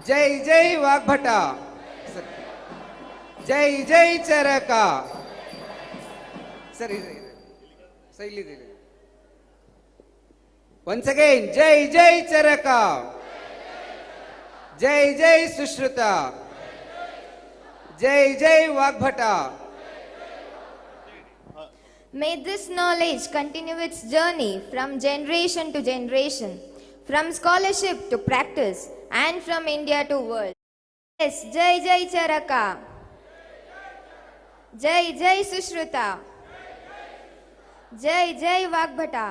जय जय वाग्भटा. जय जय चरका. Sir Sally Devi. Once again, Jai Jai Charaka. Jai Jai Sushruta. Jai Jai Vagbhata. May this knowledge continue its journey from generation to generation, from scholarship to practice, and from India to world. Yes, Jai Jai Charaka. Jai Jai Sushruta. Jai Jai Vagbhata.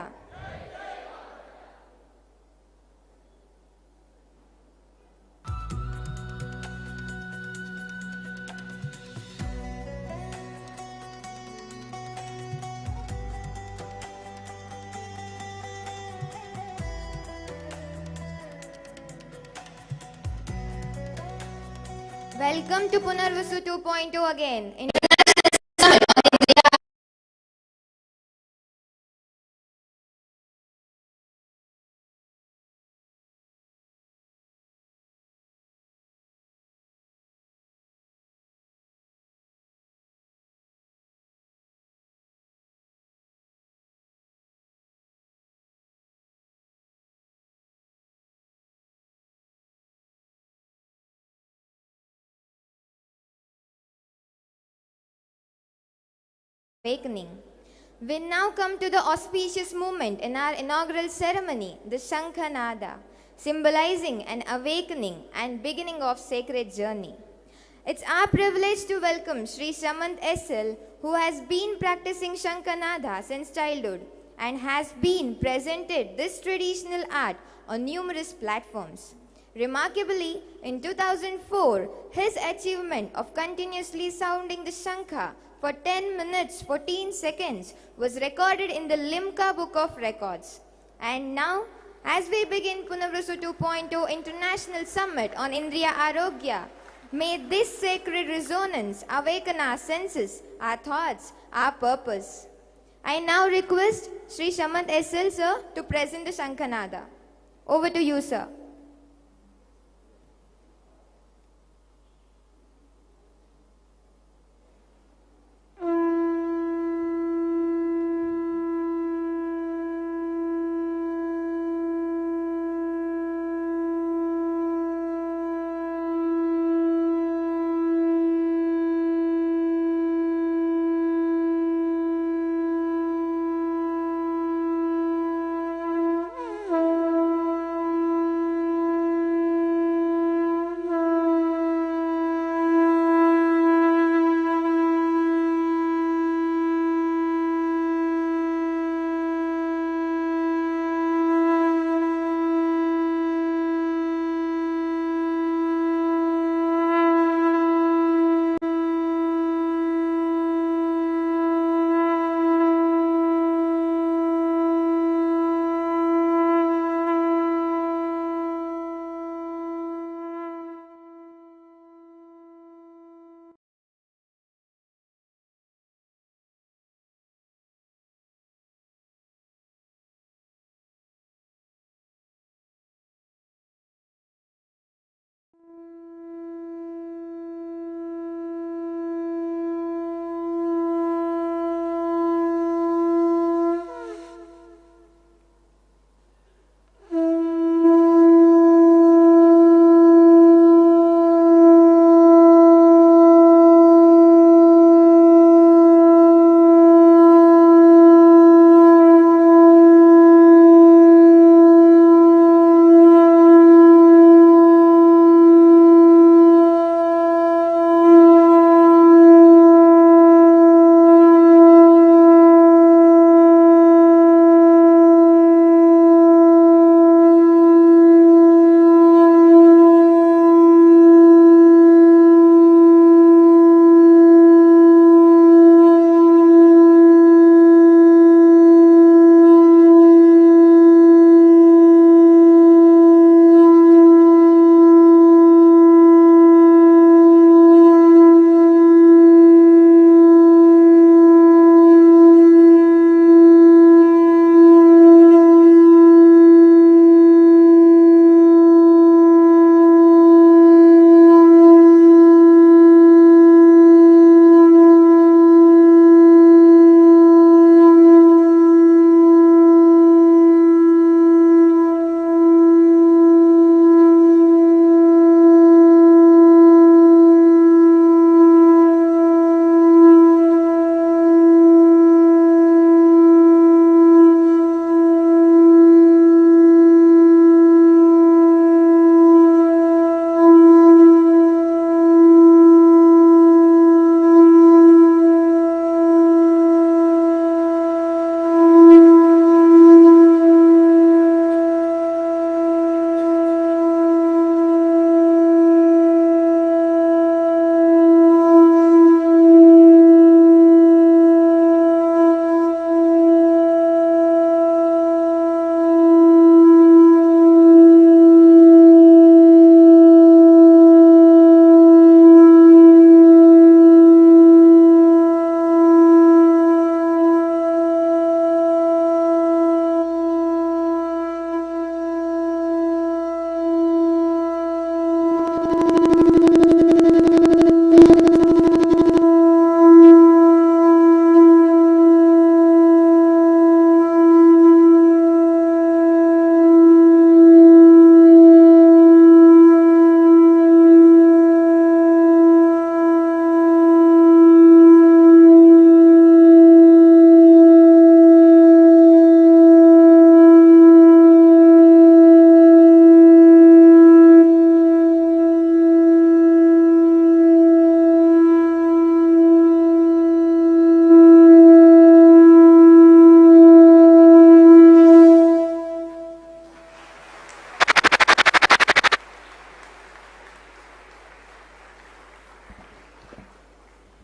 Welcome to Punarvasu 2.0 again. International Summit on Indriya. Awakening. We now come to the auspicious moment in our inaugural ceremony, the Shankhanada, symbolizing an awakening and beginning of sacred journey. It's our privilege to welcome Sri Samant SL, who has been practicing Shankhanada since childhood and has been presented this traditional art on numerous platforms. Remarkably, in 2004, his achievement of continuously sounding the Shankha for 10 minutes 14 seconds was recorded in the Limca Book of Records. And now, as we begin Punarvasu 2.0 International Summit on Indriya Arogya, may this sacred resonance awaken our senses, our thoughts, our purpose. I now request Sri Samant SL sir to present the Shankhanada. Over to you, sir.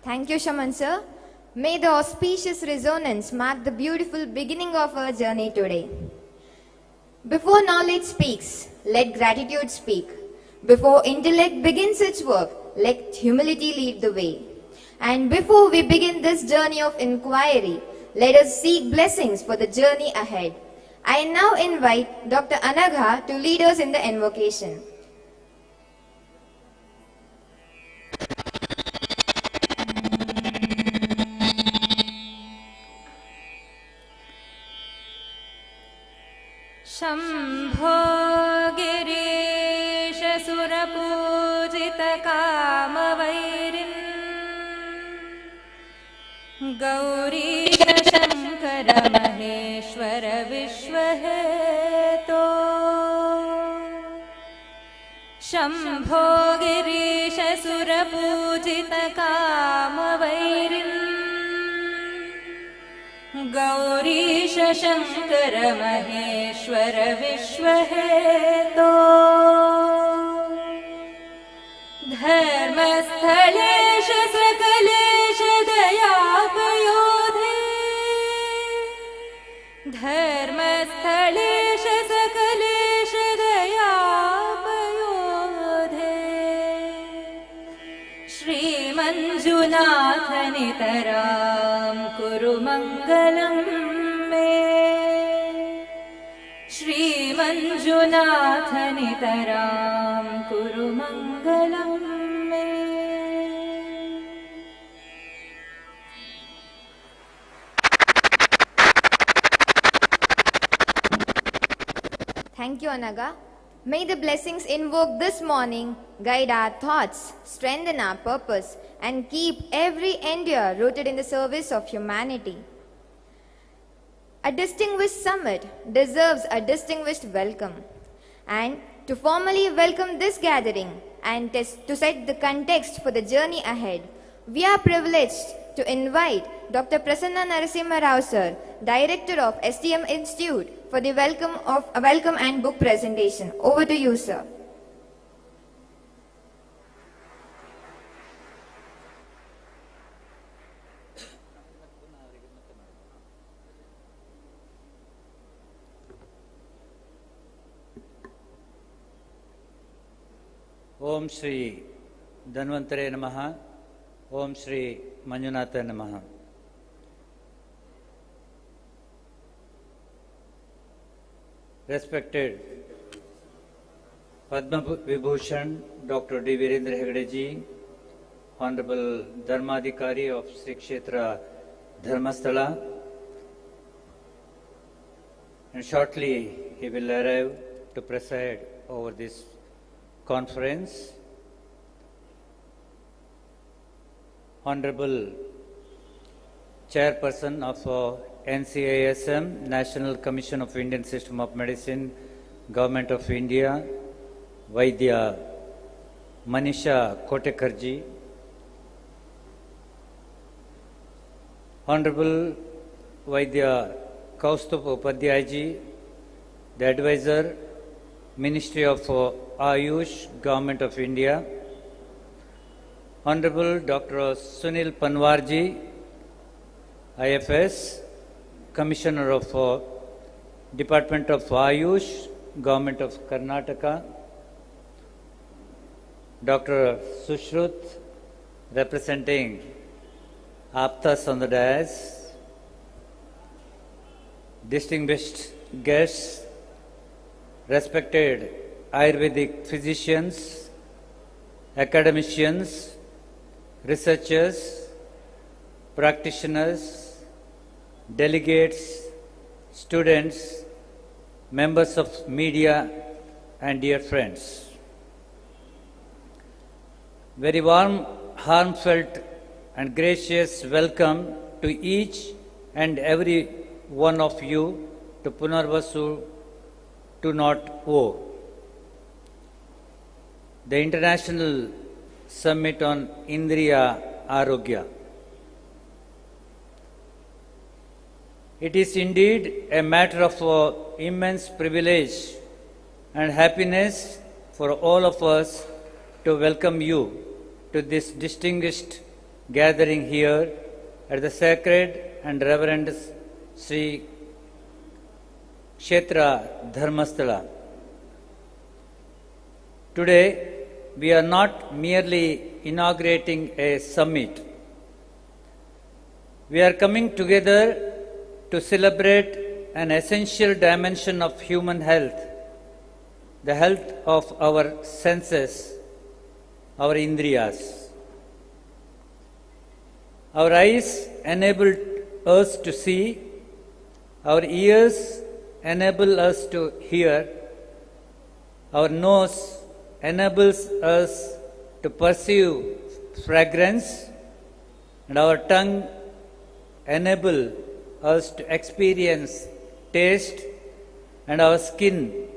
Thank you, Shaman sir. May the auspicious resonance mark the beautiful beginning of our journey today. Before knowledge speaks, let gratitude speak. Before intellect begins its work, let humility lead the way. And before we begin this journey of inquiry, let us seek blessings for the journey ahead. I now invite Dr. Anagha to lead us in the invocation. शम्भो गिरीश सुरपूजित कामवैरिन् गौरीश शङ्कर महेश्वर विश्वहेतो शम्भो गिरीश सुरपूजित कामवैरिन् गौरीश शङ्कर महेश्वर विश्वहेतो धर्मस्थलेश सकलेश दयापयोधे धर्मस्थलेश सकलेश दयापयोधे श्रीमञ्जुनाथ नितरां कुरु मङ्गलं मे श्रीमञ्जुनाथ नितरां कुरु मङ्गलं मे। Thank you, Anaga. May the blessings invoked this morning guide our thoughts, strengthen our purpose, and keep every endeavor rooted in the service of humanity. A distinguished summit deserves a distinguished welcome. And to formally welcome this gathering and to set the context for the journey ahead, we are privileged to invite Dr. Prasanna Narasimha Rao sir, Director of STM Institute, for the welcome and book presentation. Over to you, sir. Om Shri Dhanvantare Namaha, Om Shri Manjunatha Namaha. Respected Padma Vibhushan Dr. D. Virendra Hegde ji, Honorable Dharmadhikari of Sri Kshetra Dharmasthala, and shortly he will arrive to preside over this conference. Honorable Chairperson of NCISM, National Commission of Indian System of Medicine, Government of India, Vaidya Manisha Kotekarji, Honorable Vaidya Kaustup Upadhyayji, the Advisor, Ministry of Ayush, Government of India, Honorable Dr. Sunil Panwarji, IFS, Commissioner of Department of Ayush, Government of Karnataka, Dr. Sushrut, representing Aptas on the dais, distinguished guests, respected Ayurvedic physicians, academicians, researchers, practitioners, delegates, students, members of media, and dear friends. Very warm, heartfelt, and gracious welcome to each and every one of you to Punarvasu 2.0, the International Summit on Indriya Arogya. It is indeed a matter of immense privilege and happiness for all of us to welcome you to this distinguished gathering here at the sacred and reverend Sri Kshetra Dharmasthala. Today, we are not merely inaugurating a summit. We are coming together to celebrate an essential dimension of human health, the health of our senses, our Indriyas. Our eyes enable us to see, our ears enable us to hear, our nose enables us to perceive fragrance, and our tongue enable us to experience taste, and our skin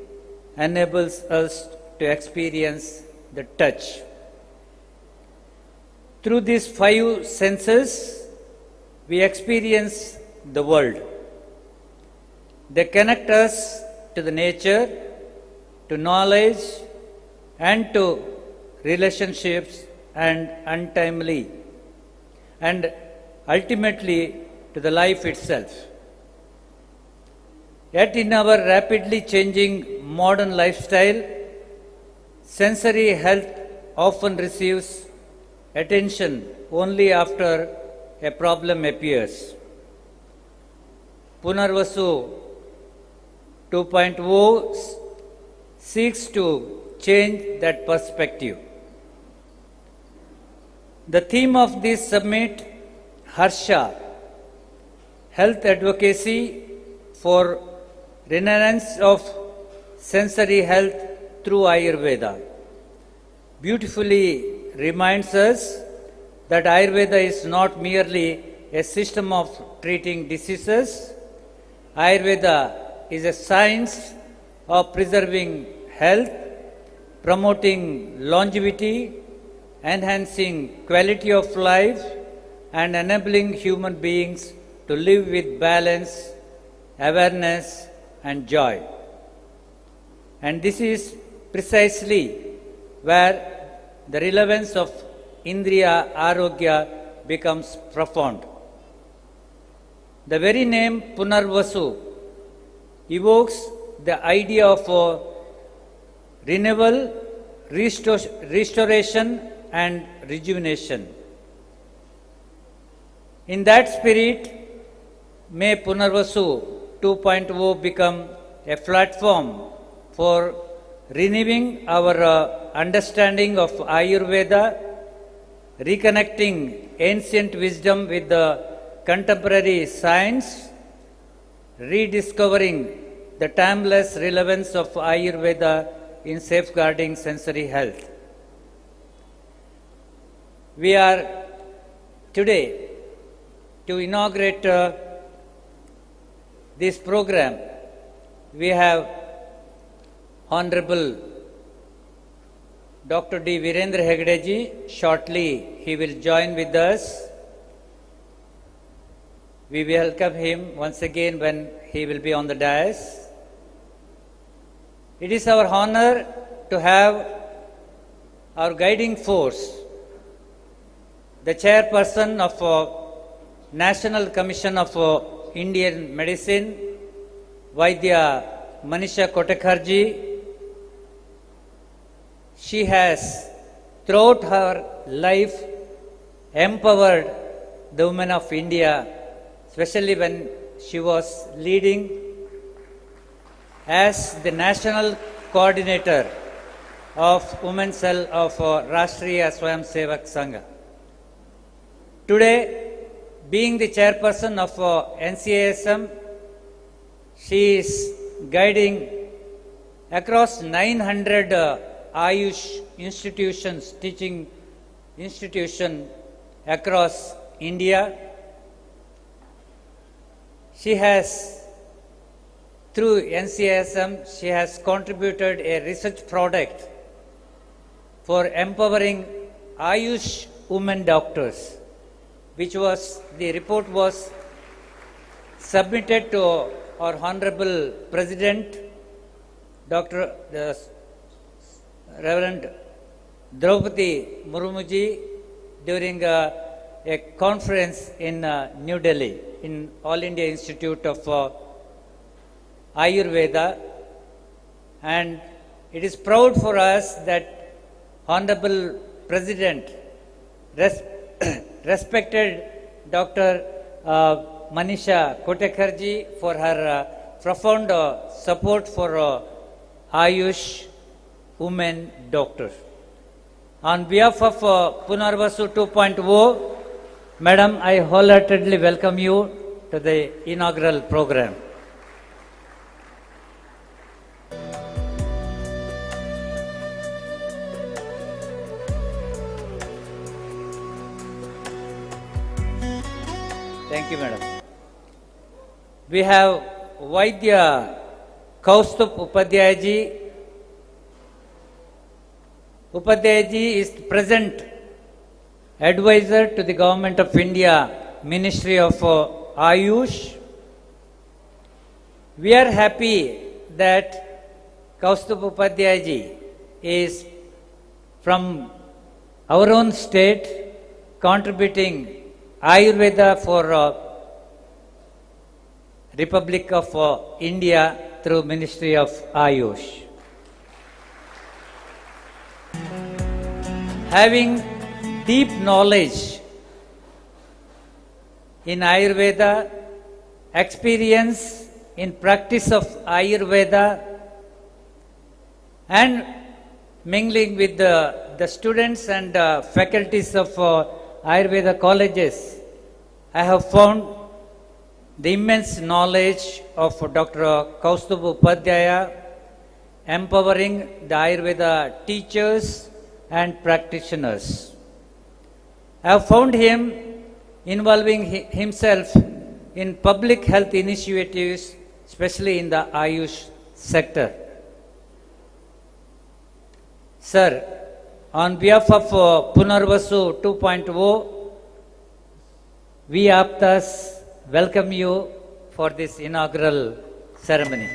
enables us to experience the touch. Through these 5 senses, we experience the world. They connect us to the nature, to knowledge, and to relationships and untimely, and ultimately to the life itself. Yet in our rapidly changing modern lifestyle, sensory health often receives attention only after a problem appears. Punarvasu 2.0 seeks to change that perspective. The theme of this summit, Harsha, health advocacy for renascence of sensory health through Ayurveda, beautifully reminds us that Ayurveda is not merely a system of treating diseases. Ayurveda is a science of preserving health, promoting longevity, enhancing quality of life, and enabling human beings to live with balance, awareness, and joy. And this is precisely where the relevance of Indriya Arogya becomes profound. The very name Punarvasu evokes the idea of renewal, restoration, and rejuvenation. In that spirit, may Punarvasu 2.0 become a platform for renewing our understanding of Ayurveda, reconnecting ancient wisdom with the contemporary science, rediscovering the timeless relevance of Ayurveda in safeguarding sensory health. We are today to inaugurate this program. We have Honorable Dr. D. Virendra Hegde ji. Shortly he will join with us. We welcome him once again when he will be on the dais. It is our honor to have our guiding force, the chairperson of National Commission of Indian Medicine, Vaidya Manisha Kotekharji. She has, throughout her life, empowered the women of India, especially when she was leading as the national coordinator of Women's Cell of Rashtriya Swayamsevak Sangha. Today, being the chairperson of NCASM, she is guiding across 900 Ayush institutions, teaching institutions across India. She has, through NCASM, she has contributed a research product for empowering Ayush women doctors, the report was submitted to our Honorable President, Dr. Reverend Draupadi Murmuji, during a conference in New Delhi, in All India Institute of Ayurveda, and it is proud for us that Honorable President, respected Dr. Manisha Kotekarji, for her profound support for Ayush women doctors. On behalf of Punarvasu 2.0, Madam, I wholeheartedly welcome you to the inaugural program. Thank you, Madam. We have Vaidya Kaustup Upadhyayaji. Upadhyayaji is present advisor to the Government of India, Ministry of Ayush. We are happy that Kaustup Upadhyayaji is from our own state, contributing Ayurveda for Republic of India through Ministry of Ayush. Having deep knowledge in Ayurveda, experience in practice of Ayurveda, and mingling with the students and faculties of Ayurveda colleges, I have found the immense knowledge of Dr. Kaustup Upadhyaya, empowering the Ayurveda teachers and practitioners. I have found him involving himself in public health initiatives, especially in the Ayush sector. Sir, on behalf of Punarvasu 2.0, we Aptas welcome you for this inaugural ceremony.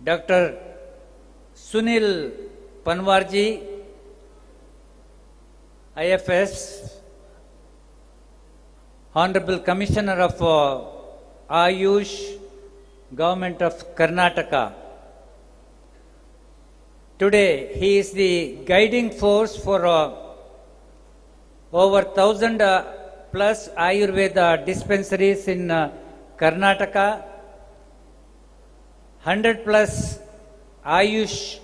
Dr. Sunil Panwarji, IFS, Honorable Commissioner of Ayush, Government of Karnataka. Today, he is the guiding force for over 1,000 plus Ayurveda dispensaries in Karnataka, 100 plus Ayush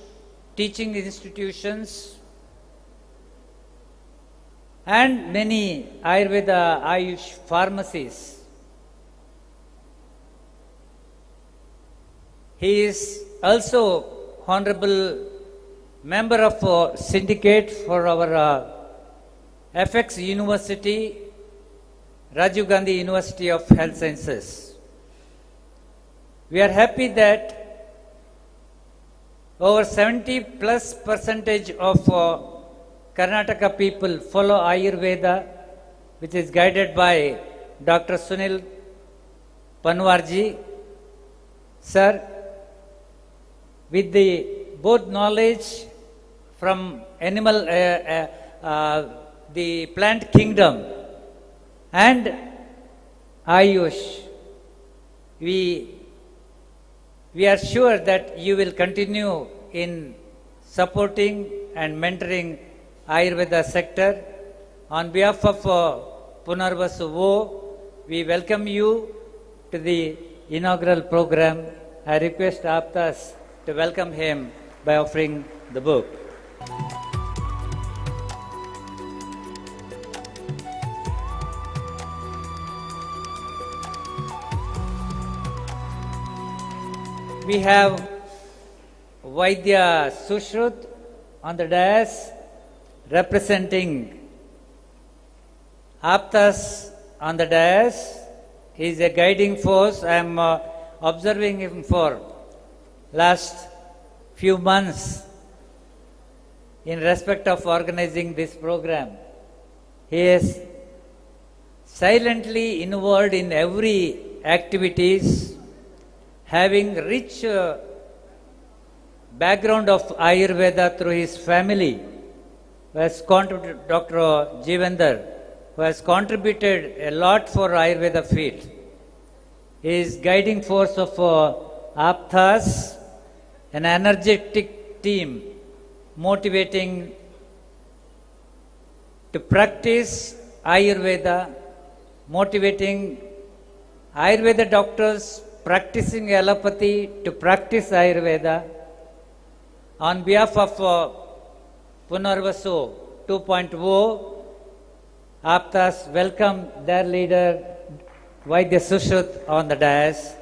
teaching institutions, and many Ayurveda Ayush pharmacies. He is also honorable member of syndicate for our FX University, Rajiv Gandhi University of Health Sciences. We are happy that over 70% of Karnataka people follow Ayurveda, which is guided by Dr. Sunil Panwarji. Sir, with the both knowledge from animal, the plant kingdom and Ayush, we are sure that you will continue in supporting and mentoring Ayurveda sector. On behalf of Punarvasu O, we welcome you to the inaugural program. I request Aptas to welcome him by offering the book. We have Vaidya Sushrut on the dais representing Aptas on the dais. He is a guiding force. I am observing him for last few months in respect of organizing this program. He is silently involved in every activities, having rich background of Ayurveda through his family, who has contributed, Dr. Jivendar, who has contributed a lot for Ayurveda field. He is guiding force of Apthas, an energetic team motivating to practice Ayurveda, motivating Ayurveda doctors practicing allopathy to practice Ayurveda. On behalf of Punarvasu 2.0, Aptas welcome their leader Vaidya Sushruth on the dais.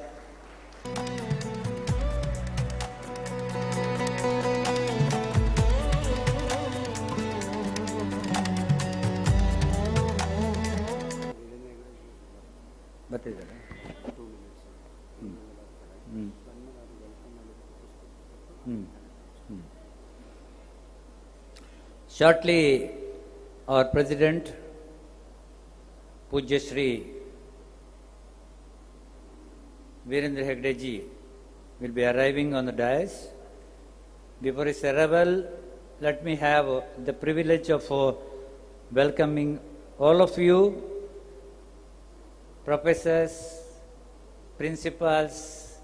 Shortly, our President, Pujya Shri Virendra Hegde ji will be arriving on the dais. Before his arrival, let me have the privilege of welcoming all of you, professors, principals,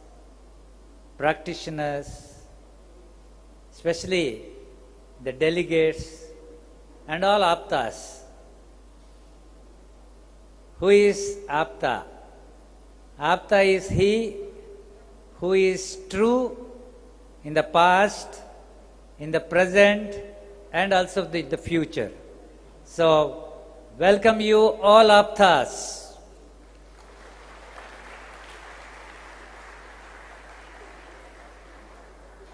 practitioners, especially the delegates and all Aptas. Who is Apta? Apta is he who is true in the past, in the present, and also the future. So, welcome you all Aptas.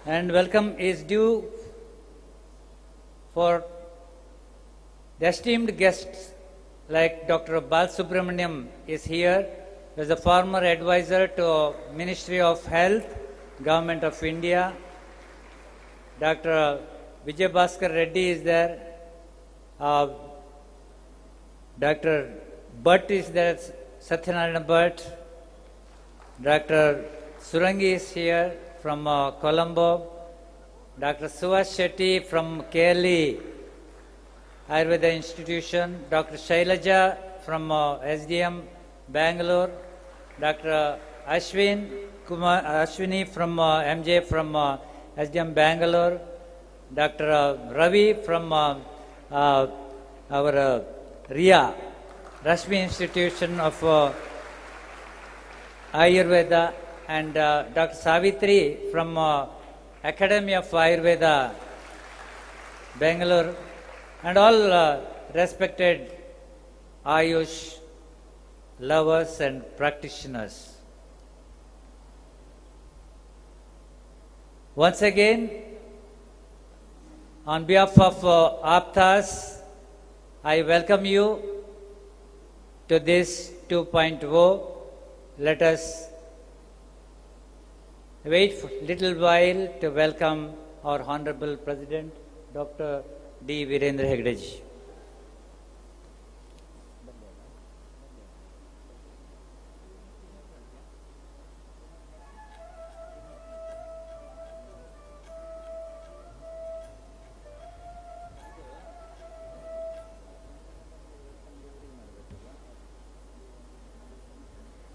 And welcome is due for the esteemed guests like Dr. Bal Subramaniam is here, as a former advisor to Ministry of Health, Government of India. Dr. Vijay Bhaskar Reddy is there. Dr. Bhatt is there, Satyanarayana Bhatt. Dr. Surangi is here from Colombo. Dr. Suhas Shetty from KLE Ayurveda Institution. Dr. Shailaja from SDM Bangalore. Dr. Ashwini from MJ from SDM Bangalore. Dr. Ravi from our RIA, Rashmi Institution of Ayurveda, and Dr. Savitri from Academy of Ayurveda, Bangalore, and all respected Ayush lovers and practitioners. Once again, on behalf of Aptas, I welcome you to this 2.0. Let us wait for a little while to welcome our Honorable President, Dr. D. Virendra Hegde ji.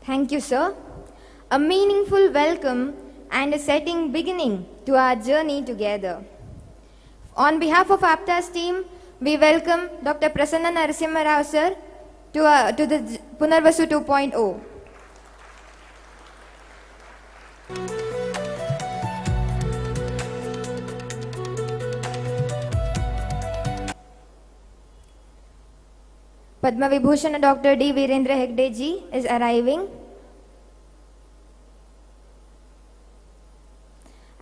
Thank you, sir. A meaningful welcome and a setting beginning to our journey together. On behalf of Apta's team, we welcome Dr. Prasanna Narasimha Rao sir to the Punarvasu 2.0. Padma Vibhushan Dr. D. Virendra Hegde ji is arriving.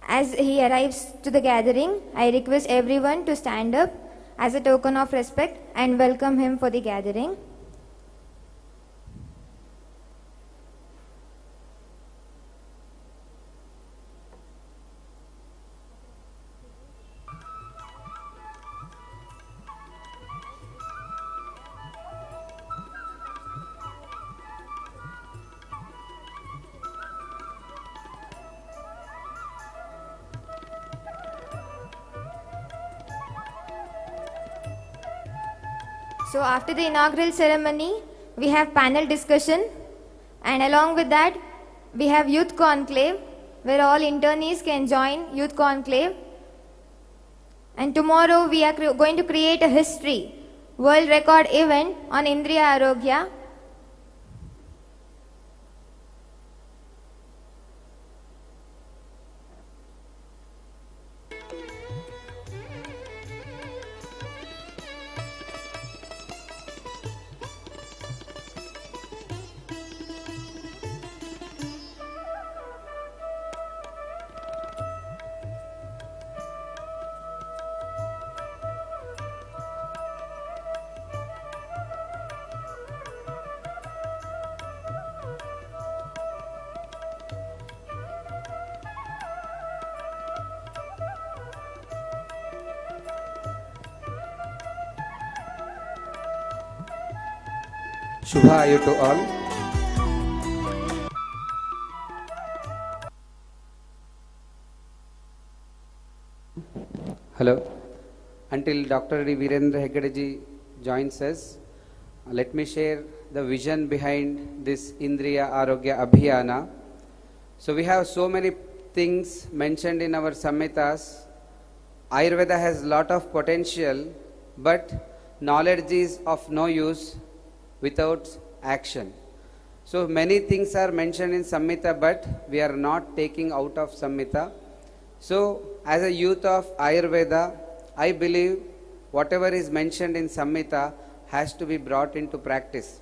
As he arrives to the gathering, I request everyone to stand up as a token of respect and welcome him for the gathering. So after the inaugural ceremony, we have panel discussion, and along with that, we have youth conclave, where all internees can join youth conclave. And tomorrow we are going to create a history, world record event on Indriya Arogya. Shubha to all. Hello. Until Dr. D. Virendra Hegdeji joins us, let me share the vision behind this Indriya Arogya Abhiyana. So we have so many things mentioned in our samhitas. Ayurveda has lot of potential, but knowledge is of no use without action. So many things are mentioned in Samhita, but we are not taking out of Samhita. So as a youth of Ayurveda, I believe whatever is mentioned in Samhita has to be brought into practice.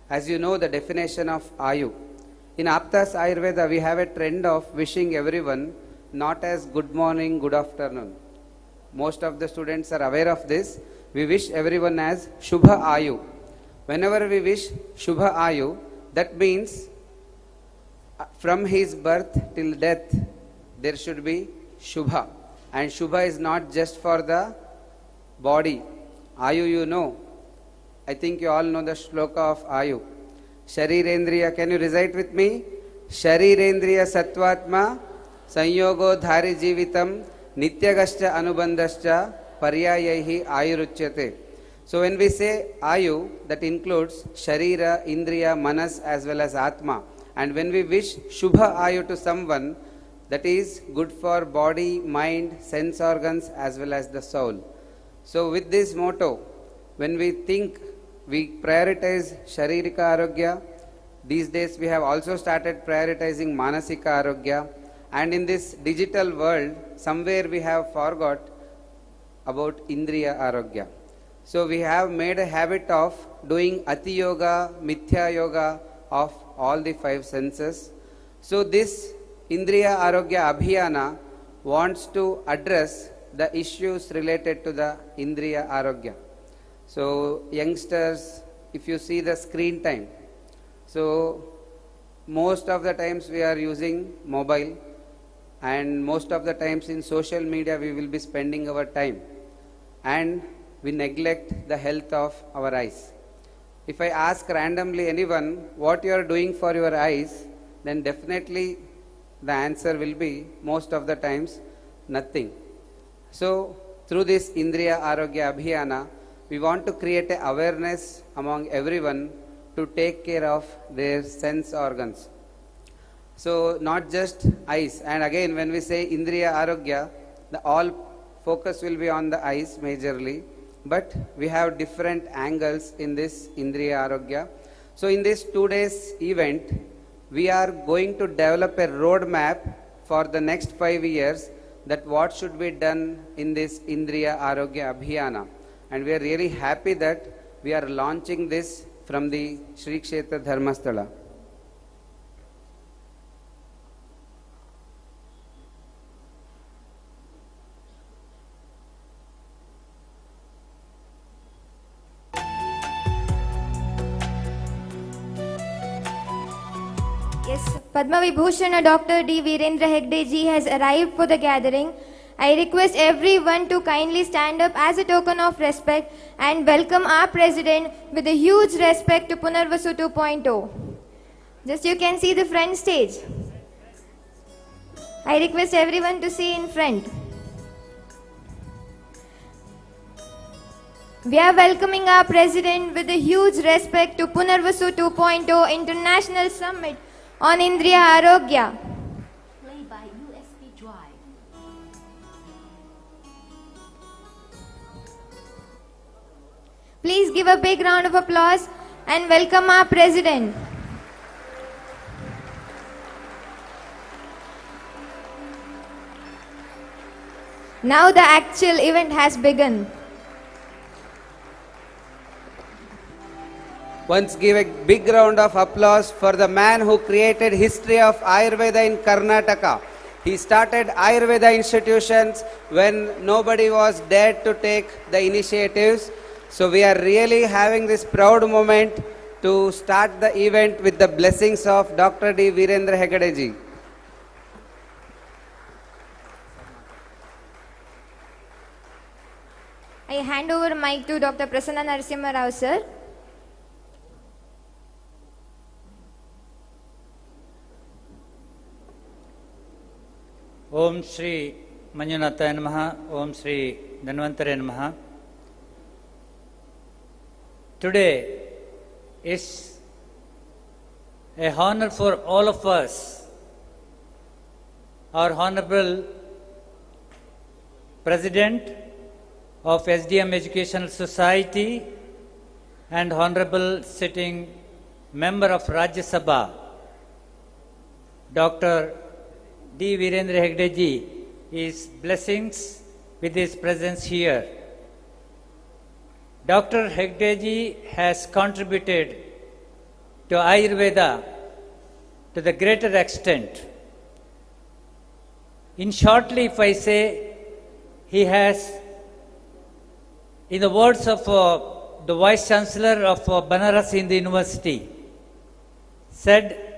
As you know the definition of Ayu. In Aptas Ayurveda, we have a trend of wishing everyone not as good morning, good afternoon. Most of the students are aware of this. We wish everyone as Shubha Ayu. Whenever we wish Shubha Ayu, that means from his birth till death, there should be Shubha. And Shubha is not just for the body. Ayu, you know. I think you all know the shloka of Ayu. Sharirendriya, can you recite with me? Sharirendriya Sattvatma Sanyogo Dhari Jivitam Nityagascha Anubandascha Paryayahi Ayuruchyate. So when we say Ayu, that includes Sharira, Indriya, Manas as well as Atma. And when we wish Shubha Ayu to someone, that is good for body, mind, sense organs as well as the soul. So with this motto, when we think, we prioritize Sharirika Arogya. These days we have also started prioritizing Manasika Arogya. And in this digital world, somewhere we have forgot about Indriya Arogya. So we have made a habit of doing Ati Yoga, Mithya Yoga of all the five senses. So this Indriya Arogya Abhiyana wants to address the issues related to the Indriya Arogya. So youngsters, if you see the screen time, so most of the times we are using mobile, and most of the times in social media we will be spending our time, and we neglect the health of our eyes. If I ask randomly anyone what you are doing for your eyes, then definitely the answer will be most of the times nothing. So through this Indriya Arogya Abhiyana, we want to create an awareness among everyone to take care of their sense organs. So not just eyes. And again, when we say Indriya Arogya, the all focus will be on the eyes majorly. But we have different angles in this Indriya Arogya. So in this 2 days event, we are going to develop a roadmap for the next 5 years that what should be done in this Indriya Arogya Abhiyana. And we are really happy that we are launching this from the Sri Kshetra Dharmasthala. Yes, Padma Vibhushan Dr. D. Virendra Hegde ji has arrived for the gathering. I request everyone to kindly stand up as a token of respect and welcome our president with a huge respect to Punarvasu 2.0. Just you can see the front stage. I request everyone to see in front. We are welcoming our President with a huge respect to Punarvasu 2.0 International Summit on Indriya Arogya. Play by USB drive. Please give a big round of applause and welcome our President. Now the actual event has begun. Once give a big round of applause for the man who created history of Ayurveda in Karnataka. He started Ayurveda institutions when nobody was dared to take the initiatives. So we are really having this proud moment to start the event with the blessings of Dr. D. Virendra Hegde ji. I hand over mic to Dr. Prasanna Narasimha Rao sir. Om Shri Manjunataya Namaha, Om Shri Dhanvantare Namaha. Today is a honor for all of us. Our Honorable President of SDM Educational Society and Honorable Sitting Member of Rajya Sabha, Dr. D. Virendra Hegde ji, is blessings with his presence here. Dr. Hegde ji has contributed to Ayurveda to the greater extent. In shortly, if I say, he has, in the words of the Vice Chancellor of Banaras Hindu University, said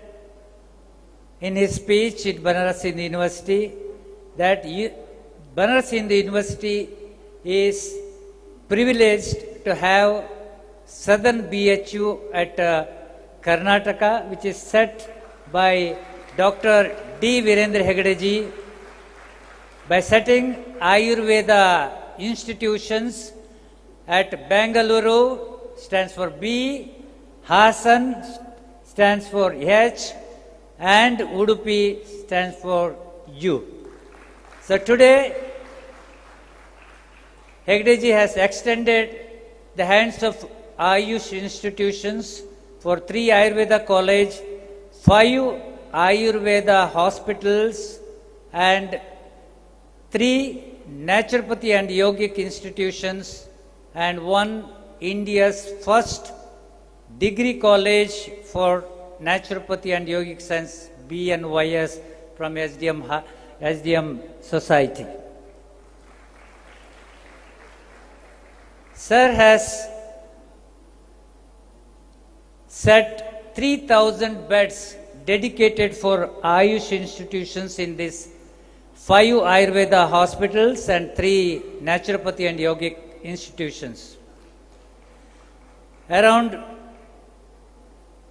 in his speech at Banaras Hindu University that Banaras Hindu University is privileged to have Southern BHU at Karnataka, which is set by Dr. D. Virendra Hegde ji by setting Ayurveda institutions at Bengaluru, stands for B, Hassan stands for H, and Udupi stands for U. So today, Hegde ji has extended the hands of Ayush institutions for 3 Ayurveda college, 5 Ayurveda hospitals, and 3 naturopathy and yogic institutions, and 1 India's first degree college for naturopathy and yogic science, BNYS, from SDM Society. Sir has set 3,000 beds dedicated for Ayush institutions in these 5 Ayurveda hospitals and 3 naturopathy and yogic institutions. Around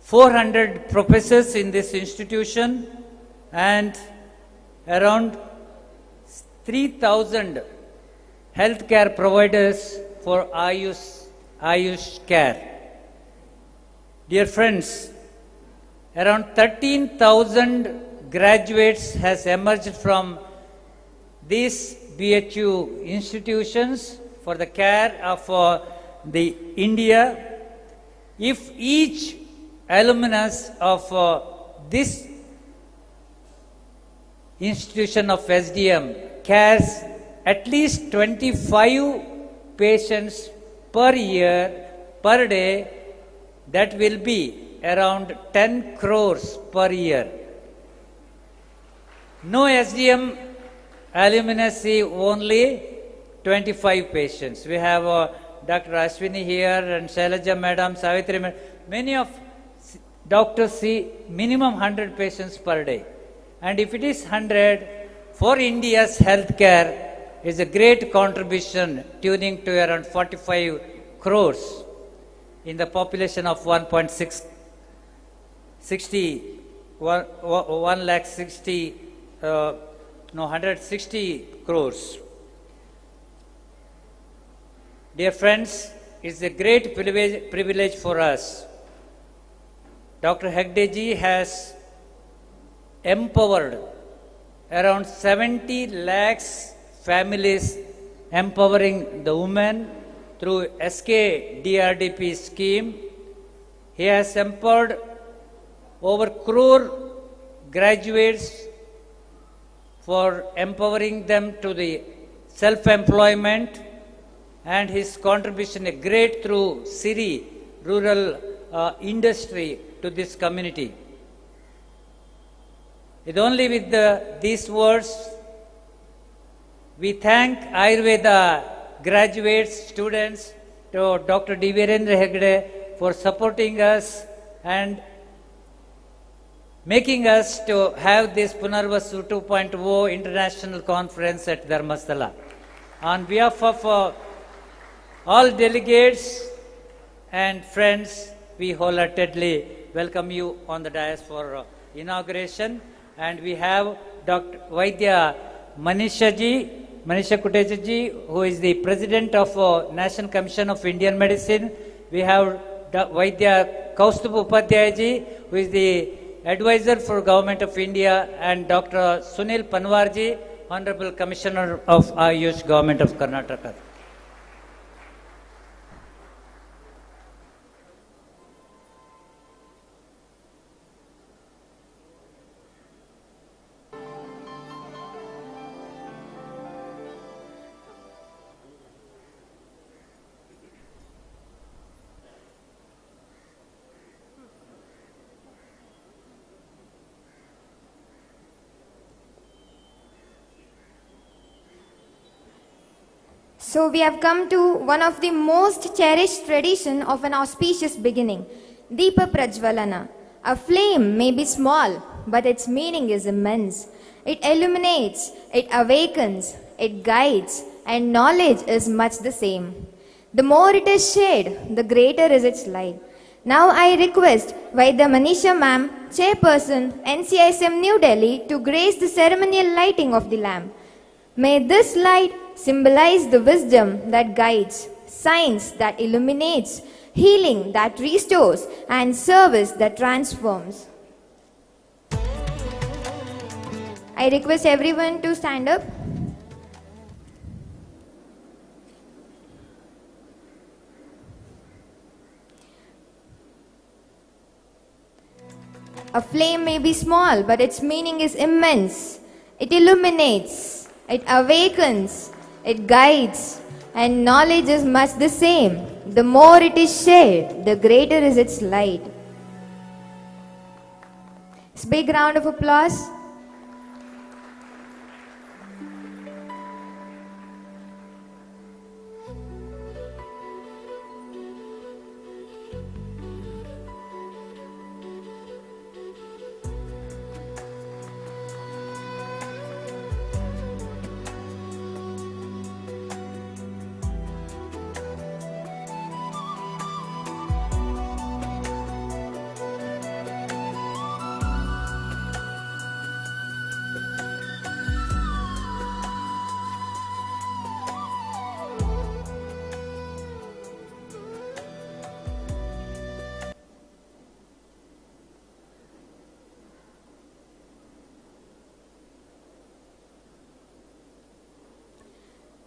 400 professors in this institution and around 3,000 healthcare providers for Ayush care. Dear friends, around 13,000 graduates has emerged from these BHU institutions for the care of the India. If each alumnus of this institution of SDM cares at least 25 patients per year, per day, that will be around 10 crores per year. No SDM alumnus see only 25 patients. We have Dr. Ashwini here and Shailaja Madam, Savitri Madam. Many of doctors see minimum 100 patients per day. And if it is 100, for India's healthcare is a great contribution, tuning to around 45 crores in the population of 160 160 crores. Dear friends, it's a great privilege for us. Dr. Hegdeji has empowered around 70 lakhs families, empowering the women through SK-DRDP scheme. He has empowered over crore graduates for empowering them to the self-employment, and his contribution a great through Siri rural industry to this community. With only with these words, we thank Ayurveda graduates, students, to Dr. D. Virendra Hegde for supporting us and making us to have this Punarvasu 2.0 international conference at Dharmasthala. On behalf of all delegates and friends, we wholeheartedly welcome you on the dais for inauguration. And we have Dr. Vaidya Manisha Kuteja ji, who is the President of National Commission of Indian Medicine. We have Vaidya Kaustubh Upadhyaya ji, who is the Advisor for Government of India, and Dr. Sunil Panwar ji, Honorable Commissioner of Ayush, Government of Karnataka. So we have come to one of the most cherished tradition of an auspicious beginning, Deepa Prajvalana. A flame may be small, but its meaning is immense. It illuminates, it awakens, it guides, and knowledge is much the same. The more it is shared, the greater is its light. Now I request Vaidya Manisha Ma'am, Chairperson, NCISM New Delhi, to grace the ceremonial lighting of the lamp. May this light symbolize the wisdom that guides, science that illuminates, healing that restores, and service that transforms. I request everyone to stand up. A flame may be small, but its meaning is immense. It illuminates, it awakens, it guides, and knowledge is much the same. The more it is shared, the greater is its light. It's a big round of applause.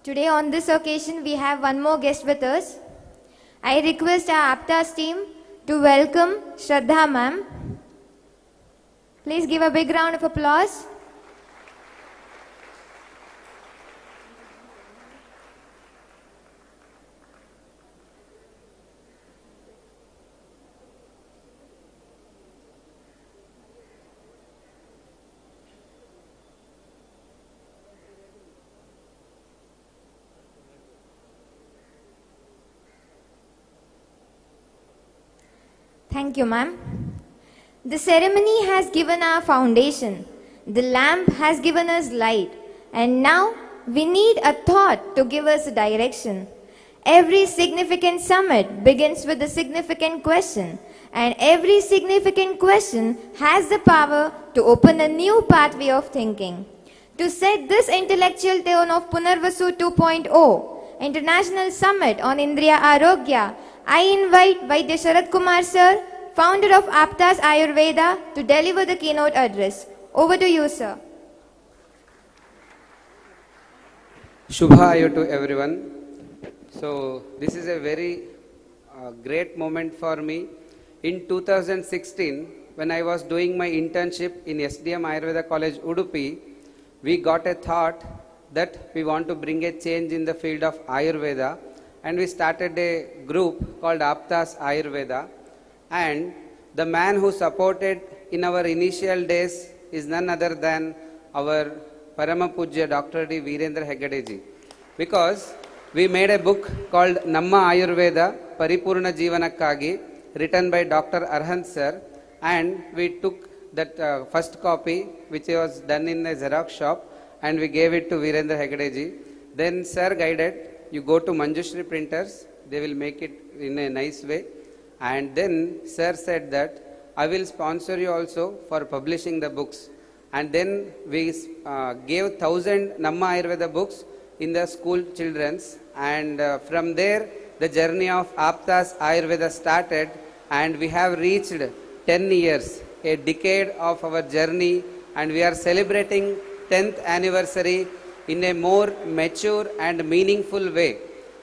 Today on this occasion we have one more guest with us. I request our Aptas team to welcome Shraddha ma'am. Please give a big round of applause. Thank you, ma'am. The ceremony has given our foundation. The lamp has given us light. And now we need a thought to give us a direction. Every significant summit begins with a significant question. And every significant question has the power to open a new pathway of thinking. To set this intellectual tone of Punarvasu 2.0, International Summit on Indriya Arogya, I invite Vaidya Sharad Kumar sir, founder of Aptas Ayurveda, to deliver the keynote address. Over to you, sir. Shubhayu to everyone. So this is a very great moment for me. In 2016, when I was doing my internship in SDM Ayurveda College, Udupi, we got a thought that we want to bring a change in the field of Ayurveda, and we started a group called Aptas Ayurveda. And the man who supported in our initial days is none other than our Parama Pujya Dr. D. Virendra Heggadeji. Because we made a book called Namma Ayurveda Paripurna Jivanakkagi, written by Dr. Arhant sir, and we took that first copy, which was done in a Xerox shop, and we gave it to Virendra Heggadeji. Then sir guided, you go to Manjushri printers, they will make it in a nice way. And then sir said that I will sponsor you also for publishing the books. And then we gave 1,000 Namma Ayurveda books in the school children's, and from there the journey of Aptas Ayurveda started, and we have reached 10 years, a decade of our journey, and we are celebrating 10th anniversary in a more mature and meaningful way.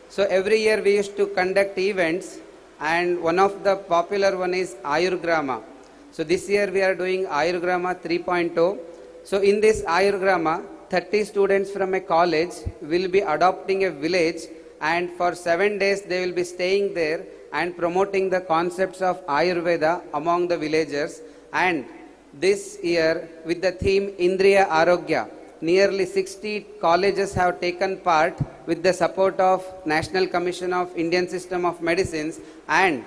So every year we used to conduct events, and one of the popular one is Ayurgrama. So this year we are doing Ayurgrama 3.0. So in this Ayurgrama, 30 students from a college will be adopting a village, and for 7 days they will be staying there and promoting the concepts of Ayurveda among the villagers. And this year, with the theme Indriya Arogya, nearly 60 colleges have taken part with the support of National Commission of Indian System of Medicines, and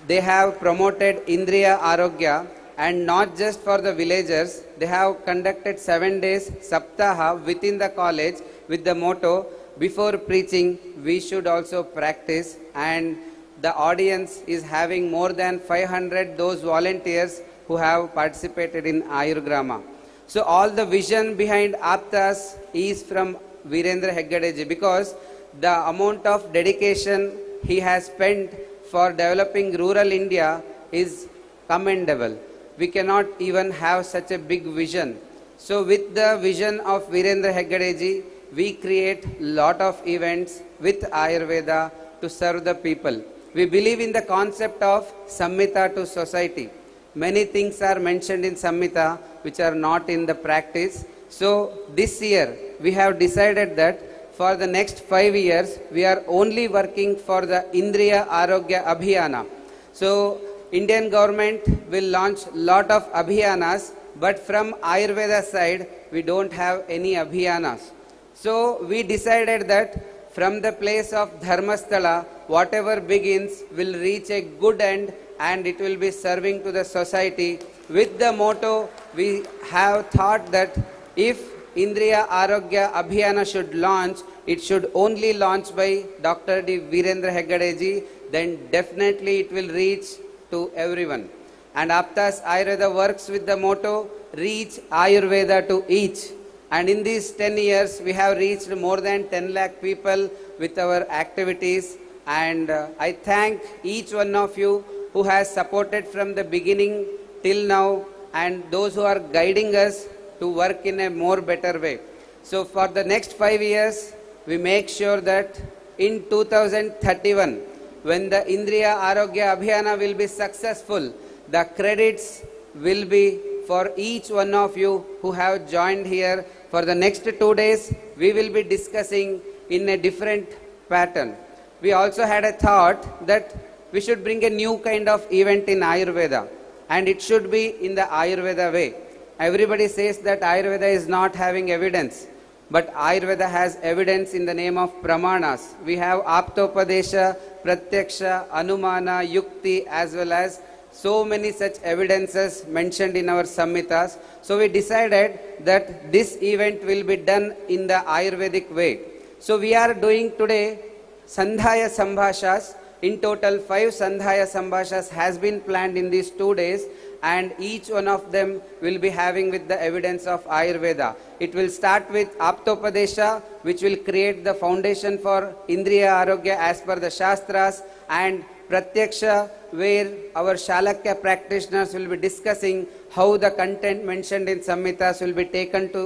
they have promoted Indriya Arogya. And not just for the villagers, they have conducted 7 days Saptaha within the college with the motto, before preaching, we should also practice. And the audience is having more than 500 those volunteers who have participated in Ayurgrama. So all the vision behind Aptas is from Virendra Heggadeji, because the amount of dedication he has spent for developing rural India is commendable. We cannot even have such a big vision. So with the vision of Virendra Heggadeji, we create lot of events with Ayurveda to serve the people. We believe in the concept of Samhita to society. Many things are mentioned in Samhita which are not in the practice. So this year we have decided that for the next 5 years we are only working for the Indriya Arogya Abhiyana. So Indian government will launch lot of abhiyanas, but from Ayurveda side we don't have any abhiyanas. So we decided that from the place of Dharmasthala, whatever begins will reach a good end, and it will be serving to the society. With the motto, we have thought that if Indriya Arogya Abhiyana should launch, it should only launch by Dr. D. Virendra Heggadeji, then definitely it will reach to everyone. And Aptas Ayurveda works with the motto, reach Ayurveda to each. And in these 10 years, we have reached more than 10 lakh people with our activities. And I thank each one of you who has supported from the beginning till now, and those who are guiding us to work in a more better way. So for the next 5 years, we make sure that in 2031, when the Indriya Arogya Abhiyana will be successful, the credits will be for each one of you who have joined here. For the next 2 days, we will be discussing in a different pattern. We also had a thought that we should bring a new kind of event in Ayurveda, and it should be in the Ayurveda way. Everybody says that Ayurveda is not having evidence, but Ayurveda has evidence in the name of Pramanas. We have Aptopadesha, Pratyaksha, Anumana, Yukti, as well as so many such evidences mentioned in our Samhitas. So we decided that this event will be done in the Ayurvedic way. So we are doing today Sandhya Sambhashas. In total, 5 Sandhya Sambhashas has been planned in these 2 days. and each one of them will be having with the evidence of Ayurveda. It will start with Aptopadesha, which will create the foundation for Indriya Arogya as per the Shastras, and Pratyaksha, where our Shalakya practitioners will be discussing how the content mentioned in Samhitas will be taken to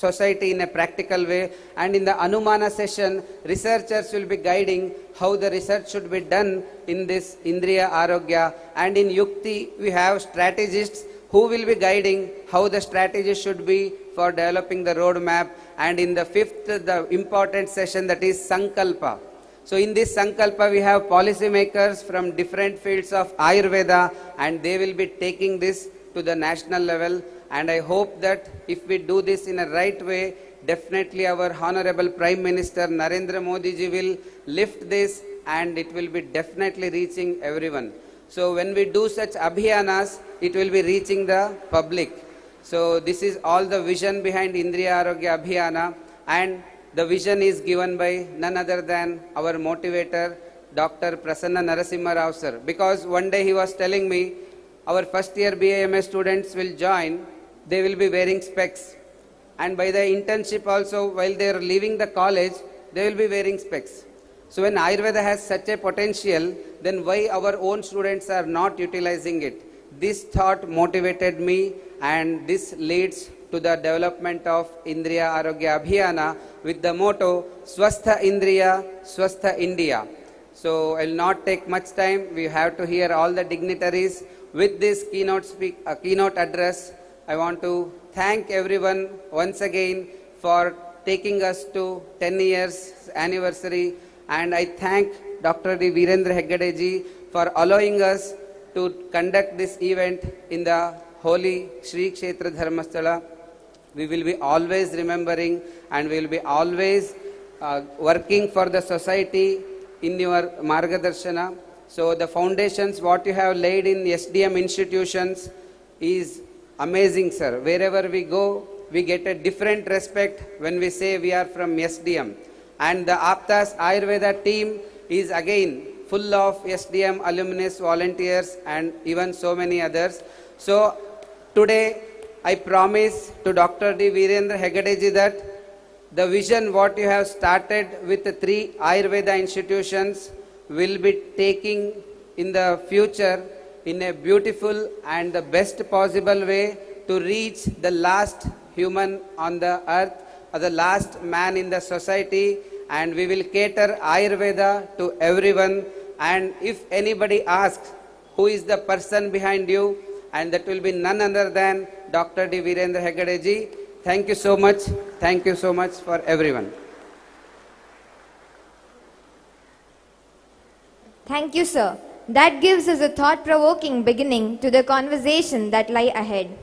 society in a practical way, and in the Anumana session, researchers will be guiding how the research should be done in this Indriya Arogya, and in Yukti we have strategists who will be guiding how the strategy should be for developing the roadmap, and in the fifth, the important session, that is Sankalpa. So in this Sankalpa we have policy makers from different fields of Ayurveda, and they will be taking this to the national level. And I hope that if we do this in a right way, definitely our Honorable Prime Minister Narendra Modi ji will lift this, and it will be definitely reaching everyone. So when we do such abhiyanas, it will be reaching the public. So this is all the vision behind Indriya Arogya Abhiyana, and the vision is given by none other than our motivator, Dr. Prasanna Narasimha Rao sir. Because one day he was telling me, our first year BAMS students will join, they will be wearing specs. And by the internship also, while they are leaving the college, they will be wearing specs. So when Ayurveda has such a potential, then why our own students are not utilizing it? This thought motivated me, and this leads to the development of Indriya Arogya Abhiyana with the motto, Swastha Indriya, Swastha India. So I will not take much time. We have to hear all the dignitaries. With this keynote address, I want to thank everyone once again for taking us to 10 years anniversary, and I thank Dr. D. Virendra Hegade ji for allowing us to conduct this event in the holy Shri Kshetra Dharmasthala. We will be always remembering, and we will be always working for the society in your Margadarshana. So the foundations what you have laid in SDM institutions is amazing, sir. Wherever we go, we get a different respect when we say we are from SDM. And the Aptas Ayurveda team is again full of SDM alumnus, volunteers, and even so many others. So today I promise to Dr. D. Virendra Hegade ji that the vision what you have started with the 3 Ayurveda institutions will be taking in the future in a beautiful and the best possible way to reach the last human on the earth, or the last man in the society, and we will cater Ayurveda to everyone. And if anybody asks who is the person behind you, and that will be none other than Dr. D. Virendra Hegade ji. Thank you so much. Thank you so much for everyone. Thank you, sir. That gives us a thought-provoking beginning to the conversation that lie ahead.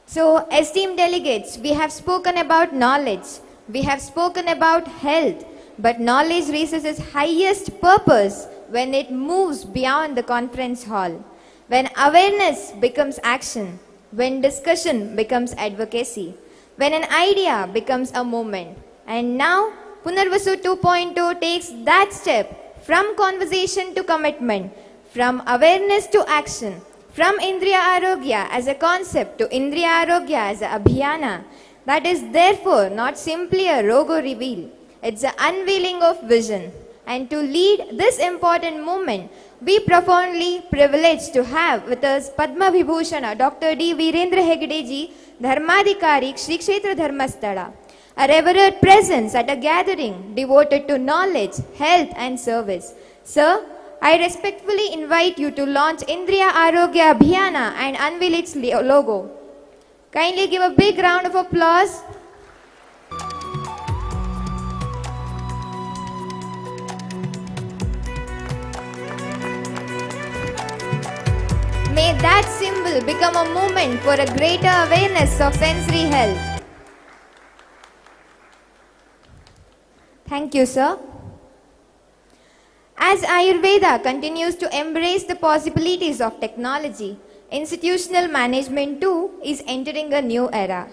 So, esteemed delegates, we have spoken about knowledge, we have spoken about health, but knowledge reaches its highest purpose when it moves beyond the conference hall, when awareness becomes action, when discussion becomes advocacy, when an idea becomes a movement. And now, Punarvasu 2.0 takes that step from conversation to commitment, from awareness to action, from Indriya Arogya as a concept to Indriya Arogya as a Abhiyana. That is therefore not simply a logo reveal, it's an unveiling of vision. And to lead this important movement, we profoundly privileged to have with us Padma Vibhushana Dr. D. Virendra Hegade ji, Dharmadhikari, Shri Kshetra Dharmasthala, a revered presence at a gathering devoted to knowledge, health and service. Sir, I respectfully invite you to launch Indriya Arogya Abhiyana and unveil its logo. Kindly give a big round of applause. May that symbol become a movement for a greater awareness of sensory health. Thank you, sir. As Ayurveda continues to embrace the possibilities of technology, institutional management too is entering a new era,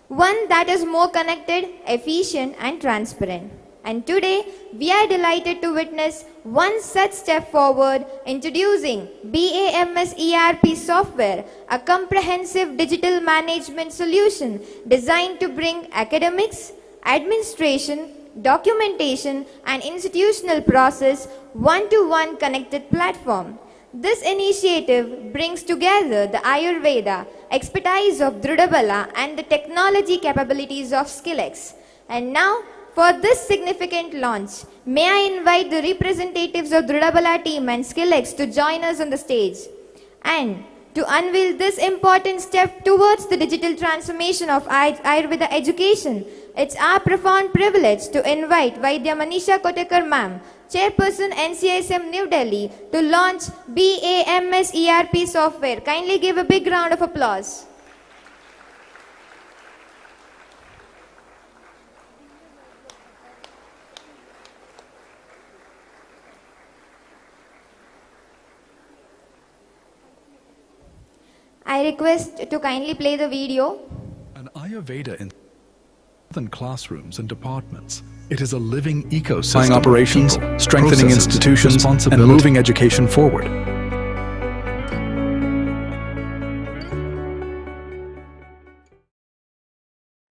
one that is more connected, efficient and transparent. And today, we are delighted to witness one such step forward, introducing BAMS ERP software, a comprehensive digital management solution designed to bring academics, administration, documentation, and institutional process one-to-one connected platform. This initiative brings together the Ayurveda, expertise of Drudabala, and the technology capabilities of Skillex. And now, for this significant launch, may I invite the representatives of Drudabala team and Skillex to join us on the stage. And to unveil this important step towards the digital transformation of Ayurveda education, it's our profound privilege to invite Vaidya Manisha Kotekar ma'am, Chairperson NCISM New Delhi, to launch BAMS ERP software. Kindly give a big round of applause. I request to kindly play the video. An Ayurveda in classrooms and departments. It is a living ecosystem. Operations, strengthening institutions, and moving education forward.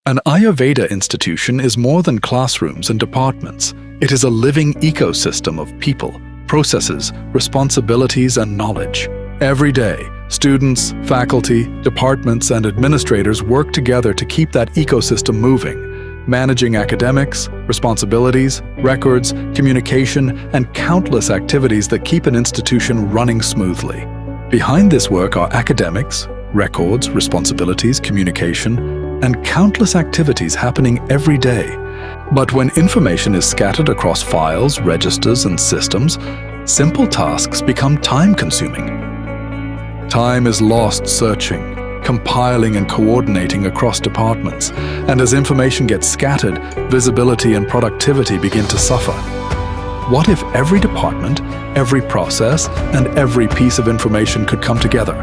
An Ayurveda institution is more than classrooms and departments. It is a living ecosystem of people, processes, responsibilities, and knowledge. Every day, students, faculty, departments, and administrators work together to keep that ecosystem moving, managing academics, responsibilities, records, communication, and countless activities that keep an institution running smoothly. Behind this work are academics, records, responsibilities, communication, and countless activities happening every day. But when information is scattered across files, registers, and systems, simple tasks become time-consuming. Time is lost searching, compiling and coordinating across departments, and as information gets scattered, visibility and productivity begin to suffer. What if every department, every process, and every piece of information could come together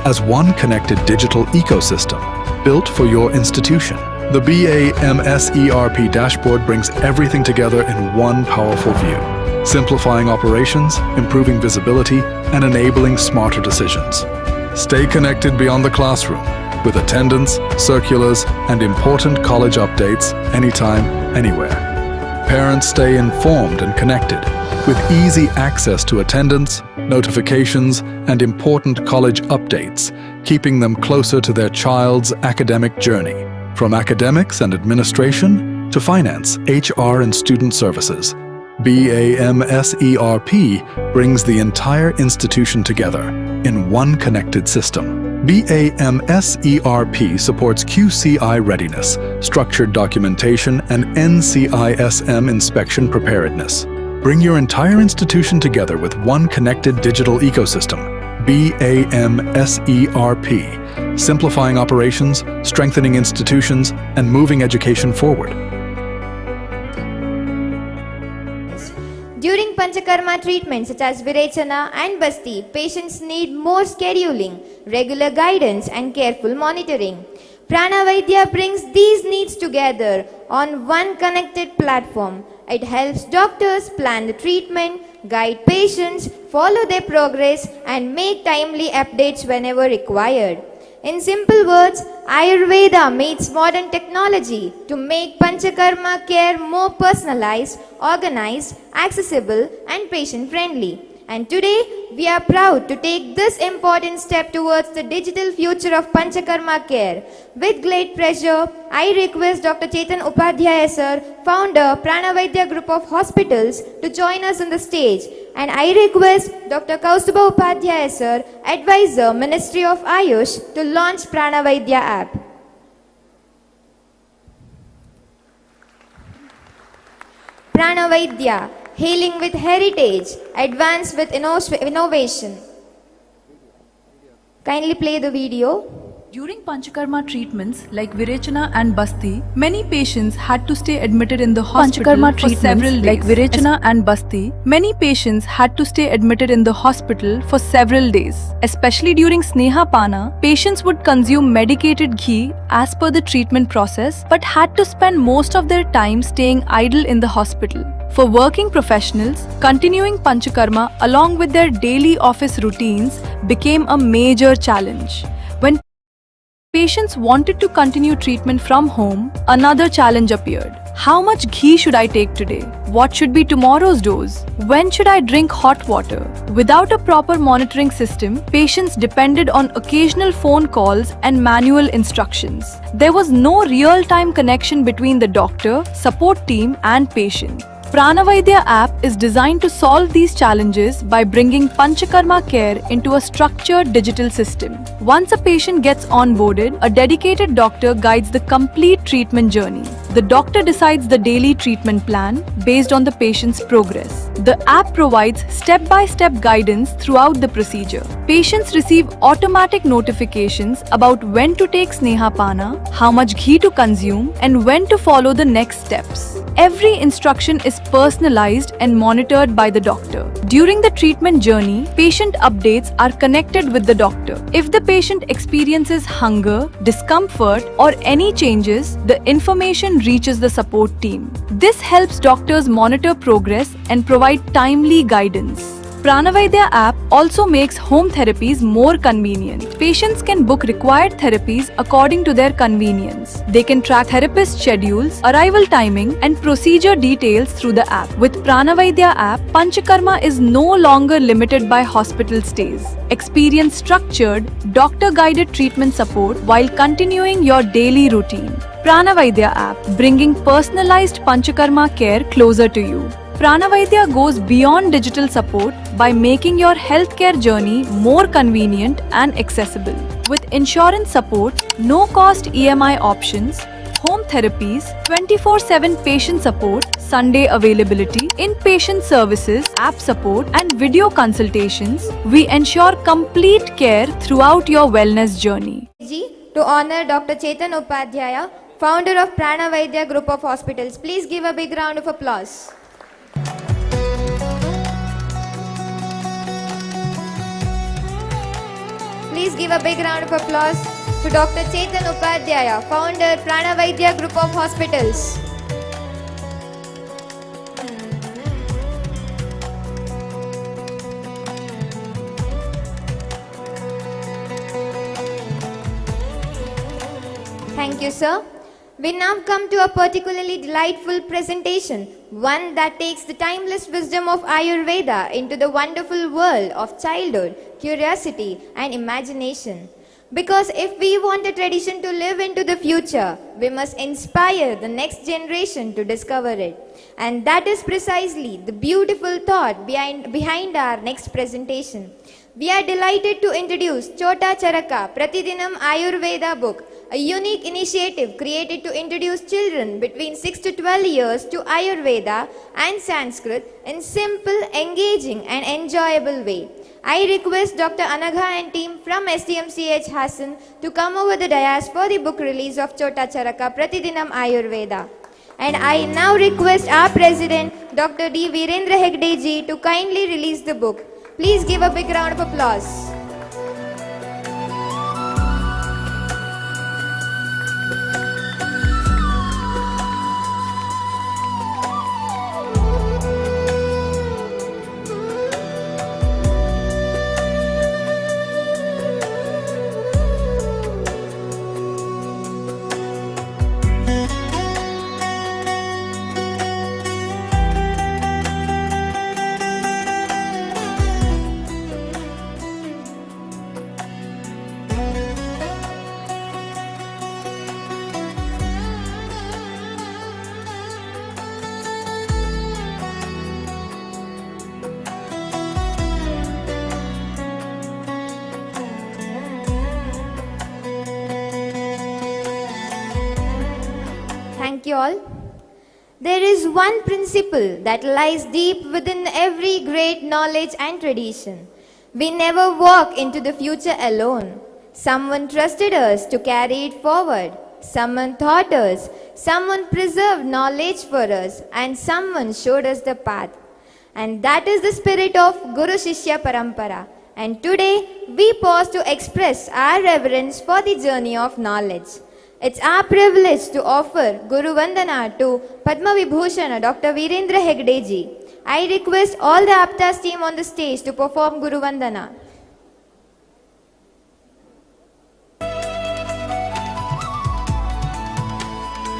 as one connected digital ecosystem built for your institution? The BAMS ERP dashboard brings everything together in one powerful view, simplifying operations, improving visibility, and enabling smarter decisions. Stay connected beyond the classroom with attendance, circulars, and important college updates anytime, anywhere. Parents stay informed and connected with easy access to attendance, notifications, and important college updates, keeping them closer to their child's academic journey. From academics and administration to finance, HR, and student services, BAMS ERP brings the entire institution together in one connected system. BAMS ERP supports QCI readiness, structured documentation, and NCISM inspection preparedness. Bring your entire institution together with one connected digital ecosystem. BAMS ERP, simplifying operations, strengthening institutions, and moving education forward. During Panchakarma treatments such as Virechana and Basti, patients need more scheduling, regular guidance, and careful monitoring. Pranavaidya brings these needs together on one connected platform. It helps doctors plan the treatment, guide patients, follow their progress, and make timely updates whenever required. In simple words, Ayurveda meets modern technology to make Panchakarma care more personalized, organized, accessible, and patient-friendly. And today, we are proud to take this important step towards the digital future of Panchakarma care. With great pleasure, I request Dr. Chetan Upadhyaya sir, founder, Pranavaidya Group of Hospitals, to join us on the stage. And I request Dr. Kaustuba Upadhyaya sir, advisor, Ministry of Ayush, to launch Pranavaidya app. Pranavaidya, healing with heritage, advance with innovation. Kindly play the video. During Panchakarma treatments like Virechana and Basti, many patients had to stay admitted in the hospital for several days. Like Virechana and Basti, many patients had to stay admitted in the hospital for several days. Especially during Sneha Pana, patients would consume medicated ghee as per the treatment process but had to spend most of their time staying idle in the hospital. For working professionals, continuing Panchakarma along with their daily office routines became a major challenge. When patients wanted to continue treatment from home, another challenge appeared. How much ghee should I take today? What should be tomorrow's dose? When should I drink hot water? Without a proper monitoring system, patients depended on occasional phone calls and manual instructions. There was no real-time connection between the doctor, support team and patient. Pranavaidya app is designed to solve these challenges by bringing Panchakarma care into a structured digital system. Once a patient gets onboarded, a dedicated doctor guides the complete treatment journey. The doctor decides the daily treatment plan based on the patient's progress. The app provides step-by-step guidance throughout the procedure. Patients receive automatic notifications about when to take Sneha Pana, how much ghee to consume, and when to follow the next steps. Every instruction is personalized and monitored by the doctor. During the treatment journey, patient updates are connected with the doctor. If the patient experiences hunger, discomfort, or any changes, the information reaches the support team. This helps doctors monitor progress and provide timely guidance. Pranavaidya app also makes home therapies more convenient. Patients can book required therapies according to their convenience. They can track therapist schedules, arrival timing, and procedure details through the app. With Pranavaidya app, Panchakarma is no longer limited by hospital stays. Experience structured, doctor-guided treatment support while continuing your daily routine. Pranavaidya app, bringing personalized Panchakarma care closer to you. Pranavaidya goes beyond digital support by making your healthcare journey more convenient and accessible. With insurance support, no-cost EMI options, home therapies, 24/7 patient support, Sunday availability, inpatient services, app support, and video consultations, we ensure complete care throughout your wellness journey. To honor Dr. Chetan Upadhyaya, founder of Pranavaidya Group of Hospitals. Please give a big round of applause. Please give a big round of applause to Dr. Chetan Upadhyaya, founder, Pranavaidya Group of Hospitals. Thank you, sir. We now come to a particularly delightful presentation, one that takes the timeless wisdom of Ayurveda into the wonderful world of childhood, curiosity, and imagination. Because if we want a tradition to live into the future, we must inspire the next generation to discover it. And that is precisely the beautiful thought behind our next presentation. We are delighted to introduce Chota Charaka Pratidinam Ayurveda book, a unique initiative created to introduce children between 6 to 12 years to Ayurveda and Sanskrit in simple, engaging and enjoyable way. I request Dr. Anagha and team from SDMCH Hassan to come over the dais for the book release of Chota Charaka Pratidinam Ayurveda. And I now request our president, Dr. D. Virendra Hegde ji, to kindly release the book. Please give a big round of applause. Thank you all. There is one principle that lies deep within every great knowledge and tradition. We never walk into the future alone. Someone trusted us to carry it forward. Someone taught us. Someone preserved knowledge for us. And someone showed us the path. And that is the spirit of Guru Shishya Parampara. And today we pause to express our reverence for the journey of knowledge. It's our privilege to offer Guru Vandana to Padma Vibhushan Dr. Virendra Hegde ji. I request all the Aptas team on the stage to perform Guru Vandana.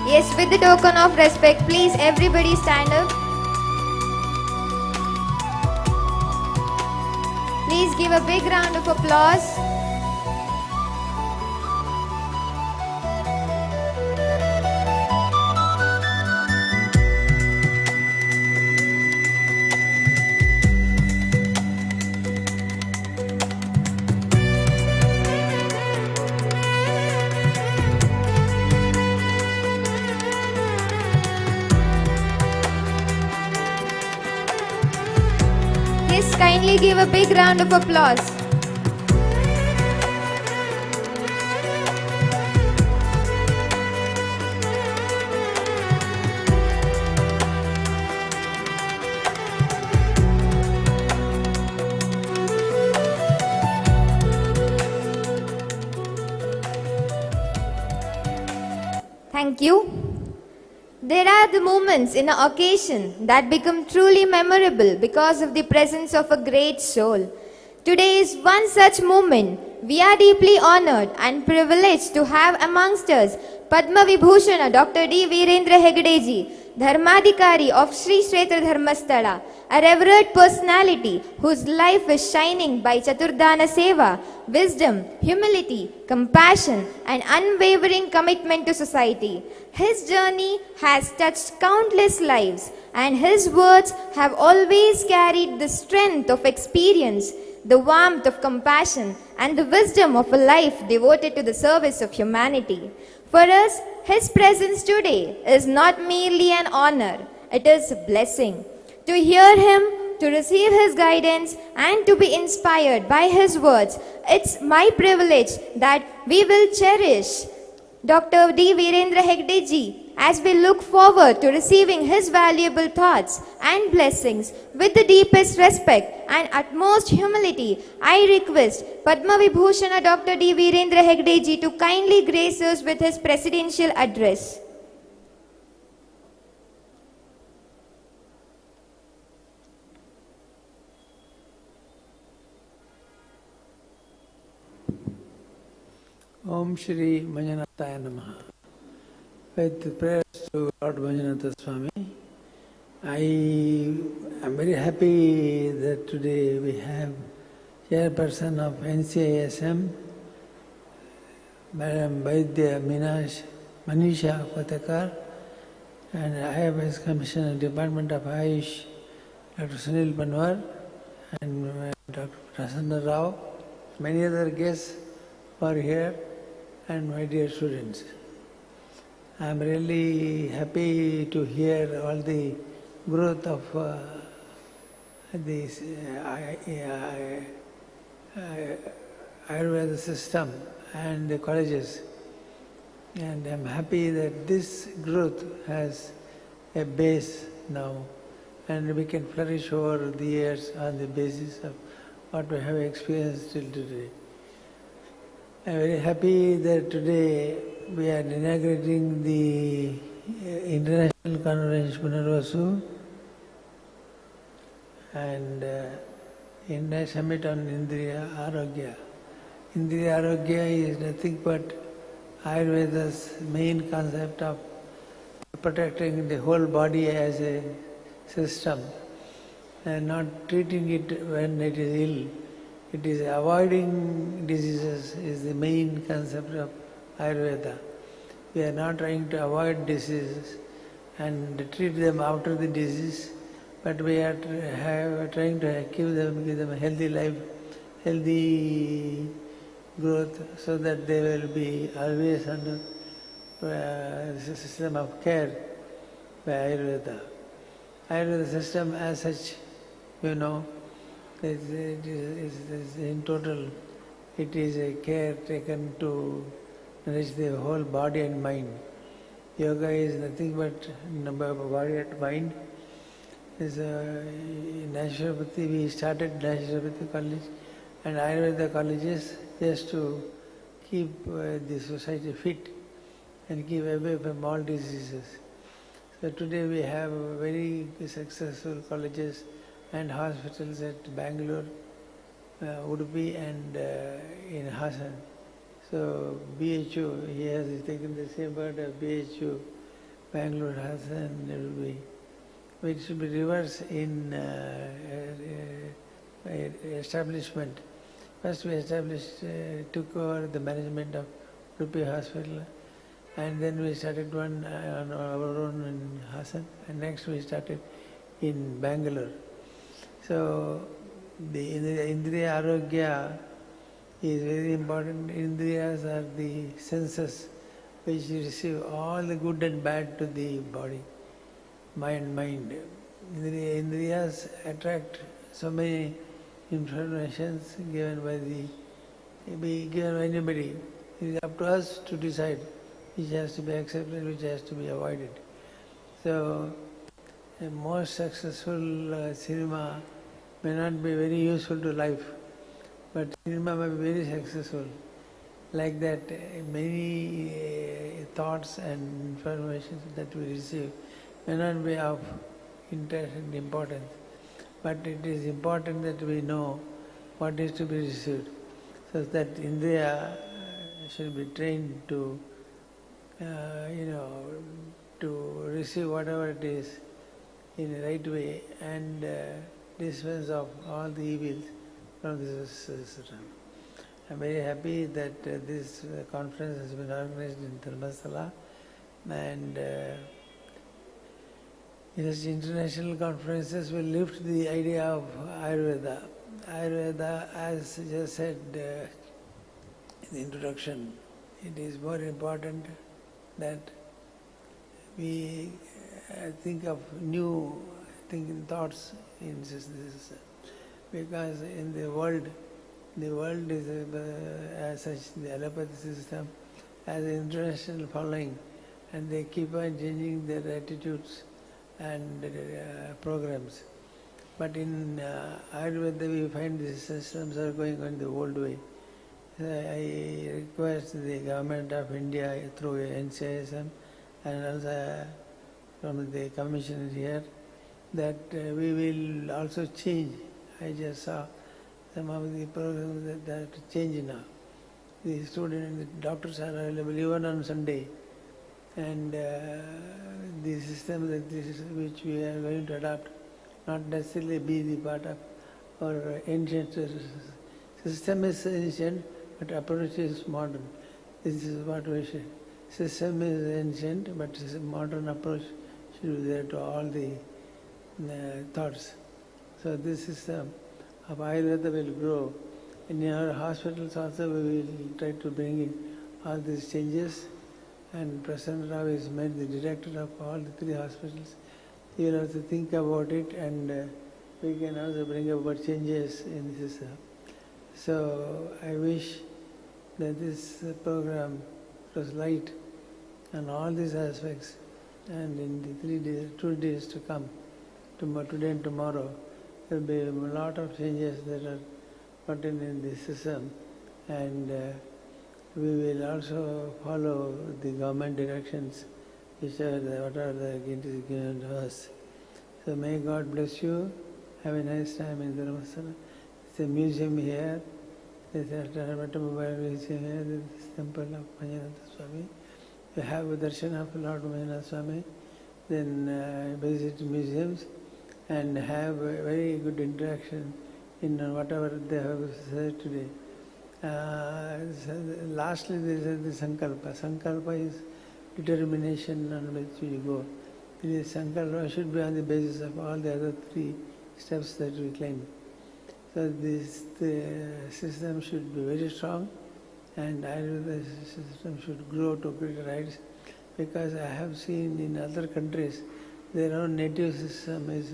Yes, with the token of respect, please everybody stand up. Please give a big round of applause. Yes, kindly give a big round of applause. Thank you. There are the moments in an occasion that become truly memorable because of the presence of a great soul. Today is one such moment. We are deeply honored and privileged to have amongst us Padma Vibhushan Dr. D. Virendra Hegde ji, Dharmadhikari of Sri Kshetra Dharmasthala, a revered personality whose life is shining by Chaturdana Seva, wisdom, humility, compassion and unwavering commitment to society. His journey has touched countless lives and his words have always carried the strength of experience, the warmth of compassion and the wisdom of a life devoted to the service of humanity. For us, his presence today is not merely an honor, it is a blessing. To hear him, to receive his guidance and to be inspired by his words, it's my privilege that we will cherish Dr. D. Virendra Hegde ji as we look forward to receiving his valuable thoughts and blessings with the deepest respect and utmost humility. I request Padma Vibhushan Dr. D. Virendra Hegde ji to kindly grace us with his presidential address. Om Shri Manjanataya Namaha. With prayers to Lord Manjanatha Swami, I am very happy that today we have chairperson of NCISM, Madam Vaidya Manisha Patakar, and I have Vice Commissioner Department of Ayush, Dr. Sunil Banwar, and Dr. Prasanna Rao, many other guests who are here, and my dear students. I am really happy to hear all the growth of this Ayurveda system and the colleges. And I am happy that this growth has a base now and we can flourish over the years on the basis of what we have experienced till today. I am very happy that today we are inaugurating the International Conference Punarvasu and International Summit on Indriya Arogya. Indriya Arogya is nothing but Ayurveda's main concept of protecting the whole body as a system and not treating it when it is ill. It is avoiding diseases is the main concept of Ayurveda. We are not trying to avoid diseases and treat them after the disease, but we are trying to give them a healthy life, healthy growth, so that they will be always under the system of care by Ayurveda. Ayurveda system as such, you know, is in total it is a care taken to nourish the whole body and mind. Yoga is nothing but body and mind. In Naturopathy, we started Naturopathy College and Ayurveda colleges just to keep the society fit and keep away from all diseases. So today we have very successful colleges and hospitals at Bangalore, Udupi and in Hassan. So BHU, he has taken the same word of BHU, Bangalore, Hassan, Udupi. It should be reversed in establishment. First we established, took over the management of Udupi Hospital, and then we started one on our own in Hassan, and next we started in Bangalore. So the Indriya Arogya is very important. Indriyas are the senses which receive all the good and bad to the body, mind. Indriyas attract so many informations given by anybody. It is up to us to decide which has to be accepted, which has to be avoided. So a most successful cinema may not be very useful to life, but cinema may be very successful. Like that, many thoughts and information that we receive may not be of interest and importance, but it is important that we know what is to be received, so that Indriya should be trained to, to receive whatever it is in the right way and dispense of all the evils from this system. I am very happy that this conference has been organized in Dharmasthala, and such international conferences will lift the idea of Ayurveda. Ayurveda, as I just said in the introduction, it is more important that we think of new thinking thoughts in this, because in the world is as such, the allopathy system has an international following, and they keep on changing their attitudes and programs. But in Ayurveda we find these systems are going on the old way. I request the government of India through NCISM and also from the commission here that we will also change. I just saw some of the programs that are changing now. The students, the doctors are available even on Sunday, and the system that this which we are going to adopt not necessarily be the part of our ancient system is ancient, but approach is modern. This is what we should. System is ancient, but modern approach should be there to all the thoughts. So this system of Ayurveda will grow. In our hospitals also we will try to bring in all these changes, and Prasanna Rao is made the director of all the 3 hospitals. He will have to think about it, and we can also bring about changes in the system. So I wish that this program was light on all these aspects, and in the 2 days to come, today and tomorrow, there will be a lot of changes that are put in the system, and we will also follow the government directions which are what are given to us. So may God bless you. Have a nice time in Dharmasthala. It's a museum here. There's a automobile museum here. There's this temple of Manjunath Swami. You have a darshan of Lord Manjunath Swami. Then visit museums and have a very good interaction in whatever they have said today. Lastly, there is the Sankalpa. Sankalpa is determination on which you go. This Sankalpa should be on the basis of all the other 3 steps that we claim. So the system should be very strong, and Ayurveda system should grow to greater heights, because I have seen in other countries their own native system is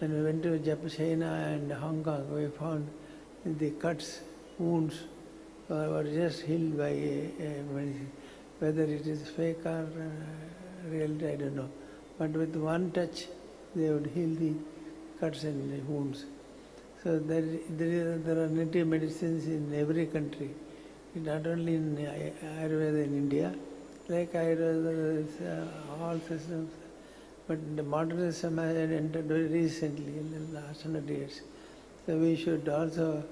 When we went to China and Hong Kong, we found the cuts wounds were just healed by medicine. Whether it is fake or real, I don't know. But with one touch, they would heal the cuts and the wounds. So there are native medicines in every country, not only in Ayurveda in India. Like Ayurveda, all systems, but the modern system has entered very recently in the last 100 years. So we should also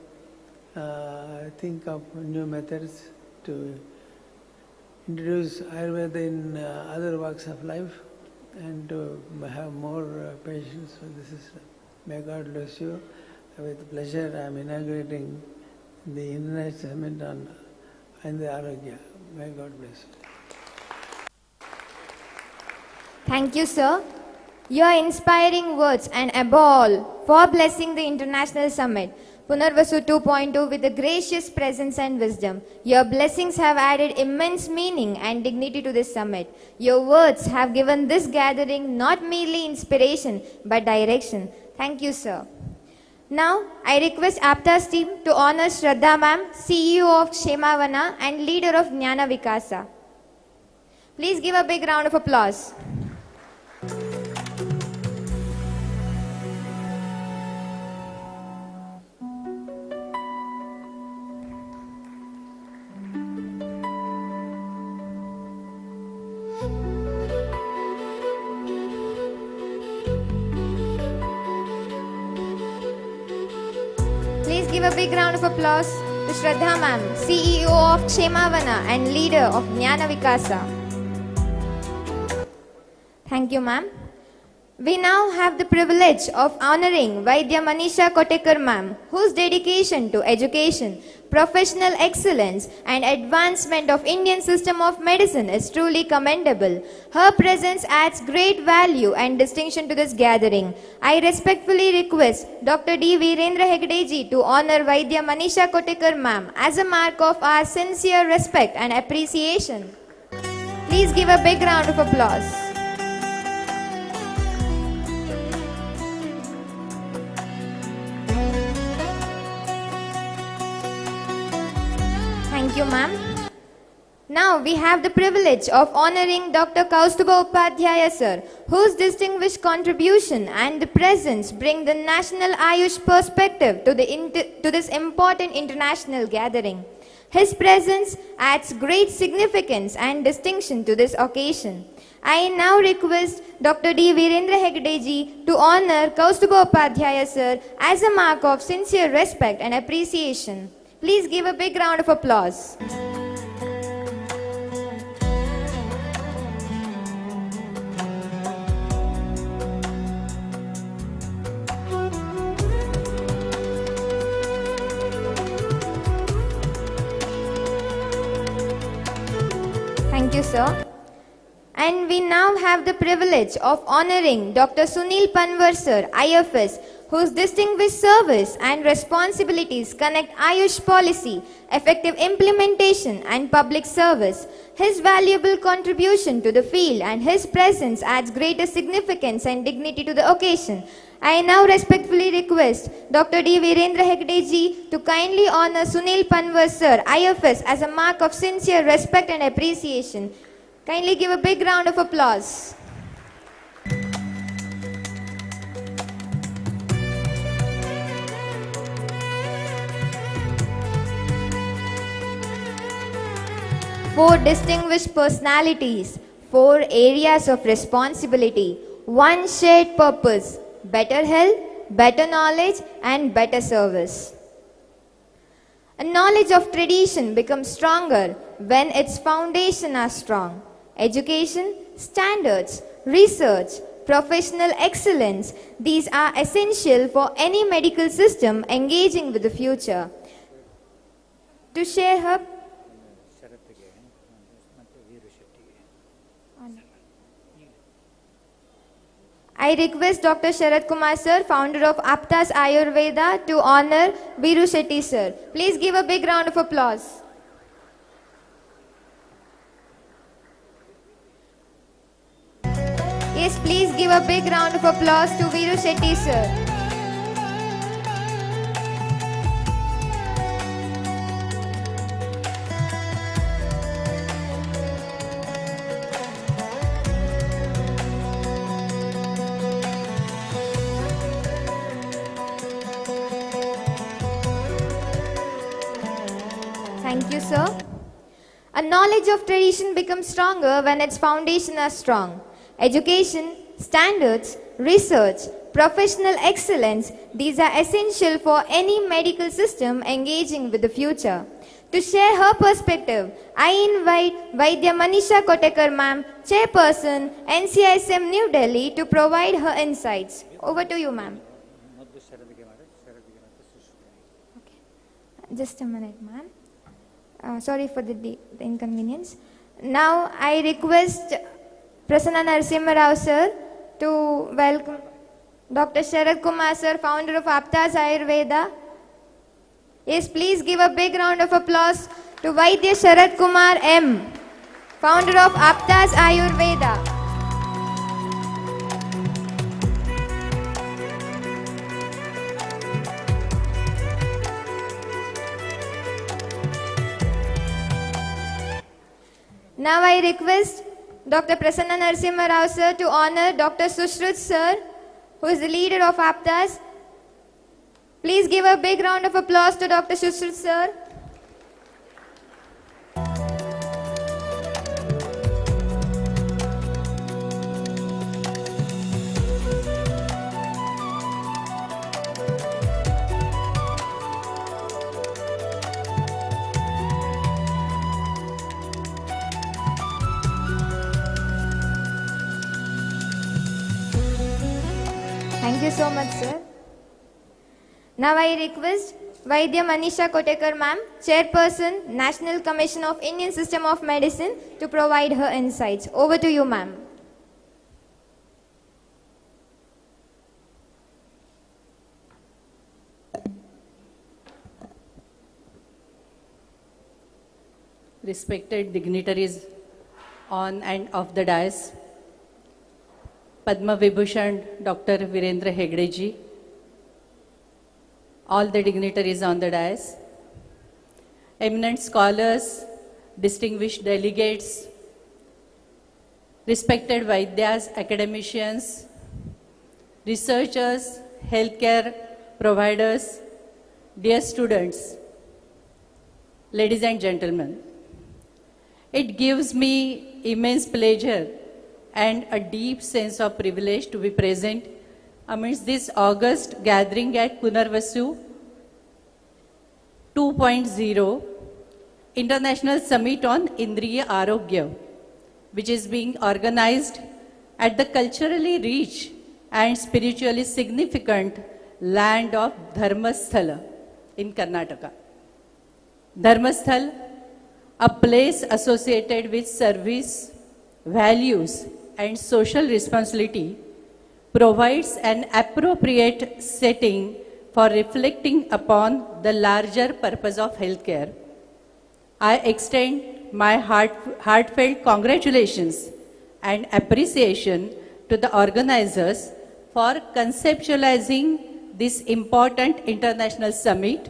think of new methods to introduce Ayurveda in other walks of life and to have more patience with the system. May God bless you. With pleasure, I am inaugurating the International Summit on Indriya Arogya. May God bless you. Thank you, sir. Your inspiring words and above all for blessing the International Summit, Punarvasu 2.2 with a gracious presence and wisdom. Your blessings have added immense meaning and dignity to this summit. Your words have given this gathering not merely inspiration but direction. Thank you, sir. Now, I request Apta's team to honor Shraddha ma'am, CEO of Kshemavana and leader of Jnana Vikasa. Please give a big round of applause. Please give a big round of applause to Shraddha ma'am, CEO of Kshemavana and leader of Jnana Vikasa. Thank you, ma'am. We now have the privilege of honoring Vaidya Manisha Kotekar ma'am, whose dedication to education, professional excellence and advancement of Indian system of medicine is truly commendable. Her presence adds great value and distinction to this gathering. I respectfully request Dr. D. Virendra Hegde ji to honor Vaidya Manisha Kotekar ma'am as a mark of our sincere respect and appreciation. Please give a big round of applause. Thank you, ma'am. Now we have the privilege of honoring Dr. Kaustuba Upadhyaya sir, whose distinguished contribution and presence bring the national Ayush perspective to this important international gathering. His presence adds great significance and distinction to this occasion. I now request Dr. D. Virendra Hegde ji to honor Kaustuba Upadhyaya sir as a mark of sincere respect and appreciation. Please give a big round of applause. Thank you, sir. And we now have the privilege of honoring Dr. Sunil Panwar sir, IFS, whose distinguished service and responsibilities connect Ayush policy, effective implementation and public service. His valuable contribution to the field and his presence adds greater significance and dignity to the occasion. I now respectfully request Dr. D. Virendra Hegde ji to kindly honor Sunil Panwar sir, IFS, as a mark of sincere respect and appreciation. Kindly give a big round of applause. Four distinguished personalities, 4 areas of responsibility, 1 shared purpose, better health, better knowledge and better service. A knowledge of tradition becomes stronger when its foundation are strong. Education, standards, research, professional excellence, these are essential for any medical system engaging with the future. To share her I request Dr. Sharat Kumar sir, founder of Aptas Ayurveda, to honor Viru Shetty sir. Please give a big round of applause. Yes, please give a big round of applause to Viru Shetty sir. Thank you, sir. A knowledge of tradition becomes stronger when its foundation are strong. Education, standards, research, professional excellence, these are essential for any medical system engaging with the future. To share her perspective, I invite Vaidya Manisha Kotekar ma'am, Chairperson, NCISM New Delhi, to provide her insights. Over to you, ma'am. Okay. Just a minute, ma'am. Sorry for the inconvenience. Now I request Prasanna Narasimha Rao sir to welcome Dr. Sharad Kumar sir, founder of Aptas Ayurveda. Yes, please give a big round of applause to Vaidya Sharad Kumar M, founder of Aptas Ayurveda. Now I request Dr. Prasanna Narasimha Rao sir to honor Dr. Sushruth sir, who is the leader of Aptas. Please give a big round of applause to Dr. Sushruth sir. Thank you so much, sir. Now I request Vaidya Manisha Kotekar ma'am, Chairperson, National Commission of Indian System of Medicine, to provide her insights. Over to you, ma'am. Respected dignitaries on and off the dais, Padma Vibhushan Dr. Virendra Hegde ji, all the dignitaries on the dais, eminent scholars, distinguished delegates, respected Vaidyas, academicians, researchers, healthcare providers, dear students, ladies and gentlemen. It gives me immense pleasure and a deep sense of privilege to be present amidst this august gathering at Punarvasu 2.0 International Summit on Indriya Arogya, which is being organized at the culturally rich and spiritually significant land of Dharmasthala in Karnataka. Dharmasthal, a place associated with service, values, and social responsibility, provides an appropriate setting for reflecting upon the larger purpose of healthcare. I extend my heartfelt congratulations and appreciation to the organizers for conceptualizing this important international summit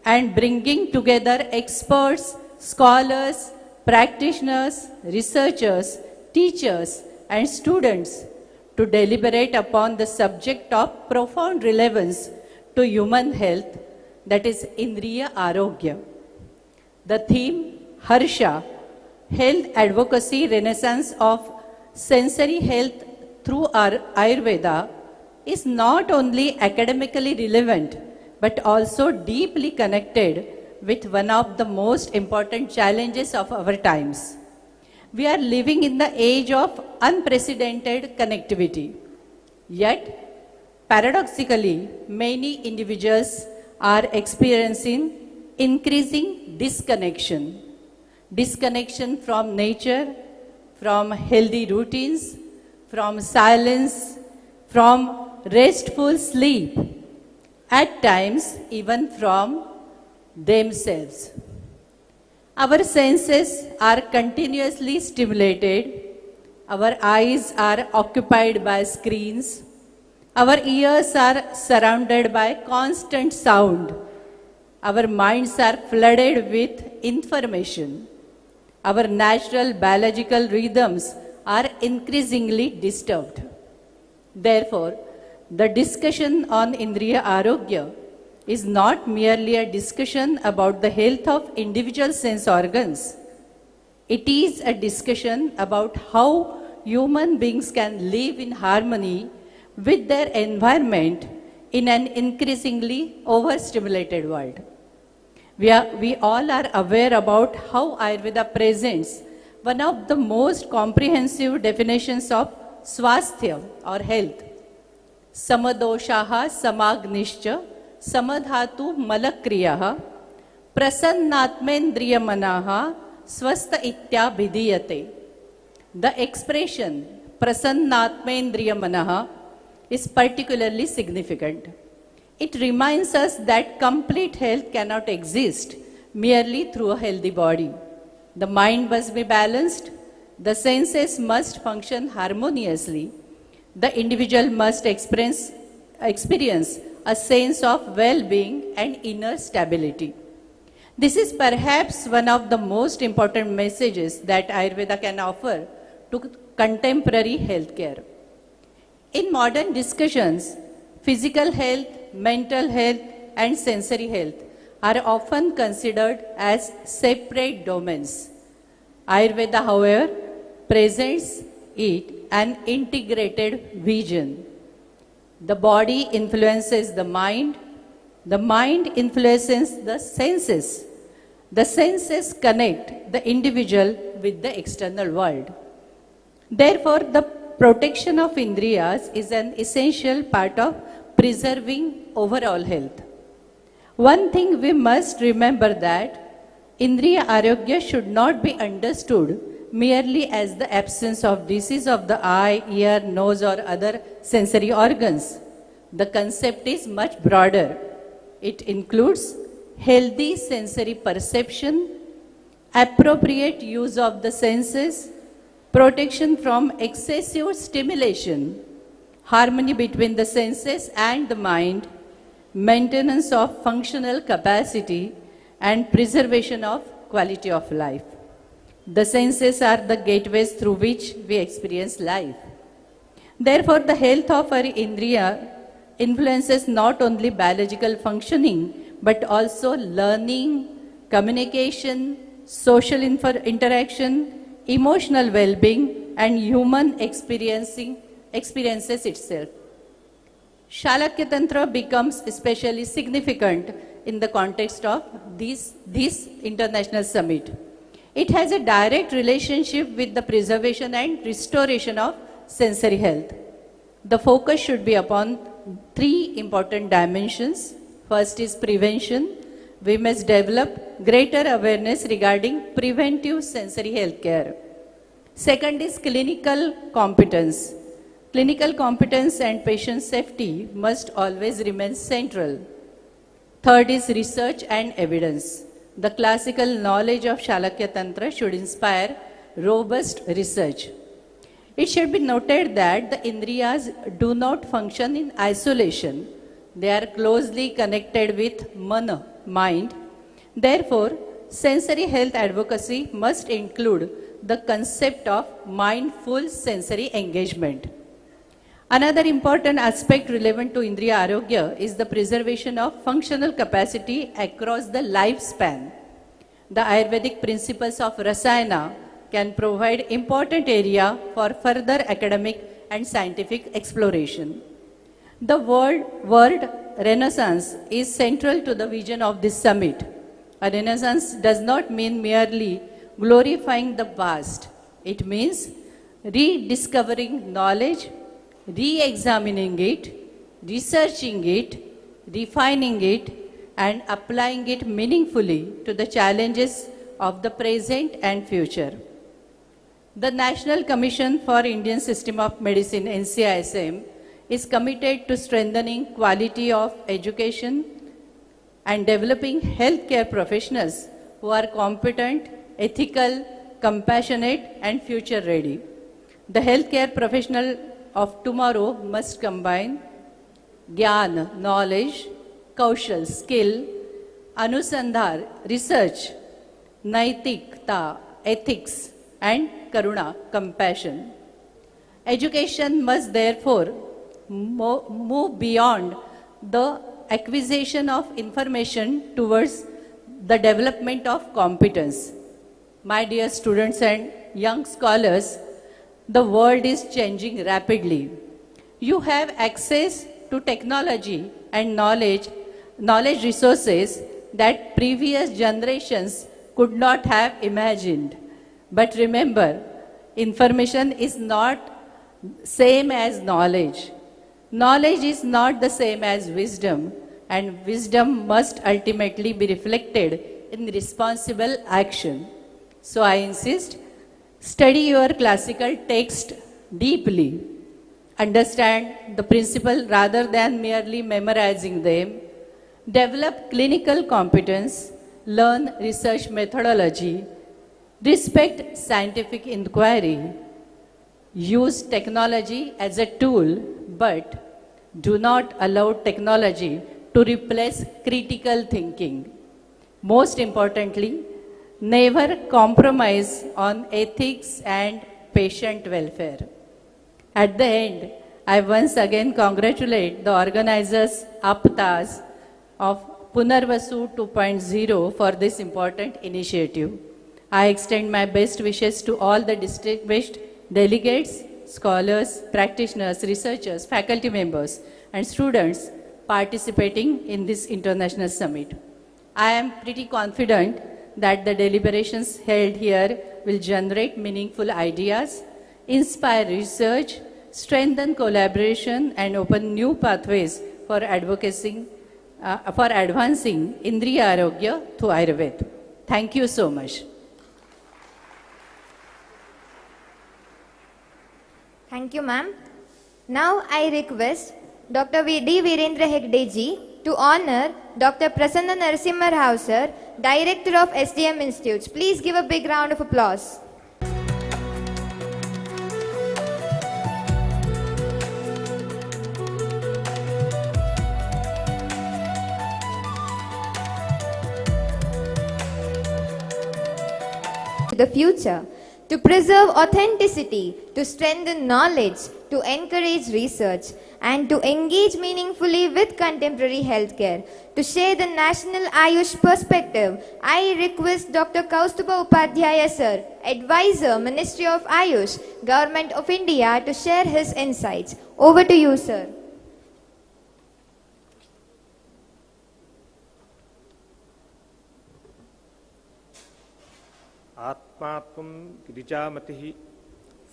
and bringing together experts, scholars, practitioners, researchers, teachers, and students to deliberate upon the subject of profound relevance to human health, that is Indriya Arogya. The theme, Harsha, Health Advocacy Renaissance of Sensory Health through Ayurveda, is not only academically relevant, but also deeply connected with one of the most important challenges of our times. We are living in the age of unprecedented connectivity. Yet, paradoxically, many individuals are experiencing increasing disconnection. Disconnection from nature, from healthy routines, from silence, from restful sleep, at times even from themselves. Our senses are continuously stimulated. Our eyes are occupied by screens. Our ears are surrounded by constant sound. Our minds are flooded with information. Our natural biological rhythms are increasingly disturbed. Therefore, the discussion on Indriya Arogya is not merely a discussion about the health of individual sense organs. It is a discussion about how human beings can live in harmony with their environment in an increasingly overstimulated world. We all are aware about how Ayurveda presents one of the most comprehensive definitions of swasthya or health. Samadoshaha samagnischa samadhatu malakriyaha prasannatmendriyamanaha swastha itya vidiyate. The expression prasannatmendriyamanaha is particularly significant. It reminds us that complete health cannot exist merely through a healthy body. The mind must be balanced, the senses must function harmoniously, the individual must experience a sense of well-being and inner stability. This is perhaps one of the most important messages that Ayurveda can offer to contemporary healthcare. In modern discussions, physical health, mental health, and sensory health are often considered as separate domains. Ayurveda, however, presents it an integrated vision. The body influences the mind influences the senses connect the individual with the external world. Therefore, the protection of Indriyas is an essential part of preserving overall health. One thing we must remember that Indriya Arogya should not be understood merely as the absence of disease of the eye, ear, nose or other sensory organs. The concept is much broader. It includes healthy sensory perception, appropriate use of the senses, protection from excessive stimulation, harmony between the senses and the mind, maintenance of functional capacity, and preservation of quality of life. The senses are the gateways through which we experience life. Therefore, the health of our Indriya influences not only biological functioning, but also learning, communication, social interaction, emotional well-being, and human experiences itself. Shalakya Tantra becomes especially significant in the context of this international summit. It has a direct relationship with the preservation and restoration of sensory health. The focus should be upon three important dimensions. First is prevention. We must develop greater awareness regarding preventive sensory health care. Second is clinical competence. Clinical competence and patient safety must always remain central. Third is research and evidence. The classical knowledge of Shalakya Tantra should inspire robust research. It should be noted that the Indriyas do not function in isolation. They are closely connected with mana, mind. Therefore, sensory health advocacy must include the concept of mindful sensory engagement. Another important aspect relevant to Indriya Arogya is the preservation of functional capacity across the lifespan. The Ayurvedic principles of Rasayana can provide important area for further academic and scientific exploration. The word Renaissance is central to the vision of this summit. A Renaissance does not mean merely glorifying the past. It means rediscovering knowledge, re-examining it, researching it, refining it, and applying it meaningfully to the challenges of the present and future. The National Commission for Indian System of Medicine, NCISM, is committed to strengthening quality of education and developing healthcare professionals who are competent, ethical, compassionate, and future ready. The healthcare professional of tomorrow must combine Gyan, knowledge, Kaushal, skill, Anusandhar, research, Naitikta, ethics, and Karuna, compassion. Education must therefore move beyond the acquisition of information towards the development of competence. My dear students and young scholars, the world is changing rapidly. You have access to technology and knowledge resources that previous generations could not have imagined. But remember, information is not same as knowledge. Knowledge is not the same as wisdom, and wisdom must ultimately be reflected in responsible action. So I insist, study your classical text deeply. Understand the principle rather than merely memorizing them. Develop clinical competence, learn research methodology, respect scientific inquiry, use technology as a tool, but do not allow technology to replace critical thinking. Most importantly, never compromise on ethics and patient welfare. At the end, I once again congratulate the organizers, APTAs, of Punarvasu 2.0 for this important initiative. I extend my best wishes to all the distinguished delegates, scholars, practitioners, researchers, faculty members, and students participating in this international summit. I am pretty confident that the deliberations held here will generate meaningful ideas, inspire research, strengthen collaboration, and open new pathways for advancing Indriya Arogya through Ayurveda. Thank you so much. Thank you, ma'am. Now I request Dr. D. Virendra Hegde ji to honor Dr. Prasanna Narasimha Rao sir, Director of SDM Institutes. Please give a big round of applause. The future, to preserve authenticity, to strengthen knowledge, to encourage research, and to engage meaningfully with contemporary healthcare. To share the national Ayush perspective, I request Dr. Kaustuba Upadhyaya sir, Advisor, Ministry of Ayush, Government of India, to share his insights. Over to you, sir. आत्मात्मं गिरिजामतिः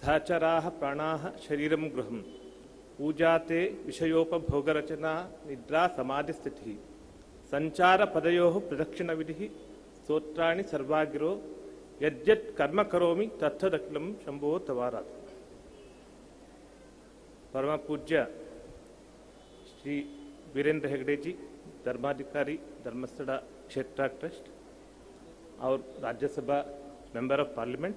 सहचराः प्राणाः शरीरं गृहं पूजाते विषयोपभोगरचना निद्रा समाधिस्थितिः संचारपदयोः प्रदक्षिणविधिः स्तोत्राणि सर्वागिरो यद्यत् कर्म करोमि तत्तदखिलं शंभो तवारात्. परम पूज्य श्री वीरेंद्र हेगड़े जी, Dharmadhikari, Dharmasthala Kshetra trust और Rajya Sabha member of parliament,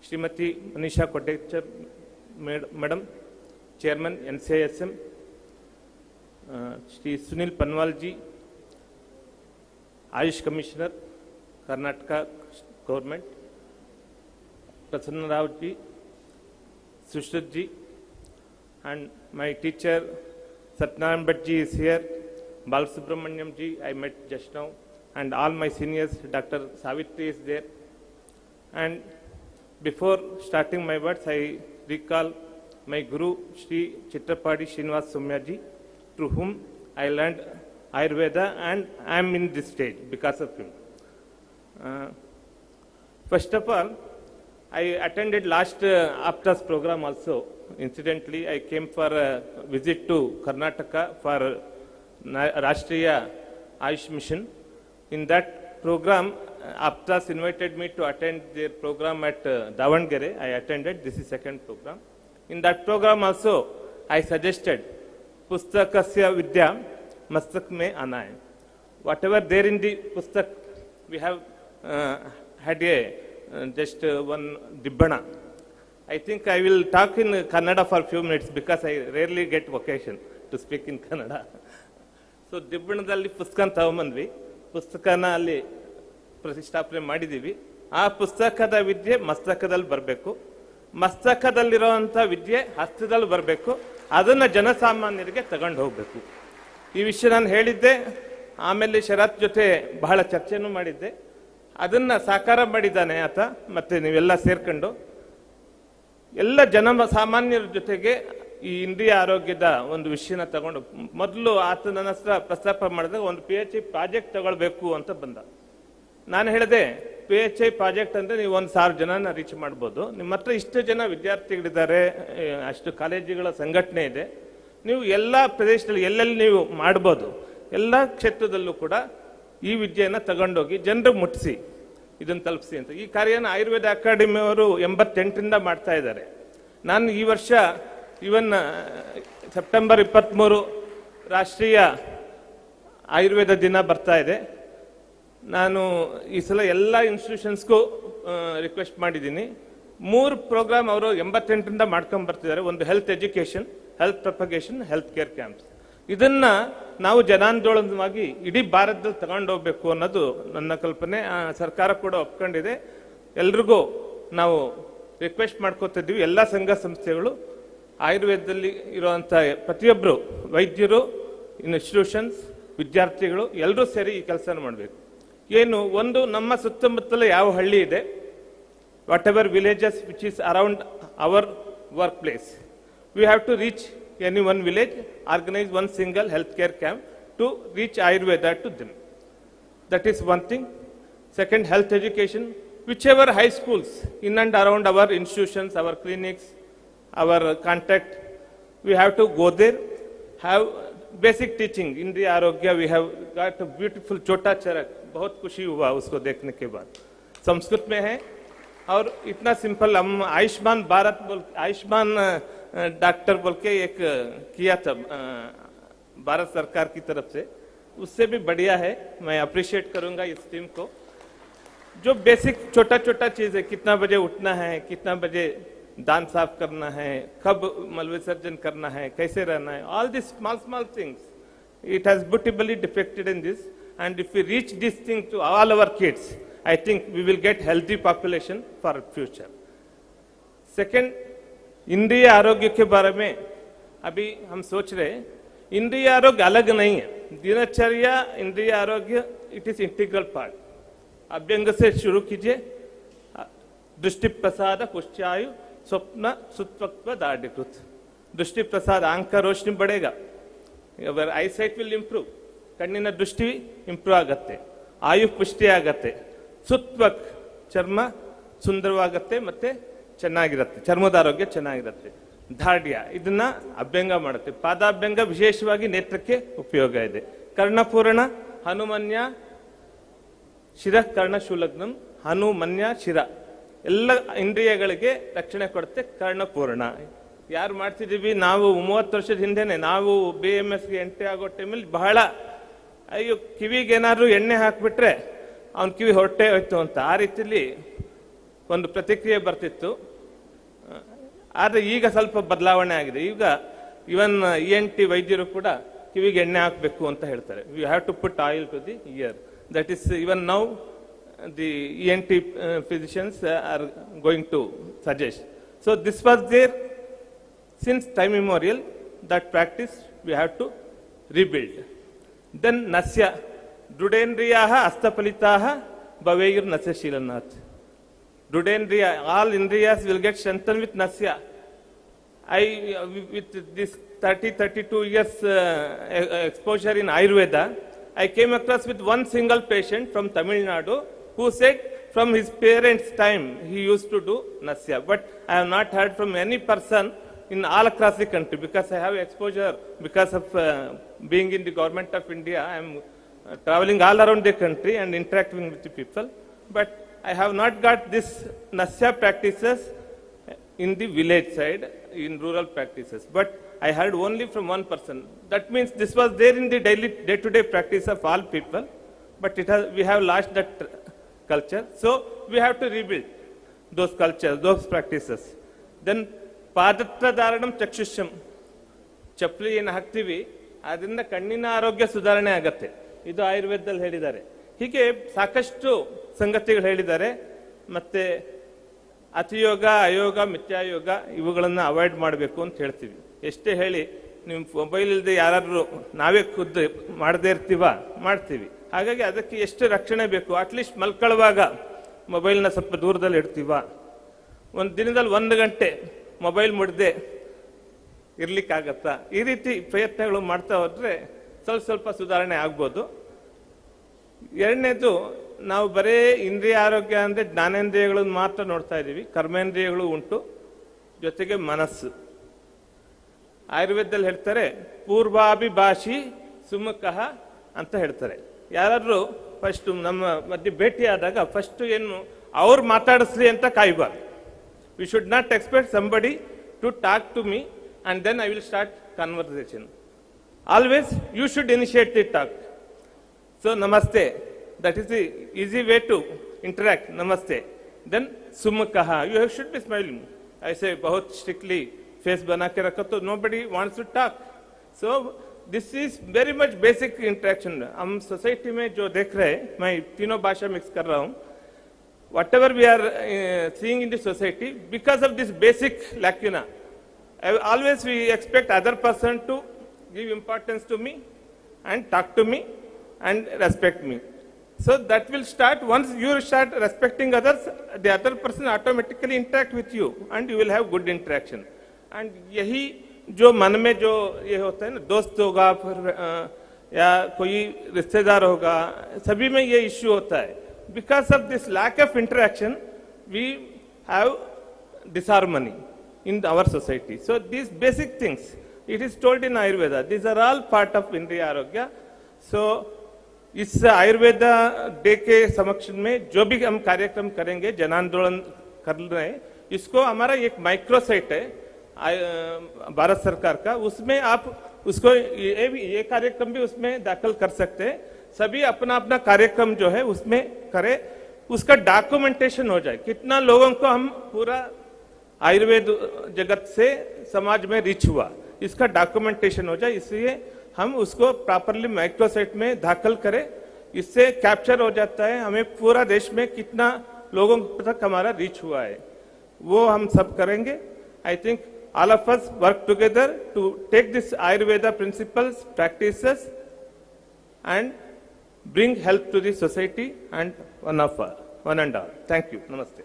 Shrimati Manisha Kothekar madam, chairman NCISM, Shri Sunil Panwal ji, Ayush commissioner Karnataka government, Prasanna Rao ji, Sushruta ji, and my teacher Satnam Bhatt ji is here, Balasubramanyam ji I met just now, and all my seniors, Dr. Savitri is there. And before starting my words, I recall my Guru Shri Chitrapadi Srinivas Soumya ji, through whom I learned Ayurveda, and I am in this stage because of him. First of all, I attended last APTA's program also. Incidentally, I came for a visit to Karnataka for Rashtriya Ayush Mission. In that program, APTA's invited me to attend their program at Davangere. I attended. This is second program. In that program also, I suggested Pustakasya Vidya Mastak mein ana hai. Whatever there in the Pustak, we have had just one Dibbana. I think I will talk in Kannada for a few minutes because I rarely get occasion to speak in Kannada. So Dibbanadalli ಪುಸ್ತಕ ತಗೊಂಬಂದ್ವಿ, ಪುಸ್ತಕನ ಅಲ್ಲಿ ಪ್ರತಿಷ್ಠಾಪನೆ ಮಾಡಿದ್ದೀವಿ. ಆ ಪುಸ್ತಕದ ವಿದ್ಯೆ ಮಸ್ತಕದಲ್ಲಿ ಬರಬೇಕು, ಮಸ್ತಕದಲ್ಲಿರುವಂಥ ವಿದ್ಯೆ ಹಸ್ತದಲ್ಲಿ ಬರಬೇಕು, ಅದನ್ನು ಜನಸಾಮಾನ್ಯರಿಗೆ ತಗೊಂಡು ಹೋಗಬೇಕು. ಈ ವಿಷಯ ನಾನು ಹೇಳಿದ್ದೆ. ಆಮೇಲೆ ಶರತ್ ಜೊತೆ ಬಹಳ ಚರ್ಚೆನೂ ಮಾಡಿದ್ದೆ. ಅದನ್ನು ಸಾಕಾರ ಮಾಡಿದ್ದಾನೆ ಆತ. ಮತ್ತು ನೀವೆಲ್ಲ ಸೇರ್ಕೊಂಡು ಎಲ್ಲ ಸಾಮಾನ್ಯರ ಜೊತೆಗೆ ಈ ಇಂದ್ರಿಯ ಆರೋಗ್ಯದ ಒಂದು ವಿಷಯನ ತಗೊಂಡು, ಮೊದಲು ಆತ ನನ್ನ ಹತ್ರ ಪ್ರಸ್ತಾಪ ಮಾಡಿದಾಗ ಒಂದು PHI ಪ್ರಾಜೆಕ್ಟ್ ತಗೊಳ್ಬೇಕು ಅಂತ ಬಂದ. ನಾನು ಹೇಳಿದೆ, PHI ಪ್ರಾಜೆಕ್ಟ್ ಅಂದರೆ ನೀವು 1,000 ಜನನ ರೀಚ್ ಮಾಡ್ಬೋದು. ನಿಮ್ಮ ಹತ್ರ ಇಷ್ಟು ಜನ ವಿದ್ಯಾರ್ಥಿಗಳಿದ್ದಾರೆ, ಅಷ್ಟು ಕಾಲೇಜುಗಳ ಸಂಘಟನೆ ಇದೆ, ನೀವು ಎಲ್ಲ ಪ್ರದೇಶದಲ್ಲಿ ಎಲ್ಲೆಲ್ಲಿ ನೀವು ಮಾಡ್ಬೋದು, ಎಲ್ಲ ಕ್ಷೇತ್ರದಲ್ಲೂ ಕೂಡ ಈ ವಿದ್ಯೆಯನ್ನು ತಗೊಂಡೋಗಿ ಜನರಿಗೆ ಮುಟ್ಟಿಸಿ, ಇದನ್ನು ತಲುಪಿಸಿ ಅಂತ. ಈ ಕಾರ್ಯನ ಆಯುರ್ವೇದ ಅಕಾಡೆಮಿಯವರು 88ರಿಂದ ಮಾಡ್ತಾ ಇದ್ದಾರೆ. ನಾನು ಈ ವರ್ಷ ಇವನ್ ಸೆಪ್ಟೆಂಬರ್ 23 ರಾಷ್ಟ್ರೀಯ ಆಯುರ್ವೇದ ದಿನ ಬರ್ತಾ ಇದೆ. ನಾನು ಈ ಸಲ ಎಲ್ಲ ಇನ್ಸ್ಟಿಟ್ಯೂಷನ್ಸ್ಗೂ ರಿಕ್ವೆಸ್ಟ್ ಮಾಡಿದ್ದೀನಿ. 3 ಪ್ರೋಗ್ರಾಮ್ ಅವರು 88ರಿಂದ ಮಾಡ್ಕೊಂಡು ಬರ್ತಿದ್ದಾರೆ. ಒಂದು health education, health propagation, health care camps. ಇದನ್ನ ನಾವು ಜನಾಂದೋಲನವಾಗಿ ಇಡೀ ಭಾರತದಲ್ಲಿ ತಗೊಂಡು ಹೋಗ್ಬೇಕು ಅನ್ನೋದು ನನ್ನ ಕಲ್ಪನೆ. ಸರ್ಕಾರ ಕೂಡ ಒಪ್ಕೊಂಡಿದೆ. ಎಲ್ರಿಗೂ ನಾವು ರಿಕ್ವೆಸ್ಟ್ ಮಾಡ್ಕೋತಿದ್ದೀವಿ, ಎಲ್ಲ ಸಂಘ ಸಂಸ್ಥೆಗಳು ಆಯುರ್ವೇದದಲ್ಲಿ ಇರುವಂಥ ಪ್ರತಿಯೊಬ್ಬರು ವೈದ್ಯರು, ಇನ್ಸ್ಟಿಟ್ಯೂಷನ್ಸ್, ವಿದ್ಯಾರ್ಥಿಗಳು ಎಲ್ಲರೂ ಸೇರಿ ಈ ಕೆಲಸನ ಮಾಡಬೇಕು. ಏನು ಒಂದು ನಮ್ಮ ಸುತ್ತಮುತ್ತಲ ಯಾವ ಹಳ್ಳಿ ಇದೆ, whatever villages which is around our work place, we have to reach any one village, organize one single healthcare camp to reach Ayurveda to them. That is one thing. Second, health education. Whichever high schools in and around our institutions, our clinics, our contact, we have to go there, have basic teaching. Indriya Arogya, we have got a beautiful Chota Charak. बहुत खुशी हुआ उसको देखने के बाद. संस्कृत में है और इतना सिंपल. हम आयुष्मान भारत बोल, आयुष्मान डॉक्टर बोल के एक किया था भारत सरकार की तरफ से, उससे भी बढ़िया है. मैं अप्रिशिएट करूंगा इस टीम को. जो बेसिक छोटा छोटा चीज है, कितना बजे उठना है, कितना बजे दांत साफ करना है, कब मल विसर्जन करना है, कैसे रहना है, all this small things, it has beautifully depicted in this. And if we reach this thing to all our kids, I think we will get healthy population for future. Second, इंद्रिय आरोग्य के बारे में अभी हम सोच रहे हैं. इंद्रिय आरोग्य अलग नहीं है. दिनचर्या इंद्रिय आरोग्य इट इज इंटीग्रल पार्ट. अभ्यंग से शुरू कीजिए. दृष्टि प्रसाद पुष्टायु स्वप्न सुत्वत्व दाढ़ीकृत. दृष्टि प्रसाद, आंख का रोशनी बढ़ेगा, अवर आई साइट विल इंप्रूव, ಕಣ್ಣಿನ ದೃಷ್ಟಿ ಇಂಪ್ರೂವ್ ಆಗುತ್ತೆ, ಆಯು ಪುಷ್ಟಿ ಆಗತ್ತೆ, ಸುತ್ವಕ್ ಚರ್ಮ ಸುಂದರವಾಗತ್ತೆ ಮತ್ತೆ ಚೆನ್ನಾಗಿರುತ್ತೆ, ಚರ್ಮದ ಆರೋಗ್ಯ ಚೆನ್ನಾಗಿರುತ್ತೆ. ದಾಢ್ಯ ಇದನ್ನ ಅಭ್ಯಂಗ ಮಾಡುತ್ತೆ. ಪಾದಾಭ್ಯಂಗ ವಿಶೇಷವಾಗಿ ನೇತ್ರಕ್ಕೆ ಉಪಯೋಗ ಇದೆ. ಕರ್ಣಪೂರ್ಣ ಹನುಮನ್ಯ ಶಿರ ಕರ್ಣಶೂಲಗ್ನಂ, ಹನುಮನ್ಯ ಶಿರ ಎಲ್ಲ ಇಂದ್ರಿಯಗಳಿಗೆ ರಕ್ಷಣೆ ಕೊಡುತ್ತೆ ಕರ್ಣಪೂರ್ಣ. ಯಾರು ಮಾಡ್ತಿದ್ದೀವಿ ನಾವು 30 ವರ್ಷದ ಹಿಂದೆನೆ ನಾವು BMSಗೆ ಎಂಟ್ರಿ ಆಗೋ ಟೈಮಲ್ಲಿ ಬಹಳ ಅಯ್ಯೋ ಕಿವಿಗೆ ಏನಾದ್ರು ಎಣ್ಣೆ ಹಾಕ್ಬಿಟ್ರೆ ಅವನ ಕಿವಿ ಹೊರಟೆ ಹೋಯ್ತು ಅಂತ ಆ ರೀತಿಯಲ್ಲಿ ಒಂದು ಪ್ರತಿಕ್ರಿಯೆ ಬರ್ತಿತ್ತು. ಆದರೆ ಈಗ ಸ್ವಲ್ಪ ಬದಲಾವಣೆ ಆಗಿದೆ. ಈಗ ಇವನ್ ENT ವೈದ್ಯರು ಕೂಡ ಕಿವಿಗೆ ಎಣ್ಣೆ ಹಾಕಬೇಕು ಅಂತ ಹೇಳ್ತಾರೆ. We have to put oil to the ear. That is even now the ENT physicians are going to suggest. So this was there since time immemorial. That practice we have to rebuild. Then nasya drudendriyaha astapalitaha bhaveyur nasya shilanath. Drudendriya, all indriyas will get strengthened with nasya. With this 30-32 years exposure in Ayurveda, I came across with one single patient from Tamil Nadu who said from his parents' time he used to do nasya. But I have not heard from any person in all across the country, because I have exposure because of being in the government of India. I am traveling all around the country and interacting with the people, but I have not got this nasya practices in the village side, in rural practices. But I heard only from one person. That means this was there in the daily day-to-day practice of all people, but we have lost that culture. So we have to rebuild those cultures, those practices. Then ಪಾದತ್ರ ಧಾರಣಂ ಚಕ್ಷುಷ್ಯಂ, ಚಪ್ಪಲಿ ಏನು ಹಾಕ್ತೀವಿ ಅದರಿಂದ ಕಣ್ಣಿನ ಆರೋಗ್ಯ ಸುಧಾರಣೆ ಆಗತ್ತೆ. ಇದು ಆಯುರ್ವೇದದಲ್ಲಿ ಹೇಳಿದ್ದಾರೆ. ಹೀಗೆ ಸಾಕಷ್ಟು ಸಂಗತಿಗಳು ಹೇಳಿದ್ದಾರೆ. ಮತ್ತೆ ಅತಿಯೋಗ, ಅಯೋಗ, ಮಿಥ್ಯಾಯೋಗ ಇವುಗಳನ್ನು ಅವಾಯ್ಡ್ ಮಾಡಬೇಕು ಅಂತ ಹೇಳ್ತೀವಿ. ಎಷ್ಟೇ ಹೇಳಿ ನಿಮ್ಮ ಮೊಬೈಲ್ ಇಲ್ಲದೆ ಯಾರಾದರೂ ನಾವೇ ಖುದ್ದು ಮಾಡದೇ ಮಾಡ್ತೀವಿ. ಹಾಗಾಗಿ ಅದಕ್ಕೆ ಎಷ್ಟು ರಕ್ಷಣೆ ಬೇಕು, ಅಟ್ಲೀಸ್ಟ್ ಮಲ್ಕೊಳ್ಳುವಾಗ ಮೊಬೈಲ್ನ ಸ್ವಲ್ಪ ದೂರದಲ್ಲಿ ಇಡ್ತೀವ. ಒಂದು ದಿನದಲ್ಲಿ 1 ಗಂಟೆ ಮೊಬೈಲ್ ಮುಡ್ದೆ ಇರ್ಲಿಕ್ಕಾಗತ್ತಾ? ಈ ರೀತಿ ಪ್ರಯತ್ನಗಳು ಮಾಡ್ತಾ ಹೋದರೆ ಸ್ವಲ್ಪ ಸುಧಾರಣೆ ಆಗ್ಬೋದು. ಎರಡನೇದು, ನಾವು ಬರೇ ಇಂದ್ರಿಯ ಆರೋಗ್ಯ ಅಂದರೆ ಜ್ಞಾನೇಂದ್ರಿಯಗಳನ್ನು ಮಾತ್ರ ನೋಡ್ತಾ ಇದ್ದೀವಿ, ಕರ್ಮೇಂದ್ರಿಯಗಳು ಉಂಟು, ಜೊತೆಗೆ ಮನಸ್ಸು. ಆಯುರ್ವೇದದಲ್ಲಿ ಹೇಳ್ತಾರೆ ಪೂರ್ವಾಭಿಭಾಷಿ ಸುಮುಖಃ ಅಂತ ಹೇಳ್ತಾರೆ. ಯಾರಾದ್ರೂ ಫಸ್ಟ್ ನಮ್ಮ ಮಧ್ಯೆ ಭೇಟಿ ಆದಾಗ ಫಸ್ಟ್ ಏನು ಅವ್ರು ಮಾತಾಡಿಸ್ಲಿ ಅಂತ ಕಾಯಬಾರ್ದು. We should not expect somebody to talk to me and then I will start conversation. Always you should initiate the talk. So namaste, that is the easy way to interact. Namaste. Then sumukha, you should be smiling. I say bahut strictly face bana ke rakho to nobody wants to talk. So this is very much basic interaction. हम society में जो देख रहे हैं, मैं तीनों भाषा mix कर रहा हूँ. Whatever we are seeing in the society, because of this basic lacuna, always we expect other person to give importance to me and talk to me and respect me. So that will start, once you start respecting others, the other person automatically interact with you and you will have good interaction. And यही जो मन में जो ये होता है ना, दोस्त होगा फिर या कोई रिश्तेदार होगा, सभी में ये इश्यू होता है. Because of this lack of interaction, we have disharmony in our society. So these basic things, it is told in Ayurveda, these are all part of Indriya Arogya. So इस आयुर्वेदा डे के समक्ष में जो भी हम कार्यक्रम करेंगे, जन आंदोलन कर रहे हैं, इसको हमारा एक माइक्रो साइट है भारत सरकार का, उसमें आप उसको ये कार्यक्रम भी उसमें दाखिल कर सकते हैं. सभी अपना अपना कार्यक्रम जो है उसमें करें, उसका डॉक्यूमेंटेशन हो जाए, कितना लोगों को हम पूरा आयुर्वेद जगत से समाज में रीच हुआ, इसका डॉक्यूमेंटेशन हो जाए. इसलिए हम उसको प्रॉपरली माइक्रोसाइट में दाखिल करें, इससे कैप्चर हो जाता है हमें पूरा देश में कितना लोगों तक हमारा रीच हुआ है. वो हम सब करेंगे. I think all of us work together to take this Ayurveda principles, practices and bring help to the society and one and all. Thank you. Namaste.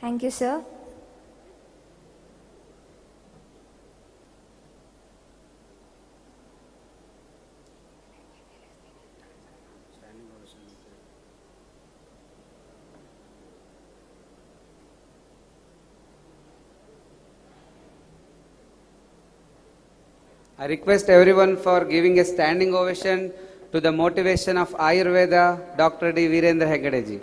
Thank you, sir. I request everyone for giving a standing ovation to the motivation of Ayurveda, Dr. D. Virendra Hegde ji.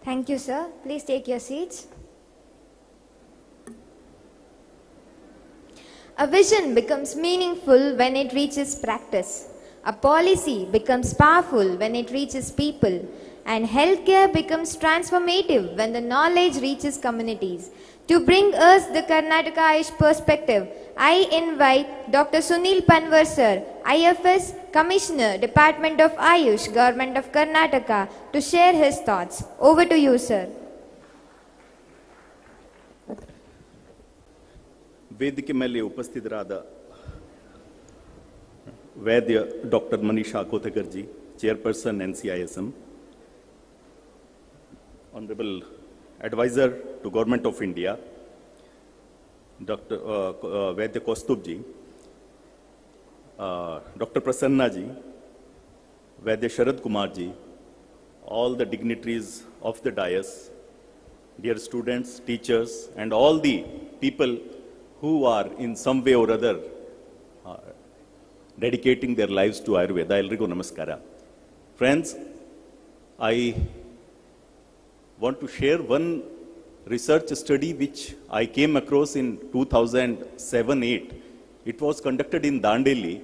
Thank you, sir. Please take your seats. A vision becomes meaningful when it reaches practice. A policy becomes powerful when it reaches people. And healthcare becomes transformative when the knowledge reaches communities. To bring us the Karnataka Ayush perspective, I invite Dr. Sunil Punarvasu, IFS Commissioner, Department of Ayush, Government of Karnataka, to share his thoughts. Over to you, sir. ವೇದಿಕೆ ಮೇಲೆ ಉಪಸ್ಥಿತರಾದ ವೈದ್ಯ doctor Manisha ಕೋತಕರ್ಜಿ, chairperson NCISM, Honorable Advisor to Government of India, Dr. Vaidya Kaustubji, Dr. Prasanna ji, Vaidya Sharad Kumar ji, all the dignitaries of the dais, dear students, teachers, and all the people who are in some way or other dedicating their lives to Ayurveda. Elrigu namaskara. Friends, I want to share one research study which I came across in 2007-8. It was conducted in Dandeli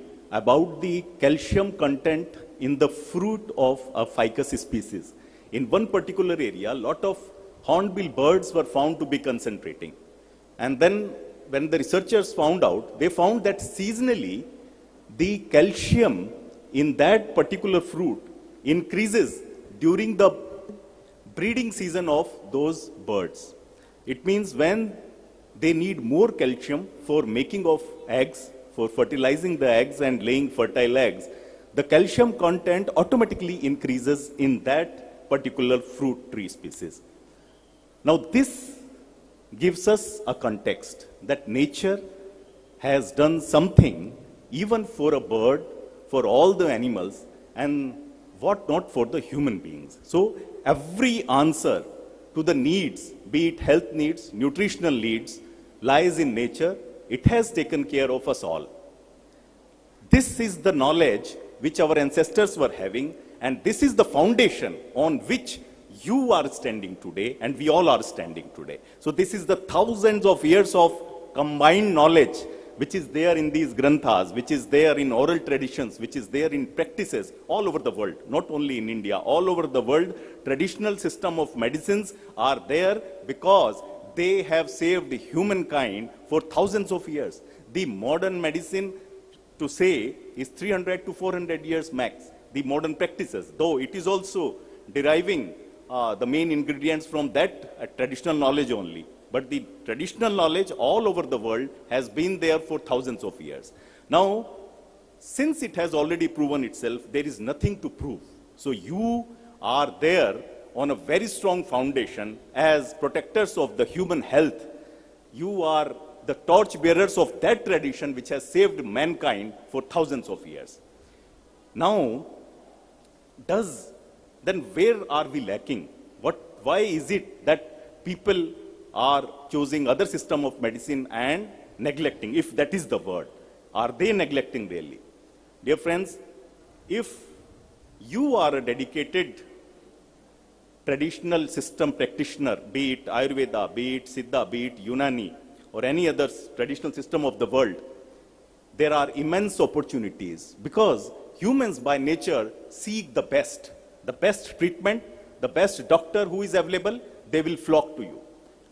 about the calcium content in the fruit of a ficus species. In one particular area, a lot of hornbill birds were found to be concentrating. And then when the researchers found out, they found that seasonally the calcium in that particular fruit increases during the breeding season of those birds. It means when they need more calcium for making of eggs, for fertilizing the eggs and laying fertile eggs, the calcium content automatically increases in that particular fruit tree species. Now this gives us a context that nature has done something even for a bird, for all the animals, and what not for the human beings. So every answer to the needs, be it health needs, nutritional needs, lies in nature. It has taken care of us all. This is the knowledge which our ancestors were having, and this is the foundation on which you are standing today, and we all are standing today. So this is the thousands of years of combined knowledge which is there in these granthas, which is there in oral traditions, which is there in practices all over the world, not only in India, all over the world. Traditional system of medicines are there because they have saved humankind for thousands of years. The modern medicine, to say, is 300 to 400 years max. The modern practices, though it is also deriving the main ingredients from that traditional knowledge only. But the traditional knowledge all over the world has been there for thousands of years. Now, since it has already proven itself, there is nothing to prove. So you are there on a very strong foundation as protectors of the human health. You are the torch bearers of that tradition which has saved mankind for thousands of years. Now, then where are we lacking? Why is it that people are choosing other system of medicine and neglecting, if that is the word? Are they neglecting really? Dear friends, if you are a dedicated traditional system practitioner, be it Ayurveda, be it Siddha, be it Unani, or any other traditional system of the world, there are immense opportunities because humans by nature seek the best treatment, the best doctor who is available, they will flock to you.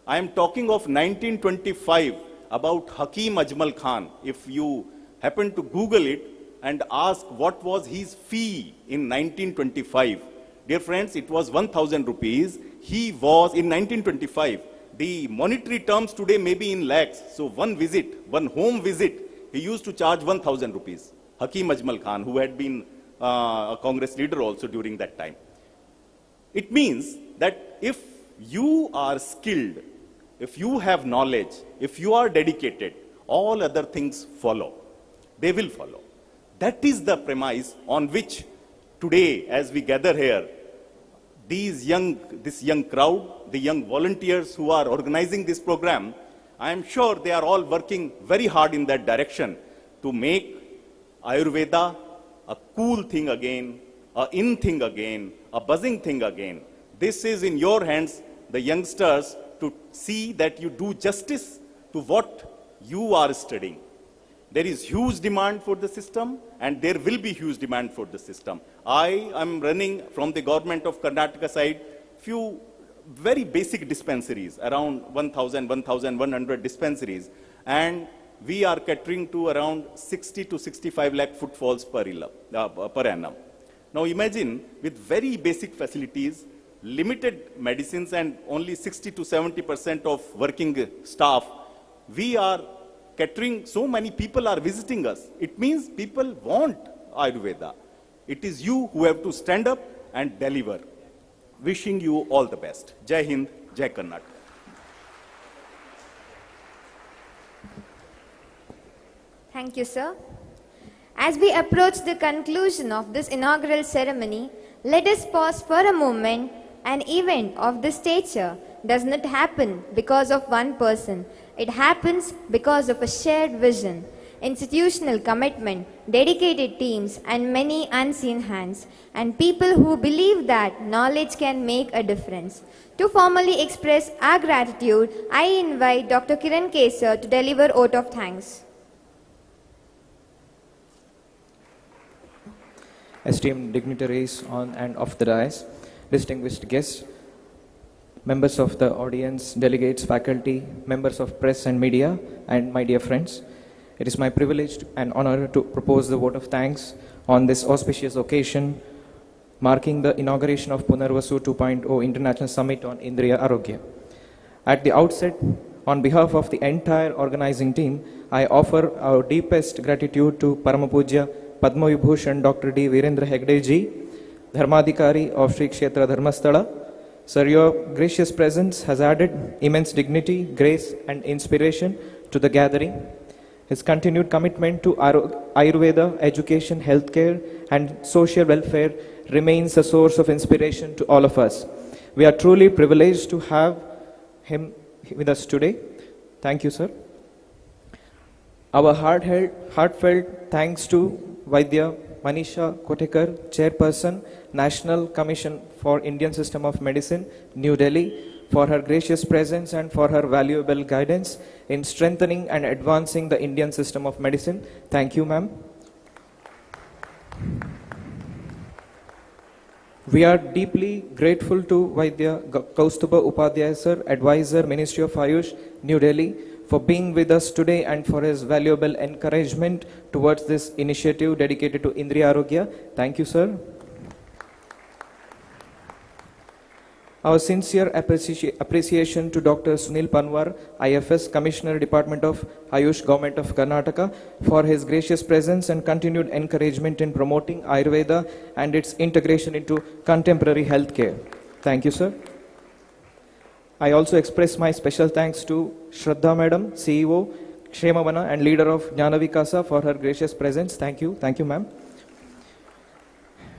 I am talking of 1925 about Hakim Ajmal Khan. If you happen to Google it and ask what was his fee in 1925, dear friends, it was 1,000 rupees. He was, in 1925, the monetary terms today may be in lakhs. So one home visit, he used to charge 1,000 rupees. Hakim Ajmal Khan, who had been a Congress leader also during that time. It means that if you are skilled, if you have knowledge, if you are dedicated, all other things follow. They will follow. That is the premise on which today, as we gather here, this young crowd, the young volunteers who are organizing this program, I am sure they are all working very hard in that direction to make Ayurveda a cool thing again, a in thing again, a buzzing thing again. This is in your hands, the youngsters, to see that you do justice to what you are studying. There is huge demand for the system, and there will be huge demand for the system. I am running from the government of Karnataka side few very basic dispensaries, around 1,100 dispensaries, and we are catering to around 60 to 65 lakh footfalls per annum. Now imagine, with very basic facilities, limited medicines, and only 60 to 70% of working staff, we are catering, so many people are visiting us. It means people want Ayurveda. It is you who have to stand up and deliver. Wishing you all the best. Jai Hind, Jai Karnataka. Thank you, sir. As we approach the conclusion of this inaugural ceremony, let us pause for a moment. An event of this stature does not happen because of one person. It happens because of a shared vision, institutional commitment, dedicated teams, and many unseen hands, and people who believe that knowledge can make a difference. To formally express our gratitude, I invite Dr. Kiran Kesar to deliver vote of thanks. Esteemed dignitaries on and off the dais, distinguished guests, members of the audience, delegates, faculty, members of press and media, and my dear friends. It is my privilege and honor to propose the vote of thanks on this auspicious occasion, marking the inauguration of Punarvasu 2.0 International Summit on Indriya Arogya. At the outset, on behalf of the entire organizing team, I offer our deepest gratitude to Paramapuja Padma Vibhushan Dr. D. Virendra Hegde ji, Dharmadhikari of Sri Kshetra Dharmasthala. Sir, your gracious presence has added immense dignity, grace, and inspiration to the gathering. His continued commitment to Ayurveda, education, healthcare, and social welfare remains a source of inspiration to all of us. We are truly privileged to have him with us today. Thank you, sir. Our heartfelt thanks to Vaidya Manisha Kotekar, Chairperson, National Commission for Indian System of Medicine, New Delhi, for her gracious presence and for her valuable guidance in strengthening and advancing the Indian system of medicine. Thank you, ma'am. We are deeply grateful to Vaidya Kaustuba Upadhyaya sir, Advisor, Ministry of Ayush, New Delhi, for being with us today and for his valuable encouragement towards this initiative dedicated to Indriya Arogya. Thank you, sir. Our sincere appreciation to Dr. Sunil Panwar, IFS, Commissioner, Department of Ayush, Government of Karnataka, for his gracious presence and continued encouragement in promoting Ayurveda and its integration into contemporary healthcare. Thank you, sir. I also express my special thanks to Shraddha Madam, CEO, Kshemavana, and leader of Jnana Vikasa for her gracious presence. Thank you. Thank you, ma'am.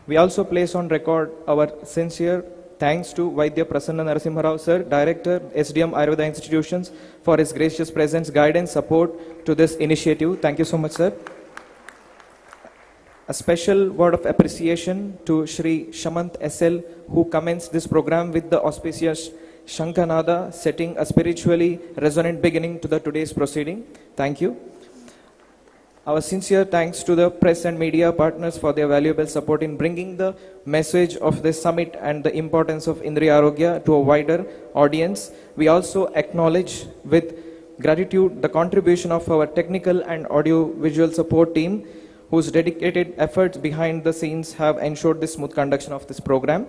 We also place on record our sincere thanks to Vaidya Prasanna Narasimha Rao sir, Director, SDM Ayurveda Institutions, for his gracious presence, guidance, support to this initiative. Thank you so much, sir. A special word of appreciation to Shri Shamant SL, who commenced this program with the auspicious Shankanada, setting a spiritually resonant beginning to the today's proceeding. Thank you. Our sincere thanks to the press and media partners for their valuable support in bringing the message of this summit and the importance of Indriya Arogya to a wider audience. We also acknowledge with gratitude the contribution of our technical and audio-visual support team, whose dedicated efforts behind the scenes have ensured the smooth conduction of this program.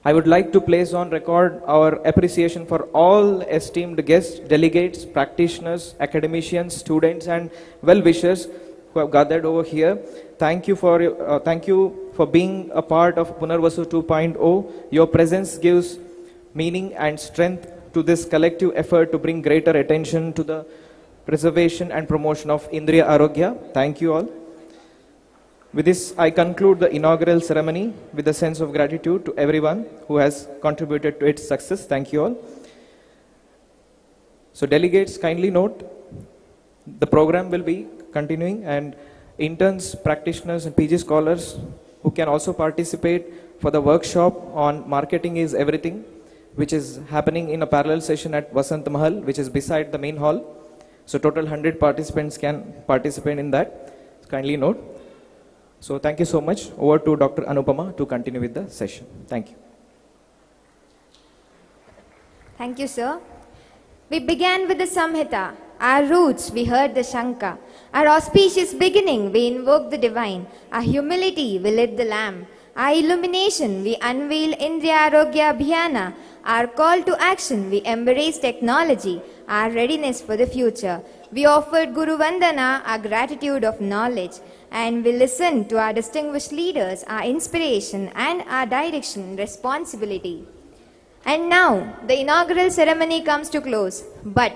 I would like to place on record our appreciation for all esteemed guests, delegates, practitioners, academicians, students, and well-wishers who have gathered over here. Thank you for being a part of Punarvasu 2.0. Your presence gives meaning and strength to this collective effort to bring greater attention to the preservation and promotion of Indriya Arogya. Thank you all. With this, I conclude the inaugural ceremony with a sense of gratitude to everyone who has contributed to its success. Thank you all. So delegates, kindly note, the program will be continuing, and interns, practitioners, and PG scholars who can also participate for the workshop on marketing is everything, which is happening in a parallel session at Vasant Mahal, which is beside the main hall. So total 100 participants can participate in that. So kindly note. So thank you so much. Over to Dr. Anupama to continue with the session. Thank you. Thank you, sir. We began with the Samhita. Our roots, we heard the Shanka. Our auspicious beginning, we invoked the divine. Our humility, we lit the lamp. Our illumination, we unveil Indriya Arogya Abhiyana. Our call to action, we embrace technology. Our readiness for the future. We offered Guru Vandana, our gratitude of knowledge. And we listened to our distinguished leaders, our inspiration and our direction and responsibility. And now, the inaugural ceremony comes to close. But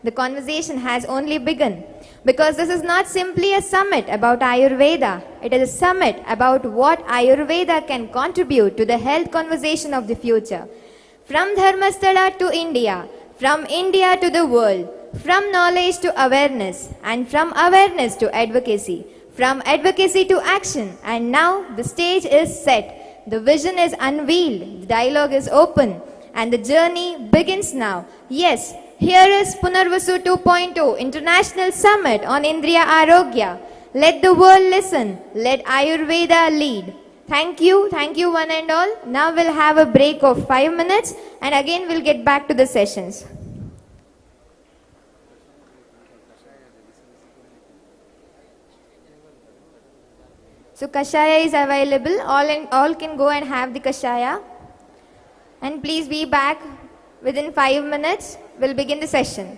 the conversation has only begun. Because this is not simply a summit about Ayurveda. It is a summit about what Ayurveda can contribute to the health conversation of the future. From Dharmasthala to India, from India to the world, from knowledge to awareness, and from awareness to advocacy. From advocacy to action, and now the stage is set. The vision is unveiled, the dialogue is open, and the journey begins now. Yes, here is Punarvasu 2.0 International Summit on Indriya Arogya. Let the world listen, let Ayurveda lead. Thank you one and all. Now we'll have a break of 5 minutes and again we'll get back to the sessions. So Kashaya is available, all can go and have the Kashaya. And please be back within 5 minutes, we'll begin the session.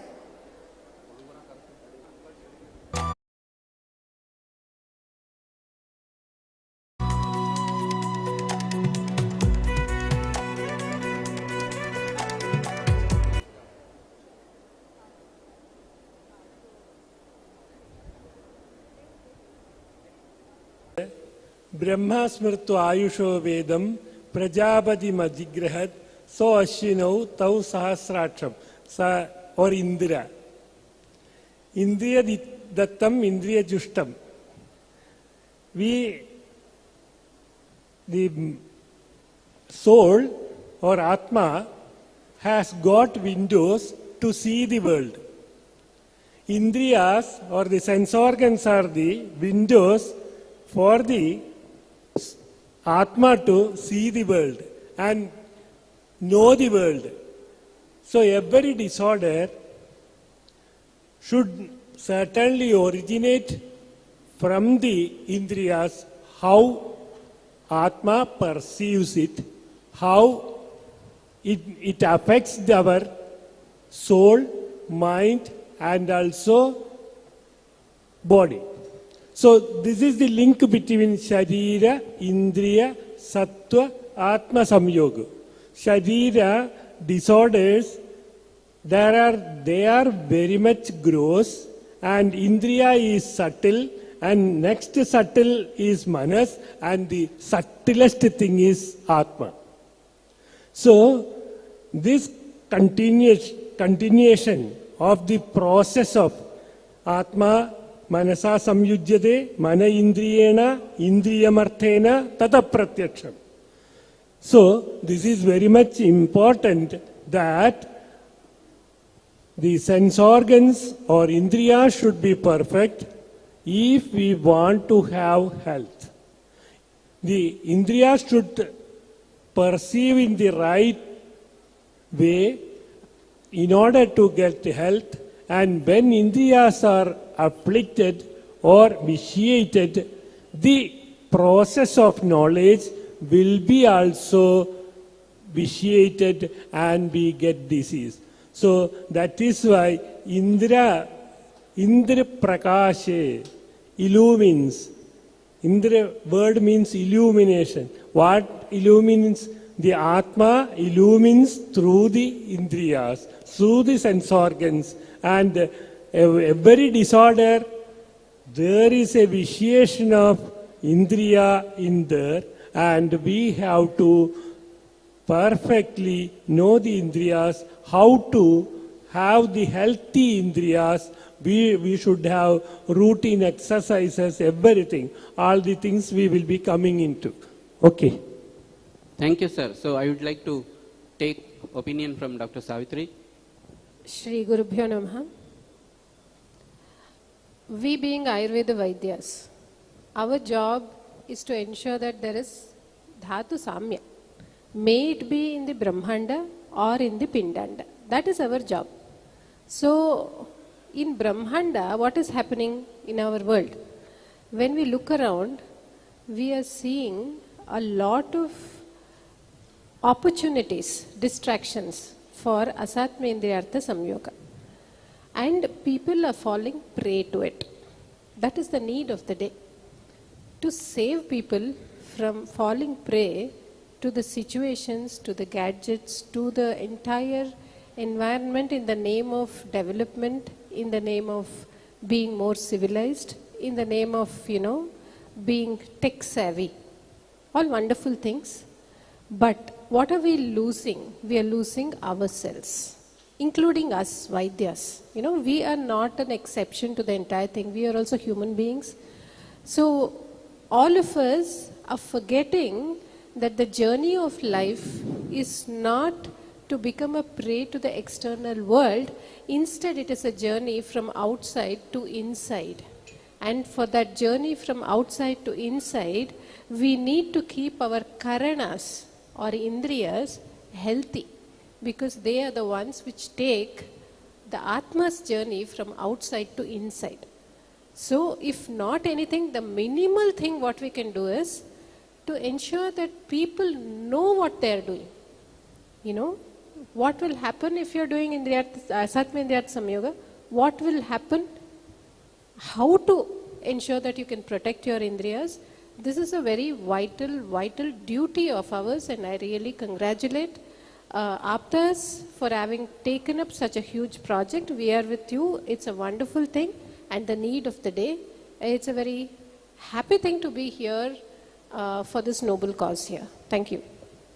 Brahma smrtu ayusho vedam prajapati madhigrahad so ashwinau tau sahasratram sa or Indira. Indriya dattam Indriya justam. The soul or Atma has got windows to see the world. Indriyas or the sense organs are the windows for the Atma to see the world and know the world. So every disorder should certainly originate from the Indriyas, how Atma perceives it, how it affects our soul, mind and also body. So this is the link between Sharira, Indriya, Sattva, Atma Samyoga. Sharira disorders, they are very much gross, and Indriya is subtle, and next subtle is Manas, and the subtlest thing is Atma. So this continuation of the process of Atma Manasa samyujyate, mana indriyena, indriyamarthena, tata pratyaksham. So, this is very much important that the sense organs or indriya should be perfect if we want to have health. The indriya should perceive in the right way in order to get health, and when indriyas are afflicted or vitiated, the process of knowledge will be also vitiated and we get disease. So that is why Indra Prakashe illumines. Indra word means illumination. What illumines? The Atma illumines through the Indriyas, through the sense organs, and every disorder, there is a vitiation of Indriya in there, and we have to perfectly know the Indriyas, how to have the healthy Indriyas. We should have routine exercises, everything. All the things we will be coming into. Okay. Thank you, sir. So I would like to take opinion from Dr. Savitri. Shri Gurubhyo Namaha. We being Ayurveda Vaidyas, our job is to ensure that there is Dhatu Samya. May it be in the Brahmanda or in the Pindanda. That is our job. So, in Brahmanda, what is happening in our world? When we look around, we are seeing a lot of opportunities, distractions for Asatmendriyartha Samyoga. And people are falling prey to it. That is the need of the day. To save people from falling prey to the situations, to the gadgets, to the entire environment in the name of development, in the name of being more civilized, in the name of, being tech savvy. All wonderful things. But what are we losing? We are losing ourselves, including us, Vaidyas. We are not an exception to the entire thing. We are also human beings. So, all of us are forgetting that the journey of life is not to become a prey to the external world. Instead, it is a journey from outside to inside. And for that journey from outside to inside, we need to keep our karanas or indriyas healthy, because they are the ones which take the Atma's journey from outside to inside. So if not anything, the minimal thing what we can do is to ensure that people know what they are doing. You know, what will happen if you are doing Asatma Indriyartha Samyoga? What will happen? How to ensure that you can protect your Indriyas? This is a very vital duty of ours, and I really congratulate Aptas for having taken up such a huge project. We are with you. It's a wonderful thing and the need of the day. It's a very happy thing to be here for this noble cause here. Thank you.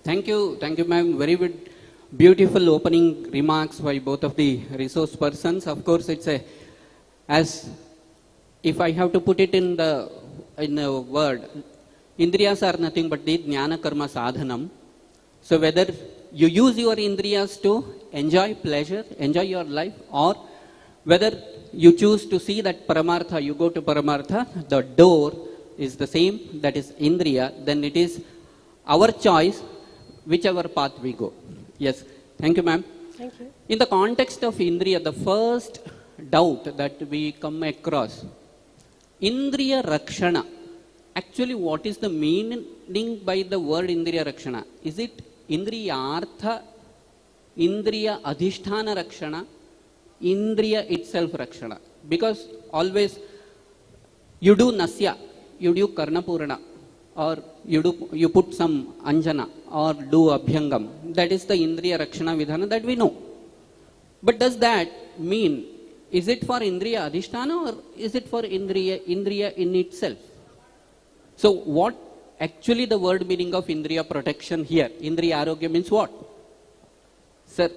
Thank you, ma'am. Very good, beautiful opening remarks by both of the resource persons. Of course, it's as if I have to put it in a word, Indriyas are nothing but the Jnana Karma Sadhanam. So whether you use your Indriyas to enjoy pleasure, enjoy your life, or whether you choose to see that Paramartha, you go to Paramartha, the door is the same, that is Indriya, then it is our choice, whichever path we go. Yes, thank you, ma'am. Thank you. In the context of Indriya, the first doubt that we come across, Indriya Rakshana. Actually, what is the meaning by the word Indriya Rakshana? Is it Indriyartha, Indriya Adhisthana Rakshana, Indriya itself Rakshana? Because always you do Nasya, you do Karnapurana, or you put some Anjana, or do Abhyangam. That is the Indriya Rakshana Vidhana that we know. But does that mean, is it for Indriya Adhisthana, or is it for Indriya in itself? So what actually the word meaning of Indriya protection here? Indriya Arogya means what? Sir?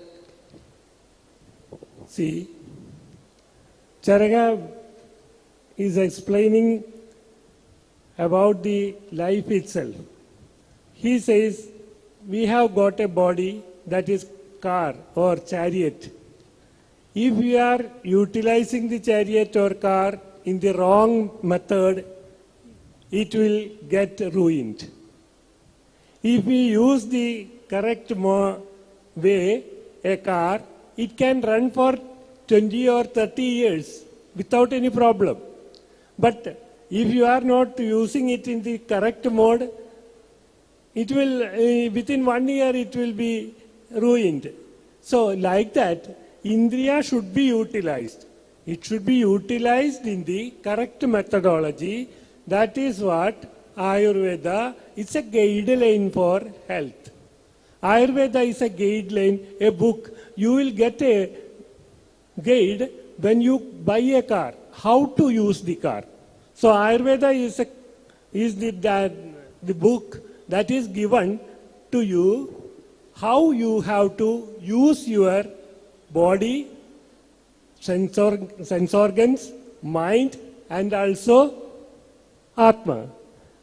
See, Charaga is explaining about the life itself. He says, we have got a body that is car or chariot. If we are utilizing the chariot or car in the wrong method, it will get ruined. If we use the correct way, a car, it can run for 20 or 30 years without any problem. But if you are not using it in the correct mode, it will, within 1 year, it will be ruined. So like that, Indriya should be utilized. It should be utilized in the correct methodology. That is what Ayurveda is a guideline for health. Ayurveda is a guideline, a book. You will get a guide when you buy a car, how to use the car. So Ayurveda is the book that is given to you how you have to use your body, sense organs, mind, and also Atma.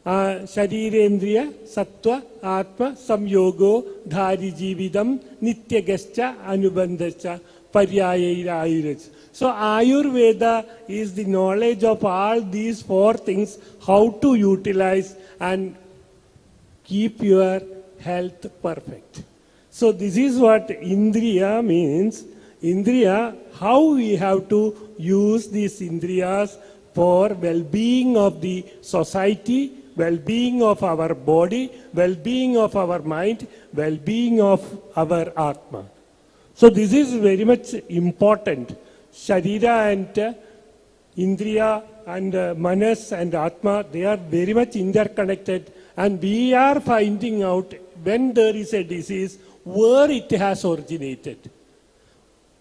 Sharirendriya, Sattva, Atma, Samyogo, Dhari Jividam, Nityagascha, Anubandhascha, Paryayaira Ayurveda. So Ayurveda is the knowledge of all these four things, how to utilize and keep your health perfect. So this is what Indriya means. Indriya, how we have to use these Indriyas for well-being of the society, well-being of our body, well-being of our mind, well-being of our Atma. So this is very much important. Sharira and Indriya and Manas and Atma, they are very much interconnected, and we are finding out when there is a disease, where it has originated.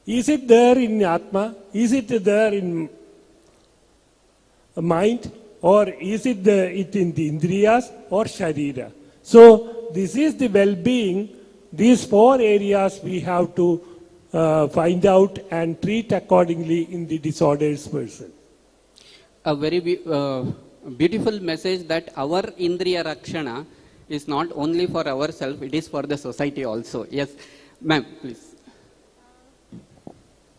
Is it there in Atma? Is it there in mind, or is it in the Indriyas or Sharira? So this is the well-being. These four areas we have to find out and treat accordingly in the disorders person. A very beautiful message that our Indriya Rakshana is not only for ourselves, it is for the society also. Yes, ma'am, please.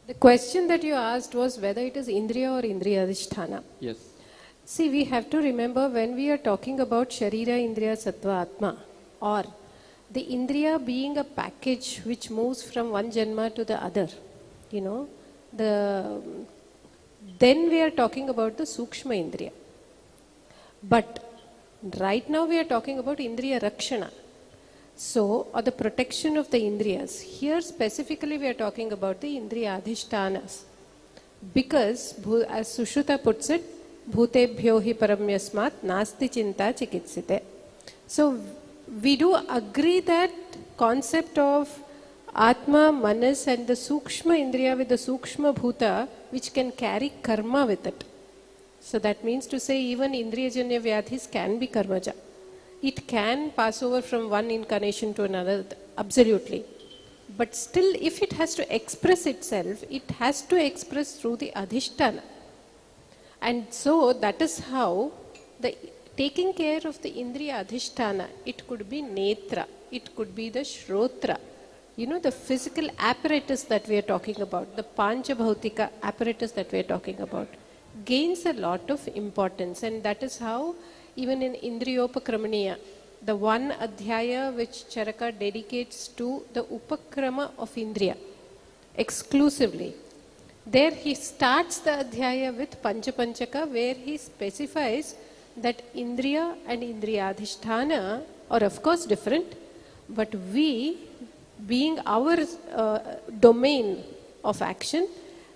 The question that you asked was whether it is Indriya or Indriya Adhisthana. Yes. See, we have to remember when we are talking about Sharira, Indriya, Sattva, Atma, or the Indriya being a package which moves from one Janma to the other, you know, then we are talking about the Sukshma Indriya. But right now we are talking about Indriya Rakshana. So, or the protection of the Indriyas. Here specifically we are talking about the Indriya Adhishtanas. Because, as Sushruta puts it, Bhutebhyo hi paramyasmat nasti chinta chikitsite. So, we do agree that concept of Atma, Manas and the Sukshma Indriya with the Sukshma Bhuta which can carry karma with it. So that means to say even Indriyajanya Vyadhis can be karmaja. It can pass over from one incarnation to another, absolutely. But still if it has to express itself, it has to express through the Adhishtana. And so that is how the taking care of the Indriya Adhishtana, it could be Netra, it could be the Shrotra, you know, the physical apparatus that we are talking about, the Panchabhautika apparatus that we are talking about, gains a lot of importance. And that is how even in Indriyopakramaniya, the one adhyaya which Charaka dedicates to the Upakrama of Indriya exclusively, there he starts the adhyaya with Panchapanchaka where he specifies that Indriya and Indriya Adhisthana are of course different, but we, being our domain of action,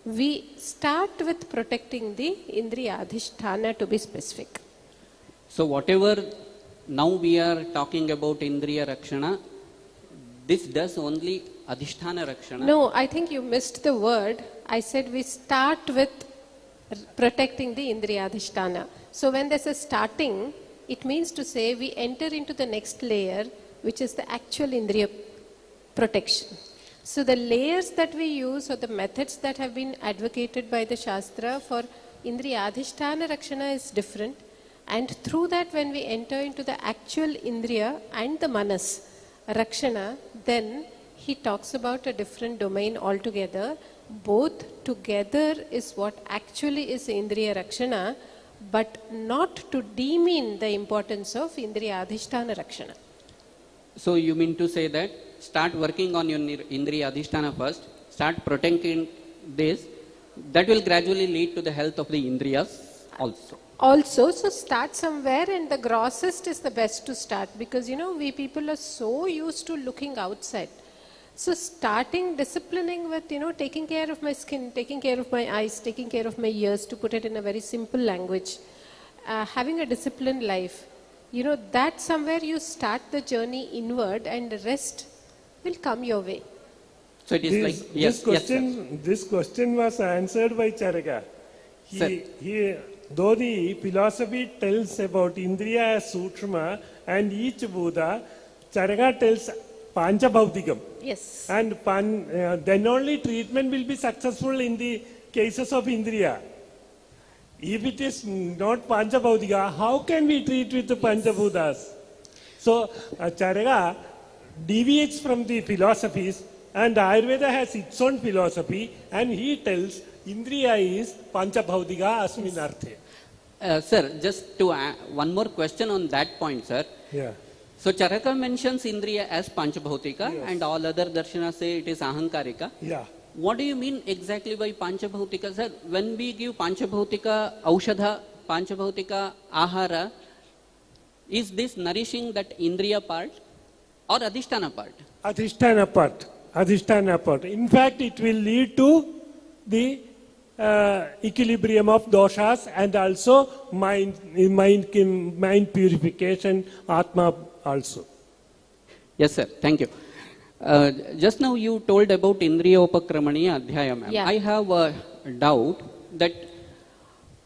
we start with protecting the Indriya Adhisthana to be specific. So whatever now we are talking about Indriya Rakshana, this does only Adhisthana Rakshana? No, I think you missed the word. I said we start with protecting the Indriya Adhisthana. So when there's a starting, it means to say we enter into the next layer, which is the actual Indriya protection. So the layers that we use or the methods that have been advocated by the Shastra for Indriya Adhisthana Rakshana is different. And through that when we enter into the actual Indriya and the Manas Rakshana, then he talks about a different domain altogether. Both together is what actually is Indriya Rakshana, but not to demean the importance of Indriya Adhisthana Rakshana. So you mean to say that start working on your Indriya Adhisthana first, start protecting this, that will gradually lead to the health of the Indriyas also. Also, so start somewhere, and the grossest is the best to start, because you know we people are so used to looking outside. So starting disciplining with, you know, taking care of my skin, taking care of my eyes, taking care of my ears, to put it in a very simple language, having a disciplined life, you know, that somewhere you start the journey inward and the rest will come your way. So it is like, yes, this question was answered by Charaka. Though the philosophy tells about Indriya as Sukshma and each Buddha, Charaka tells Panchabhautikam. Yes. And then only treatment will be successful in the cases of Indriya. If it is not Panchabhautika, how can we treat with the Panchabhutas? So Charaka deviates from the philosophies, and Ayurveda has its own philosophy, and he tells Indriya is Panchabhautika asmin arthe. Sir, just to one more question on that point, sir. Yeah. So Charaka mentions Indriya as Panchabhautika, yes, and all other darshanas say it is Ahankarika. Yeah. What do you mean exactly by Panchabhautika, sir? When we give Panchabhautika Aushadha, Panchabhautika Ahara, is this nourishing that Indriya part or Adhisthana part? Adhisthana part. Adhisthana part. In fact, it will lead to the equilibrium of doshas and also mind purification, Atma also. Yes, sir. Thank you. Just now you told about Indriyopakramaniya Adhyaya, ma'am. Yeah. I have a doubt that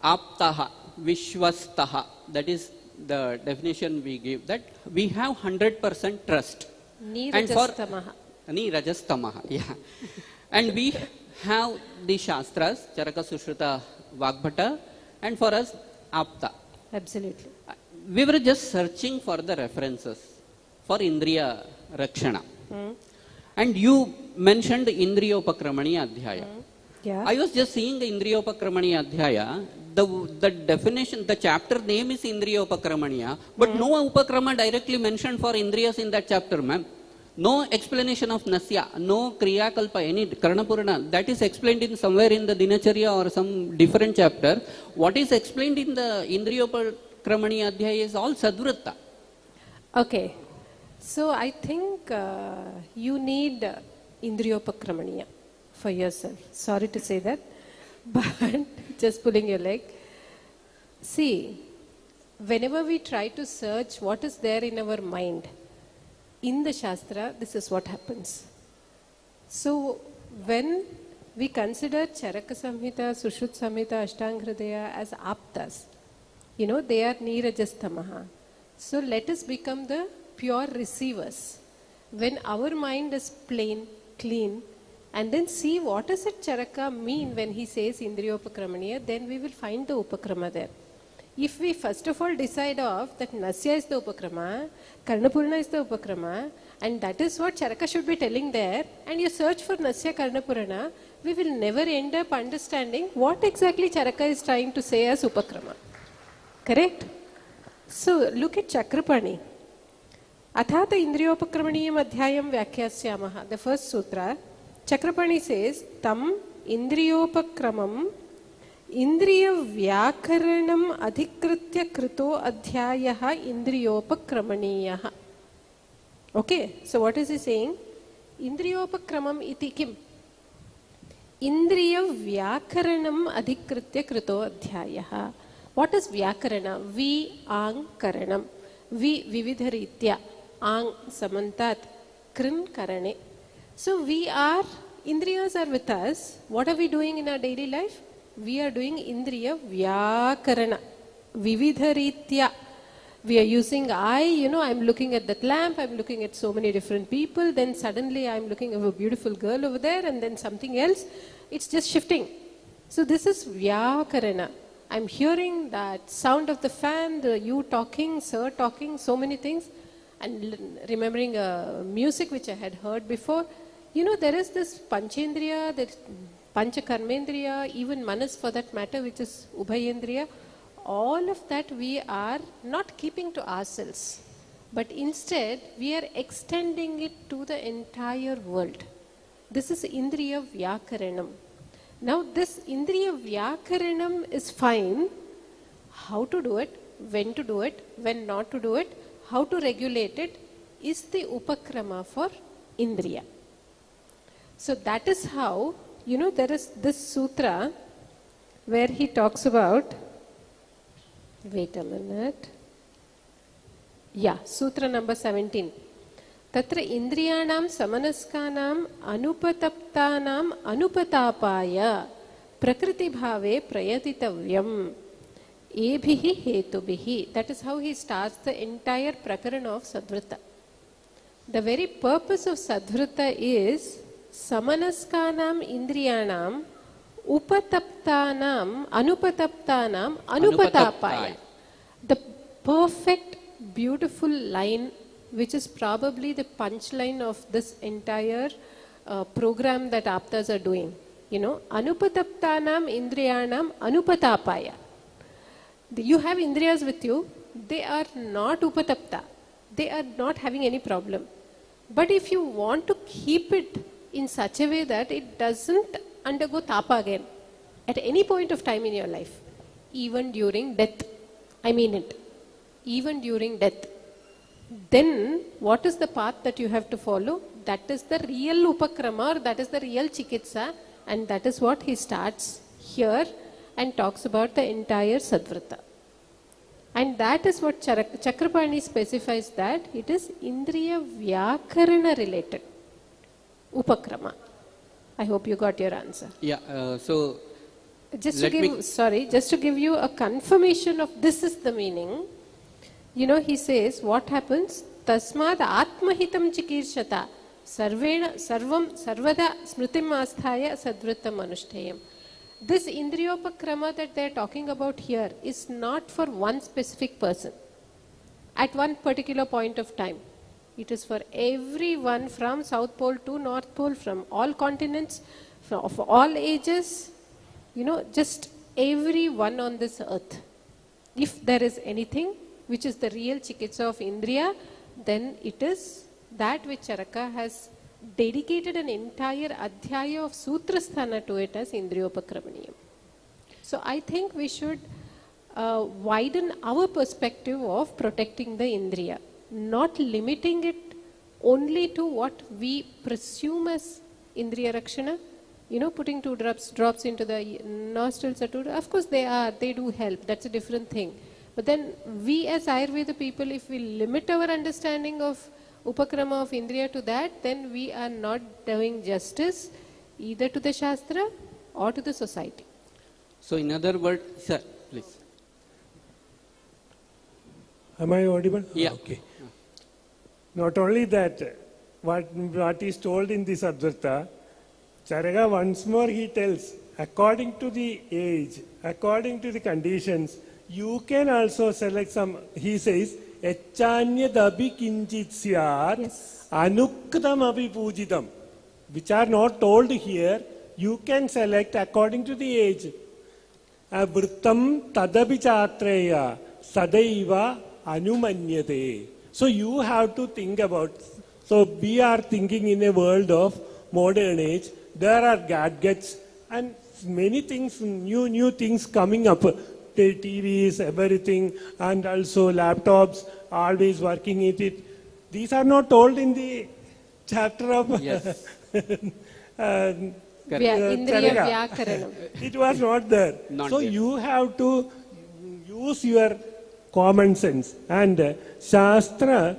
Aptaha, Vishwastaha, that is the definition we give, that we have 100% trust. Nirajastamaha. Nirajastamaha, yeah. And we have the Shastras, Charaka, Sushruta, Vagbhata, and for us, Apta. Absolutely. We were just searching for the references for Indriya Rakshana. And you mentioned Indriyopakramaniya Adhyaya. Yeah. I was just seeing the Indriyopakramaniya Adhyaya. The definition, the chapter name is Indriyopakramaniya, but no Upakrama directly mentioned for Indriyas in that chapter, ma'am. No explanation of Nasya, no Kriya Kalpa, any Karnapurana. That is explained in somewhere in the Dinacharya or some different chapter. What is explained in the Indriyopakramaniya Adhyaya is all Sadvritta. Okay. So I think you need Indriyopakramaniya for yourself. Sorry to say that, but just pulling your leg. See, whenever we try to search what is there in our mind, in the Shastra, this is what happens. So, when we consider Charaka Samhita, Sushruta Samhita, Ashtangridaya as aptas, they are Nirajastamaha. So, let us become the pure receivers. When our mind is plain, clean, and then see what does it Charaka mean when he says Indriyopakramaniya, then we will find the Upakrama there. If we first of all decide off that Nasya is the Upakrama, Karnapurana is the Upakrama, and that is what Charaka should be telling there, and you search for Nasya Karnapurana, we will never end up understanding what exactly Charaka is trying to say as Upakrama. Correct? So, look at Chakrapani. Athata Indriyopakramaniyam adhyayam vyakhyasyaamaha. The first sutra, Chakrapani says, Tam Indriyopakramam Indriya Vyakaranam Adhikritya Krito Adhyayaha Indriyopakramaniyaha. Okay, so what is he saying? Indriyopakramam iti kim? Indriya Vyakaranam Adhikritya Krito Adhyayaha. What is Vyakarana? Vi-ang karanam. Vividharitya. Ang samantat. Krin karane. So we are, Indriyas are with us. What are we doing in our daily life? We are doing Indriya Vyakarana. Vividharitya. We are using eye, I'm looking at that lamp, I'm looking at so many different people, then suddenly I'm looking at a beautiful girl over there, and then something else. It's just shifting. So this is Vyakarana. I'm hearing that sound of the fan, you talking, sir talking, so many things, and remembering music which I had heard before. There is this Panchendriya, there is Panchakarmendriya, even Manas for that matter, which is Ubhayendriya. All of that we are not keeping to ourselves, but instead we are extending it to the entire world. This is Indriya Vyakaranam. Now this Indriya Vyakaranam is fine. How to do it, when to do it, when not to do it, how to regulate it is the Upakrama for Indriya. So that is how, there is this sutra where he talks about, wait a minute. Yeah, sutra number 17. Tatra indriyanam samanaskanam anupataptanam anupatapaya prakriti bhave prayatitavyam ebhihi hetubihi. That is how he starts the entire prakarana of Sadvrita. The very purpose of Sadvrita is samanaskanam indriyanam upataptanam anupataptanam anupatapaya. The perfect beautiful line which is probably the punchline of this entire program that aptas are doing. Anupataptanam indriyanam anupatapaya. You have indriyas with you, they are not upatapta. They are not having any problem. But if you want to keep it in such a way that it doesn't undergo tapa again at any point of time in your life, even during death, I mean it, even during death, then what is the path that you have to follow? That is the real upakrama, or that is the real chikitsa, and that is what he starts here and talks about the entire Sadvrita. And that is what Chakrapani specifies, that it is Indriya Vyakarana related upakrama. I hope you got your answer. Yeah, so just to give you a confirmation of this is the meaning. He says, what happens? Tasmad atmahitam chikirshata sarvam sarvada smritim asthaya sadvritam anushtayam. This Indriyopakrama that they are talking about here is not for one specific person at one particular point of time. It is for everyone from South Pole to North Pole, from all continents, of all ages, just everyone on this earth. If there is anything which is the real chikitsa of Indriya, then it is that which Charaka has dedicated an entire adhyaya of Sutrasthana to it as Indriyopakramaniyam. So I think we should widen our perspective of protecting the Indriya, not limiting it only to what we presume as Indriya Rakshana. Putting 2 drops into the nostrils or 2, of course they do help, that's a different thing. But then we as Ayurveda people, if we limit our understanding of Upakrama of Indriya to that, then we are not doing justice either to the Shastra or to the society. So in other words, sir, please. Am I audible? Yeah. Okay. Not only that, what is told in this Advaita, Charaka once more he tells, according to the age, according to the conditions, you can also select some, he says, Echanyadabi kinchit syar, anuktam api pujitam, which are not told here, you can select according to the age. Vrittam tadabi chatreya, sadaiva anumanyate. So you have to think about, so we are thinking in a world of modern age, there are gadgets and many things, new things coming up. The TVs, everything, and also laptops, always working in it. These are not told in the chapter of Yes. Indriya Vyakaranam. It was not there. Not so there. you have to use your common sense, and Shastra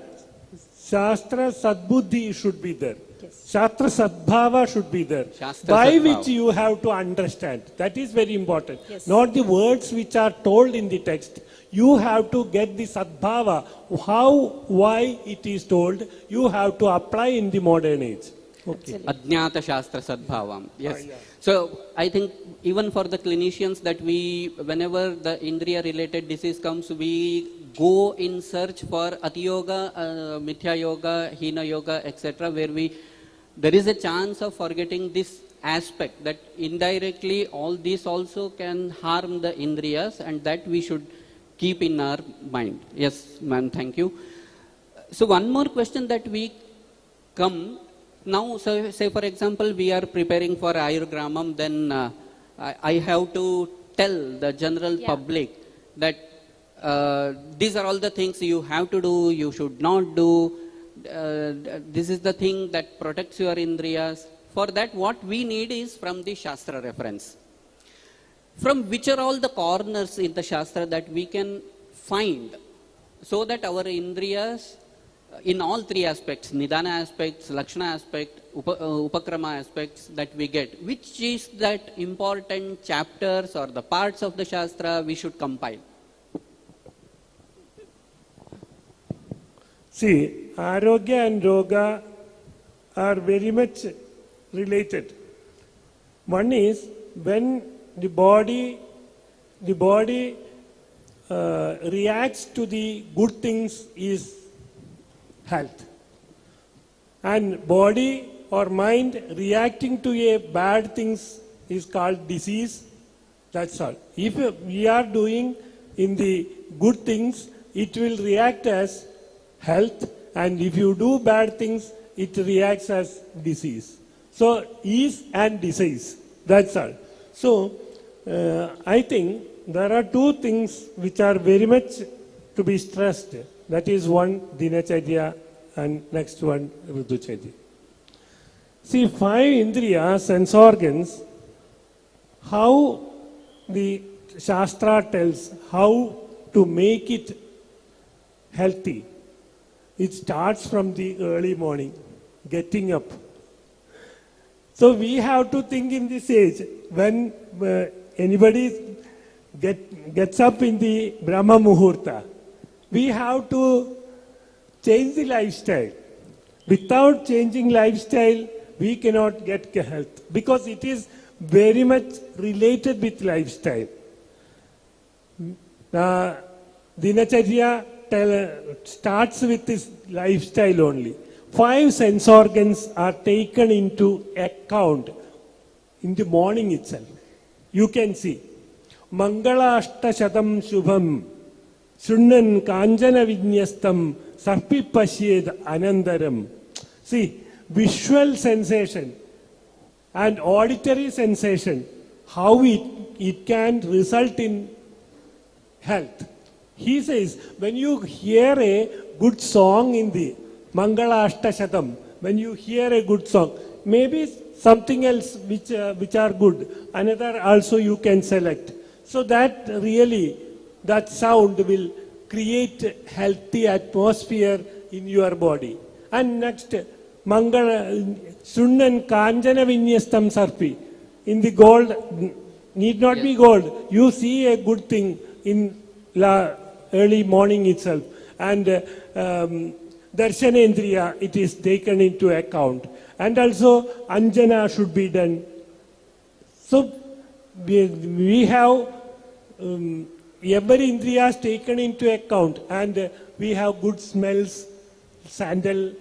Sadbuddhi should be there. Shastra Sadbhava should be there, Shastra by Sadbhava. which you have to understand. That is very important. Yes. Not the words which are told in the text. You have to get the Sadbhava, why it is told, you have to apply in the modern age. Okay. Ajnata Shastra Sadbhavam. Yes. So I think even for the clinicians that whenever the Indriya related disease comes, we go in search for Ati Yoga, Mithya Yoga, Hina Yoga, etc., where there is a chance of forgetting this aspect that indirectly all this also can harm the Indriyas, and that we should keep in our mind. Yes, ma'am, thank you. So one more question that we come now, so say for example, we are preparing for Ayurgramam, then I have to tell the general public that these are all the things you have to do, you should not do. This is the thing that protects your Indriyas. For that, what we need is from the Shastra reference. From which are all the corners in the Shastra that we can find so that our Indriyas, in all 3 aspects, Nidana aspects, Lakshana aspect, Upakrama aspects that we get, which is that important chapters or the parts of the Shastra we should compile? See, Arogya and Roga are very much related. One is when the body reacts to the good things is health. And body or mind reacting to a bad things is called disease. That's all. If we are doing in the good things, it will react as health, and if you do bad things, it reacts as disease. So, ease and disease, that's all. So, I think there are 2 things which are very much to be stressed. That is one, Dinacharya, and next one, Ruducharya. See, 5 Indriya, sense organs, how the Shastra tells how to make it healthy. It starts from the early morning, getting up. So we have to think in this age, when anybody gets up in the Brahma Muhurta, we have to change the lifestyle. Without changing lifestyle, we cannot get health, because it is very much related with lifestyle. Dinacharya starts with this lifestyle only. 5 sense organs are taken into account in the morning itself. You can see. Mangala Ashtashatam Shubham Shunnan Kanjana Vinyastam Sarpi Pashyed Anandaram. See, visual sensation and auditory sensation, how it can result in health. He says, when you hear a good song in the Mangala Ashtashatam, when you hear a good song, maybe something else which are good, another also you can select. So that really, that sound will create healthy atmosphere in your body. And next, Mangala Sunnan Kanjana Vinyastam Sarpi. In the gold, need not be gold. You see a good thing in early morning itself. And Darshanendriya, it is taken into account. And also Anjana should be done. So we have every Indriya is taken into account, and we have good smells, sandal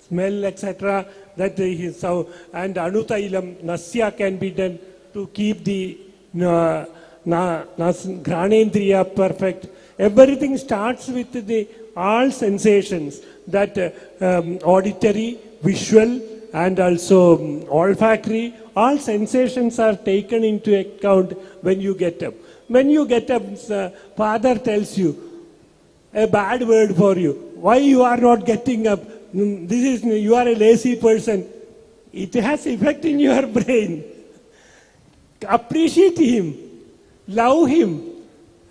smell, etc. That is so, and Anutailam, Nasya can be done to keep the Granendriya perfect. Everything starts with the all sensations, that auditory, visual, and also olfactory. All sensations are taken into account when you get up. When you get up, father tells you a bad word for you. Why you are not getting up? You are a lazy person. It has effect in your brain. Appreciate him, love him,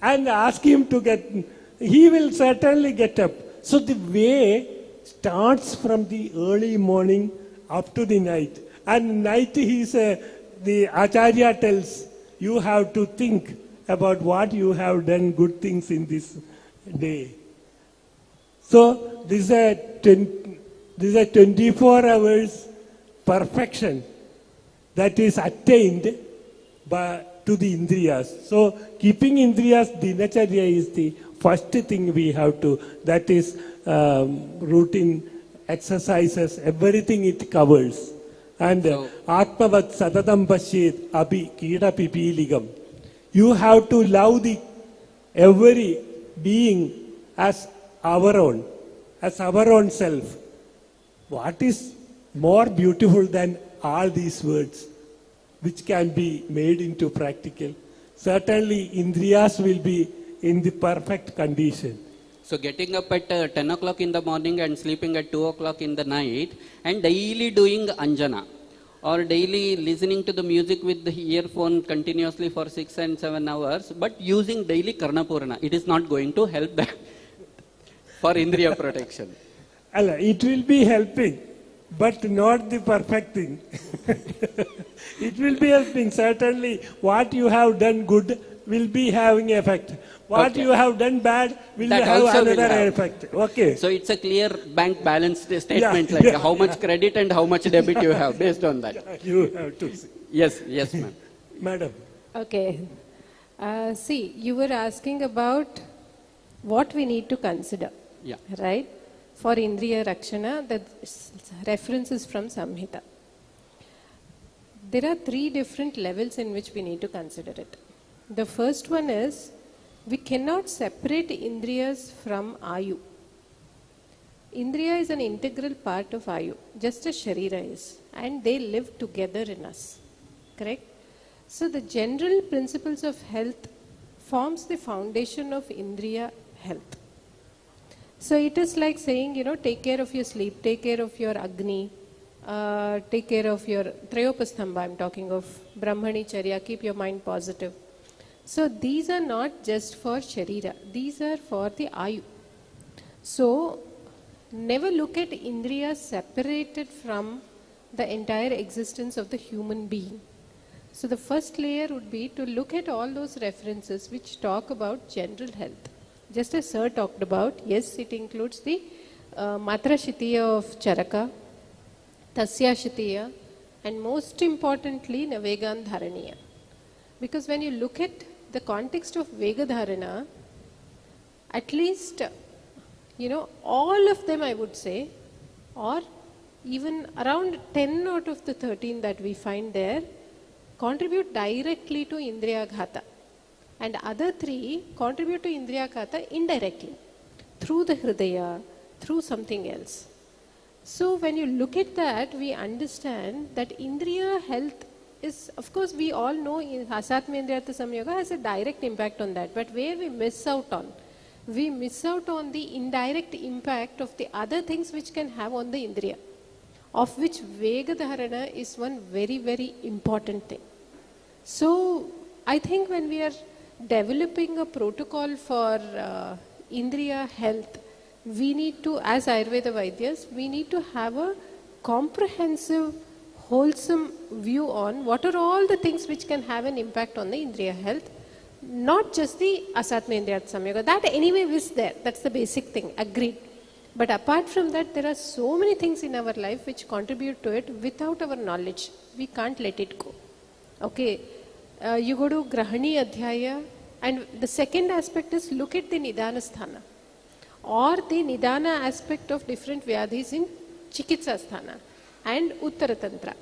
and ask him to get. He will certainly get up. So the way starts from the early morning up to the night. And night, the Acharya tells, you have to think about what you have done good things in this day. So this is a 24 hours perfection that is attained to the Indriyas. So keeping Indriyas Dinacharya is the first thing we have to, that is routine exercises, everything it covers. And Atmavat Satatam Pashyed Abhi Kida Pipiligam. You have to love every being as our own self. What is more beautiful than all these words, which can be made into practical? Certainly, Indriyas will be in the perfect condition. So getting up at 10 o'clock in the morning and sleeping at 2 o'clock in the night, and daily doing Anjana, or daily listening to the music with the earphone continuously for 6 and 7 hours, but using daily Karnapurana, it is not going to help that for Indriya protection. It will be helping, but not the perfect thing. It will be helping. Certainly, what you have done good will be having effect. What you have done bad will have another effect. Okay. So it's a clear bank balance statement, how much credit and how much debit you have based on that. You have to see. Yes, ma'am. Madam. Okay. See, you were asking about what we need to consider. Yeah. Right? For Indriya Rakshana, the reference is from Samhita. There are 3 different levels in which we need to consider it. The first one is, we cannot separate Indriyas from Ayu. Indriya is an integral part of Ayu, just as Sharira is, and they live together in us. Correct? So the general principles of health forms the foundation of Indriya health. So it is like saying, take care of your sleep, take care of your Agni, take care of your Trayopasthamba, I'm talking of Brahmani Charya, keep your mind positive. So these are not just for Sharira, these are for the Ayu. So never look at Indriya separated from the entire existence of the human being. So the first layer would be to look at all those references which talk about general health. Just as Sir talked about, yes, it includes the Matra Shitiya of Charaka, Tasya Shitiya, and most importantly, Navegan Dharaniya. Because when you look at the context of Vega Dharana, at least, all of them I would say, or even around 10 out of the 13 that we find there, contribute directly to Indriya Ghata. And other 3 contribute to Indriya Ghata indirectly, through the Hridaya, through something else. So when you look at that, we understand that Indriya health is, of course, we all know Asatma Indriyartha Samyoga has a direct impact on that. But where we miss out on the indirect impact of the other things which can have on the Indriya, of which Vegadharana is one very, very important thing. So I think when we are developing a protocol for Indriya health, we need to, as Ayurveda Vaidyas, we need to have a comprehensive, wholesome view on what are all the things which can have an impact on the Indriya health, not just the Asatma Indriyartha Samyoga. That anyway is there, that's the basic thing, agreed. But apart from that, there are so many things in our life which contribute to it without our knowledge. We can't let it go. Okay, you go to Grahani Adhyaya, and the second aspect is look at the Nidana Sthana, or the Nidana aspect of different Vyadhis in Chikitsa Sthana and Uttara Tantra.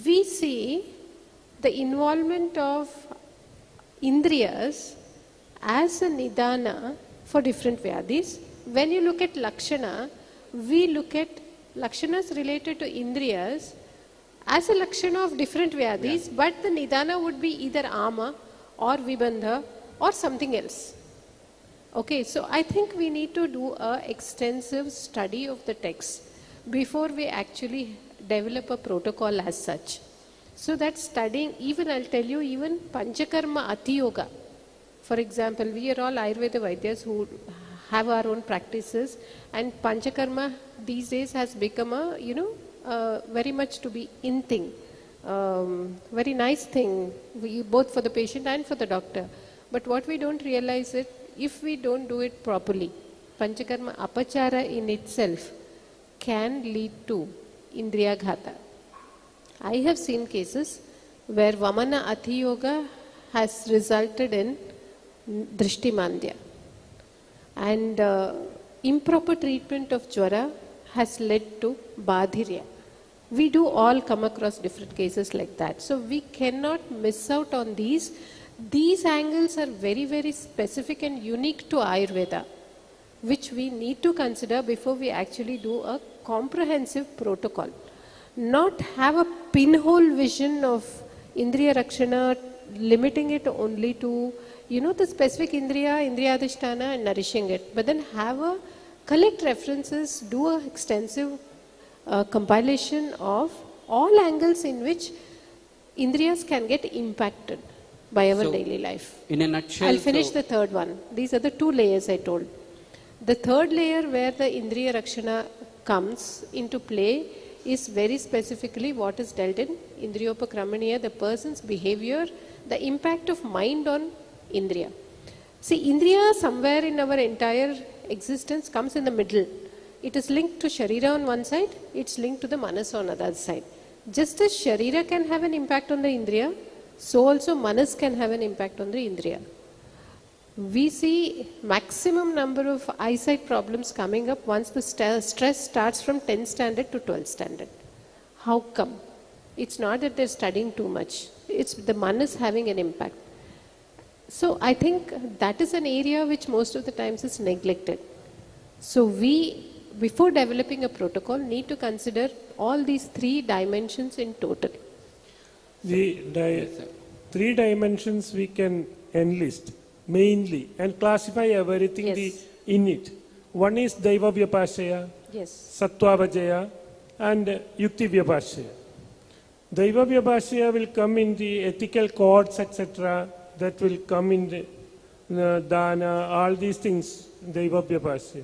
We see the involvement of Indriyas as a Nidana for different Vyadhis. When you look at Lakshana, we look at Lakshanas related to Indriyas as a Lakshana of different Vyadhis, but the Nidana would be either Ama or Vibandha or something else. Okay, so I think we need to do an extensive study of the text before we actually develop a protocol as such. So that studying, even I'll tell you, even Panchakarma Ati Yoga. For example, we are all Ayurveda Vaidyas who have our own practices, and Panchakarma these days has become a, very much to be in thing. Very nice thing, both for the patient and for the doctor. But what we don't realize is, if we don't do it properly, Panchakarma Apachara in itself can lead to Indriya Ghata. I have seen cases where Vamana Ati Yoga has resulted in Drishti Mandya. And improper treatment of Jwara has led to Badhirya. We do all come across different cases like that. So we cannot miss out on these. These angles are very, very specific and unique to Ayurveda, which we need to consider before we actually do a comprehensive protocol. Not have a pinhole vision of Indriya Rakshana, limiting it only to, the specific Indriya, Indriyadhisthana and nourishing it. But then have a, collect references, do an extensive compilation of all angles in which Indriyas can get impacted by our daily life. In a nutshell, I'll finish the third one. These are the 2 layers I told. The third layer where the Indriya Rakshana comes into play is very specifically what is dealt in Indriyopakramaniya, the person's behavior, the impact of mind on Indriya. See, Indriya somewhere in our entire existence comes in the middle. It is linked to Sharira on one side, it's linked to the Manas on the other side. Just as Sharira can have an impact on the Indriya, so also Manas can have an impact on the Indriya. We see maximum number of eyesight problems coming up once the stress starts from 10th standard to 12th standard. How come? It's not that they're studying too much. It's the Manas having an impact. So I think that is an area which most of the times is neglected. So we, before developing a protocol, need to consider all these 3 dimensions in total. The 3 dimensions we can enlist mainly and classify everything in it. One is Daiva Vyapashaya, Sattva and Yukti Vyapashaya. Daiva Vyapashaya will come in the ethical codes, etc. That will come in the Dana, all these things, Daiva Vyapashaya.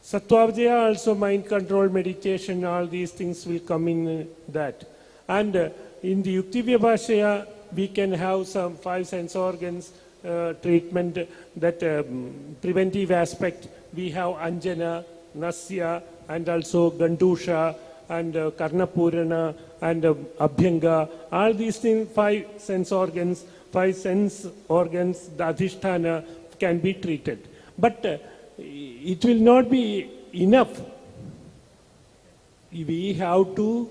Sattva also mind control, meditation, all these things will come in that. And in the Yukti Vyapashaya, we can have some 5 sense organs treatment, that preventive aspect. We have Anjana, Nasya, and also Gandusha, and Karnapurana, and Abhyanga. All these things, 5 sense organs, the Adhisthana can be treated. But it will not be enough. We have to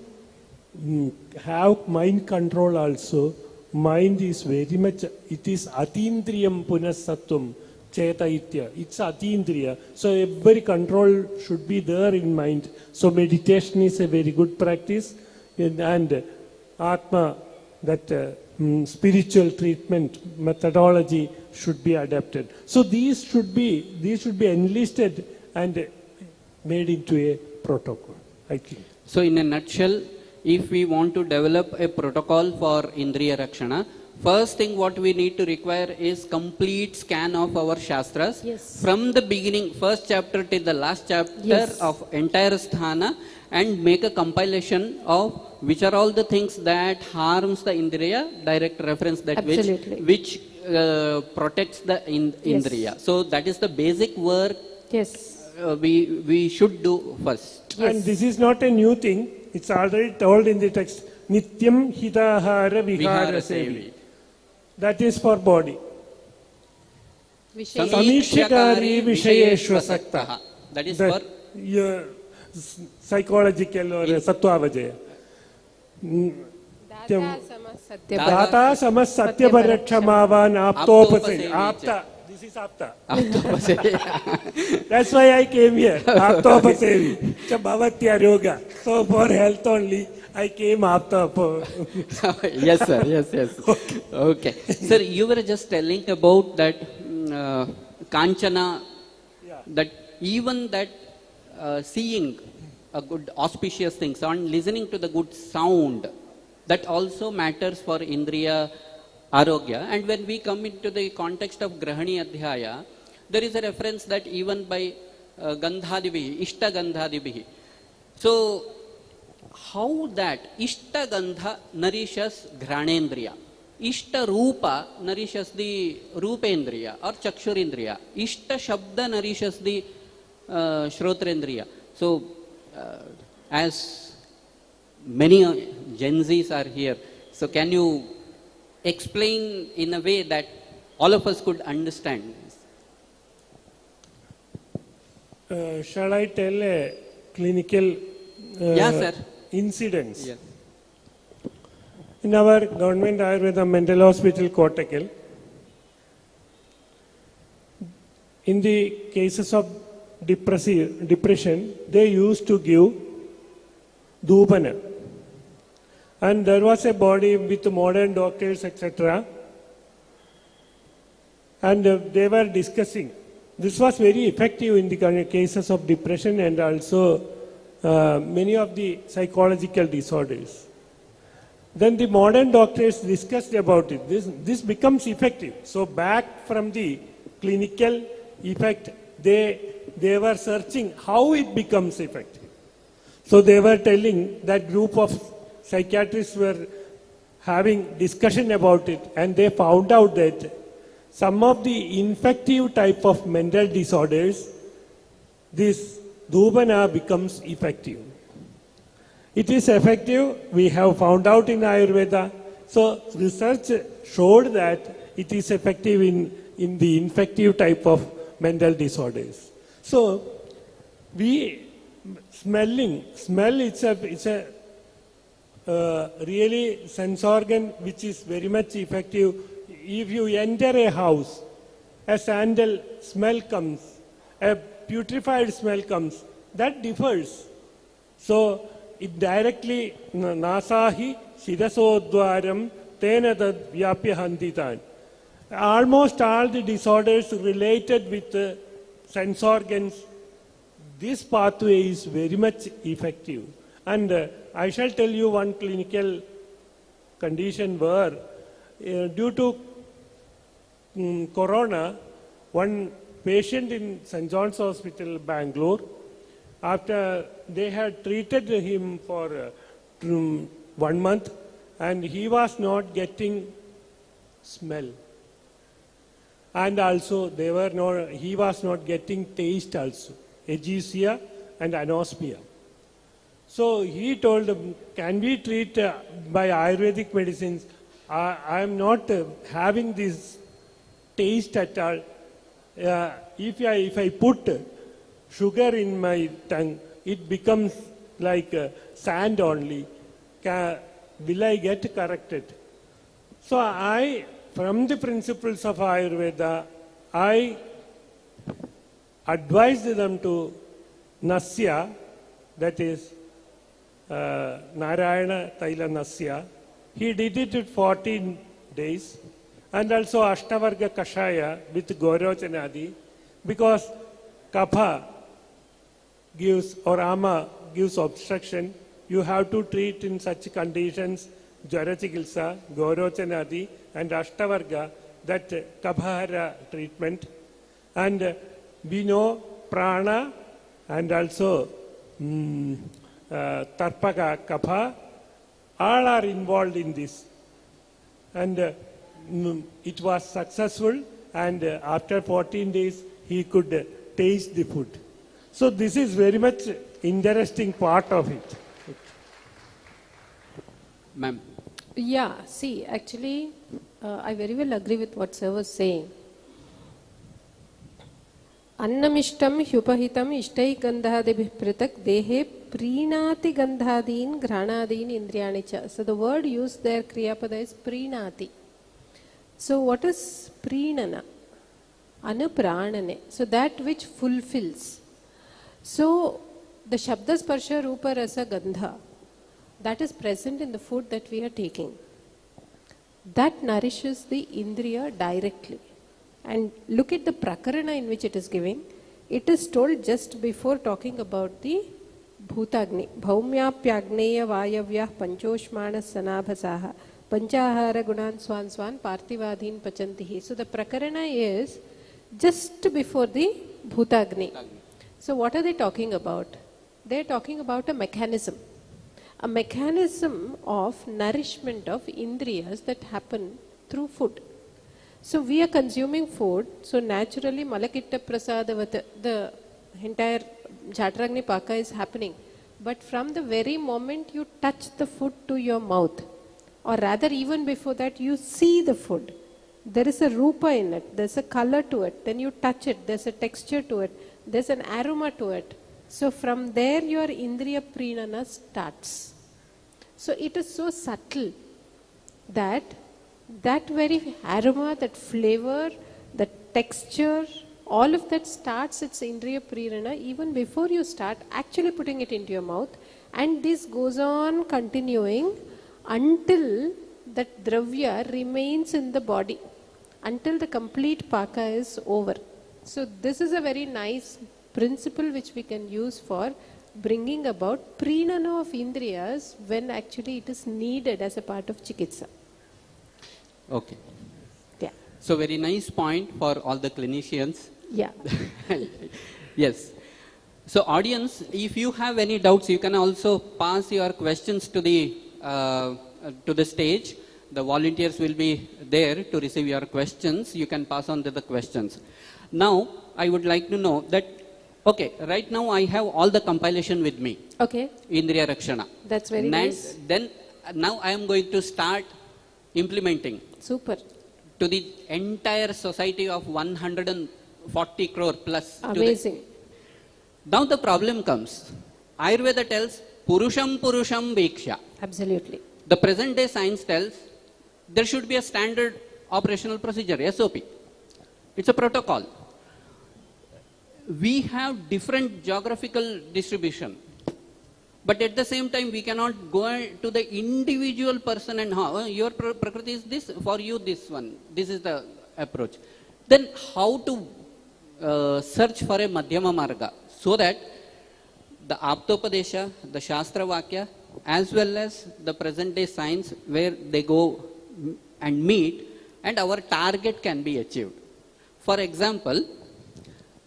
have mind control also. Mind is very much, it is atindriyam punasattvam cheta itya. It's atindriya. So every control should be there in mind. So meditation is a very good practice. And Atma, that spiritual treatment methodology should be adapted. So these should be enlisted and made into a protocol, I think. So in a nutshell, if we want to develop a protocol for Indriya Rakshana, first thing what we need to require is complete scan of our Shastras. Yes. From the beginning, first chapter till the last chapter Yes. of entire Sthana, and make a compilation of which are all the things that harms the Indriya, direct reference that Absolutely. which protects the Indriya. So that is the basic work Yes. we should do first. And this is not a new thing. It's already told in the text. Nityam hitahara vihara sevi. That is for body. Samikshakari vishayeshva sakta. That is for psychological or sattvavajaya. Data samas satyabharakshamavan aptopase. Apta. This is apta. That's why I came here. Aptopasevi. Bhavati Arogya. So for health only, I came apta. Yes, sir. Yes. Okay. Sir, you were just telling about that Kanchana, that even that seeing a good auspicious things and listening to the good sound, that also matters for Indriya Arogya. And when we come into the context of Grahani Adhyaya, there is a reference that even by Gandhadibihi, Ishta Gandhadibihi. So, how that Ishta Gandha nourishes Granendriya, Ishta Rupa nourishes the Rupendriya or Chakshurindriya, Ishta Shabda nourishes the Shrotrendriya. So, as many Gen Zs are here, so can you explain in a way that all of us could understand? Shall I tell a clinical incidents? Yes. In our government Ayurveda mental hospital Kottakkal, in the cases of depression, they used to give dhupana. And there was a body with modern doctors, etc. And they were discussing. This was very effective in the cases of depression and also many of the psychological disorders. Then the modern doctors discussed about it. This becomes effective. So back from the clinical effect, they were searching how it becomes effective. So they were telling that group of psychiatrists were having discussion about it, and they found out that some of the infective type of mental disorders, this dhupana becomes effective. It is effective, we have found out in Ayurveda. So research showed that it is effective in the infective type of mental disorders. So smell itself is a really sense organ which is very much effective. If you enter a house, a sandal smell comes, a putrefied smell comes, that differs. So it directly, nasahi shirasodvaram tena tad vyapya handitan. Almost all the disorders related with sense organs, this pathway is very much effective. And I shall tell you one clinical condition where due to corona, one patient in St. John's Hospital, Bangalore, after they had treated him for 1 month, and he was not getting smell. And also he was not getting taste also, ageusia and anosmia. So he told them, can we treat by Ayurvedic medicines? I am not having this taste at all. If I put sugar in my tongue, it becomes like sand only. will I get corrected? So I, from the principles of Ayurveda, I advised them to Nasya, that is Narayana Taila Nasya. He did it in 14 days, and also Ashtavarga Kashaya with Gorochanadi, because Kapha gives, or Ama gives obstruction. You have to treat in such conditions Jara Chikilsa, Gorochanadi and Ashtavarga, that Kabhahara treatment. And we know Prana and also Tarpaka Kapha, all are involved in this. And it was successful, and after 14 days he could taste the food. So this is very much interesting part of it. Ma'am. Yeah, see, actually, I very well agree with what sir was saying. Annamishtam hyupahitam ishtai gandhadibhi pritak dehe preenati gandhadin granadin indriyanicha. So the word used there, Kriyapada, is preenati. So what is preenana? Anupranane. So that which fulfills. So the Shabda Sparsha Rupa Rasa Gandha, that is present in the food that we are taking. That nourishes the Indriya directly. And look at the prakarana in which it is giving. It is told just before talking about the Bhutagni. Bhaumyapyagneya vayavyah panchoshmana sanabhasaha panchahara gunan swan swan parthivadhin pachantihi. So the prakarana is just before the Bhutagni. So what are they talking about? They are talking about a mechanism of nourishment of indriyas that happen through food. So we are consuming food, so naturally Malakitta Prasadavata, the entire Jhatragni Paka is happening. But from the very moment you touch the food to your mouth, or rather even before that you see the food, there is a rupa in it, there's a color to it, then you touch it, there's a texture to it, there's an aroma to it. So from there your Indriya Preenana starts. So it is so subtle that that very aroma, that flavor, that texture, all of that starts its Indriya Preenana even before you start actually putting it into your mouth. And this goes on continuing until that dravya remains in the body, until the complete paka is over. So this is a very nice principle which we can use for bringing about preenana of indriyas when actually it is needed as a part of chikitsa. Okay. Yeah. So very nice point for all the clinicians. Yeah. Yes. So audience, if you have any doubts, you can also pass your questions to the stage. The volunteers will be there to receive your questions. You can pass on to the questions. Now, I would like to know that, okay, right now I have all the compilation with me. Okay. Indriya Rakshana. That's very nice. Then, now I am going to start implementing. Super. To the entire society of 140 crore plus. Amazing. Now the problem comes. Ayurveda tells, Purusham Purusham Veksha. Absolutely. The present day science tells, there should be a standard operational procedure, SOP. It's a protocol. We have different geographical distribution. But at the same time, we cannot go to the individual person and how your prakriti is this, for you this one. This is the approach. Then how to search for a Madhyama Marga so that the Aptopadesha, the Shastra Vakya, as well as the present day science where they go and meet and our target can be achieved. For example,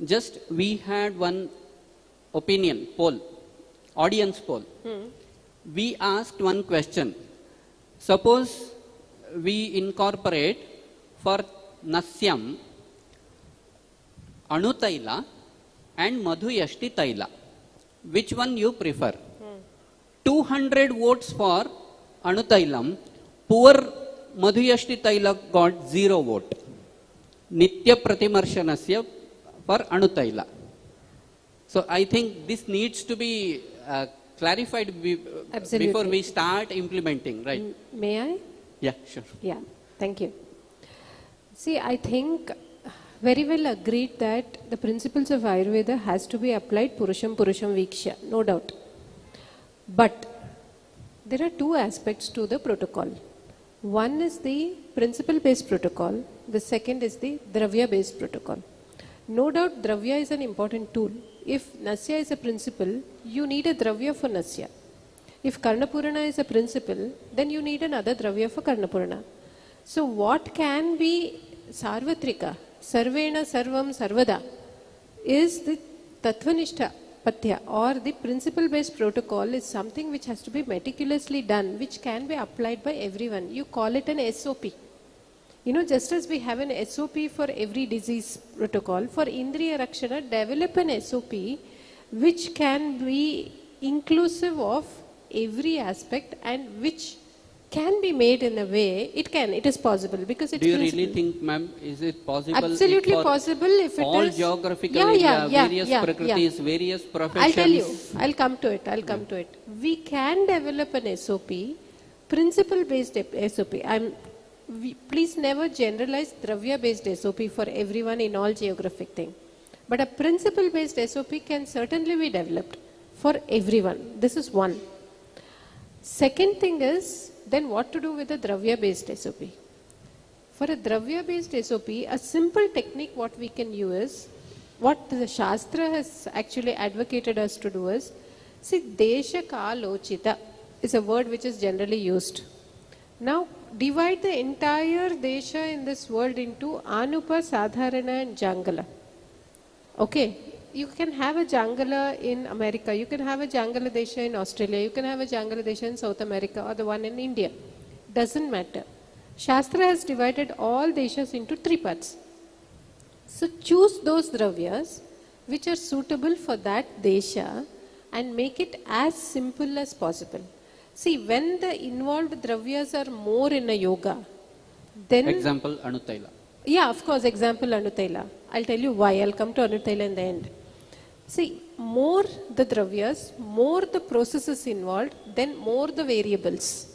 just we had one opinion poll, audience poll. We asked one question. Suppose we incorporate for Nasyam, Anutaila and Madhuyashti Taila. Which one you prefer? 200 votes for Anutailam. Poor Madhuyashti Taila got 0 vote. Nitya Pratimarshanasya for Anutaila. So I think this needs to be clarified Absolutely. before we start implementing, right? May I? Yeah, sure. Yeah, thank you. See, I think very well agreed that the principles of Ayurveda has to be applied Purusham Vikshya, no doubt. But there are two aspects to the protocol. One is the principle-based protocol, the second is the Dravya-based protocol. No doubt Dravya is an important tool. If Nasya is a principle, you need a Dravya for Nasya. If Karnapurana is a principle, then you need another Dravya for Karnapurana. So what can be Sarvatrika, Sarvena Sarvam Sarvada, is the Tattvanishta Patya or the principle-based protocol is something which has to be meticulously done, which can be applied by everyone. You call it an SOP. You know, just as we have an SOP for every disease protocol, for Indriya Rakshana, develop an SOP which can be inclusive of every aspect and which can be made in a way, it is possible because it's Do you principle. really think, ma'am, is it possible? Absolutely for possible if it all is. geographical area, various prakritis, yeah. various professions. I'll tell you, I'll come to it. We can develop an SOP, principle-based SOP. Please never generalize Dravya-based SOP for everyone in all geographic thing. But a principle-based SOP can certainly be developed for everyone. This is one. Second thing is, then what to do with a Dravya-based SOP? For a Dravya-based SOP, a simple technique what we can use is, what the Shastra has actually advocated us to do is, see, Desha Kalochita is a word which is generally used. Now, divide the entire Desha in this world into Anupa, Sadharana and Jangala. Okay, you can have a Jangala in America, you can have a Jangala Desha in Australia, you can have a Jangala Desha in South America or the one in India. Doesn't matter. Shastra has divided all Deshas into three parts. So choose those Dravyas which are suitable for that Desha and make it as simple as possible. See, when the involved Dravyas are more in a yoga, then... Example, Anutaila. Yeah, of course, example Anutaila. I'll tell you why. I'll come to Anutaila in the end. See, more the Dravyas, more the processes involved, then more the variables.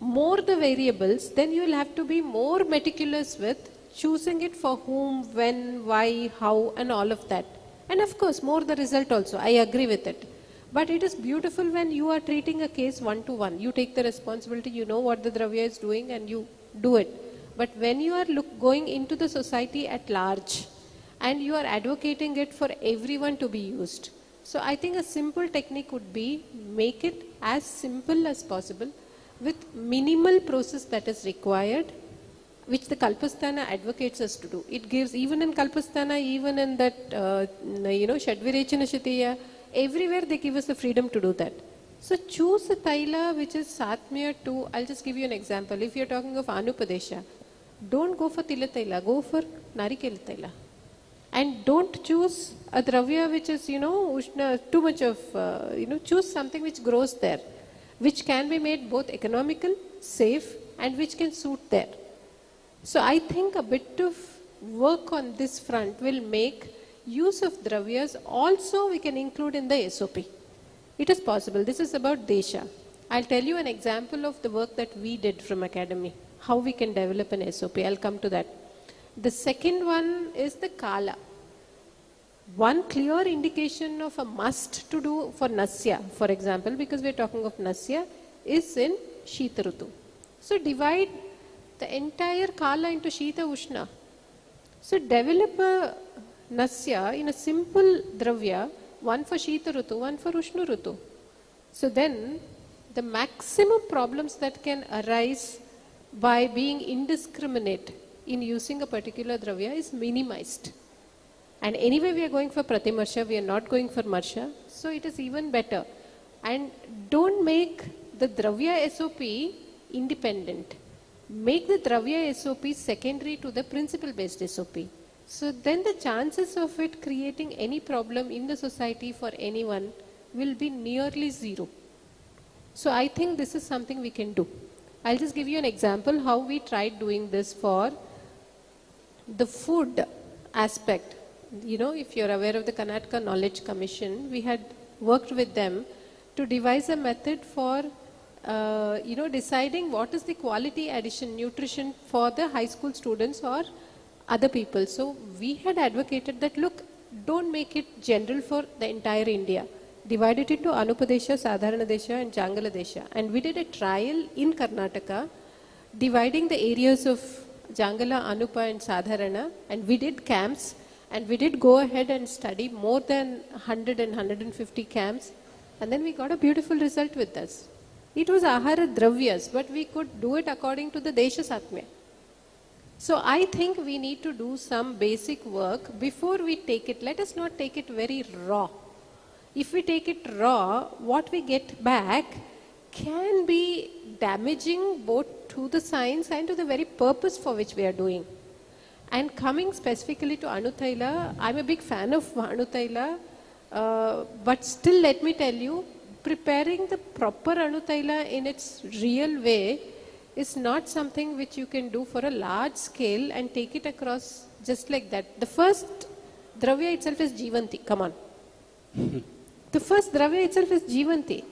More the variables, then you will have to be more meticulous with choosing it for whom, when, why, how and all of that. And of course, more the result also. I agree with it. But it is beautiful when you are treating a case one-to-one. You take the responsibility, you know what the Dravya is doing and you do it. But when you are going into the society at large and you are advocating it for everyone to be used. So I think a simple technique would be make it as simple as possible with minimal process that is required, which the Kalpasthana advocates us to do. It gives, even in Kalpasthana, even in that, Shadvirechana Shitiya, everywhere they give us the freedom to do that. So choose a Taila which is Satmya to, I'll just give you an example. If you're talking of Anupadesha, don't go for Tila Taila, go for Narikela Taila. And don't choose a Dravya which is, Ushna, too much of, choose something which grows there, which can be made both economical, safe, and which can suit there. So I think a bit of work on this front will make use of Dravyas also we can include in the SOP. It is possible. This is about Desha. I'll tell you an example of the work that we did from Academy, how we can develop an SOP. I'll come to that. The second one is the Kala. One clear indication of a must to do for Nasya, for example, because we're talking of Nasya, is in Shita Rutu. So divide the entire Kala into Shita Ushna. So develop a Nasya in a simple Dravya, one for Shita Rutu, one for Ushna Rutu. So then the maximum problems that can arise by being indiscriminate in using a particular Dravya is minimized. And anyway we are going for Pratimarsha, we are not going for Marsha, so it is even better. And don't make the Dravya SOP independent. Make the Dravya SOP secondary to the principle-based SOP. So then the chances of it creating any problem in the society for anyone will be nearly zero. So I think this is something we can do. I'll just give you an example how we tried doing this for the food aspect. If you're aware of the Karnataka Knowledge Commission, we had worked with them to devise a method for deciding what is the quality addition nutrition for the high school students or other people. So we had advocated that, look, don't make it general for the entire India. Divide it into Anupadesha, Sadharanadesha and Jangaladesha. And we did a trial in Karnataka, dividing the areas of Jangala, Anupa and Sadharana, and we did camps, and we did go ahead and study more than 100 and 150 camps, and then we got a beautiful result with this. It was Ahara Dravyas, but we could do it according to the Desha Satmya. So I think we need to do some basic work before we take it. Let us not take it very raw. If we take it raw, what we get back can be damaging both to the science and to the very purpose for which we are doing. And coming specifically to Anutaila, I'm a big fan of Anutaila, but still let me tell you, preparing the proper Anutaila in its real way is not something which you can do for a large scale and take it across just like that. The first Dravya itself is Jivanti, come on. The first Dravya itself is Jivanti.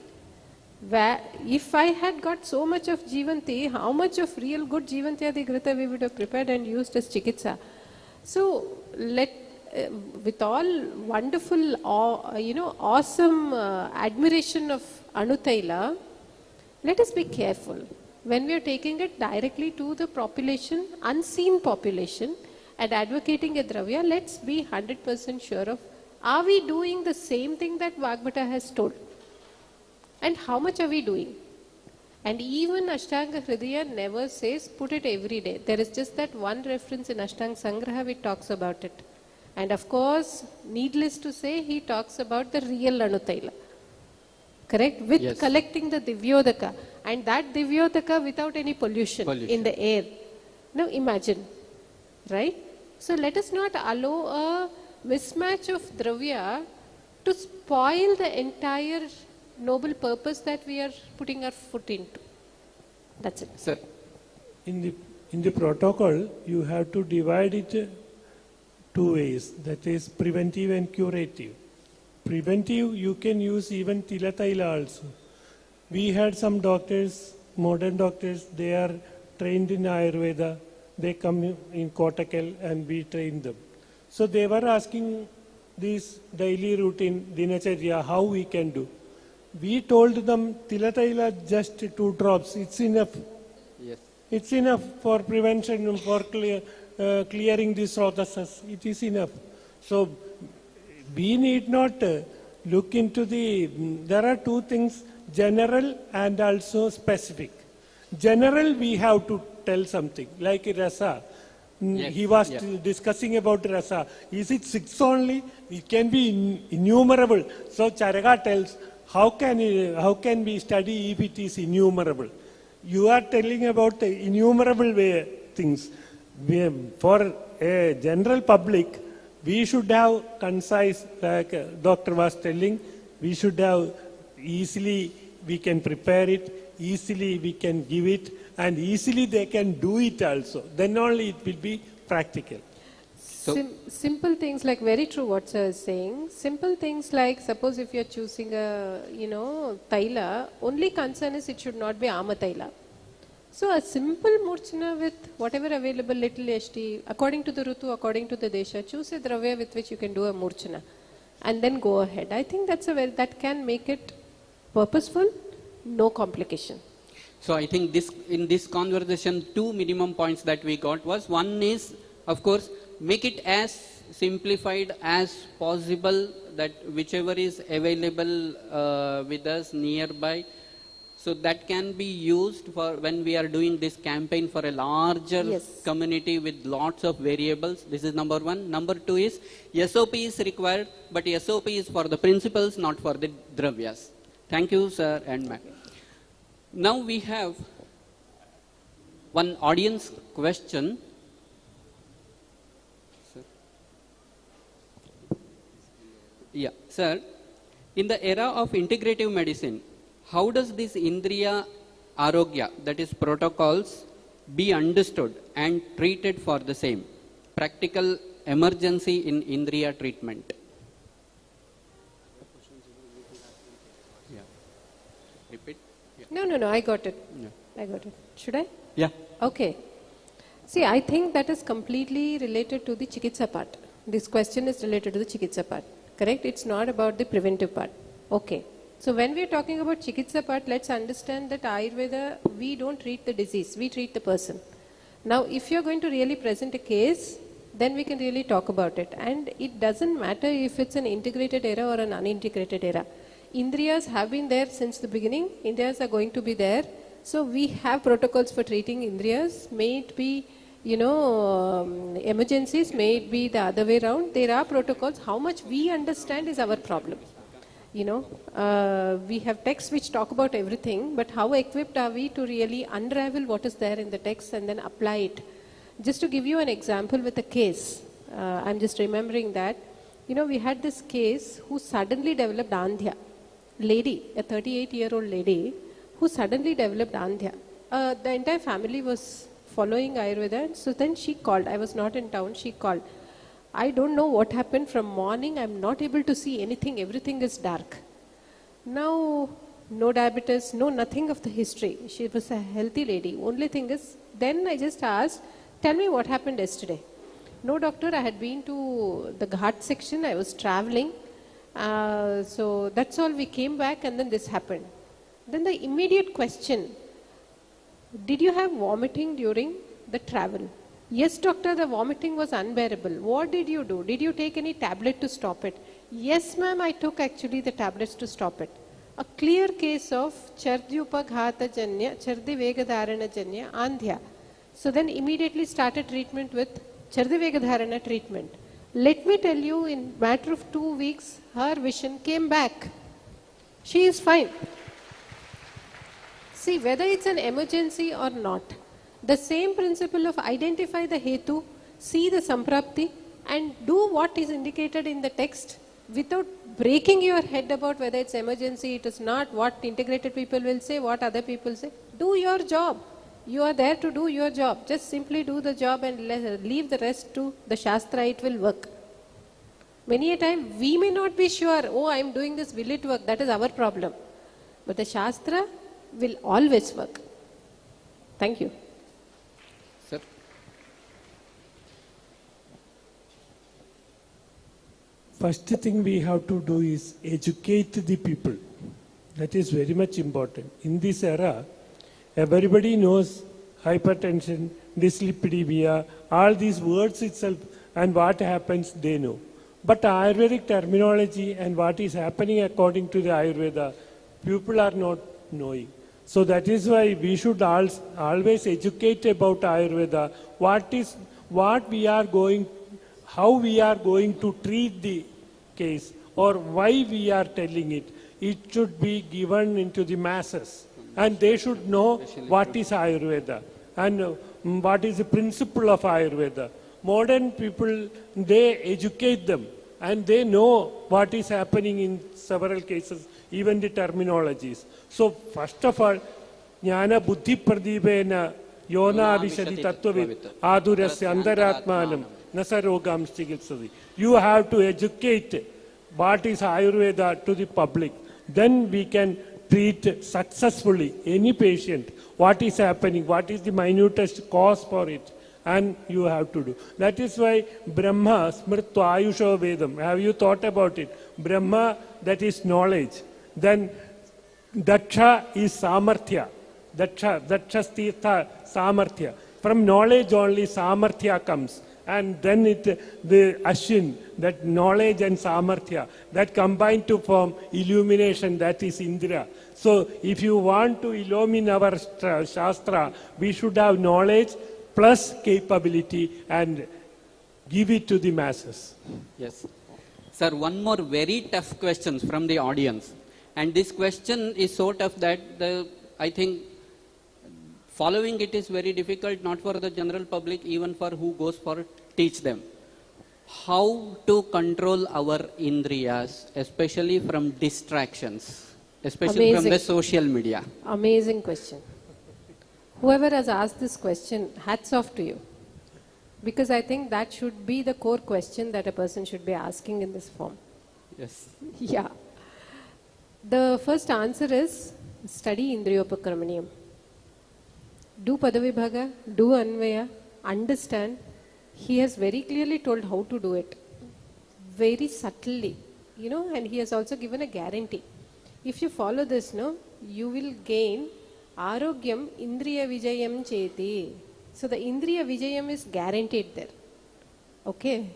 If I had got so much of Jivanti, how much of real good Jivanti Adhigrita we would have prepared and used as Chikitsa. So, with all wonderful, awesome admiration of Anutaila, let us be careful. When we are taking it directly to the population, unseen population, and advocating a Dravya, let's be 100% sure of, are we doing the same thing that Vagbhata has told? And how much are we doing? And even Ashtanga Hridaya never says put it every day. There is just that one reference in Ashtanga Sangraha which talks about it. And of course, needless to say, he talks about the real Anutaila. Correct? With collecting the Divyodaka. And that Divyodaka without any pollution in the air. Now imagine. Right? So let us not allow a mismatch of Dravya to spoil the entire noble purpose that we are putting our foot into. That's it. Sir. In the protocol, you have to divide it two ways. That is preventive and curative. Preventive, you can use even Tilataila also. We had some doctors, modern doctors, they are trained in Ayurveda. They come in Kottakkal and we train them. So they were asking this daily routine, Dinacharya, how we can do. We told them, Tilataila just 2 drops, it's enough. Yes. It's enough for prevention, for clearing these srodasas. It is enough. So we need not look into there are 2 things, general and also specific. General, we have to tell something, like rasa. Yes. He was discussing about rasa. Is it 6 only? It can be innumerable. So Charaga tells, how can we study if it is innumerable? You are telling about the innumerable things. For a general public, we should have concise, like doctor was telling, we should have easily, we can prepare it, easily we can give it, and easily they can do it also. Then only it will be practical. So, simple things like, very true what sir is saying, simple things like, suppose if you are choosing a, taila, only concern is it should not be ama taila. So a simple murchana with whatever available, little HT, according to the Rutu, according to the Desha, choose a Dravya with which you can do a murchana and then go ahead. I think that can make it purposeful, no complication. So I think in this conversation, 2 minimum points that we got was, one is, of course, make it as simplified as possible, that whichever is available with us nearby, so that can be used for when we are doing this campaign for a larger community with lots of variables. This is number 1. Number 2 is, SOP is required, but SOP is for the principles, not for the dravyas. Thank you, sir and ma'am. Now we have one audience question. Yeah, sir, in the era of integrative medicine, how does this Indriya Arogya, that is protocols, be understood and treated for the same? Practical emergency in Indriya treatment. repeat? Yeah. No, I got it. Yeah. I got it. Should I? Yeah. Okay. See, I think that is completely related to the chikitsa part. This question is related to the chikitsa part. Correct? It's not about the preventive part. Okay. So when we are talking about chikitsa part, let's understand that Ayurveda, we don't treat the disease, we treat the person. Now, if you're going to really present a case, then we can really talk about it. And it doesn't matter if it's an integrated era or an unintegrated era. Indriyas have been there since the beginning. Indriyas are going to be there. So we have protocols for treating Indriyas. May it be, emergencies, may it be the other way around. There are protocols. How much we understand is our problem. We have texts which talk about everything, but how equipped are we to really unravel what is there in the text and then apply it? Just to give you an example with a case, I'm just remembering that, we had this case who suddenly developed Andhya. Lady, a 38-year-old lady, who suddenly developed Andhya. The entire family was following Ayurveda, so then she called. I was not in town, she called. I don't know what happened from morning, I'm not able to see anything, everything is dark. Now, no diabetes, no nothing of the history. She was a healthy lady. Only thing is, then I just asked, tell me what happened yesterday. No doctor, I had been to the Ghat section, I was traveling. So that's all, we came back and then this happened. Then the immediate question, did you have vomiting during the travel? Yes, doctor, the vomiting was unbearable. What did you do? Did you take any tablet to stop it? Yes, ma'am, I took actually the tablets to stop it. A clear case of Chardyupaghata-janya, Chardivegadharana-janya, Andhya. So then immediately started treatment with Chardivegadharana treatment. Let me tell you, in matter of 2 weeks, her vision came back. She is fine. See, whether it's an emergency or not, the same principle of identify the hetu, see the samprapti, and do what is indicated in the text without breaking your head about whether it's emergency, it is not, what integrated people will say, what other people say. Do your job. You are there to do your job. Just simply do the job and leave the rest to the Shastra, it will work. Many a time we may not be sure, oh, I am doing this, will it work? That is our problem. But the Shastra will always work. Thank you. Sir. First thing we have to do is educate the people. That is very much important. In this era, everybody knows hypertension, dyslipidemia, all these words itself and what happens they know. But Ayurvedic terminology and what is happening according to the Ayurveda, people are not knowing. So that is why we should always educate about Ayurveda, how we are going to treat the case or why we are telling it. It should be given into the masses and they should know what is Ayurveda and what is the principle of Ayurveda. Modern people, they educate them and they know what is happening in several cases, even the terminologies. So first of all, Jnana Buddhi Pradipena Yona Vishadi Tattvavit Adurasya Andaratmanam Nasarogam Chikitsati. You have to educate what is Ayurveda to the public. Then we can treat successfully any patient, what is happening, what is the minutest cause for it, and you have to do. That is why Brahma Smritva Ayusho Vedam. Have you thought about it? Brahma, that is knowledge. Then Daksha is Samarthya. Dakshastirtha Samarthya. From knowledge only Samarthya comes. And then the Ashin, that knowledge and Samarthya, that combine to form illumination, that is Indriya. So if you want to illumine our Shastra, we should have knowledge plus capability and give it to the masses. Yes. Sir, one more very tough question from the audience. And this question is so tough that I think following it is very difficult, not for the general public, even for who goes for teach them. How to control our Indriyas, especially from distractions, especially from the social media? Amazing question. Whoever has asked this question, hats off to you. Because I think that should be the core question that a person should be asking in this form. Yes. Yeah. The first answer is, study Indriyopakramaniyam. Do Padavibhaga, do Anvaya, understand. He has very clearly told how to do it. Very subtly, and he has also given a guarantee. If you follow this, you will gain Arogyam Indriya Vijayam Cheti. So the Indriya Vijayam is guaranteed there. Okay.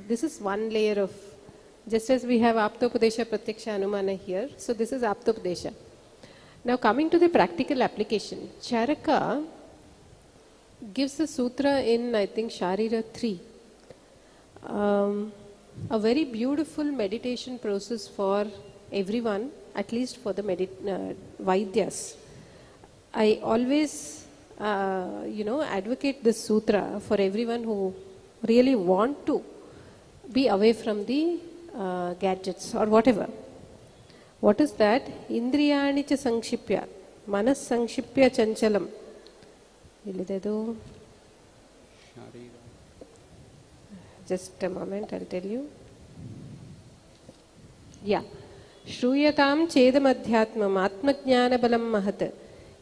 This is one layer of, just as we have Aptopadesha Pratyaksha Anumana here, so this is Aptopadesha. Now coming to the practical application, Charaka gives a sutra in, I think, Sharira 3. A very beautiful meditation process for everyone, at least for the Vaidyas. I always, advocate this sutra for everyone who really want to be away from the gadgets or whatever. What is that? Indriyani cha sankhipya, manas sankhipya chanchalam. Just a moment, I'll tell you. Yeah. Shruyatam chedam adhyatmam atmajnana balam mahat.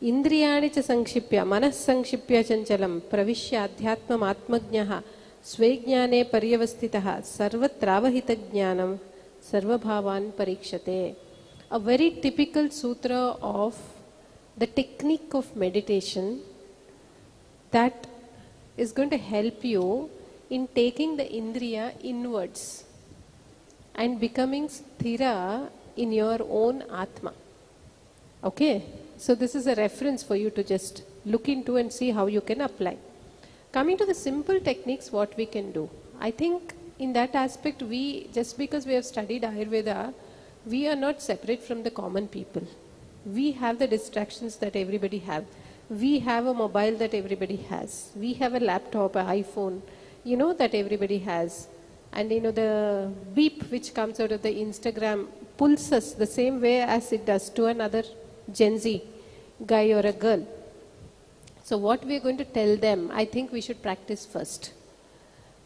Indriyani cha sankhipya, manas sankhipya chanchalam, pravishya adhyatmam atmajnaha, svejnane paryavastitaha, sarvatravahita jnanam, sarvabhavan parikshate. A very typical sutra of the technique of meditation that is going to help you in taking the Indriya inwards and becoming sthira in your own Atma. Okay? So this is a reference for you to just look into and see how you can apply. Coming to the simple techniques, what we can do. I think in that aspect, just because we have studied Ayurveda, we are not separate from the common people. We have the distractions that everybody have. We have a mobile that everybody has. We have a laptop, an iPhone, that everybody has. And the beep which comes out of the Instagram pulls us the same way as it does to another Gen Z guy or a girl. So what we are going to tell them, I think we should practice first.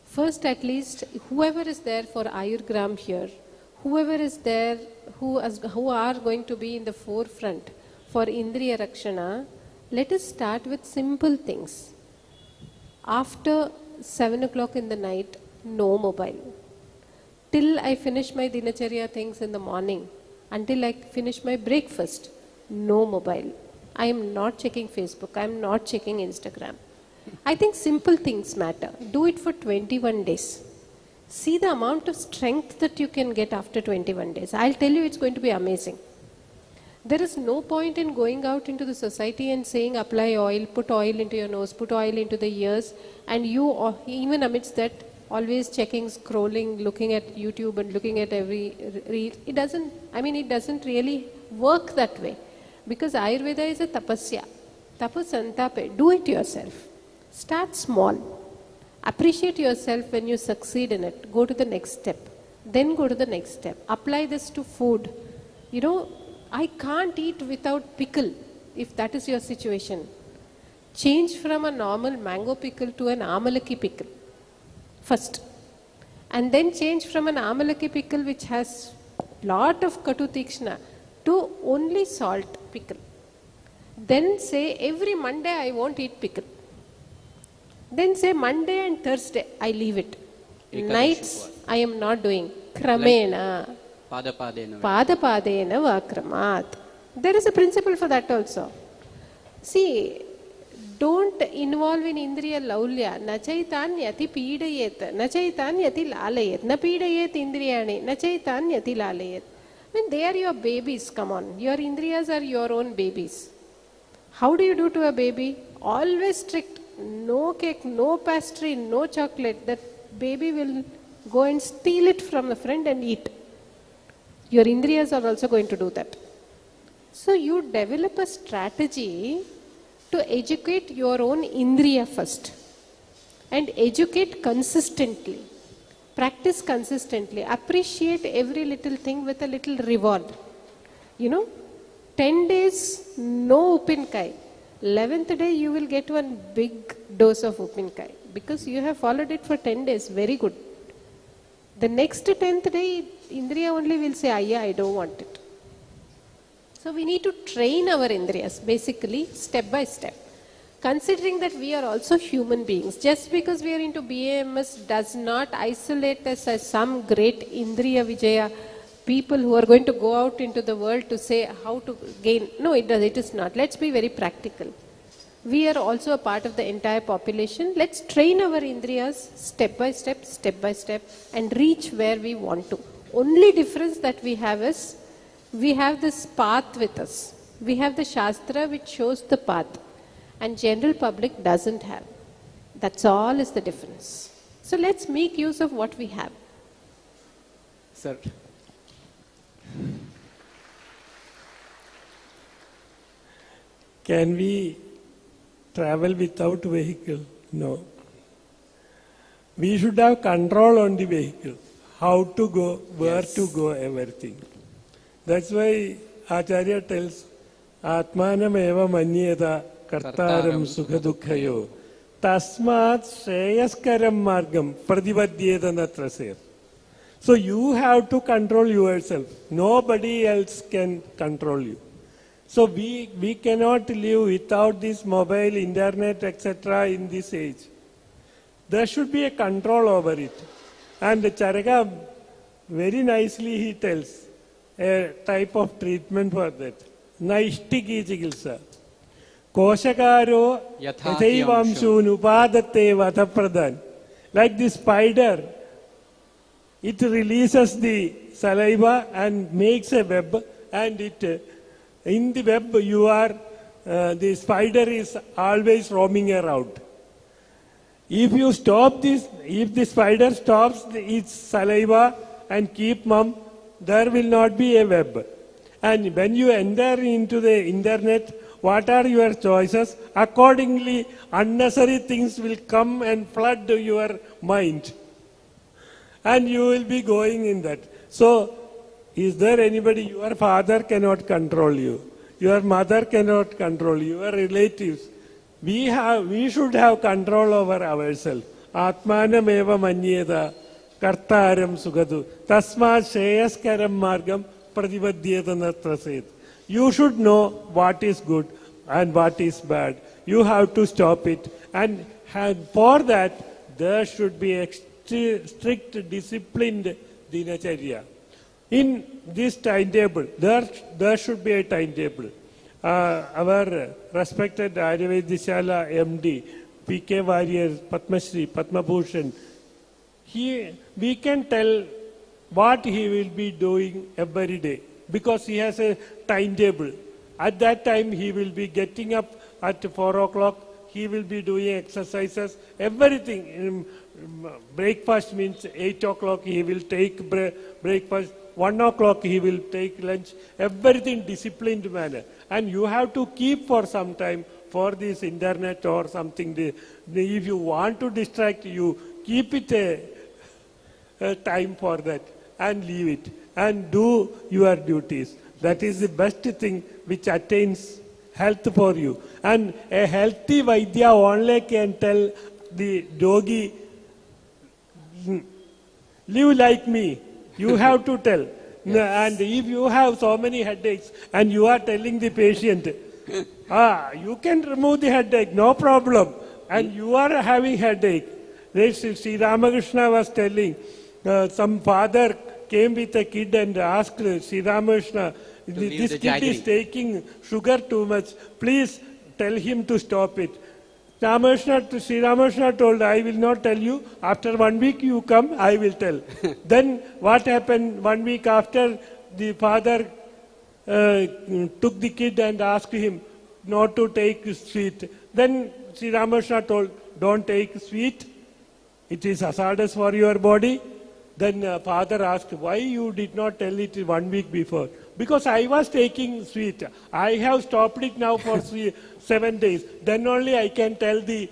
First, at least, whoever is there for Ayurgram here, whoever is there who are going to be in the forefront for Indriya Rakshana, let us start with simple things. After 7 o'clock in the night, no mobile. Till I finish my dinacharya things in the morning, until I finish my breakfast, no mobile. I am not checking Facebook, I am not checking Instagram. I think simple things matter. Do it for 21 days. See the amount of strength that you can get after 21 days. I'll tell you, it's going to be amazing. There is no point in going out into the society and saying apply oil, put oil into your nose, put oil into the ears, and you, even amidst that, always checking, scrolling, looking at YouTube and looking at every reel. It doesn't really work that way. Because Ayurveda is a tapasya. Tapasantape. Do it yourself. Start small. Appreciate yourself when you succeed in it. Go to the next step. Then go to the next step. Apply this to food. I can't eat without pickle, if that is your situation. Change from a normal mango pickle to an amalaki pickle first. And then change from an amalaki pickle which has lot of katu tikshna to only salt pickle. Then say every Monday I won't eat pickle. Then say Monday and Thursday I leave it. Nights I am not doing. Kramena. Padapadena vakramat. There is a principle for that also. See, don't involve in Indriya Laulya. Nachaitanyati pidayet. Nachaitanyati lalayet. Na pidayet Indriyani. Nachaitanyati lalayet. When they are your babies, come on. Your Indriyas are your own babies. How do you do to a baby? Always strict. No cake, no pastry, no chocolate. That baby will go and steal it from the friend and eat. Your Indriyas are also going to do that. So you develop a strategy to educate your own Indriya first. And educate consistently. Practice consistently. Appreciate every little thing with a little reward. 10 days, no upinkai. 11th day, you will get one big dose of upinkai. Because you have followed it for 10 days. Very good. The next 10th day, Indriya only will say, I don't want it. So we need to train our Indriyas, basically, step by step. Considering that we are also human beings, just because we are into BAMS does not isolate us as some great Indriya Vijaya people who are going to go out into the world to say how to gain. No, it is not. Let's be very practical. We are also a part of the entire population. Let's train our Indriyas step by step, and reach where we want to. Only difference that we have is, we have this path with us. We have the Shastra which shows the path, and general public doesn't have. That's all is the difference. So let's make use of what we have. Sir. Can we travel without vehicle? No. We should have control on the vehicle. How to go, where to go, everything. That's why Acharya tells, Atmanam eva manyeta kartaram sukha dukkhayo tasmat shreyaskaram margam pradivadhyeta natrasir. So you have to control yourself. Nobody else can control you. So we cannot live without this mobile, internet, etc. in this age. There should be a control over it. And Charaka, very nicely he tells a type of treatment for that. Naishtiki chikilsa. Koshakaro yathayvamshu nupadatte vatapradan. Like the spider, it releases the saliva and makes a web, and in the web the spider is always roaming around. If you stop this, if the spider stops its saliva and keep mum, there will not be a web. And when you enter into the internet, what are your choices? Accordingly, unnecessary things will come and flood your mind. And you will be going in that. So, is there anybody? Your father cannot control you. Your mother cannot control you. Your relatives. We should have control over ourselves. Atmanam eva manyeta kartaram sugadu tasmat sheyaskaram margam pradivadhyeta natraset. You should know what is good and what is bad. You have to stop it. And for that, there should be a strict, disciplined dinacharya. In this timetable, there should be a timetable. Our respected Ayurvedishala MD, P.K. Warrior, Padma Shri, Padma Bhushan, we can tell what he will be doing every day because he has a timetable. At that time, he will be getting up at 4 o'clock. He will be doing exercises, everything. Breakfast means 8 o'clock he will take breakfast. 1 o'clock he will take lunch. Everything disciplined manner. And you have to keep for some time for this internet or something. If you want to distract, you keep it a time for that and leave it and do your duties. That is the best thing which attains health for you. And a healthy Vaidya only can tell the yogi, live like me. You have to tell. Yes. And if you have so many headaches and you are telling the patient, you can remove the headache, no problem. And you are having headache. Sri Ramakrishna was telling, some father came with a kid and asked Sri Ramakrishna, this kid is taking sugar too much. Please tell him to stop it. Sri Ramakrishna told, I will not tell you. After 1 week you come, I will tell. Then what happened? 1 week after, the father took the kid and asked him not to take sweet. Then Sri Ramakrishna told, don't take sweet. It is hazardous for your body. Then father asked, why you did not tell it 1 week before? Because I was taking sweet. I have stopped it now for 7 days. Then only I can tell the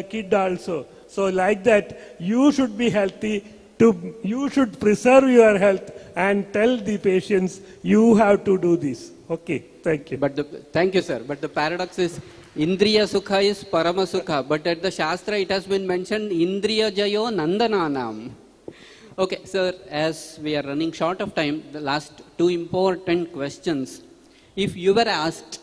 kid also. So like that, you should be healthy. You should preserve your health and tell the patients, you have to do this. Okay, thank you. Thank you, sir. But the paradox is, Indriya Sukha is Parama Sukha. But at the Shastra, it has been mentioned, Indriya Jayo Nandananam. Okay, sir, as we are running short of time, the last two important questions. If you were asked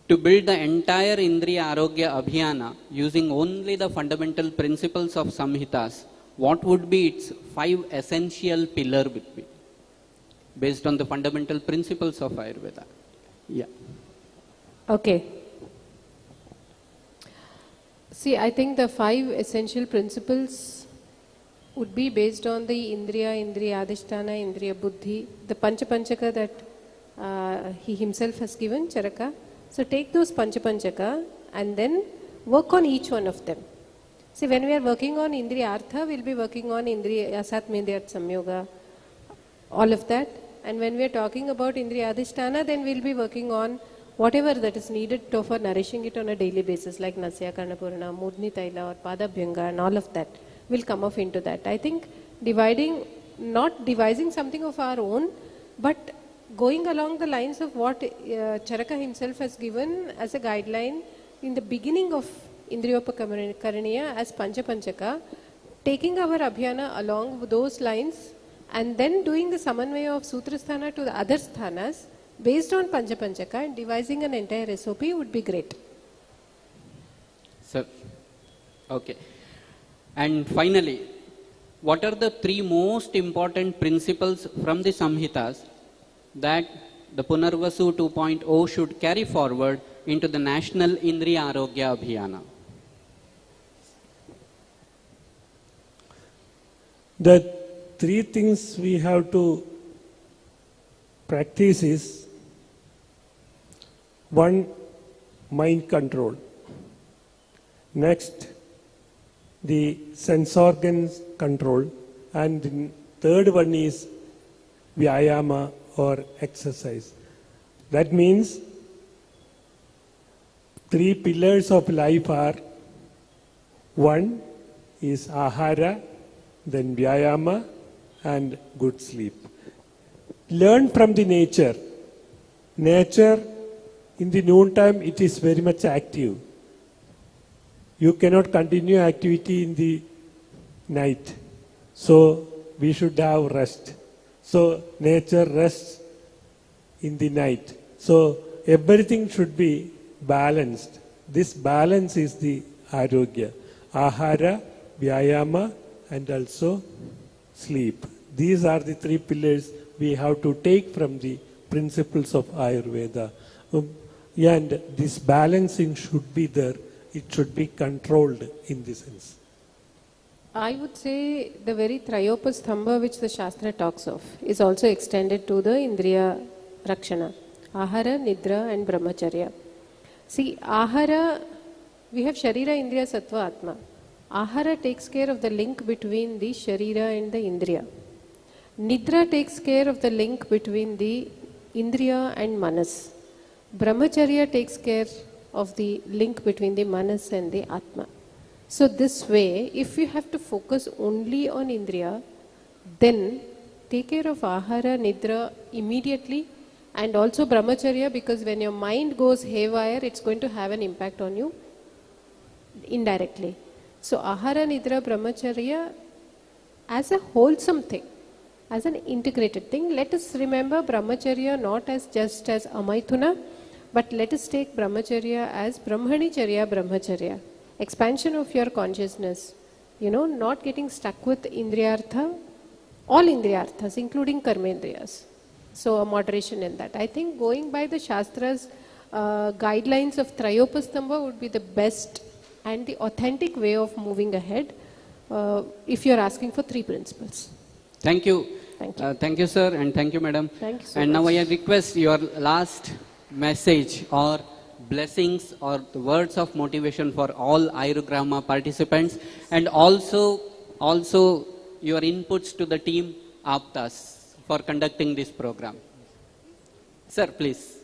to build the entire Indriya Arogya Abhiyana using only the fundamental principles of Samhitas, what would be its 5 essential pillars would be based on the fundamental principles of Ayurveda? Yeah. Okay. See, I think the 5 essential principles would be based on the Indriya, Indriya Adhisthana, Indriya Buddhi, the Panchapanchaka that he himself has given, Charaka. So take those Panchapanchaka and then work on each one of them. See, when we are working on Indriya Artha, we'll be working on Indriya Asatmendriya Samyoga, all of that. And when we are talking about Indriya Adhisthana, then we'll be working on whatever that is needed for nourishing it on a daily basis, like Nasya, Karnapurna, Mudni Taila or Padabhyanga and all of that will come off into that. I think not devising something of our own, but going along the lines of what Charaka himself has given as a guideline in the beginning of Indriyopakaraniya as Panchapanchaka, taking our Abhyana along those lines and then doing the Samanvaya of Sutrasthana to the other sthanas based on Panchapanchaka and devising an entire SOP would be great. Sir, okay. And finally, what are the 3 most important principles from the Samhitas that the Punarvasu 2.0 should carry forward into the National Indriya Arogya Abhiyana? The 3 things we have to practice is 1, mind control. Next, the sense organs control. And the third one is Vyayama or exercise. That means 3 pillars of life are: 1 is Ahara, then Vyayama and good sleep. Learn from the nature. Nature, in the noontime, it is very much active. You cannot continue activity in the night. So, we should have rest. So, nature rests in the night. So, everything should be balanced. This balance is the Arogya. Ahara, Vyayama and also sleep. These are the 3 pillars we have to take from the principles of Ayurveda. And this balancing should be there. It should be controlled in this sense. I would say the very Trayopastambha which the Shastra talks of is also extended to the Indriya Rakshana. Ahara, Nidra and Brahmacharya. See, Ahara, we have Sharira, Indriya, Sattva, Atma. Ahara takes care of the link between the Sharira and the Indriya. Nidra takes care of the link between the Indriya and Manas. Brahmacharya takes care of the link between the Manas and the Atma. So this way, if you have to focus only on Indriya, then take care of Ahara, Nidra immediately and also Brahmacharya, because when your mind goes haywire, it's going to have an impact on you indirectly. So Ahara, Nidra, Brahmacharya as a wholesome thing, as an integrated thing. Let us remember Brahmacharya not as just as Amaithuna, but let us take Brahmacharya as Brahmanicharya, Brahmacharya. Expansion of your consciousness, not getting stuck with Indriyartha, all Indriyarthas, including Karmendriyas. So a moderation in that. I think going by the Shastra's guidelines of Trayopastambha would be the best and the authentic way of moving ahead if you are asking for 3 principles. Thank you. Thank you. Thank you, sir, and thank you, madam. Thank you so and much. now I request your last message or blessings or the words of motivation for all Ayurgrama participants, and also your inputs to the team Aptas for conducting this program. Sir, please.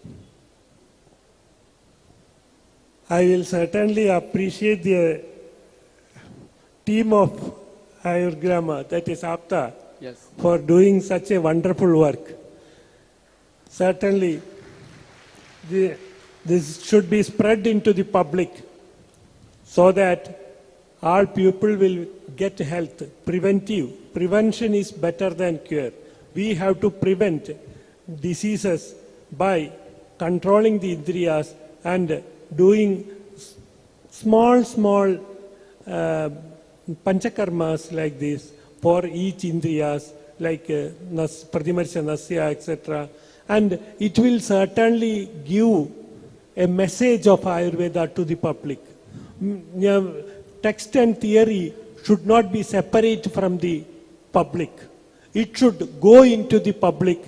I will certainly appreciate the team of Ayurgrama, that is Apta, yes, for doing such a wonderful work. Certainly, this should be spread into the public so that all people will get health. Prevention is better than cure. We have to prevent diseases by controlling the Indriyas and doing small panchakarmas like this for each Indriyas, like Pratimarsha, Nasya, etc. And it will certainly give a message of Ayurveda to the public. Text and theory should not be separate from the public. It should go into the public,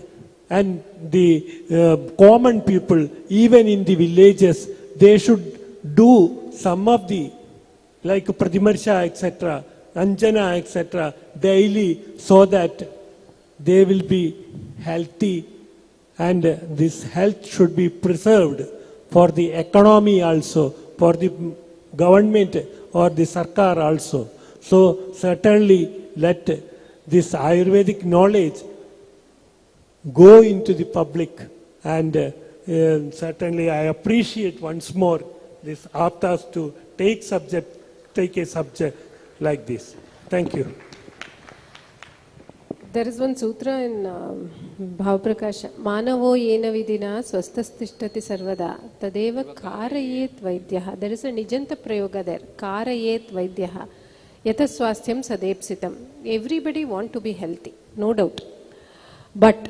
and the common people, even in the villages, they should do some of the, like Pratimarsha, etc., Anjana, etc., daily, so that they will be healthy, and this health should be preserved for the economy also, for the government or the Sarkar also. So certainly let this Ayurvedic knowledge go into the public, and certainly I appreciate once more this Aptas to take a subject like this. Thank you. There is one sutra in Bhavaprakasha. Manavo yena vidina swastastishtati sarvada tadeva karayet vaidyaha. There is a Nijanta prayoga there. Karayet vaidyaha. Yata swastham sadepsitam. Everybody want to be healthy, no doubt. But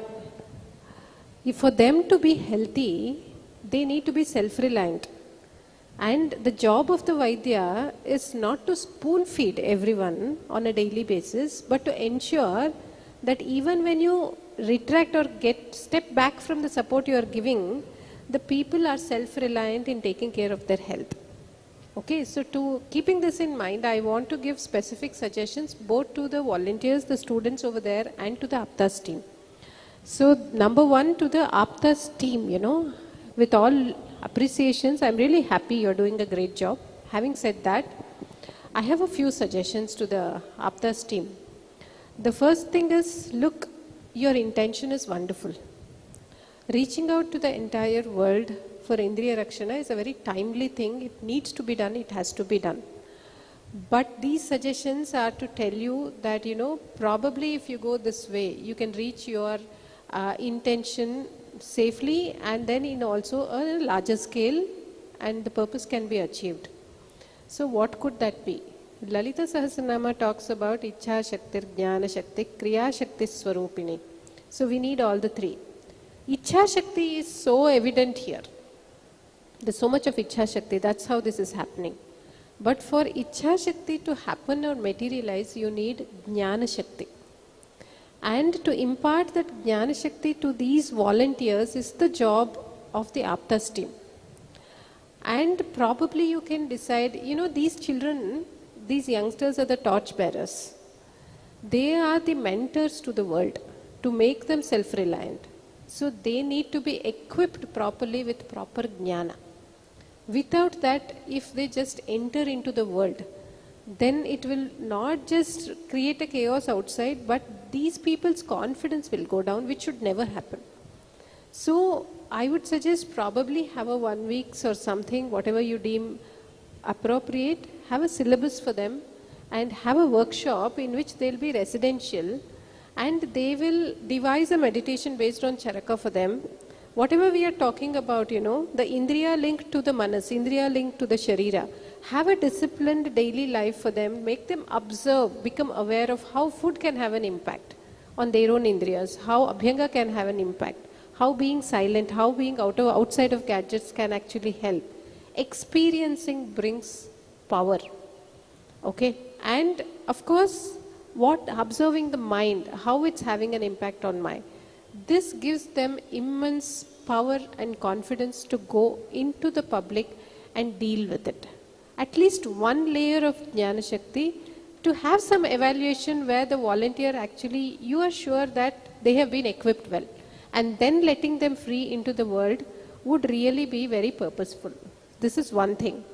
if for them to be healthy, they need to be self-reliant. And the job of the Vaidya is not to spoon feed everyone on a daily basis, but to ensure that even when you retract or step back from the support you are giving, the people are self-reliant in taking care of their health. Okay, so keeping this in mind, I want to give specific suggestions both to the volunteers, the students over there, and to the Aptas team. So number one, to the Aptas team, with all appreciations, I'm really happy you're doing a great job. Having said that, I have a few suggestions to the Aptas team. The first thing is, look, your intention is wonderful. Reaching out to the entire world for Indriya Rakshana is a very timely thing. It needs to be done, it has to be done. But these suggestions are to tell you that, probably if you go this way, you can reach your intention safely, and then in also a larger scale, and the purpose can be achieved. So what could that be? Lalita Sahasranama talks about Ichha Shakti, Jnana Shakti, Kriya Shakti Swarupini. So we need all the three. Ichha Shakti is so evident here. There's so much of Ichha Shakti, that's how this is happening. But for Ichha Shakti to happen or materialize, you need Jnana Shakti. And to impart that Jnana Shakti to these volunteers is the job of the Aptas team. And probably you can decide, these children, these youngsters are the torch bearers. They are the mentors to the world to make them self-reliant. So they need to be equipped properly with proper jnana. Without that, if they just enter into the world, then it will not just create a chaos outside, but these people's confidence will go down, which should never happen. So I would suggest probably have a 1 week or something, whatever you deem appropriate, have a syllabus for them and have a workshop in which they'll be residential, and they will devise a meditation based on Charaka for them. Whatever we are talking about, the Indriya linked to the Manas, Indriya linked to the Sharira, have a disciplined daily life for them, make them observe, become aware of how food can have an impact on their own Indriyas, how Abhyanga can have an impact, how being silent, how being outside of gadgets can actually help. Experiencing brings power. Okay, and of course, observing the mind, how it's having an impact on mind. This gives them immense power and confidence to go into the public and deal with it. At least one layer of Jnana Shakti to have some evaluation where the volunteer actually, you are sure that they have been equipped well. And then letting them free into the world would really be very purposeful. This is one thing.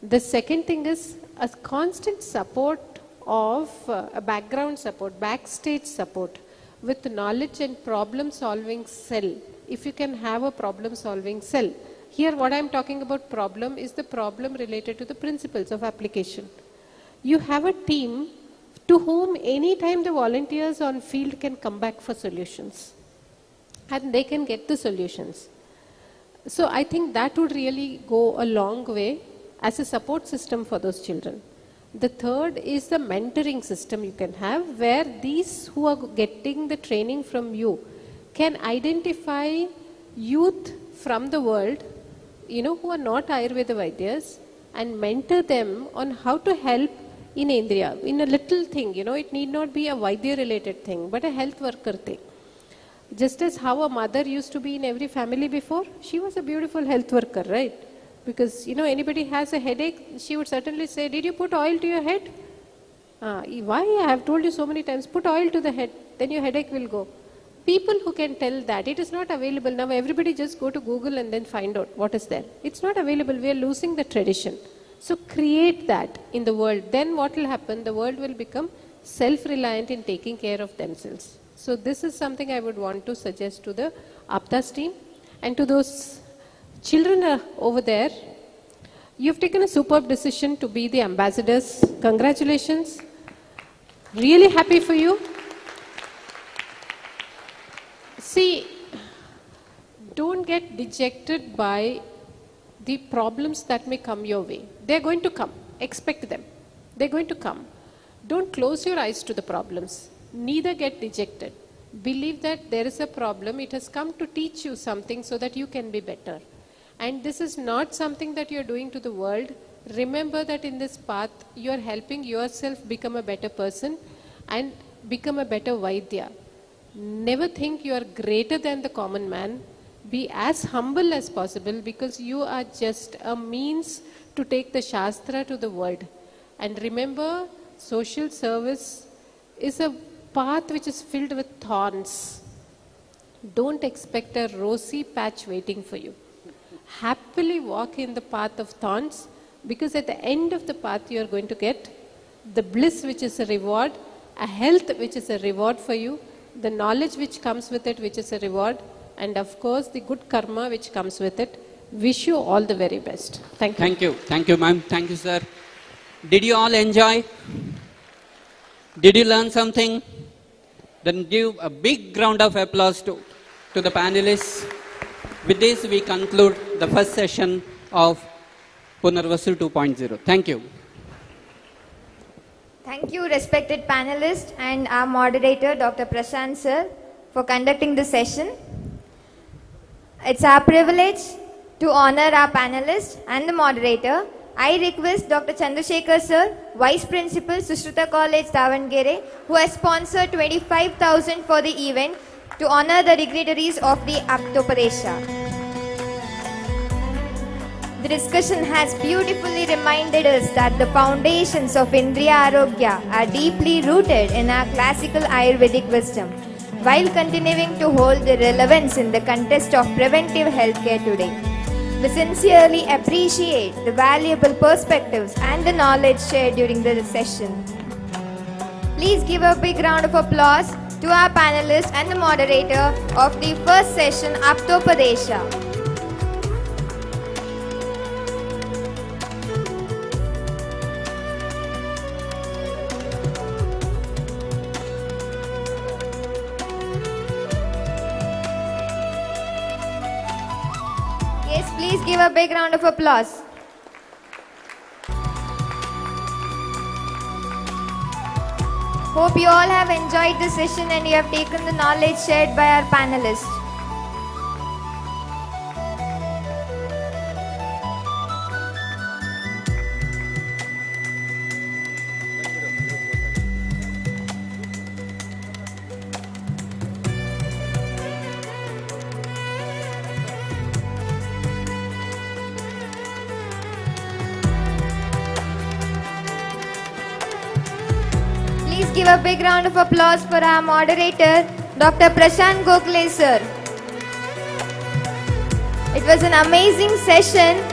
The second thing is a constant support of a background support, backstage support with knowledge and problem solving cell. If you can have a problem solving cell. Here what I am talking about problem is the problem related to the principles of application. You have a team to whom anytime the volunteers on field can come back for solutions. and they can get the solutions. So I think that would really go a long way as a support system for those children. The third is the mentoring system you can have, where these who are getting the training from you can identify youth from the world, who are not Ayurveda Vaidyas, and mentor them on how to help in Indriya, in a little thing, it need not be a Vaidya related thing, but a health worker thing. Just as how a mother used to be in every family before, she was a beautiful health worker, right? Because, anybody has a headache, she would certainly say, did you put oil to your head? Why? I have told you so many times, put oil to the head, then your headache will go. People who can tell that, it is not available. Now everybody just go to Google and then find out what is there. It's not available. We are losing the tradition. So create that in the world. Then what will happen? The world will become self-reliant in taking care of themselves. So this is something I would want to suggest to the APTAS team. And to those children over there, you've taken a superb decision to be the ambassadors. Congratulations. Really happy for you. See, don't get dejected by the problems that may come your way. They're going to come. Expect them. They're going to come. Don't close your eyes to the problems. Neither get dejected. Believe that there is a problem. It has come to teach you something so that you can be better. And this is not something that you're doing to the world. Remember that in this path, you're helping yourself become a better person and become a better Vaidya. Never think you are greater than the common man. Be as humble as possible, because you are just a means to take the Shastra to the world. And remember, social service is a path which is filled with thorns. Don't expect a rosy patch waiting for you. Happily walk in the path of thorns, because at the end of the path you are going to get the bliss which is a reward, a health which is a reward for you, the knowledge which comes with it which is a reward, and of course the good karma which comes with it. Wish you all the very best. Thank you. Thank you. Thank you, ma'am. Thank you, sir. Did you all enjoy? Did you learn something? Then give a big round of applause to the panelists. With this, we conclude the first session of Punarvasu 2.0. Thank you. Thank you, respected panelists and our moderator, Dr. Prashant sir, for conducting the session. It's our privilege to honor our panelists and the moderator. I request Dr. Chandrasekhar sir, Vice Principal, Sushruta College, Davangere, who has sponsored 25,000 for the event, to honor the dignitaries of the Aptopadesha. The discussion has beautifully reminded us that the foundations of Indriya Arogya are deeply rooted in our classical Ayurvedic wisdom, while continuing to hold the relevance in the context of preventive healthcare today. We sincerely appreciate the valuable perspectives and the knowledge shared during the session. Please give a big round of applause to our panelists and the moderator of the first session, Aptopadesha. Yes, please give a big round of applause. Hope you all have enjoyed the session and you have taken the knowledge shared by our panelists. Please give a big round of applause for our moderator, Dr. Prashant Gokhale sir. It was an amazing session.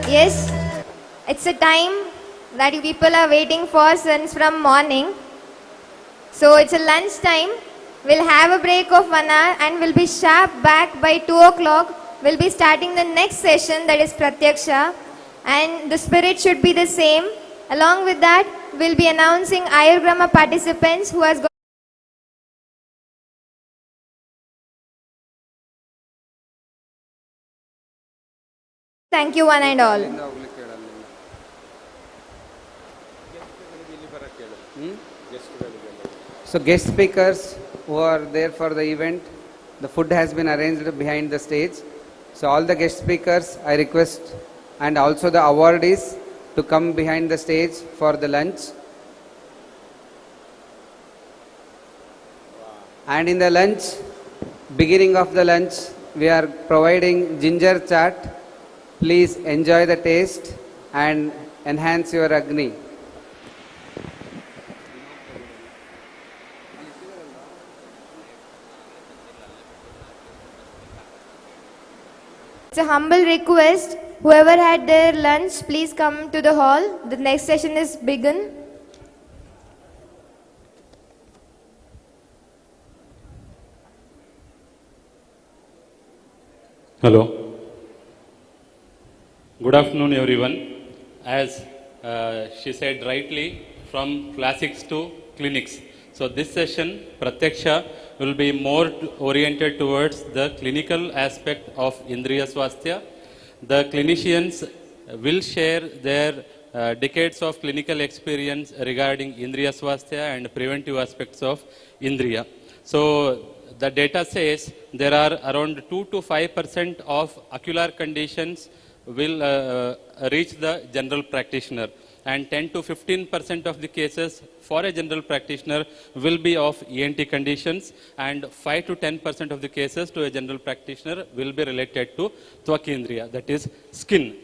Yes, it's a time that you people are waiting for since from morning. So it's a lunch time. We'll have a break of 1 hour and we'll be sharp back by 2 o'clock. We'll be starting the next session, that is Pratyaksha, and the spirit should be the same. Along with that, we'll be announcing Ayurgrama participants who has got. Thank you one and all. So guest speakers who are there for the event, the food has been arranged behind the stage. So all the guest speakers I request, and also the awardees, to come behind the stage for the lunch. And in the lunch, beginning of the lunch, we are providing ginger chaat. Please enjoy the taste and enhance your Agni. It's a humble request. Whoever had their lunch, please come to the hall. The next session is begun. Hello. Good afternoon, everyone. As she said rightly, from classics to clinics. So this session, Pratyaksha, will be more oriented towards the clinical aspect of Indriya Swasthya. The clinicians will share their decades of clinical experience regarding Indriya Swasthya and preventive aspects of Indriya. So the data says there are around 2 to 5% of ocular conditions will reach the general practitioner, and 10 to 15% of the cases for a general practitioner will be of ENT conditions, and 5 to 10% of the cases to a general practitioner will be related to Tvakindriya, that is skin.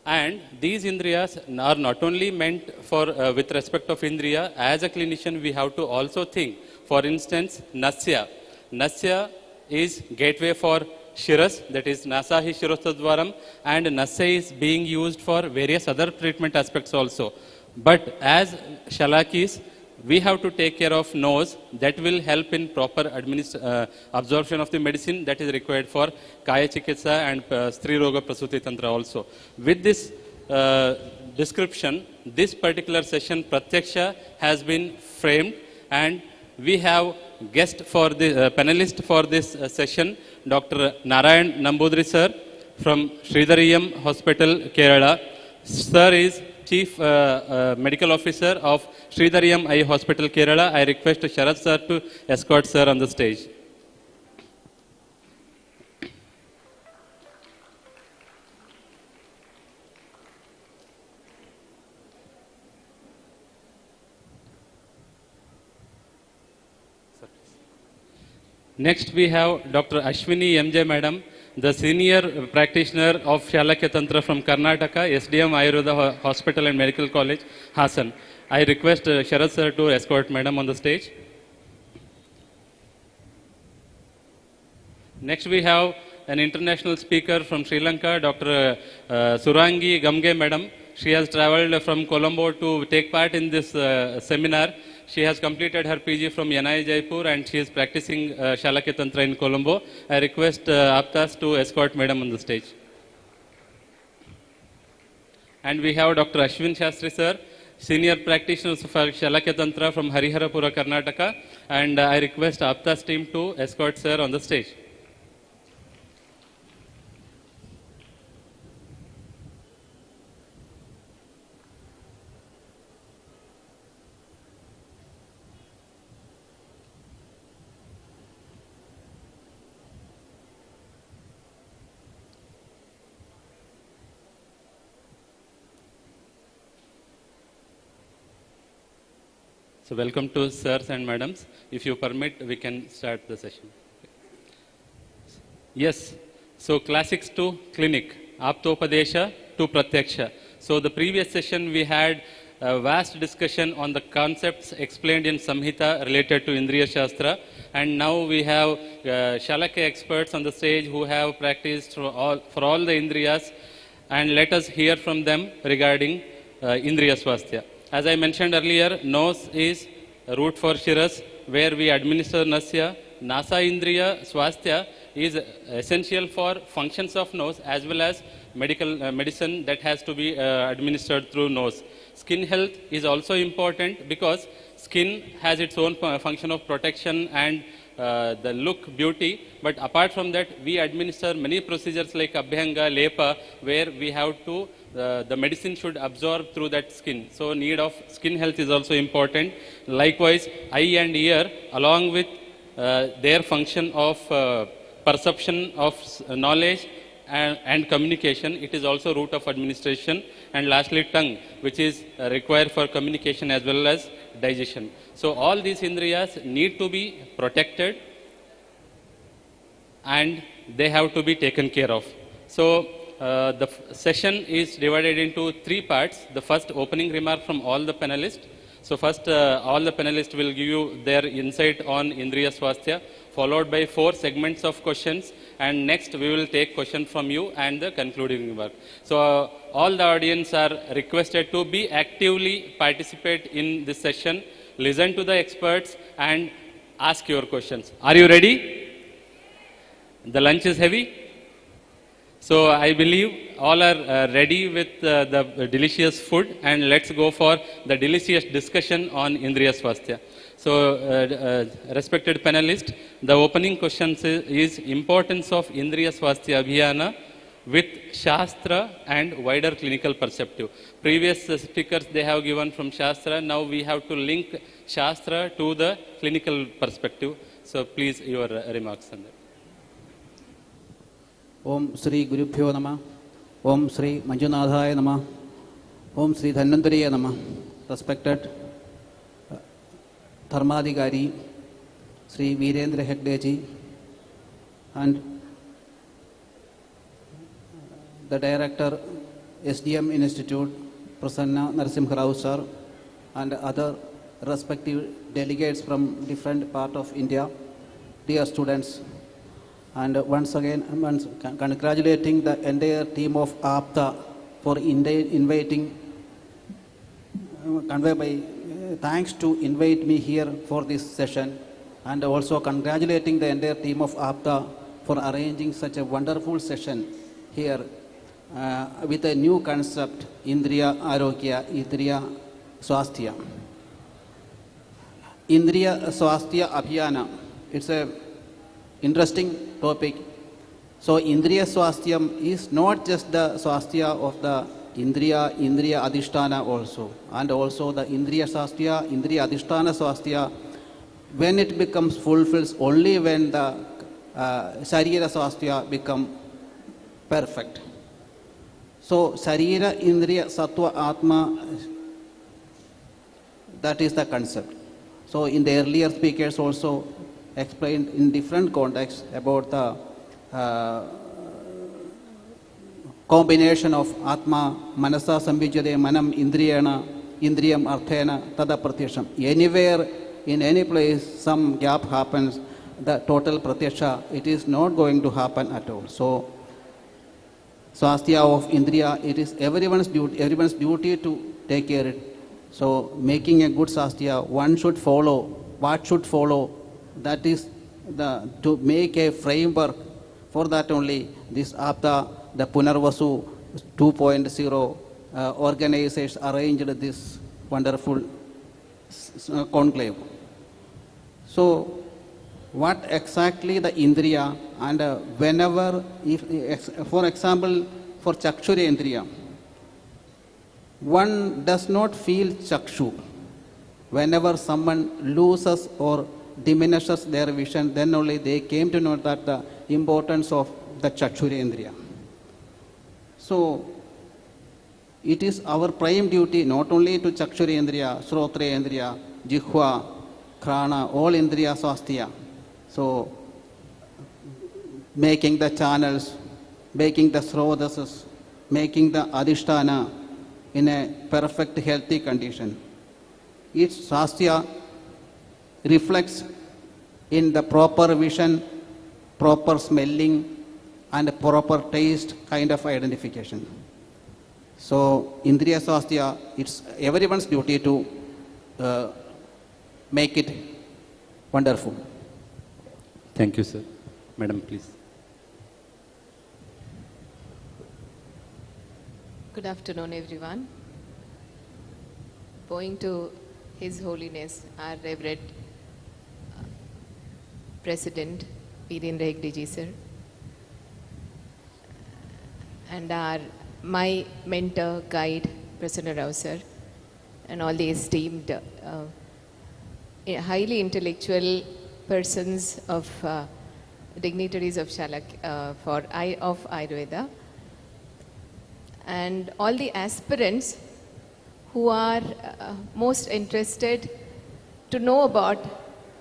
And these Indriyas are not only meant for with respect of Indriya. As a clinician, we have to also think. For instance, Nasya. Nasya is gateway for Shiras, that is Nasahi Shirostadwaram, and Nasya is being used for various other treatment aspects also. But as Shalakis, we have to take care of nose. That will help in proper absorption of the medicine that is required for Kaya Chikitsa and Stri Roga Prasuti Tantra also. With this description, this particular session, Pratyaksha, has been framed, and we have guest for the panelist for this session, Dr. Narayan Nambudri sir from Sridhariyam Hospital, Kerala. Sir is Chief Medical Officer of Sridhariyam Eye Hospital, Kerala. I request Sharad sir to escort sir on the stage. Next we have Dr. Ashwini MJ Madam, the senior practitioner of Shalakya Tantra from Karnataka, SDM Ayurveda Hospital and Medical College, Hassan. I request Sharad sir to escort Madam on the stage. Next we have an international speaker from Sri Lanka, Dr. Surangi Gamge Madam. She has travelled from Colombo to take part in this seminar. She has completed her PG from Yanai Jaipur and she is practicing Shalakya Tantra in Colombo. I request Aptas to escort Madam on the stage. And we have Dr. Ashwin Shastri sir, senior practitioner for Shalakya Tantra from Hariharapura, Karnataka. And I request Aptas team to escort sir on the stage. So welcome to sirs and madams. If you permit, we can start the session. Yes, so classics to clinic, Aptopadesha to Pratyaksha. So the previous session we had a vast discussion on the concepts explained in Samhita related to Indriya Shastra, and now we have Shalakya experts on the stage who have practiced for all the Indriyas. and let us hear from them regarding Indriya Swasthya. As I mentioned earlier, nose is root for Shiras, where we administer Nasya. Nasa Indriya Swasthya is essential for functions of nose as well as medicine that has to be administered through nose. Skin health is also important because skin has its own function of protection and the look, beauty, but apart from that, we administer many procedures like Abhyanga, Lepa, where we have to, the medicine should absorb through that skin. So need of skin health is also important. Likewise, eye and ear, along with their function of perception of knowledge and communication, it is also root of administration. And lastly, tongue, which is required for communication as well as digestion. So all these indriyas need to be protected and they have to be taken care of. So the session is divided into 3 parts. The first, opening remark from all the panelists. So first, all the panelists will give you their insight on Indriya Swasthya, followed by 4 segments of questions, and next we will take question from you and the concluding remark. So all the audience are requested to be actively participate in this session, listen to the experts and ask your questions. Are you ready? The lunch is heavy? So I believe all are ready with the delicious food, and let's go for the delicious discussion on Indriya Swasthya. So respected panelists, the opening question is importance of Indriya Swasthya Abhiyana with Shastra and wider clinical perspective. Previous speakers, they have given from Shastra. Now we have to link Shastra to the clinical perspective. So please, your remarks on that. Om Sri Gurubhyo Namah, Om Sri Manjunathaya Namah, Om Sri Dhanvantariya Namah. Respected Dharmadhikari, Sri Virendra Hegdeji, and the Director, SDM Institute, Prasanna Narasimha Rao sir, and other respective delegates from different parts of India, dear students. And once again, congratulating the entire team of APTA for inviting, thanks to invite me here for this session, and also congratulating the entire team of APTA for arranging such a wonderful session here with a new concept, Indriya Arogya, Indriya Swasthya. Indriya Swasthya Abhiyana, it's a interesting topic. So Indriya Swasthyam is not just the Swasthya of the Indriya Adhisthana also, and also the Indriya Swasthya, Indriya Adhisthana Swasthya, when it becomes fulfills only when the Sharira Swasthya become perfect. So Sharira, Indriya, Sattva, Atma, that is the concept. So in the earlier speakers also explained in different contexts about the combination of Atma, Manasa Sambhijyade, Manam, Indriyana, Indriyam, Arthena, Tada Pratyaksham. Anywhere, in any place, some gap happens, the total Pratyaksha, it is not going to happen at all. So, Swasthya of Indriya, it is everyone's duty to take care of it. So, making a good Swasthya, one should follow, what should follow, that is to make a framework. For that only, this APTA, the Punarvasu 2.0 organizers arranged this wonderful conclave. So, what exactly the Indriya, and whenever, for example, for Chakshura Indriya, one does not feel Chakshu. Whenever someone loses or diminishes their vision, then only they came to know that the importance of the Chakshura Indriya. So, it is our prime duty not only to Chakshura Indriya, Shrotra Indriya, Jihva, Krana, all Indriya Swasthya. So, making the channels, making the Srodasas, making the Adhisthana in a perfect healthy condition. Each Swasthya reflects in the proper vision, proper smelling, and proper taste kind of identification. So, Indriya Swasthya, it's everyone's duty to make it wonderful. Thank you, sir. Madam, please. Good afternoon, everyone. Bowing to His Holiness, our Reverend President, Virendra Hegdeji, sir, and my mentor, guide, Prasanna Rao, sir, and all the esteemed, highly intellectual persons of dignitaries of of Ayurveda, and all the aspirants who are most interested to know about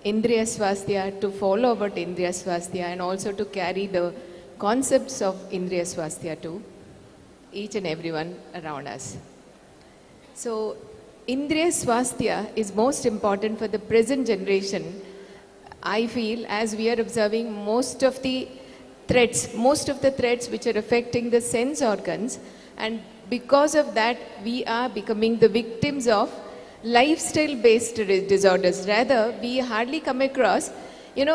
Indriya Swasthya, to follow about Indriya Swasthya, and also to carry the concepts of Indriya Swasthya to each and everyone around us. So, Indriya Swasthya is most important for the present generation. I feel, as we are observing most of the threats which are affecting the sense organs, and because of that we are becoming the victims of lifestyle based disorders. Rather, we hardly come across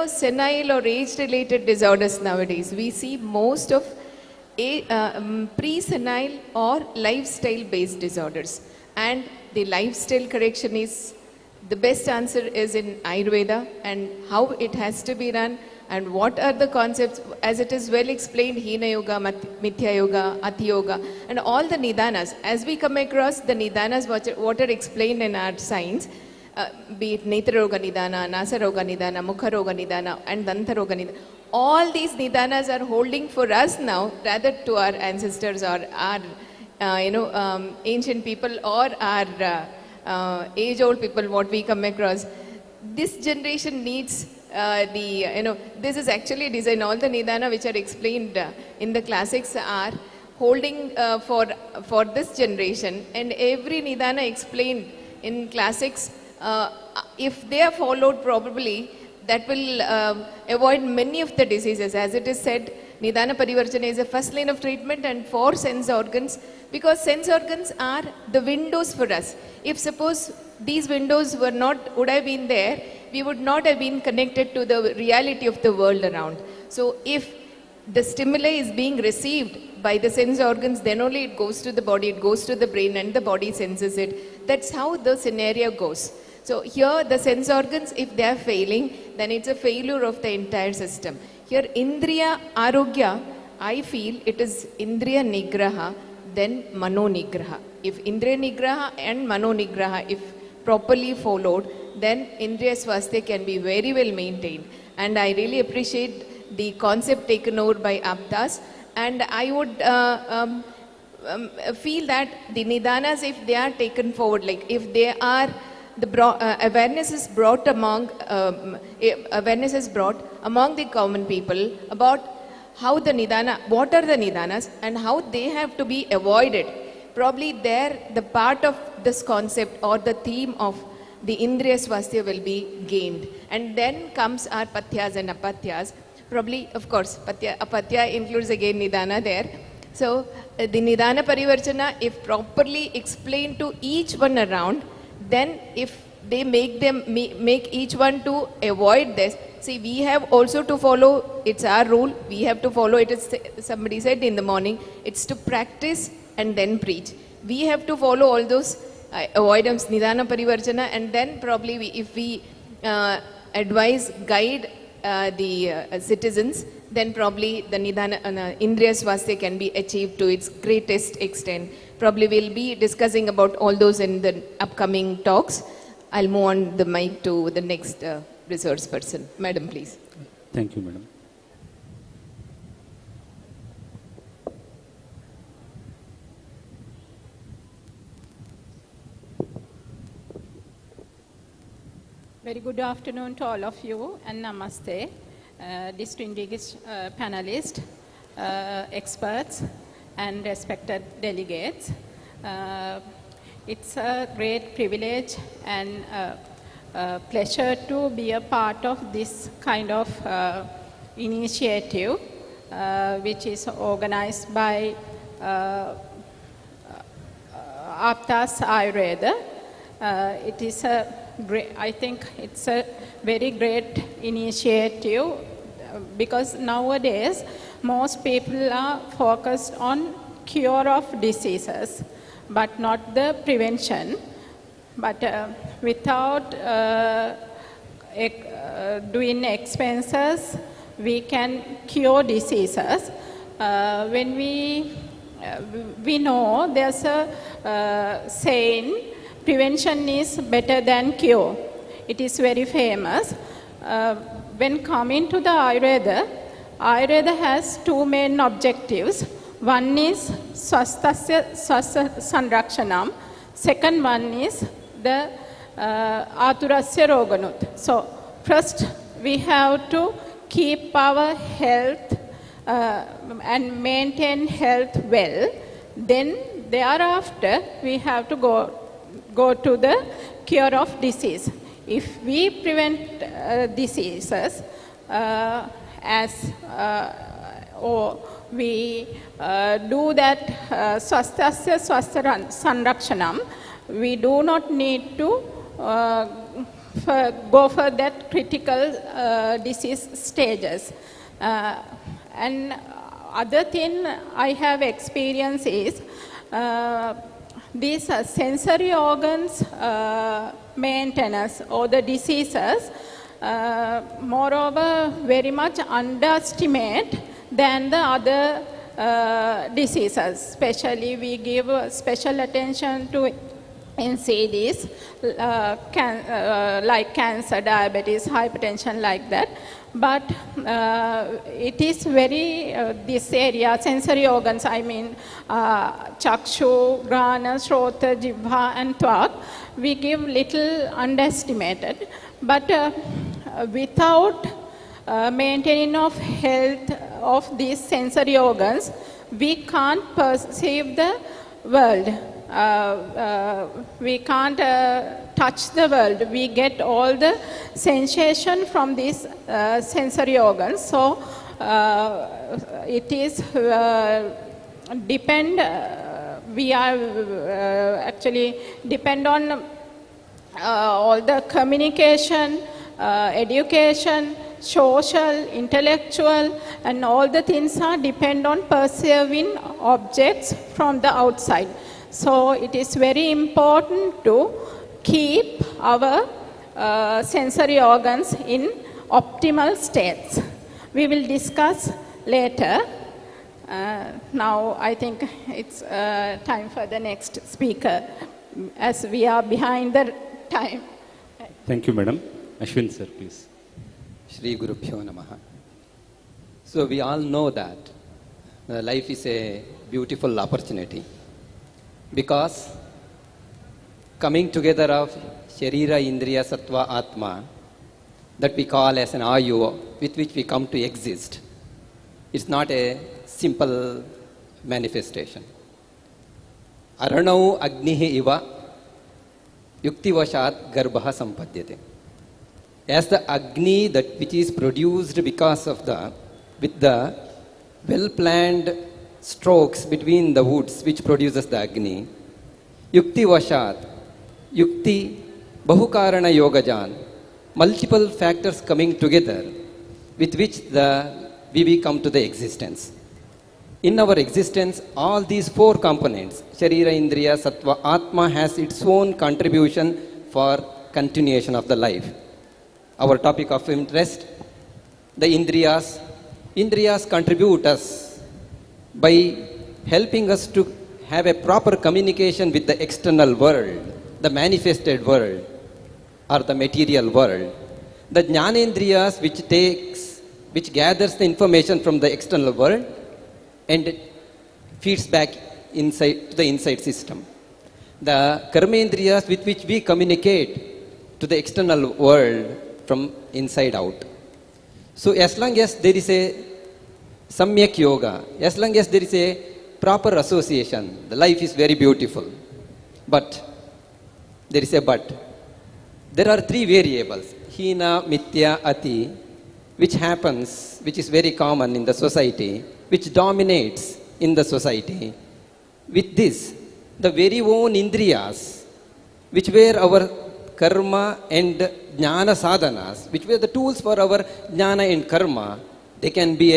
senile or age related disorders nowadays. We see most of pre-senile or lifestyle based disorders, and the lifestyle correction is the best answer is in Ayurveda, and how it has to be done, and what are the concepts, as it is well explained, Hina Yoga, Mithya Yoga, Ati Yoga, and all the Nidanas. As we come across the Nidanas, what are explained in our science, be it Netra Roga Nidana, Nasa Roga Nidana, Mukha Roga Nidana, and Danta Roga Nidana. All these Nidanas are holding for us now, rather to our ancestors or our ancient people or our age-old people, what we come across. This generation needs this is actually designed, all the Nidana which are explained in the classics are holding for this generation, and every Nidana explained in classics, if they are followed probably, that will avoid many of the diseases. As it is said, Nidana Parivarjana is the first line of treatment, and for sense organs, because sense organs are the windows for us. If suppose these windows would have been there, we would not have been connected to the reality of the world around. So if the stimuli is being received by the sense organs, then only it goes to the body, it goes to the brain, and the body senses it. That's how the scenario goes. So here the sense organs, if they are failing, then it's a failure of the entire system. Here Indriya Arogya, I feel it is Indriya Nigraha, then Mano Nigraha. If Indriya Nigraha and Mano Nigraha, if properly followed, then Indriya Swasthya can be very well maintained. And I really appreciate the concept taken over by Aptas, and I would feel that the Nidanas, if they are taken forward, like if they are awareness is brought among the common people about how the Nidana, what are the Nidanas and how they have to be avoided. Probably there the part of this concept or the theme of the Indriya Swasthya will be gained. And then comes our Patyas and Apatyas. Probably, of course, Apatya includes again Nidana there. So the Nidana Parivarjana, if properly explained to each one around, then if they make each one to avoid this. See, we have also to follow, it's our rule, we have to follow it. Is somebody said in the morning, it's to practice and then preach. We have to follow all those avoidance, Nidana Parivarjana, and then probably if we advise, guide the citizens, then probably the Nidana, Indriya Swasthya can be achieved to its greatest extent. Probably we'll be discussing about all those in the upcoming talks. I'll move on the mic to the next resource person. Madam, please. Thank you, Madam. Very good afternoon to all of you, and namaste, distinguished panelists, experts, and respected delegates. It's a great privilege and pleasure to be a part of this kind of initiative, which is organized by Aptas Ayurveda. It is a great, I think it's a very great initiative because nowadays most people are focused on cure of diseases but not the prevention. But without doing expenses, we can cure diseases. When we know there's a saying, prevention is better than cure. It is very famous. When coming to the Ayurveda has two main objectives. One is swasthasya sanrakshanam. Second one is the aturasya roganut. So first we have to keep our health and maintain health well. Then thereafter we have to go to the cure of disease. If we prevent diseases or we do that swasthasya sanrakshanam, we do not need to go for that critical disease stages. And other thing I have experienced is these sensory organs maintenance or the diseases moreover very much underestimate than the other diseases. Especially we give special attention to NCDs like cancer, diabetes, hypertension, like that. But it is very, this area, sensory organs, I mean chakshu, grana, shrota, jibha and tvak, we give little underestimated. But without maintaining of health of these sensory organs, we can't perceive the world. We can't touch the world. We get all the sensation from these sensory organs. So it is we are actually depend on all the communication, education, social, intellectual, and all the things are depend on perceiving objects from the outside. So it is very important to keep our sensory organs in optimal states. We will discuss later. Now I think it's time for the next speaker, as we are behind the time. Thank you, Madam. Ashwin sir, please. Shri Guru Bhyo Namaha. So we all know that life is a beautiful opportunity, because coming together of Sharira, Indriya, Sattva, Atma, that we call as an Ayu, with which we come to exist, it's not a simple manifestation. Aranau Agnihi Iva Yuktivashat Garbha Sampadyate. As the Agni, that which is produced because of with the well-planned strokes between the woods which produces the Agni, Yukti Vashat, Yukti Bahukarana Yogajan, multiple factors coming together with which we come to the existence. In our existence, all these four components, Sharira, Indriya, Sattva, Atma, has its own contribution for continuation of the life. Our topic of interest, the Indriyas. Indriyas contribute us by helping us to have a proper communication with the external world, the manifested world, or the material world. The Jnanendriyas, which gathers the information from the external world and feeds back inside to the inside system. The Karmendriyas, with which we communicate to the external world from inside out. So as long as there is a Samyak Yoga, as long as there is a proper association, the life is very beautiful. But there is a but. There are three variables, Hina, Mithya, Ati, which is very common in the society, which dominates in the society. With this, the very own Indriyas, which were our karma and jnana sadhanas, which were the tools for our jnana and karma, they can be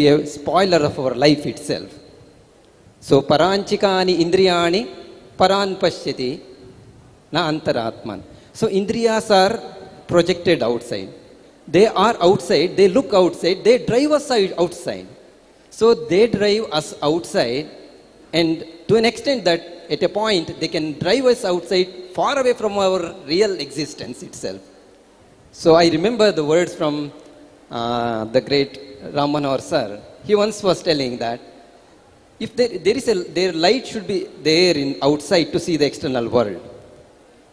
a spoiler of our life itself. So paranchikani indriyani paran pashyati na antaratman. So indriyas are projected outside. They are outside, they look outside, they drive us outside. So they drive us outside, and to an extent that at a point they can drive us outside far away from our real existence itself. So I remember the words from the great Ram Manohar sir. He once was telling that if their light should be there in outside to see the external world.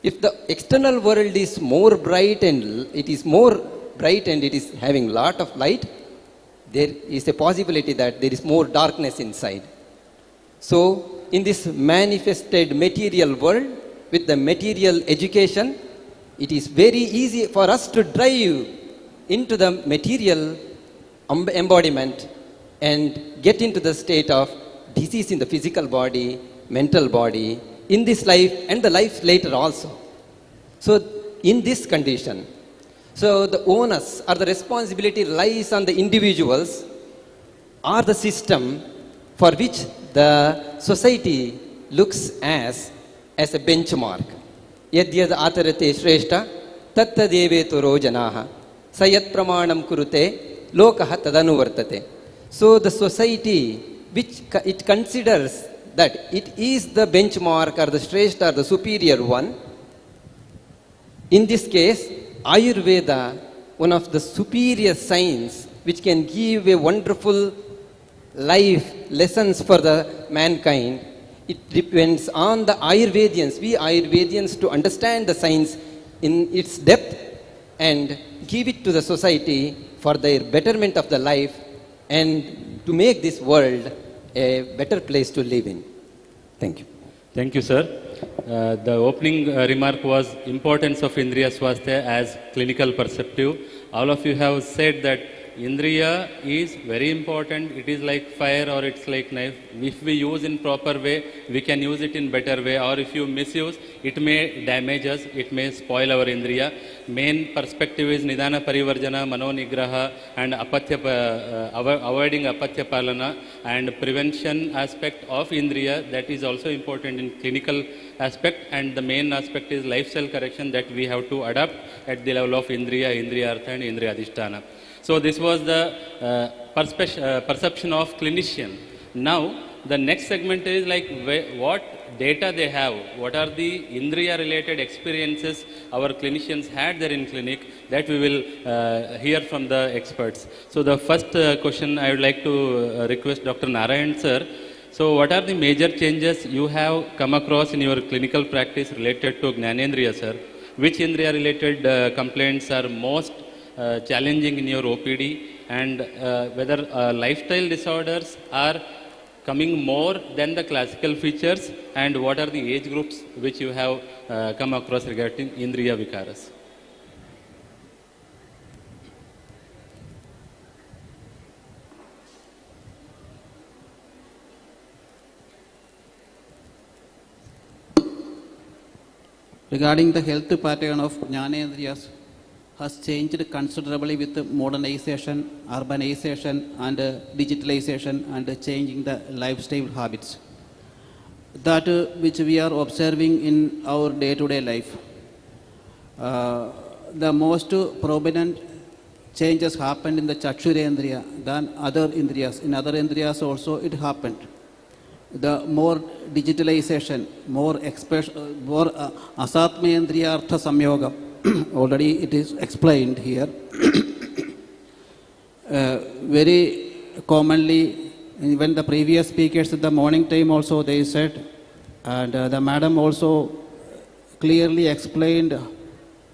If the external world is more bright and it is having lot of light, there is a possibility that there is more darkness inside. So in this manifested material world, with the material education, it is very easy for us to drive into the material embodiment and get into the state of disease in the physical body, mental body, in this life and the life later also. So in this condition, so the onus or the responsibility lies on the individuals or the system for which the society looks as a benchmark. Yadyad atharate shreshta tatta deveturo janaha sayat pramanam kurute lokaha tadanuvartate. So the society which it considers that it is the benchmark or the shreshta or the superior one, in this case Ayurveda, one of the superior science which can give a wonderful life lessons for the mankind, it depends on the Ayurvedians, we Ayurvedians, to understand the science in its depth and give it to the society for their betterment of the life and to make this world a better place to live in. Thank you. Thank you, sir. The opening remark was importance of Indriya Swasthya as clinical perceptive. All of you have said that Indriya is very important. It is like fire or it's like knife. If we use in proper way, we can use it in better way. Or if you misuse, it may damage us. It may spoil our Indriya. Main perspective is Nidana Parivarjana, Mano Nigraha, and avoiding Apatya Palana, and prevention aspect of Indriya. That is also important in clinical aspect. And the main aspect is lifestyle correction that we have to adapt at the level of Indriya, Indriya Artha, and Indriya Adhisthana. So this was the perception of clinician. Now the next segment is like what data they have, what are the Indriya related experiences our clinicians had there in clinic, that we will hear from the experts. So the first question I would like to request Dr. Narayan sir. So what are the major changes you have come across in your clinical practice related to Gnanendriya sir? Which Indriya related complaints are most challenging in your OPD, and whether lifestyle disorders are coming more than the classical features, and what are the age groups which you have come across regarding Indriya Vikaras? Regarding the health pattern of Jnanendriyas has changed considerably with modernization, urbanization and digitalization and changing the lifestyle habits. That which we are observing in our day-to-day life. The most prominent changes happened in the Chakshurendriya than other Indriyas. In other Indriyas also it happened. The more digitalization, more Asatmendriya Artha Samyoga, already it is explained here. Very commonly, even the previous speakers at the morning time also they said, and the madam also clearly explained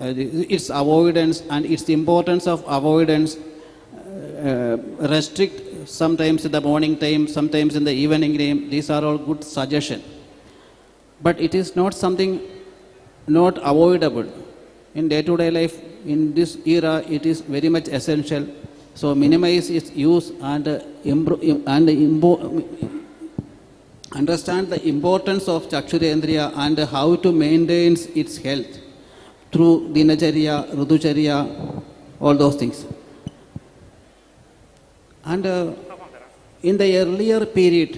its avoidance and its importance of avoidance, restrict sometimes in the morning time, sometimes in the evening time. These are all good suggestions. But it is not something not avoidable. In day-to-day life, in this era, it is very much essential. So minimize its use and understand the importance of Chakshurendriya and how to maintain its health through Dinacharya, Rutucharya, all those things. And in the earlier period,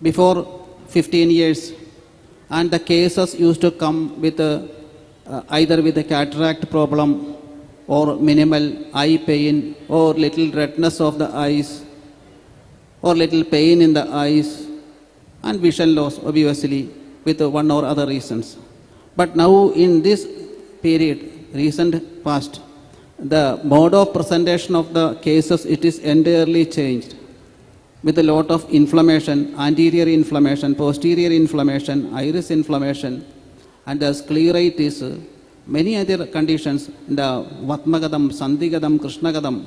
before 15 years, and the cases used to come with either with a cataract problem or minimal eye pain or little redness of the eyes or little pain in the eyes and vision loss, obviously, with one or other reasons. But now in this period, recent past, the mode of presentation of the cases, it is entirely changed with a lot of inflammation, anterior inflammation, posterior inflammation, iris inflammation, and the scleritis, many other conditions, the Vatmagadam, Sandhigadam, Krishnagadam,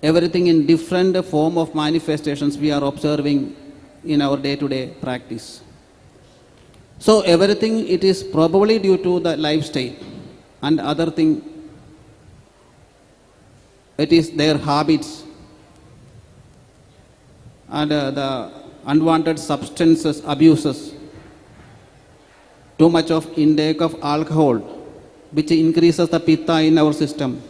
everything in different form of manifestations we are observing in our day-to-day practice. So everything, it is probably due to the lifestyle and other thing. It is their habits and the unwanted substances abuses, too much of intake of alcohol, which increases the pitta in our system.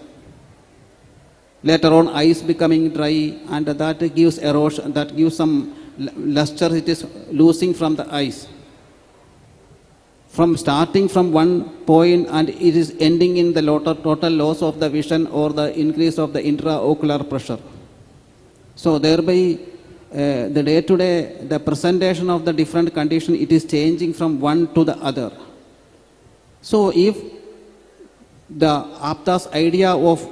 Later on, eyes becoming dry, and that gives erosion, that gives some luster, it is losing from the eyes. From starting from one point and it is ending in the total loss of the vision or the increase of the intraocular pressure. So thereby, the day-to-day, the presentation of the different condition, it is changing from one to the other. So if the Apta's idea of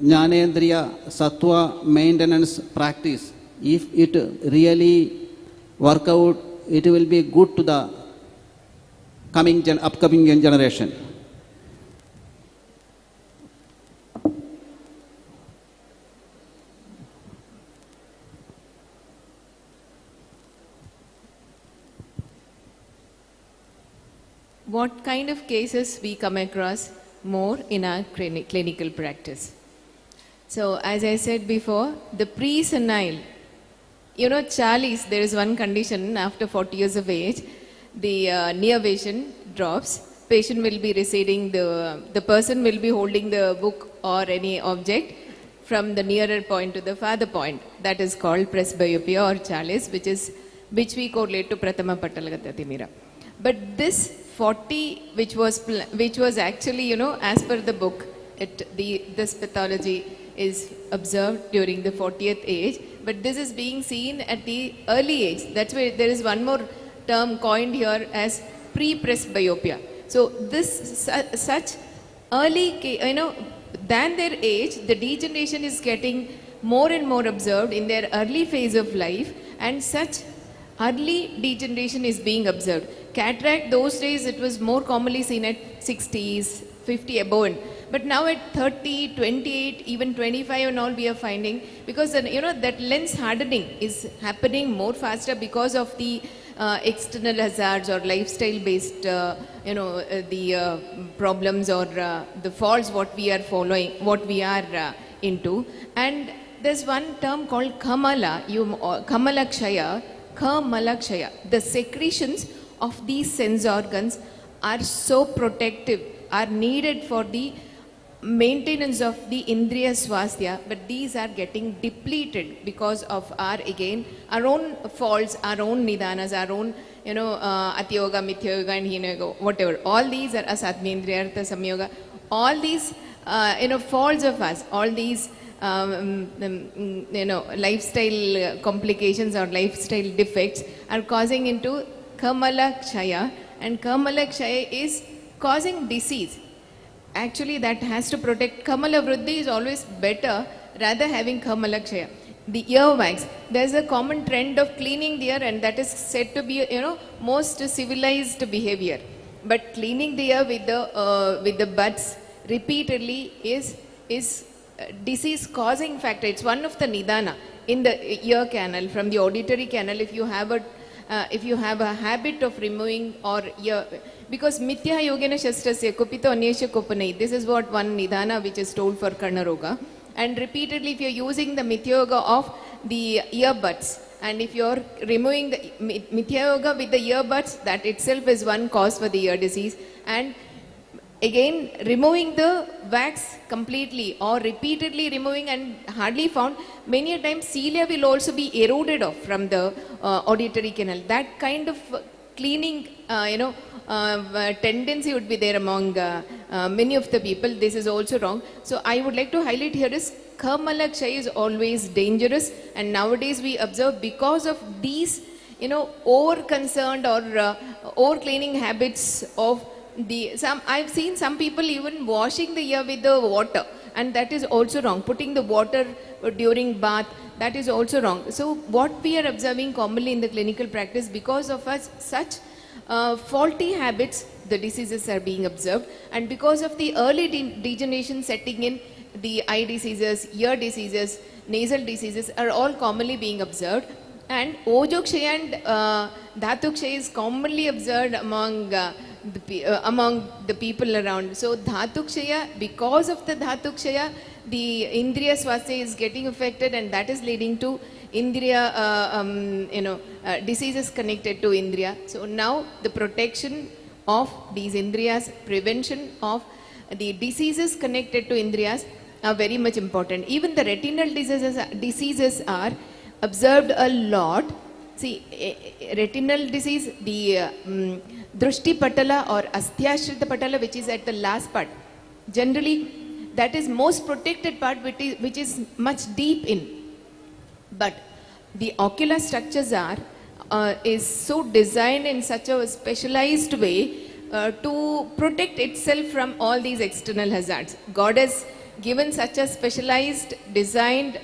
Jnanendriya Sattva maintenance practice, if it really work out, it will be good to the upcoming generation. What kind of cases we come across more in our clinical practice? So as I said before, the pre-senile, Charlie's, there is one condition after 40 years of age, the near vision drops, patient will be receding, the person will be holding the book or any object from the nearer point to the farther point. That is called presbyopia or Charlie's, which we correlate to Prathama Patalagatimira. But this 40, which was actually, as per the book, this pathology is observed during the 40th age, but this is being seen at the early age. That's why there is one more term coined here as pre-presbyopia. So this such early, than their age, the degeneration is getting more and more observed in their early phase of life, and such early degeneration is being observed. Cataract, those days it was more commonly seen at 60s, 50 above, but now at 30, 28, even 25 and all we are finding, because that lens hardening is happening more faster because of the external hazards or lifestyle based the problems or the faults what we are following, what we are into. And there's one term called Kamalakshaya. The secretions of these sense organs are so protective, are needed for the maintenance of the Indriya Swasthya, but these are getting depleted because of our own faults, our own nidanas, our own, Atyoga, Mithyoga and Hinoga, whatever. All these are Asatmendriya, Artha, Samyoga. All these, faults of us, all these, lifestyle complications or lifestyle defects are causing into Kamalakshaya, and Kamalakshaya is causing disease. Actually, that has to protect. Kamala Vriddhi is always better rather having Kamalakshaya. The earwax, there's a common trend of cleaning the ear, and that is said to be, most civilized behavior. But cleaning the ear with the buds repeatedly is disease causing factor. It's one of the nidana in the ear canal, from the auditory canal. If you have a habit of removing or ear, because mithya yogena shastrasya kupito anyesha kopanai, this is what one nidana which is told for Karnaroga. And repeatedly, if you're using the mithya yoga of the earbuds And if you're removing the Mithya Yoga with the earbuds, that itself is one cause for the ear disease. And again, removing the wax completely or repeatedly removing and hardly found, many a times cilia will also be eroded off from the auditory canal. That kind of cleaning, tendency would be there among many of the people. This is also wrong. So I would like to highlight here is Kamalakshay is always dangerous, and nowadays we observe because of these, over concerned or over cleaning habits of I've seen some people even washing the ear with the water, and that is also wrong. Putting the water during bath, that is also wrong. So what we are observing commonly in the clinical practice, because of such faulty habits, the diseases are being observed, and because of the early degeneration setting in, the eye diseases, ear diseases, nasal diseases are all commonly being observed. And Ojokshaya and Dhatukshaya is commonly observed among the people around. So Dhatukshaya, because of the Dhatukshaya, the Indriya Swasthya is getting affected, and that is leading to Indriya, diseases connected to Indriya. So now the protection of these Indriyas, prevention of the diseases connected to Indriyas are very much important. Even the retinal diseases are observed a lot. See, retinal disease, the Drushti Patala or Asthyashrita Patala, which is at the last part, generally that is most protected part, which is much deep in. But the ocular structures is so designed in such a specialized way to protect itself from all these external hazards. God has given such a specialized, designed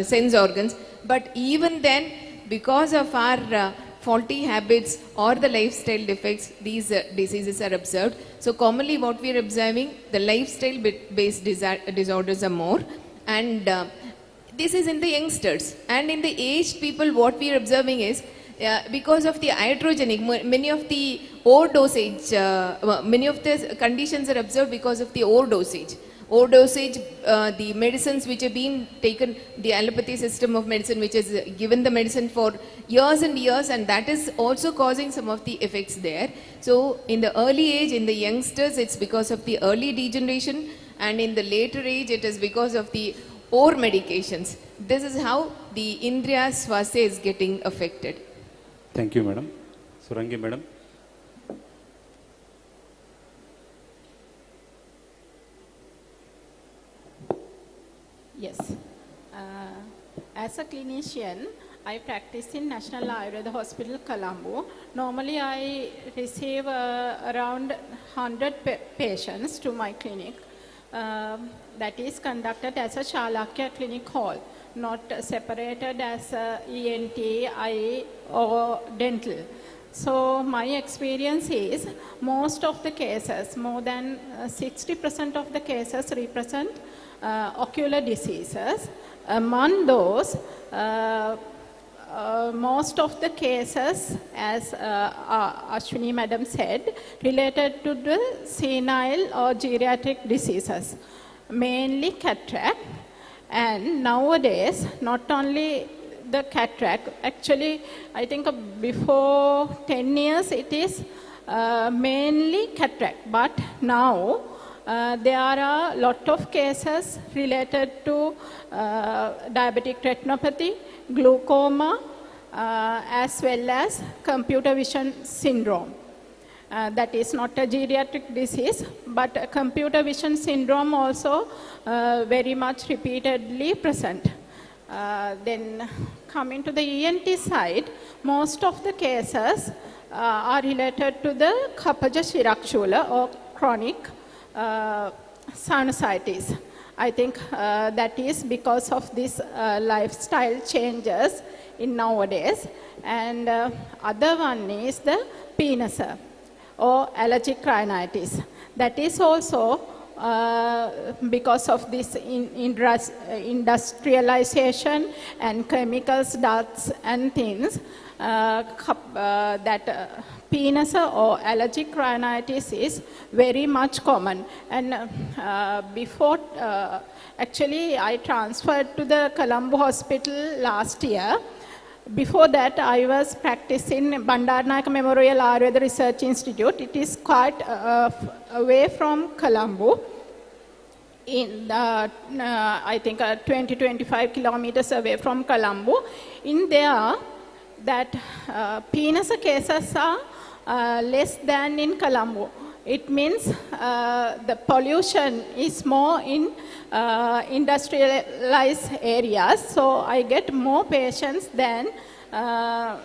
sense organs, but even then, because of our faulty habits or the lifestyle defects, these diseases are observed. So commonly what we are observing, the lifestyle based disorders are more, and this is in the youngsters. And in the aged people, what we are observing is because of the iatrogenic, many of the overdosage, many of the conditions are observed because of the overdosage. Overdosage, the medicines which have been taken, the allopathy system of medicine, which has given the medicine for years and years, and that is also causing some of the effects there. So in the early age, in the youngsters, it's because of the early degeneration, and in the later age, it is because of the over medications. This is how the Indriya Swasthya is getting affected. Thank you, Madam. Surangi, Madam. Yes. As a clinician, I practice in National Ayurveda Hospital, Colombo. Normally, I receive around 100 patients to my clinic. That is conducted as a Chalakya clinic hall, not separated as a ENT, eye or dental. So my experience is most of the cases, more than 60% of the cases represent ocular diseases. Among those, most of the cases, as Ashwini Madam said, related to the senile or geriatric diseases, mainly cataract. And nowadays, not only the cataract, actually I think before 10 years it is mainly cataract, but now there are a lot of cases related to diabetic retinopathy, glaucoma, as well as computer vision syndrome. That is not a geriatric disease, but computer vision syndrome also very much repeatedly present. Then coming to the ENT side, most of the cases are related to the Kapaja Shirakshula or chronic sinusitis. I think that is because of this lifestyle changes in nowadays. And other one is the PNSA or allergic rhinitis. That is also because of this industrialization and chemicals, dust and things, that PNSA or allergic rhinitis is very much common. And before, actually I transferred to the Colombo Hospital last year. Before that, I was practicing Bandaranaike Memorial Ayurveda Research Institute. It is quite away from Colombo. In the, I think 20-25 kilometers away from Colombo. In there, that penis cases are less than in Colombo. It means the pollution is more in industrialized areas. So I get more patients than that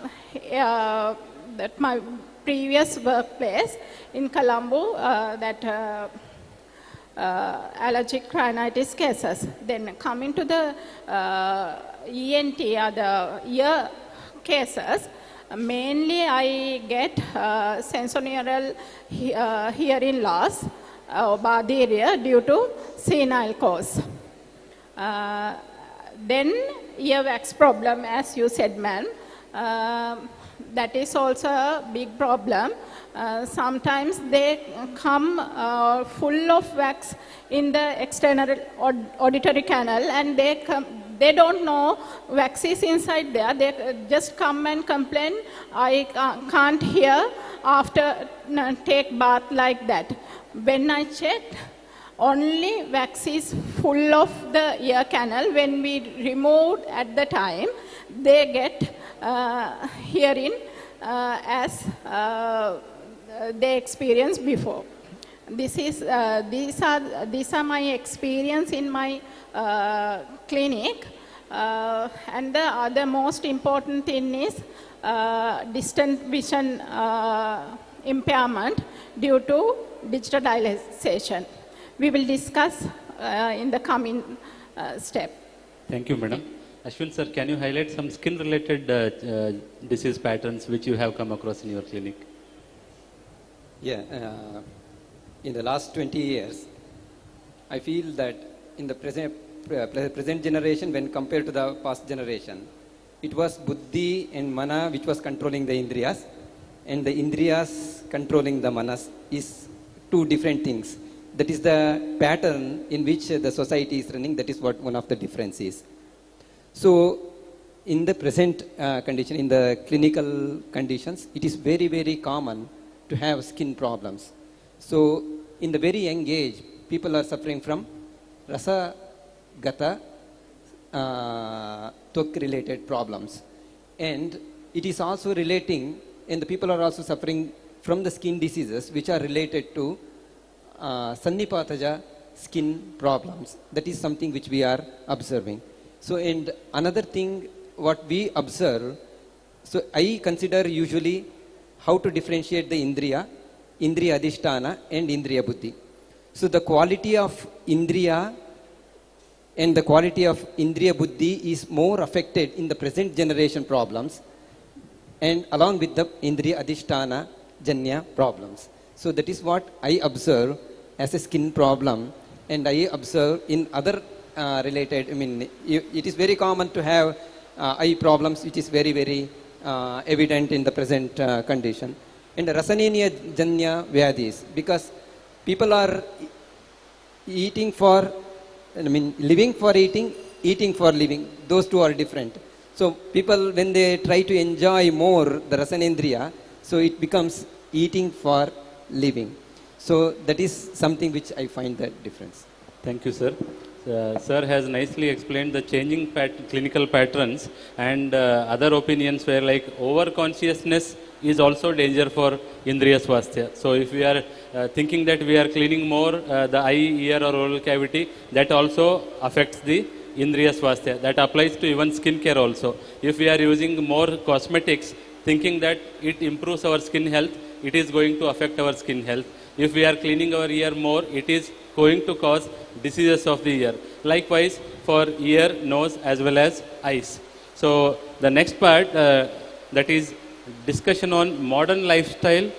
my previous workplace in Colombo, allergic rhinitis cases. Then coming to the ENT or the ear cases, mainly I get sensorineural hearing loss or bardiria due to senile cause. Then earwax problem, as you said, ma'am. That is also a big problem. Sometimes they come full of wax in the external auditory canal, and they don't know wax is inside there. They just come and complain, I can't hear after take bath like that. When I checked, only wax is full of the ear canal. When we removed at the time, they get hearing as they experienced before. These are my experience in my clinic. And the other most important thing is distant vision impairment due to digitalization. We will discuss in the coming step. Thank you, madam. Ashwin sir, can you highlight some skin-related disease patterns which you have come across in your clinic? Yeah, in the last 20 years, I feel that in the present generation, when compared to the past generation, it was buddhi and mana which was controlling the indriyas, and the indriyas controlling the manas is two different things. That is the pattern in which the society is running. That is what one of the difference is. So, in the present condition, in the clinical conditions, it is very, very common to have skin problems. So, in the very young age, people are suffering from rasa gata tok related problems, and it is also relating, and the people are also suffering from the skin diseases which are related to sannipataja skin problems. That is something which we are observing. So, and another thing what we observe, so I consider usually how to differentiate the Indriya Adhisthana and Indriya Buddhi. So the quality of Indriya and the quality of Indriya Buddhi is more affected in the present generation problems, and along with the Indriya Adhisthana Janya problems. So that is what I observe as a skin problem, and I observe in other related, it is very common to have eye problems, which is very, very evident in the present condition. And Rasaneniya Janya Vyadhis, because people are eating for, living for eating, eating for living. Those two are different. So people, when they try to enjoy more the Rasanendriya, so it becomes eating for living. So that is something which I find that difference. Thank you, sir. Sir has nicely explained the changing clinical patterns, and other opinions were like over-consciousness is also danger for Indriya Swasthya. So if we are thinking that we are cleaning more the eye, ear or oral cavity, that also affects the Indriya Swasthya. That applies to even skin care also. If we are using more cosmetics, thinking that it improves our skin health, it is going to affect our skin health. If we are cleaning our ear more, it is going to cause diseases of the ear. Likewise for ear, nose as well as eyes. So the next part that is discussion on modern lifestyle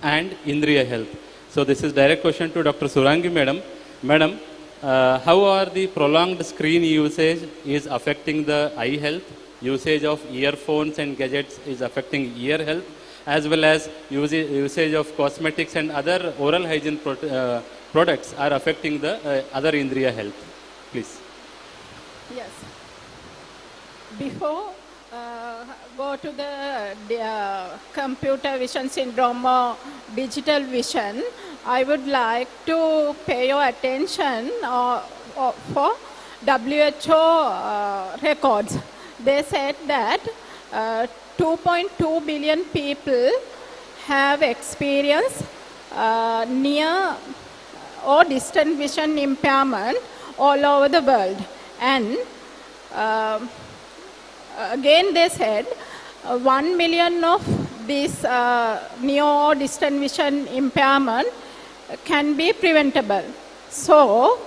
and Indriya health. So this is direct question to Dr. Surangi madam. Madam, how are the prolonged screen usage is affecting the eye health? Usage of earphones and gadgets is affecting ear health, as well as usage of cosmetics and other oral hygiene products are affecting the other Indriya health. Please. Yes. Before go to the computer vision syndrome or digital vision, I would like to pay your attention for WHO records. They said that 2.2 billion people have experienced near or distant vision impairment all over the world. And again they said 1 million of this near or distant vision impairment can be preventable. So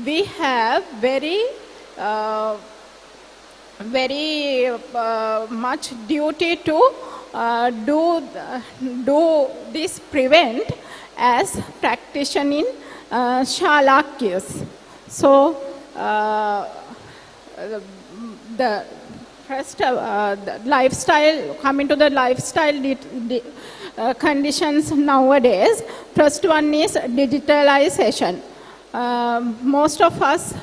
we have very much duty to do this prevent as practitioner in Shalakyas. So the first the lifestyle, coming to the lifestyle conditions nowadays, first one is digitalization. Most of us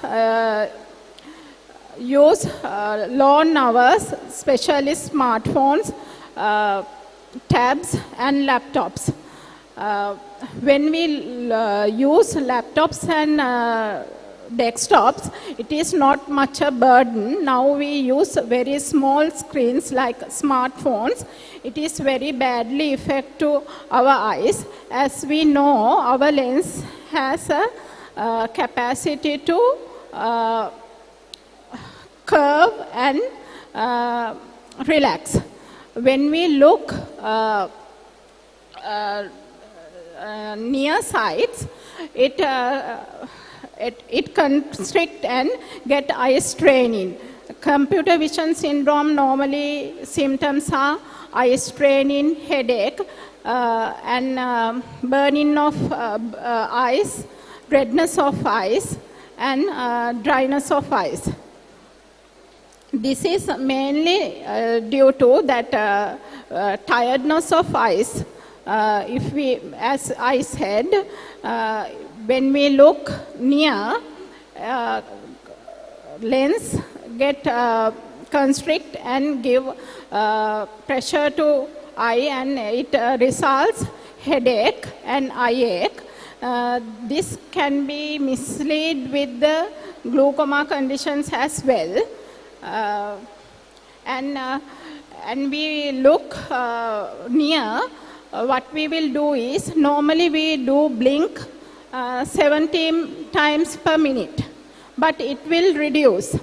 use long hours, especially smartphones, tabs and laptops. When we use laptops and desktops, it is not much a burden. Now we use very small screens like smartphones. It is very badly affect to our eyes. As we know, our lens has a capacity to curve and relax. When we look near sights, it constrict and get eye straining. Computer vision syndrome, normally symptoms are eye straining, headache, and burning of eyes, redness of eyes, and dryness of eyes. This is mainly due to that tiredness of eyes. If we, as I said, when we look near, lens get constrict and give pressure to eye, and it results headache and eye ache. This can be mislead with the glaucoma conditions as well. And we look near, what we will do is, normally we do blink 17 times per minute, but it will reduce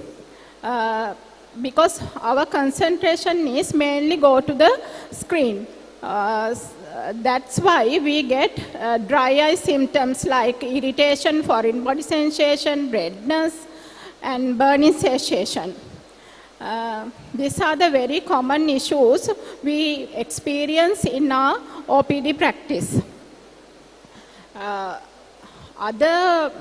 because our concentration is mainly go to the screen. That's why we get dry eye symptoms like irritation, foreign body sensation, redness, and burning sensation. These are the very common issues we experience in our OPD practice. Other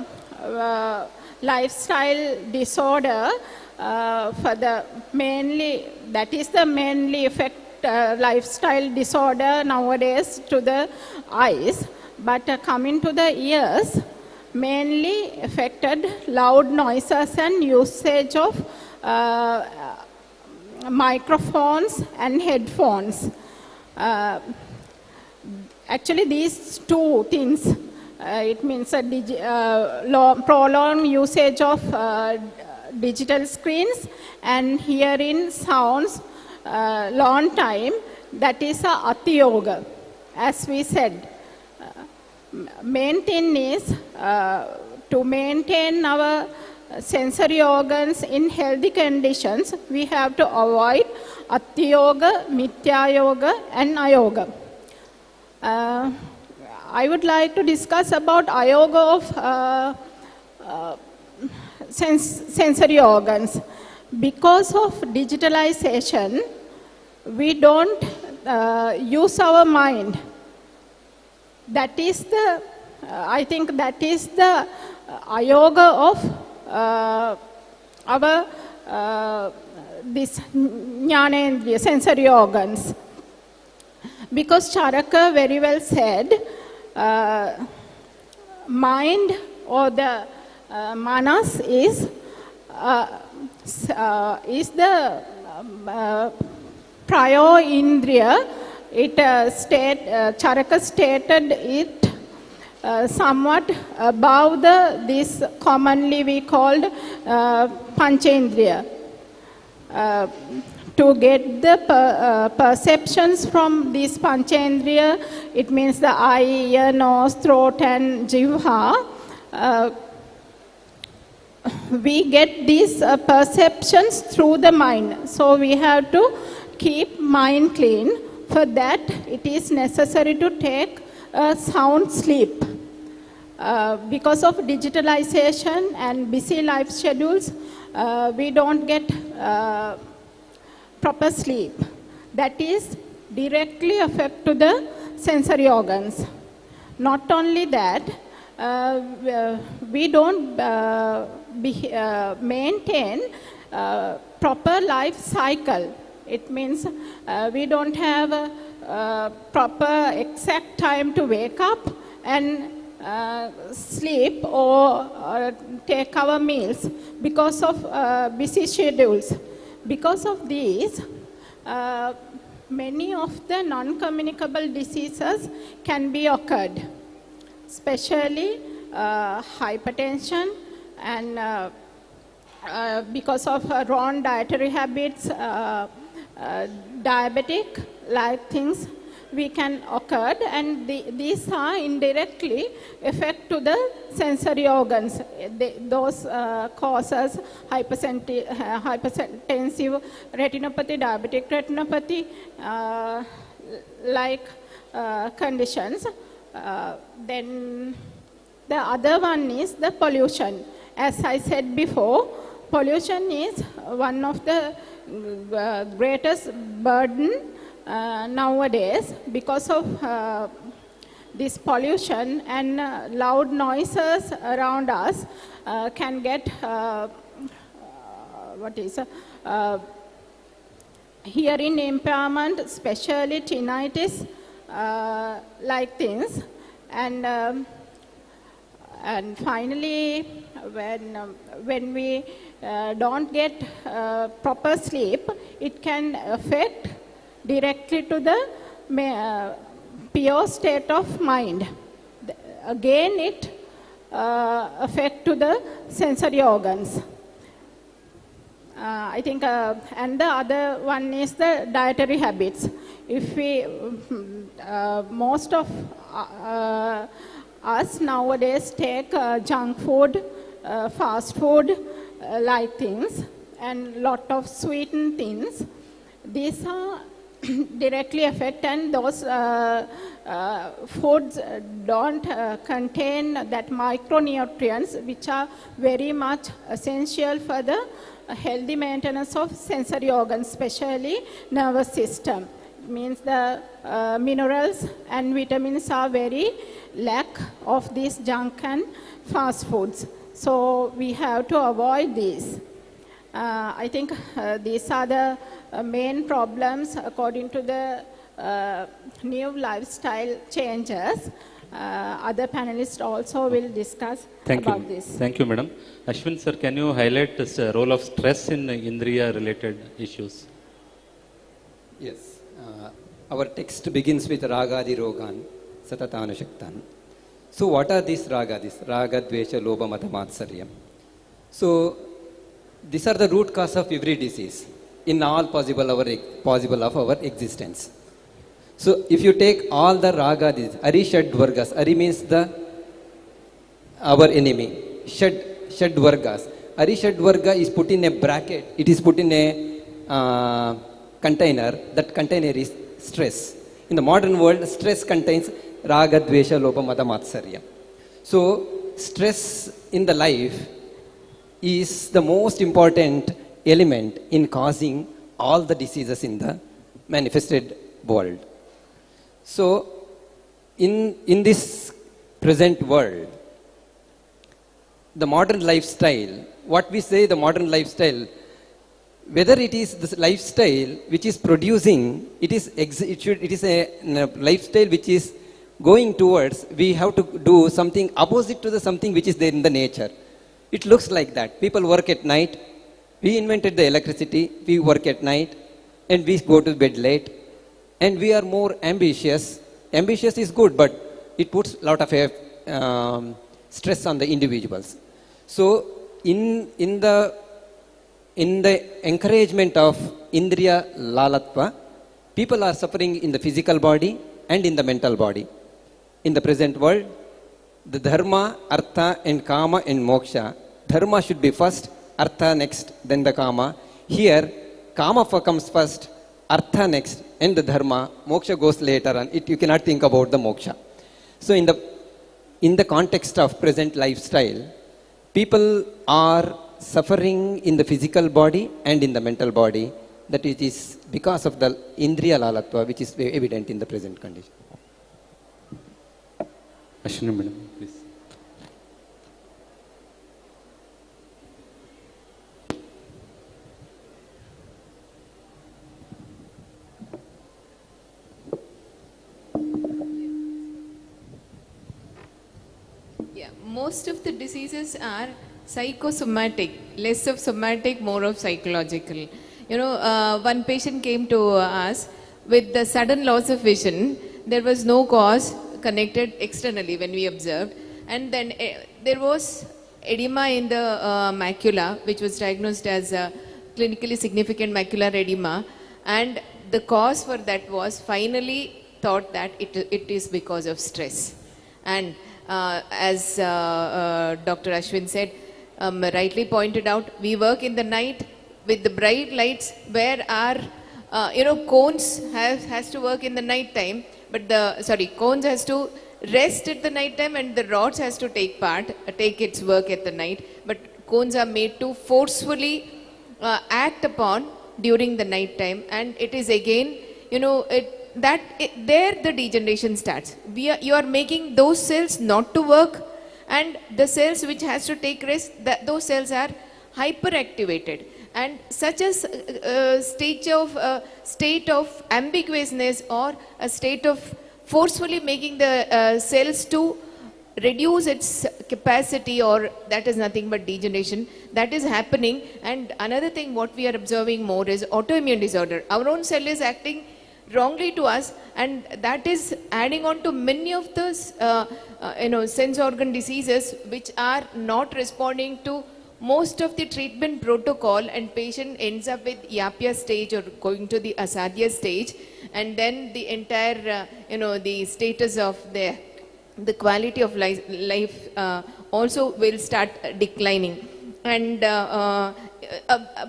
lifestyle disorder for the mainly, that is the mainly affect lifestyle disorder nowadays to the eyes, but coming to the ears, mainly affected loud noises and usage of microphones and headphones. Actually, these two things, it means a prolonged usage of digital screens and hearing sounds long time, that is a ati yoga, as we said. Main thing is to maintain our sensory organs in healthy conditions, we have to avoid ati yoga, mithya yoga, and ayoga. I would like to discuss about ayoga of sensory organs. Because of digitalization, we don't use our mind. That is the, I think that is the ayoga of our this jnanendriya, sensory organs. Because Charaka very well said, mind or the manas is the prior Indriya, Charaka stated it somewhat above this commonly we called Panchendriya. To get the perceptions from this Panchendriya, it means the eye, ear, nose, throat and jivha. We get these perceptions through the mind. So we have to keep mind clean. For that, it is necessary to take a sound sleep. Because of digitalization and busy life schedules, we don't get proper sleep. That is directly affect to the sensory organs. Not only that, we don't maintain proper life cycle. It means we don't have a proper exact time to wake up and sleep or take our meals because of busy schedules. Because of these, many of the non-communicable diseases can be occurred, especially hypertension and because of wrong dietary habits, diabetic-like things we can occur, and these are indirectly affect to the sensory organs. Those causes hypertensive retinopathy, diabetic retinopathy, like conditions. Then the other one is the pollution. As I said before, pollution is one of the greatest burden nowadays. Because of this pollution and loud noises around us can get hearing impairment, especially tinnitus like things. And finally, when we don't get proper sleep, it can affect directly to the pure state of mind. Again, it affect to the sensory organs. I think, and the other one is the dietary habits. If we, most of us nowadays take junk food, fast food like things, and lot of sweetened things. These are directly affect, and those foods don't contain that micronutrients which are very much essential for the healthy maintenance of sensory organs, especially nervous system. It means the minerals and vitamins are very lack of these junk and fast foods. So we have to avoid these. I think these are the main problems according to the new lifestyle changes. Other panelists also will discuss about this. Thank you, madam. Ashwin sir, can you highlight the role of stress in Indriya related issues? Yes. Our text begins with Ragadi Rogan, Satatana Shaktan. So what are these ragadis? Raga, Dvesha, Lobha, Mata, Matsaryam. So these are the root cause of every disease in all possible of our existence. So if you take all the ragadis, Ari Shad Vargas, Ari means our enemy, Shad Vargas. Ari Shad Varga is put in a bracket, it is put in a container, that container is stress. In the modern world, stress contains Raga, Dvesha, Lobha, Mata, Matsarya. So stress in the life is the most important element in causing all the diseases in the manifested world. So in this present world, the modern lifestyle, what we say the modern lifestyle, whether it is this lifestyle which is producing, it is a lifestyle which is going towards, we have to do something opposite to the something which is there in the nature. It looks like that. People work at night, We invented the electricity, we work at night, and we go to bed late, and we are more ambitious. Ambitious is good, but it puts a lot of stress on the individuals. So, in the encouragement of Indriya Lalatva, people are suffering in the physical body and in the mental body. In the present world, the dharma, artha, and kama and moksha. Dharma should be first, artha next, then the kama. Here, kama comes first, artha next, and the dharma. Moksha goes later on. You cannot think about the moksha. So, in the context of present lifestyle, people are suffering in the physical body and in the mental body. That it is because of the Indriya Lalatva, which is evident in the present condition. Ashwini madam, please. Yeah, most of the diseases are psychosomatic, less of somatic, more of psychological. You know, one patient came to us with the sudden loss of vision. There was no cause connected externally when we observed, and then there was edema in the macula, which was diagnosed as clinically significant macular edema, and the cause for that was finally thought that it is because of stress. And as Dr. Ashwin said, rightly pointed out, we work in the night with the bright lights where our cones has to work in the night time, but cones has to rest at the night time and the rods has to take its work at the night, but cones are made to forcefully act upon during the night time, and it is again, there the degeneration starts. You are making those cells not to work, and the cells which has to take rest, those cells are hyperactivated, and such a state of ambiguousness or a state of forcefully making the cells to reduce its capacity, or that is nothing but degeneration that is happening. And another thing what we are observing more is autoimmune disorder. Our own cell is acting wrongly to us, and that is adding on to many of those sense organ diseases which are not responding to most of the treatment protocol, and patient ends up with Yapya stage or going to the Asadhya stage, and then the entire the status of the quality of life also will start declining. And a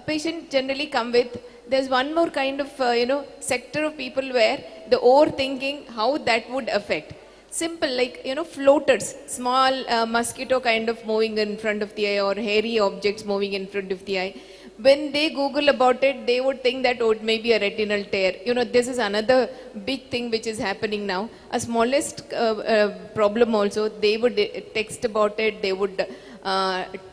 patient generally come with, there's one more kind of sector of people where the overthinking how that would affect. Simple, like floaters, small mosquito kind of moving in front of the eye, or hairy objects moving in front of the eye. When they Google about it, they would think that it may be a retinal tear. This is another big thing which is happening now. A smallest problem also, they would text about it, they would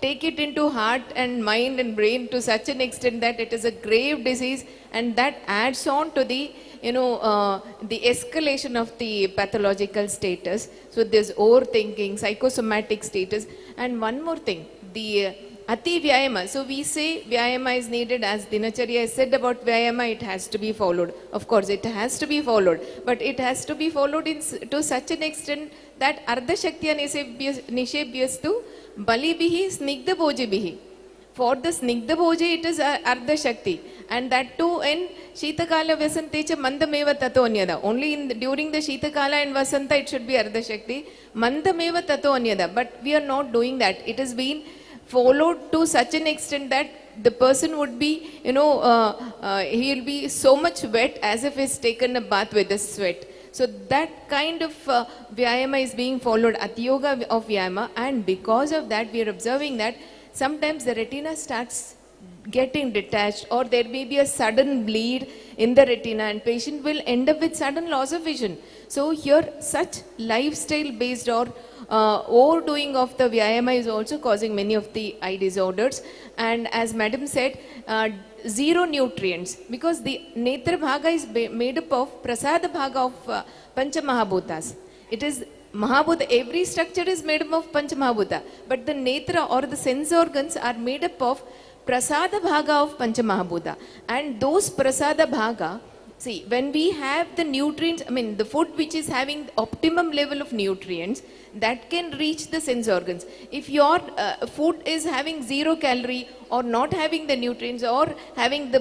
take it into heart and mind and brain to such an extent that it is a grave disease, and that adds on to the the escalation of the pathological status. So there's overthinking, psychosomatic status. And one more thing, the Ati Vyayama. So we say Vyayama is needed, as Dinacharya has said about Vyayama, it has to be followed. Of course, it has to be followed, but it has to be followed to such an extent that Ardha Shaktya Nishebhyastu Balibihi Snigdha Bhojibihi. For the Snigdha Bhoji, it is Ardha Shakti. And that too in Shitakala Vasantecha Mandameva Tato Anyada. Only during the Shitakala and Vasanta it should be Ardha Shakti. Mandameva Tato Anyada. But we are not doing that. It has been followed to such an extent that the person would be, he will be so much wet as if he's taken a bath with a sweat. So that kind of Vyayama is being followed, Atiyoga of Vyayama, and because of that we are observing that sometimes the retina starts getting detached, or there may be a sudden bleed in the retina, and patient will end up with sudden loss of vision. So here such lifestyle based or overdoing of the Vyayama is also causing many of the eye disorders. And as madam said, zero nutrients, because the Netra Bhaga is made up of Prasada Bhaga of Pancha Mahabhutas. It is Mahabhuta, every structure is made up of Pancha Mahabhuta, but the Netra or the sense organs are made up of prasada bhaga of Panchamahabhuta. And those prasada bhaga, see, when we have the nutrients, I mean the food which is having the optimum level of nutrients, that can reach the sense organs. If your food is having 0 calorie or not having the nutrients or having the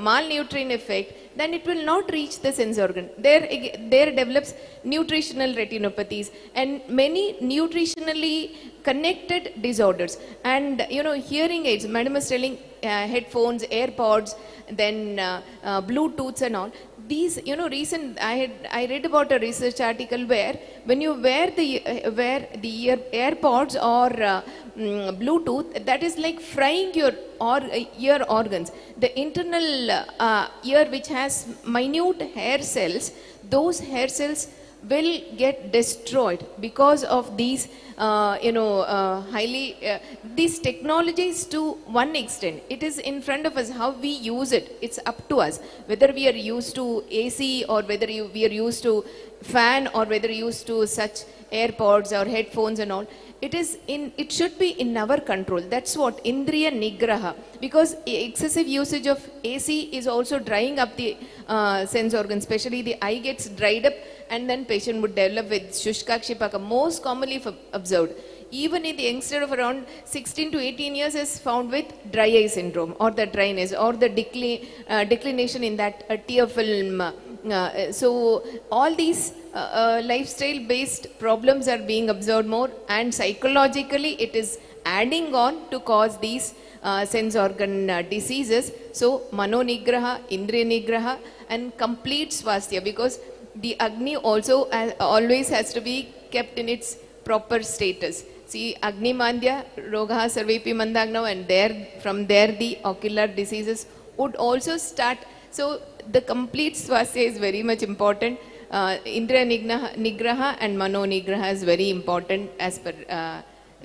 malnutrient effect, then it will not reach the sense organ. There develops nutritional retinopathies and many nutritionally connected disorders. And hearing aids, madam is telling headphones, AirPods, then Bluetooths and all. These, I read about a research article where when you wear the AirPods or Bluetooth, that is like frying your ear organs. The internal ear, which has minute hair cells, those hair cells will get destroyed because of these these technologies. To one extent, it is in front of us. How we use it, it's up to us, whether we are used to AC or whether we are used to fan or whether used to such AirPods or headphones and all. It should be in our control. That's what Indriya Nigraha, because excessive usage of AC is also drying up the sense organ, especially the eye gets dried up and then patient would develop with Shushkakshipaka, most commonly observed. Even in the youngster of around 16 to 18 years is found with dry eye syndrome or the dryness or the declination in that tear film. So all these lifestyle based problems are being observed more, and psychologically it is adding on to cause these sense organ diseases. So Mano Nigraha, Indriya Nigraha and complete swasthya, because the Agni also always has to be kept in its proper status. See, Agni Mandya, Rogaha Sarvepi Mandagnav, and from there the ocular diseases would also start. So the complete swasthya is very much important. Indriya Nigraha and Mano Nigraha is very important as per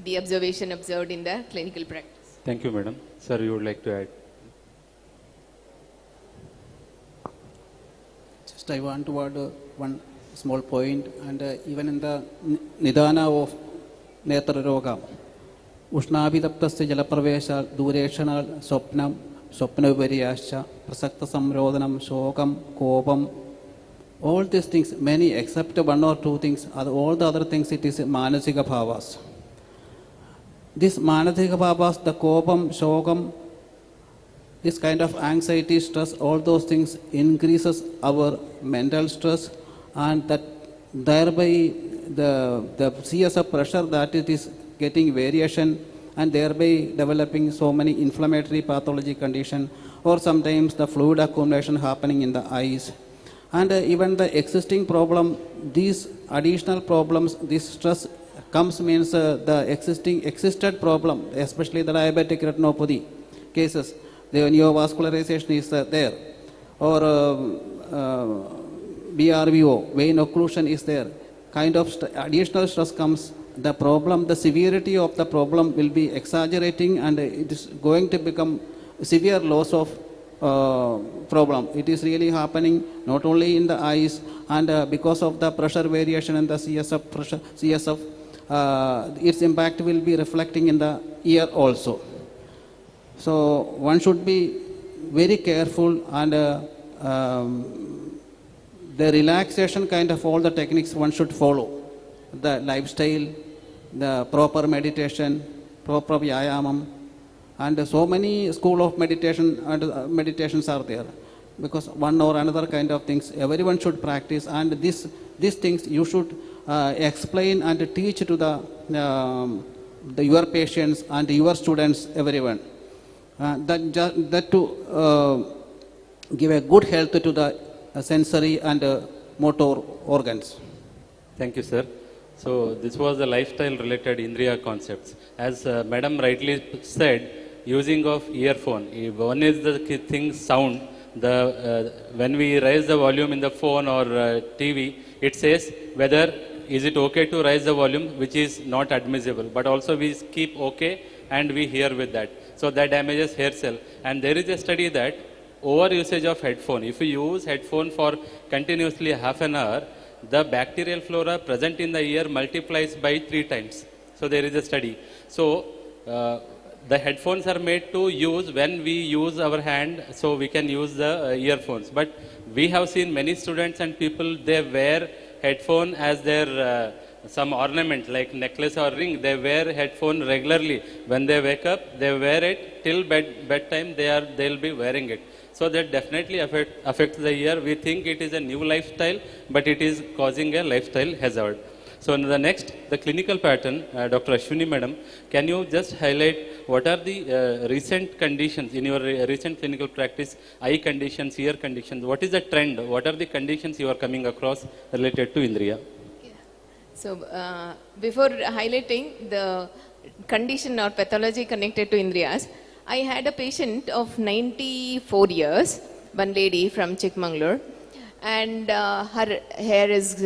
the observation observed in the clinical practice. Thank you, madam. Sir, you would like to add? Just I want to add one small point, and even in the Nidana of Netra Roga, Ushnabhitaptasya Jalapravesha, Dureshanal, Sopnam, Sopnavariyascha, Prasakta Samrodhanam, Shokam, Kopam, all these things, many except one or two things, all the other things, it is Manasika Bhavas. This Manasika Bhavas, the Kopam, Shokam, this kind of anxiety, stress, all those things increases our mental stress, and that thereby the CS of pressure, that it is getting variation and thereby developing so many inflammatory pathology condition, or sometimes the fluid accumulation happening in the eyes. And even the existing problem, these additional problems, this stress comes means the existed problem, especially the diabetic retinopathy cases, the neovascularization is there, or BRVO, vein occlusion is there. Kind of additional stress comes, the problem, the severity of the problem will be exaggerating, and it is going to become severe loss of problem. It is really happening not only in the eyes, and because of the pressure variation and the CSF pressure, its impact will be reflecting in the ear also. So one should be very careful, and the relaxation kind of all the techniques one should follow. The lifestyle, the proper meditation, proper vyayamam, and so many school of meditation and meditations are there, because one or another kind of things everyone should practice, and these things you should explain and teach to your patients and your students, everyone. That to give a good health to the sensory and motor organs. Thank you, sir. So this was the lifestyle related Indriya concepts. As madam rightly said, using of earphone. One is the thing sound. When we raise the volume in the phone or TV, it says whether is it okay to raise the volume, which is not admissible. But also we keep okay and we hear with that. So that damages hair cell. And there is a study that over usage of headphone, if you use headphone for continuously half an hour, the bacterial flora present in the ear multiplies by 3 times. So there is a study. So the headphones are made to use when we use our hand, so we can use the earphones. But we have seen many students and people, they wear headphone as their some ornament like necklace or ring. They wear headphone regularly. When they wake up, they wear it till bedtime. They'll be wearing it. So that definitely affects the ear. We think it is a new lifestyle, but it is causing a lifestyle hazard. So the next, the clinical pattern, Dr. Ashwini Madam, can you just highlight what are the recent conditions in your recent clinical practice, eye conditions, ear conditions? What is the trend? What are the conditions you are coming across related to Indriya? So before highlighting the condition or pathology connected to Indriyas, I had a patient of 94 years, one lady from Chikmagalur, and her hair is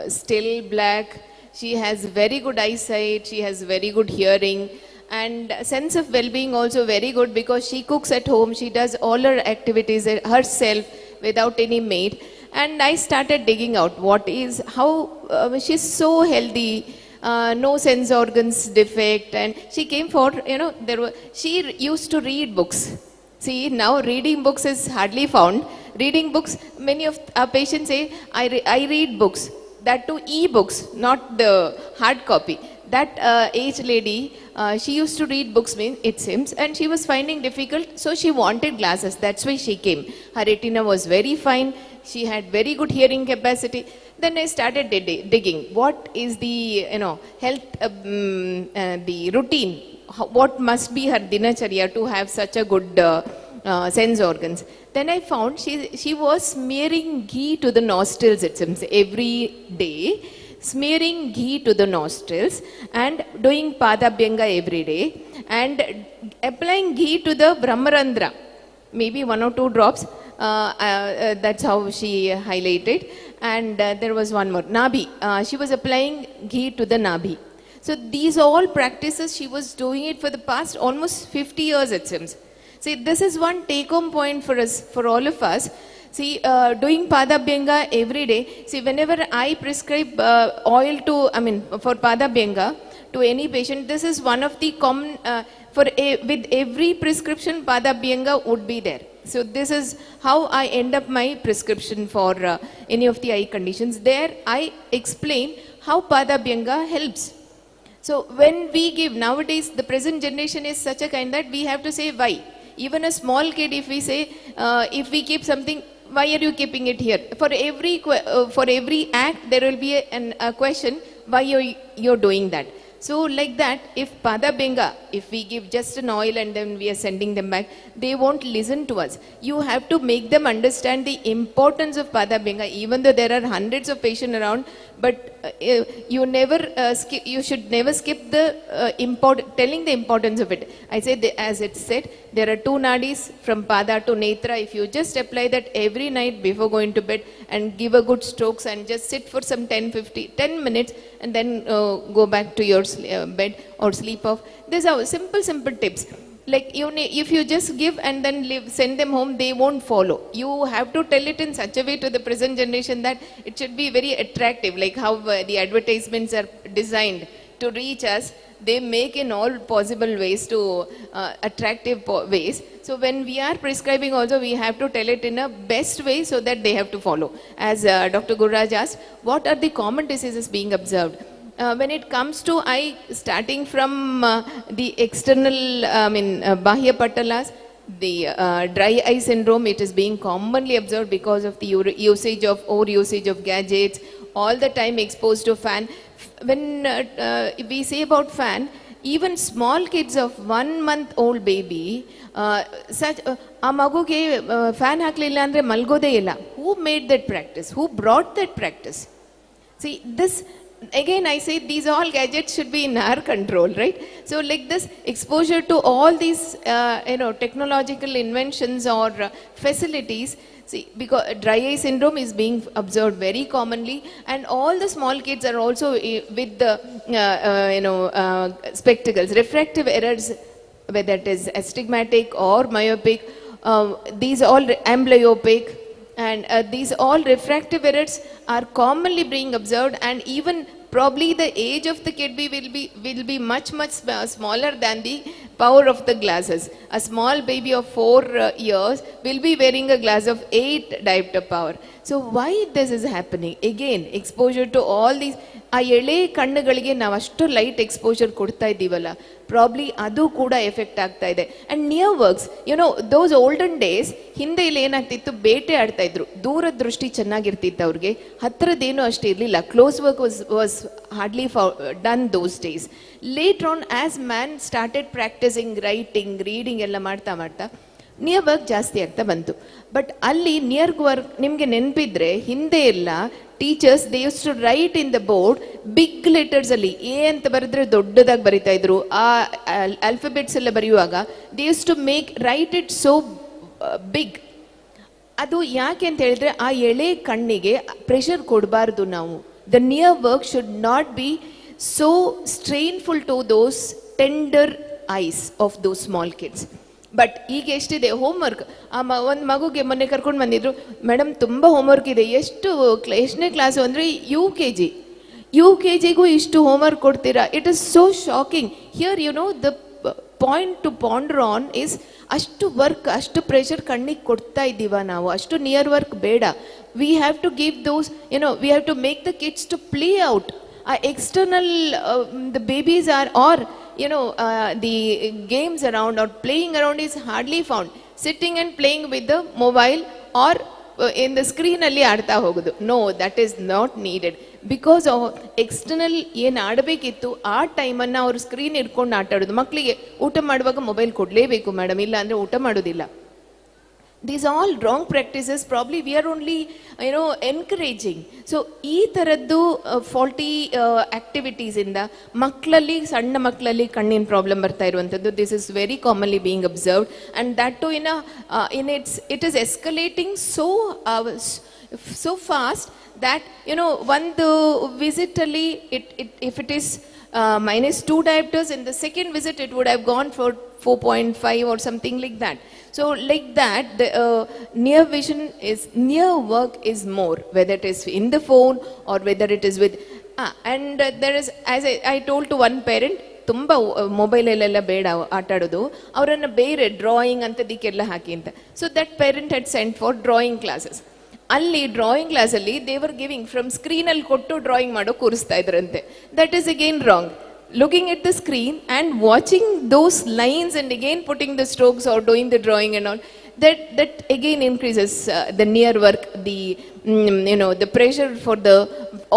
still black. She has very good eyesight, she has very good hearing, and sense of well-being also very good because she cooks at home, she does all her activities herself without any maid. And I started digging out how she's so healthy, no sense organs defect, and she came for, she used to read books. See, now reading books is hardly found. Reading books, many of our patients say, I read books, that too e-books, not the hard copy. That aged lady, she used to read books, it seems, and she was finding difficult, so she wanted glasses. That's why she came. Her retina was very fine. She had very good hearing capacity. Then I started digging. What is the health, the routine? What must be her dinacharya to have such a good sense organs? Then I found she was smearing ghee to the nostrils, it seems, every day. Smearing ghee to the nostrils and doing padabhyanga every day and applying ghee to the brahmarandra, maybe 1 or 2 drops. That's how she highlighted. And there was one more, Nabi. She was applying ghee to the Nabi. So these all practices, she was doing it for the past almost 50 years, it seems. See, this is one take-home point for us, for all of us. See, doing Padabhyanga every day. See, whenever I prescribe oil for Padabhyanga to any patient, this is one of the common, with every prescription, Padabhyanga would be there. So this is how I end up my prescription for any of the eye conditions. There I explain how Padabhyanga helps. So when we give, nowadays the present generation is such a kind that we have to say why. Even a small kid, if we say, if we keep something, why are you keeping it here? For every act, there will be a question, why you're doing that. So like that, if Padabhyanga, if we give just an oil and then we are sending them back, they won't listen to us. You have to make them understand the importance of Padabhyanga, even though there are hundreds of patients around, but you should never skip the telling the importance of it. I say, as it said, there are 2 nadis from Pada to Netra. If you just apply that every night before going to bed and give a good strokes and just sit for some 10 minutes and then go back to your bed or sleep off. These are simple tips. Like if you just give and then send them home, they won't follow. You have to tell it in such a way to the present generation that it should be very attractive, like how the advertisements are designed to reach us. They make in all possible ways to attractive ways. So when we are prescribing also, we have to tell it in a best way so that they have to follow. As Dr. Gurraj asked, what are the common diseases being observed? When it comes to eye, starting from the external, Bahya Patalas, the dry eye syndrome, it is being commonly observed because of the overusage of gadgets, all the time exposed to fan. When we say about fan, even small kids of 1 month old baby, such amaguge fan haklilla andre malgode illa. Who made that practice? Who brought that practice? See, this again I say these all gadgets should be in our control, right? So like this exposure to all these technological inventions or facilities. See, because dry eye syndrome is being observed very commonly, and all the small kids are also with the spectacles, refractive errors, whether it is astigmatic or myopic, these all amblyopic, and these all refractive errors are commonly being observed, and even probably the age of the kid will be much smaller than the power of the glasses. A small baby of 4 years will be wearing a glass of 8 diopter power. So why this is happening? Again, exposure to all these. ಆ ಎಳೆ ಕಣ್ಣುಗಳಿಗೆ ನಾವು ಅಷ್ಟು light exposure ಕೊಡ್ತಾ ಇದ್ದೀವಲ್ಲ, probably ಅದು ಕೂಡ effect ಆಗ್ತಾ ಇದೆ. And near works, those olden days, ಹಿಂದೆ ಇಲ್ಲಿ ಏನಾಗ್ತಿತ್ತು, ಬೇಟೆ ಆಡ್ತಾ ಇದ್ರು, ದೂರದೃಷ್ಟಿ ಚೆನ್ನಾಗಿರ್ತಿತ್ತು ಅವ್ರಿಗೆ, ಹತ್ರದ್ದೇನು ಅಷ್ಟು ಇರಲಿಲ್ಲ, close work was hardly done those days. Later on as man started practising writing, reading ಎಲ್ಲ ಮಾಡ್ತಾ ಮಾಡ್ತಾ ನಿಯರ್ ವರ್ಕ್ ಜಾಸ್ತಿ ಆಗ್ತಾ ಬಂತು. ಬಟ್ ಅಲ್ಲಿ ನಿಯರ್ ವರ್ಕ್ ನಿಮಗೆ ನೆನಪಿದ್ರೆ, ಹಿಂದೆ ಎಲ್ಲ teachers they use to write in the board big letters ಅಲ್ಲಿ, ಎ ಅಂತ ಬರೆದ್ರೆ ದೊಡ್ಡದಾಗಿ ಬರಿತಾ ಇದ್ರು. ಆ ಆಲ್ಫಾಬೆಟ್ಸ್ ಎಲ್ಲ ಬರೆಯುವಾಗ they use to write it so big. ಅದು ಯಾಕೆ ಅಂತ ಹೇಳಿದ್ರೆ, ಆ ಎಳೆ ಕಣ್ಣಿಗೆ ಪ್ರೆಷರ್ ಕೊಡಬಾರ್ದು ನಾವು. The near work should not be so strainful to those tender eyes of those small kids. But ಈಗ ಎಷ್ಟಿದೆ ಹೋಮ್ವರ್ಕ್. ಒಂದು ಮಗುಗೆ ಮೊನ್ನೆ ಕರ್ಕೊಂಡು ಬಂದಿದ್ರು, ಮೇಡಮ್ ತುಂಬ ಹೋಮ್ವರ್ಕ್ ಇದೆ. ಎಷ್ಟನೇ ಕ್ಲಾಸು ಅಂದರೆ ಯು ಕೆ ಜಿಗೂ ಇಷ್ಟು ಹೋಮ್ವರ್ಕ್ ಕೊಡ್ತೀರಾ? It is so shocking. Here the point to ponder on is, ಅಷ್ಟು ವರ್ಕ್, ಅಷ್ಟು ಪ್ರೆಷರ್ ಕಣ್ಣಿಗೆ ಕೊಡ್ತಾ ಇದ್ದೀವ ನಾವು? ಅಷ್ಟು ನಿಯರ್ ವರ್ಕ್ ಬೇಡ. We have to give those, we have to make the kids to play out. External, the babies are, or the games around or playing around is hardly found. Sitting and playing with the mobile or in the screen alli aadta hogudu. No, that is not needed. Because of external ಏನು ಆಡಬೇಕಿತ್ತು ಆ ಟೈಮನ್ನು ಅವರು screen ಇಟ್ಕೊಂಡು ಆಟ ಆಡೋದು. ಮಕ್ಕಳಿಗೆ ಊಟ ಮಾಡುವಾಗ ಮೊಬೈಲ್ ಕೊಡಲೇಬೇಕು ಮೇಡಮ್, ಇಲ್ಲ ಅಂದರೆ ಊಟ ಮಾಡೋದಿಲ್ಲ. These are all wrong practices. Probably we are only encouraging. So ಈ ಥರದ್ದು ಫಾಲ್ಟಿ ಆಕ್ಟಿವಿಟೀಸ್ ಇಂದ ಮಕ್ಕಳಲ್ಲಿ, ಸಣ್ಣ ಮಕ್ಕಳಲ್ಲಿ ಕಣ್ಣಿನ ಪ್ರಾಬ್ಲಮ್ ಬರ್ತಾ ಇರುವಂಥದ್ದು. This is very commonly being observed, and that to it is escalating so fast that ಒಂದು ವಿಸಿಟ್ ಅಲ್ಲಿ if it is -2 diopters, in the second visit it would have gone for 4.5 or something like that. So like that, the near work is more, whether it is in the phone or whether it is with and there is, as I told to one parent, ತುಂಬ ಮೊಬೈಲಲ್ಲೆಲ್ಲ ಬೇಡ ಆಟ ಆಡೋದು, ಅವರನ್ನು ಬೇರೆ drawing ಅಂತದಕ್ಕೆಲ್ಲ ಹಾಕಿ ಅಂತ. So that parent had scent for drawing classes. ಅಲ್ಲಿ drawing ಕ್ಲಾಸಲ್ಲಿ ದೇವರ್ ಗಿವಿಂಗ್ ಫ್ರಮ್ ಸ್ಕ್ರೀನಲ್ಲಿ ಕೊಟ್ಟು ಡ್ರಾಯಿಂಗ್ ಮಾಡೋ ಕೂರಿಸ್ತಾ ಇದ್ರಂತೆ. That is again wrong. Looking at the screen and watching those lines and again putting the strokes or doing the drawing and all, that again increases the near work, the pressure for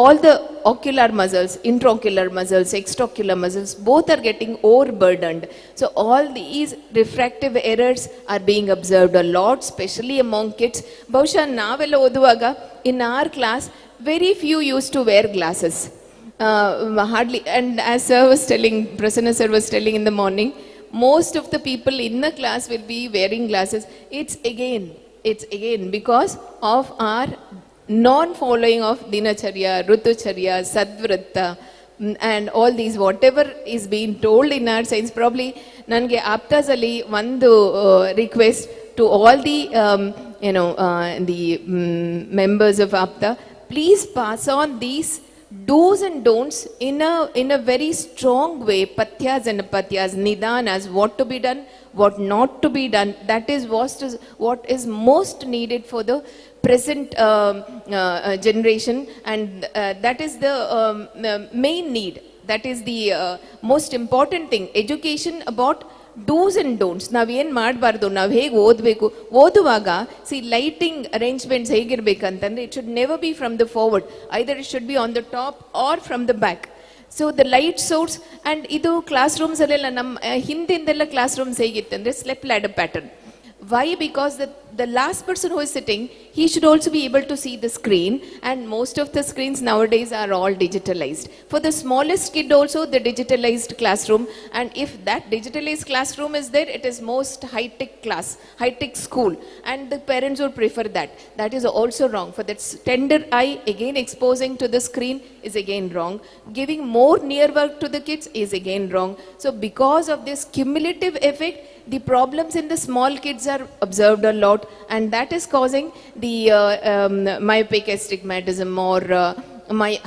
all the ocular muscles, intraocular muscles, extraocular muscles, both are getting overburdened. So all these refractive errors are being observed a lot, especially among kids. Bahusha navella oduvaga in our class very few used to wear glasses. Hardly. And as sir was telling, Prasanna sir was telling in the morning, most of the people in the class will be wearing glasses. It's again because of our non-following of Dinacharya, Rutucharya, Sadvrata, and all these, whatever is being told in our science. Probably nange aptas alli one request to all the members of apta, please pass on these do's and don'ts in a very strong way, patyas and apatyas, nidanas, what to be done, what not to be done. That is what is most needed for the present generation, and that is the main need. That is the most important thing. Education about do's and don'ts. ನಾವೇನು ಮಾಡಬಾರ್ದು, ನಾವು ಹೇಗೆ ಓದಬೇಕು, ಓದುವಾಗ lighting arrangements ಹೇಗಿರ್ಬೇಕಂತಂದ್ರೆ, it should never be from the forward, either it should be on the top or from the back. So the light source. And ಇದು class ರೂಮ್ಸಲ್ಲೆಲ್ಲ ನಮ್ಮ ಹಿಂದಿಂದೆಲ್ಲ ಕ್ಲಾಸ್ ರೂಮ್ಸ್ ಹೇಗಿತ್ತಂದರೆ step ladder pattern. Why? Because the last person who is sitting, he should also be able to see the screen, and most of the screens nowadays are all digitalized. For the smallest kid also, the digitalized classroom, and if that digitalized classroom is there, it is most high-tech class, high-tech school, and the parents would prefer that. That is also wrong. For that tender eye, again exposing to the screen is again wrong. Giving more near work to the kids is again wrong. So because of this cumulative effect, the problems in the small kids are observed a lot, and that is causing the myopic astigmatism or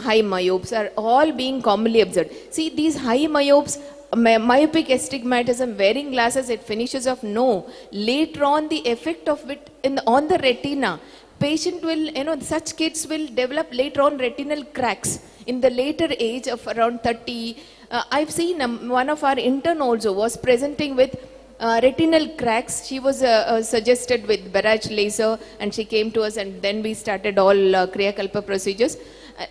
high myopes are all being commonly observed. See, these high myopes, myopic astigmatism, wearing glasses, it finishes off. No. Later on, the effect of it on the retina, patient will, such kids will develop later on retinal cracks in the later age of around 30. I've seen one of our intern also was presenting with retinal cracks. She was suggested with barrage laser and she came to us and then we started all Kriya Kalpa procedures.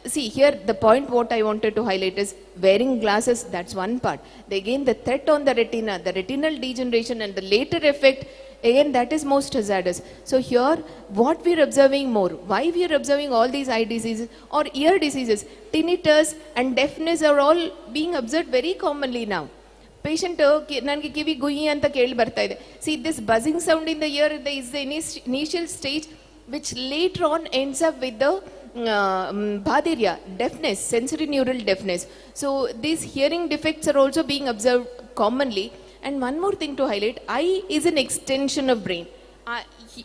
See here the point what I wanted to highlight is wearing glasses, that's one part. Again the threat on the retina, the retinal degeneration and the later effect, again that is most hazardous. So here what we are observing more, why we are observing all these eye diseases or ear diseases, tinnitus and deafness are all being observed very commonly now. Patient nange kivi guyi anta keli barta ide. See this buzzing sound in the ear is the initial stage which later on ends up with the bhadirya, deafness, sensory neural deafness. So these hearing defects are also being observed commonly. And one more thing to highlight, eye is an extension of brain.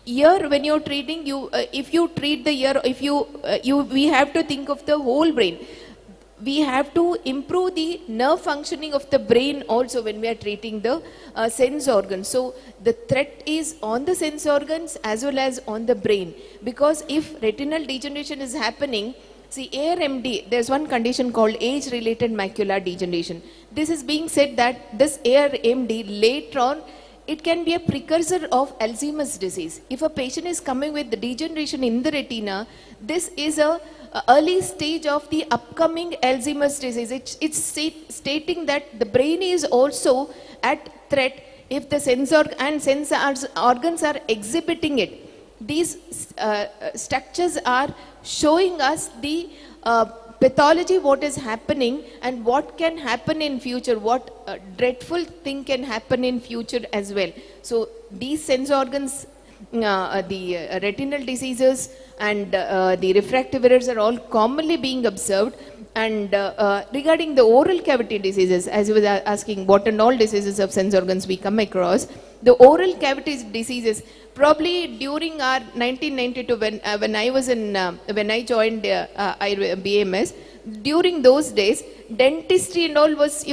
Ear, when you're treating, if you treat the ear, we have to think of the whole brain. We have to improve the nerve functioning of the brain also when we are treating the sense organs. So the threat is on the sense organs as well as on the brain. Because if retinal degeneration is happening, see ARMD, there's one condition called age-related macular degeneration. This is being said that this ARMD later on, it can be a precursor of Alzheimer's disease. If a patient is coming with the degeneration in the retina, this is a early stage of the upcoming Alzheimer's disease. It's stating that the brain is also at threat if the sense organs are exhibiting it. These structures are showing us the pathology, what is happening and what can happen in future, what dreadful thing can happen in future as well. So these sense organs, the retinal diseases and the refractive errors are all commonly being observed. And regarding the oral cavity diseases, as you were asking what and all diseases of sense organs we come across, the oral cavity diseases, probably during our 1992 when I joined BMS, during those days, dentistry and all was,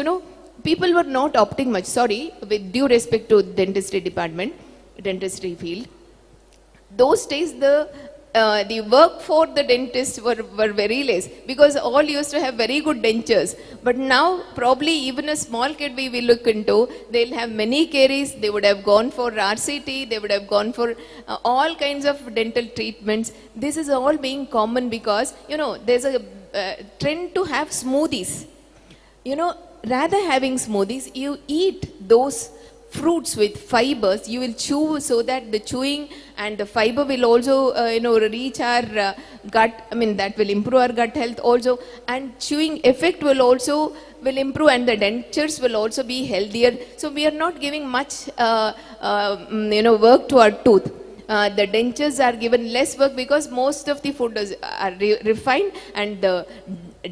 people were not opting much. Sorry, with due respect to dentistry department, dentistry field. Those days the work for the dentists were very less because all used to have very good dentures. But now probably even a small kid we will look into, they'll have many caries, they would have gone for RCT, they would have gone for all kinds of dental treatments. This is all being common because, there's a trend to have smoothies. Rather having smoothies, you eat those fruits with fibers, you will chew so that the chewing and the fiber will also reach our gut. I mean that will improve our gut health also, and chewing effect will improve and the dentures will also be healthier. So we are not giving much work to our tooth. The dentures are given less work because most of the food are refined, and the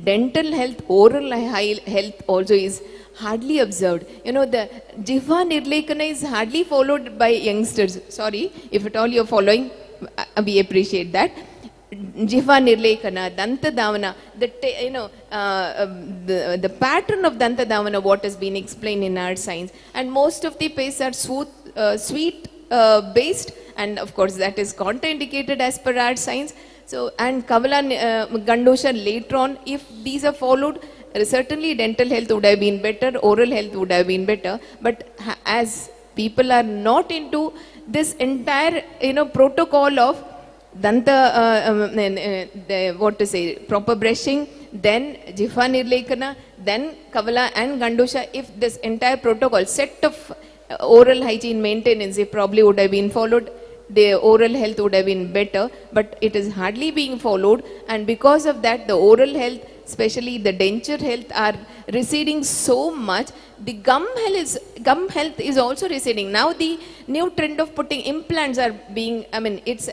dental health, oral health also is hardly observed. The Jihva Nirlekana is hardly followed by youngsters. Sorry, if at all you are following, we appreciate that. Jihva Nirlekana, Danta Davana, the pattern of Danta Davana, what has been explained in our science, and most of the pastes are sweet based, and of course that is contraindicated as per our science. So, and Kavala Gandosha later on, if these are followed, certainly dental health would have been better, oral health would have been better. But as people are not into this entire protocol of Danta, proper brushing, then Jihva Nirlekana, then Kavala and Gandosha, if this entire protocol, set of oral hygiene maintenance, if probably would have been followed, the oral health would have been better, but it is hardly being followed, and because of that the oral health, especially the denture health, are receding so much. The gum health is also receding. Now the new trend of putting implants are being, it's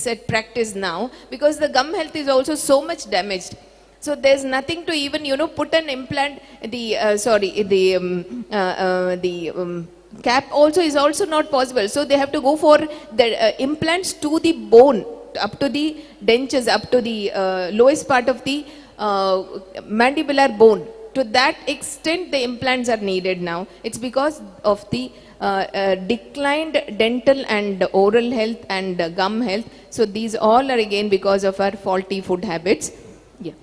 at practice now because the gum health is also so much damaged. So there's nothing to even put an implant. Cap also is also not possible. So they have to go for the implants to the bone, up to the dentures, up to the lowest part of the mandibular bone. to that extent the implants are needed now. It's because of the declined dental and oral health and gum health. So these all are again because of our faulty food habits. Yeah.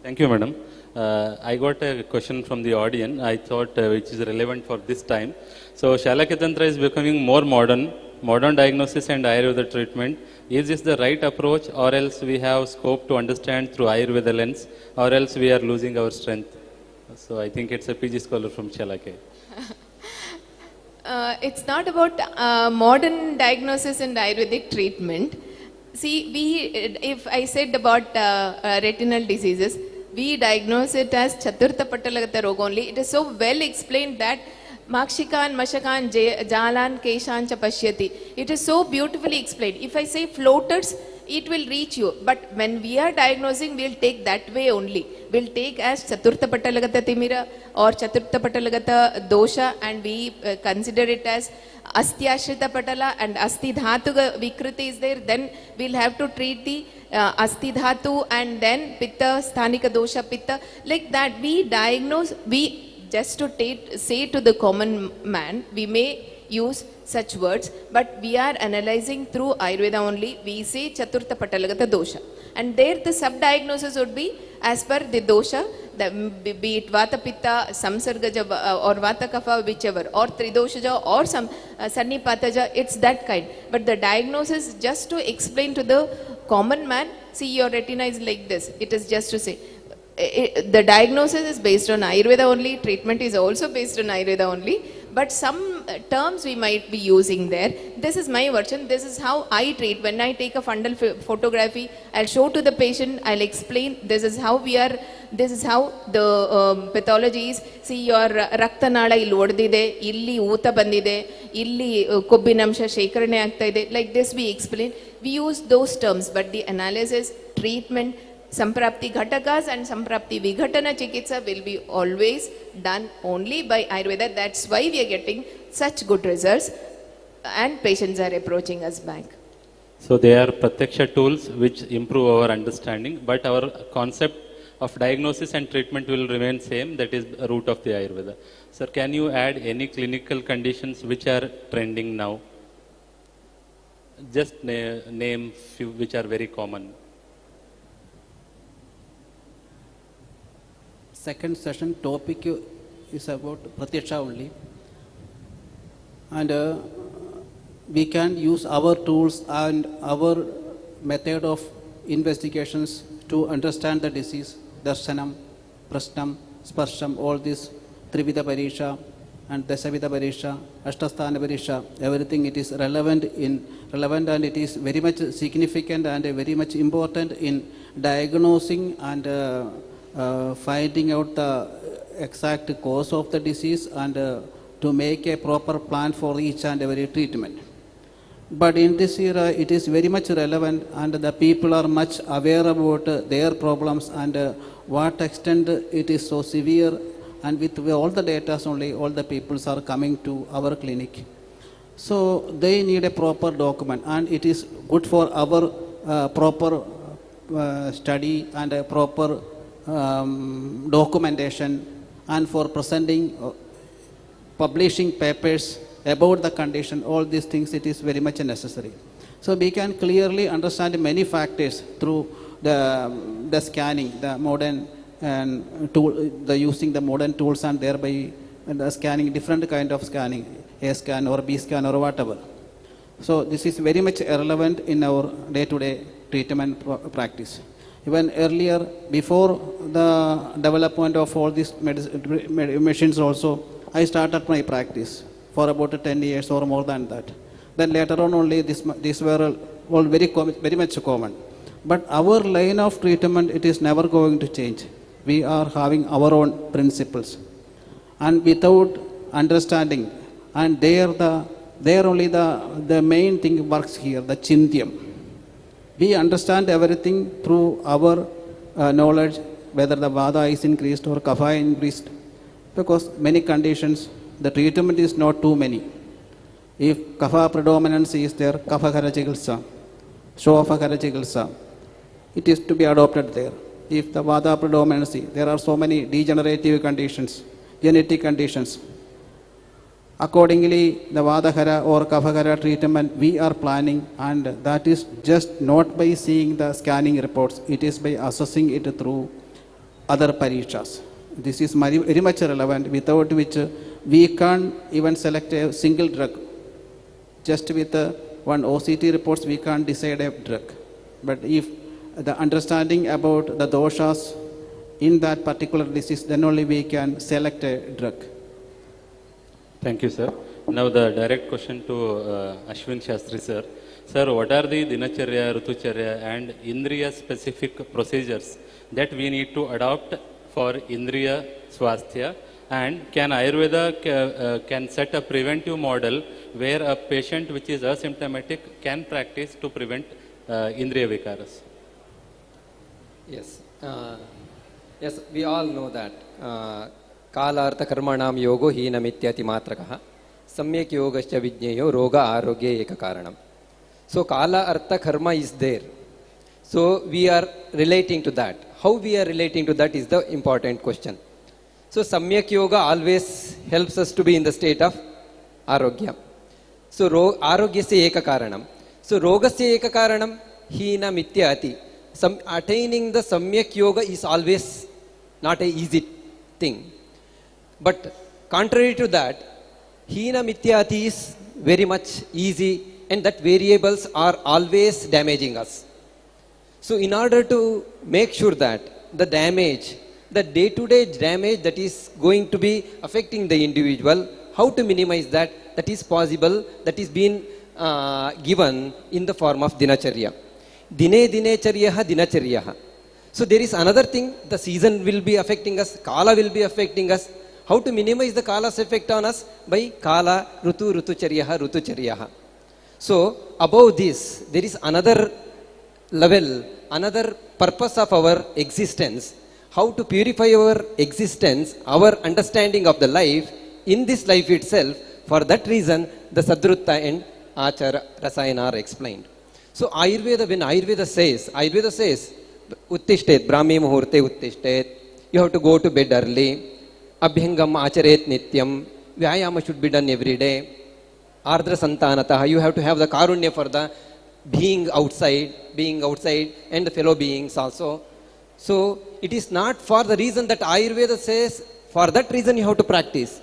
Thank you, madam. I got a question from the audience, I thought which is relevant for this time. So Shalakyatantra is becoming more modern diagnosis and Ayurveda treatment. Is this the right approach, or else we have scope to understand through Ayurveda lens, or else we are losing our strength? So I think it's a PG scholar from Shalakya. It's not about modern diagnosis and Ayurvedic treatment. See, if I said about retinal diseases, we diagnose it as Chaturtha Patalagata Roga only. It is so well explained that Makshikan, Mashakan, Jalan, Keshan, Chapashyati. It is so beautifully explained. If I say floaters, it will reach you. But when we are diagnosing, we'll take that way only. We'll take as Chaturtha Patalagata Timira or Chaturtha Patalagata Dosha, and we consider it as Asthiyashrita Patala and Asti Dhatu Vikriti is there. Then we'll have to treat the Asti Dhatu and then Pitta, Sthanika Dosha, Pitta. Like that, we diagnose, just to say to the common man, we may use such words, but we are analyzing through Ayurveda only. We say Chaturtha Patalagata Dosha. And there the sub-diagnosis would be as per the dosha, be it Vata Pitta, Samsargaja or Vata Kapha, whichever, or Tridoshaja or some Sannipataja, it's that kind. But the diagnosis, just to explain to the common man, see your retina is like this. It is just to say. The diagnosis is based on Ayurveda only, treatment is also based on Ayurveda only, but some terms we might be using there. This is my version, this is how I treat. When I take a fundal photography, I'll show to the patient, I'll explain, this is how the pathology is. See, your Raktanala illi odidide, illi Uta bandide, illi Kobbinamsha Shekarane agta ide. Like this we explain. We use those terms, but the analysis, treatment, Samprapti Ghatakas and Samprapti Vighatana Chikitsa will be always done only by Ayurveda. That's why we are getting such good results and patients are approaching us back. So they are Pratyaksha tools which improve our understanding, but our concept of diagnosis and treatment will remain same, that is the root of the Ayurveda. Sir, can you add any clinical conditions which are trending now? Just name few which are very common. Second session topic is about Pratyaksha only, and we can use our tools and our method of investigations to understand the disease, Darshanam, Prashnam, Sparsham, all this, Trivida Parisha and Dasavida Parisha, Ashtasthana Parisha, everything it is relevant and it is very much significant and very much important in diagnosing and finding out the exact cause of the disease and to make a proper plan for each and every treatment. But in this era, it is very much relevant and the people are much aware about their problems and what extent it is so severe, and with all the data only, all the peoples are coming to our clinic. So they need a proper document, and it is good for our proper study and a proper documentation, and for presenting, publishing papers about the condition, all these things, it is very much necessary. So we can clearly understand many factors through the scanning, the modern using the modern tools, and thereby the scanning, different kind of scanning, A scan or B scan or whatever. So this is very much relevant in our day-to-day treatment practice. Even earlier, before the development of all these machines also, I started my practice for about 10 years or more than that. Then later on only these were all very much common. But our line of treatment, it is never going to change. We are having our own principles. And without understanding, and there only the main thing works here, the Chintyam. We understand everything through our knowledge, whether the Vada is increased or Kapha increased, because many conditions, the treatment is not too many. If Kapha predominance is there, Kapha Kara Chikitsa, Shofa Kara Chikitsa, it is to be adopted there. if the Vata predominancy, there are so many degenerative conditions, genetic conditions. Accordingly, the Vadahara or Kafahara treatment we are planning, and that is just not by seeing the scanning reports, it is by assessing it through other parishas. This is very much relevant, without which we can't even select a single drug. Just with one OCT reports, we can't decide a drug. But if the understanding about the doshas in that particular disease, then only we can select a drug. Thank you, sir. Now the direct question to Ashwin Shastri, sir. Sir, what are the Dinacharya, Rutucharya and Indriya specific procedures that we need to adopt for Indriya Swasthya? And can Ayurveda can set a preventive model where a patient which is asymptomatic can practice to prevent Indriya Vikaras? Yes. Yes, we all know that. Kalartha karmanam yogo hinamityati matrakaha samyak yogascha vijñeyo roga arogya eka karanam. So kala artha karma is there. So we are relating to that. How we are relating to that is the important question. So samyak yoga always helps us to be in the state of arogya. So arogyasya eka karanam. So rogasya eka karanam hinamityati. Attaining the samyak yoga is always not an easy thing. But contrary to that, hina mityati is very much easy, and that variables are always damaging us. So in order to make sure that the damage, the day-to-day damage that is going to be affecting the individual, how to minimize that, that is possible, that is being given in the form of dinacharya. Dine dinacharyaha dinacharyaha. So there is another thing, the season will be affecting us, kala will be affecting us. How to minimize the kala's effect on us? By kala, rutu, rutucharyaha, rutucharyaha. So above this, there is another level, another purpose of our existence. How to purify our existence, our understanding of the life, in this life itself. For that reason, the Sadrutta and Achara Rasayana are explained. So Ayurveda, when Ayurveda says, Uttishtet, Brahmi Muhurte Uttishtet, you have to go to bed early. Abhyangam Acharet Nityam, Vyayama should be done every day. Ardra Santanataha, you have to have the Karunya for the being outside, and the fellow beings also. So it is not for the reason that Ayurveda says, for that reason you have to practice.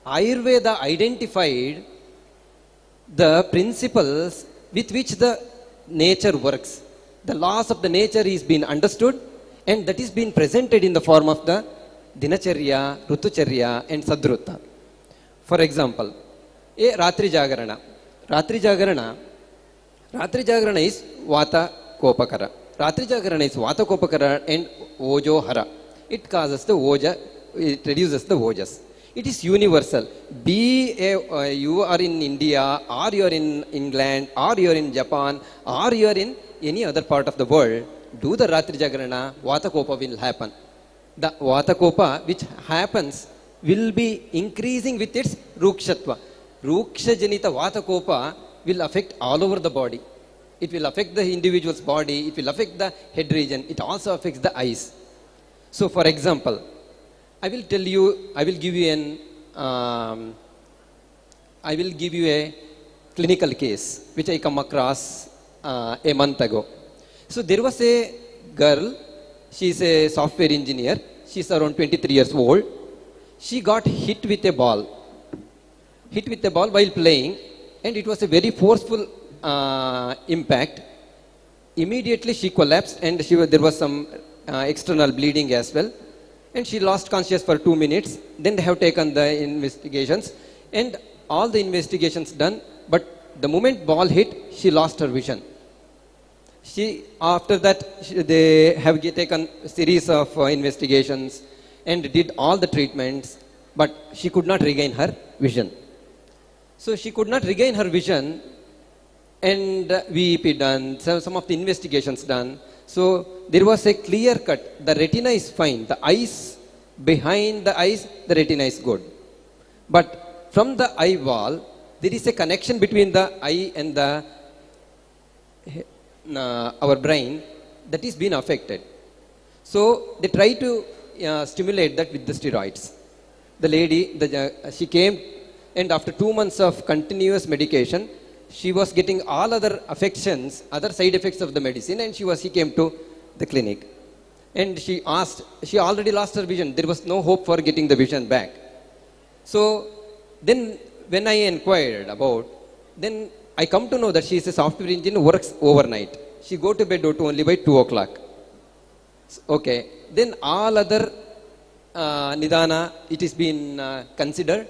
Ayurveda identified the principles with which the nature works. The laws of the nature is being understood, and that is being presented in the form of the Dinacharya, Rutucharya and Sadrutta. For example, Ratri Jagarana. Ratri Jagarana is Vata Kopakara. Ratri Jagarana is Vata Kopakara and Ojo Hara. It causes the Oja, it reduces the Ojas. It is universal. You are in India, or you are in England, or you are in Japan, or you are in any other part of the world, do the Ratri Jagarana, Vata Kopa will happen. The Vata Kopa which happens will be increasing with its Rukshatva. Ruksha Janita Vata Kopa will affect all over the body. It will affect the individual's body, it will affect the head region, it also affects the eyes. So for example, I will give you a clinical case which I come across a month ago. So there was a girl, she is a software engineer, she is around 23 years old. She got hit with a ball while playing, and it was a very forceful impact. Immediately she collapsed, and there was some external bleeding as well. And she lost consciousness for 2 minutes. Then they have taken the investigations, and all the investigations done. But the moment ball hit, she lost her vision. After that, they have taken a series of investigations and did all the treatments, but she could not regain her vision. So she could not regain her vision, and VEP done, some of the investigations done. So there was a clear cut. The retina is fine. The eyes, behind the eyes, the retina is good. But from the eye wall, there is a connection between the eye and the our brain that is being affected. So they try to stimulate that with the steroids. The lady, she came, and after 2 months of continuous medication, she was getting all other affections, other side effects of the medicine, and she came to the clinic. And she asked, she already lost her vision. There was no hope for getting the vision back. So then when I inquired about, then I come to know that she is a software engineer who works overnight. She go to bed only by 2 o'clock. Okay. Then all other nidana, it is been considered.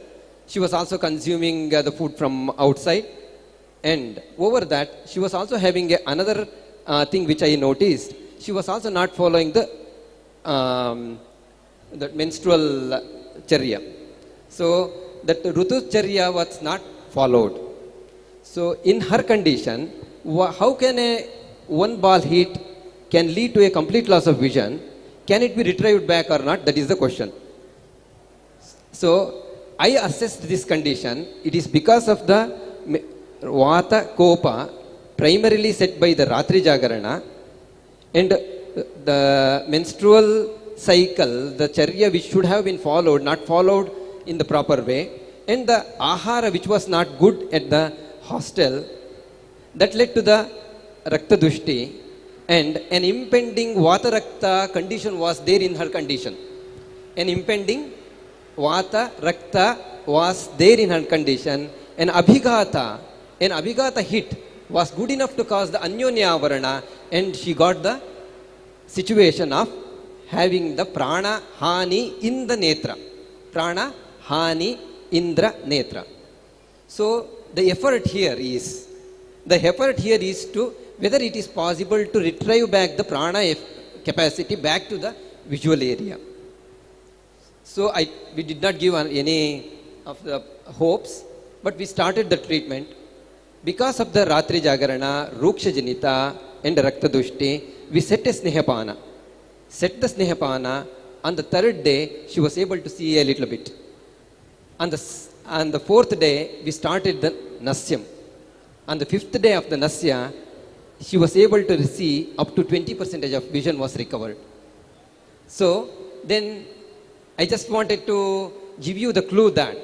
She was also consuming the food from outside. And over that, she was also having another thing which I noticed. She was also not following the menstrual charya. So that Rutu charya was not followed. So in her condition, how can one ball hit can lead to a complete loss of vision? Can it be retrieved back or not? That is the question. So I assessed this condition. It is because of the Vata Kopa primarily set by the Ratri Jagarana, and the menstrual cycle, the charya which should have been followed, not followed in the proper way, and the ahara which was not good at the hostel, that led to the Rakta Dushti, and an impending Vata Rakta condition was there in her condition. An impending Vata Rakta was there in her condition. An Abhigata hit was good enough to cause the Anyonya Varana, and she got the situation of having the prana hani in the netra. Prana hani indra netra. So the effort here is to whether it is possible to retrieve back the prana capacity back to the visual area. So we did not give any of the hopes, but we started the treatment. Because of the Ratri Jagarana, Ruksha Janita and Rakta Dushti, we set a Snehapana. Set the Snehapana. On the third day, she was able to see a little bit. On the fourth day, we started the Nasyam. On the fifth day of the Nasya, she was able to see up to 20% of vision was recovered. So then I just wanted to give you the clue that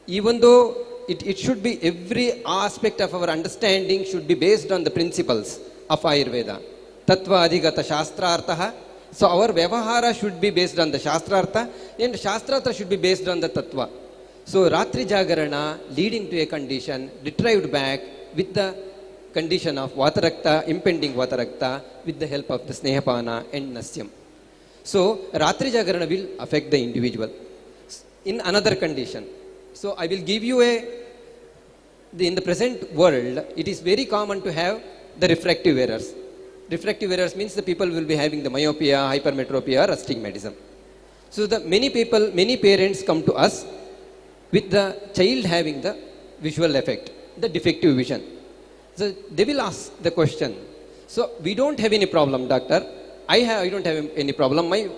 even though it should be, every aspect of our understanding should be based on the principles of Ayurveda. Tattva adhigata shastrartha. So our vyavahara should be based on the shastrartha, and shastrartha should be based on the tattva. So Ratri Jagarana leading to a condition retrieved back with the condition of Vatarakta, impending Vatarakta, with the help of the Snehapana and Nasyam. So Ratri Jagarana will affect the individual in another condition. So I will give you in the present world, it is very common to have the refractive errors. Refractive errors means the people will be having the myopia, hypermetropia, or astigmatism. So many parents come to us with the child having the visual effect, the defective vision. So they will ask the question, so we don't have any problem, doctor. I don't have any problem. My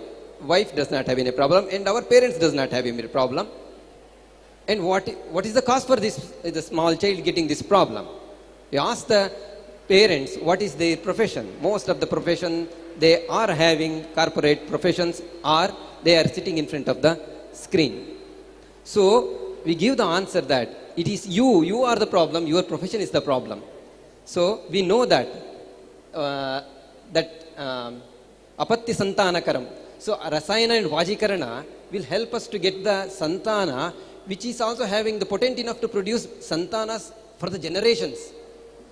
wife does not have any problem, and our parents does not have any problem. And what is the cause for this, the small child getting this problem? You ask the parents what is their profession. Most of the profession they are having corporate professions, or they are sitting in front of the screen. So we give the answer that it is you are the problem, your profession is the problem. So we know that apatti santanakaram. So rasayana and vajikarana will help us to get the santana, which is also having the potent enough to produce santanas for the generations.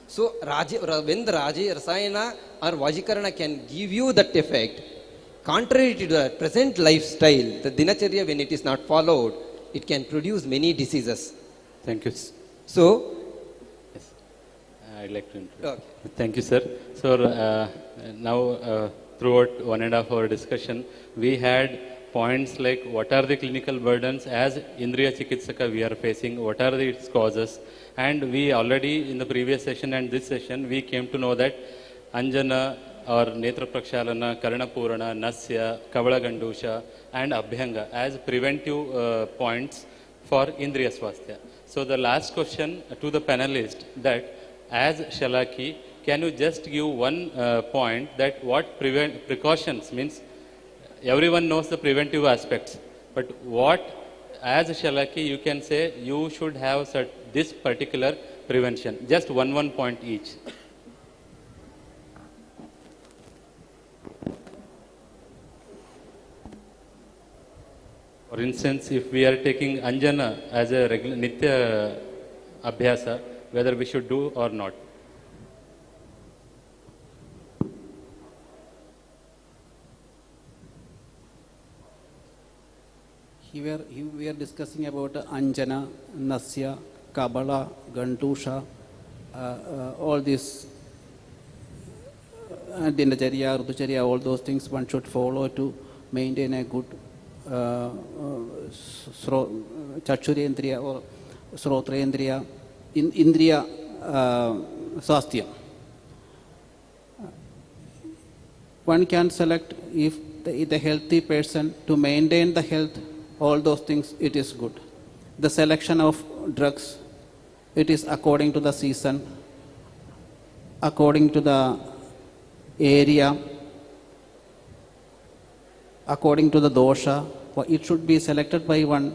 So when the rasayana or vajikarana can give you that effect, contrary to the present lifestyle, the dinacharya, when it is not followed, it can produce many diseases. Thank you. So, yes, I'd like to interrupt. Okay. Thank you, sir. So now throughout 1.5 hour discussion, we had points like what are the clinical burdens as Indriya Chikitsaka we are facing, what are its causes, and we already in the previous session and this session we came to know that Anjana or Netra Prakshalana, Karana Purana, Nasya, Kavala Gandusha and Abhyanga as preventive points for Indriya Swasthya. So the last question to the panelist that as Shalaki, can you just give one point that what precautions means everyone knows the preventive aspects, but what, as Shalaki, you can say you should have this particular prevention, just one point each. For instance, if we are taking Anjana as a regular Nitya Abhyasa, whether we should do or not. Here we are discussing about Anjana, Nasya, Kabala, Gandusha, all these Dinacharya, Rutucharya, all those things one should follow to maintain a good Chachurendriya or Srotrendriya, Indriya Swasthya. One can select if the healthy person to maintain the health, all those things, it is good. The selection of drugs, it is according to the season, according to the area, according to the dosha. It should be selected by one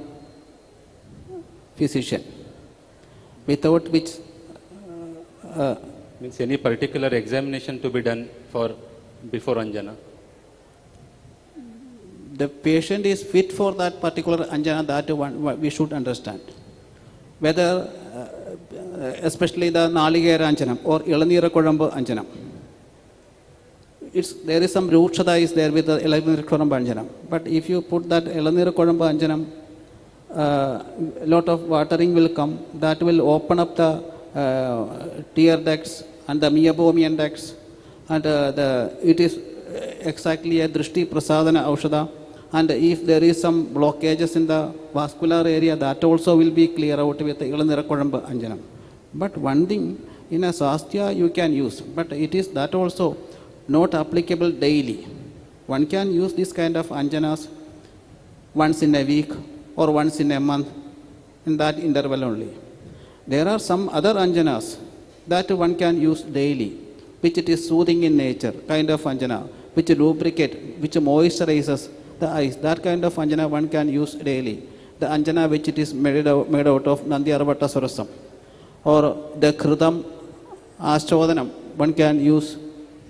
physician, without which means any particular examination to be done before Anjana. The patient is fit for that particular Anjana, that one we should understand. Whether, especially the Naligera Anjanam or Ilanira Kodamba Anjanam. There is some Rutshada is there with the Ilanira Kodamba Anjanam. But if you put that Ilanira Kodamba Anjanam, a lot of watering will come. That will open up the tear ducts and the meibomian ducts. And it is exactly a Drishti Prasadana Aushada. And if there is some blockages in the vascular area, that also will be clear out with the Ilanira Kodamba Anjanam. But one thing, in a Swasthya you can use, but it is that also not applicable daily. One can use this kind of Anjanas once in a week or once in a month, in that interval only. There are some other Anjanas that one can use daily, which it is soothing in nature, kind of Anjana, which lubricate, which moisturizes the eyes. That kind of Anjana one can use daily. The Anjana which it is made out of Nandi Arvata Surasam. Or the Kridam Ashtodanam, one can use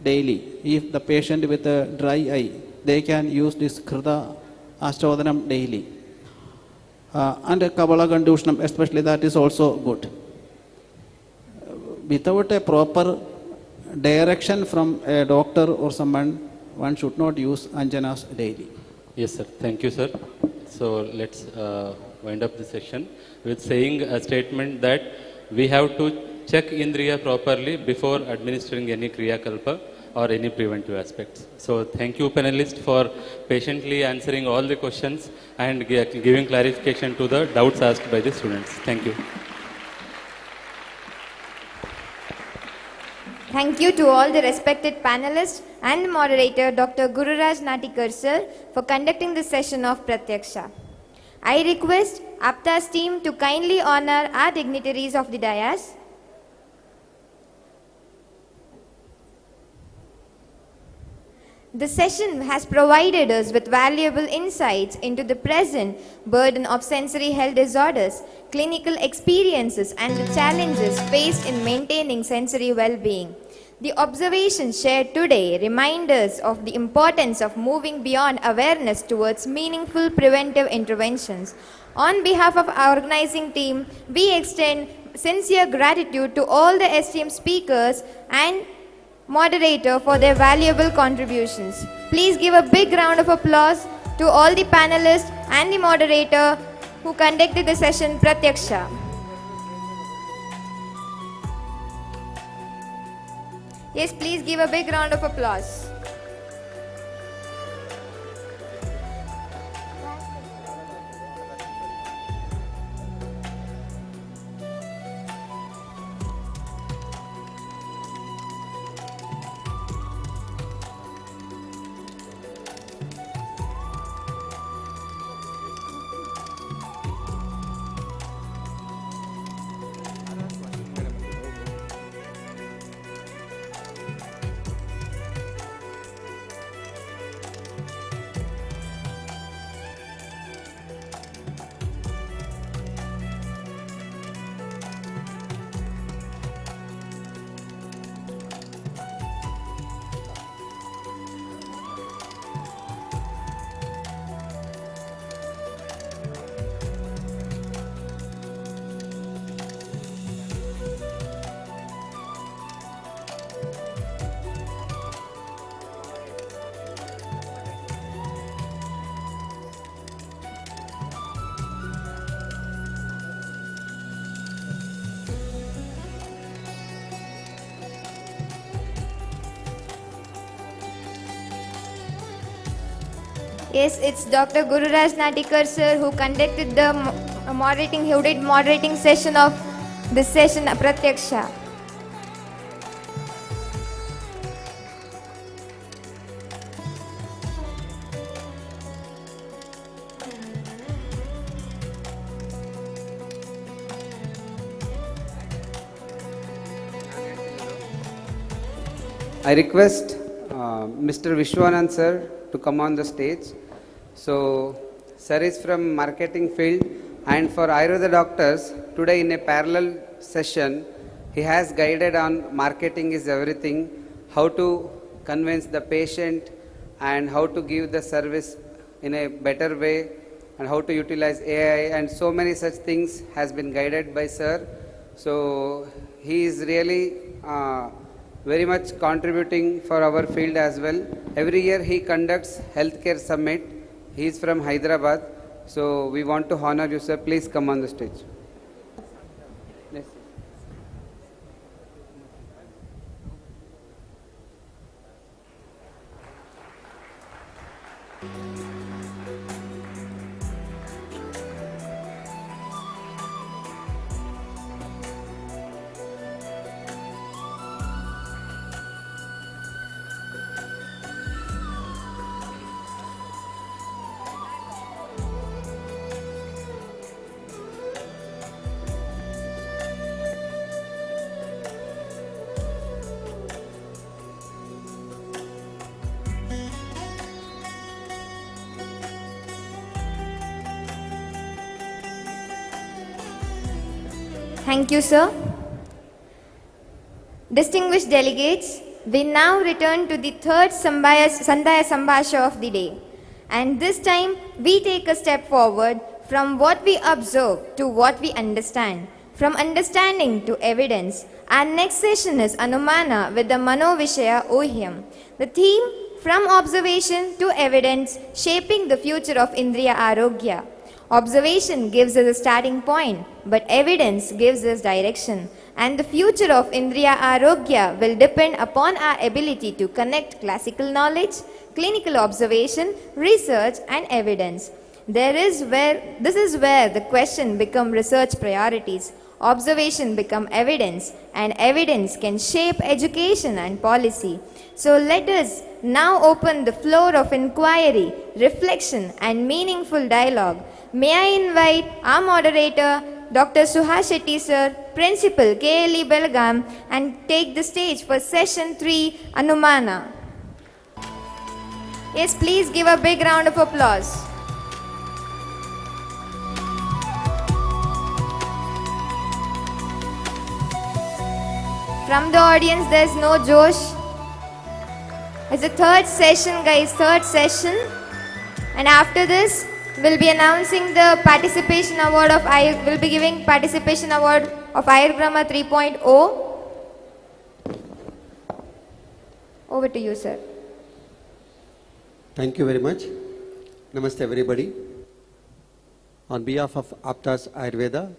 daily. If the patient with a dry eye, they can use this Krida Ashtodanam daily. And a Kabala Gandushnam, especially, that is also good. Without a proper direction from a doctor or someone, one should not use Anjanas daily. Yes, sir. Thank you, sir. So let's wind up the session with saying a statement that we have to check Indriya properly before administering any Kriya Kalpa or any preventive aspects. So thank you, panelists, for patiently answering all the questions and giving clarification to the doubts asked by the students. Thank you. Thank you to all the respected panelists and the moderator, Dr. Gururaj Natikar sir, for conducting this session of Pratyaksha. I request Apta's team to kindly honor our dignitaries of the dais. The session has provided us with valuable insights into the present burden of sensory health disorders, clinical experiences, and the challenges faced in maintaining sensory well-being. The observations shared today remind us of the importance of moving beyond awareness towards meaningful preventive interventions. On behalf of our organizing team, we extend sincere gratitude to all the esteemed speakers and moderator for their valuable contributions. Please give a big round of applause to all the panelists and the moderator who conducted the session Pratyaksha. Yes, please give a big round of applause. Yes, it's Dr. Gururaj Natikar sir who conducted the moderating session of this session, Pratyaksha. I request Mr. Vishwanand sir to come on the stage. So, sir is from marketing field, and for Ayurveda doctors, today in a parallel session, he has guided on marketing is everything, how to convince the patient and how to give the service in a better way and how to utilize AI, and so many such things has been guided by sir. So, he is really very much contributing for our field as well. Every year he conducts healthcare summit. He is from Hyderabad. So we want to honor you, sir. Please come on the stage. Yes. Thank you, sir. Distinguished delegates, we now return to the third Sandhya Sambhasha of the day. And this time, we take a step forward from what we observe to what we understand, from understanding to evidence. Our next session is Anumana with the Mano Vishaya Ohyam. The theme, from observation to evidence, shaping the future of Indriya Arogya. Observation gives us a starting point, but evidence gives us direction. And the future of Indriya Arogya will depend upon our ability to connect classical knowledge, clinical observation, research and evidence. This is where the question becomes research priorities, observation become evidence, and evidence can shape education and policy. So let us now open the floor of inquiry, reflection and meaningful dialogue. May I invite our moderator, Dr. Suhas Shetty sir, Principal KLE Belgaum, and take the stage for session 3, Anumana. Yes, please give a big round of applause. From the audience, there's no Josh. It's the third session, guys, third session. And after this, we'll be announcing the participation award of we'll be giving participation award of Ayurgrama 3.0. Over to you, sir. Thank you very much. Namaste, everybody. On behalf of Aptas Ayurveda,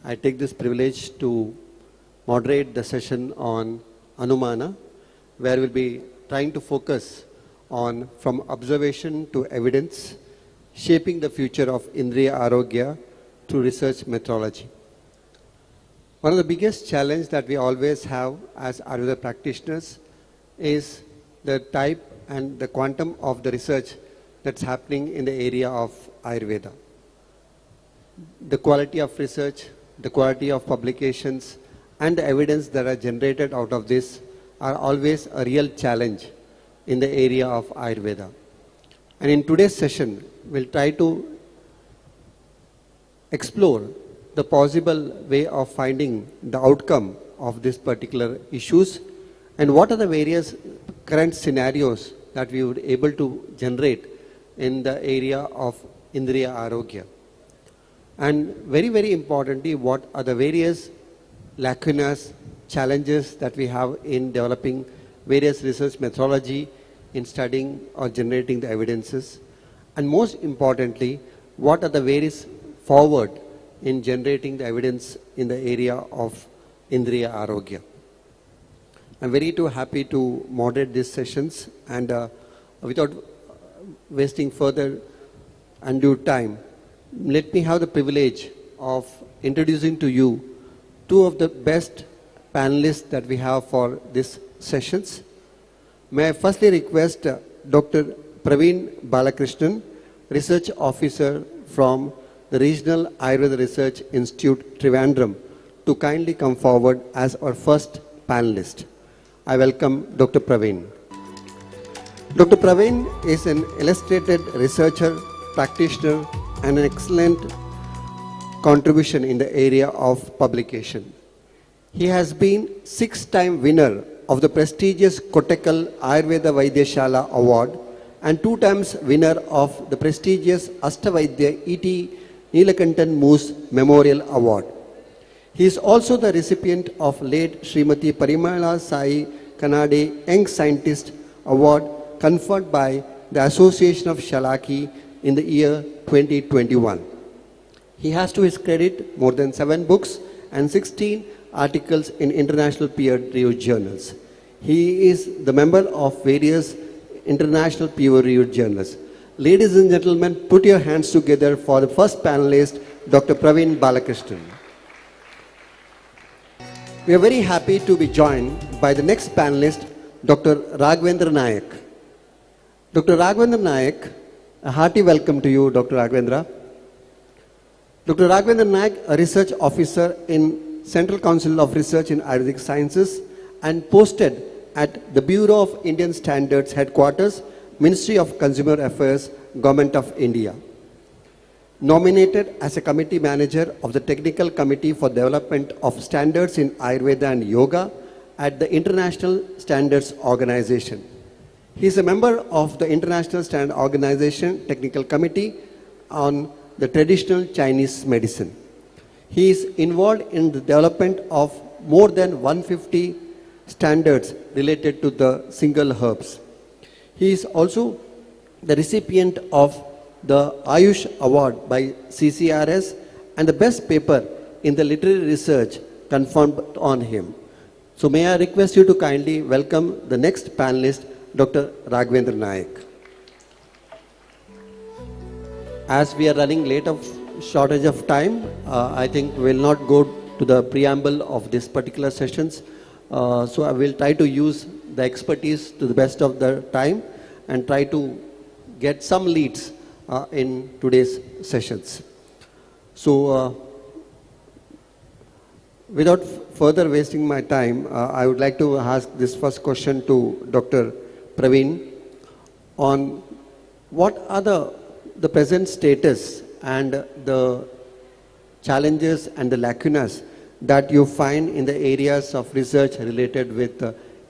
I take this privilege to moderate the session on Anumana, where we'll be trying to focus on from observation to evidence, shaping the future of Indriya Arogya through research methodology. One of the biggest challenges that we always have as Ayurveda practitioners is the type and the quantum of the research that's happening in the area of Ayurveda. The quality of research, the quality of publications, and the evidence that are generated out of this are always a real challenge in the area of Ayurveda. And in today's session, we'll try to explore the possible way of finding the outcome of these particular issues and what are the various current scenarios that we would able to generate in the area of Indriya Arogya. And very, very importantly, what are the various lacunas, challenges that we have in developing various research methodology in studying or generating the evidences. And most importantly, what are the various forward in generating the evidence in the area of Indriya Arogya. I'm very happy to moderate these sessions, and without wasting further undue time, let me have the privilege of introducing to you two of the best panelists that we have for these sessions. May I firstly request Dr. Praveen Balakrishnan, Research Officer from the Regional Ayurveda Research Institute, Trivandrum, to kindly come forward as our first panelist. I welcome Dr. Praveen. Dr. Praveen is an illustrated researcher, practitioner, and an excellent contribution in the area of publication. He has been 6-time winner of the prestigious Kottakkal Ayurveda Vaidyashala Award and 2 times winner of the prestigious Ashtavaidya E.T. Neelakantan Moose Memorial Award. He is also the recipient of late Srimati Parimala Sai Kanade Young Scientist Award conferred by the Association of Shalaki in the year 2021. He has to his credit more than 7 books and 16 articles in international peer-reviewed journals. He is the member of various international peer-reviewed journals. Ladies and gentlemen, put your hands together for the first panelist, Dr. Praveen Balakrishnan. We are very happy to be joined by the next panelist, Dr. Raghavendra Nayak. Dr. Raghavendra Nayak, a hearty welcome to you, Dr. Raghavendra. Dr. Raghavendra Nayak, a research officer in Central Council of Research in Ayurvedic Sciences and posted at the Bureau of Indian Standards Headquarters, Ministry of Consumer Affairs, Government of India. Nominated as a committee manager of the Technical Committee for Development of Standards in Ayurveda and Yoga at the International Standards Organization. He is a member of the International Standard Organization Technical Committee on the Traditional Chinese Medicine. He is involved in the development of more than 150 standards related to the single herbs. He is also the recipient of the Ayush Award by CCRS and the best paper in the literary research confirmed on him. So may I request you to kindly welcome the next panelist, Dr. Raghavendra Nayak. As we are running late of shortage of time, I think we will not go to the preamble of this particular sessions. So I will try to use the expertise to the best of the time and try to get some leads in today's sessions. So without further wasting my time, I would like to ask this first question to Dr. Praveen on what are the present status and the challenges and the lacunas that you find in the areas of research related with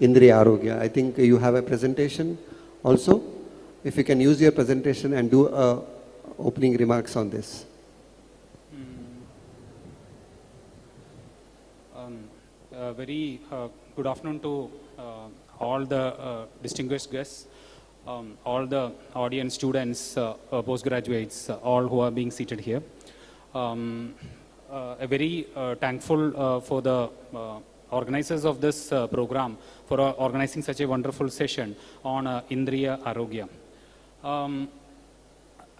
Indriya Arogya. I think you have a presentation also. If you can use your presentation and do opening remarks on this. Very good afternoon to all the distinguished guests, all the audience, students, postgraduates, all who are being seated here. A very thankful for the organizers of this program for organizing such a wonderful session on Indriya Arogya.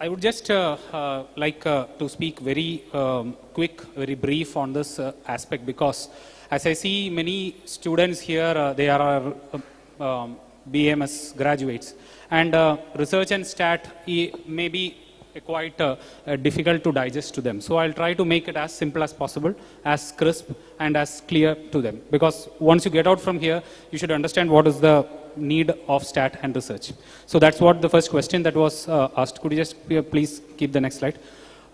I would just like to speak very quick, very brief on this aspect, because as I see many students here, they are BMS graduates, and research and stat may be quite difficult to digest to them. So I'll try to make it as simple as possible, as crisp and as clear to them, because once you get out from here, you should understand what is the need of stat and research. So that's what the first question that was asked. Could you just please keep the next slide?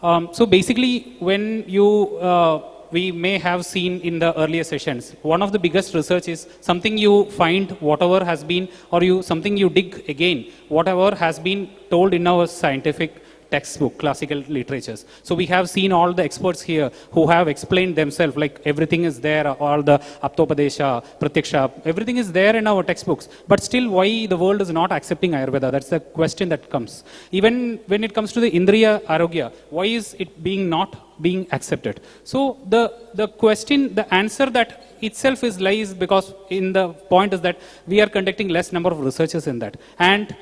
So basically, when you we may have seen in the earlier sessions, one of the biggest research is something you find, whatever has been, or something you dig again, whatever has been told in our scientific textbook, classical literatures. So we have seen all the experts here who have explained themselves, like everything is there, all the Aptopadesha, Pratyaksha, everything is there in our textbooks. But still, why the world is not accepting Ayurveda? That's the question that comes. Even when it comes to the Indriya Arogya, why is it not being accepted? So the question, the answer that itself is lies, because in the point is that we are conducting less number of researchers in that. And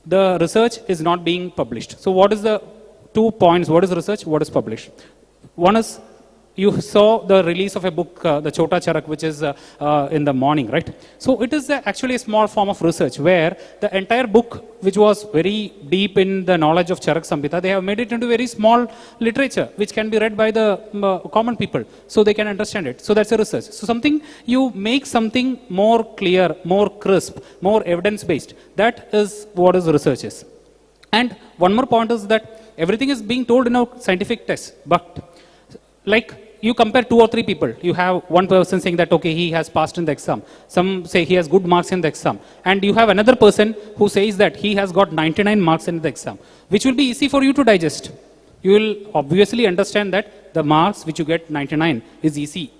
the research is not being published. So what is the 2 points? What is research? What is published? One is, you saw the release of a book, the Chota Charak, which is in the morning, right? So it is actually a small form of research where the entire book, which was very deep in the knowledge of Charak Samhita, they have made it into very small literature, which can be read by the common people, so they can understand it. So that's a research. So something, you make something more clear, more crisp, more evidence-based. That is what is research is. And one more point is that everything is being told in a scientific test, but like you compare 2 or 3 people, you have one person saying that, okay, he has passed in the exam. Some say he has good marks in the exam. And you have another person who says that he has got 99 marks in the exam, which will be easy for you to digest. You will obviously understand that the marks which you get 99 is easy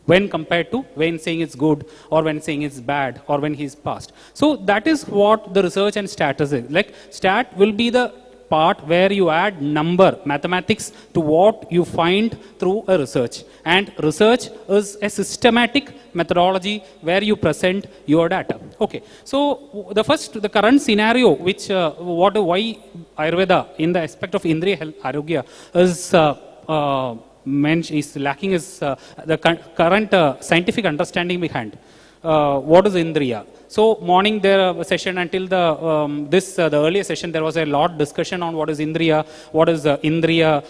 when compared to when saying it's good or when saying it's bad or when he's passed. So that is what the research and stat is. Like stat will be the part where you add number, mathematics, to what you find through a research. And research is a systematic methodology where you present your data. Okay, so the current scenario, which why Ayurveda in the aspect of Indriya health, Arogya, is lacking is the current scientific understanding behind what is Indriya. So morning there session until the the earlier session, there was a lot discussion on what is Indriya, what is Indriya,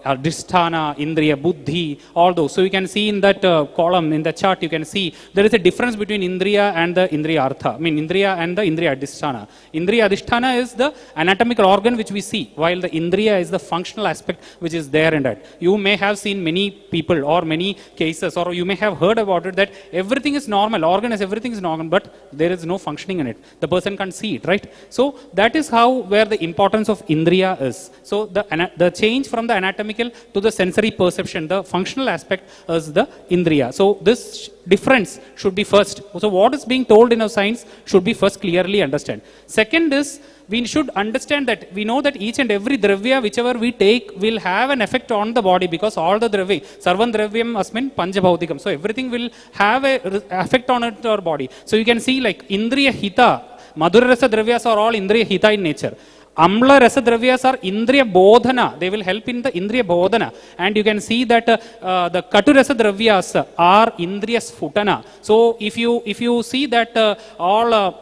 Adhisthana, Indriya, Buddhi, all those. So you can see in that column, in the chart, you can see there is a difference between Indriya and the Indriya Artha. I mean Indriya and the Indriya Adhisthana. Indriya Adhisthana is the anatomical organ which we see, while the Indriya is the functional aspect which is there in that. You may have seen many people or many cases, or you may have heard about it, that everything is normal, organ is everything is normal, but there is no functioning in it. The person can't see it, right? So that is where the importance of Indriya is. So the change from the anatomical to the sensory perception, the functional aspect is the Indriya. So this difference should be first. So what is being told in our science should be first clearly understand. Second is, we should understand that we know that each and every dravya whichever we take will have an effect on the body, because all the dravya, sarvam dravyam asmin panjabhautikam. So everything will have a effect on our body. So you can see like Indriya Hita, Madhura Rasa dravyas are all Indriya Hita in nature. Amla Rasa dravyas are Indriya Bodhana. They will help in the Indriya Bodhana. And you can see that the Katu Rasa dravyas are Indriya Sphutana. So if you see that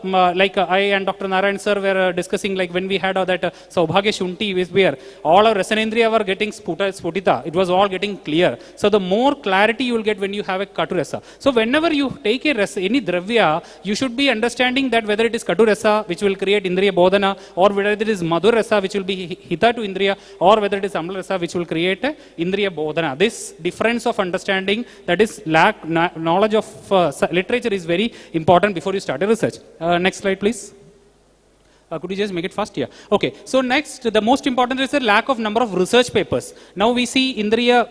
like I and Dr. Narayan sir were discussing, like when we had that Saubhagya Shunti with beer, all our Rasanendriya were getting Sputita. It was all getting clear. So the more clarity you will get when you have a Katu Rasa. So whenever you take a rasa, any dravya, you should be understanding that whether it is Katu Rasa, which will create Indriya Bodhana, or whether it is Madhur Rasa, which will be Hita to Indriya, or whether it is Amla Rasa, which will create Indriya Bodhana. This difference of understanding, that is knowledge of literature, is very important before you start a research. Next slide, please. Could you just make it fast? Yeah. Okay. So next, the most important is the lack of number of research papers. Now we see Indriya,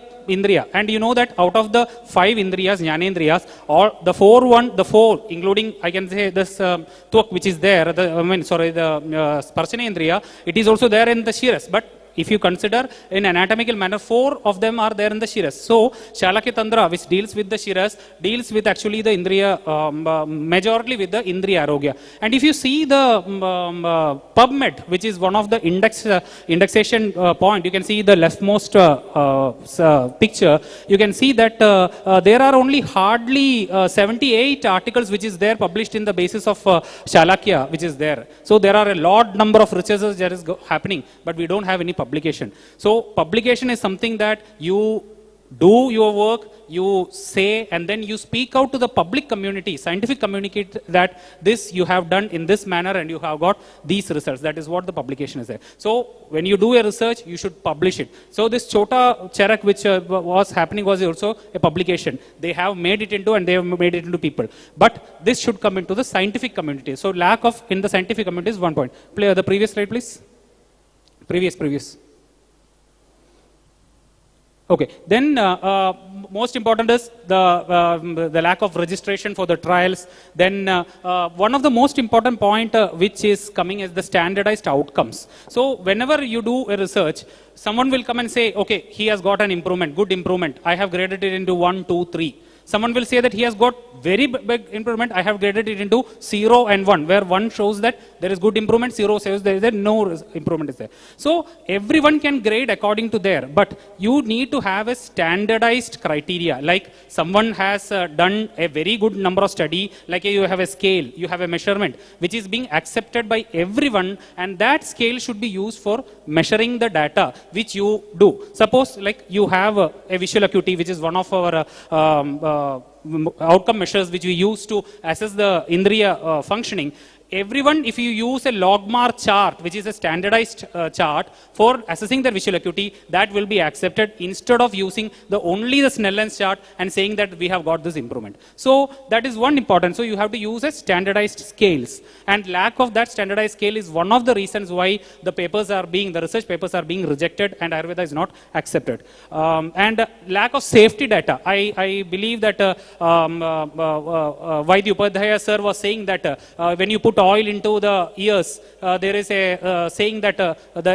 and you know that out of the 5 Indriyas, Jnanendriyas, all the four, including, I can say this Twak, which is there, the Sparshana Indriya, it is also there in the Shiras, but if you consider in anatomical manner, 4 of them are there in the Shiras. So Shalakya Tantra, which deals with the Shiras, deals with actually the Indriya, majorly with the Indriya Arogya. And if you see the PubMed, which is one of the indexation point, you can see the leftmost picture, you can see that there are only hardly 78 articles which is there published in the basis of Shalakya, which is there. So there are a lot number of researches that is happening, but we don't have any publication. So publication is something that you do your work, you say, and then you speak out to the public community, scientific community, that this you have done in this manner and you have got these results. That is what the publication is there. So when you do a research, you should publish it. So this Chota Charak, which was happening, was also a publication. They have made it into, and they have made it into people. But this should come into the scientific community. So lack of in the scientific community is one point. Play the previous slide, please. Previous. Okay. Then most important is the lack of registration for the trials. Then one of the most important point which is coming is the standardized outcomes. So whenever you do a research, someone will come and say, okay, he has got an improvement, good improvement. I have graded it into 1, 2, 3. Someone will say that he has got very big improvement. I have graded it into 0 and 1, where 1 shows that there is good improvement, 0 says there is no improvement is there. So everyone can grade according to there, but you need to have a standardized criteria. Like someone has done a very good number of study, like you have a scale, you have a measurement, which is being accepted by everyone, and that scale should be used for measuring the data which you do. Suppose like you have a visual acuity, which is one of our outcome measures which we use to assess the Indriya functioning. Everyone, if you use a logmar chart, which is a standardized chart for assessing the visual acuity, that will be accepted instead of using only the Snell lens chart and saying that we have got this improvement. So that is one important. So you have to use a standardized scales, and lack of that standardized scale is one of the reasons why the research papers are being rejected and Ayurveda is not accepted. And lack of safety data. I believe that Vaidya Upadhyaya sir was saying that when you put oil into the ears, there is a saying that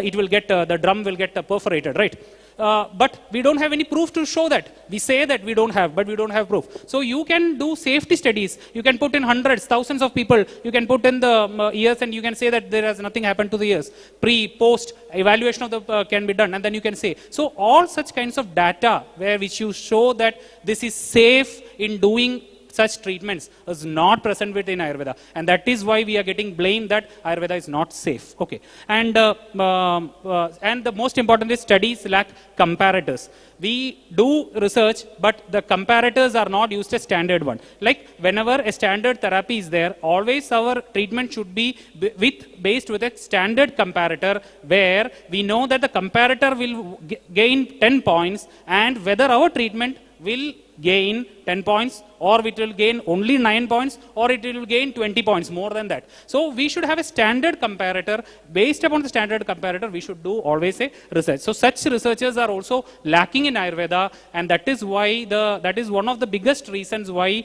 it will get the drum will get perforated, right? But we don't have any proof to show that. We say that we don't have, but we don't have proof. So you can do safety studies. You can put in hundreds, thousands of people. You can put in the ears, and you can say that there has nothing happened to the ears. Pre, post evaluation of the can be done, and then you can say. So all such kinds of data which you show that this is safe in doing such treatments is not present within Ayurveda, and that is why we are getting blamed that Ayurveda is not safe. Okay, and the most important is studies lack comparators. We do research, but the comparators are not used as standard one. Like whenever a standard therapy is there, always our treatment should be based with a standard comparator, where we know that the comparator will gain 10 points, and whether our treatment will gain 10 points, or it will gain only 9 points, or it will gain 20 points, more than that. So we should have a standard comparator. Based upon the standard comparator, we should do always a research. So such researchers are also lacking in Ayurveda, and that is why that is one of the biggest reasons why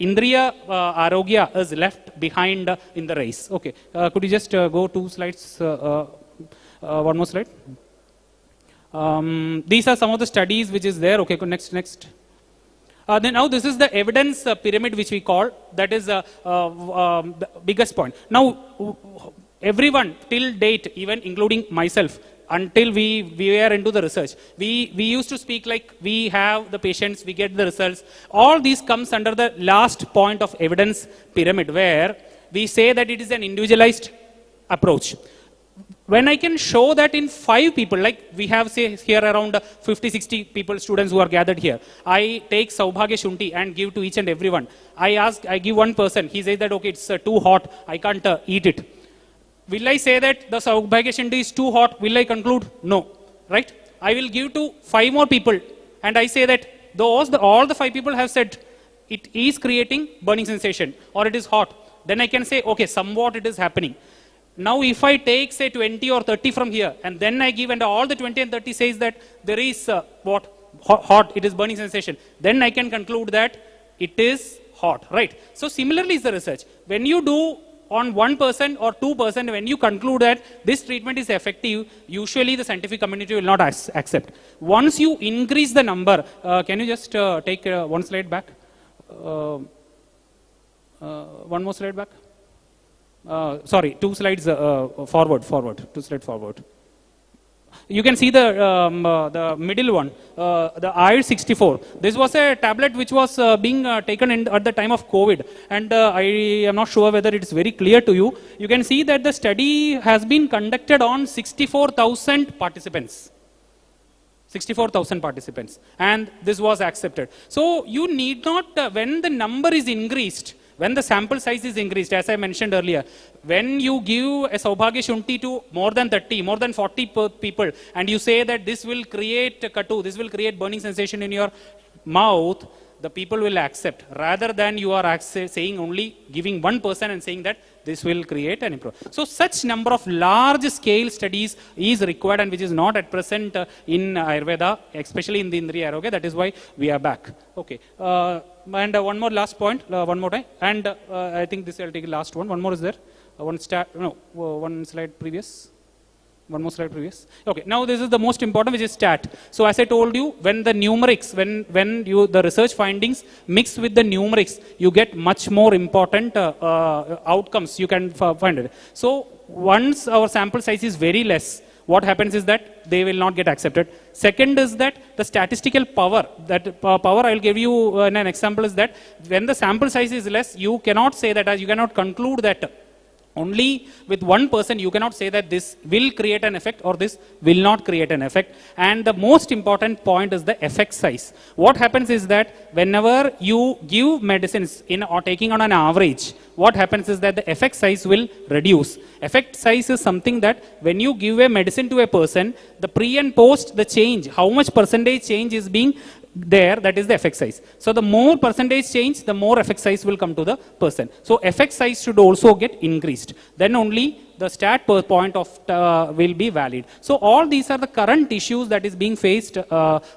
Indriya Arogya is left behind in the race. Okay, could you just go 2 slides, one more slide. These are some of the studies which is there. Okay, next. Then now this is the evidence pyramid which we call, that is the biggest point. Now everyone till date, even including myself, until we were into the research, we used to speak like we have the patients, we get the results. All these comes under the last point of evidence pyramid, where we say that it is an individualized approach. When I can show that in 5 people, like we have say here around 50-60 people, students who are gathered here, I take Saubhagya Shunti and give to each and every one. I give one person, he says that okay, it's too hot, I can't eat it. Will I say that the Saubhagya Shunti is too hot? Will I conclude? No, right? I will give to 5 more people, and I say that all the 5 people have said it is creating burning sensation or it is hot. Then I can say okay, somewhat it is happening. Now if I take say 20 or 30 from here, and then I give, and all the 20 and 30 says that there is hot, it is burning sensation, then I can conclude that it is hot, right? So similarly is the research. When you do on 1% or 2%, when you conclude that this treatment is effective, usually the scientific community will not accept. Once you increase the number, can you just take one slide back? One more slide back. Sorry, 2 slides forward, 2 slides forward. You can see the middle one, the IR64. This was a tablet which was being taken at the time of COVID, and I am not sure whether it is very clear to you. You can see that the study has been conducted on 64,000 participants. 64,000 participants, and this was accepted. So you need not, when the number is increased, when the sample size is increased, as I mentioned earlier, when you give a Saubhagya Shunti to more than 30, more than 40 people, and you say that this will create katu, this will create burning sensation in your mouth, the people will accept, rather than you are saying only giving 1% and saying that this will create an improvement. So such number of large scale studies is required, and which is not at present in Ayurveda, especially in the Indriya Arogya. That is why we are back. Okay. And one more last point, one more time. And I think this I'll take the last one. One more is there. One slide previous. one more slide previous. Okay, now this is the most important, which is stat. So as I told you, when the numerics, when you the research findings mix with the numerics, you get much more important outcomes. You can find it. So once our sample size is very less, what happens is that they will not get accepted. Second is that the statistical power, power I will give you an example is that when the sample size is less, you cannot say that, you cannot conclude that only with one person you cannot say that this will create an effect or this will not create an effect. And the most important point is the effect size. What happens is that whenever you give medicines or taking on an average, what happens is that the effect size will reduce. Effect size is something that when you give a medicine to a person, the pre and post, the change, how much percentage change is being there, that is the effect size. So the more percentage change, the more effect size will come to the person. So effect size should also get increased. Then only the stat per point of will be valid. So all these are the current issues that is being faced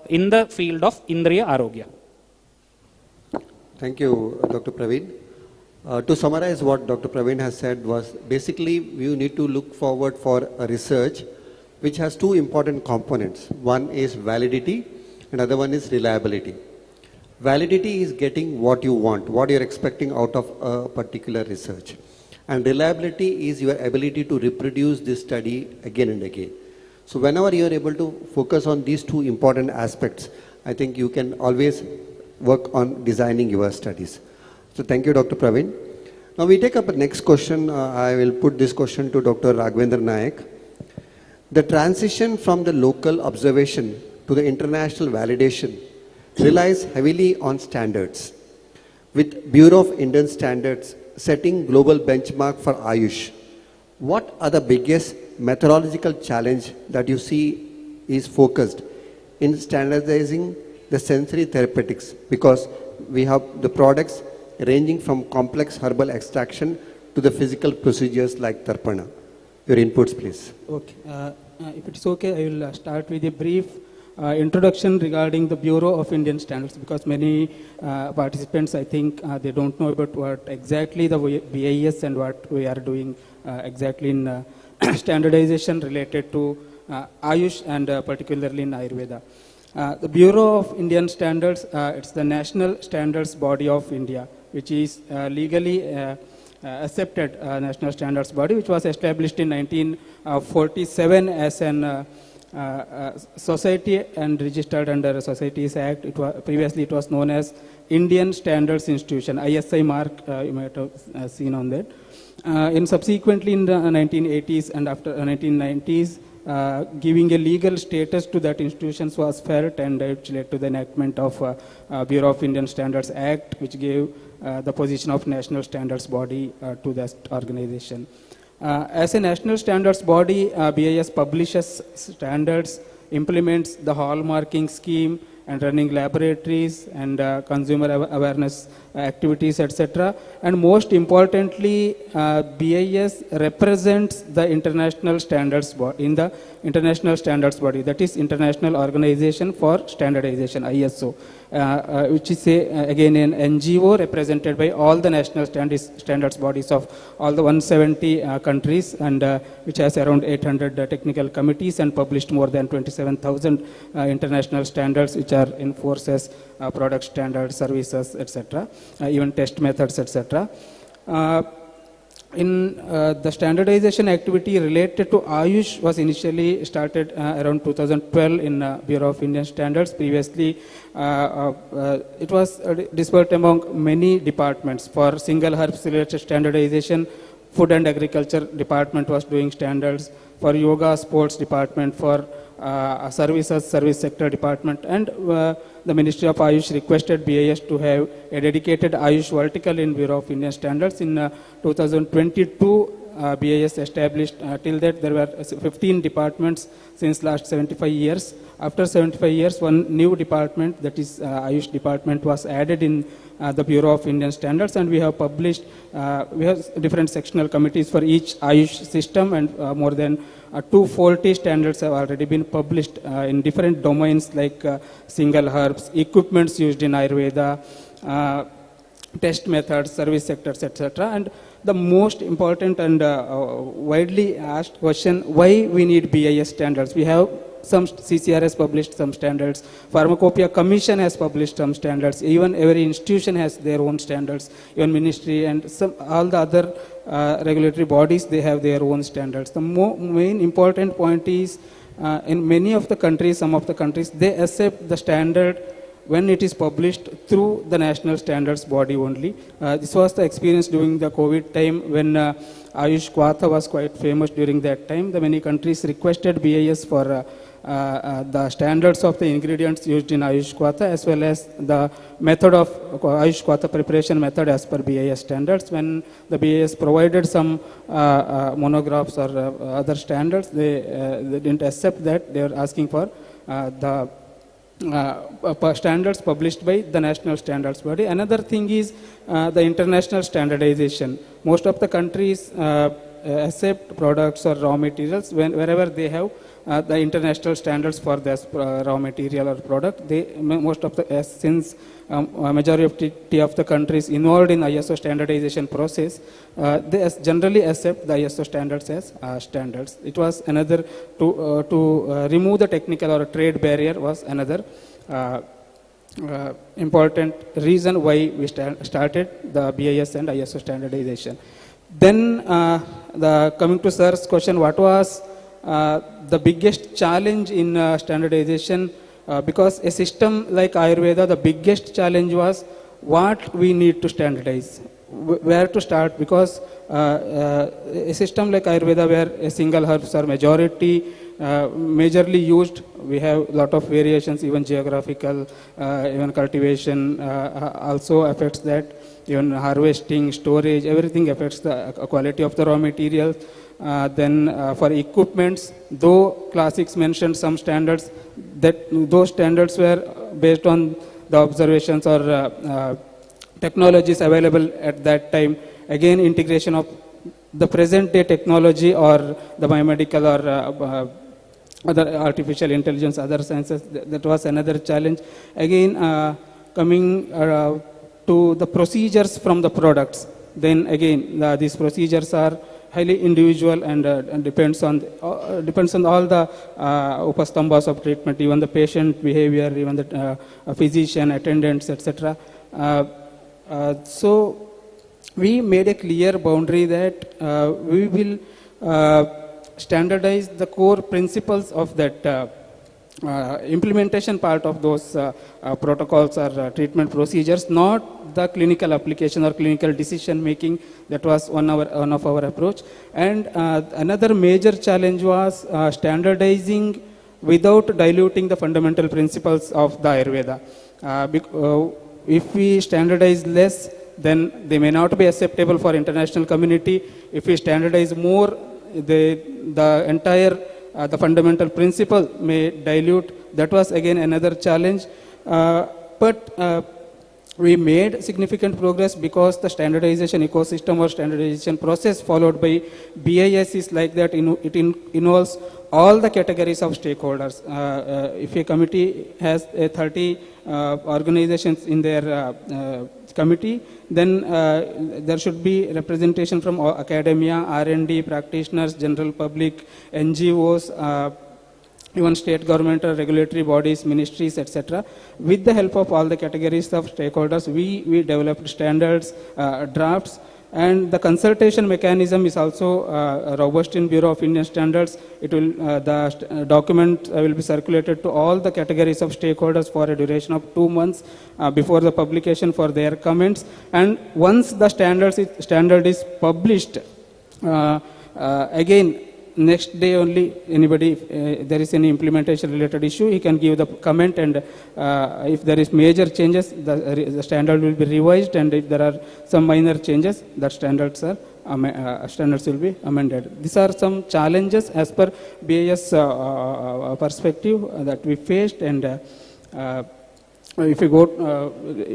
in the field of Indriya Arogya. Thank you, Dr. Praveen. To summarize what Dr. Praveen has said was basically you need to look forward for a research which has two important components. One is validity, another one is reliability. Validity is getting what you want, what you're expecting out of a particular research. And reliability is your ability to reproduce this study again and again. So whenever you're able to focus on these two important aspects, I think you can always work on designing your studies. So thank you, Dr. Praveen. Now we take up the next question. I will put this question to Dr. Raghavendra Nayak. The transition from the local observation to the international validation relies heavily on standards, with Bureau of Indian Standards setting global benchmark for Ayush. What are the biggest methodological challenge that you see is focused in standardizing the sensory therapeutics? Because we have the products ranging from complex herbal extraction to the physical procedures like Tarpana. Your inputs, please. Okay. If it's okay, I will start with a brief introduction regarding the Bureau of Indian Standards, because many participants, I think, they don't know about what exactly the BIS and what we are doing exactly in standardization related to Ayush and particularly in Ayurveda. The Bureau of Indian Standards, it's the national standards body of India, which is legally accepted national standards body, which was established in 1947 as an society and registered under Societies Act. Previously it was known as Indian Standards Institution, ISI mark, you might have seen on that. Subsequently in the 1980s and after 1990s, giving a legal status to that institutions was felt, and it led to the enactment of Bureau of Indian Standards Act, which gave the position of national standards body to that organization. As a national standards body, BIS publishes standards, implements the hallmarking scheme, and running laboratories and consumer awareness activities, etc. And most importantly, BIS represents the international standards body in the international standards body, that is International Organization for Standardization, ISO, which is again an NGO represented by all the national standards bodies of all the 170 countries, and which has around 800 technical committees and published more than 27,000 international standards, which are enforces product standards, services, etc., even test methods, etc. The standardization activity related to Ayush was initially started around 2012 in Bureau of Indian Standards. Previously, it was dispersed among many departments. For single herbs related standardization, Food and Agriculture Department was doing standards. For Yoga Sports Department, for Services, Service Sector Department, and the Ministry of Ayush requested BIS to have a dedicated Ayush vertical in Bureau of Indian Standards. In 2022, BIS established, till that there were 15 departments since last 75 years. After 75 years, one new department, that is Ayush department, was added in the Bureau of Indian Standards, and we have published, we have different sectional committees for each Ayush system, and more than 240 standards have already been published in different domains like single herbs, equipments used in Ayurveda, test methods, service sectors, etc. And the most important and widely asked question, why we need BIS standards? We have some CCR has published some standards, Pharmacopoeia Commission has published some standards, even every institution has their own standards, even ministry and all the other regulatory bodies, they have their own standards. The main important point is, in many of the countries, some of the countries, they accept the standard when it is published through the national standards body only. This was the experience during the COVID time when Ayush Kwatha was quite famous during that time. The many countries requested BIS for the standards of the ingredients used in Ayush Kwatha as well as the method of Ayush Kwatha preparation method as per BIS standards. When the BIS provided some monographs or other standards, they didn't accept that. They were asking for the standards published by the national standards body. Another thing is the international standardization. Most of the countries accept products or raw materials wherever they have the international standards for this raw material or product. Most of the since majority of the countries involved in ISO standardization process, they generally accept the ISO standards as standards. It was another to remove the technical or trade barrier was another important reason why we started the BIS and ISO standardization. Then coming to sir's question, what was the biggest challenge in standardization? Because a system like Ayurveda, the biggest challenge was what we need to standardize, where to start, because a system like Ayurveda where a single herbs are majorly used, we have a lot of variations, even geographical, even cultivation also affects that, even harvesting, storage, everything affects the quality of the raw materials. Then for equipments, though classics mentioned some standards, that those standards were based on the observations or technologies available at that time. Again, integration of the present day technology or the biomedical or other artificial intelligence, other sciences, that was another challenge. Again, coming to the procedures from the products, then again, these procedures are highly individual and depends on all the upastambhas of treatment, even the patient behavior, even the physician, attendants, etc. So we made a clear boundary that we will standardize the core principles of that implementation part of those protocols or treatment procedures, not the clinical application or clinical decision making. That was one of our approach. And another major challenge was standardizing without diluting the fundamental principles of the Ayurveda. If we standardize less, then they may not be acceptable for international community. If we standardize more, the entire the fundamental principle may dilute. That was again another challenge. But we made significant progress because the standardization ecosystem or standardization process followed by BIS is like that. It involves all the categories of stakeholders. If a committee has 30 organizations in their committee, then there should be representation from academia, R&D, practitioners, general public, NGOs, even state government or regulatory bodies, ministries, etc. With the help of all the categories of stakeholders, we developed standards, drafts, and the consultation mechanism is also robust in Bureau of Indian Standards. It will the document will be circulated to all the categories of stakeholders for a duration of 2 months before the publication for their comments. And once the standard is published, again, next day only, anybody, if there is any implementation related issue, he can give the comment, and if there is major changes, the standard will be revised, and if there are some minor changes, the standards will be amended. These are some challenges as per BIS perspective that we faced, and if you go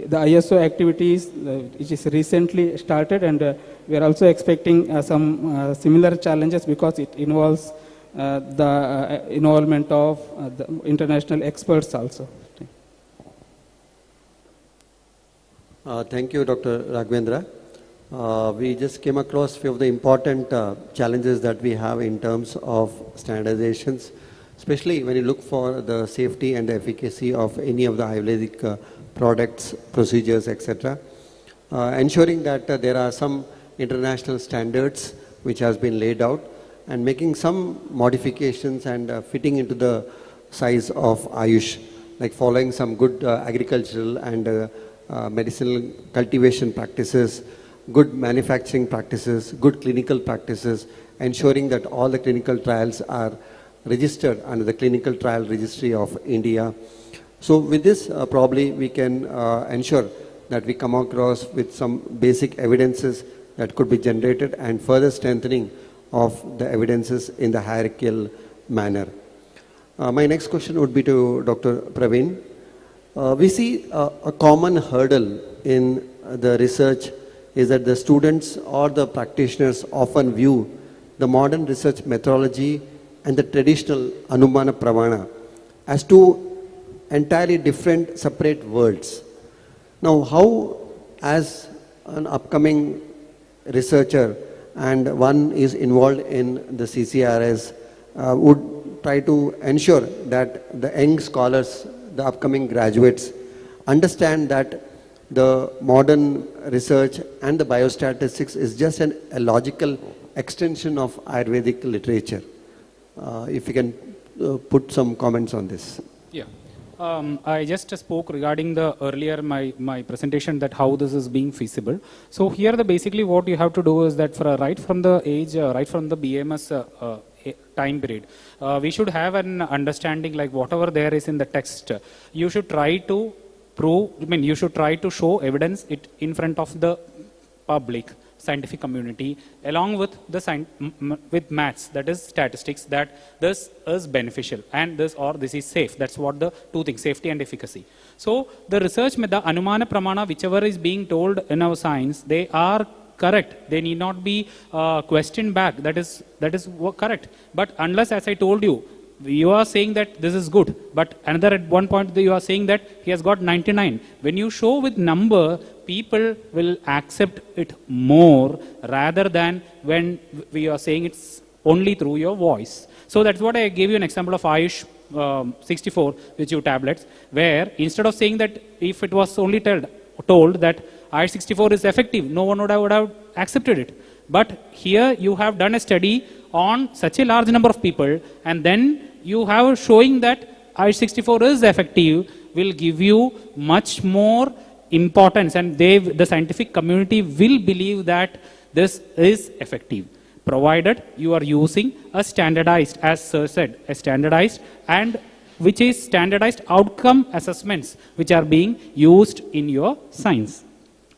the ISO activities, which is recently started, and we are also expecting some similar challenges because it involves the involvement of the international experts also. Thank you, Dr. Raghavendra. We just came across few of the important challenges that we have in terms of standardizations, especially when you look for the safety and the efficacy of any of the Ayurvedic products, procedures, etc. Ensuring that there are some international standards which has been laid out, and making some modifications and fitting into the size of Ayush, like following some good agricultural and medicinal cultivation practices, good manufacturing practices, good clinical practices, ensuring that all the clinical trials are registered under the Clinical Trial Registry of India. So with this, probably we can ensure that we come across with some basic evidences that could be generated and further strengthening of the evidences in the hierarchical manner. My next question would be to Dr. Praveen. We see a common hurdle in the research is that the students or the practitioners often view the modern research methodology and the traditional Anumana Pramana as two entirely different separate worlds. Now, how, as an upcoming researcher and one is involved in the CCRS, would try to ensure that the young scholars, the upcoming graduates, understand that the modern research and the biostatistics is just a logical extension of Ayurvedic literature. If you can put some comments on this. Yeah. I just spoke regarding the earlier my presentation that how this is being feasible. So here basically what you have to do is that for right from the age, right from the BMS time period, we should have an understanding like whatever there is in the text, you should try to prove, you should try to show evidence it in front of the public, scientific community, along with the with maths, that is statistics, that this is beneficial and this is safe. That's what the two things, safety and efficacy. So the research with the Anumana Pramana, whichever is being told in our science, they are correct. They need not be questioned back. That is correct. But unless, as I told you, you are saying that this is good, but another at one point you are saying that he has got 99. When you show with number, people will accept it more rather than when we are saying it's only through your voice. So that's what I gave you an example of Ayush 64 with your tablets, where instead of saying that if it was only told that Ayush 64 is effective, no one would have accepted it. But here you have done a study on such a large number of people, and then you have showing that Ayush 64 is effective, will give you much more importance, and the scientific community will believe that this is effective, provided you are using a standardized, as Sir said, a standardized, and which is standardized outcome assessments which are being used in your science.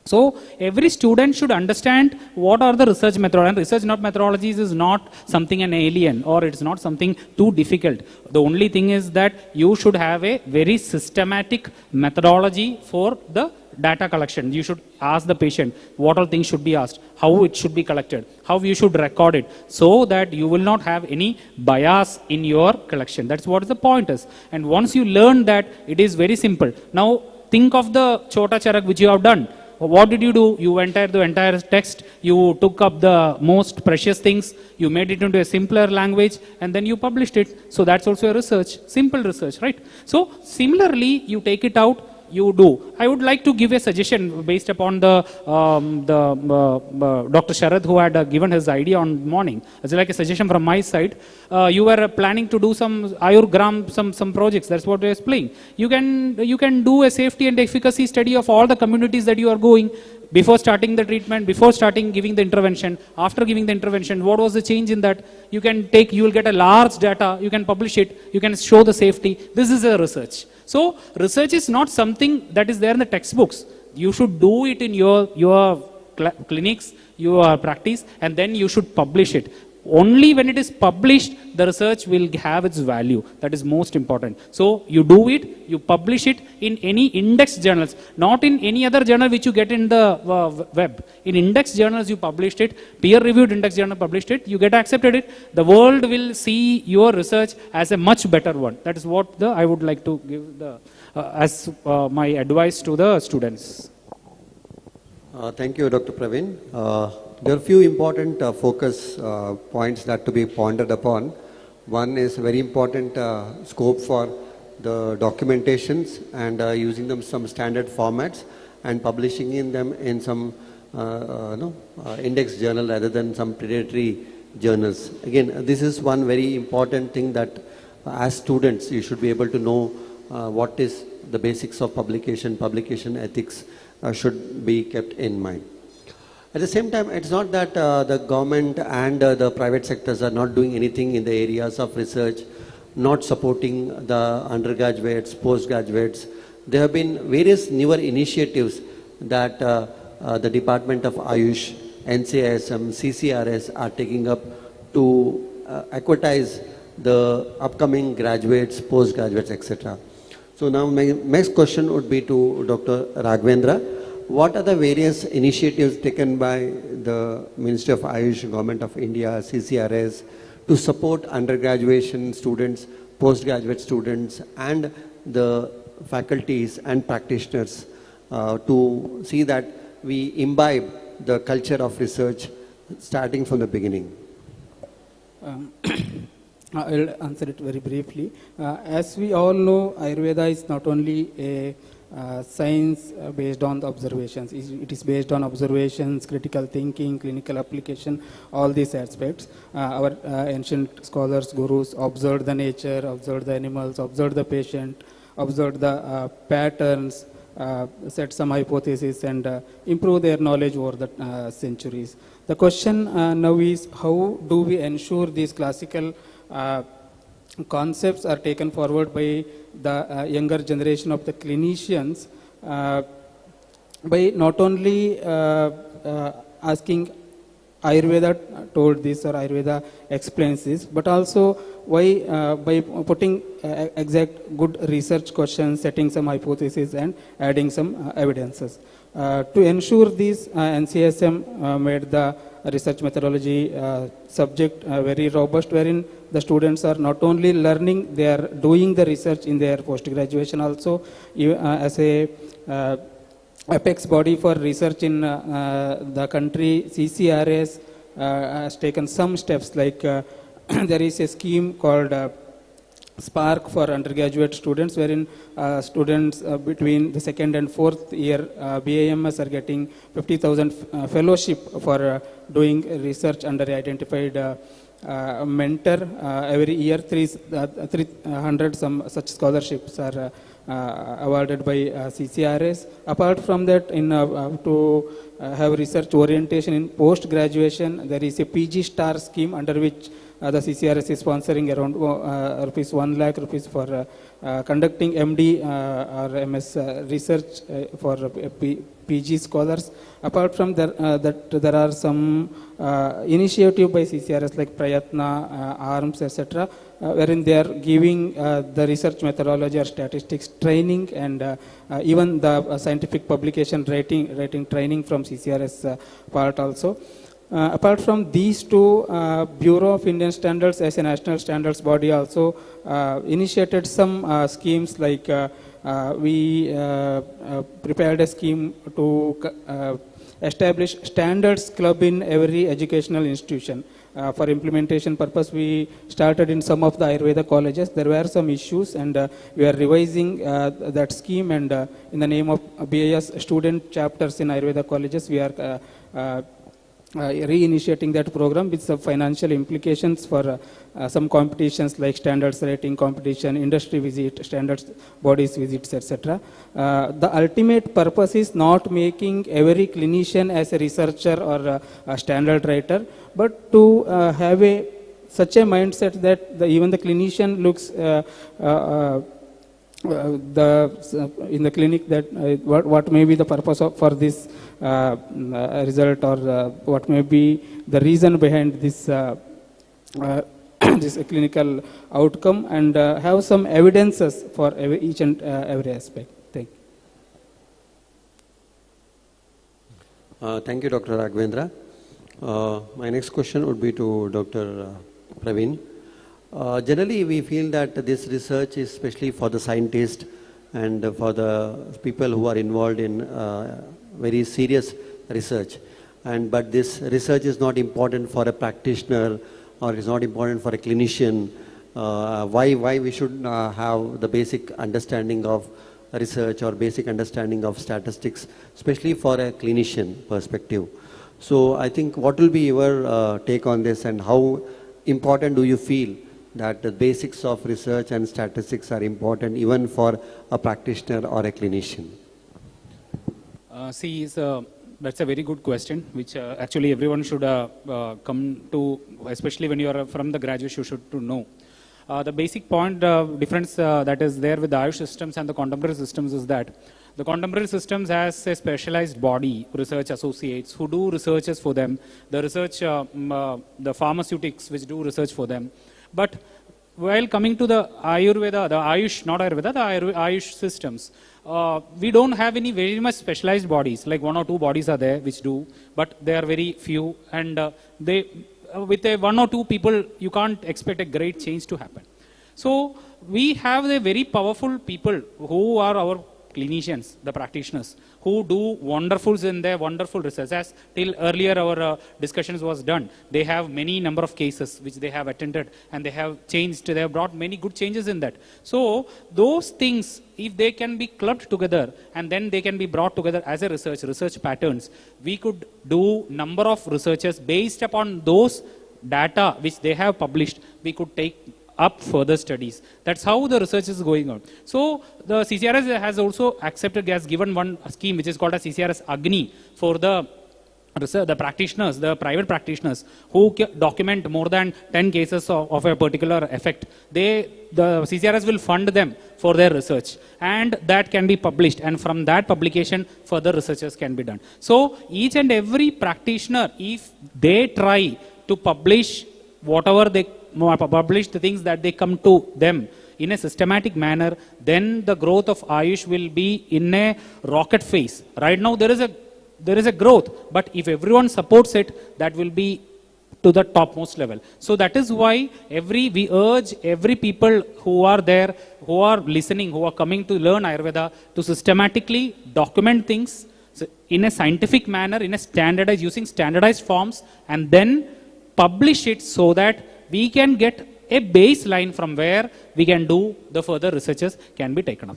So every student should understand what are the research methods, and research methodologies is not something an alien, or it's not something too difficult. The only thing is that you should have a very systematic methodology for the data collection. You should ask the patient what all things should be asked, how it should be collected, how you should record it, so that you will not have any bias in your collection. That's what the point is. And once you learn that, it is very simple. Now think of the Chota Charak which you have done. What did you do? You entered the entire text, you took up the most precious things, you made it into a simpler language, and then you published it. So that's also a research, simple research, right? So similarly, you take it out, you do. I would like to give a suggestion based upon the Dr. Sharad, who had given his idea on morning. It's like a suggestion from my side. You were planning to do some Ayurgram, some projects. That's what I was playing. You can do a safety and efficacy study of all the communities that you are going. Before starting the treatment, before giving the intervention, after giving the intervention, what was the change in that? You will get a large data, you can publish it, you can show the safety. This is a research. So research is not something that is there in the textbooks. You should do it in your clinics, your practice, and then you should publish it. Only when it is published, the research will have its value. That is most important. So you do it, you publish it in any index journals, not in any other journal which you get in the web. In index journals you published it, peer-reviewed index journal published it, you get accepted it. The world will see your research as a much better one. That is what I would like to give as my advice to the students. Thank you, Dr. Praveen. There are a few important focus points that to be pondered upon. One is very important scope for the documentations and using them some standard formats and publishing in them in some index journal rather than some predatory journals. Again, this is one very important thing that as students you should be able to know what is the basics of publication ethics should be kept in mind. At the same time, it's not that the government and the private sectors are not doing anything in the areas of research, not supporting the undergraduates, postgraduates. There have been various newer initiatives that the Department of Ayush, NCISM, CCRS are taking up to equitize the upcoming graduates, postgraduates, etc. So now my next question would be to Dr. Raghavendra. What are the various initiatives taken by the Ministry of Ayush, Government of India, CCRS to support undergraduate students, postgraduate students and the faculties and practitioners to see that we imbibe the culture of research starting from the beginning? I'll answer it very briefly. As we all know, Ayurveda is not only a science based on the observations. It is based on observations, critical thinking, clinical application, all these aspects. Our ancient scholars, gurus observed the nature, observed the animals, observed the patient, observed the patterns, set some hypotheses and improve their knowledge over the centuries. The question now is, how do we ensure these classical concepts are taken forward by the younger generation of the clinicians by not only asking Ayurveda told this or Ayurveda explains this, but also by putting exact good research questions, setting some hypotheses and adding some evidences. To ensure this, NCSM made the research methodology subject very robust, wherein the students are not only learning, they are doing the research in their post-graduation also. As a apex body for research in the country, CCRS has taken some steps, like there is a scheme called Spark for undergraduate students, wherein students between the second and fourth year BAMS are getting 50,000 fellowship for doing research under identified mentor. Every year 300 some such scholarships are awarded by CCRS. Apart from that, in to have research orientation in post graduation, there is a PG Star scheme under which the CCRS is sponsoring around rupees 1 lakh rupees for conducting MD or MS research for PG scholars. Apart from that, there are some initiative by CCRS like Prayatna, ARMS, etc., wherein they are giving the research methodology or statistics training and even the scientific publication writing training from CCRS part also. Apart from these two, Bureau of Indian Standards as a national standards body also initiated some schemes, like we prepared a scheme to establish standards club in every educational institution. For implementation purpose, we started in some of the Ayurveda colleges. There were some issues and we are revising that scheme, and in the name of BIS student chapters in Ayurveda colleges, we are reinitiating that program with some financial implications for some competitions like standards rating competition, industry visit, standards bodies visits, etc. The ultimate purpose is not making every clinician as a researcher or a standard writer, but to have such a mindset that even the clinician looks in the clinic that what may be the purpose for this result, or what may be the reason behind this this clinical outcome, and have some evidences for each and every aspect. Thank you. Thank you, Dr. Raghavendra. My next question would be to Dr. Praveen. Generally, we feel that this research is especially for the scientists and for the people who are involved in very serious research. But this research is not important for a practitioner or is not important for a clinician. Why we should have the basic understanding of research or basic understanding of statistics, especially for a clinician perspective. So I think what will be your take on this, and how important do you feel that the basics of research and statistics are important even for a practitioner or a clinician? That's a very good question, which actually everyone should come to, especially when you are from the graduate, you should to know. The basic point difference that is there with the Ayush systems and the contemporary systems is that the contemporary systems has a specialized body, research associates, who do researches for them, the research, the pharmaceutics which do research for them. But while coming to the Ayurveda, the Ayush, not Ayurveda, the Ayush systems, we don't have any very much specialized bodies, like 1 or 2 bodies are there which do, but they are very few, and they, with a 1 or 2 people, you can't expect a great change to happen. So we have a very powerful people who are our clinicians, the practitioners, who do wonderfuls in their wonderful research. As till earlier our discussions was done, they have many number of cases which they have attended, and they have changed, they have brought many good changes in that. So those things, if they can be clubbed together and then they can be brought together as a research patterns, we could do number of researches based upon those data which they have published. We could take up further studies. That's how the research is going on. So the CCRS has also accepted, has given one scheme which is called as CCRS Agni for the practitioners, the private practitioners who document more than 10 cases of a particular effect. The CCRS will fund them for their research, and that can be published, and from that publication further researches can be done. So each and every practitioner, if they try to publish whatever they publish, the things that they come to them in a systematic manner, then the growth of Ayush will be in a rocket phase. Right now there is a growth, but if everyone supports it, that will be to the topmost level. So that is why we urge every people who are there, who are listening, who are coming to learn Ayurveda, to systematically document things in a scientific manner, in a standardized, using standardized forms, and then publish it so that we can get a baseline from where we can do the further researches can be taken up.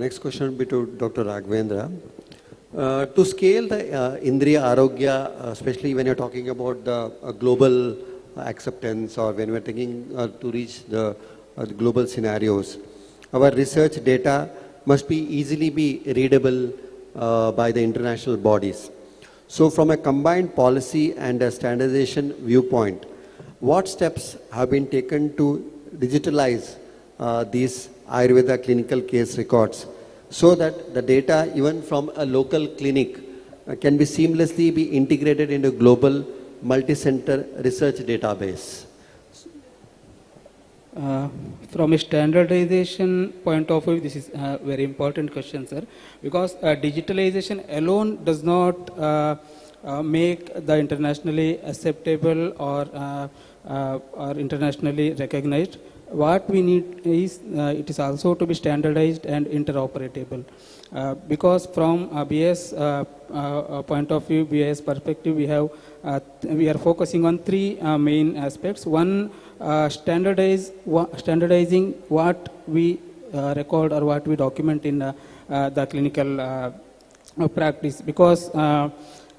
Next question will be to Dr. Raghavendra. To scale the Indriya Arogya, especially when you're talking about the global acceptance, or when we're thinking to reach the global scenarios, our research data must be easily be readable by the international bodies. So from a combined policy and a standardization viewpoint, what steps have been taken to digitalize these Ayurveda clinical case records so that the data even from a local clinic can be seamlessly be integrated into global multi-center research database? From a standardization point of view, this is a very important question, sir, because digitalization alone does not make the internationally acceptable or internationally recognized. What we need is it is also to be standardized and interoperable. Because from a BS point of view, BS perspective, we are focusing on 3 main aspects. One, standardizing what we record or what we document in the clinical practice, because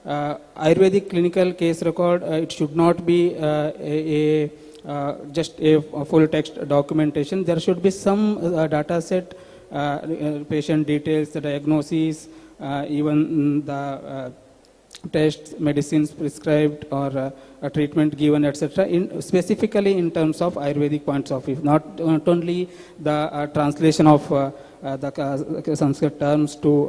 Ayurvedic clinical case record, it should not be just a full text documentation. There should be some data set, patient details, the diagnoses, even the tests, medicines prescribed, or a treatment given, etc. Specifically in terms of Ayurvedic points of view, not only the translation of the Sanskrit terms to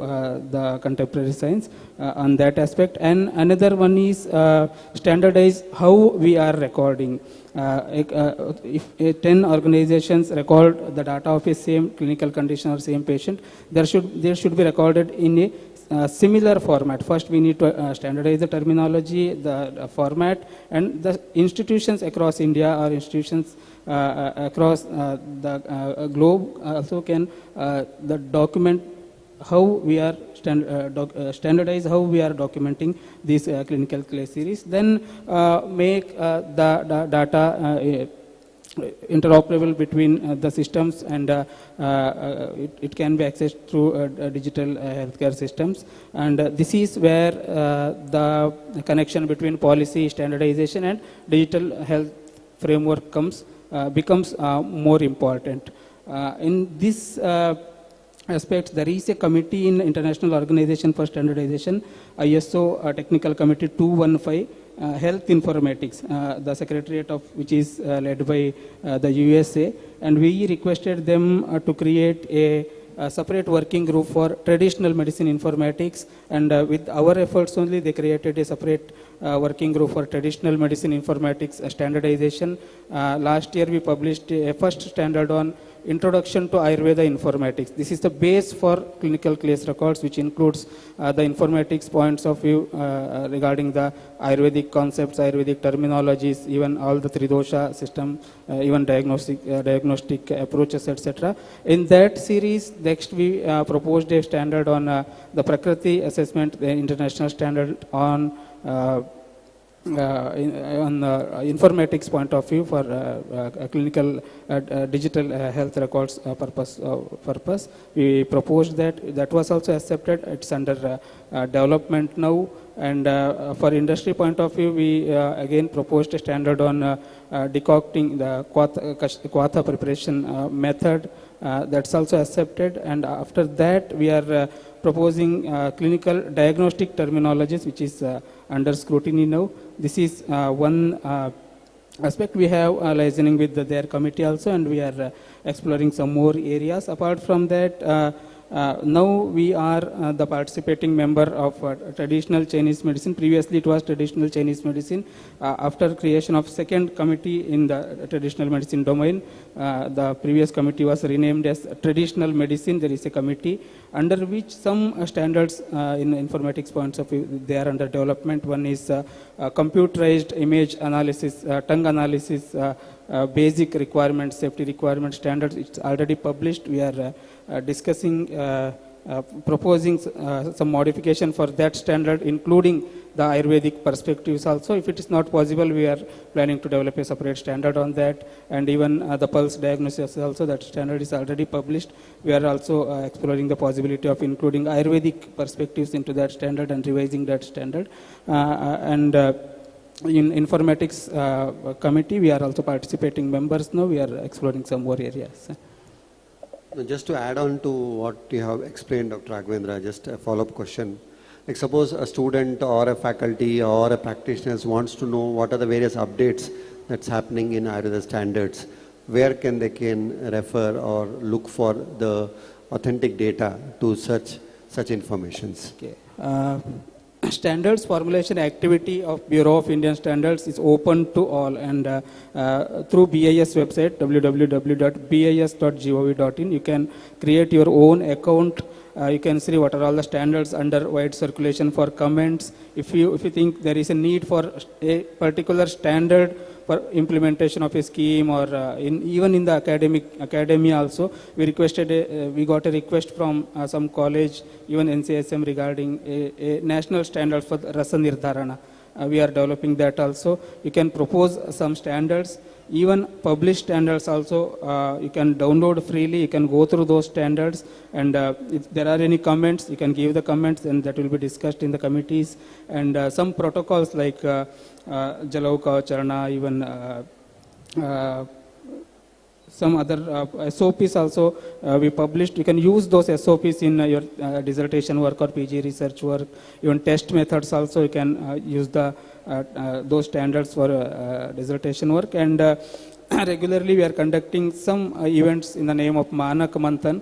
the contemporary science on that aspect. And another one is standardize how we are recording. If 10 organizations record the data of a same clinical condition or same patient, there should be recorded in a similar format. First, we need to standardize the terminology, the format, and the institutions across India or institutions across the globe also can the document how we are standardize how we are documenting these clinical case series, then make the data interoperable between the systems, and it can be accessed through digital healthcare systems. And this is where the connection between policy standardization and digital health framework becomes more important. In this aspect, there is a committee in International Organization for Standardization, ISO Technical Committee 215, Health Informatics, the secretariat of which is led by the USA, and we requested them to create a separate working group for traditional medicine informatics, and with our efforts only they created a separate working group for traditional medicine informatics standardization. Last year we published a first standard on Introduction to Ayurveda Informatics. This is the base for clinical case records, which includes the informatics points of view regarding the Ayurvedic concepts, Ayurvedic terminologies, even all the Tridosha system, even diagnostic approaches, etc. In that series, next we proposed a standard on the Prakriti assessment, the international standard on informatics point of view for clinical digital health records purpose. We proposed that was also accepted. It's under development now. And for industry point of view, we again proposed a standard on decocting the Kwatha preparation method. That's also accepted. And after that, we are proposing clinical diagnostic terminologies, which is under scrutiny now. This is one aspect. We have liaising with their committee also, and we are exploring some more areas. Apart from that, now we are the participating member of traditional Chinese medicine. Previously it was traditional Chinese medicine. After creation of second committee in the traditional medicine domain, the previous committee was renamed as traditional medicine. There is a committee under which some standards in informatics points of view, they are under development. One is computerized image analysis, tongue analysis, basic requirements, safety requirement standards. It's already published. We are discussing, proposing some modification for that standard, including the Ayurvedic perspectives also. If it is not possible, we are planning to develop a separate standard on that. And even the pulse diagnosis also, that standard is already published. We are also exploring the possibility of including Ayurvedic perspectives into that standard and revising that standard. In informatics committee, we are also participating members now. We are exploring some more areas. Just to add on to what you have explained, Dr. Raghavendra, just a follow-up question. Like suppose a student or a faculty or a practitioner wants to know what are the various updates that's happening in Ayurveda standards, where can they refer or look for the authentic data to search such informations? Okay. Standards formulation activity of Bureau of Indian Standards is open to all, and through BIS website www.bis.gov.in you can create your own account. You can see what are all the standards under wide circulation for comments. If you think there is a need for a particular standard for implementation of a scheme, or even in the academia also, we got a request from some college, even NCSM, regarding a national standard for Rasa Nirdharana. We are developing that also. You can propose some standards. Even published standards also, you can download freely. You can go through those standards, and if there are any comments, you can give the comments, and that will be discussed in the committees. And some protocols like Jalauka Charana, even some other SOPs also we published. You can use those SOPs in your dissertation work or PG research work. Even test methods also, you can use those standards for dissertation work. And regularly we are conducting some events in the name of Manak Manthan.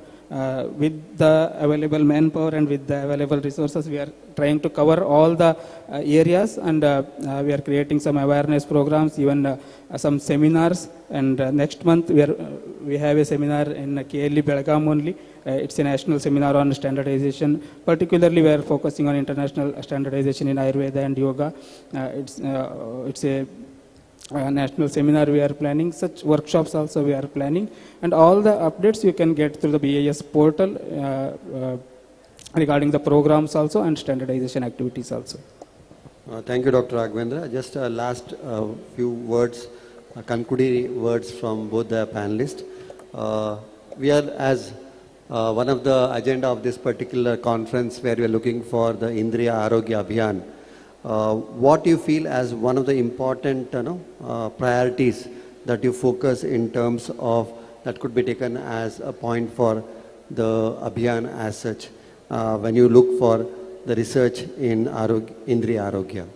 With the available manpower and with the available resources, we are trying to cover all the areas, and we are creating some awareness programs, even some seminars. And next month we have a seminar in KLE Belgaum only. It's a national seminar on standardization. Particularly we are focusing on international standardization in Ayurveda and Yoga. It's a national seminar we are planning. Such workshops also we are planning, and all the updates you can get through the BIS portal. regarding the programs also and standardization activities also. Thank you, Dr. Raghavendra. Just last few words, concluding words from both the panelists. We are, as one of the agenda of this particular conference, where we are looking for the Indriya Arogya Abhiyan. What do you feel as one of the important priorities that you focus in terms of that could be taken as a point for the Abhiyan as such when you look for the research in Indriya Arogya?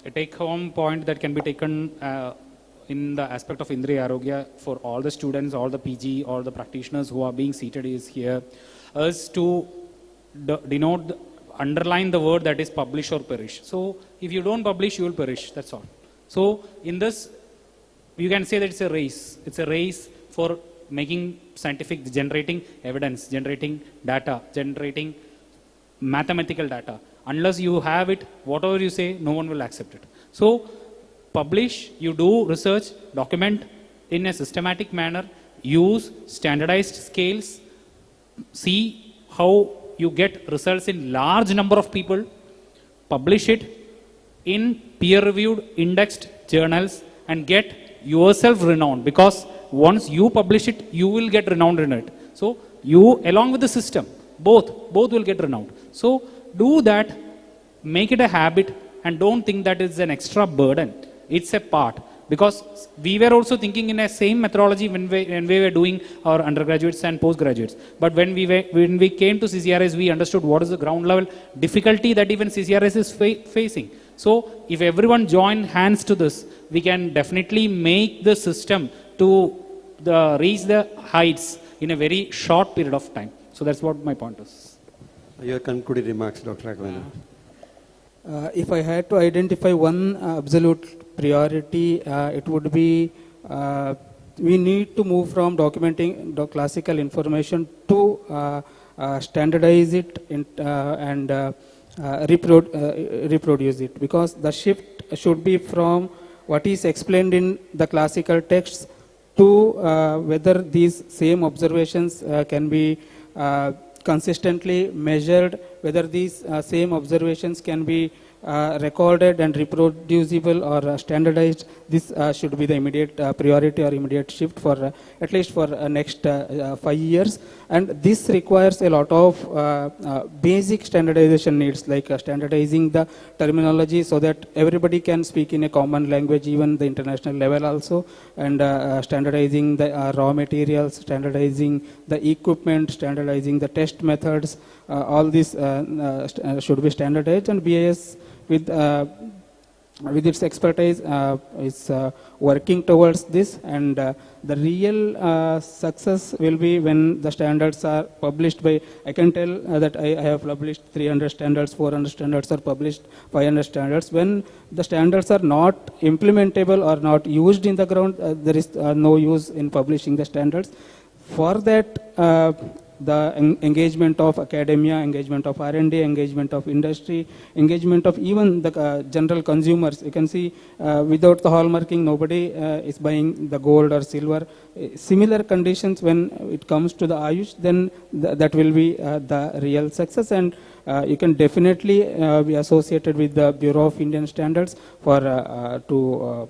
A take-home point that can be taken in the aspect of Indriya Arogya for all the students, all the PG, all the practitioners who are being seated is here, is to denote, underline the word that is publish or perish. So if you don't publish, you will perish, that's all. So in this, you can say that it's a race. It's a race for making scientific, generating evidence, generating data, generating mathematical data. Unless you have it, whatever you say, no one will accept it. So publish, you do research, document in a systematic manner, use standardized scales, see how you get results in large number of people, publish it in peer-reviewed indexed journals and get yourself renowned, because once you publish it, you will get renowned in it. So you, along with the system, both will get renowned. So do that, make it a habit, and don't think that it's an extra burden. It's a part, because we were also thinking in a same methodology when we were doing our undergraduates and postgraduates. But when we came to CCRS, we understood what is the ground level difficulty that even CCRS is facing. So if everyone join hands to this, we can definitely make the system to reach the heights in a very short period of time. So that's what my point is. Your concluding remarks, Dr. Raghavendra. If I had to identify one absolute priority, it would be we need to move from documenting the classical information to standardize it and reproduce it, because the shift should be from what is explained in the classical texts to whether these same observations can be consistently measured, whether these same observations can be recorded and reproducible or standardized. This should be the immediate priority or immediate shift for at least for next 5 years. And this requires a lot of basic standardization needs, like standardizing the terminology so that everybody can speak in a common language, even the international level also, and standardizing the raw materials, standardizing the equipment, standardizing the test methods. All this should be standardized, and BIS with its expertise is working towards this, and the real success will be when the standards are published by, I can tell that I have published 300 standards, 400 standards, or published 500 standards. When the standards are not implementable or not used in the ground, there is no use in publishing the standards. For that, the engagement of academia, engagement of R&D, engagement of industry, engagement of even the general consumers. You can see without the hallmarking, nobody is buying the gold or silver. Similar conditions when it comes to the Ayush, then that will be the real success, and you can definitely be associated with the Bureau of Indian Standards for to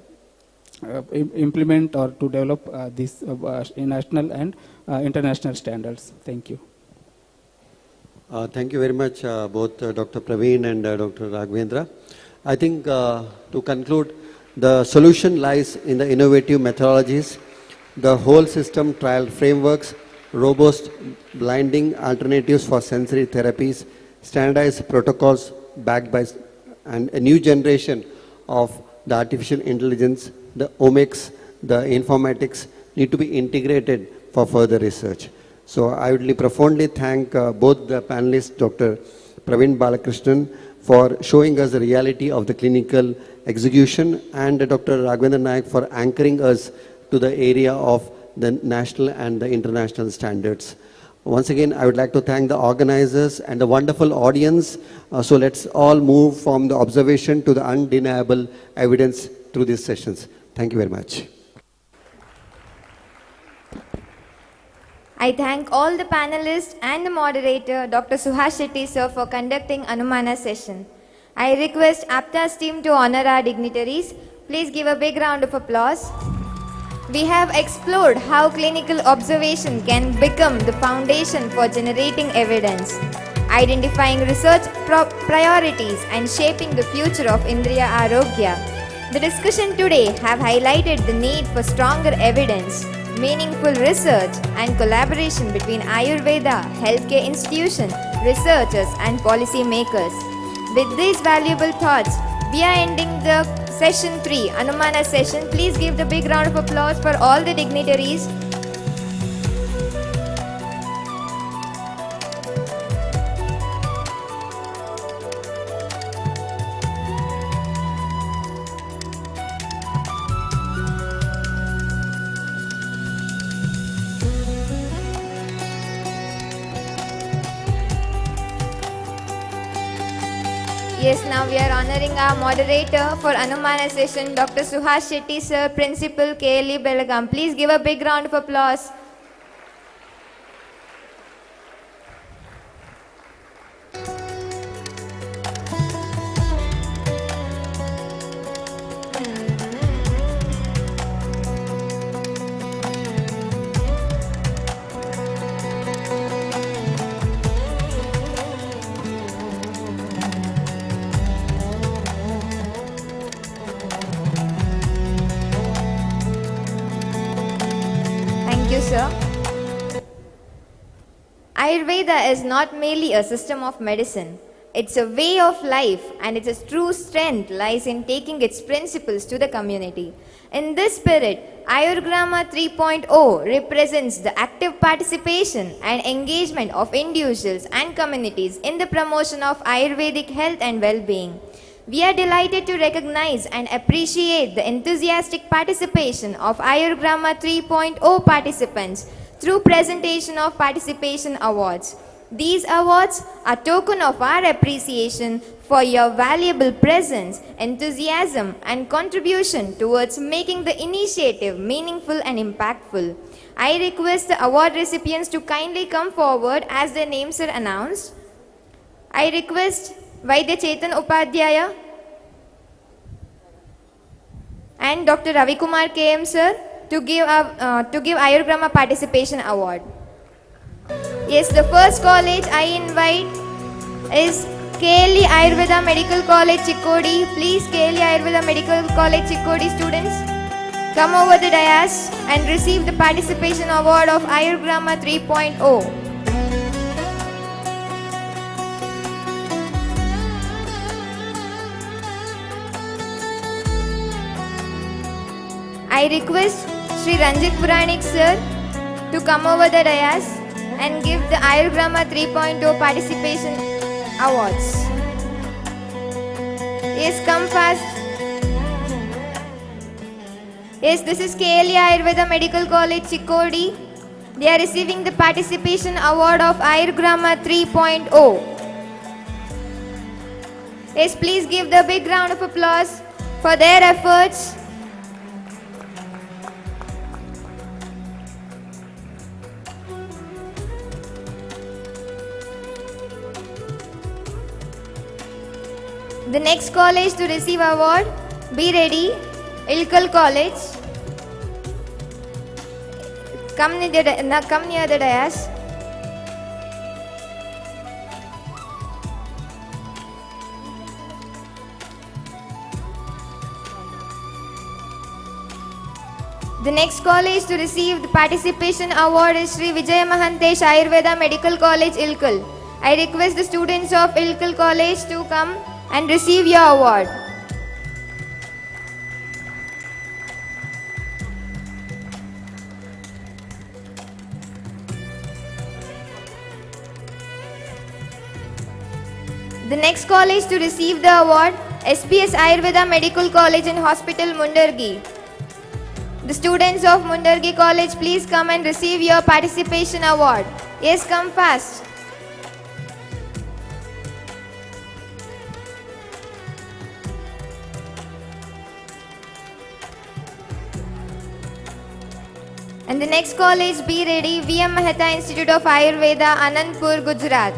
implement or to develop these national and international standards. Thank you. Thank you very much, both Dr. Praveen and Dr. Raghavendra. I think to conclude, the solution lies in the innovative methodologies, the whole system trial frameworks, robust blinding alternatives for sensory therapies, standardized protocols backed by and a new generation of the artificial intelligence, the omics, the informatics need to be integrated for further research. So I would profoundly thank both the panelists, Dr. Praveen Balakrishnan, for showing us the reality of the clinical execution, and Dr. Raghavendra Nayak for anchoring us to the area of the national and the international standards. Once again, I would like to thank the organizers and the wonderful audience. So let's all move from the observation to the undeniable evidence through these sessions. Thank you very much. I thank all the panelists and the moderator, Dr. Suhas Shetty sir, for conducting Anumana session. I request APTA's team to honor our dignitaries. Please give a big round of applause. We have explored how clinical observation can become the foundation for generating evidence, identifying research priorities and shaping the future of Indriya Arogya. The discussion today have highlighted the need for stronger evidence, meaningful research and collaboration between Ayurveda, healthcare institutions, researchers and policy makers. With these valuable thoughts, we are ending the session 3, Anumana session. Please give the big round of applause for all the dignitaries. Yes, now we are honoring our moderator for Anumana session, Dr. Suhas Shetty sir, Principal, KLE Belgaum. Please give a big round of applause. Thank you, sir. Ayurveda is not merely a system of medicine. It's a way of life, and its true strength lies in taking its principles to the community. In this spirit, Ayurgrama 3.0 represents the active participation and engagement of individuals and communities in the promotion of Ayurvedic health and well-being. We are delighted to recognize and appreciate the enthusiastic participation of Ayurgrama 3.0 participants through presentation of participation awards. These awards are a token of our appreciation for your valuable presence, enthusiasm and contribution towards making the initiative meaningful and impactful. I request the award recipients to kindly come forward as their names are announced. I request Vaidya Chetan Upadhyaya and Dr. Ravi Kumar KM sir to give Ayurgrama Participation Award. Yes, the first college I invite is KLE Ayurveda Medical College Chikkodi. Please, KLE Ayurveda Medical College Chikkodi students, come over the dais and receive the Participation Award of Ayurgrama 3.0. I request Sri Ranjit Puranik sir to come over the dais and give the Ayurgrama 3.0 Participation Awards. Yes, come fast. Yes, this is KLE Ayurveda Medical College Chikkodi. They are receiving the Participation Award of Ayurgrama 3.0. Yes, please give the big round of applause for their efforts. The next college to receive award, be ready, Ilkal College. Come near the dais. The next college to receive the participation award is Sri Vijay Mahantesh Ayurveda Medical College, Ilkal. I request the students of Ilkal College to come and receive your award. The next college to receive the award, SBS Ayurveda Medical College and Hospital, Mundargi. The students of Mundargi College, please come and receive your participation award. Yes, come fast. And the next college, be ready, VM Mehta Institute of Ayurveda, Anandpur, Gujarat.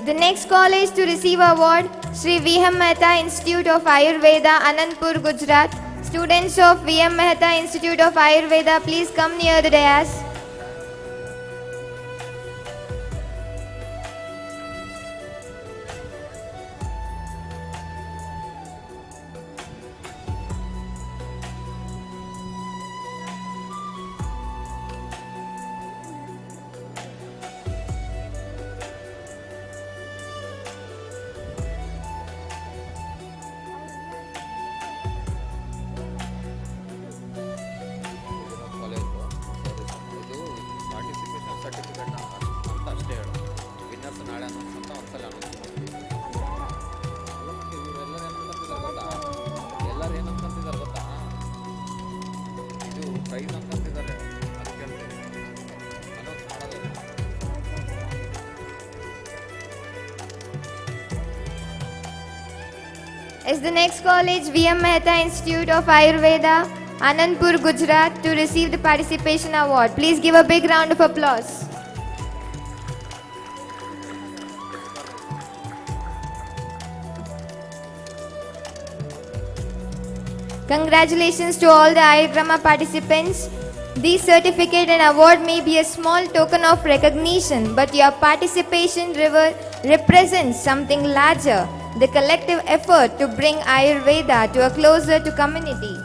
The next college to receive award, Sri VM Mehta Institute of Ayurveda, Anandpur, Gujarat. Students of VM Mehta Institute of Ayurveda, please come near the dais. Is the next college, VM Mehta Institute of Ayurveda, Anandpur, Gujarat, to receive the participation award. Please give a big round of applause. Congratulations to all the Ayurgrama participants. This certificate and award may be a small token of recognition, but your participation represents something larger, the collective effort to bring Ayurveda to a closer to community.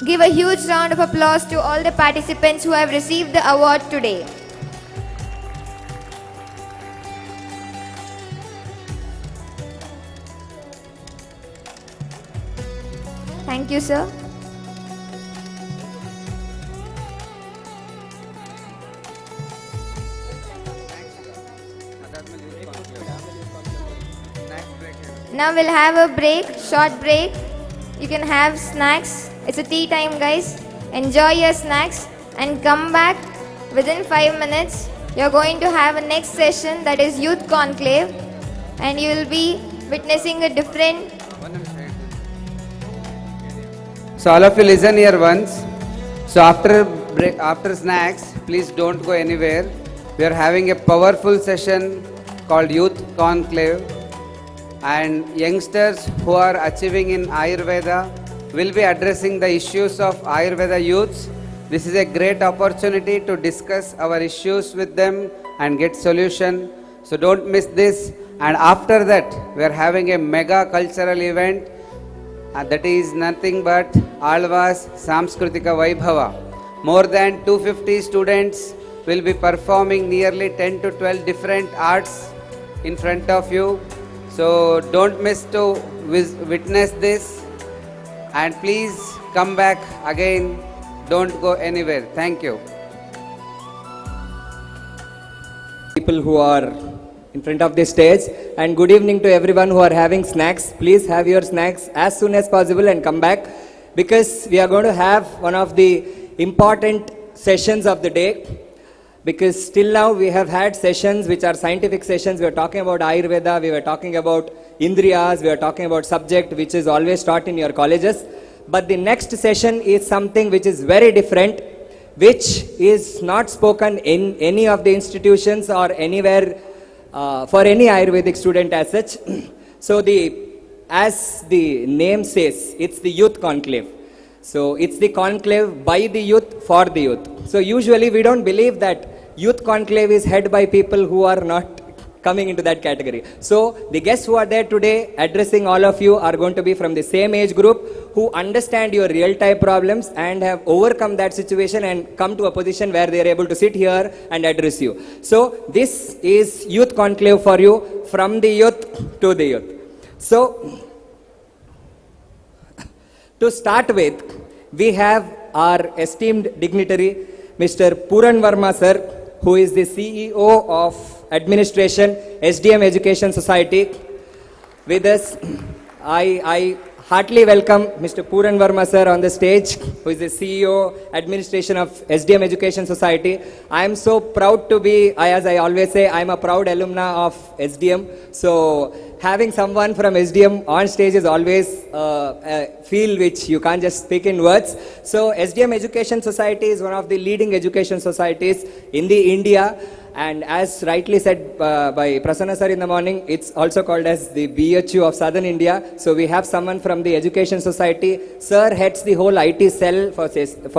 Give a huge round of applause to all the participants who have received the award today. Thank you, sir. Now we'll have a break, short break. You can have snacks. It's a tea time, guys. Enjoy your snacks and come back within 5 minutes. You're going to have a next session, that is Youth Conclave, and you will be witnessing a different. So all of you listen here once. So after snacks, please don't go anywhere. We are having a powerful session called Youth Conclave, and youngsters who are achieving in Ayurveda will be addressing the issues of Ayurveda youths. This is a great opportunity to discuss our issues with them and get solution. So don't miss this. And after that, we are having a mega cultural event. That is nothing but Alva's Samskritika Vaibhava. More than 250 students will be performing nearly 10 to 12 different arts in front of you. So don't miss to witness this, and please come back again. Don't go anywhere. Thank you. People who are in front of the stage, and good evening to everyone who are having snacks. Please have your snacks as soon as possible and come back, because we are going to have one of the important sessions of the day. Because till now we have had sessions which are scientific sessions. We are talking about Ayurveda, we were talking about Indriyas, we are talking about subject which is always taught in your colleges. But the next session is something which is very different, which is not spoken in any of the institutions or anywhere for any Ayurvedic student as such. So as the name says, it's the Youth Conclave. So it's the conclave by the youth for the youth. So usually we don't believe that Youth Conclave is head by people who are not coming into that category. So the guests who are there today addressing all of you are going to be from the same age group who understand your real type problems and have overcome that situation and come to a position where they are able to sit here and address you. So this is youth conclave for you, from the youth to the youth. So to start with, we have our esteemed dignitary Mr. Punarvasu sir, who is the CEO of Administration, SDM Education Society. With us, I heartily welcome Mr. Punarvasu sir on the stage, who is the CEO, Administration of SDM Education Society. I am so proud to be, as I always say, I am a proud alumna of SDM. So having someone from SDM on stage is always a feel which you can't just speak in words. So SDM Education Society is one of the leading education societies in the India. And as rightly said by Prasanna sir in the morning, it's also called as the BHU of Southern India. So we have someone from the Education Society. Sir heads the whole IT cell for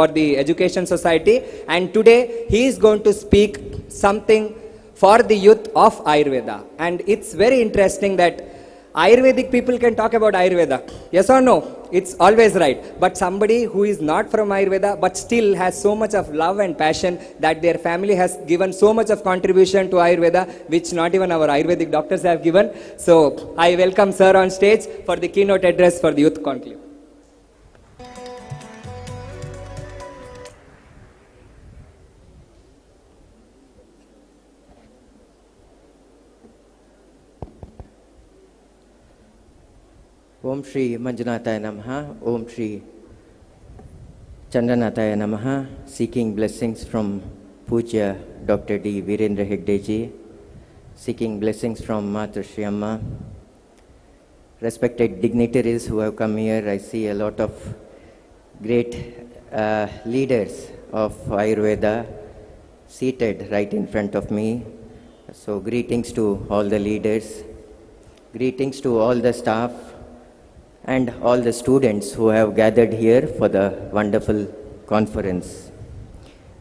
the Education Society. And today he is going to speak something for the youth of Ayurveda. And it's very interesting that Ayurvedic people can talk about Ayurveda. Yes or no? It's always right. But somebody who is not from Ayurveda but still has so much of love and passion that their family has given so much of contribution to Ayurveda, which not even our Ayurvedic doctors have given. So I welcome sir on stage for the keynote address for the Youth Conclave. Om Shri Manjunataya Namaha, Om Shri Chandranataya Namaha, seeking blessings from Pujya Dr. D. Virendra Hegdeji, seeking blessings from Mata Shri Amma, respected dignitaries who have come here. I see a lot of great leaders of Ayurveda seated right in front of me. So greetings to all the leaders, greetings to all the staff, and all the students who have gathered here for the wonderful conference.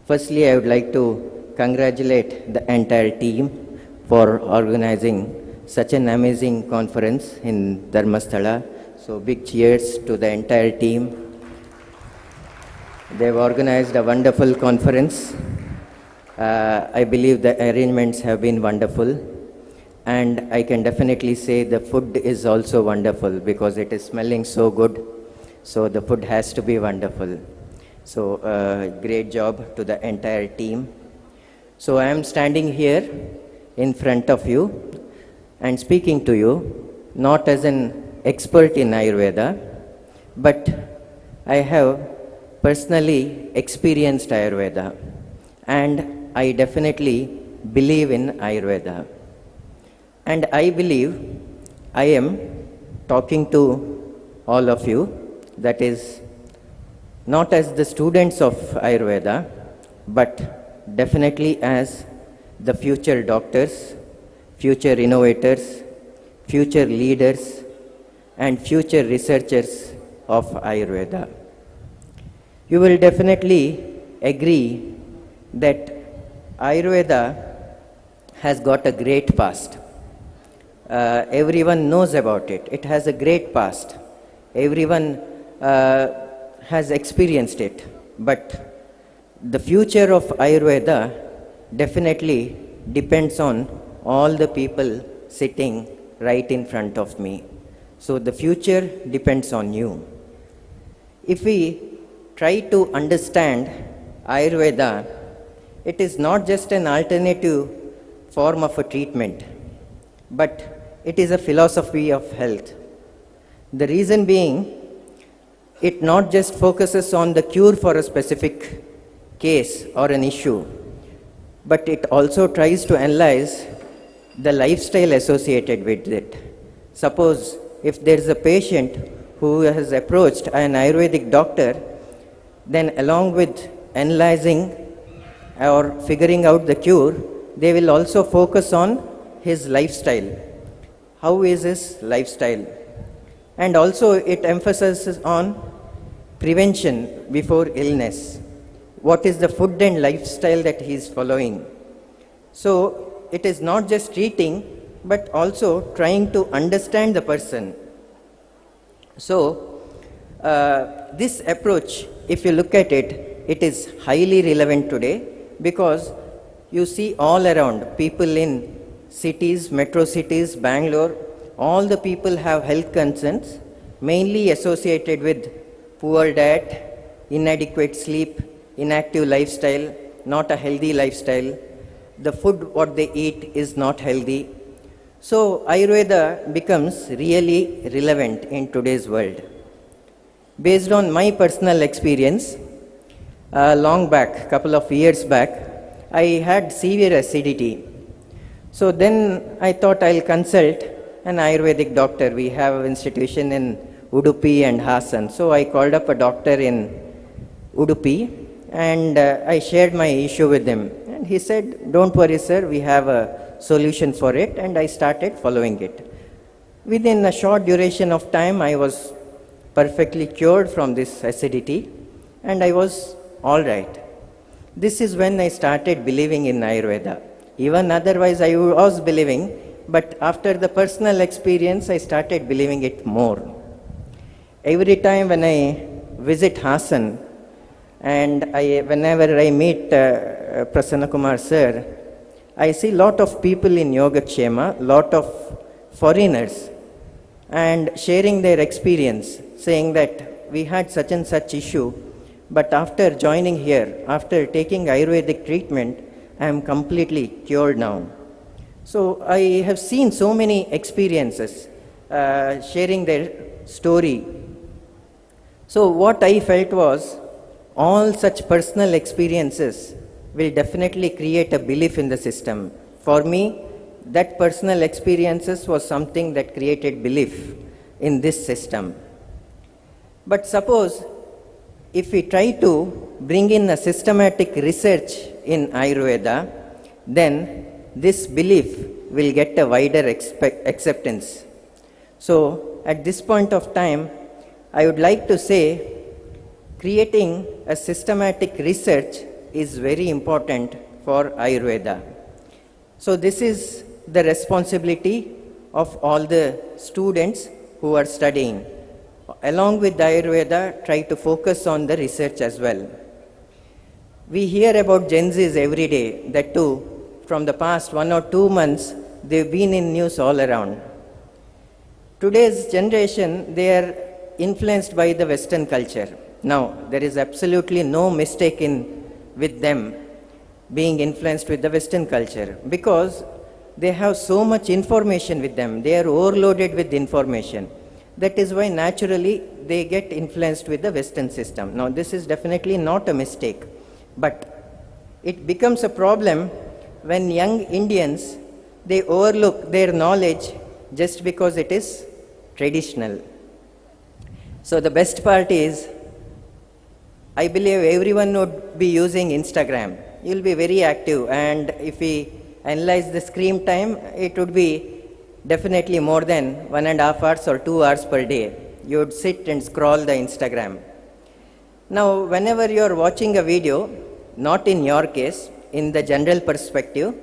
Firstly, I would like to congratulate the entire team for organizing such an amazing conference in Dharmasthala. So big cheers to the entire team. They've organized a wonderful conference. I believe the arrangements have been wonderful. And I can definitely say the food is also wonderful because it is smelling so good. So the food has to be wonderful. So great job to the entire team. So I am standing here in front of you and speaking to you, not as an expert in Ayurveda, but I have personally experienced Ayurveda. And I definitely believe in Ayurveda. And I believe I am talking to all of you, that is, not as the students of Ayurveda, but definitely as the future doctors, future innovators, future leaders, and future researchers of Ayurveda. You will definitely agree that Ayurveda has got a great past. Everyone knows about it. It has a great past. Everyone has experienced it. But the future of Ayurveda definitely depends on all the people sitting right in front of me. So the future depends on you. If we try to understand Ayurveda, it is not just an alternative form of a treatment, but it is a philosophy of health. The reason being, it not just focuses on the cure for a specific case or an issue, but it also tries to analyze the lifestyle associated with it. Suppose if there is a patient who has approached an Ayurvedic doctor, then along with analyzing or figuring out the cure, they will also focus on his lifestyle. How is his lifestyle? And also it emphasizes on prevention before illness. What is the food and lifestyle that he is following? So it is not just treating, but also trying to understand the person. So, this approach, if you look at it, it is highly relevant today because you see all around people in cities, metro cities, Bangalore, all the people have health concerns mainly associated with poor diet, inadequate sleep, inactive lifestyle, not a healthy lifestyle. The food what they eat is not healthy. So Ayurveda becomes really relevant in today's world. Based on my personal experience, long back, couple of years back, I had severe acidity. So then I thought I'll consult an Ayurvedic doctor. We have an institution in Udupi and Hassan. So I called up a doctor in Udupi and I shared my issue with him. And he said, don't worry sir, we have a solution for it, and I started following it. Within a short duration of time, I was perfectly cured from this acidity and I was all right. This is when I started believing in Ayurveda. Even otherwise I was believing, but after the personal experience, I started believing it more. Every time when I visit Hassan and whenever I meet Prasanna Kumar sir, I see lot of people in Yogakshema, lot of foreigners, and sharing their experience, saying that we had such and such issue, but after joining here, after taking Ayurvedic treatment, I am completely cured now. So I have seen so many experiences sharing their story. So what I felt was, all such personal experiences will definitely create a belief in the system. For me, that personal experiences was something that created belief in this system. But suppose if we try to bring in a systematic research in Ayurveda, then this belief will get a wider acceptance. So at this point of time, I would like to say, creating a systematic research is very important for Ayurveda. So this is the responsibility of all the students who are studying. Along with Ayurveda, try to focus on the research as well. We hear about Gen Zs every day, that too, from the past 1 or 2 months, they've been in news all around. Today's generation, they are influenced by the Western culture. Now, there is absolutely no mistake with them being influenced with the Western culture, because they have so much information with them. They are overloaded with information. That is why naturally they get influenced with the Western system. Now, this is definitely not a mistake, but it becomes a problem when young Indians, they overlook their knowledge just because it is traditional. So the best part is, I believe everyone would be using Instagram. You'll be very active, and if we analyze the screen time, it would be definitely more than 1.5 hours or 2 hours per day. You would sit and scroll the Instagram. Now, whenever you are watching a video, not in your case, in the general perspective,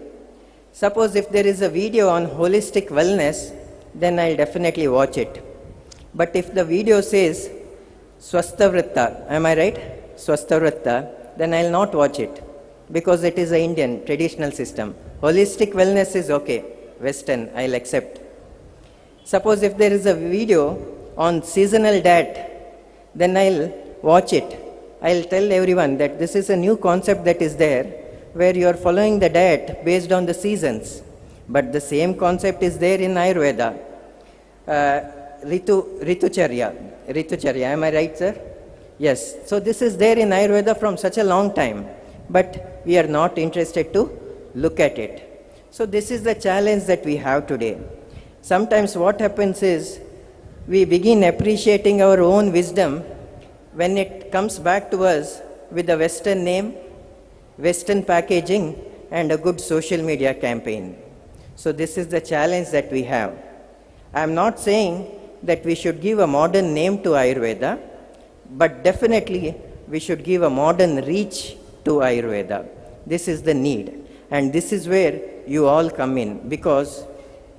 suppose if there is a video on holistic wellness, then I'll definitely watch it. But if the video says Swasthavritta, am I right? Swasthavritta, then I'll not watch it, because it is an Indian traditional system. Holistic wellness is okay, Western, I'll accept. Suppose if there is a video on seasonal diet, then I'll watch it. I'll tell everyone that this is a new concept that is there, where you are following the diet based on the seasons. But the same concept is there in Ayurveda. Ritucharya, am I right, sir? Yes. So this is there in Ayurveda from such a long time, but we are not interested to look at it. So this is the challenge that we have today. Sometimes what happens is, we begin appreciating our own wisdom when it comes back to us with a Western name, Western packaging, and a good social media campaign. So this is the challenge that we have. I am not saying that we should give a modern name to Ayurveda, but definitely we should give a modern reach to Ayurveda. This is the need. And this is where you all come in, because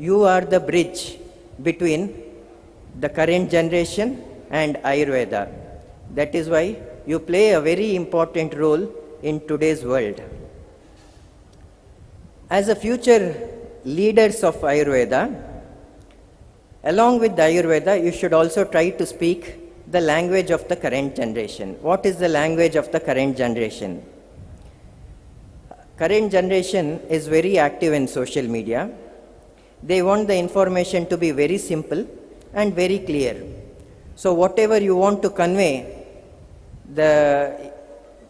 you are the bridge between the current generation and Ayurveda. That is why you play a very important role in today's world. As a future leaders of Ayurveda, along with the Ayurveda, you should also try to speak the language of the current generation. What is the language of the current generation? Current generation is very active in social media. They want the information to be very simple and very clear. So whatever you want to convey, the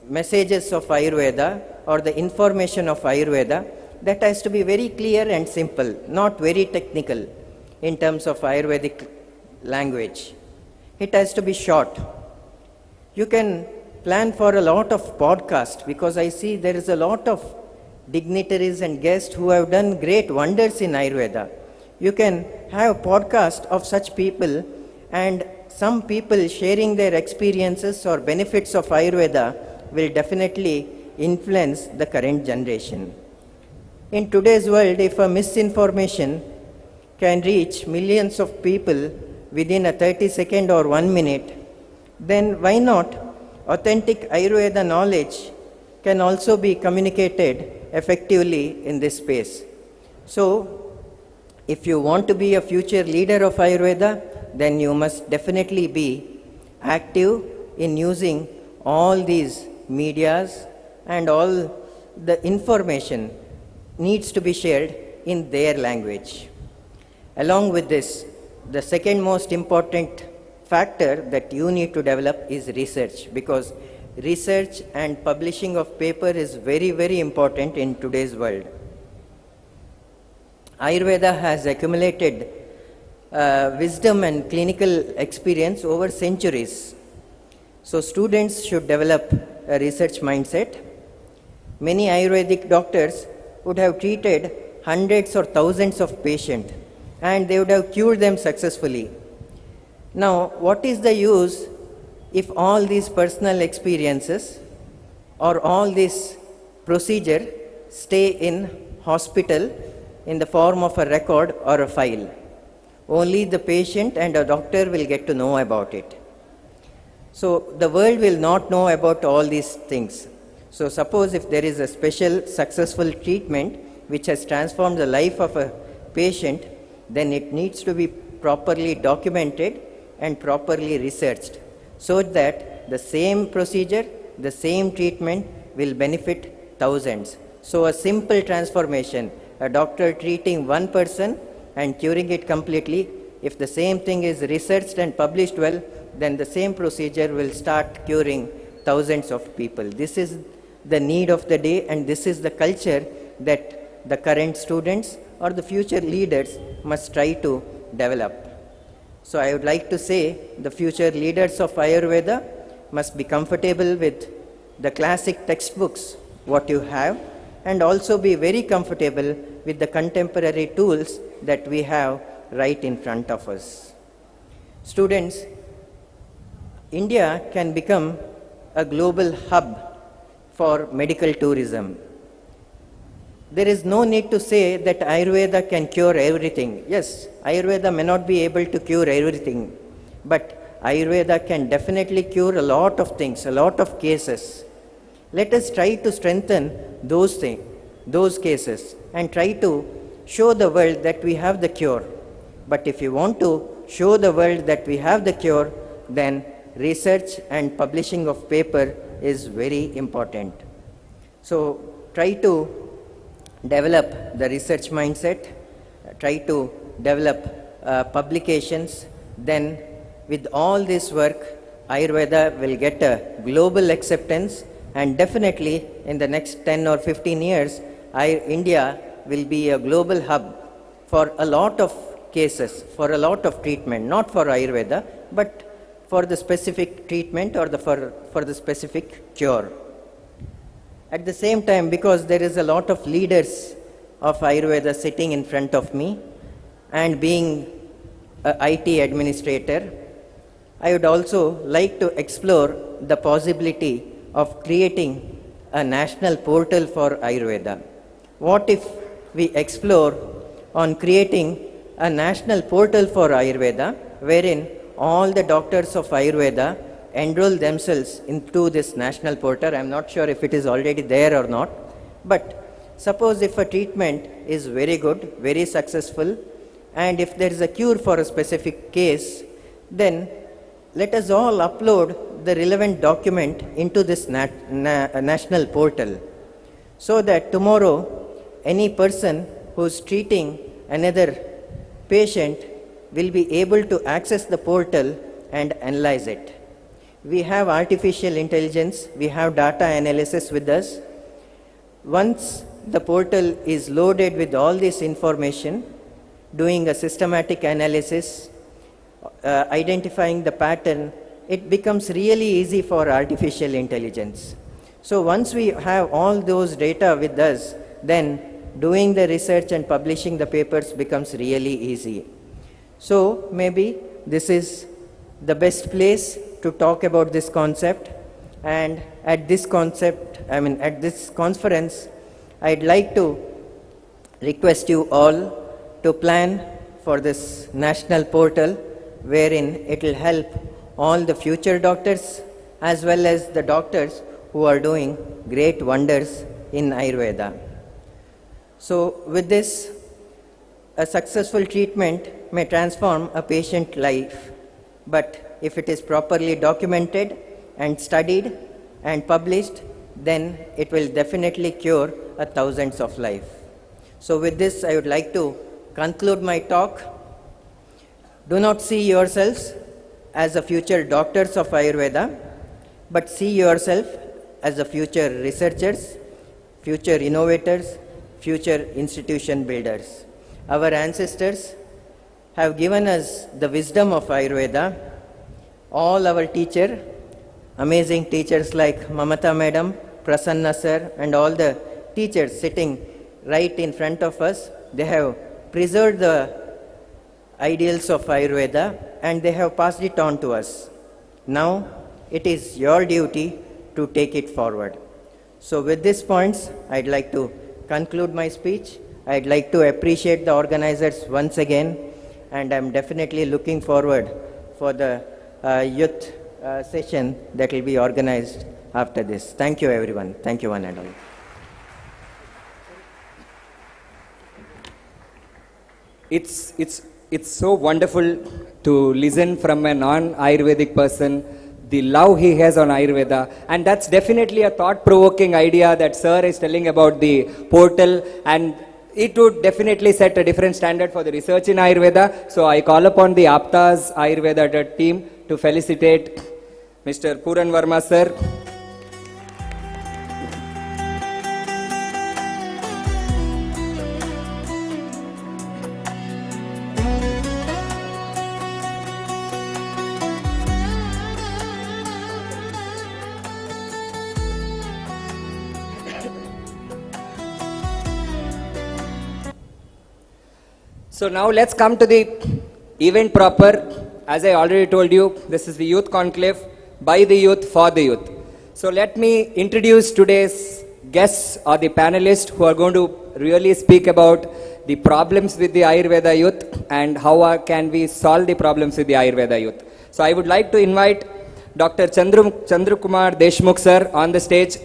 messages of Ayurveda or the information of Ayurveda, that has to be very clear and simple, not very technical in terms of Ayurvedic language. It has to be short. You can plan for a lot of podcasts, because I see there is a lot of dignitaries and guests who have done great wonders in Ayurveda. You can have a podcast of such people, and some people sharing their experiences or benefits of Ayurveda will definitely influence the current generation. In today's world, if a misinformation can reach millions of people within a 30-second or 1 minute, then why not authentic Ayurveda knowledge can also be communicated effectively in this space. So, if you want to be a future leader of Ayurveda, then you must definitely be active in using all these medias, and all the information needs to be shared in their language. Along with this, the second most important factor that you need to develop is research, because research and publishing of paper is very, very important in today's world. Ayurveda has accumulated wisdom and clinical experience over centuries. So students should develop a research mindset. Many Ayurvedic doctors would have treated hundreds or thousands of patients, and they would have cured them successfully. Now, what is the use if all these personal experiences or all this procedure stay in hospital in the form of a record or a file? Only the patient and a doctor will get to know about it. So the world will not know about all these things. So suppose if there is a special successful treatment which has transformed the life of a patient, then it needs to be properly documented and properly researched, so that the same procedure, the same treatment will benefit thousands. So a simple transformation, a doctor treating one person and curing it completely, if the same thing is researched and published well, then the same procedure will start curing thousands of people. This is the need of the day, and this is the culture that the current students or the future leaders must try to develop. So I would like to say the future leaders of Ayurveda must be comfortable with the classic textbooks, what you have, and also be very comfortable with the contemporary tools that we have right in front of us. Students, India can become a global hub for medical tourism. There is no need to say that Ayurveda can cure everything. Yes, Ayurveda may not be able to cure everything, but Ayurveda can definitely cure a lot of things, a lot of cases. Let us try to strengthen those things, those cases, and try to show the world that we have the cure. But if you want to show the world that we have the cure, then research and publishing of paper is very important. So try to develop the research mindset, try to develop publications. Then with all this work, Ayurveda will get a global acceptance, and definitely in the next 10 or 15 years, India will be a global hub for a lot of cases, for a lot of treatment, not for Ayurveda, but for the specific treatment or for the specific cure. At the same time, because there is a lot of leaders of Ayurveda sitting in front of me, and being an IT administrator, I would also like to explore the possibility of creating a national portal for Ayurveda. What if we explore on creating a national portal for Ayurveda, wherein all the doctors of Ayurveda enroll themselves into this national portal. I'm not sure if it is already there or not, but suppose if a treatment is very good, very successful, and if there is a cure for a specific case, then let us all upload the relevant document into this national portal, so that tomorrow any person who is treating another patient will be able to access the portal and analyze it. We have artificial intelligence, we have data analysis with us. Once the portal is loaded with all this information, doing a systematic analysis, identifying the pattern, it becomes really easy for artificial intelligence. So once we have all those data with us, then doing the research and publishing the papers becomes really easy. So maybe this is the best place to talk about this concept. And at this conference, I'd like to request you all to plan for this national portal, wherein it will help all the future doctors as well as the doctors who are doing great wonders in Ayurveda. So with this, a successful treatment may transform a patient's life, but if it is properly documented and studied and published, then it will definitely cure thousands of lives. So with this, I would like to conclude my talk. Do not see yourselves as the future doctors of Ayurveda, but see yourself as the future researchers, future innovators, future institution builders. Our ancestors have given us the wisdom of Ayurveda. All our teachers, amazing teachers like Mamata Madam, Prasanna Sir, and all the teachers sitting right in front of us, they have preserved the ideals of Ayurveda and they have passed it on to us. Now it is your duty to take it forward. So with these points, I'd like to conclude my speech. I'd like to appreciate the organizers once again, and I'm definitely looking forward for the youth session that will be organized after this. Thank you everyone. Thank you one and all. It's so wonderful to listen from a non-Ayurvedic person the love he has on Ayurveda, and that's definitely a thought-provoking idea that Sir is telling about the portal, and it would definitely set a different standard for the research in Ayurveda. So I call upon the Aptas Ayurveda team to felicitate Mr. Punarvasu Sir. So now let's come to the event proper. As I already told you, this is the Youth Conclave, by the youth, for the youth. So let me introduce today's guests or the panelists who are going to really speak about the problems with the Ayurveda youth and how can we solve the problems with the Ayurveda youth. So I would like to invite Dr. Chandrukumar Deshmukh sir on the stage.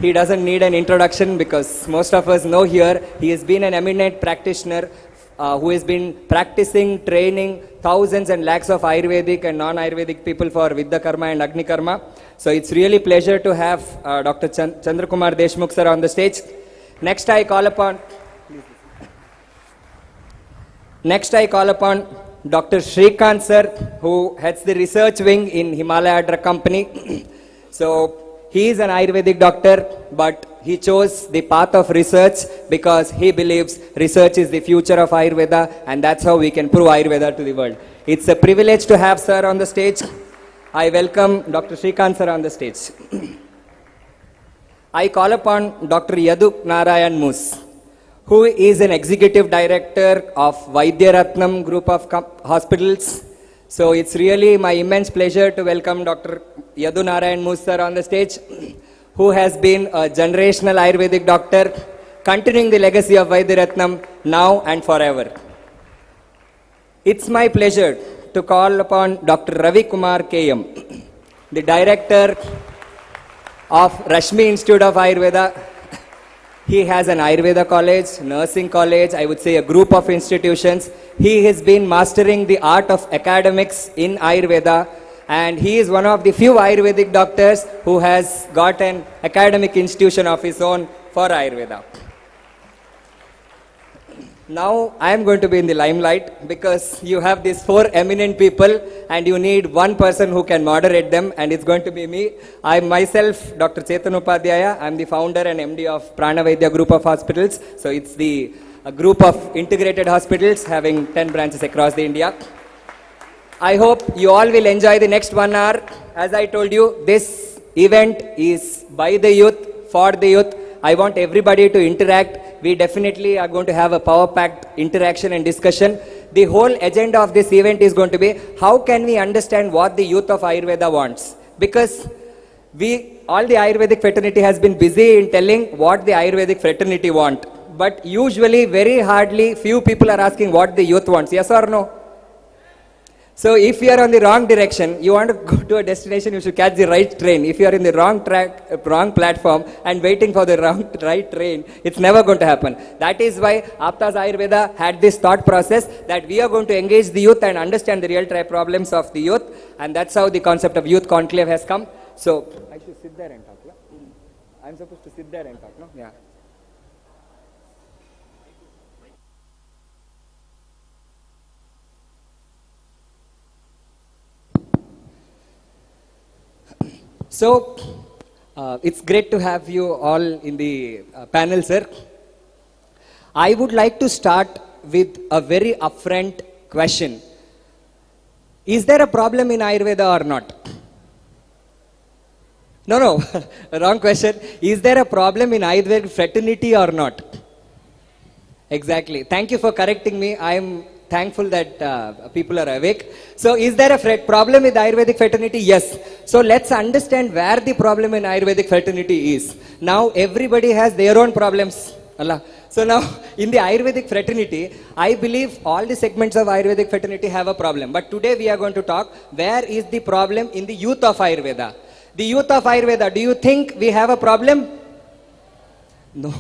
He doesn't need an introduction because most of us know here. He has been an eminent practitioner who has been practicing, training thousands and lakhs of Ayurvedic and non-Ayurvedic people for Vidya Karma and Agni Karma. So it's really pleasure to have Dr. Chandrukumar Deshmukh sir on the stage. Next I call upon Dr. Shrikant sir, who heads the research wing in Himalaya Drug Company. So he is an Ayurvedic doctor, but he chose the path of research because he believes research is the future of Ayurveda, and that's how we can prove Ayurveda to the world. It's a privilege to have sir on the stage. I welcome Dr. Shrikant sir on the stage. I call upon Dr. Yadu Narayan Mus, who is an executive director of Vaidyaratnam group of hospitals. So it's really my immense pleasure to welcome Dr. Yadu Narayan Mus sir on the stage, who has been a generational Ayurvedic doctor, continuing the legacy of Vaidyaratnam now and forever. It's my pleasure to call upon Dr. Ravi Kumar KM, the director of Rashmi Institute of Ayurveda. He has an Ayurveda college, nursing college, I would say a group of institutions. He has been mastering the art of academics in Ayurveda, and he is one of the few Ayurvedic doctors who has got an academic institution of his own for Ayurveda. Now I am going to be in the limelight because you have these four eminent people and you need one person who can moderate them, and it's going to be me. I myself, Dr. Chetan Upadhyaya, I am the founder and MD of Pranavedya Group of Hospitals. So it's a group of integrated hospitals having 10 branches across the India. I hope you all will enjoy the next 1 hour. As I told you, this event is by the youth, for the youth. I want everybody to interact. We definitely are going to have a power-packed interaction and discussion. The whole agenda of this event is going to be how can we understand what the youth of Ayurveda wants. Because all the Ayurvedic fraternity has been busy in telling what the Ayurvedic fraternity want. But usually, very hardly, few people are asking what the youth wants. Yes or no? So if you are on the wrong direction, you want to go to a destination, you should catch the right train. If you are in the wrong track, wrong platform and waiting for the right train, it's never going to happen. That is why Aptas Ayurveda had this thought process that we are going to engage the youth and understand the real problems of the youth. And that's how the concept of youth conclave has come. So I should sit there and talk. Yeah? I'm supposed to sit there and talk, no? Yeah. So, it's great to have you all in the panel, sir. I would like to start with a very upfront question. Is there a problem in Ayurveda or not? No, wrong question. Is there a problem in Ayurvedic fraternity or not? Exactly. Thank you for correcting me. I am thankful that people are awake. So is there a problem with Ayurvedic fraternity? Yes. So let's understand where the problem in Ayurvedic fraternity is. Now everybody has their own problems. Allah. So now in the Ayurvedic fraternity, I believe all the segments of Ayurvedic fraternity have a problem. But today we are going to talk where is the problem in the youth of Ayurveda. The youth of Ayurveda, do you think we have a problem? No.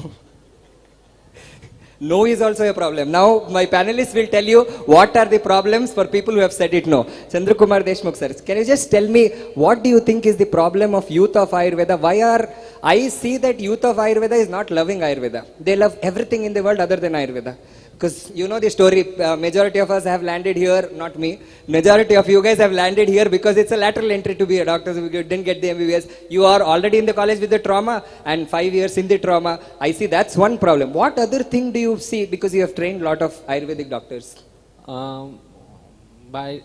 No is also a problem. Now, my panelists will tell you what are the problems for people who have said it no. Chandra Kumar Deshmukh sir, can you just tell me what do you think is the problem of youth of Ayurveda? I see that youth of Ayurveda is not loving Ayurveda. They love everything in the world other than Ayurveda. Because you know the story, majority of us have landed here, not me. Majority of you guys have landed here because it's a lateral entry to be a doctor. So we didn't get the MBBS. You are already in the college with the trauma and 5 years in the trauma. I see that's one problem. What other thing do you see because you have trained a lot of Ayurvedic doctors? By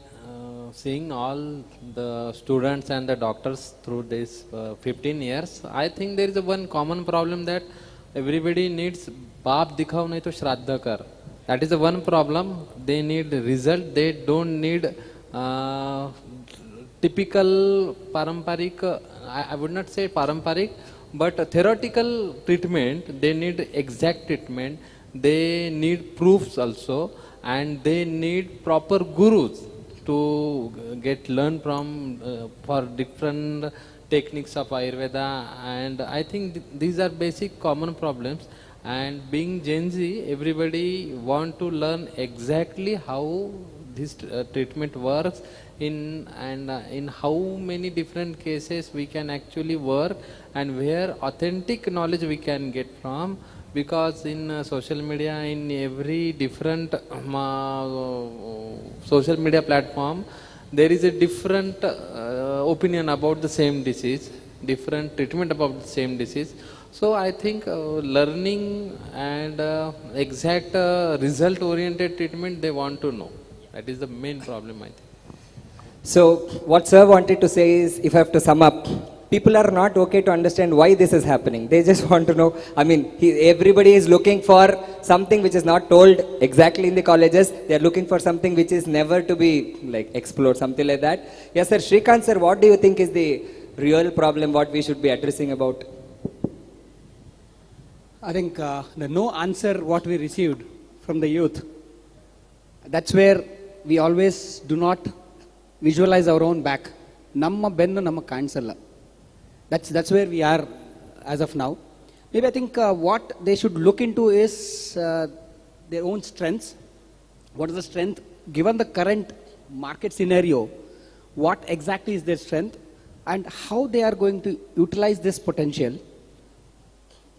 seeing all the students and the doctors through this 15 years, I think there is a one common problem that everybody needs Baap dikhao nahi to Shraddha kar. That is the one problem. They need result. They don't need typical paramparik, I would not say paramparik, but theoretical treatment. They need exact treatment. They need proofs also, and they need proper gurus to get learn from for different techniques of Ayurveda. And I think these are basic common problems. And being Gen Z, everybody want to learn exactly how this treatment works in how many different cases we can actually work and where authentic knowledge we can get from. Because in social media, in every different social media platform, there is a different opinion about the same disease, different treatment about the same disease. So I think learning and exact result-oriented treatment they want to know. That is the main problem, I think. So what sir wanted to say is, if I have to sum up, people are not okay to understand why this is happening. They just want to know. I mean, everybody is looking for something which is not told exactly in the colleges. They are looking for something which is never to be like explored, something like that. Yes, sir. Shrikant sir, what do you think is the real problem? What we should be addressing about? I think the no answer what we received from the youth, that's where we always do not visualize our own back. Namma bennu namma kanisalla. That's where we are as of now. Maybe I think what they should look into is their own strengths. What is the strength? Given the current market scenario, what exactly is their strength and how they are going to utilize this potential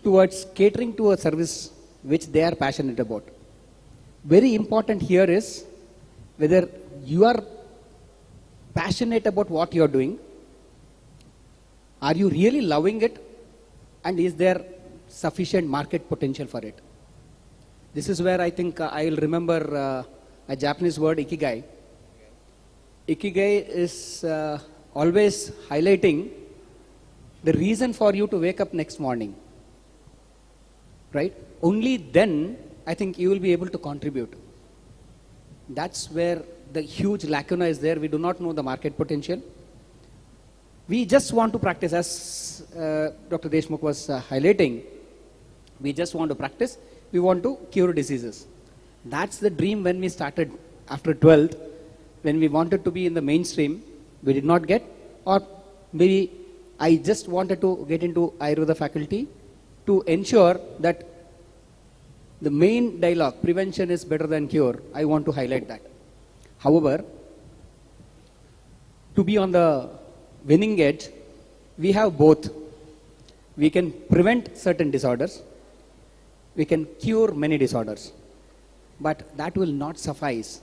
towards catering to a service which they are passionate about. Very important here is whether you are passionate about what you are doing. Are you really loving it? And is there sufficient market potential for it? This is where I think I will remember a Japanese word, ikigai. Ikigai is always highlighting the reason for you to wake up next morning. Right? Only then I think you will be able to contribute. That's where the huge lacuna is there. We do not know the market potential. We just want to practice, as Dr. Deshmukh was highlighting. We just want to practice. We want to cure diseases. That's the dream when we started after 12th, when we wanted to be in the mainstream. We did not get, or maybe I just wanted to get into Ayurveda faculty to ensure that the main dialogue, prevention is better than cure. I want to highlight that. However, to be on the winning edge, we have both. We can prevent certain disorders. We can cure many disorders. But that will not suffice.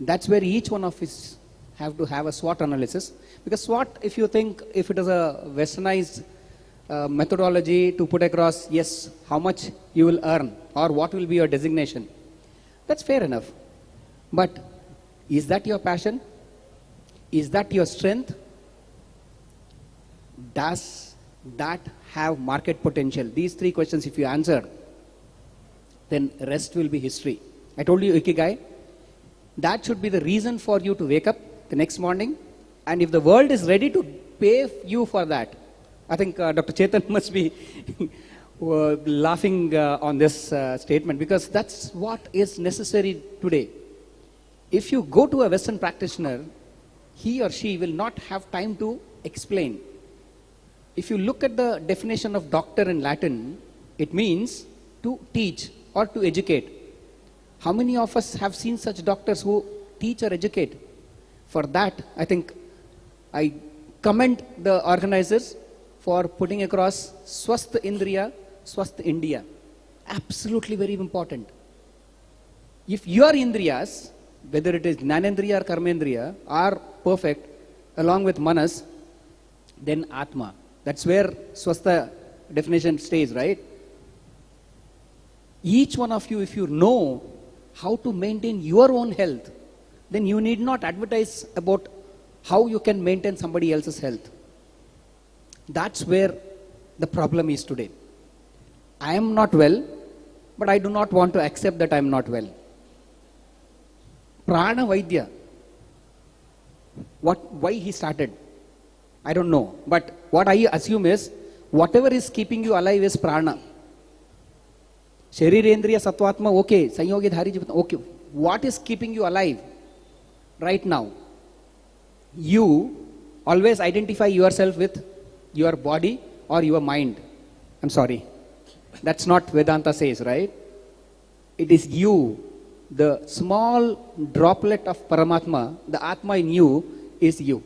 That's where each one of us have to have a SWOT analysis. Because SWOT, if you think, if it is a westernized methodology to put across, yes, how much you will earn or what will be your designation, that's fair enough. But is that your passion? Is that your strength? Does that have market potential? These three questions, if you answer, then rest will be history. I told you ikigai. That should be the reason for you to wake up the next morning. And if the world is ready to pay you for that, I think Dr. Chetan must be laughing on this statement, because that's what is necessary today. If you go to a Western practitioner, he or she will not have time to explain. If you look at the definition of doctor in Latin, it means to teach or to educate. How many of us have seen such doctors who teach or educate? For that, I think I commend the organizers for putting across Swasth Indriya, Swasth India. Absolutely very important. If your Indriyas, whether it is Jnanendriya or Karmendriya, are perfect along with Manas, then Atma. That's where Swastha definition stays, right? Each one of you, if you know how to maintain your own health, then you need not advertise about how you can maintain somebody else's health. That's where the problem is today. I am not well, but I do not want to accept that I am not well. Prana Vaidya. Why he started? I don't know. But what I assume is, whatever is keeping you alive is prana. Sharirendriya Sattvatma, okay. Sanyogi Dhari Jivata, okay. What is keeping you alive right now? You always identify yourself with your body or your mind. I'm sorry. That's not Vedanta says, right? It is you. The small droplet of Paramatma, the Atma in you, is you.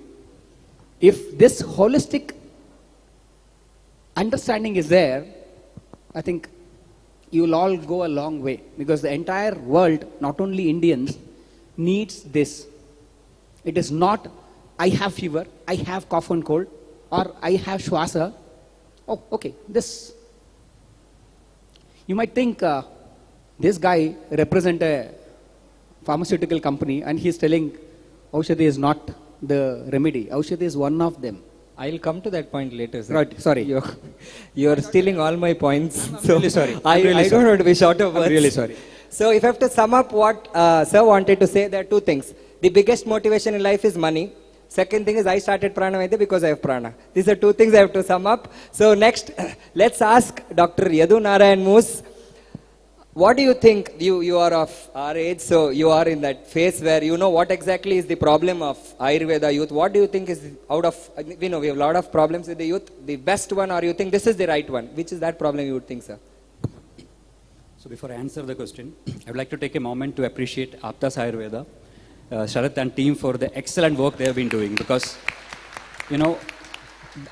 If this holistic understanding is there, I think you will all go a long way, because the entire world, not only Indians, needs this. It is not, I have fever, I have cough and cold, or I have Shwasa. Oh, okay, this. You might think this guy represents a pharmaceutical company and he is telling Aushadhi is not the remedy. Aushadhi is one of them. I'll come to that point later, sir. Right, sorry. You're stealing all my points. I'm really sorry. I don't want to be short of words. I'm really sorry. So if I have to sum up what Sir wanted to say, there are two things. The biggest motivation in life is money. Second thing is I started Pranavaidya because I have prana. These are two things I have to sum up. So next, let's ask Dr. Yadu Narayan Moose. What do you think? You are of our age, so you are in that phase where you know what exactly is the problem of Ayurveda youth. What do you think is out of, we know we have a lot of problems with the youth, the best one, or you think this is the right one? Which is that problem you would think, sir? So before I answer the question, I would like to take a moment to appreciate Aptas Ayurveda, Sharath and team for the excellent work they have been doing, because, you know,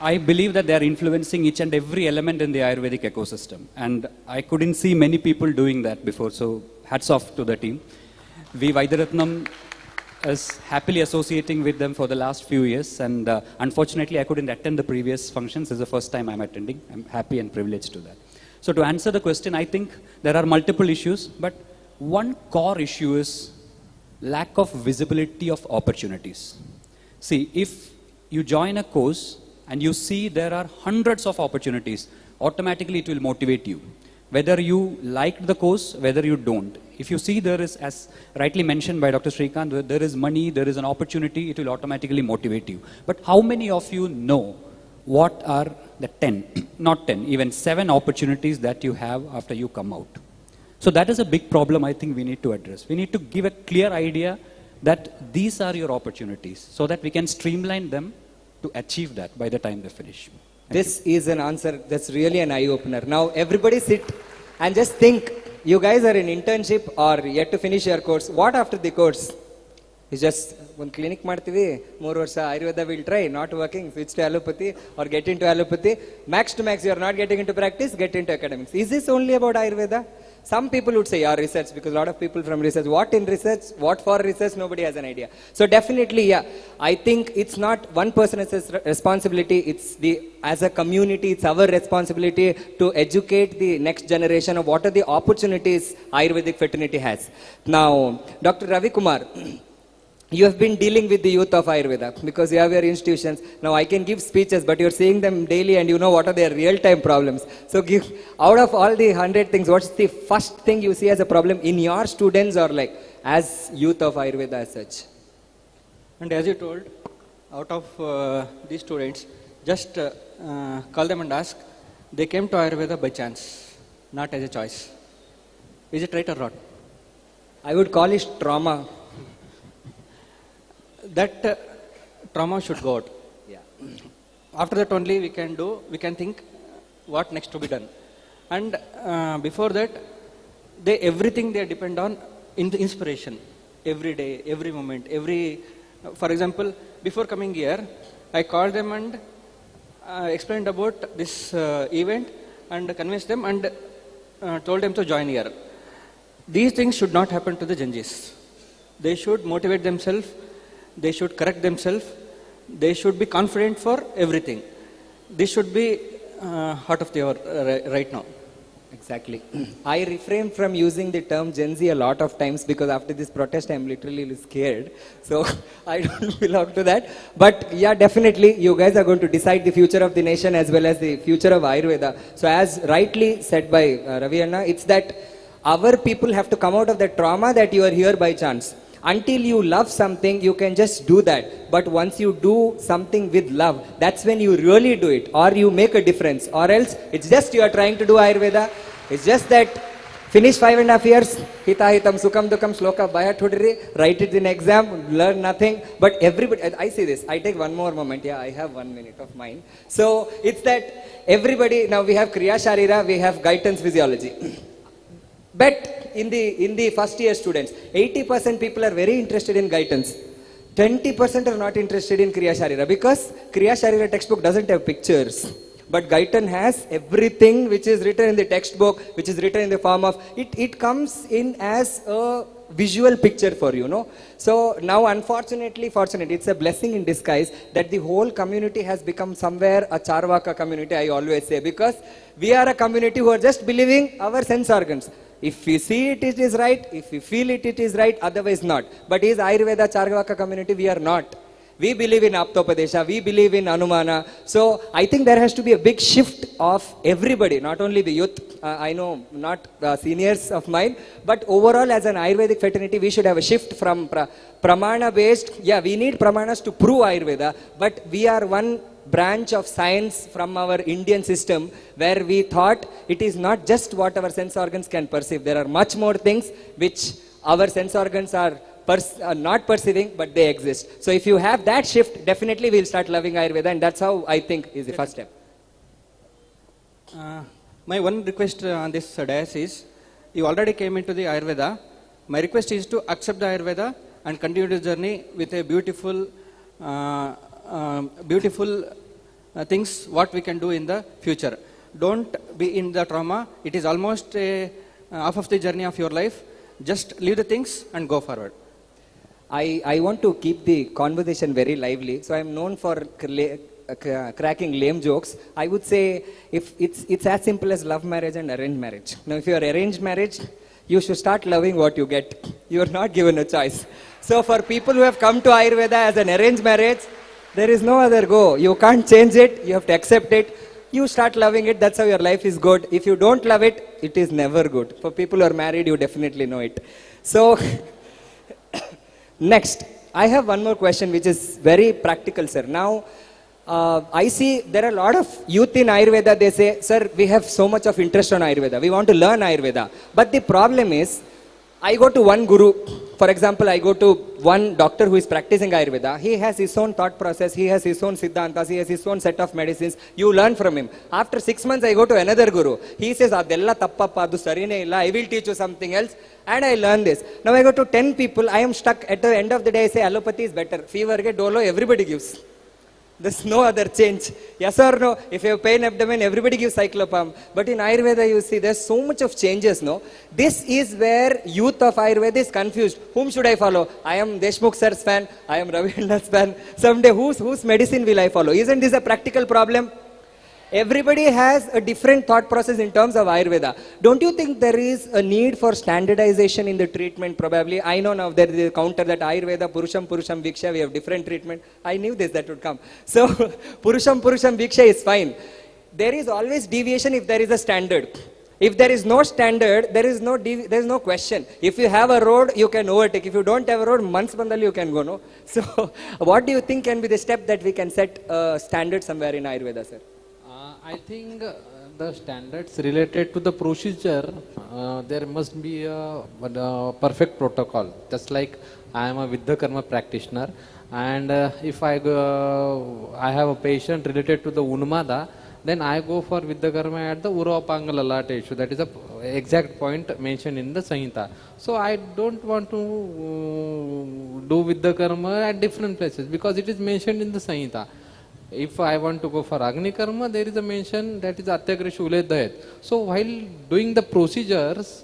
I believe that they are influencing each and every element in the Ayurvedic ecosystem. And I couldn't see many people doing that before, so hats off to the team. V. Vaidyaratnam is happily associating with them for the last few years, and unfortunately I couldn't attend the previous functions. This is the first time I'm attending. I'm happy and privileged to that. So to answer the question, I think there are multiple issues, but one core issue is lack of visibility of opportunities. See, if you join a course and you see there are hundreds of opportunities, automatically it will motivate you. Whether you liked the course, whether you don't. If you see there is, as rightly mentioned by Dr. Srikanth, there is money, there is an opportunity, it will automatically motivate you. But how many of you know what are the 10, not 10, even 7 opportunities that you have after you come out? So that is a big problem I think we need to address. We need to give a clear idea that these are your opportunities so that we can streamline them to achieve that by the time they finish. This is an answer that's really an eye-opener. Now everybody sit and just think, you guys are in internship or yet to finish your course. What after the course? It's just one clinic martivi, 3 varsha Ayurveda will try, not working, switch to allopathy or get into allopathy. Max to max, you are not getting into practice, get into academics. Is this only about Ayurveda? Some people would say, yeah, research, because a lot of people from research, what in research, what for research, nobody has an idea. So definitely, yeah, I think it's not one person's responsibility, it's as a community, it's our responsibility to educate the next generation of what are the opportunities Ayurvedic fraternity has. Now, Dr. Ravi Kumar, you have been dealing with the youth of Ayurveda because you have your institutions. Now I can give speeches, but you're seeing them daily and you know what are their real-time problems. So give, out of all the 100 things, what's the first thing you see as a problem in your students or like as youth of Ayurveda as such? And as you told, out of these students, just call them and ask, they came to Ayurveda by chance, not as a choice. Is it right or not? I would call it trauma. That trauma should go out. Yeah. After that only we can think what next to be done. And before that, everything they depend on in the inspiration. Every day, every moment, for example, before coming here, I called them and explained about this event and convinced them and told them to join here. These things should not happen to the Janjis. They should motivate themselves. They should correct themselves. They should be confident for everything. This should be heart of the hour right now. Exactly. I refrain from using the term Gen Z a lot of times because after this protest I'm literally scared. So I don't belong to that. But yeah, definitely you guys are going to decide the future of the nation as well as the future of Ayurveda. So as rightly said by Ravi Anna, it's that our people have to come out of the trauma that you are here by chance. Until you love something, you can just do that. But once you do something with love, that's when you really do it. Or you make a difference. Or else, it's just you are trying to do Ayurveda. It's just that finish 5.5 years, hita hitam sukam dukam shloka baya thudri, write it in exam, learn nothing. But everybody, I see this. I take one more moment. Yeah, I have 1 minute of mine. So it's that everybody, now we have Kriya Sharira, we have guidance physiology. But in the first year students, 80% people are very interested in guidance. 20% are not interested in Kriya Sharira because Kriya Sharira textbook doesn't have pictures. But Gaitan has everything which is written in the textbook, which is written in the form of, it comes in as a visual picture for you, know. So now unfortunately, it's a blessing in disguise that the whole community has become somewhere a Charvaka community, I always say, because we are a community who are just believing our sense organs. If we see it, it is right. If we feel it, it is right. Otherwise not. But is Ayurveda Charvaka community? We are not. We believe in Aptopadesha, we believe in Anumana. So I think there has to be a big shift of everybody, not only the youth, I know not seniors of mine, but overall as an Ayurvedic fraternity, we should have a shift from Pramana based. Yeah, we need Pramanas to prove Ayurveda, but we are one branch of science from our Indian system where we thought it is not just what our sense organs can perceive. There are much more things which our sense organs are not perceiving, but they exist. So if you have that shift, definitely we'll start loving Ayurveda, and that's how I think is the first step. My one request on this dais is, you already came into the Ayurveda. My request is to accept the Ayurveda and continue the journey with a beautiful things what we can do in the future. Don't be in the trauma. It is almost half of the journey of your life. Just leave the things and go forward. I want to keep the conversation very lively, so I am known for cracking lame jokes. I would say if it's as simple as love marriage and arranged marriage. Now, if you are arranged marriage, you should start loving what you get. You are not given a choice. So for people who have come to Ayurveda as an arranged marriage, there is no other go. You can't change it. You have to accept it. You start loving it. That's how your life is good. If you don't love it, it is never good. For people who are married, you definitely know it. So next, I have one more question which is very practical, sir. Now, I see there are a lot of youth in Ayurveda. They say, sir, we have so much of interest on Ayurveda. We want to learn Ayurveda. But the problem is, I go to one guru. For example, I go to one doctor who is practicing Ayurveda. He has his own thought process. He has his own siddhantas. He has his own set of medicines. You learn from him. After 6 months, I go to another guru. He says, Adella tappappa, adu sarine illa. I will teach you something else. And I learn this. Now I go to 10 people. I am stuck. At the end of the day, I say allopathy is better. Fever, ke dolo, everybody gives. There's no other change. Yes or no? If you have pain abdomen, everybody gives cyclopam. But in Ayurveda, you see, there's so much of changes, no? This is where youth of Ayurveda is confused. Whom should I follow? I am Deshmukh sir's fan. I am Ravindra's fan. Someday, whose medicine will I follow? Isn't this a practical problem? Everybody has a different thought process in terms of Ayurveda. Don't you think there is a need for standardization in the treatment probably? I know now there is a counter that Ayurveda, Purusham Viksha, we have different treatment. I knew this, that would come. So, Purusham Viksha is fine. There is always deviation if there is a standard. If there is no standard, there is no question. If you have a road, you can overtake. If you don't have a road, months bandali you can go, no? So, what do you think can be the step that we can set a standard somewhere in Ayurveda, sir? I think the standards related to the procedure, there must be a perfect protocol. Just like I am a Viddha Karma practitioner, and if I have a patient related to the Unmada, then I go for Viddha Karma at the Uropanga Lalata issue. That is the exact point mentioned in the Samhita. So I don't want to do Viddha Karma at different places because it is mentioned in the Samhita. If I want to go for Agni Karma, there is a mention that is Atyagre Shule Dayat. So while doing the procedures,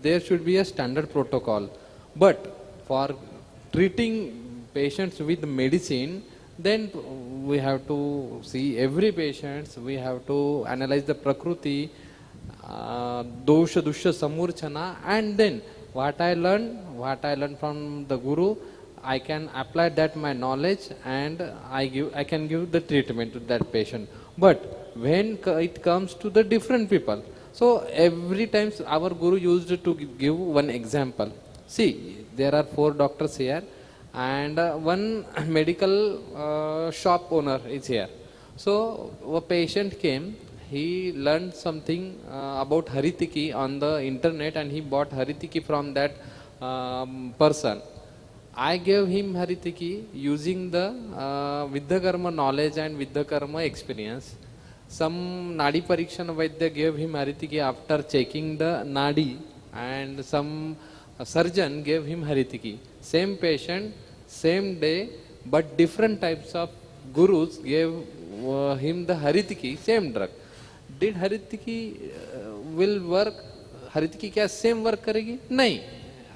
there should be a standard protocol. But for treating patients with medicine, then we have to see every patient, we have to analyze the Prakruti, Dosha, Dusha, Samurchana, and then what I learned from the Guru, I can apply that my knowledge and I can give the treatment to that patient. But when it comes to the different people, so every time our Guru used to give one example. See, there are 4 doctors here and one medical shop owner is here. So a patient came, he learned something about Haritiki on the internet and he bought Haritiki from that person. I gave him Haritiki using the Viddha Karma knowledge and Viddha Karma experience. Some Nadi Parikshan Vaidya gave him Haritiki after checking the Nadi, and some surgeon gave him Haritiki. Same patient, same day, but different types of gurus gave him the Haritiki, same drug. Did Haritiki will work? Haritiki क्या same work करेगी? नहीं.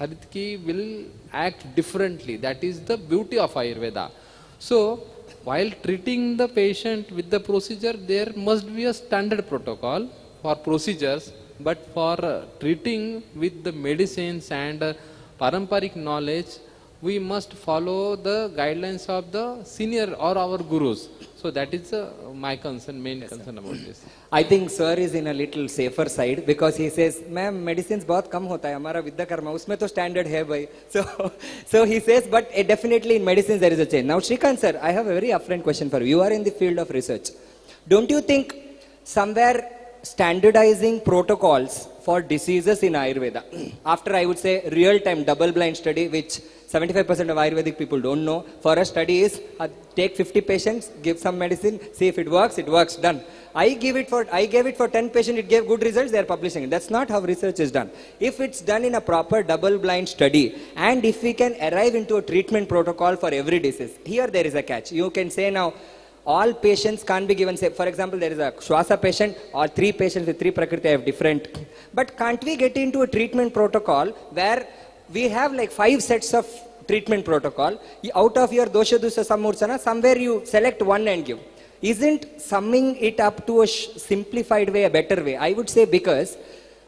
Haritiki will act differently. That is the beauty of Ayurveda. So, while treating the patient with the procedure, there must be a standard protocol for procedures, but for treating with the medicines and paramparic knowledge, we must follow the guidelines of the senior or our gurus. So that is my concern, main concern about this. I think sir is in a little safer side because he says, "Ma'am, medicines बहुत कम होता है हमारा विद्या कर्मा उसमें तो standard है भाई." So he says, but definitely in medicines there is a change. Now Shrikant sir, I have a very upfront question for you. You are in the field of research. Don't you think somewhere standardizing protocols for diseases in Ayurveda, after I would say real-time double-blind study, which 75% of Ayurvedic people don't know, for a study is take 50 patients, give some medicine, see if it works, done. I gave it for 10 patients, it gave good results, they are publishing it. That's not how research is done. If it's done in a proper double-blind study, and if we can arrive into a treatment protocol for every disease, here there is a catch. You can say now, all patients can't be given, say, for example, there is a Shwasa patient or 3 patients with 3 Prakriti have different. But can't we get into a treatment protocol where we have like 5 sets of treatment protocol? Out of your Dosha Dusha Samursana, somewhere you select one and give. Isn't summing it up to a simplified way a better way? I would say because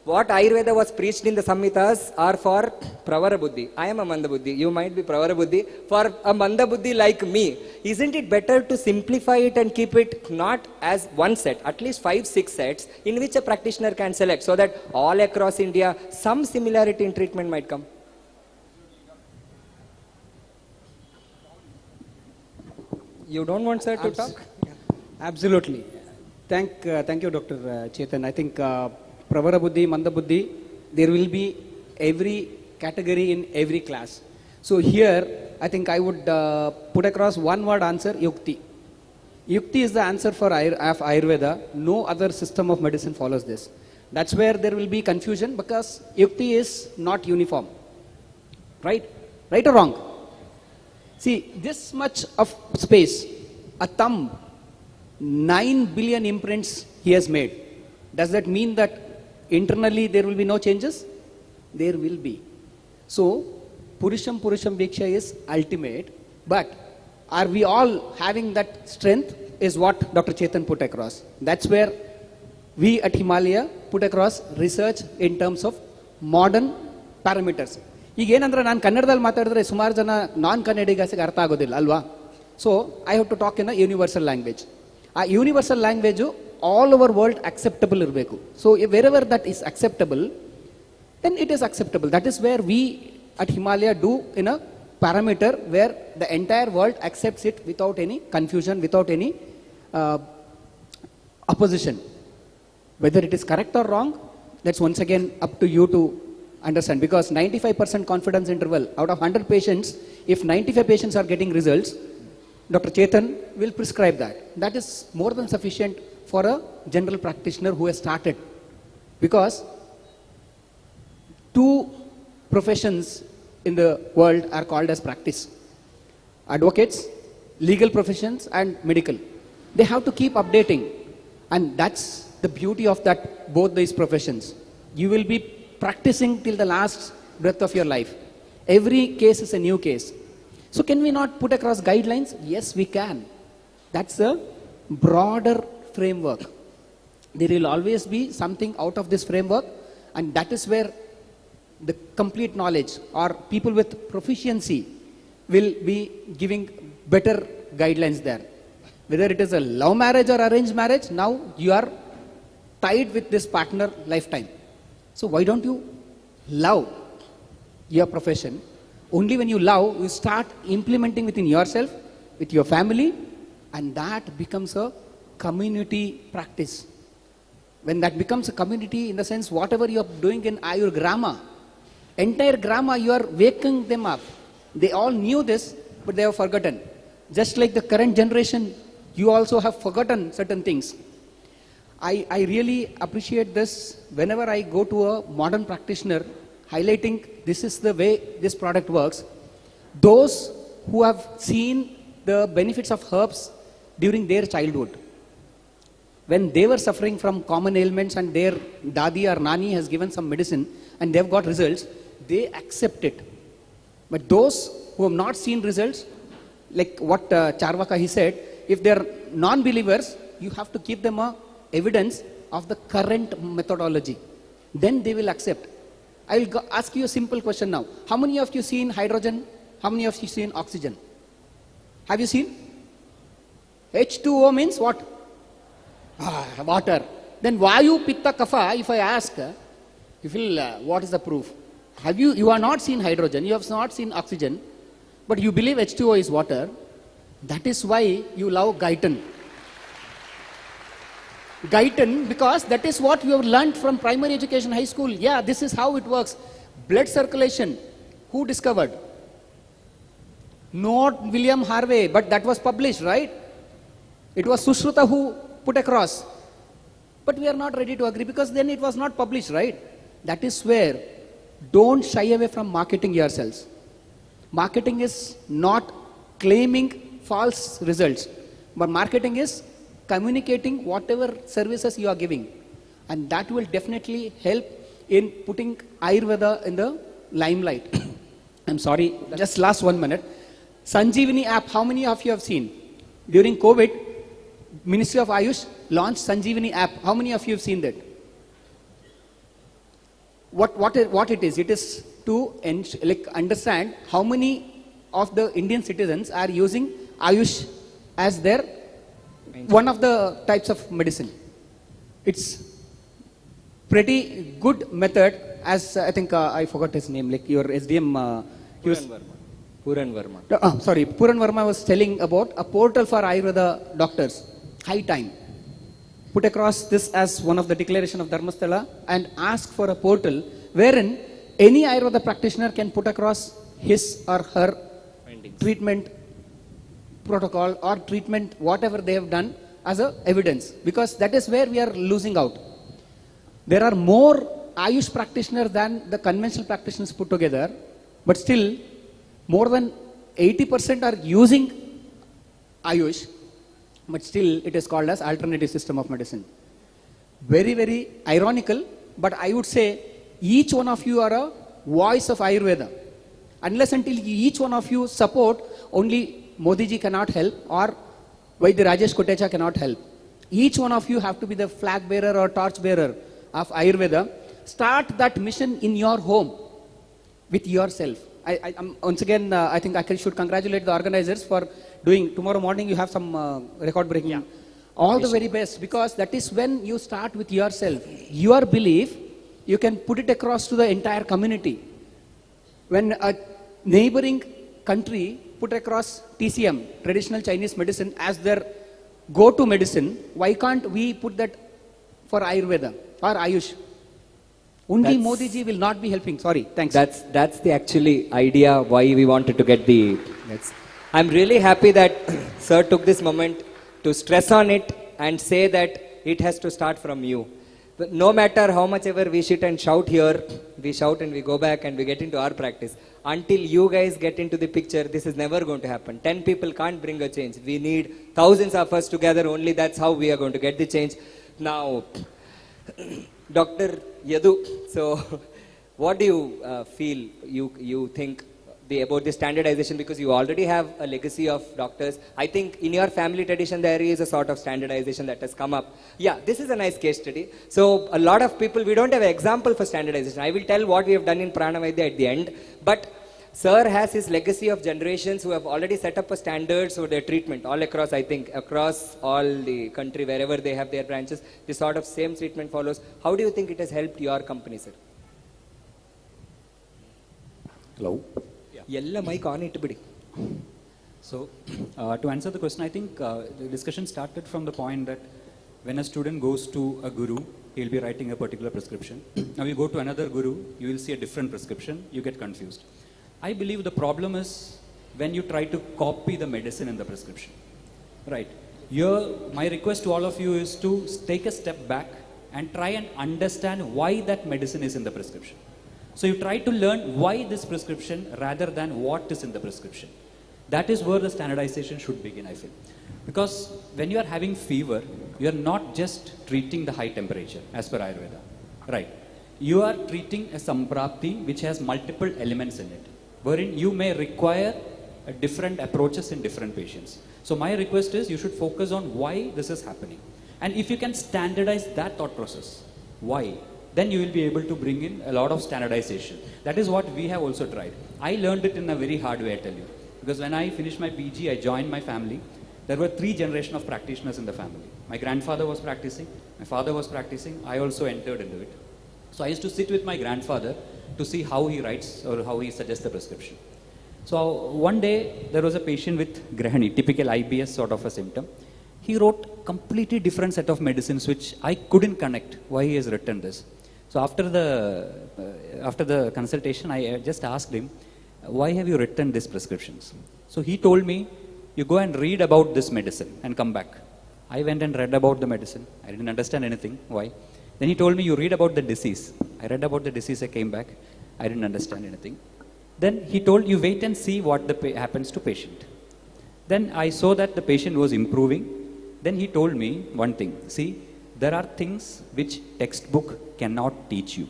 what Ayurveda was preached in the Samhitas are for Pravara Buddhi. I am a Manda Buddhi. You might be Pravara Buddhi. For a Manda Buddhi like me, isn't it better to simplify it and keep it not as one set, at least 5-6 sets in which a practitioner can select so that all across India some similarity in treatment might come? You don't want sir to talk? Absolutely. Thank you, Dr. Chetan. I think Pravara Buddhi, Manda Buddhi, there will be every category in every class. So here, I think I would put across one word answer, Yukti. Yukti is the answer for Ayurveda. No other system of medicine follows this. That's where there will be confusion because Yukti is not uniform. Right? Right or wrong? See, this much of space, a thumb, 9 billion imprints he has made. Does that mean that internally there will be no changes? There will be. So, Purusham Bhiksha is ultimate, but are we all having that strength is what Dr. Chetan put across. That's where we at Himalaya put across research in terms of modern parameters. ಈಗ ಏನಂದ್ರೆ ನಾನು ಕನ್ನಡದಲ್ಲಿ ಮಾತಾಡಿದ್ರೆ ಸುಮಾರು ಜನ ನಾನ್ ಕನ್ನಡಿಗಸಿಗೆ ಅರ್ಥ ಆಗೋದಿಲ್ಲ ಅಲ್ವಾ? So I have to talk in a universal language. ಆ universal language all over world acceptable ಇರಬೇಕು. So wherever that is acceptable, then it is acceptable. That is where we at Himalaya do in a parameter where the entire world accepts it without any confusion, without any opposition. Whether it is correct or wrong, that's once again up to you to understand, because 95% confidence interval out of 100 patients, if 95 patients are getting results, Dr. Chetan will prescribe that. That is more than sufficient for a general practitioner who has started, because 2 professions in the world are called as practice: advocates, legal professions, and medical. They have to keep updating, and that's the beauty of that, both these professions. You will be practicing till the last breath of your life. Every case is a new case. So can we not put across guidelines? Yes, we can. That's a broader framework. There will always be something out of this framework, and that is where the complete knowledge or people with proficiency will be giving better guidelines there. Whether it is a love marriage or arranged marriage, now you are tied with this partner lifetime. So why don't you love your profession? Only when you love, you start implementing within yourself, with your family, and that becomes a community practice. When that becomes a community, in the sense whatever you are doing in Ayur Grama, entire Grama, you are waking them up. They all knew this, but they have forgotten. Just like the current generation, you also have forgotten certain things. I really appreciate this whenever I go to a modern practitioner highlighting this is the way this product works. Those who have seen the benefits of herbs during their childhood, when they were suffering from common ailments and their dadi or nani has given some medicine and they've got results, they accept it. But those who have not seen results, like what Charvaka he said, if they're non-believers, you have to give them a evidence of the current methodology. Then they will accept. I will ask you a simple question now. How many of you seen hydrogen How many of you seen oxygen? Have you seen? H2O means what? Water. Then Vayu, Pitta, Kapha, if I ask, you feel, what is the proof? You are not seen hydrogen, you have not seen oxygen, but you believe H2O is water. That is why you love Guyton. Guyton, because that is what you have learned from primary education, high school. Yeah, this is how it works. Blood circulation. Who discovered? Not William Harvey, but that was published, right? It was Sushruta who put across. But we are not ready to agree because then it was not published, right? That is where don't shy away from marketing yourselves. Marketing is not claiming false results, but marketing is communicating whatever services you are giving. And that will definitely help in putting Ayurveda in the limelight. I'm sorry, just last 1 minute. Sanjeevani app, how many of you have seen? During COVID, Ministry of Ayush launched Sanjeevani app. How many of you have seen that? What it is? It is to understand how many of the Indian citizens are using Ayush as their one of the types of medicine. It's pretty good method, as I think I forgot his name, like your SDM. Puran Verma. Sorry, Puran Verma was telling about a portal for Ayurveda doctors. High time. Put across this as one of the declaration of Dharmasthala and ask for a portal wherein any Ayurveda practitioner can put across his or her treatment protocol or treatment, whatever they have done as a evidence, because that is where we are losing out. There are more Ayush practitioners than the conventional practitioners put together, but still more than 80% are using Ayush, but still it is called as alternative system of medicine. Very, very ironical, but I would say each one of you are a voice of Ayurveda. Unless until each one of you support, only Modi ji cannot help or Vaidya Rajesh Kotecha cannot help. Each one of you have to be the flag bearer or torch bearer of Ayurveda. Start that mission in your home with yourself. Once again, I think I should congratulate the organizers for doing. Tomorrow morning you have some record breaking. Yeah. All the very best, because that is when you start with yourself. Your belief, you can put it across to the entire community. When a neighboring country put across TCM, traditional Chinese medicine, as their go-to medicine, why can't we put that for Ayurveda or Ayush? Only Modi ji will not be helping. Sorry, thanks. That's the actually idea why we wanted to get the. I'm really happy that Sir took this moment to stress on it and say that it has to start from you. But no matter how much ever we sit and shout here, we shout and we go back and we get into our practice. Until you guys get into the picture, this is never going to happen. 10 people can't bring a change. We need thousands of us together. Only that's how we are going to get the change. Now, Dr. Yadu, so what do you feel, you think about the standardization, because you already have a legacy of doctors. I think in your family tradition there is a sort of standardization that has come up. Yeah, this is a nice case study. So a lot of people, we don't have an example for standardization. I will tell what we have done in Pranavaidya at the end, but Sir has his legacy of generations who have already set up a standards for their treatment all across, I think, across all the country, wherever they have their branches, this sort of same treatment follows. How do you think it has helped your company, sir? Hello. Yella mic on it, bidi. So, to answer the question, I think the discussion started from the point that when a student goes to a guru, he will be writing a particular prescription. Now you go to another guru, you will see a different prescription, you get confused. I believe the problem is when you try to copy the medicine in the prescription. Right. Here, my request to all of you is to take a step back and try and understand why that medicine is in the prescription. So you try to learn why this prescription rather than what is in the prescription. That is where the standardization should begin, I feel. Because when you are having fever, you are not just treating the high temperature as per Ayurveda. Right. You are treating a samprapti which has multiple elements in it, wherein you may require different approaches in different patients. So my request is you should focus on why this is happening. And if you can standardize that thought process, why, then you will be able to bring in a lot of standardization. That is what we have also tried. I learned it in a very hard way, I tell you. Because when I finished my PG, I joined my family. There were 3 generations of practitioners in the family. My grandfather was practicing, my father was practicing, I also entered into it. So I used to sit with my grandfather to see how he writes or how he suggests the prescription. So one day there was a patient with Grahani, typical IBS sort of a symptom. He wrote completely different set of medicines which I couldn't connect why he has written this. So after the consultation, I just asked him, why have you written these prescriptions? So he told me, you go and read about this medicine and come back. I went and read about the medicine. I didn't understand anything. Why? Then he told me, you read about the disease. I read about the disease, I came back. I didn't understand anything. Then he told, you wait and see what happens to patient. Then I saw that the patient was improving. Then he told me one thing. See, there are things which textbook cannot teach you.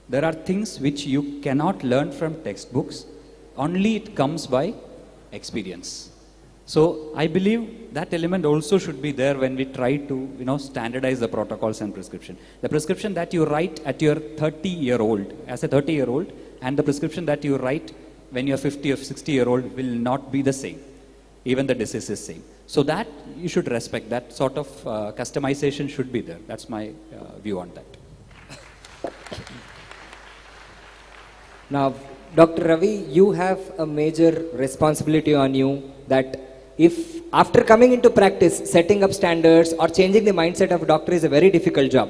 There are things which you cannot learn from textbooks. Only it comes by experience. So I believe that element also should be there when we try to standardize the protocols and prescription. The prescription that you write at your 30-year-old, as a 30-year-old, and the prescription that you write when you're 50 or 60-year-old will not be the same. Even the disease is same. So that you should respect. That sort of customization should be there. That's my view on that. Now, Dr. Ravi, you have a major responsibility on you that if after coming into practice, setting up standards or changing the mindset of a doctor is a very difficult job.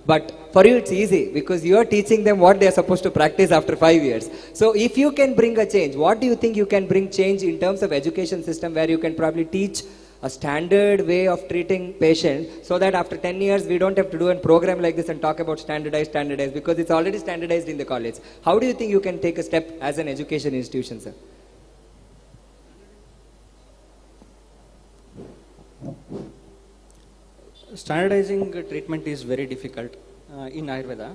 But for you it's easy because you are teaching them what they are supposed to practice after 5 years. So if you can bring a change, what do you think you can bring change in terms of education system where you can probably teach a standard way of treating patient so that after 10 years we don't have to do a program like this and talk about standardized because it's already standardized in the college. How do you think you can take a step as an education institution, sir? Standardizing treatment is very difficult in Ayurveda.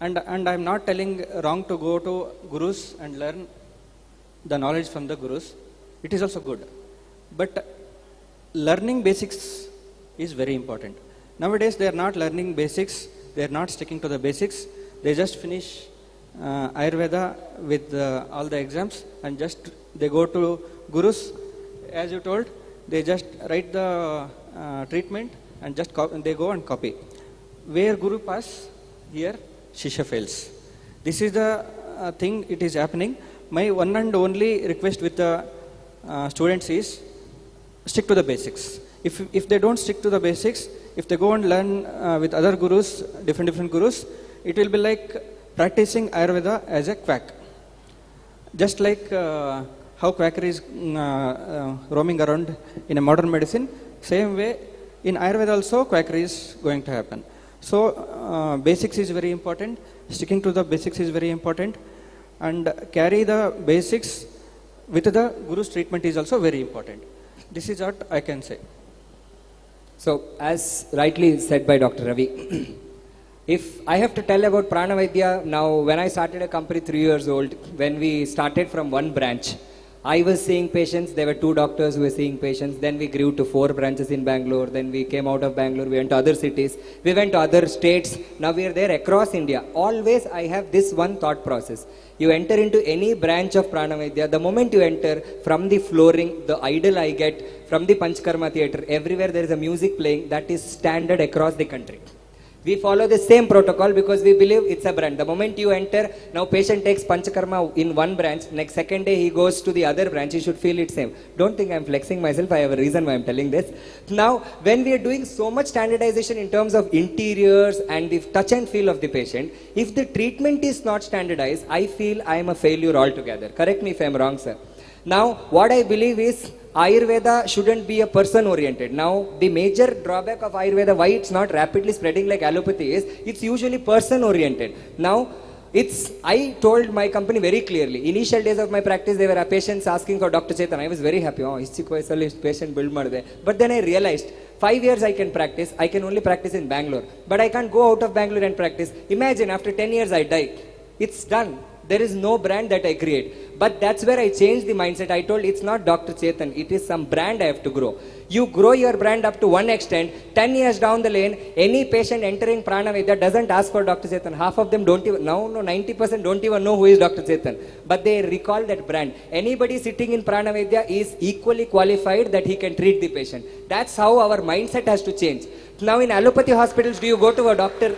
And I'm not telling wrong to go to gurus and learn the knowledge from the gurus. It is also good. But learning basics is very important. Nowadays they are not learning basics, they are not sticking to the basics. They just finish Ayurveda with all the exams and just they go to gurus. As you told, they just write the treatment and just they go and copy. Where Guru pass, here Shishya fails. This is the thing it is happening. My one and only request with the students is stick to the basics. If they don't stick to the basics, if they go and learn with other gurus, different gurus, it will be like practicing Ayurveda as a quack. Just like how quackery is roaming around in a modern medicine, same way in Ayurveda also quackery is going to happen. So basics is very important, sticking to the basics is very important, and carry the basics with the Guru's treatment is also very important. This is what I can say. So as rightly said by Dr. Ravi, if I have to tell about Prana Vaidya, now when I started a company 3 years old, when we started from one branch, I was seeing patients, there were 2 doctors who were seeing patients, then we grew to 4 branches in Bangalore, then we came out of Bangalore, we went to other cities, we went to other states, now we are there across India. Always I have this one thought process. You enter into any branch of Prana Vaidya, the moment you enter, from the flooring, the idol I get, from the Panchkarma theatre, everywhere there is a music playing, that is standard across the country. We follow the same protocol because we believe it's a brand. The moment you enter, now patient takes Panchakarma in one branch, next second day he goes to the other branch, he should feel it same. Don't think I'm flexing myself, I have a reason why I'm telling this. Now, when we are doing so much standardization in terms of interiors and the touch and feel of the patient, if the treatment is not standardized, I feel I am a failure altogether. Correct me if I'm wrong, sir. Now, what I believe is, Ayurveda shouldn't be a person-oriented. Now, the major drawback of Ayurveda, why it's not rapidly spreading like allopathy is, it's usually person-oriented. Now, I told my company very clearly, initial days of my practice, there were patients asking for Dr. Chetan. I was very happy. Oh, patient build madde. But then I realized, 5 years I can practice. I can only practice in Bangalore. But I can't go out of Bangalore and practice. Imagine, after 10 years I die. It's done. There is no brand that I create. But that's where I changed the mindset. I told it's not Dr. Chetan, it is some brand I have to grow. You grow your brand up to one extent, 10 years down the lane, any patient entering Pranavedya doesn't ask for Dr. Chetan. Half of them don't even, 90% don't even know who is Dr. Chetan. But they recall that brand. Anybody sitting in Pranavedya is equally qualified that he can treat the patient. That's how our mindset has to change. Now in allopathy hospitals, do you go to a doctor?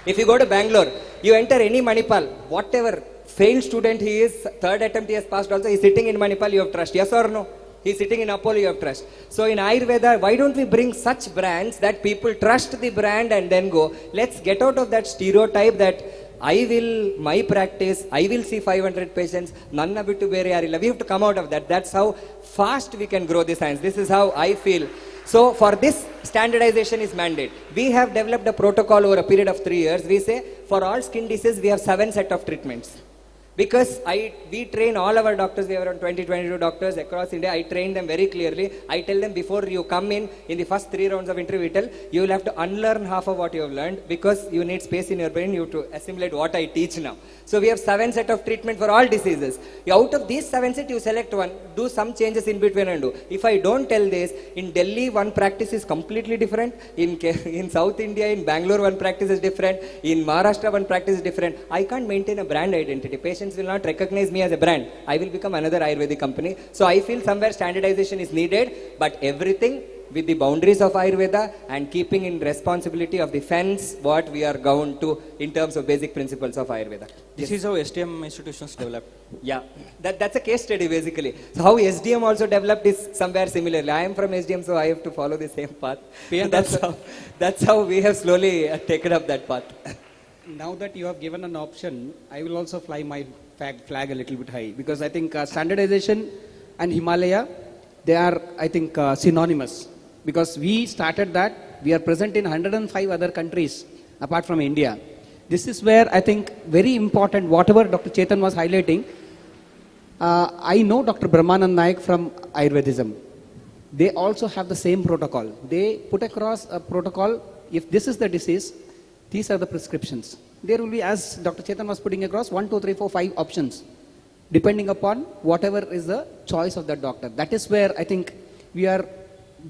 If you go to Bangalore, you enter any Manipal, whatever failed student he is, third attempt he has passed also, he is sitting in Manipal, you have trust. Yes or no? He is sitting in Apollo, you have trust. So in Ayurveda, why don't we bring such brands that people trust the brand and then go? Let's get out of that stereotype that my practice, I will see 500 patients, nanna bittu bere yarilla. We have to come out of that. That's how fast we can grow the science. This is how I feel. So for this, standardization is mandate. We have developed a protocol over a period of 3 years. We say for all skin diseases, we have 7 set of treatments. Because we train all our doctors, we have around 20-22 doctors across India. I train them very clearly. I tell them before you come in the first 3 rounds of interview, you will have to unlearn half of what you have learned because you need space in your brain. You have to assimilate what I teach now. So we have 7 set of treatment for all diseases. Out of these 7 set, you select one, do some changes in between and do. If I don't tell this, in Delhi, one practice is completely different. In South India, in Bangalore, one practice is different. In Maharashtra, one practice is different. I can't maintain a brand identity. Patients will not recognize me as a brand. I will become another Ayurvedic company. So I feel somewhere standardization is needed, but everything with the boundaries of Ayurveda and keeping in responsibility of the fence what we are bound to in terms of basic principles of Ayurveda. This is how SDM institutions develop. Yeah, that's a case study basically. So how SDM also developed is somewhere similarly. I am from SDM, so I have to follow the same path. That's how we have slowly taken up that path. Now that you have given an option, I will also fly my flag a little bit high because I think standardization and Himalaya, they are, I think, synonymous. Because we started that, we are present in 105 other countries apart from India. This is where I think very important, whatever Dr. Chetan was highlighting, I know Dr. Brahmanand Naik from Ayurvedism. They also have the same protocol. They put across a protocol, if this is the disease, these are the prescriptions. There will be, as Dr. Chetan was putting across, 1, 2, 3, 4, 5 options, depending upon whatever is the choice of the doctor. That is where I think we are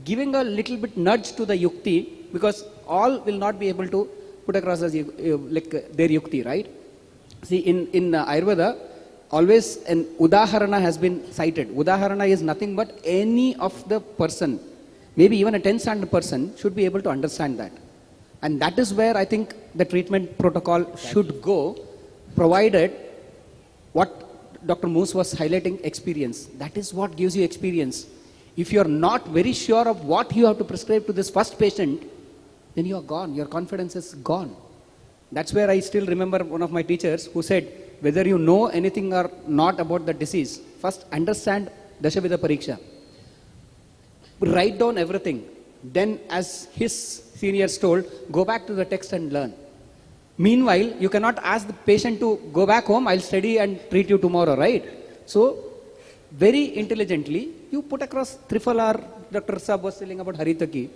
giving a little bit nudge to the yukti, because all will not be able to put across as their yukti, right? See, in Ayurveda, always an udaharana has been cited. Udaharana is nothing but any of the person, maybe even a 10th standard person, should be able to understand that. And that is where I think the treatment protocol should go, provided what Dr. Moose was highlighting, experience. That is what gives you experience. If you are not very sure of what you have to prescribe to this first patient, then you are gone. Your confidence is gone. That's where I still remember one of my teachers who said, whether you know anything or not about the disease, first understand Dashavidha Pariksha. Write down everything. Then, as his seniors told, go back to the text and learn. Meanwhile, you cannot ask the patient to go back home, I'll study and treat you tomorrow, right? So, very intelligently, you put across Trifalar, Dr. Saab was telling about Haritaki,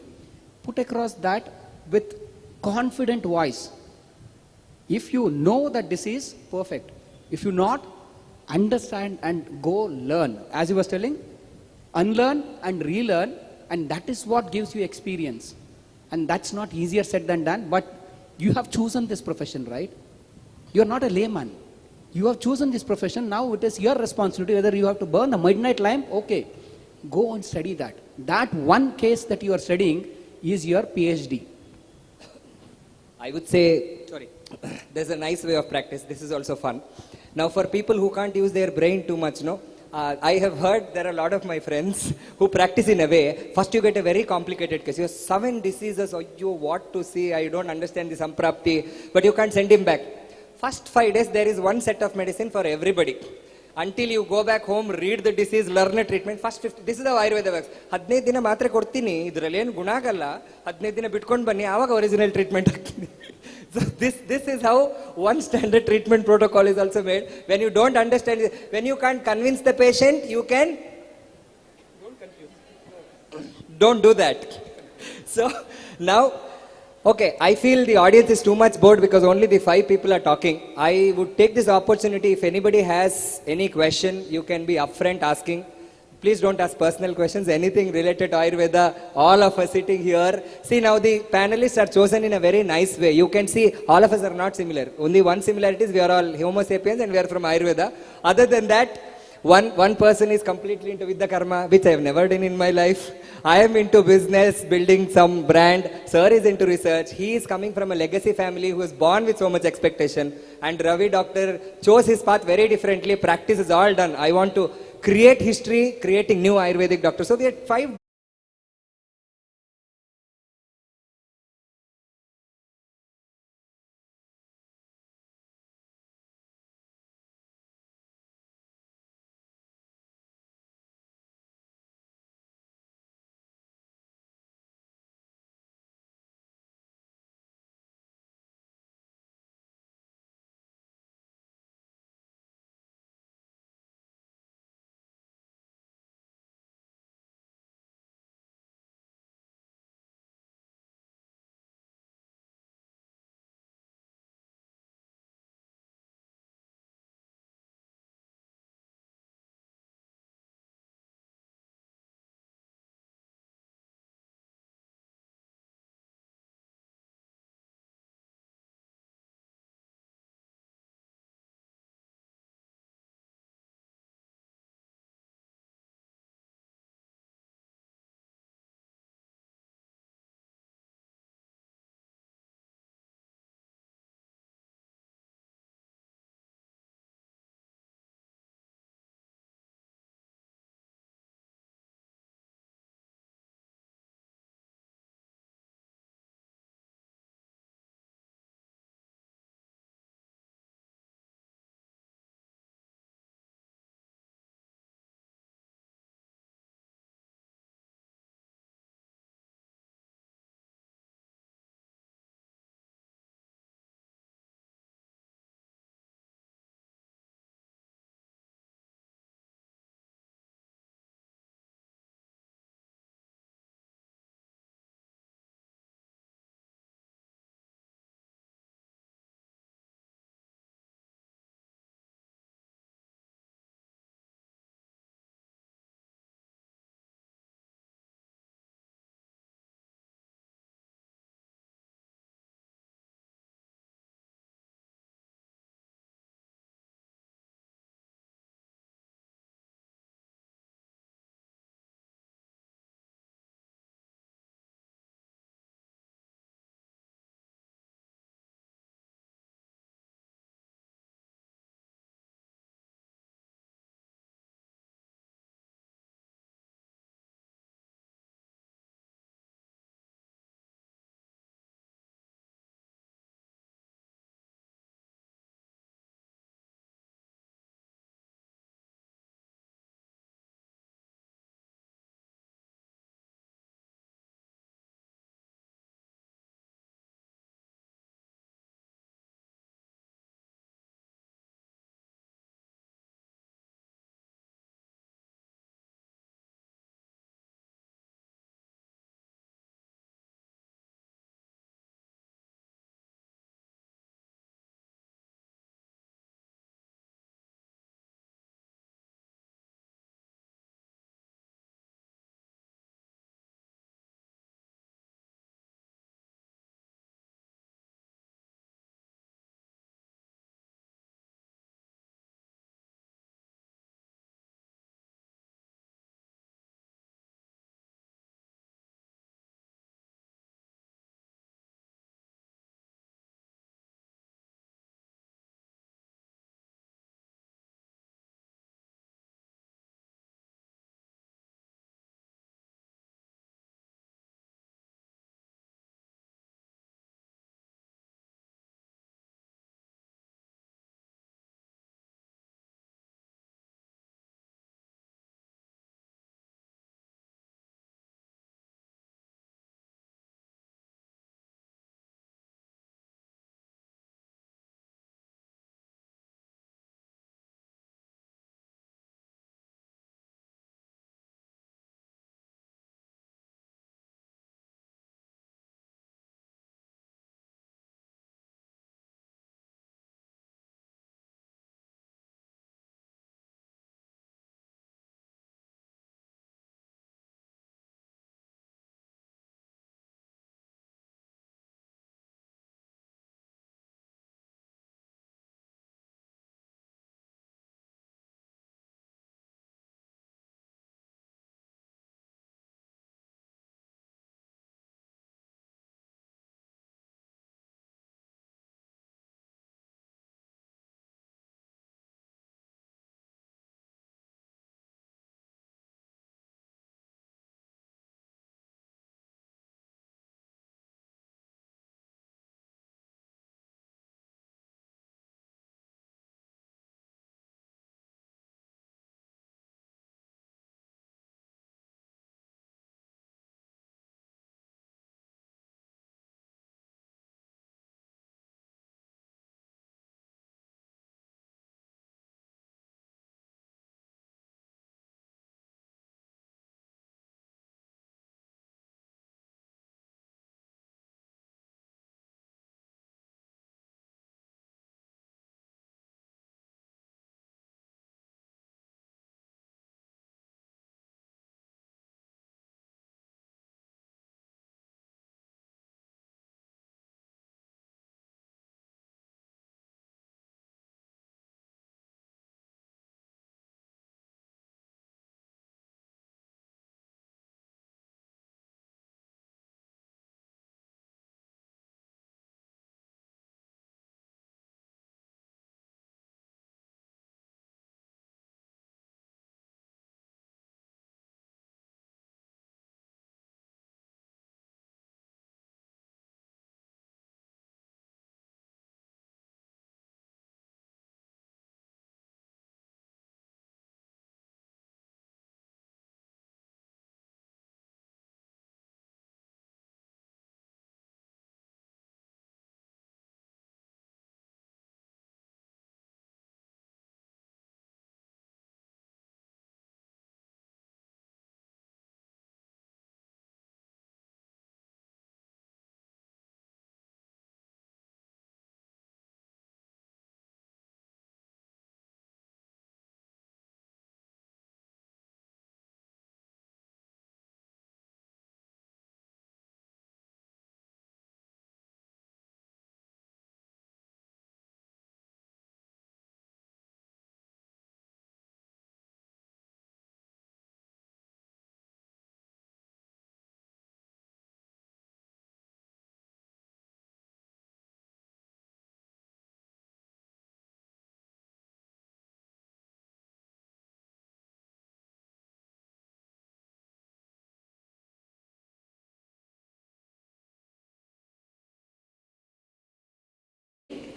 put across that with confident voice. If you know that disease, perfect. If you not, understand and go learn. As he was telling, unlearn and relearn, and that is what gives you experience. And that's not easier said than done, but you have chosen this profession, right? You are not a layman. You have chosen this profession, now it is your responsibility whether you have to burn the midnight lamp, okay. Go and study that. That one case that you are studying is your PhD. I would say, there's a nice way of practice. This is also fun. Now for people who can't use their brain too much, I have heard there are a lot of my friends who practice in a way. First you get a very complicated case. You have 7 diseases, or you what to see, I don't understand the samprapti, but you can't send him back. First 5 days there is one set of medicine for everybody. Until you go back home, read the disease, learn a treatment. First 50, this is how Ayurveda works. 15 dina ಮಾತ್ರೆ ಕೊಡ್ತೀನಿ, ಇದರಲ್ಲಿ ಏನು ಗುಣ ಆಗಲ್ಲ. 15 ದಿನ ಬಿಟ್ಕೊಂಡು ಬನ್ನಿ, ಆವಾಗ original treatment ಆಗ್ತೀನಿ. So this is how one standard treatment protocol is also made. When you don't understand, when you can't convince the patient, you can don't do that. So now Okay, I feel the audience is too much bored because only the 5 people are talking. I would take this opportunity, if anybody has any question, you can be upfront asking. Please don't ask personal questions, anything related to Ayurveda, all of us sitting here. See, now the panelists are chosen in a very nice way. You can see all of us are not similar. Only one similarity is we are all Homo sapiens and we are from Ayurveda. Other than that, one person is completely into Vidya Karma, which I have never done in my life. I am into business, building some brand. Sir is into research. He is coming from a legacy family who was born with so much expectation. And Ravi doctor chose his path very differently. Practice is all done. I want to create history, creating new Ayurvedic doctors. So we had 5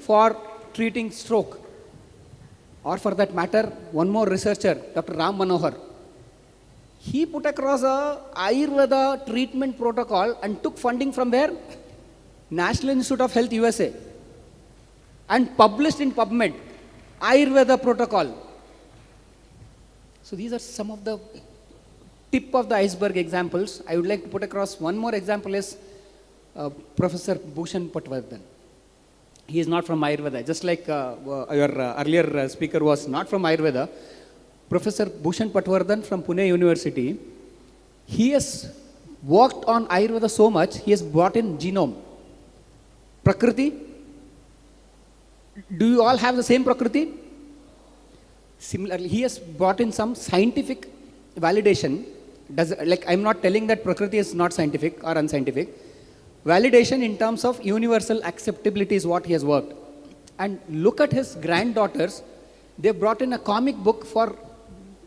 for treating stroke. Or for that matter, one more researcher, Dr. Ram Manohar. He put across a Ayurveda treatment protocol and took funding from where? National Institute of Health, USA. And published in PubMed, Ayurveda protocol. So these are some of the tip of the iceberg examples. I would like to put across one more example is Professor Bhushan Patwardhan. He is not from Ayurveda. Just like your earlier speaker was not from Ayurveda, Professor Bhushan Patwardhan from Pune University, he has worked on Ayurveda so much, he has brought in genome. Prakriti, do you all have the same Prakriti? Similarly, he has brought in some scientific validation. I'm not telling that Prakriti is not scientific or unscientific. Validation in terms of universal acceptability is what he has worked. And look at his granddaughters. They brought in a comic book for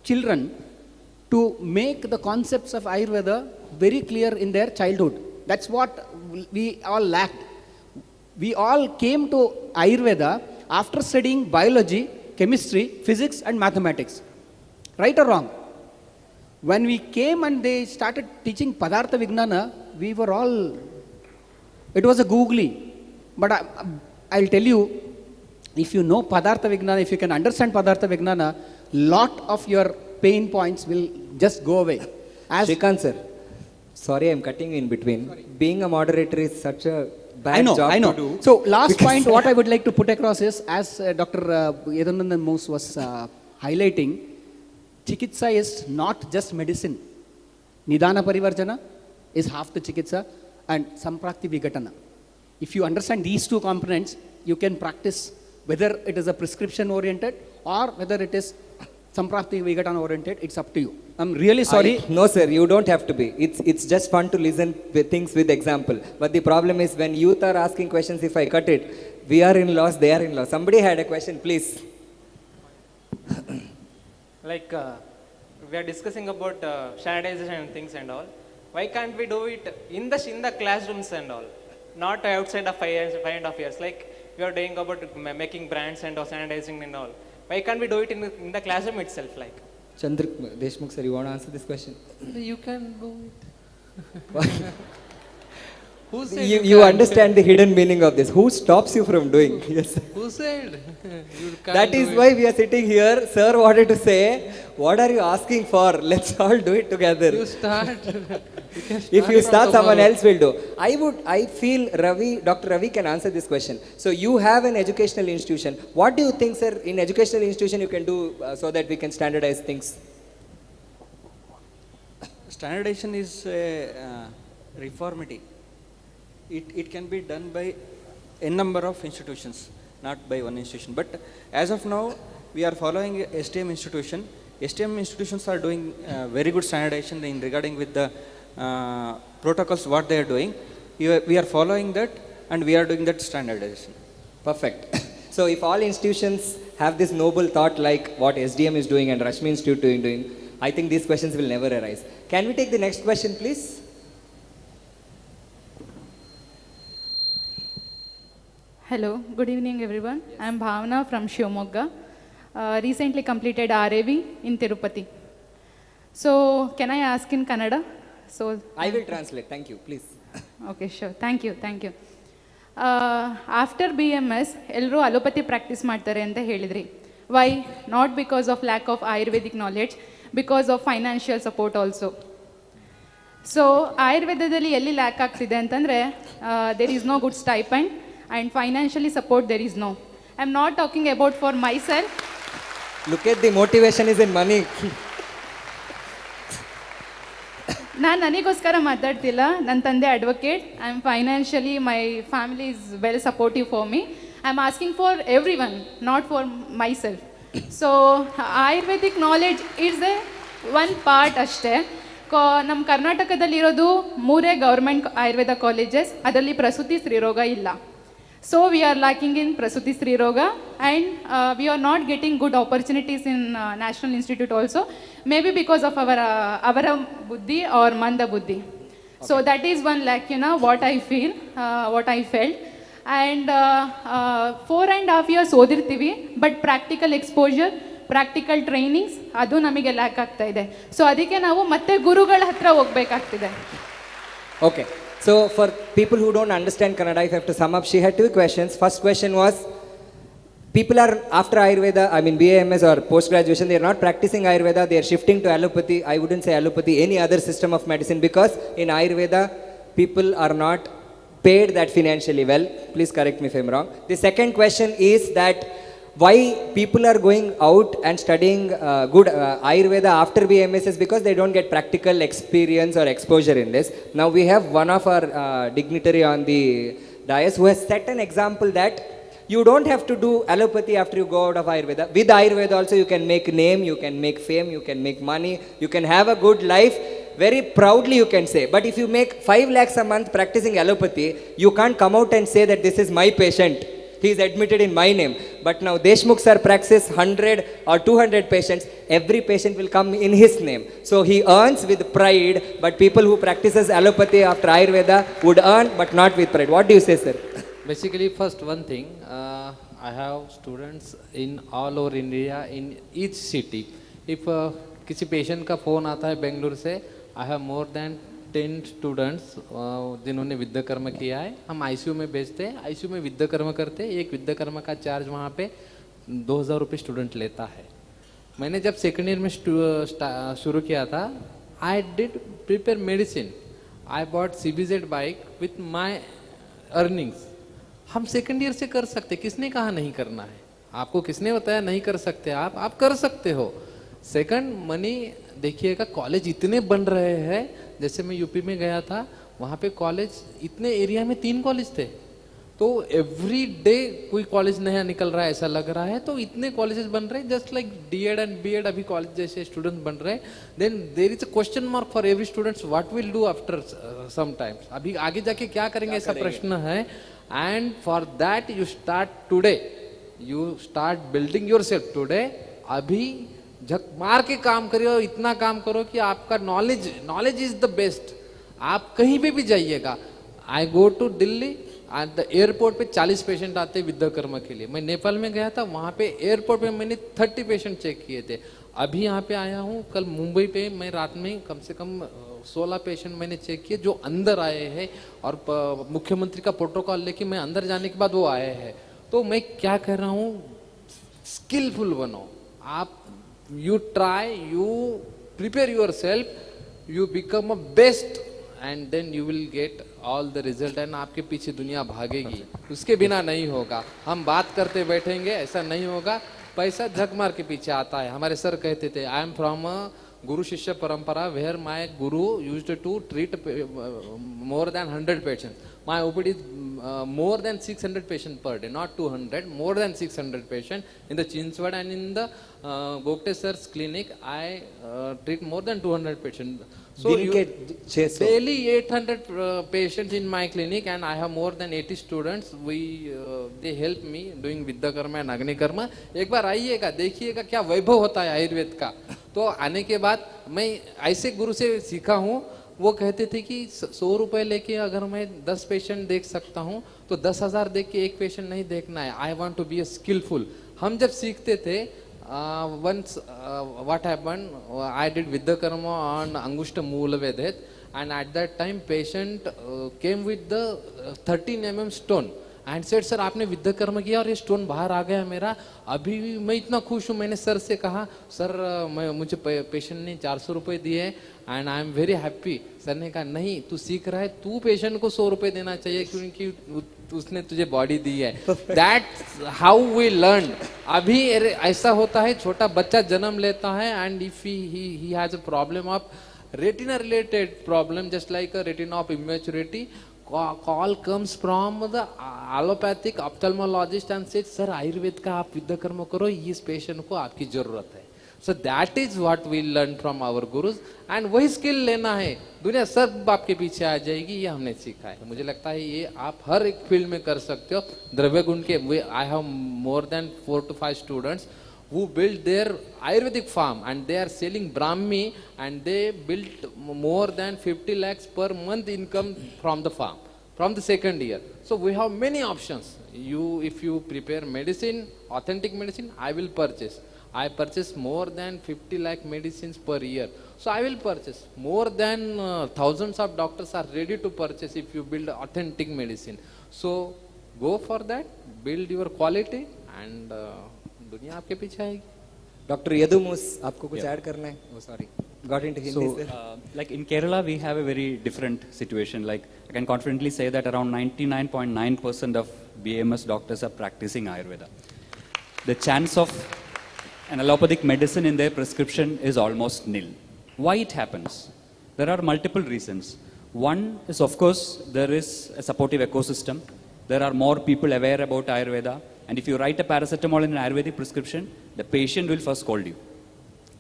children to make the concepts of Ayurveda very clear in their childhood. That's what we all lacked. We all came to Ayurveda after studying biology, chemistry, physics and mathematics. Right or wrong? When we came and they started teaching Padartha Vignana, we were all, it was a googly. But I'll tell you, if you know Padartha Vignana, if you can understand Padartha Vignana, lot of your pain points will just go away. Shrikant sir, sorry I'm cutting in between. Being a moderator is such a bad job I know. to do. So last point what I would like to put across is, as Dr. Yadunandan Mose was highlighting, Chikitsa is not just medicine. Nidana Parivarjana is half the Chikitsa and Samprakti Vigatana. If you understand these two components, you can practice whether it is a prescription oriented or whether it is Samprakti Vigatana oriented, it's up to you. I'm really sorry. No sir, you don't have to be. It's just fun to listen with things with example. But the problem is when youth are asking questions, if I cut it, we are in loss, they are in loss. Somebody had a question, please. Like we are discussing about standardization and things and all. Why can't we do it in the classrooms and all, not outside of 5.5 years? Like we are doing about making brands and standardizing and all. Why can't we do it in the classroom itself? Like Chandrik Deshmukh sir, you want to answer this question? You can do it. Who said you understand the hidden meaning of this. Who stops you from doing? Yes. Who said? You can't That is why we are sitting here. Sir wanted to say, what are you asking for? Let's all do it together. You start. If you start, someone else will do. I feel Dr. Ravi can answer this question. So you have an educational institution. What do you think, sir, in educational institution you can do so that we can standardize things? Standardization is a reformity. It can be done by a number of institutions, not by one institution. But as of now, we are following STM institution. STM institutions are doing very good standardization in regarding with the protocols, what they are doing. We are following that and we are doing that standardization. Perfect. So if all institutions have this noble thought like what SDM is doing and Rashmi Institute is doing, I think these questions will never arise. Can we take the next question, please? Hello, good evening everyone. I am Bhavana from Shivamogga. Recently completed RAV in Tirupati. So, can I ask in Kannada? So I will translate. Thank you, please. Okay, sure. Thank you. After BMS, ಎಲ್ಲರೂ allopathy practice ಮಾಡ್ತಾರೆ ಅಂತ ಹೇಳಿದ್ರಿ. Why? Not because of lack of Ayurvedic knowledge, because of financial support also. So, ಆಯುರ್ವೇದದಲ್ಲಿ ಎಲ್ಲಿ lac ಆಗ್ತಿದೆ ಅಂತಂದ್ರೆ there is no good stipend and financially support there is no. I'm not talking about for myself. Look at the motivation is in money. ನಾನು ನನಗೋಸ್ಕರ ಮಾತಾಡ್ತಿಲ್ಲ. ನನ್ನ ತಂದೆ advocate. I am financially my family is well supportive for me. I am asking for every one, not for my self. So Ayurvedic knowledge it's A one part ಅಷ್ಟೇ. ನಮ್ಮ ಕರ್ನಾಟಕದಲ್ಲಿರೋದು 3 government Ayurveda colleges, ಅದರಲ್ಲಿ ಪ್ರಸೂತಿ ಸ್ತ್ರೀರೋಗ ಇಲ್ಲ. So we are lacking in Prasuti Sri Roga and we are not getting good opportunities in National Institute also, maybe because of our Avara Buddhi or Manda Buddhi. Okay. So that is one lack, what I feel, what I felt. And 4.5 years ಓದಿರ್ತೀವಿ, but practical exposure, practical trainings ಅದು ನಮಗೆ lac ಆಗ್ತಾ ಇದೆ. So ಅದಕ್ಕೆ ನಾವು ಮತ್ತೆ ಗುರುಗಳ ಹತ್ರ ಹೋಗ್ಬೇಕಾಗ್ತಿದೆ. Okay, so for people who don't understand Kannada, if I have to sum up, she had two questions. First question was, people are after Ayurveda, I mean BAMS or post-graduation, they are not practicing Ayurveda, they are shifting to allopathy. I wouldn't say allopathy, any other system of medicine, because in Ayurveda, people are not paid that financially well. Please correct me if I'm wrong. The second question is that why people are going out and studying good Ayurveda after BMS is because they don't get practical experience or exposure in this. Now we have one of our dignitary on the dais who has set an example that you don't have to do allopathy after you go out of Ayurveda. With Ayurveda also you can make name, you can make fame, you can make money, you can have a good life. Very proudly you can say. But if you make 5 lakhs a month practicing allopathy, you can't come out and say that this is my patient. He is admitted in my name. But now Deshmukh sir practices 100 or 200 patients. Every patient will come in his name. So he earns with pride. But people who practices allopathy after Ayurveda would earn but not with pride. What do you say, sir? Basically, first one thing, I have students in all over India, in each city. If किसी patient का phone आता है बेंगलुरु से, I have more than 10 students जिन्होंने विद्याकर्म किया है. हम ICU में भेजते हैं, आईसीयू में विद्याकर्म करते हैं. एक विद्याकर्म का चार्ज वहाँ पे 2000 रुपये स्टूडेंट लेता है. मैंने जब सेकेंड ईयर में शुरू किया था, I did prepare medicine, I bought CBZ bike with my earnings. हम सेकेंड ईयर से कर सकते, किसने कहा नहीं करना है? आपको किसने बताया नहीं कर सकते? आप कर सकते हो. सेकंड, मनी देखिएगा, कॉलेज इतने बन रहे हैं. जैसे मैं यूपी में गया था, वहाँ पे कॉलेज इतने एरिया में 3 कॉलेज थे. तो एवरी डे कोई कॉलेज नया निकल रहा है ऐसा लग रहा है. तो इतने कॉलेजेस बन रहे हैं, just like D.Ed and B.Ed अभी कॉलेज जैसे स्टूडेंट बन रहे हैं. Then there is a question mark for every students, what will do after some times. अभी आगे जाके क्या करेंगे ऐसा प्रश्न है. And for that you start today, you start building yourself today. अभी झक मार के काम करो, इतना काम करो कि आपका नॉलेज इज द बेस्ट. आप कहीं पे भी जाइएगा. I go to Delhi, at the airport पे 40 पेशेंट आते हैं विद्याकर्म के लिए. मैं नेपाल में गया था, वहाँ पे एयरपोर्ट पे मैंने 30 पेशेंट चेक किए थे. अभी यहाँ पे आया हूँ, कल मुंबई पे मैं रात में कम से कम 16 पेशेंट मैंने चेक किए जो अंदर आए हैं. और मुख्यमंत्री का प्रोटोकॉल लेके मैं अंदर जाने के बाद वो आए हैं. तो मैं क्या कह रहा हूँ, स्किलफुल बनो आप. You try, you prepare yourself, you become a best, and then you will get all the result. And आपके पीछे दुनिया भागेगी, उसके बिना नहीं होगा. हम बात करते बैठेंगे ऐसा नहीं होगा. पैसा झक मार के पीछे आता है. हमारे सर कहते थे, आई एम फ्रॉम गुरु शिष्य परंपरा where my guru used to treat more than 100 patients. My OPD is more than 600 patients per day, not 200, more than 600 patients. In the Chinswad and in the Gopte sir's clinic, I treat more than 200 patients. So daily 800 patients in my clinic, and I have more than 80 students. They help me doing Vidyakarma and Agni Karma. एक बार आइएगा, देखिएगा क्या वैभव होता है आयुर्वेद का. तो आने के बाद मैं ऐसे गुरु से सीखा हूँ. वो कहते थे कि 100 रुपए लेके अगर मैं 10 पेशेंट देख सकता हूँ तो 10,000 देख के एक पेशेंट नहीं देखना है. I want to be a skilful. हम जब सीखते थे, once what happened, I did Vidyakarma on Angushta Moolavedhet, and at that time patient came with the 13 mm stone and said, sir आपने विद्याकर्म किया और ये स्टोन बाहर आ गया मेरा. अभी मैं इतना खुश हूँ. मैंने सर से कहा, सर मुझे पेशेंट ने 400 रुपये दिए and I am very happy. Sir ने कहा, नहीं तू सीख रहा है, तू पेशेंट को 100 रुपये देना चाहिए क्योंकि उसने तुझे बॉडी दी है. That's how we learn. अभी ऐसा होता है, छोटा बच्चा जन्म लेता है and if he has a problem of retina related problem, just like a retina of immaturity, call comes from the allopathic ophthalmologist and says, sir Ayurveda का आप विद्याकर्म करो, इस पेशेंट को आपकी जरूरत है. So that is what we learn from our gurus, and वही skill लेना है. दुनिया सब आपके पीछे आ जाएगी, ये हमने सीखा है. मुझे लगता है ये आप हर एक फील्ड में कर सकते हो. द्रव्य गुण के I have more than 4 to 5 students who built their Ayurvedic farm and they are selling Brahmi, and they built more than 50 lakhs per month income from the farm. from the second year. So we have many options. If you prepare medicine, authentic medicine, I will purchase. I purchase more than 50 lakh medicines per year. So I will purchase. More than thousands of doctors are ready to purchase if you build authentic medicine. So go for that, build your quality, and दुनिया आपके पीछे आएगी. Dr. Yadumus, आपको कुछ add करना है? Oh, sorry. Got into Hindi, So, like in Kerala, we have a very different situation. Like I can confidently say that around 99.9% of BMS doctors are practicing Ayurveda. The chance of an allopathic medicine in their prescription is almost nil. Why it happens? There are multiple reasons. One is, of course, there is a supportive ecosystem. There are more people aware about Ayurveda. And if you write a paracetamol in an Ayurvedic prescription, the patient will first scold you,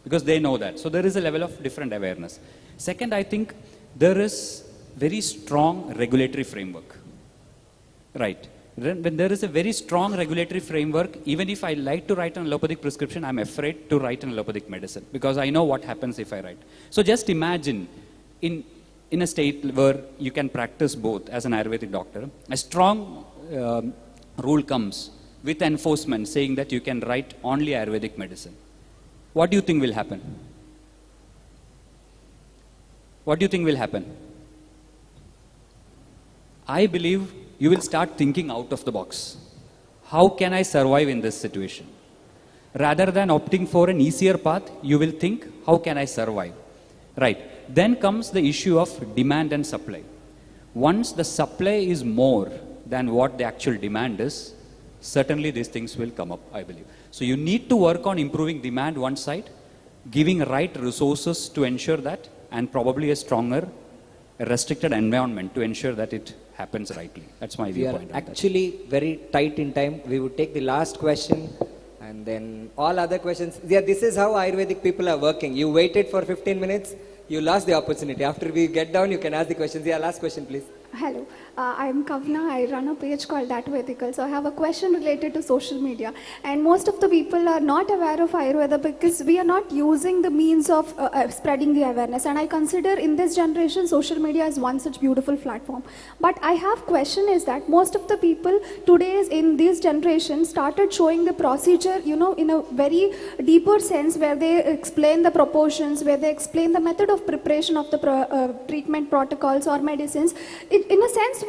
because they know that. So there is a level of different awareness. Second, I think there is very strong regulatory framework. Right. When there is a very strong regulatory framework, even if I like to write an allopathic prescription, I'm afraid to write an allopathic medicine, because I know what happens if I write. So just imagine in a state where you can practice both as an Ayurvedic doctor, a strong rule comes with enforcement saying that you can write only Ayurvedic medicine. What do you think will happen? What do you think will happen? I believe you will start thinking out of the box. How can I survive in this situation? Rather than opting for an easier path, you will think, how can I survive? Right. Then comes the issue of demand and supply. Once the supply is more than what the actual demand is, certainly these things will come up, I believe. So you need to work on improving demand one side, giving right resources to ensure that, and probably a stronger, restricted environment to ensure that it happens rightly. That's my viewpoint. We are actually very tight in time. We would take the last question and then all other questions. Yeah, this is how Ayurvedic people are working. You waited for 15 minutes, you lost the opportunity. After we get down, you can ask the questions. Yeah, last question, please. Hello, I'm Kavna. I run a page called That Way Ethical. So I have a question related to social media. And most of the people are not aware of Ayurveda because we are not using the means of spreading the awareness. And I consider in this generation, social media is one such beautiful platform. But I have question is that most of the people today in this generation started showing the procedure, in a very deeper sense where they explain the proportions, where they explain the method of preparation of the treatment protocols or medicines. In a sense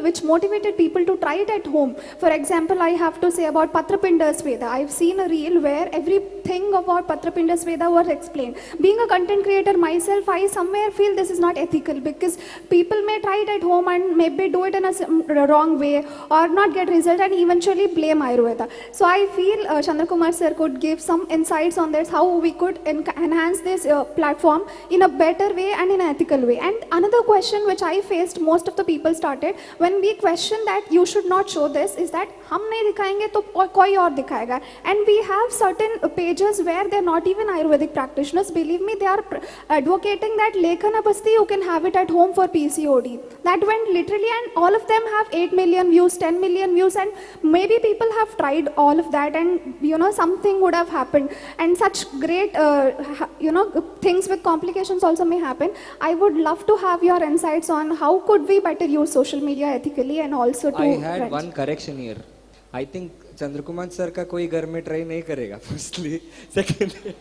which motivated people to try it at home. For example, I have to say about Patrapinda Sveda. I've seen a reel where everything about Patrapinda Sveda was explained. Being a content creator myself, I somewhere feel this is not ethical because people may try it at home and maybe do it in a wrong way or not get result and eventually blame Ayurveda. So I feel Chandrakumar sir could give some insights on this, how we could enhance this platform in a better way and in an ethical way. And another question which I faced, most of the people started when we question that you should not show this, is that हम नहीं दिखाएंगे तो कोई और दिखाएगा. And we have certain pages where they're not even Ayurvedic practitioners. Believe me, they are advocating that Lekhana Basti you can have it at home for PCOD. That went literally, and all of them have 8 million views, 10 million views, and maybe people have tried all of that, and something would have happened. And such great things with complications also may happen. I would love to have your insights on how could we better use social media ethically and also to... I had one correction here. I think Chandrakumar sir का कोई घर में try नहीं करेगा. Firstly, secondly,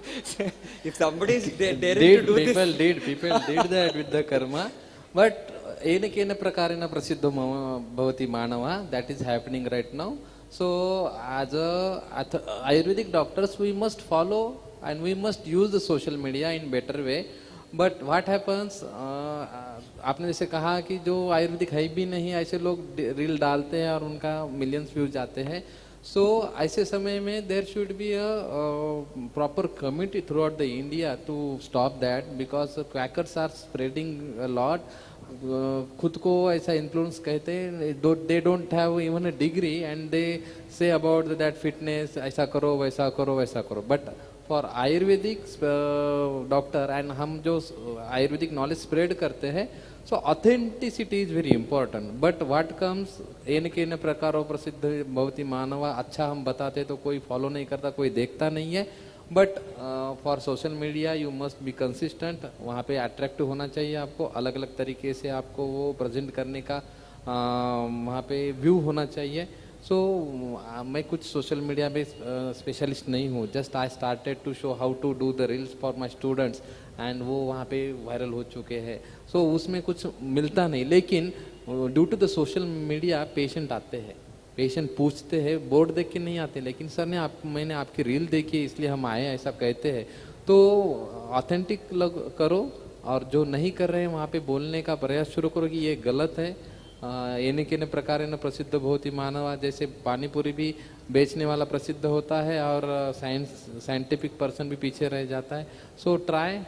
if somebody is daring to do this, people did that with the karma, but एन प्रकारेण प्रसिद्धो भवति मानव. That is happening right now. So as Ayurvedic doctors, we must follow and we must use the social media in better way. But what happens, आपने जैसे कहा कि जो आयुर्वेदिक है भी नहीं, ऐसे लोग रील डालते हैं और उनका मिलियंस व्यूज जाते हैं. सो ऐसे समय में there should be a proper committee throughout the India to stop that, because quackers are spreading a lot. खुद को ऐसा इन्फ्लुएंस कहते हैं, they don't have even a degree and they say about that fitness, ऐसा करो वैसा करो वैसा करो. But for Ayurvedic doctor and हम जो आयुर्वेदिक नॉलेज स्प्रेड करते हैं, so authenticity is very important. But what comes एन के प्रकारों प्रसिद्ध भवति मानवा, अच्छा हम बताते तो कोई फॉलो नहीं करता, कोई देखता नहीं है. But for social media you must be consistent, वहाँ पे अट्रैक्टिव होना चाहिए आपको, अलग अलग तरीके से आपको वो प्रेजेंट करने का वहाँ पे व्यू होना चाहिए. सो मैं कुछ सोशल मीडिया में स्पेशलिस्ट नहीं हूँ, just I started to show how to do the reels for my students and वो वहाँ पे वायरल हो चुके हैं. सो उसमें कुछ मिलता नहीं, लेकिन due to the social media patient आते हैं, पेशेंट पूछते हैं, बोर्ड देख के नहीं आते, लेकिन सर ने मैंने आपकी रील देखी इसलिए हम आए ऐसा कहते हैं. तो ऑथेंटिक करो, और जो नहीं कर रहे हैं वहाँ पे बोलने का प्रयास शुरू करो कि ये गलत है. येने प्रकारेण प्रसिद्ध भवति मानवा, जैसे पानीपुरी भी बेचने वाला प्रसिद्ध होता है और साइंटिफिक पर्सन भी पीछे रह जाता है. सो ट्राई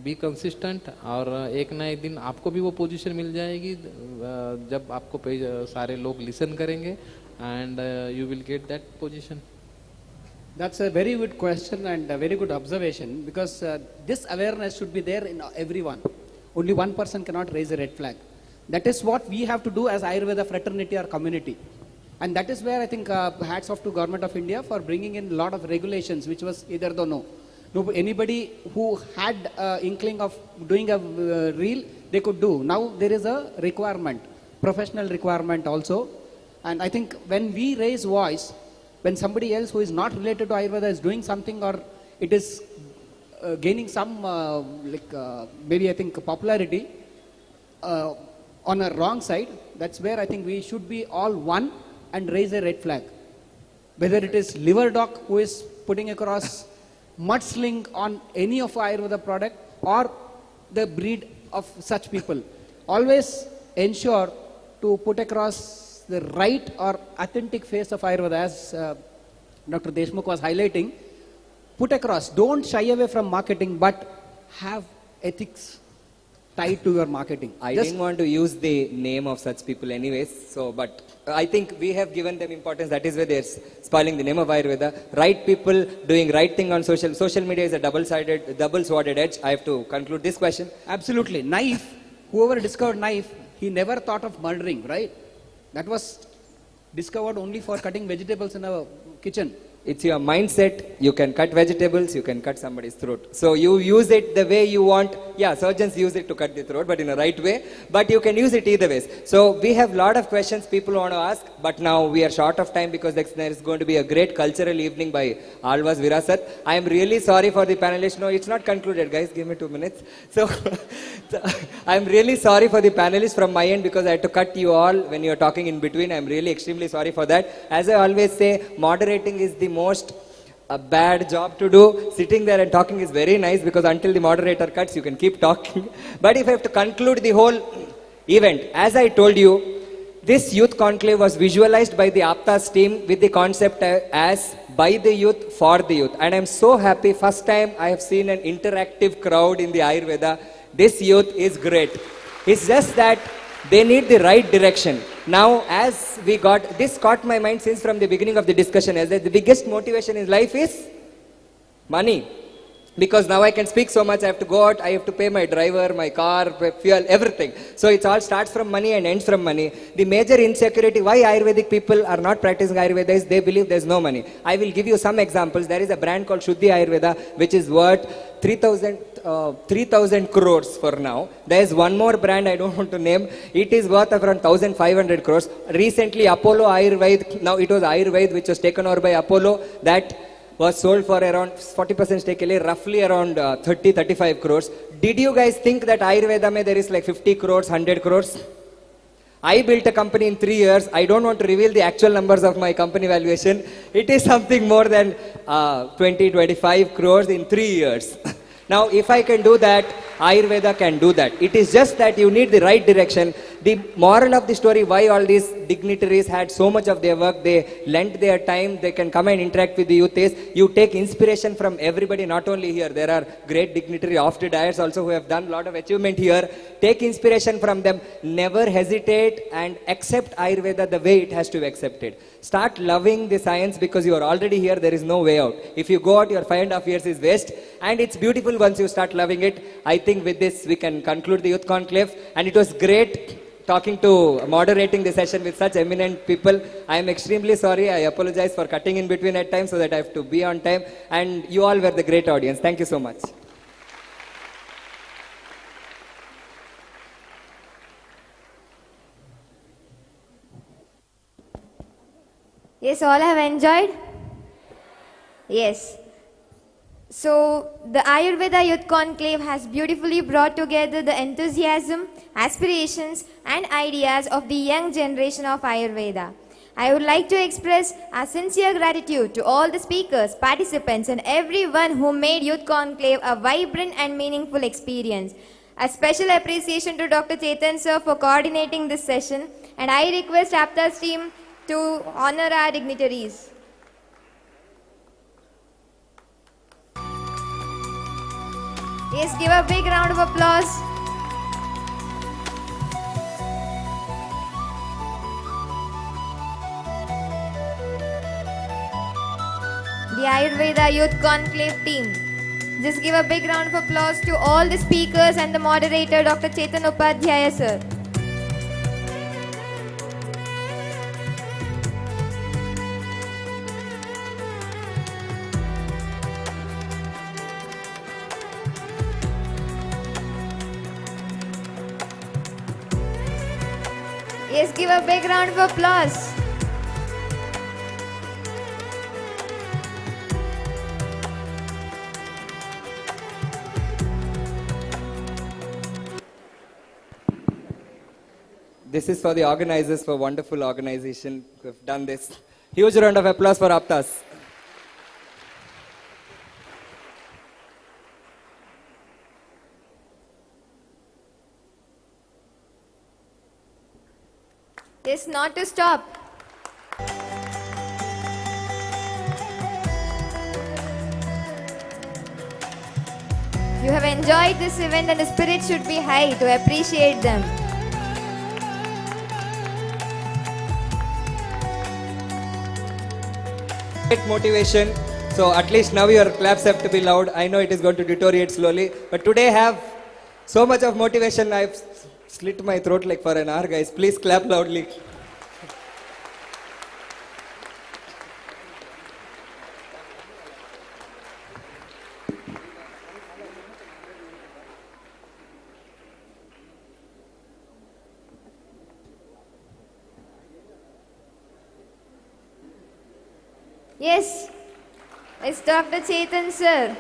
बी कंसिस्टेंट, और एक ना एक दिन आपको भी वो पोजीशन मिल जाएगी जब आपको सारे लोग लिसन करेंगे and you will get that position. That's a very good question and a very good observation, because this awareness should be there in everyone. Only one person cannot raise a red flag. That is what we have to do as Ayurveda fraternity or community. And that is where I think hats off to Government of India for bringing in a lot of regulations, which was either the no. Anybody who had inkling of doing a reel, they could do. Now there is a requirement, professional requirement also. And I think when we raise voice, when somebody else who is not related to Ayurveda is doing something, or it is gaining some maybe I think popularity on a wrong side, that's where I think we should be all one and raise a red flag. Whether it is liver doc who is putting across mudsling on any of Ayurveda product, or the breed of such people, always ensure to put across the right or authentic face of Ayurveda, as Dr. Deshmukh was highlighting. Put across, don't shy away from marketing, but have ethics tied to your marketing. I didn't want to use the name of such people anyways, so but I think we have given them importance. That is why they're spoiling the name of Ayurveda. Right people doing right thing on social media is a double-sworded edge. I have to conclude this question. Absolutely. Knife, whoever discovered knife, he never thought of murdering, right? That was discovered only for cutting vegetables in a kitchen. It's your mindset. You can cut vegetables, you can cut somebody's throat. So you use it the way you want. Yeah, surgeons use it to cut the throat, but in a right way. But you can use it either ways. So we have a lot of questions people want to ask, but now we are short of time because there is going to be a great cultural evening by Alva's Virasat. I am really sorry for the panelists. No, it's not concluded, guys. Give me 2 minutes. So I am really sorry for the panelists from my end because I had to cut you all when you are talking in between. I am really extremely sorry for that. As I always say, moderating is the most bad job to do. Sitting there and talking is very nice because until the moderator cuts, you can keep talking. But if I have to conclude the whole event, as I told you, this youth conclave was visualized by the Aptas team with the concept as by the youth, for the youth. And I'm so happy, first time I have seen an interactive crowd in the Ayurveda. This youth is great. It's just that they need the right direction. Now, as we got, this caught my mind since from the beginning of the discussion, as that the biggest motivation in life is money. Because now I can speak so much, I have to go out, I have to pay my driver, my car, fuel, everything. So it all starts from money and ends from money. The major insecurity, why Ayurvedic people are not practicing Ayurveda is they believe there's no money. I will give you some examples. There is a brand called Shuddhi Ayurveda, which is worth 3,000 crores for now. There is one more brand I don't want to name. It is worth around 1,500 crores. Recently, Apollo Ayurveda, now it was Ayurveda which was taken over by Apollo, that was sold for around 40% stake, roughly around 30-35 crores. Did you guys think that Ayurveda mein there is like 50 crores, 100 crores? I built a company in 3 years. I don't want to reveal the actual numbers of my company valuation. It is something more than 20-25 crores in 3 years. Now, if I can do that, Ayurveda can do that. It is just that you need the right direction. The moral of the story, why all these dignitaries had so much of their work, they lent their time, they can come and interact with the youth, is you take inspiration from everybody, not only here. There are great dignitaries after diets also who have done a lot of achievement here. Take inspiration from them. Never hesitate and accept Ayurveda the way it has to be accepted. Start loving the science because you are already here. There is no way out. If you go out, your 5.5 years is waste. And it's beautiful once you start loving it. I think with this we can conclude the Youth Conclave. And it was great moderating the session with such eminent people. I am extremely sorry. I apologize for cutting in between at times so that I have to be on time. And you all were the great audience. Thank you so much. Yes, all have enjoyed? Yes. So, the Ayurveda Youth Conclave has beautifully brought together the enthusiasm, aspirations, and ideas of the young generation of Ayurveda. I would like to express our sincere gratitude to all the speakers, participants, and everyone who made Youth Conclave a vibrant and meaningful experience. A special appreciation to Dr. Chetan sir for coordinating this session, and I request Apta's team to honor our dignitaries. Yes, give a big round of applause. The Ayurveda Youth Conclave team. Just give a big round of applause to all the speakers and the moderator, Dr. Chetan Upadhyaya sir. Yes, give a big round of applause. This is for the organizers, for wonderful organization who have done this. Huge round of applause for Aptas. Yes, not to stop. You have enjoyed this event and the spirit should be high to appreciate them. Great motivation. So at least now your claps have to be loud. I know it is going to deteriorate slowly. But today have so much of motivation. I've slit my throat like for an hour, guys. Please clap loudly. Yes, it's Dr. Chetan sir.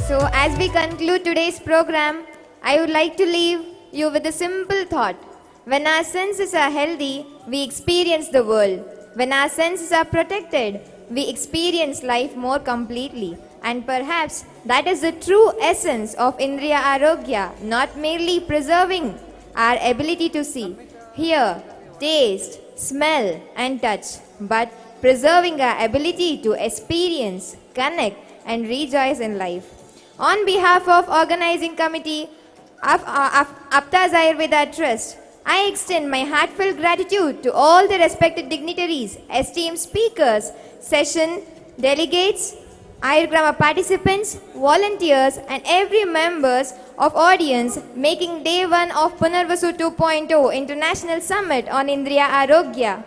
So as we conclude today's program, I would like to leave you with a simple thought. When our senses are healthy, we experience the world. When our senses are protected, we experience life more completely. And perhaps that is the true essence of Indriya Arogya, not merely preserving our ability to see, hear, taste, smell and touch, but preserving our ability to experience, connect and rejoice in life. On behalf of organizing committee of Aptas Ayurveda Trust, I extend my heartfelt gratitude to all the respected dignitaries, esteemed speakers, session delegates, Ayurgrama participants, volunteers and every members of audience making day one of Punarvasu 2.0 International Summit on Indriya Arogya.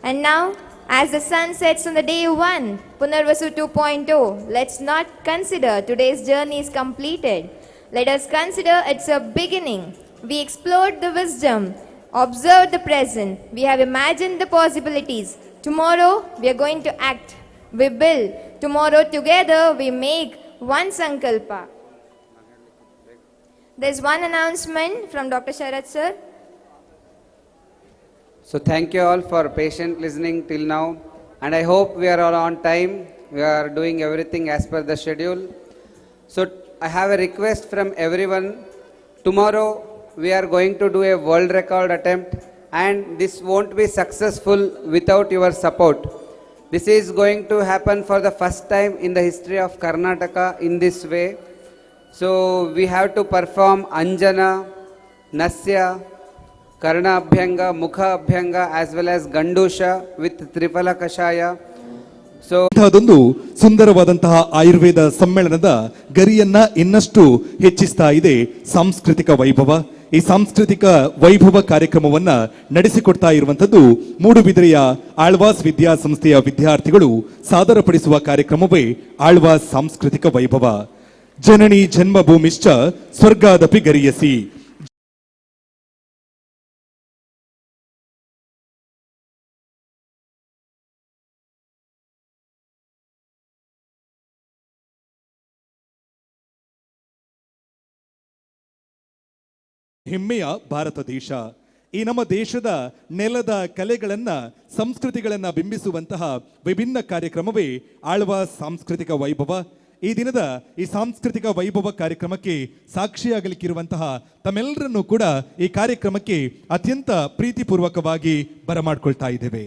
And now, As the sun sets on the day 1, Punarvasu 2.0, let's not consider today's journey is completed. Let us consider it's a beginning. We explored the wisdom, observed the present, we have imagined the possibilities. Tomorrow we are going to act. We build. Tomorrow together we make one Sankalpa. There's one announcement from Dr. Sharat sir. So thank you all for patient listening till now, and I hope we are all on time. We are doing everything as per the schedule. So I have a request from everyone. Tomorrow we are going to do a world record attempt, and this won't be successful without your support. This is going to happen for the first time in the history of Karnataka in this way. So we have to perform Anjana, Nasya, Karna Abhyanga, Mukha Abhyanga as well as Gandusha with Tripala Kashaya. So ಇಂತಹದೊಂದು ಸುಂದರವಾದಂತಹ ಆಯುರ್ವೇದ ಸಮ್ಮೇಳನದ ಗರಿಯನ್ನ ಇನ್ನಷ್ಟು ಹೆಚ್ಚಿಸ್ತಾ ಇದೆ ಸಾಂಸ್ಕೃತಿಕ ವೈಭವ. ಈ ಸಾಂಸ್ಕೃತಿಕ ವೈಭವ ಕಾರ್ಯಕ್ರಮವನ್ನ ನಡೆಸಿಕೊಡ್ತಾ ಇರುವಂತದ್ದು ಮೂಡುಬಿದಿರೆಯ ಆಳ್ವಾಸ್ ವಿದ್ಯಾಸಂಸ್ಥೆಯ ವಿದ್ಯಾರ್ಥಿಗಳು ಸಾದರಪಡಿಸುವ ಕಾರ್ಯಕ್ರಮವೇ ಆಳ್ವಾಸ್ ಸಾಂಸ್ಕೃತಿಕ ವೈಭವ. ಜನನಿ ಜನ್ಮಭೂಮಿಶ್ಚ ಸ್ವರ್ಗಾದಪಿ ಗರಿಯಸಿ. ಹೆಮ್ಮೆಯ ಭಾರತ ದೇಶ. ಈ ನಮ್ಮ ದೇಶದ ನೆಲದ ಕಲೆಗಳನ್ನ ಸಂಸ್ಕೃತಿಗಳನ್ನ ಬಿಂಬಿಸುವಂತಹ ವಿಭಿನ್ನ ಕಾರ್ಯಕ್ರಮವೇ ಆಳ್ವಾಸ್ ಸಾಂಸ್ಕೃತಿಕ ವೈಭವ. ಈ ದಿನದ ಈ ಸಾಂಸ್ಕೃತಿಕ ವೈಭವ ಕಾರ್ಯಕ್ರಮಕ್ಕೆ ಸಾಕ್ಷಿಯಾಗಲಿಕ್ಕಿರುವಂತಹ ತಮ್ಮೆಲ್ಲರನ್ನೂ ಕೂಡ ಈ ಕಾರ್ಯಕ್ರಮಕ್ಕೆ ಅತ್ಯಂತ ಪ್ರೀತಿಪೂರ್ವಕವಾಗಿ ಬರಮಾಡ್ಕೊಳ್ತಾ ಇದ್ದೇವೆ.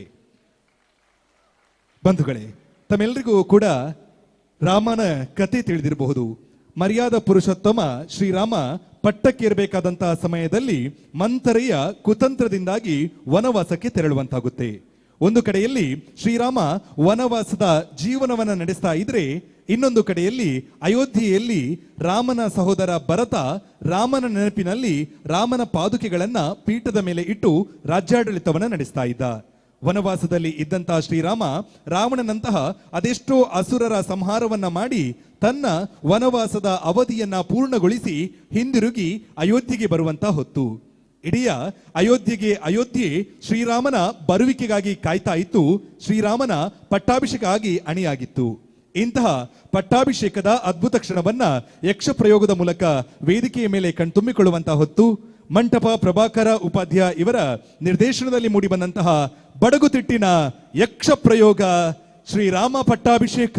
ಬಂಧುಗಳೇ, ತಮ್ಮೆಲ್ಲರಿಗೂ ಕೂಡ ರಾಮನ ಕತೆ ತಿಳಿದಿರಬಹುದು. ಮರ್ಯಾದ ಪುರುಷೋತ್ತಮ ಶ್ರೀರಾಮ ಪಟ್ಟಕ್ಕೇರಬೇಕಾದಂತಹ ಸಮಯದಲ್ಲಿ ಮಂಥರೆಯ ಕುತಂತ್ರದಿಂದಾಗಿ ವನವಾಸಕ್ಕೆ ತೆರಳುವಂತಾಗುತ್ತೆ. ಒಂದು ಕಡೆಯಲ್ಲಿ ಶ್ರೀರಾಮ ವನವಾಸದ ಜೀವನವನ್ನ ನಡೆಸ್ತಾ ಇದ್ರೆ, ಇನ್ನೊಂದು ಕಡೆಯಲ್ಲಿ ಅಯೋಧ್ಯೆಯಲ್ಲಿ ರಾಮನ ಸಹೋದರ ಭರತ ರಾಮನ ನೆನಪಿನಲ್ಲಿ ರಾಮನ ಪಾದುಕೆಗಳನ್ನ ಪೀಠದ ಮೇಲೆ ಇಟ್ಟು ರಾಜ್ಯಾಡಳಿತವನ್ನ ನಡೆಸ್ತಾ ಇದ್ದ. ವನವಾಸದಲ್ಲಿ ಇದ್ದಂತಹ ಶ್ರೀರಾಮ ರಾವಣನಂತಹ ಅದೆಷ್ಟೋ ಅಸುರರ ಸಂಹಾರವನ್ನ ಮಾಡಿ ತನ್ನ ವನವಾಸದ ಅವಧಿಯನ್ನ ಪೂರ್ಣಗೊಳಿಸಿ ಹಿಂದಿರುಗಿ ಅಯೋಧ್ಯೆಗೆ ಬರುವಂತ ಹೊತ್ತು. ಇಡೀ ಅಯೋಧ್ಯೆ ಶ್ರೀರಾಮನ ಬರುವಿಕೆಗಾಗಿ ಕಾಯ್ತಾ ಇತ್ತು. ಶ್ರೀರಾಮನ ಪಟ್ಟಾಭಿಷೇಕ ಆಗಿ ಅಣಿಯಾಗಿತ್ತು. ಇಂತಹ ಪಟ್ಟಾಭಿಷೇಕದ ಅದ್ಭುತ ಕ್ಷಣವನ್ನ ಯಕ್ಷ ಪ್ರಯೋಗದ ಮೂಲಕ ವೇದಿಕೆಯ ಮೇಲೆ ಕಣ್ತುಂಬಿಕೊಳ್ಳುವಂತಹ ಹೊತ್ತು ಮಂಟಪ ಪ್ರಭಾಕರ ಉಪಾಧ್ಯಾಯ ಇವರ ನಿರ್ದೇಶನದಲ್ಲಿ ಮೂಡಿಬಂದಂತಹ ಬಡಗುತಿಟ್ಟಿನ ಯಕ್ಷ ಪ್ರಯೋಗ ಶ್ರೀರಾಮ ಪಟ್ಟಾಭಿಷೇಕ.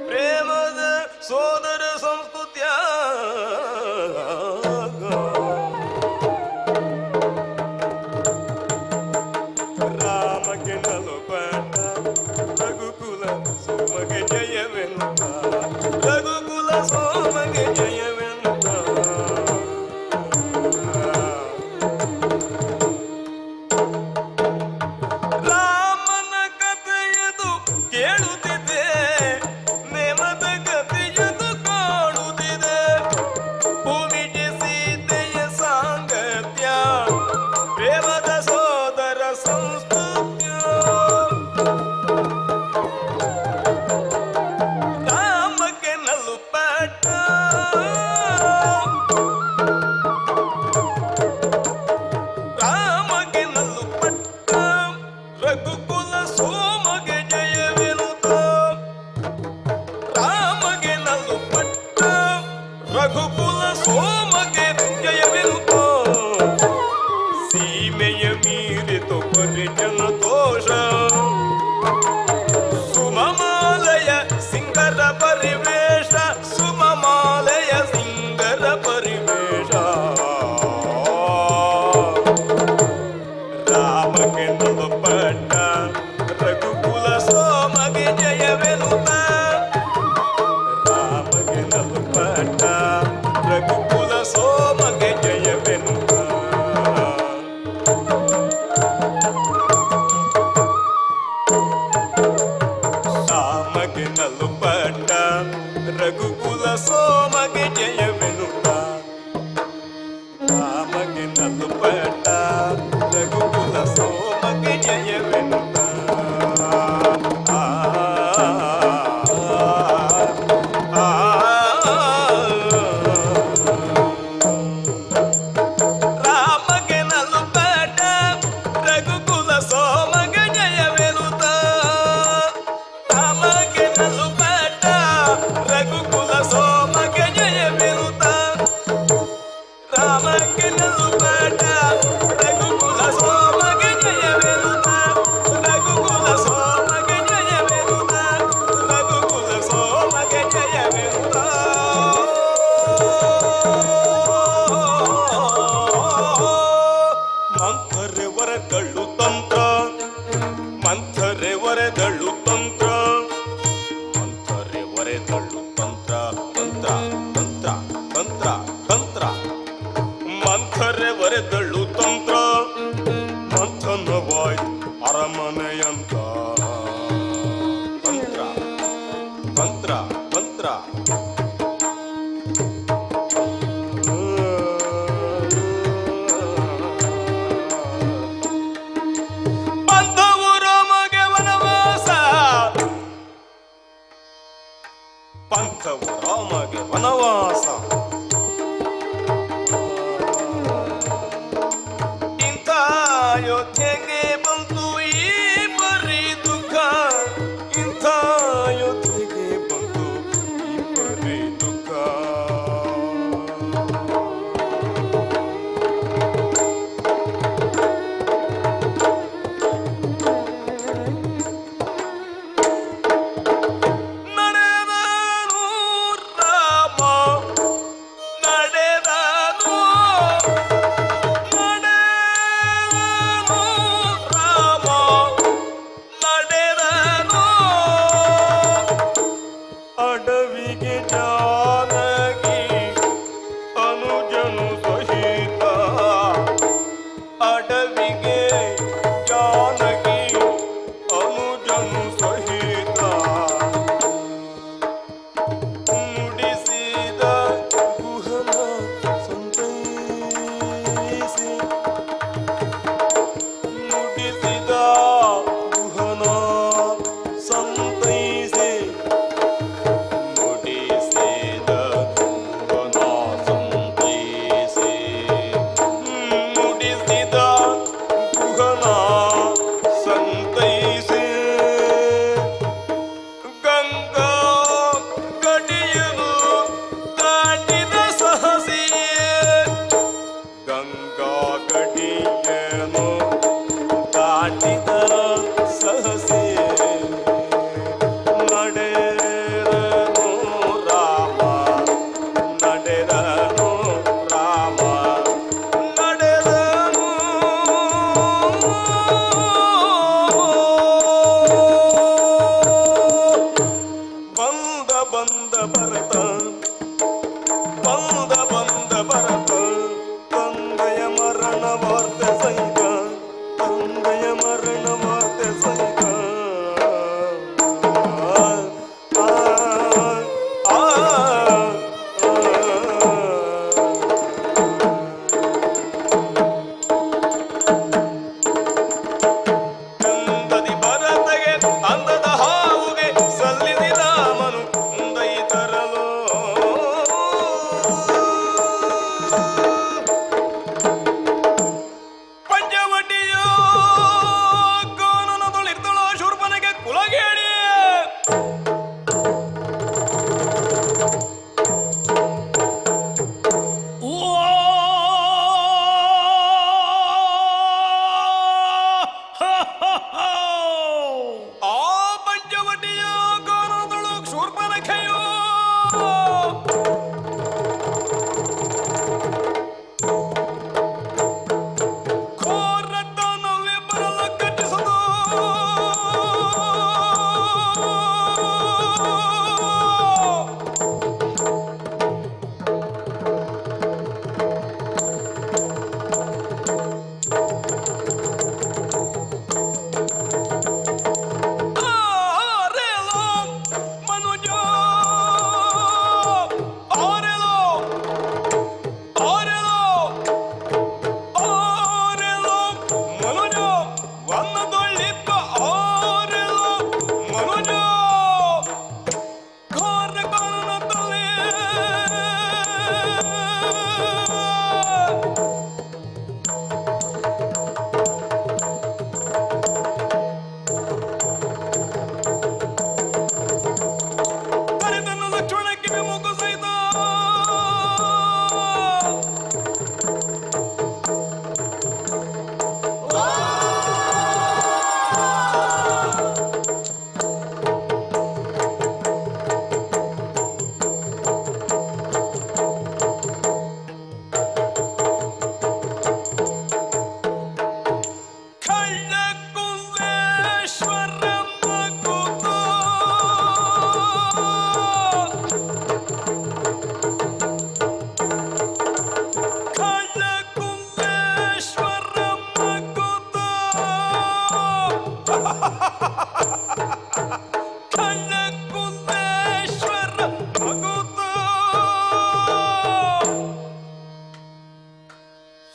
ಪ್ರೇಮದ ಸೋದರ ಸಂಸ್ಕೃತಿಯ ಮೆರೆದಳು ತಂತ್ರ ಮಂಥನವಾಯ್ತು ಅರಮನೆಯಂತ ತಂತ್ರ ತಂತ್ರ ತಂತ್ರ ಬಂಧವು ರಾಮಗೆ ವನವಾಸ ಪಂಥವು ರಾಮಗೆ ವನವಾಸ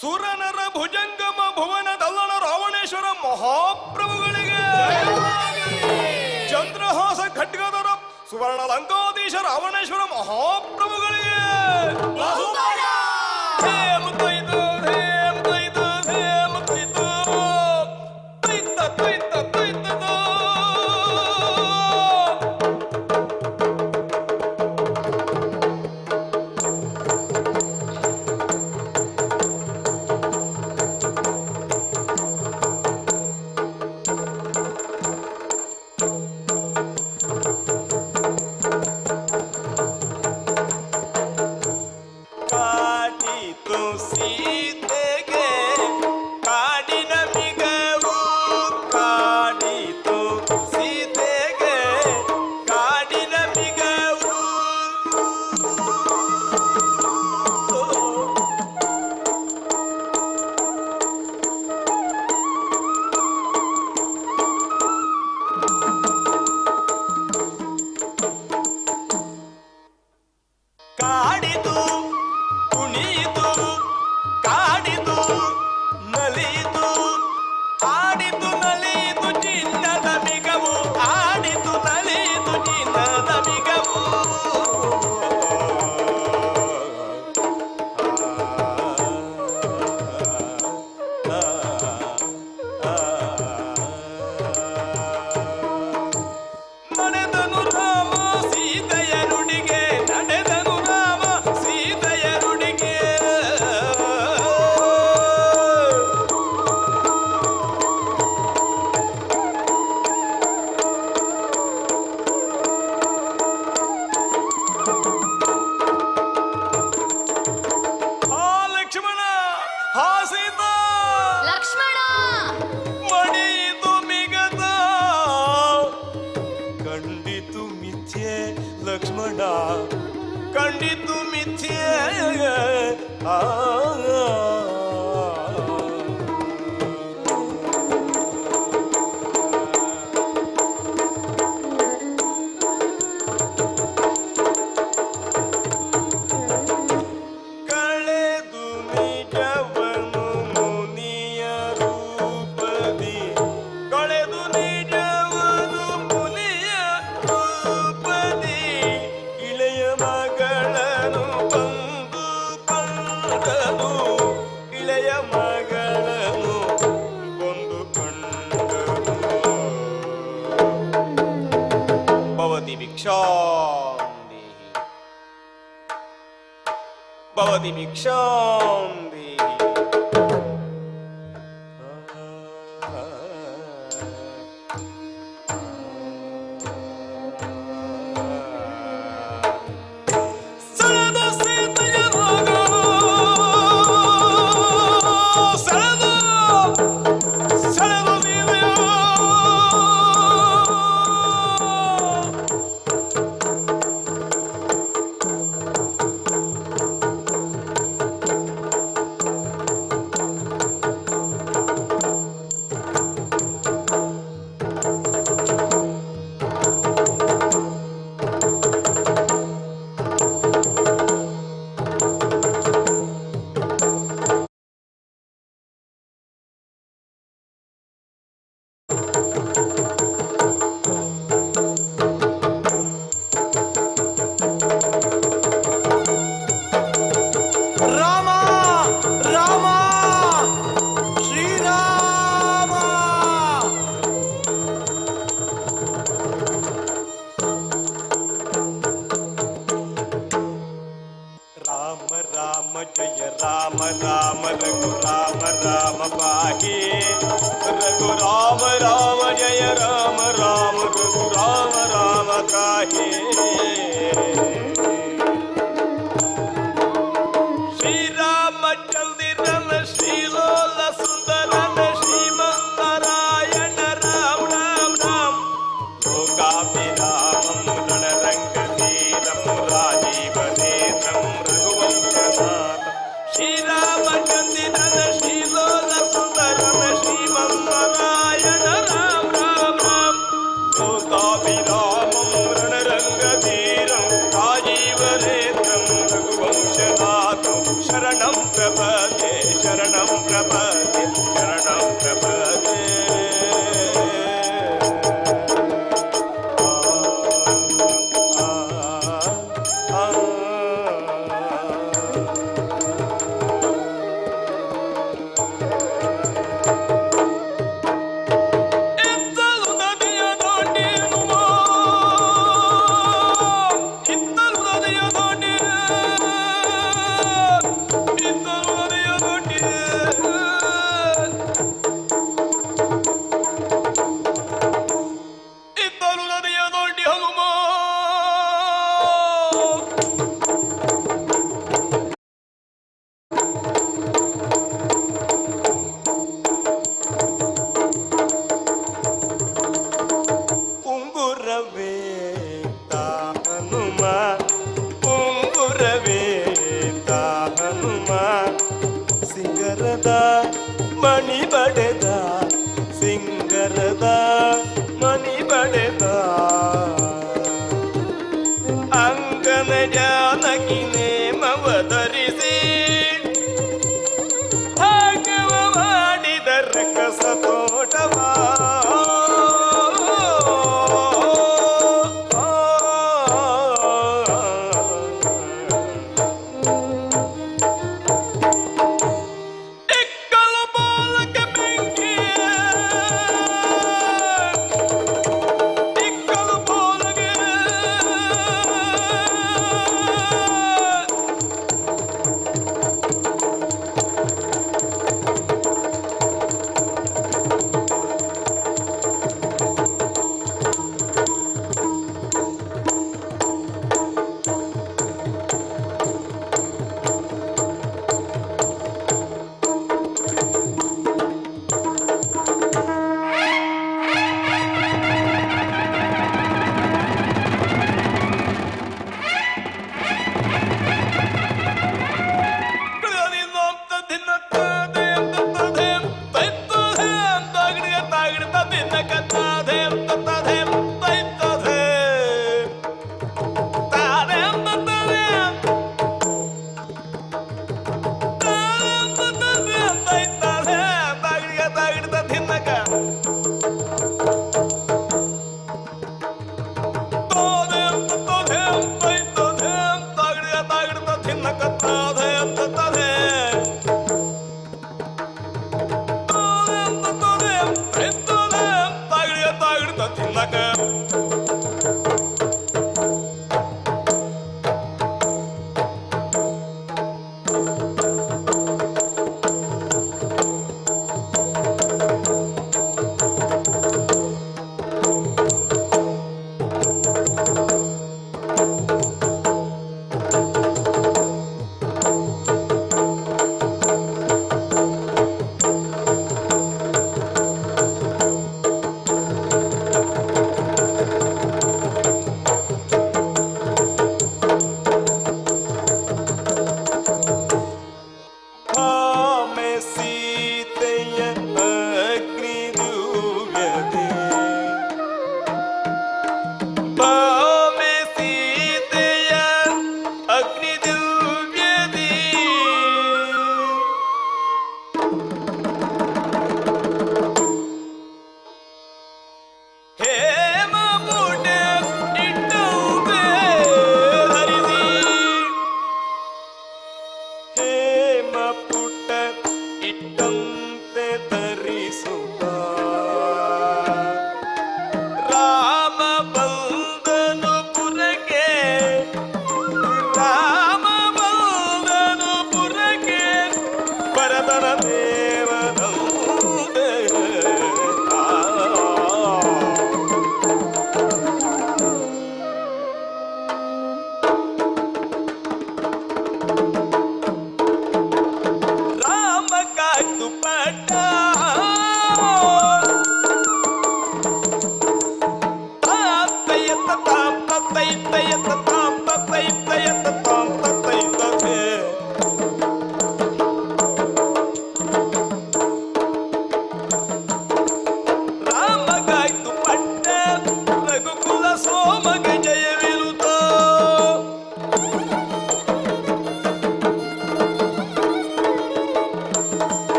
ಸುರನರ ಭುಜಂಗಮ ಭುವನ ದಲ್ಲಣ ರಾವಣೇಶ್ವರ ಮಹಾಪ್ರಭುಗಳಿಗೆ, ಚಂದ್ರಹಾಸ ಖಡ್ಗದರ ಸುವರ್ಣ ಲಂಕಾಧೀಶ ರಾವಣೇಶ್ವರ ಮಹಾಪ್ರಭುಗಳಿಗೆ, ಭವತಿ ಭಿಕ್ಷಾಂ ದೇಹಿ. ಸರದ ಸೀತೆಯ ರಾಗ, ಸರದ ಸರದ ಸೀತೆಯ रणरंगधीरं ಸಿಂಗರದ ಮಣಿ ಬಡೆದ ಸಿಂಗರದ ಮಣಿ ಬಡೆದ ಅಂಗನ ಜಾನಕಿ ನೇಮವ ಧರಿಸಿ ಭಾಗ್ಯವ ಮಾಡಿದ ರಕಸ ತೋಟವಾ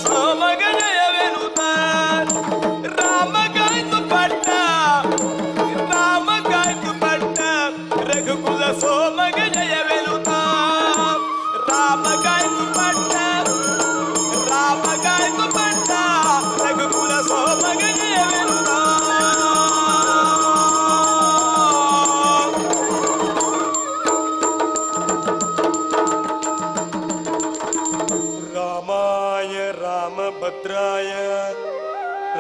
ಸೋಮಗ ಜಯವೆನುತ ರಾಮ ಕಾಯ್ದು ಪಟ್ಟ ರಘುಕುಲ ಸೋಮಗ ಜಯವೆನುತ ರಾಮ ಕಾಯ್ದು ಪಟ್ಟ ರಘುಕುಲ ಸೋಮಗ ಜಯವೆನುತ ರಾಮಾಯ ರಾಮಭದ್ರಾಯ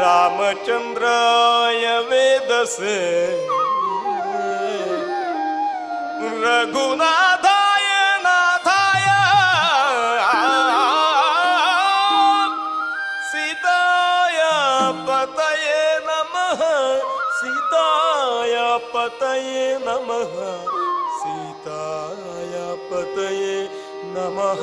ರಾಮಚಂದ್ರಾಯ ವೇದಸೆ ರಘುನಾಥಾಯ ನಾಥಾಯ ಸೀತಾಯ ಪತಯೇ ನಮಃ ಸೀತಾಯ ಪತಯೇ ನಮಃ ಸೀತಾಯ ಪತಯೇ ನಮಃ.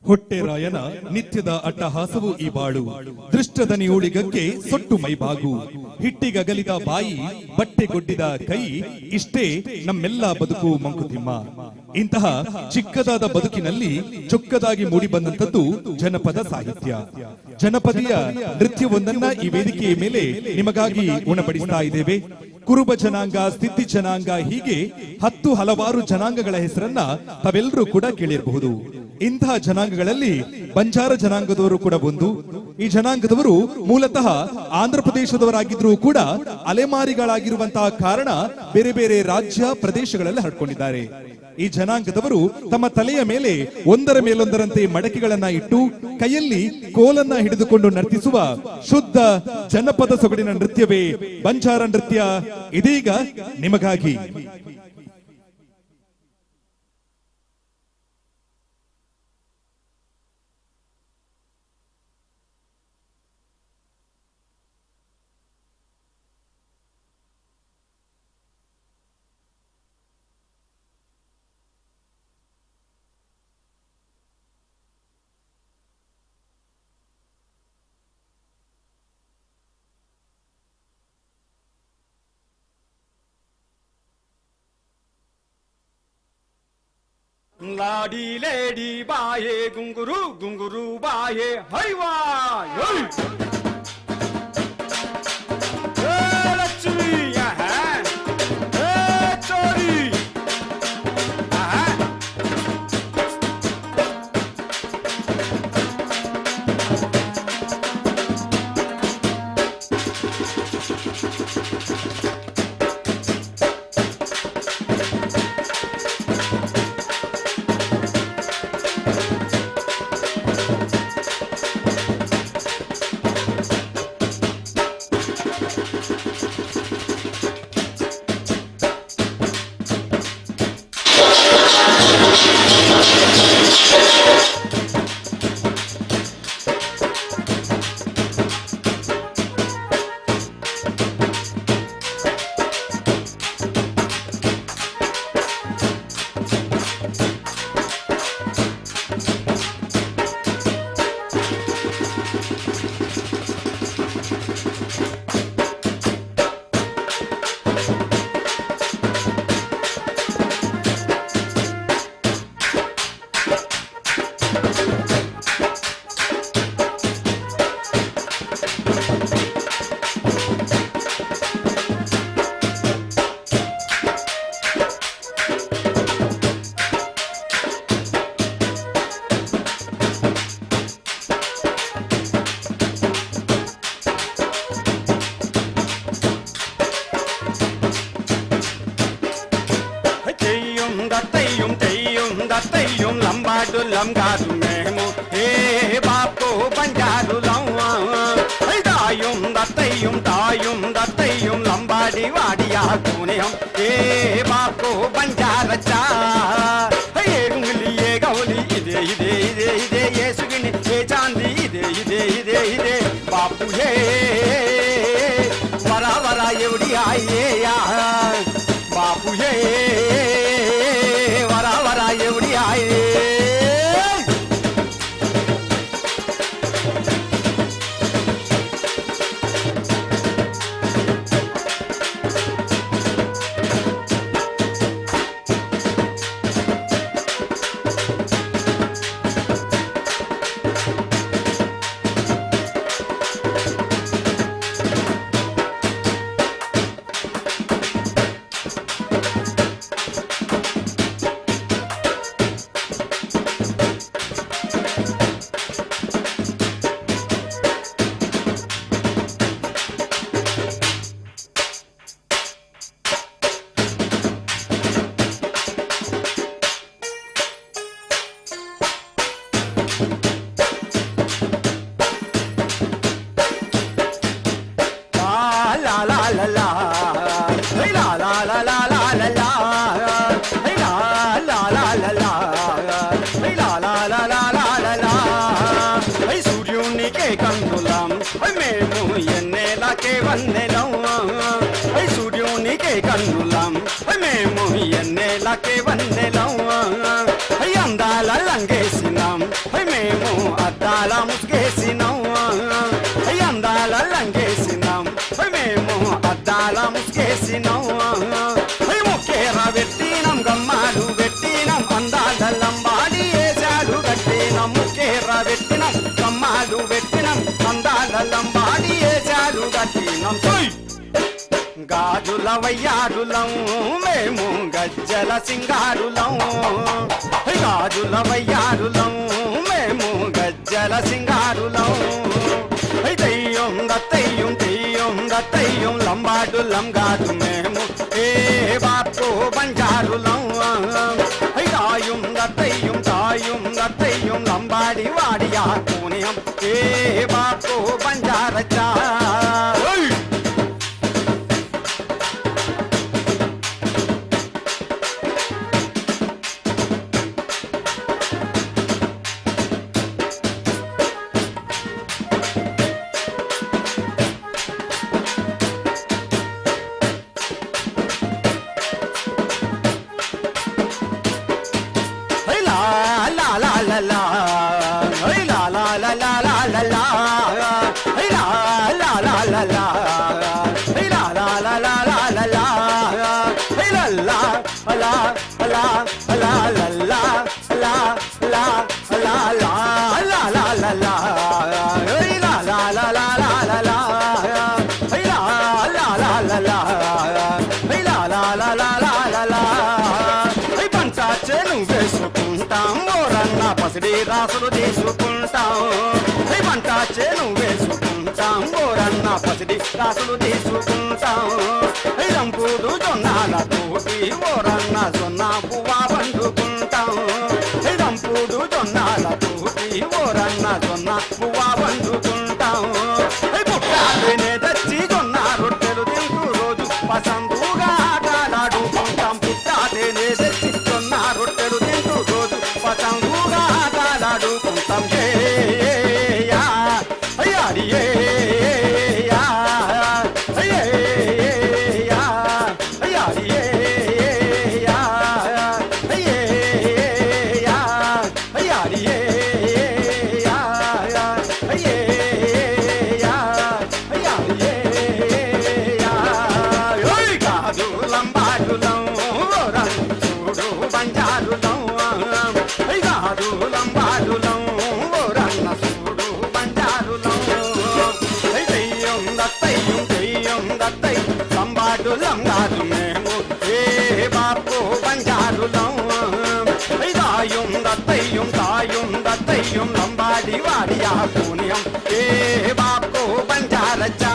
ಹೊಟ್ಟೆರಾಯನ ನಿತ್ಯದ ಅಟ್ಟಹಾಸವು ಈ ಬಾಳು, ದೃಷ್ಟದನಿಯೂಳಿಗಕ್ಕೆ ಸೊಟ್ಟು ಮೈಬಾಗು, ಹಿಟ್ಟಿಗಗಲಿದ ಬಾಯಿ ಬಟ್ಟೆಗೊಡ್ಡಿದ ಕೈ, ಇಷ್ಟೇ ನಮ್ಮೆಲ್ಲ ಬದುಕು ಮಂಕುತಿಮ್ಮ. ಇಂತಹ ಚಿಕ್ಕದಾದ ಬದುಕಿನಲ್ಲಿ ಚೊಕ್ಕದಾಗಿ ಮೂಡಿಬಂದಂಥದ್ದು ಜನಪದ ಸಾಹಿತ್ಯ. ಜನಪದೀಯ ನೃತ್ಯವೊಂದನ್ನ ಈ ವೇದಿಕೆಯ ಮೇಲೆ ನಿಮಗಾಗಿ ಉಣಬಡಿಸ್ತಾ ಇದ್ದೇವೆ. ಕುರುಬ ಜನಾಂಗ, ಸ್ಥಿತಿ ಜನಾಂಗ, ಹೀಗೆ ಹಲವಾರು ಜನಾಂಗಗಳ ಹೆಸರನ್ನ ತಾವೆಲ್ಲರೂ ಕೂಡ ಕೇಳಿರಬಹುದು. ಇಂತಹ ಜನಾಂಗಗಳಲ್ಲಿ ಬಂಜಾರ ಜನಾಂಗದವರು ಕೂಡ ಒಂದು. ಈ ಜನಾಂಗದವರು ಮೂಲತಃ ಆಂಧ್ರ ಪ್ರದೇಶದವರಾಗಿದ್ರೂ ಕೂಡ ಅಲೆಮಾರಿಗಳಾಗಿರುವಂತಹ ಕಾರಣ ಬೇರೆ ಬೇರೆ ರಾಜ್ಯ ಪ್ರದೇಶಗಳಲ್ಲಿ ಹರಡ್ಕೊಂಡಿದ್ದಾರೆ. ಈ ಜನಾಂಗದವರು ತಮ್ಮ ತಲೆಯ ಮೇಲೆ ಒಂದರ ಮೇಲೊಂದರಂತೆ ಮಡಕೆಗಳನ್ನ ಇಟ್ಟು ಕೈಯಲ್ಲಿ ಕೋಲನ್ನ ಹಿಡಿದುಕೊಂಡು ನರ್ತಿಸುವ ಶುದ್ಧ ಜನಪದ ಸೊಗಡಿನ ನೃತ್ಯವೇ ಬಂಜಾರ ನೃತ್ಯ. ಇದೀಗ ನಿಮಗಾಗಿ. लाडी लेडी बाये गुंगरू गुंगरू बाये हैवा लक्ष्मी चोरी దత్తయ్యం లంబాడు లంగారు మేము ఏ బాపు బంజారు దాయం దత్తయ్యం లంబాడి వాడియా కోనేయం ఏ బాపు బంజారచ్చా ఏ గుంగిలి ఏ గౌలి ఇదే ఇదే ఇదే ఇదే ఏ సుగిని ఏ చాంది ఇదే ఇదే ఇదే ఇదే బాపు ఏ వరా వరా ఎవడి ఆయే బాపు ఏ కన్నులం మేము ఎన్నేళ్ళకే వన్నెలం అందాల లంగేసినాం మేము అద్దాల ముసుగేసినాం అందాల లంగేసినాం మేము అద్దాల ముసుగేసినాం ముక్కేర పెట్టినాం గమ్మాలు పెట్టినాం అందాల లంబాడి ఏసాలు కట్టినాం ముక్కేర పెట్టినాం గమ్మాలు పెట్టినాం అందాల లంబాడి ఏసాలు కట్టినాం గాజుల వయ్యారులం మేము గజ్జల సింగారులం గాజుల వయ్యారులం మేము గజ్జల సింగారులం దయ్యం దత్తయ్యం దెయ్యం దత్తయ్యం లంబాడులం గాదు మేము ఏ బాపు బంజారులం దాయం దత్తయ్యం దాయం దత్తయ్యం లంబాడి వాడియా పూనియం ఏ బాపు బంజారచా వేసుకుంటాం ఓరన్నా పసిడి రాసులు తీసుకుంటాం పంట చేను వేసుకుంటాం ఓరన్నా పసిడి రాసులు తీసుకుంటాం రంపుడు జొన్నాల తోటి ఓరన్నా జొన్న పువ్వా పండుకుంటాం రంపుడు జొన్నాల తోటి ఓరన్నా జొన్న పువ్వా పండుకుంటాం పుట్టాలనే తెచ్చి జొన్న రొట్టెలు తింటూ రోజు పసందుగా ఆటలాడుకుంటాం పుట్టాలనే తెచ్చి జొన్న రొట్టెలు తింటూ రోజు పసందుగా ఆటలాడుకుంటాం లంగారు మేము ఏ బాపు బంజారులం దాయం దత్తయ్యం దాయం దత్తయ్యం లంబాడి వాడియా పూనియం ఏ బాపు బంజారచా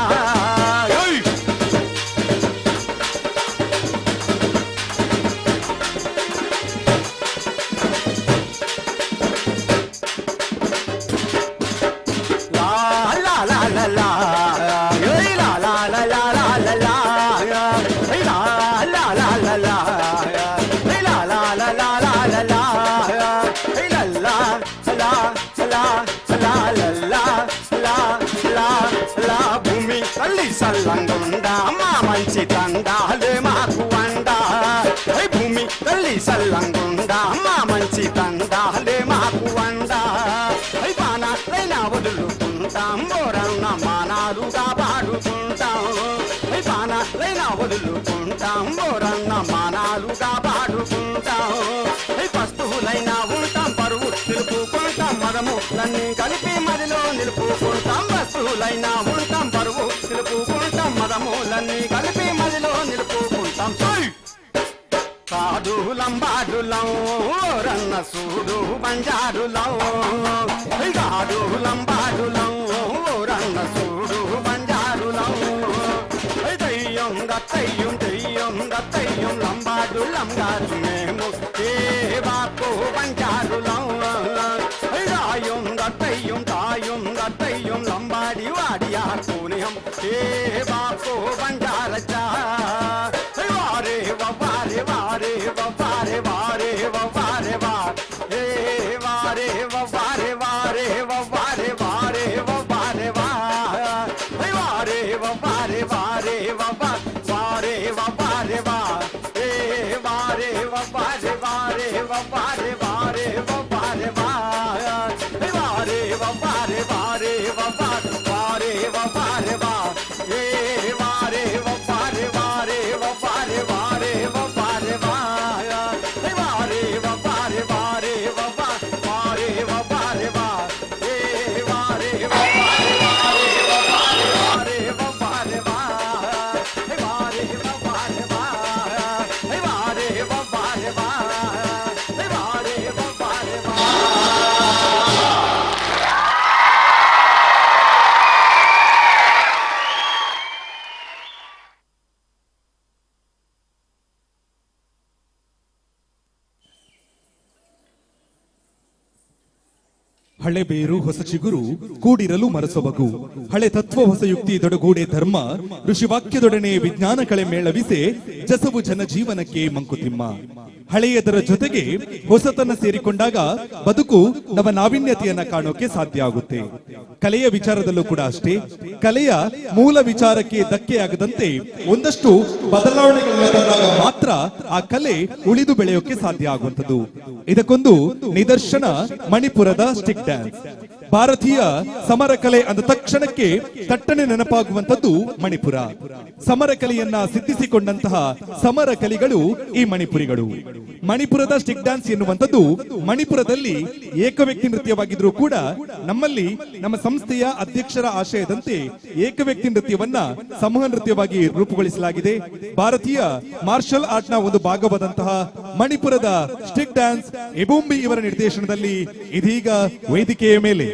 సల్లంగుండా మా మంచి తండాలే మాకు అండా భూమి తల్లి సల్లంగుండా మా మంచి తండాలే మాకు అండా పానాలైనా వదులుకుంటాం ఓరన్న మానాలుగా పాడుకుంటాం పానాలైనా వదులుకుంటాం ఓరన్న మానాలుగా పాడుకుంటాం వస్తువులైనా ఉంటాం పరువు నిలుపుకుంటాం మదములన్నీ కలిపి మదిలో నిలుపుకుంటాం వస్తువులైనా ఉంటాం పరువు నిలుపుకుంటాం మదములన్నీ కలిపి మదిలో నిలుపుకుంటాం కాదులం బాడులం ఓరన్న సూడు బంజారులం కాదులం బాడులం ఓరన్న సూడు బంజారులం దయ్యం దత్తయ్యం దయ్యం దత్తయ్యం లంబాడులం గారు మేము ఏ బాపు బంజారులం దాయం దత్తయ్యం దాయం దత్తయ్యం లంబాడి వాడియా పూనియం ఏ బాపు బంజారచా వారే వారే వారే వారే వారే వారే వా ఏ వారే వారే వారే వారే వారే వారే వా వారే వారే వారే వారే వారే ಹಳೆ ಬೇರು ಹೊಸ ಚಿಗುರು ಕೂಡಿರಲು ಮರಸೊಬಗು, ಹಳೆ ತತ್ವ ಹೊಸ ಯುಕ್ತಿ ದೊಡಗೂಡೆ ಧರ್ಮ, ಋಷಿವಾಕ್ಯದೊಡನೆ ವಿಜ್ಞಾನ ಕಳೆ ಮೇಳವಿಸೆ, ಜಸವು ಜನ ಜೀವನಕ್ಕೆ ಮಂಕುತಿಮ್ಮ. ಹಳೆಯದರ ಜೊತೆಗೆ ಹೊಸತನ ಸೇರಿಕೊಂಡಾಗ ಬದುಕು ನವ ನಾವೀನ್ಯತೆಯನ್ನ ಕಾಣೋಕೆ ಸಾಧ್ಯ ಆಗುತ್ತೆ. ಕಲೆಯ ವಿಚಾರದಲ್ಲೂ ಕೂಡ ಅಷ್ಟೇ, ಕಲೆಯ ಮೂಲ ವಿಚಾರಕ್ಕೆ ಧಕ್ಕೆಯಾಗದಂತೆ ಒಂದಷ್ಟು ಬದಲಾವಣೆಗಳನ್ನು ತಂದಾಗ ಮಾತ್ರ ಆ ಕಲೆ ಉಳಿದು ಬೆಳೆಯೋಕೆ ಸಾಧ್ಯ ಆಗುವಂಥದ್ದು. ಇದಕ್ಕೊಂದು ನಿದರ್ಶನ ಮಣಿಪುರದ ಸ್ಟಿಕ್ ಡ್ಯಾನ್ಸ್. ಭಾರತೀಯ ಸಮರ ಕಲೆ ಅಂದ ತಕ್ಷಣಕ್ಕೆ ತಟ್ಟನೆ ನೆನಪಾಗುವಂತದ್ದು ಮಣಿಪುರ. ಸಮರ ಕಲೆಯನ್ನ ಸಿದ್ಧಿಸಿಕೊಂಡಂತಹ ಸಮರ ಕಲಿಗಳು ಈ ಮಣಿಪುರಿಗಳು. ಮಣಿಪುರದ ಸ್ಟಿಕ್ ಡ್ಯಾನ್ಸ್ ಎನ್ನುವಂಥದ್ದು ಮಣಿಪುರದಲ್ಲಿ ಏಕವ್ಯಕ್ತಿ ನೃತ್ಯವಾಗಿದ್ರೂ ಕೂಡ ನಮ್ಮಲ್ಲಿ ನಮ್ಮ ಸಂಸ್ಥೆಯ ಅಧ್ಯಕ್ಷರ ಆಶಯದಂತೆ ಏಕವ್ಯಕ್ತಿ ನೃತ್ಯವನ್ನ ಸಮೂಹ ನೃತ್ಯವಾಗಿ ರೂಪುಗೊಳಿಸಲಾಗಿದೆ. ಭಾರತೀಯ ಮಾರ್ಷಲ್ ಆರ್ಟ್ ನ ಒಂದು ಭಾಗವಾದಂತಹ ಮಣಿಪುರದ ಸ್ಟಿಕ್ ಡ್ಯಾನ್ಸ್ ಎಬುಂಬಿ ಇವರ ನಿರ್ದೇಶನದಲ್ಲಿ ಇದೀಗ ವೇದಿಕೆಯ ಮೇಲೆ.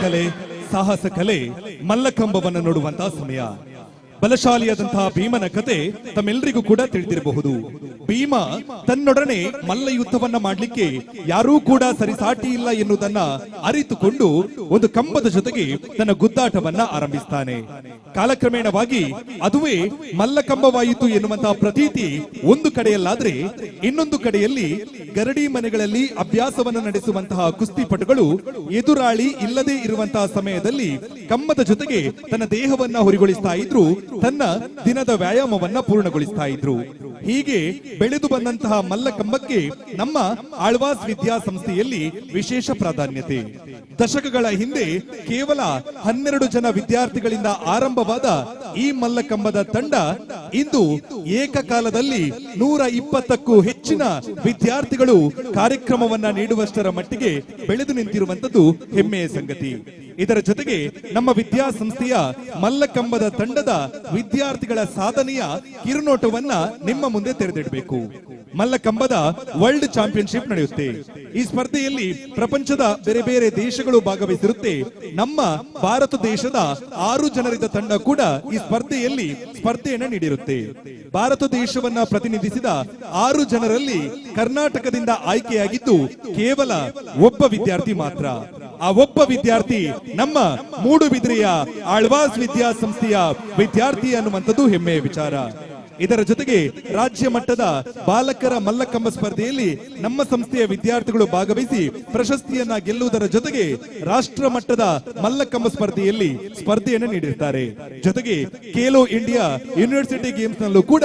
ಕಲೆ, ಸಾಹಸ ಕಲೆ, ಮಲ್ಲಕಂಬವನ್ನು ನೋಡುವಂತಹ ಸಮಯ. ಬಲಶಾಲಿಯಾದಂತಹ ಭೀಮನ ಕತೆ ತಮ್ಮೆಲ್ಲರಿಗೂ ಕೂಡ ತಿಳಿದಿರಬಹುದು. ಭೀಮ ತನ್ನೊಡನೆ ಮಲ್ಲ ಯುದ್ಧವನ್ನ ಮಾಡಲಿಕ್ಕೆ ಯಾರೂ ಕೂಡ ಸರಿಸಾಟಿ ಇಲ್ಲ ಎನ್ನುವುದನ್ನ ಅರಿತುಕೊಂಡು ಒಂದು ಕಂಬದ ಜೊತೆಗೆ ತನ್ನ ಗುದ್ದಾಟವನ್ನ ಆರಂಭಿಸ್ತಾನೆ. ಕಾಲಕ್ರಮೇಣವಾಗಿ ಅದುವೇ ಮಲ್ಲಕಂಬವಾಯಿತು ಎನ್ನುವಂತಹ ಪ್ರತೀತಿ ಒಂದು ಕಡೆಯಲ್ಲಾದ್ರೆ, ಇನ್ನೊಂದು ಕಡೆಯಲ್ಲಿ ಗರಡಿ ಮನೆಗಳಲ್ಲಿ ಅಭ್ಯಾಸವನ್ನ ನಡೆಸುವಂತಹ ಕುಸ್ತಿಪಟುಗಳು ಎದುರಾಳಿ ಇಲ್ಲದೆ ಇರುವಂತಹ ಸಮಯದಲ್ಲಿ ಕಂಬದ ಜೊತೆಗೆ ತನ್ನ ದೇಹವನ್ನ ಹೊರಿಗೊಳಿಸ್ತಾ ಇದ್ರು, ತನ್ನ ದಿನದ ವ್ಯಾಯಾಮವನ್ನ ಪೂರ್ಣಗೊಳಿಸ್ತಾ ಇದ್ರು. ಹೀಗೆ ಬೆಳೆದು ಬಂದಂತಹ ಮಲ್ಲಕಂಬಕ್ಕೆ ನಮ್ಮ ಆಳ್ವಾಸ್ ವಿದ್ಯಾಸಂಸ್ಥೆಯಲ್ಲಿ ವಿಶೇಷ ಪ್ರಾಧಾನ್ಯತೆ. ದಶಕಗಳ ಹಿಂದೆ ಕೇವಲ 12 ಜನ ವಿದ್ಯಾರ್ಥಿಗಳಿಂದ ಆರಂಭವಾದ ಈ ಮಲ್ಲಕಂಬದ ತಂಡ ಇಂದು ಏಕಕಾಲದಲ್ಲಿ 120ಕ್ಕೂ ಹೆಚ್ಚಿನ ವಿದ್ಯಾರ್ಥಿಗಳು ಕಾರ್ಯಕ್ರಮವನ್ನ ನೀಡುವಷ್ಟರ ಮಟ್ಟಿಗೆ ಬೆಳೆದು ನಿಂತಿರುವಂತದ್ದು ಹೆಮ್ಮೆಯ ಸಂಗತಿ. ಇದರ ಜೊತೆಗೆ ನಮ್ಮ ವಿದ್ಯಾಸಂಸ್ಥೆಯ ಮಲ್ಲಕಂಬದ ತಂಡದ ವಿದ್ಯಾರ್ಥಿಗಳ ಸಾಧನೆಯ ಕಿರುನೋಟವನ್ನ ನಿಮ್ಮ ಮುಂದೆ ತೆರೆದಿಡಬೇಕು. ಮಲ್ಲಕಂಬದ ವರ್ಲ್ಡ್ ಚಾಂಪಿಯನ್ಶಿಪ್ ನಡೆಯುತ್ತೆ. ಈ ಸ್ಪರ್ಧೆಯಲ್ಲಿ ಪ್ರಪಂಚದ ಬೇರೆ ಬೇರೆ ದೇಶಗಳು ಭಾಗವಹಿಸಿರುತ್ತೆ. ನಮ್ಮ ಭಾರತ ದೇಶದ 6 ಜನರಿದ್ದ ತಂಡ ಕೂಡ ಈ ಸ್ಪರ್ಧೆಯನ್ನ ನೀಡಿರುತ್ತೆ. ಭಾರತ ದೇಶವನ್ನ ಪ್ರತಿನಿಧಿಸಿದ 6 ಜನರಲ್ಲಿ ಕರ್ನಾಟಕದಿಂದ ಆಯ್ಕೆಯಾಗಿದ್ದು ಕೇವಲ ಒಬ್ಬ ವಿದ್ಯಾರ್ಥಿ ಮಾತ್ರ. ಆ ಒಬ್ಬ ವಿದ್ಯಾರ್ಥಿ ನಮ್ಮ ಮೂಡುಬಿದಿರೆಯ ಆಳ್ವಾಸ್ ವಿದ್ಯಾಸಂಸ್ಥೆಯ ವಿದ್ಯಾರ್ಥಿ ಅನ್ನುವಂಥದ್ದು ಹೆಮ್ಮೆಯ ವಿಚಾರ. ಇದರ ಜೊತೆಗೆ ರಾಜ್ಯ ಮಟ್ಟದ ಬಾಲಕರ ಮಲ್ಲಕಂಬ ಸ್ಪರ್ಧೆಯಲ್ಲಿ ನಮ್ಮ ಸಂಸ್ಥೆಯ ವಿದ್ಯಾರ್ಥಿಗಳು ಭಾಗವಹಿಸಿ ಪ್ರಶಸ್ತಿಯನ್ನ ಗೆಲ್ಲುವುದರ ಜೊತೆಗೆ ರಾಷ್ಟ್ರ ಮಟ್ಟದ ಮಲ್ಲಕಂಬ ಸ್ಪರ್ಧೆಯನ್ನು ನೀಡಿರ್ತಾರೆ. ಜೊತೆಗೆ ಖೇಲೋ ಇಂಡಿಯಾ ಯೂನಿವರ್ಸಿಟಿ ಗೇಮ್ಸ್ ನಲ್ಲೂ ಕೂಡ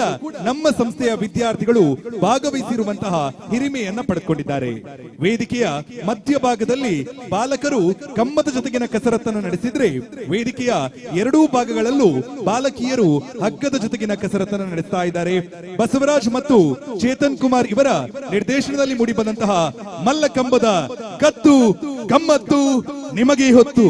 ನಮ್ಮ ಸಂಸ್ಥೆಯ ವಿದ್ಯಾರ್ಥಿಗಳು ಭಾಗವಹಿಸಿರುವಂತಹ ಹಿರಿಮೆಯನ್ನ ಪಡೆದುಕೊಂಡಿದ್ದಾರೆ. ವೇದಿಕೆಯ ಮಧ್ಯಭಾಗದಲ್ಲಿ ಬಾಲಕರು ಕಂಬದ ಜೊತೆಗಿನ ಕಸರತ್ತನ್ನು ನಡೆಸಿದ್ರೆ, ವೇದಿಕೆಯ ಎರಡೂ ಭಾಗಗಳಲ್ಲೂ ಬಾಲಕಿಯರು ಹಗ್ಗದ ಜೊತೆಗಿನ ಕಸರತ್ತನ್ನು ನಡೆಸ್ತಾ ಇದ್ದಾರೆ. ಬಸವರಾಜ್ ಮತ್ತು ಚೇತನ್ ಕುಮಾರ್ ಇವರ ನಿರ್ದೇಶನದಲ್ಲಿ ಮೂಡಿ ಬಂದಂತಹ ಮಲ್ಲಕಂಬದ ಕತ್ತು ಗಮ್ಮತ್ತು ನಿಮಗೆ ಹೊತ್ತು.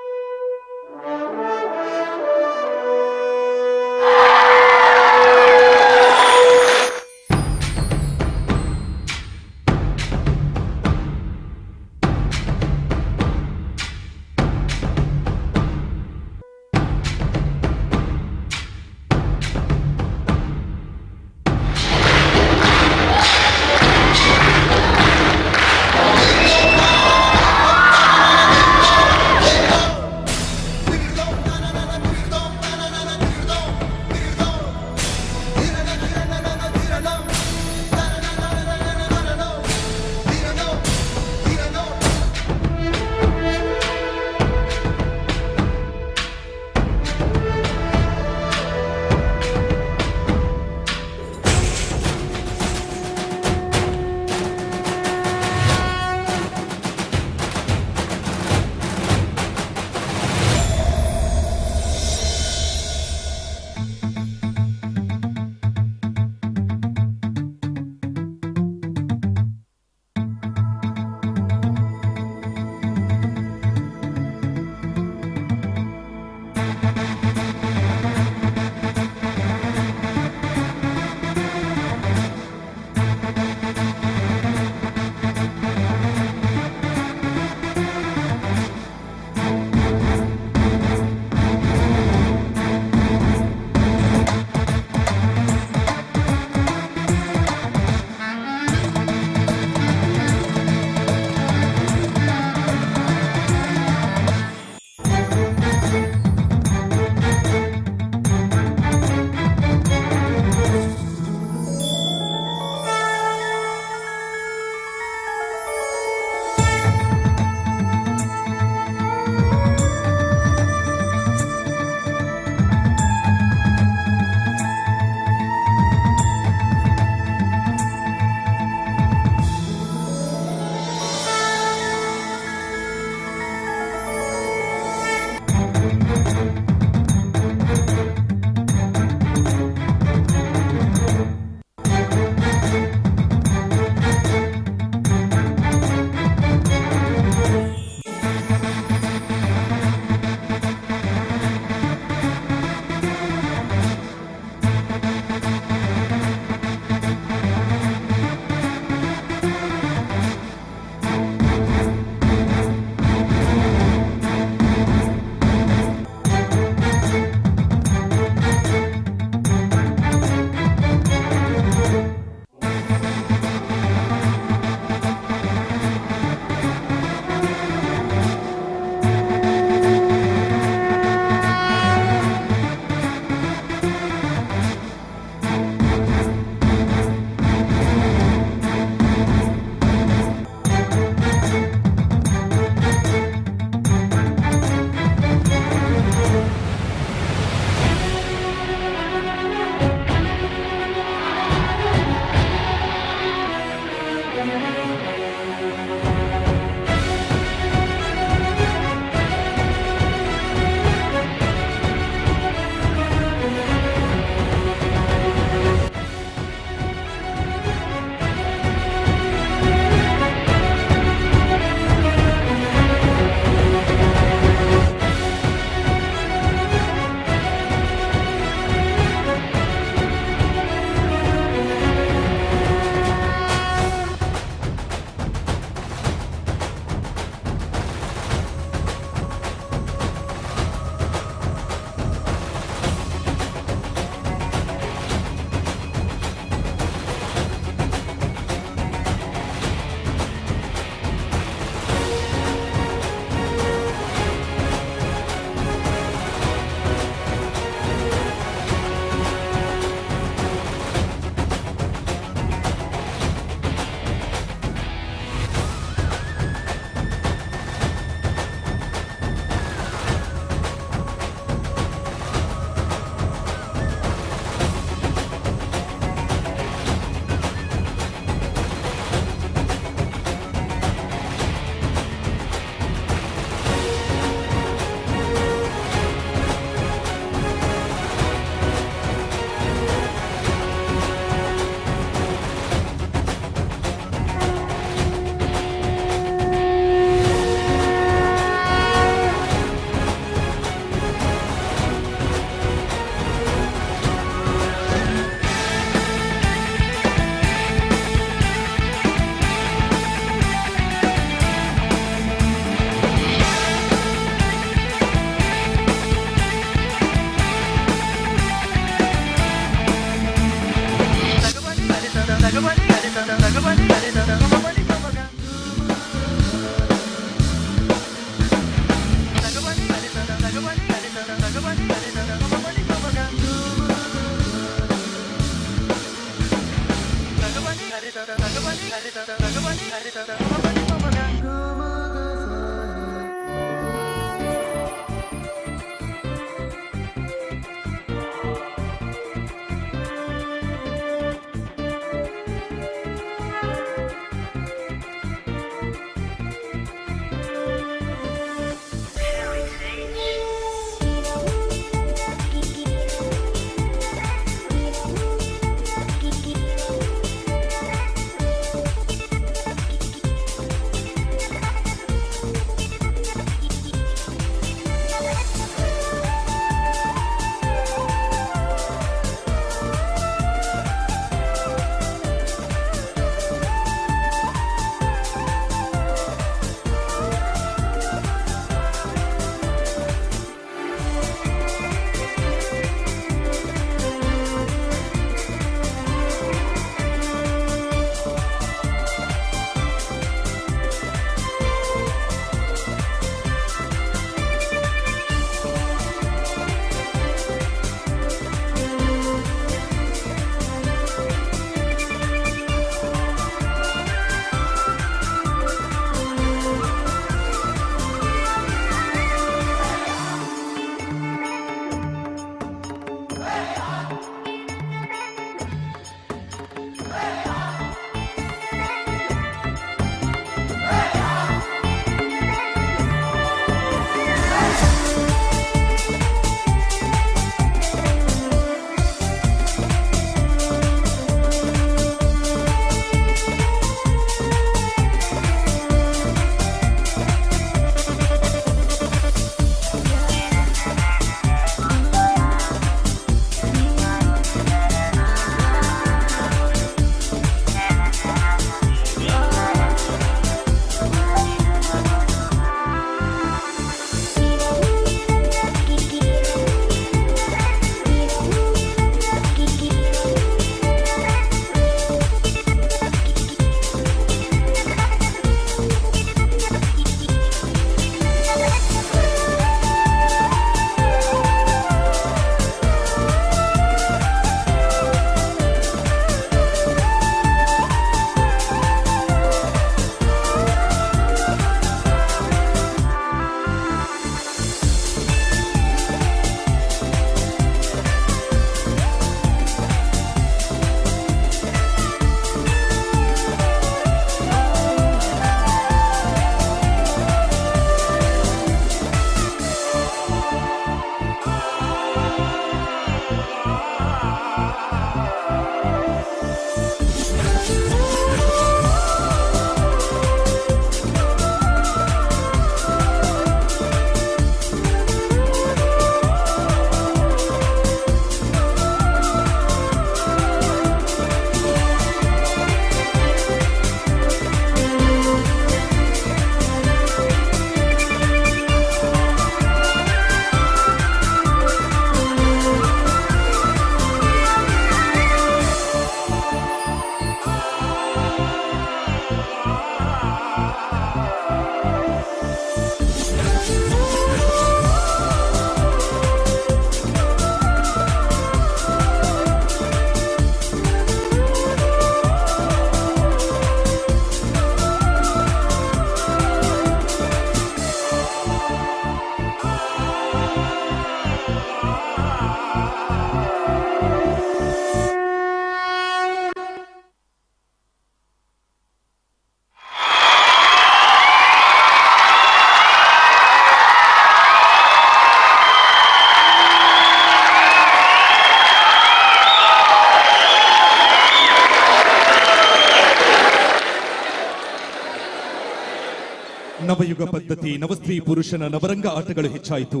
ನವಯುಗ ಪದ್ಧತಿ, ನವಸ್ತ್ರೀ ಪುರುಷನ ನವರಂಗ ಆಟಗಳು ಹೆಚ್ಚಾಯಿತು.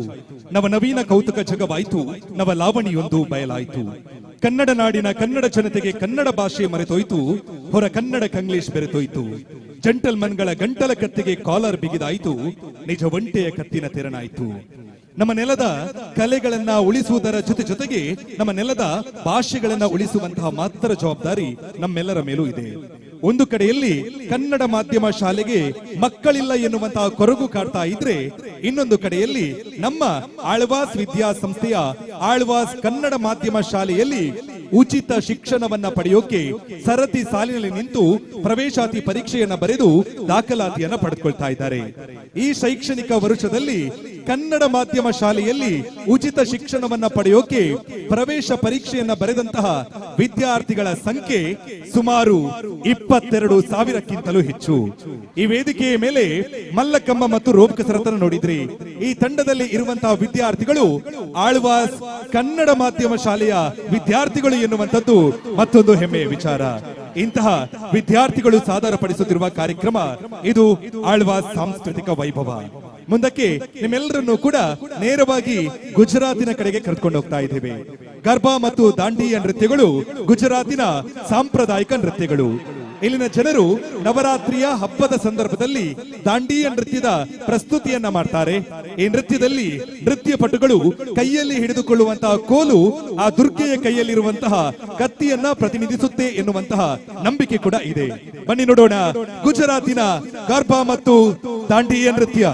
ನವನವೀನ ಕೌತುಕ ಜಗವಾಯಿತು. ನವ ಲಾವಣಿಯೊಂದು ಬಯಲಾಯಿತು. ಕನ್ನಡ ನಾಡಿನ ಕನ್ನಡ ಜನತೆಗೆ ಕನ್ನಡ ಭಾಷೆ ಮರೆತೋಯ್ತು. ಹೊರ ಕನ್ನಡ ಕಂಗ್ಲೀಷ್ ಬೆರೆತೋಯ್ತು. ಜಂಟಲ್ಮನ್ಗಳ ಗಂಟಲ ಕತ್ತಿಗೆ ಕಾಲರ್ ಬಿಗಿದಾಯಿತು. ನಿಜ ಒಂಟೆಯ ಕತ್ತಿನ ತೆರನಾಯಿತು. ನಮ್ಮ ನೆಲದ ಕಲೆಗಳನ್ನ ಉಳಿಸುವುದರ ಜೊತೆಗೆ ನಮ್ಮ ನೆಲದ ಭಾಷೆಗಳನ್ನ ಉಳಿಸುವಂತಹ ಮಾತ್ರ ಜವಾಬ್ದಾರಿ ನಮ್ಮೆಲ್ಲರ ಮೇಲೂ ಇದೆ. ಒಂದು ಕಡೆಯಲ್ಲಿ ಕನ್ನಡ ಮಾಧ್ಯಮ ಶಾಲೆಗೆ ಮಕ್ಕಳಿಲ್ಲ ಎನ್ನುವಂತಹ ಕೊರಗು ಕಾಡ್ತಾ ಇದ್ರೆ, ಇನ್ನೊಂದು ಕಡೆಯಲ್ಲಿ ನಮ್ಮ ಆಳ್ವಾಸ್ ವಿದ್ಯಾಸಂಸ್ಥೆಯ ಆಳ್ವಾಸ್ ಕನ್ನಡ ಮಾಧ್ಯಮ ಶಾಲೆಯಲ್ಲಿ ಉಚಿತ ಶಿಕ್ಷಣವನ್ನ ಪಡೆಯೋಕೆ ಸರತಿ ಸಾಲಿನಲ್ಲಿ ನಿಂತು ಪ್ರವೇಶಾತಿ ಪರೀಕ್ಷೆಯನ್ನ ಬರೆದು ದಾಖಲಾತಿಯನ್ನ ಪಡೆದುಕೊಳ್ತಾ ಇದ್ದಾರೆ. ಈ ಶೈಕ್ಷಣಿಕ ವರ್ಷದಲ್ಲಿ ಕನ್ನಡ ಮಾಧ್ಯಮ ಶಾಲೆಯಲ್ಲಿ ಉಚಿತ ಶಿಕ್ಷಣವನ್ನ ಪಡೆಯೋಕೆ ಪ್ರವೇಶ ಪರೀಕ್ಷೆಯನ್ನ ಬರೆದಂತಹ ವಿದ್ಯಾರ್ಥಿಗಳ ಸಂಖ್ಯೆ ಸುಮಾರು 22,000ಕ್ಕಿಂತಲೂ ಹೆಚ್ಚು. ಈ ವೇದಿಕೆಯ ಮೇಲೆ ಮಲ್ಲಕಮ್ಮ ಮತ್ತು ರೋಪ್ ಕಸರತ್ತನ್ನು ನೋಡಿದ್ರಿ. ಈ ತಂಡದಲ್ಲಿ ಇರುವಂತಹ ವಿದ್ಯಾರ್ಥಿಗಳು ಆಳ್ವಾಸ್ ಕನ್ನಡ ಮಾಧ್ಯಮ ಶಾಲೆಯ ವಿದ್ಯಾರ್ಥಿಗಳು ಎನ್ನುವಂಥದ್ದು ಮತ್ತೊಂದು ಹೆಮ್ಮೆಯ ವಿಚಾರ. ಇಂತಹ ವಿದ್ಯಾರ್ಥಿಗಳು ಸಾದರಪಡಿಸುತ್ತಿರುವ ಕಾರ್ಯಕ್ರಮ ಇದು ಆಳ್ವಾಸ್ ಸಾಂಸ್ಕೃತಿಕ ವೈಭವ. ಮುಂದಕ್ಕೆ ನಿಮ್ಮೆಲ್ಲರನ್ನು ಕೂಡ ನೇರವಾಗಿ ಗುಜರಾತಿನ ಕಡೆಗೆ ಕರೆದುಕೊಂಡು ಹೋಗ್ತಾ ಇದ್ದೇವೆ. ಗರ್ಭಾ ಮತ್ತು ದಾಂಡಿಯ ನೃತ್ಯಗಳು ಗುಜರಾತಿನ ಸಾಂಪ್ರದಾಯಿಕ ನೃತ್ಯಗಳು. ಇಲ್ಲಿನ ಜನರು ನವರಾತ್ರಿಯ ಹಬ್ಬದ ಸಂದರ್ಭದಲ್ಲಿ ದಾಂಡಿಯ ನೃತ್ಯದ ಪ್ರಸ್ತುತಿಯನ್ನ ಮಾಡ್ತಾರೆ. ಈ ನೃತ್ಯದಲ್ಲಿ ನೃತ್ಯ ಪಟುಗಳು ಕೈಯಲ್ಲಿ ಹಿಡಿದುಕೊಳ್ಳುವಂತಹ ಕೋಲು ಆ ದುರ್ಗೆಯ ಕೈಯಲ್ಲಿರುವಂತಹ ಕತ್ತಿಯನ್ನ ಪ್ರತಿನಿಧಿಸುತ್ತೆ ಎನ್ನುವಂತಹ ನಂಬಿಕೆ ಕೂಡ ಇದೆ. ಬನ್ನಿ ನೋಡೋಣ ಗುಜರಾತಿನ ಗರ್ಭಾ ಮತ್ತು ದಾಂಡಿಯ ನೃತ್ಯ.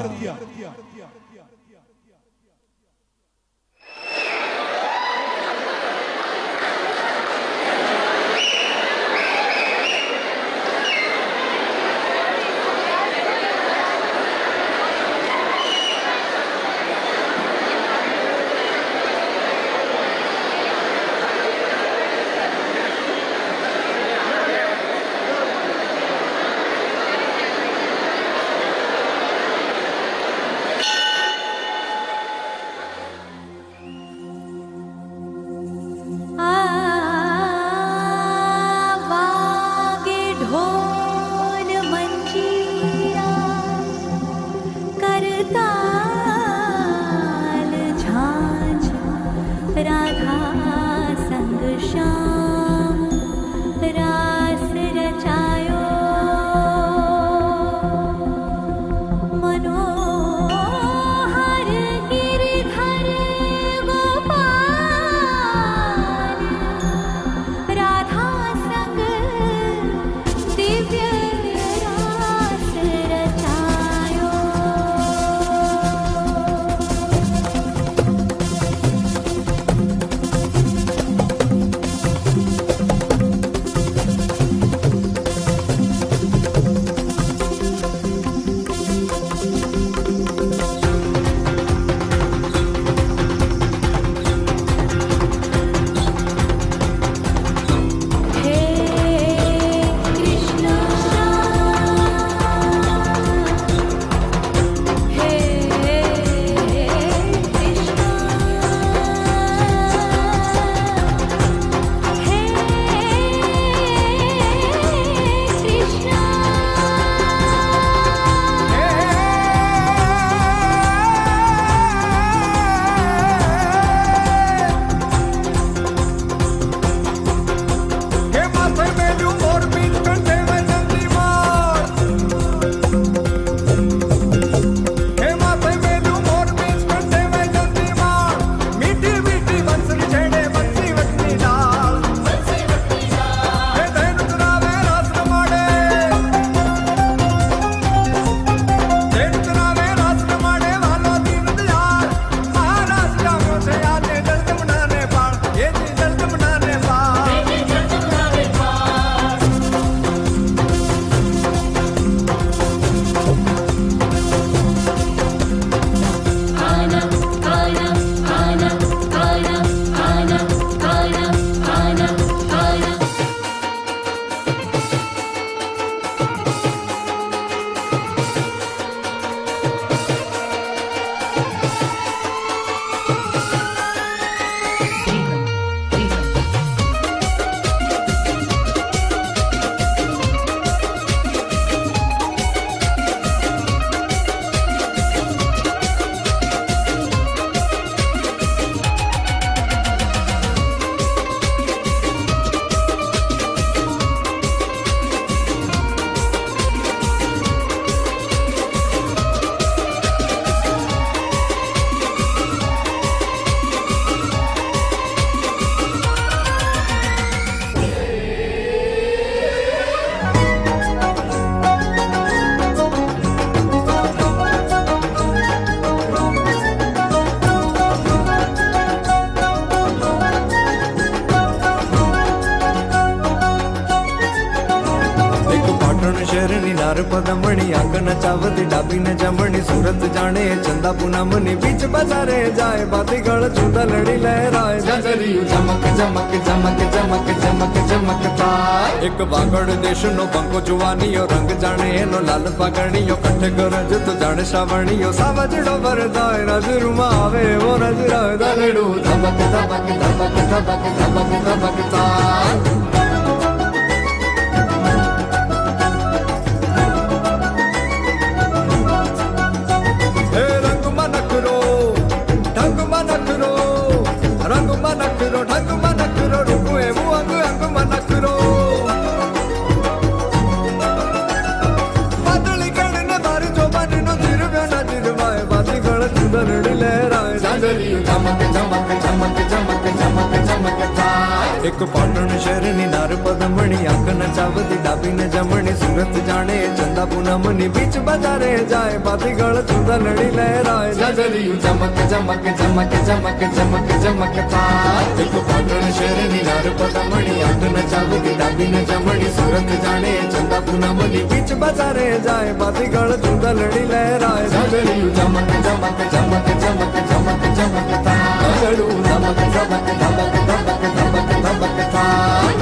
શેરની નાર પદમણી આંખ નચાવતી ડાબી ને જમણી સુરત જાણે ચંદા પૂનમની બીચ બજારે જાય બાતી ગળ ચૂંટા લડી લહેરાય જાજરિયું ચમક ચમક ચમક ચમક ચમક ચમકતા એક વાગડ દેશનો બંકો જુવાનીયો રંગ જાણે એનો લાલ પાઘડીયો કંઠે ગરજ તો જાણે શ્રાવણીયો સાવજડો વરદાય નજરમાં આવે એવો નજરાય દાલડું ધબક ધબક ધબક ધબક ધબક ધબકતા એક પાટણ શહેરની નાર પદમણી આંખ નચાવતી ડાબી ને જમણી સુરત જાણે ચંદા પૂનમની બીચ બજારે જાય બાતી ગળ ચૂંદા લડી લહેરાય જાજરિયું ચમક ચમક ચમક ચમક ચમક ચમકતા એક પાટણ શહેરની નાર પદમણી આંખ નચાવતી ડાબી ને જમણી સુરત જાણે ચંદા પૂનમની બીચ બજારે જાય બાતી ગળ ચૂંદા લડી લહેરાય જાજરિયું ચમક ચમક ચમક ચમક ચમક ચમકતા ગળું ધમક ધમક ધમક ધમક ધમક ધમકતા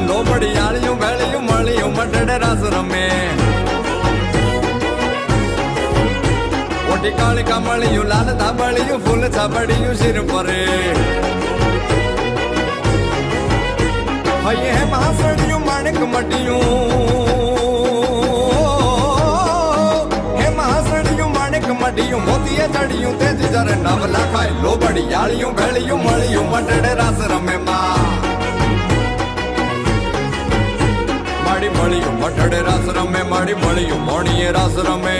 લોબડી આળિયું વેળિયું મળિયું મટડે રાસ રમે ઓટી કાળી કામળિયું લાલ ધાબળિયું ફૂલ છાબડિયું શિર પરે હૈયે હે મહાસડિયું માણેક મટિયું હે મહાસડિયું માણેક મટિયું મોતીએ ચડિયું તેજ જરે નવ લાખાય લોબડી આળિયું વેળિયું મળિયું મટડે રાસ રમે માં માડી મળિયું મટડે રાસ રમે માડી મળિયું મોણીએ રાસ રમે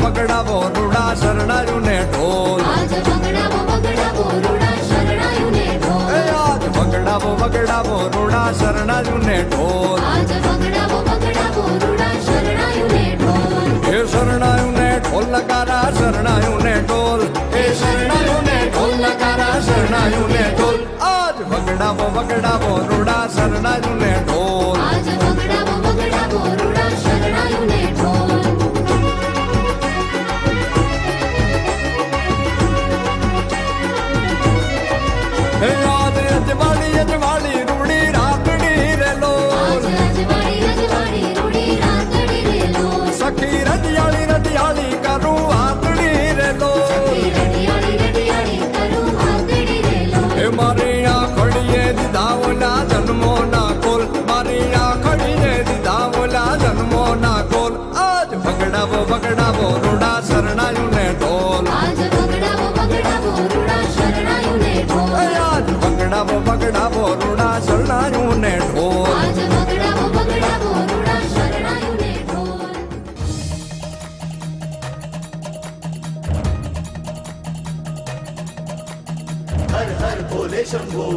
બગડાવો રૂડા શરણાયું ને ઢોલ આજ બગડાવો બગડાવો રૂડા શરણાયું ને ઢોલ આજ બગડાવો બગડાવો રૂડા શરણાયું ને ઢોલ આજ બગડાવો બગડાવો રૂડા શરણાયું ને ઢોલ હે શરણાયું ને ઢોલ નગારા શરણાયું ને ઢોલ હે શરણાયું ને ઢોલ નગારા શરણાયું ને ઢોલ આજ બગડાવો બગડાવો રૂડા શરણાયું ને ઢોલ આજ બગડાવો બગડાવો રૂડા શરણાયું ને ઢોલ અજવાળી રૂડી રાતડી રે લો સખી રડિયાળી કરું આતડી રે લો હે મારી આ ખડીએ દીધા ઓલા જન્મો ના बगड़ावो रूड़ा शरणायु ने ढोल आज बगड़ावो रूड़ा शरणायु ने ढोल आज बगड़ावो रूड़ा शरणायु ने ढोल आज बगड़ावो रूड़ा शरणायु ने ढोल हर हर भोले शंभो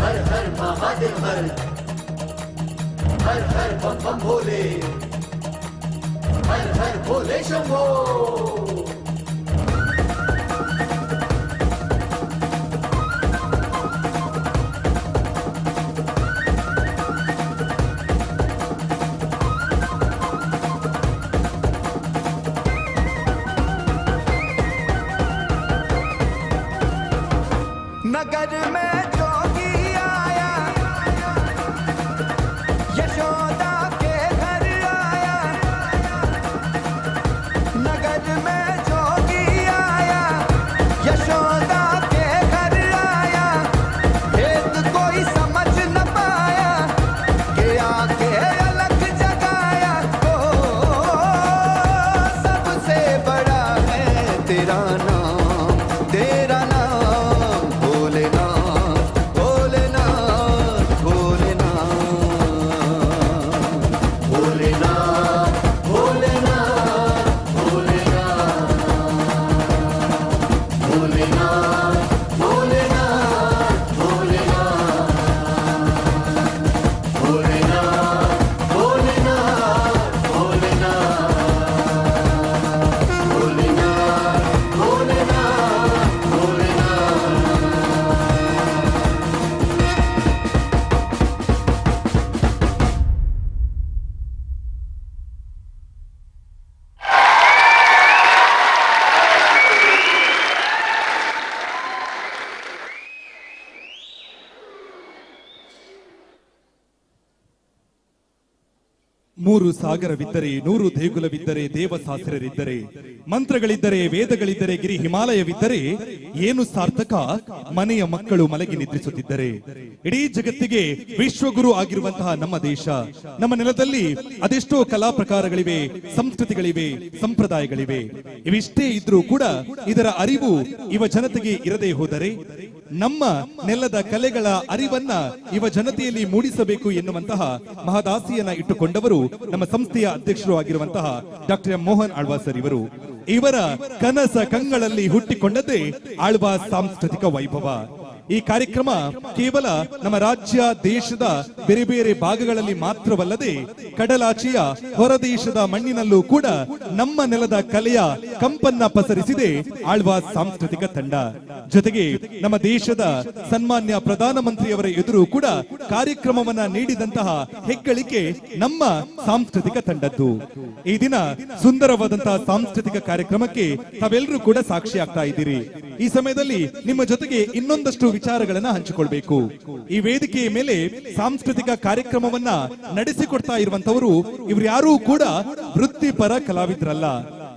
हर हर महादेव हर हर बम बम भोले हर हर भोले शंभो नगर में जोगी आया यशोदा के घर आया नगर में जोगी आया यशोदा के घर आया भेद कोई समझ न पाया के आके अलग जगाया ओ सबसे बड़ा है तेरा नाम तेरा नाम ಮೂರು ಸಾಗರವಿದ್ದರೆ 100 ದೇಗುಲವಿದ್ದರೆ ದೇವಸಾಸ್ತ್ರರಿದ್ದರೆ ಮಂತ್ರಗಳಿದ್ದರೆ ವೇದಗಳಿದ್ದರೆ ಗಿರಿ ಹಿಮಾಲಯವಿದ್ದರೆ ಏನು ಸಾರ್ಥಕ ಮನೆಯ ಮಕ್ಕಳು ಮಲಗಿ ನಿದ್ರಿಸುತ್ತಿದ್ದರೆ ಇಡೀ ಜಗತ್ತಿಗೆ ವಿಶ್ವಗುರು ಆಗಿರುವಂತಹ ನಮ್ಮ ದೇಶ ನಮ್ಮ ನೆಲದಲ್ಲಿ ಅದೆಷ್ಟೋ ಕಲಾ ಪ್ರಕಾರಗಳಿವೆ ಸಂಸ್ಕೃತಿಗಳಿವೆ ಸಂಪ್ರದಾಯಗಳಿವೆ ಇವಿಷ್ಟೇ ಇದ್ರೂ ಕೂಡ ಇದರ ಅರಿವು ಯುವ ಜನತೆಗೆ ಇರದೇ ಹೋದರೆ ನಮ್ಮ ನೆಲದ ಕಲೆಗಳ ಅರಿವನ್ನ ಯುವ ಜನತೆಯಲ್ಲಿ ಮೂಡಿಸಬೇಕು ಎನ್ನುವಂತಹ ಮಹದಾಸೆಯನ್ನ ಇಟ್ಟುಕೊಂಡವರು ನಮ್ಮ ಸಂಸ್ಥೆಯ ಅಧ್ಯಕ್ಷರು ಆಗಿರುವಂತಹ ಡಾಕ್ಟರ್ ಎಂ ಮೋಹನ್ ಆಳ್ವಾಸರ್ ಇವರು ಇವರ ಕನಸ ಕಂಗಳಲ್ಲಿ ಹುಟ್ಟಿಕೊಂಡದ್ದೇ ಆಳ್ವಾಸ್ ಸಾಂಸ್ಕೃತಿಕ ವೈಭವ ಈ ಕಾರ್ಯಕ್ರಮ ಕೇವಲ ನಮ್ಮ ರಾಜ್ಯ ದೇಶದ ಬೇರೆ ಬೇರೆ ಭಾಗಗಳಲ್ಲಿ ಮಾತ್ರವಲ್ಲದೆ ಕಡಲಾಚೆಯ ಹೊರದೇಶದ ಮಣ್ಣಿನಲ್ಲೂ ಕೂಡ ನಮ್ಮ ನೆಲದ ಕಲೆಯ ಕಂಪನ್ನ ಪಸರಿಸಿದೆ ಆಳ್ವಾಸ್ ಸಾಂಸ್ಕೃತಿಕ ತಂಡ ಜೊತೆಗೆ ನಮ್ಮ ದೇಶದ ಸನ್ಮಾನ್ಯ ಪ್ರಧಾನಮಂತ್ರಿಯವರ ಎದುರು ಕೂಡ ಕಾರ್ಯಕ್ರಮವನ್ನ ನೀಡಿದಂತಹ ಹೆಗ್ಗಳಿಕೆ ನಮ್ಮ ಸಾಂಸ್ಕೃತಿಕ ತಂಡದ್ದು ಈ ದಿನ ಸುಂದರವಾದಂತಹ ಸಾಂಸ್ಕೃತಿಕ ಕಾರ್ಯಕ್ರಮಕ್ಕೆ ತಾವೆಲ್ಲರೂ ಕೂಡ ಸಾಕ್ಷಿ ಆಗ್ತಾ ಇದ್ದೀರಿ ಈ ಸಮಯದಲ್ಲಿ ನಿಮ್ಮ ಜೊತೆಗೆ ಇನ್ನೊಂದಷ್ಟು ವಿಚಾರಗಳನ್ನ ಹಂಚಿಕೊಳ್ಬೇಕು ಈ ವೇದಿಕೆಯ ಮೇಲೆ ಸಾಂಸ್ಕೃತಿಕ ಕಾರ್ಯಕ್ರಮವನ್ನ ನಡೆಸಿಕೊಡ್ತಾ ಇರುವಂತವರು ಇವ್ರು ಯಾರೂ ಕೂಡ ವೃತ್ತಿಪರ ಕಲಾವಿದರಲ್ಲ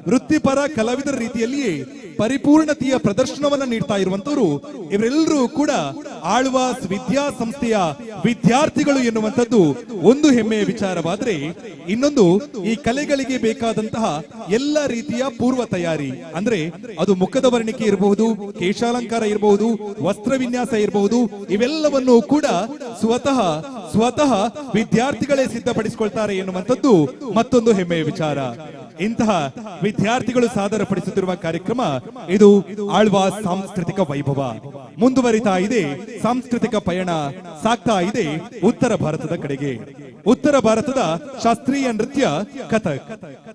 ವೃತ್ತಿಪರ ಕಲಾವಿದರ ರೀತಿಯಲ್ಲಿಯೇ ಪರಿಪೂರ್ಣತೆಯ ಪ್ರದರ್ಶನವನ್ನ ನೀಡ್ತಾ ಇರುವಂತವರು ಇವರೆಲ್ಲರೂ ಕೂಡ ಆಳ್ವಾಸ್ ವಿದ್ಯಾಸಂಸ್ಥೆಯ ವಿದ್ಯಾರ್ಥಿಗಳು ಎನ್ನುವಂಥದ್ದು ಒಂದು ಹೆಮ್ಮೆಯ ವಿಚಾರವಾದ್ರೆ ಇನ್ನೊಂದು ಈ ಕಲೆಗಳಿಗೆ ಬೇಕಾದಂತಹ ಎಲ್ಲ ರೀತಿಯ ಪೂರ್ವ ತಯಾರಿ ಅಂದ್ರೆ ಅದು ಮುಖದ ವರ್ಣಿಕೆ ಇರಬಹುದು ಕೇಶಾಲಂಕಾರ ಇರಬಹುದು ವಸ್ತ್ರ ವಿನ್ಯಾಸ ಇರಬಹುದು ಇವೆಲ್ಲವನ್ನೂ ಕೂಡ ಸ್ವತಃ ವಿದ್ಯಾರ್ಥಿಗಳೇ ಸಿದ್ಧಪಡಿಸಿಕೊಳ್ತಾರೆ ಎನ್ನುವಂಥದ್ದು ಮತ್ತೊಂದು ಹೆಮ್ಮೆಯ ವಿಚಾರ ಇಂತಹ ವಿದ್ಯಾರ್ಥಿಗಳು ಸಾದರಪಡಿಸುತ್ತಿರುವ ಕಾರ್ಯಕ್ರಮ ಇದು ಆಳ್ವಾಸ್ ಸಾಂಸ್ಕೃತಿಕ ವೈಭವ ಮುಂದುವರಿತಾ ಇದೆ ಸಾಂಸ್ಕೃತಿಕ ಪಯಣ ಸಾಗ್ತಾ ಇದೆ ಉತ್ತರ ಭಾರತದ ಕಡೆಗೆ ಉತ್ತರ ಭಾರತದ ಶಾಸ್ತ್ರೀಯ ನೃತ್ಯ ಕಥಕ್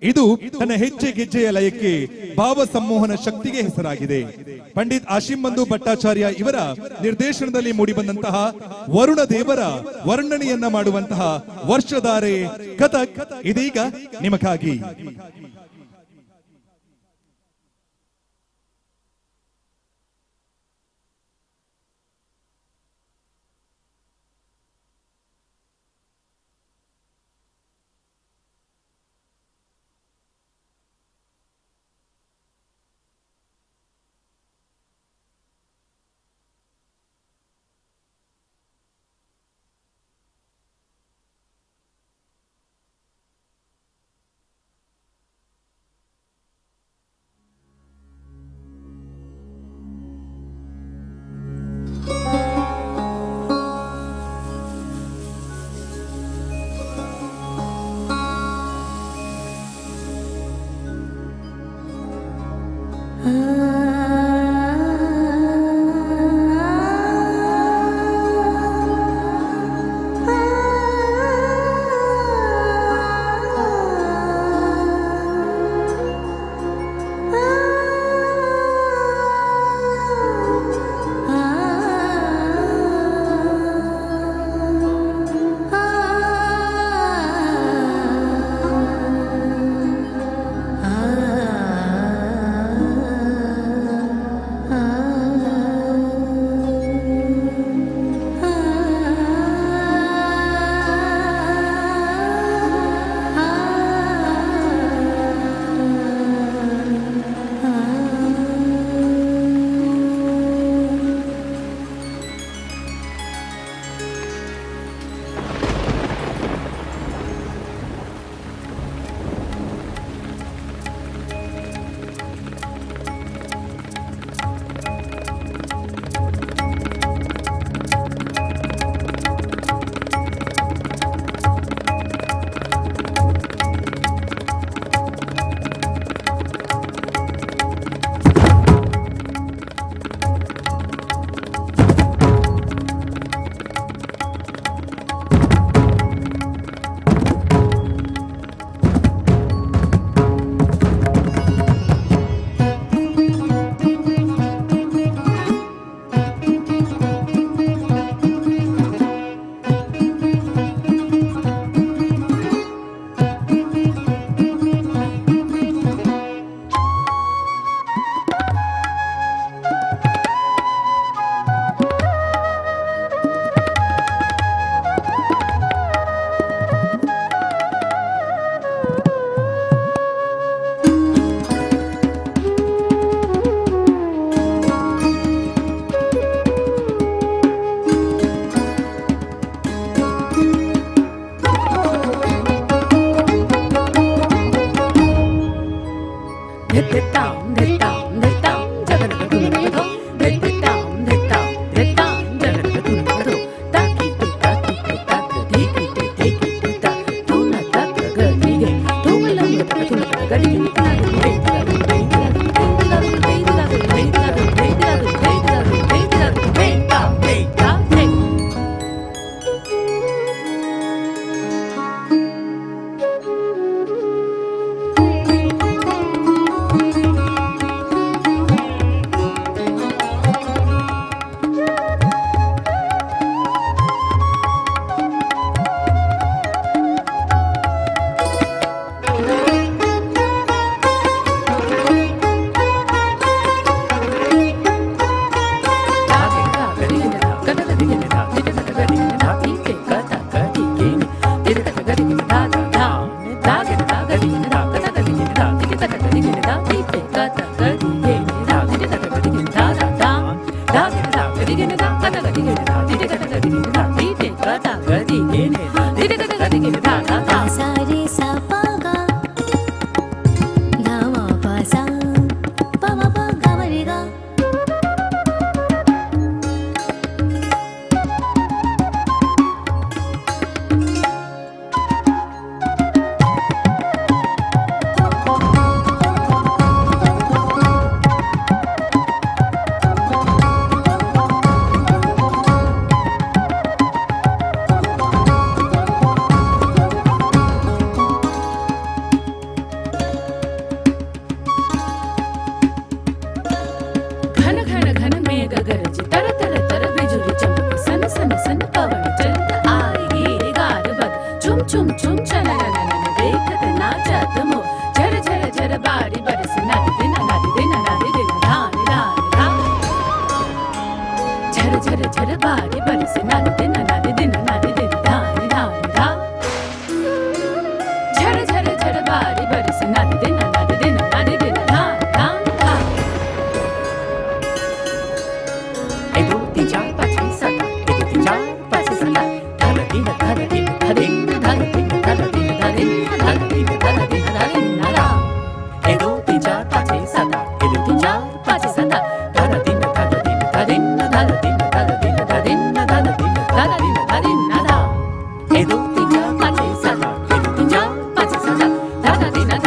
ಇದು ತನ್ನ ಹೆಜ್ಜೆ ಗೆಜ್ಜೆಯ ಲಯಕ್ಕೆ ಭಾವ ಸಂಮೋಹನ ಶಕ್ತಿಗೆ ಹೆಸರಾಗಿದೆ ಪಂಡಿತ್ ಆಶಿಂಬಂಧು ಭಟ್ಟಾಚಾರ್ಯ ಇವರ ನಿರ್ದೇಶನದಲ್ಲಿ ಮೂಡಿಬಂದಂತಹ ವರುಣ ದೇವರ ವರ್ಣನೆಯನ್ನ ಮಾಡುವಂತಹ ವರ್ಷಧಾರೆ ಕಥಕ್ ಇದೀಗ ನಿಮಗಾಗಿ Edu tinja pache sada, edu tinja pache sada, dada dina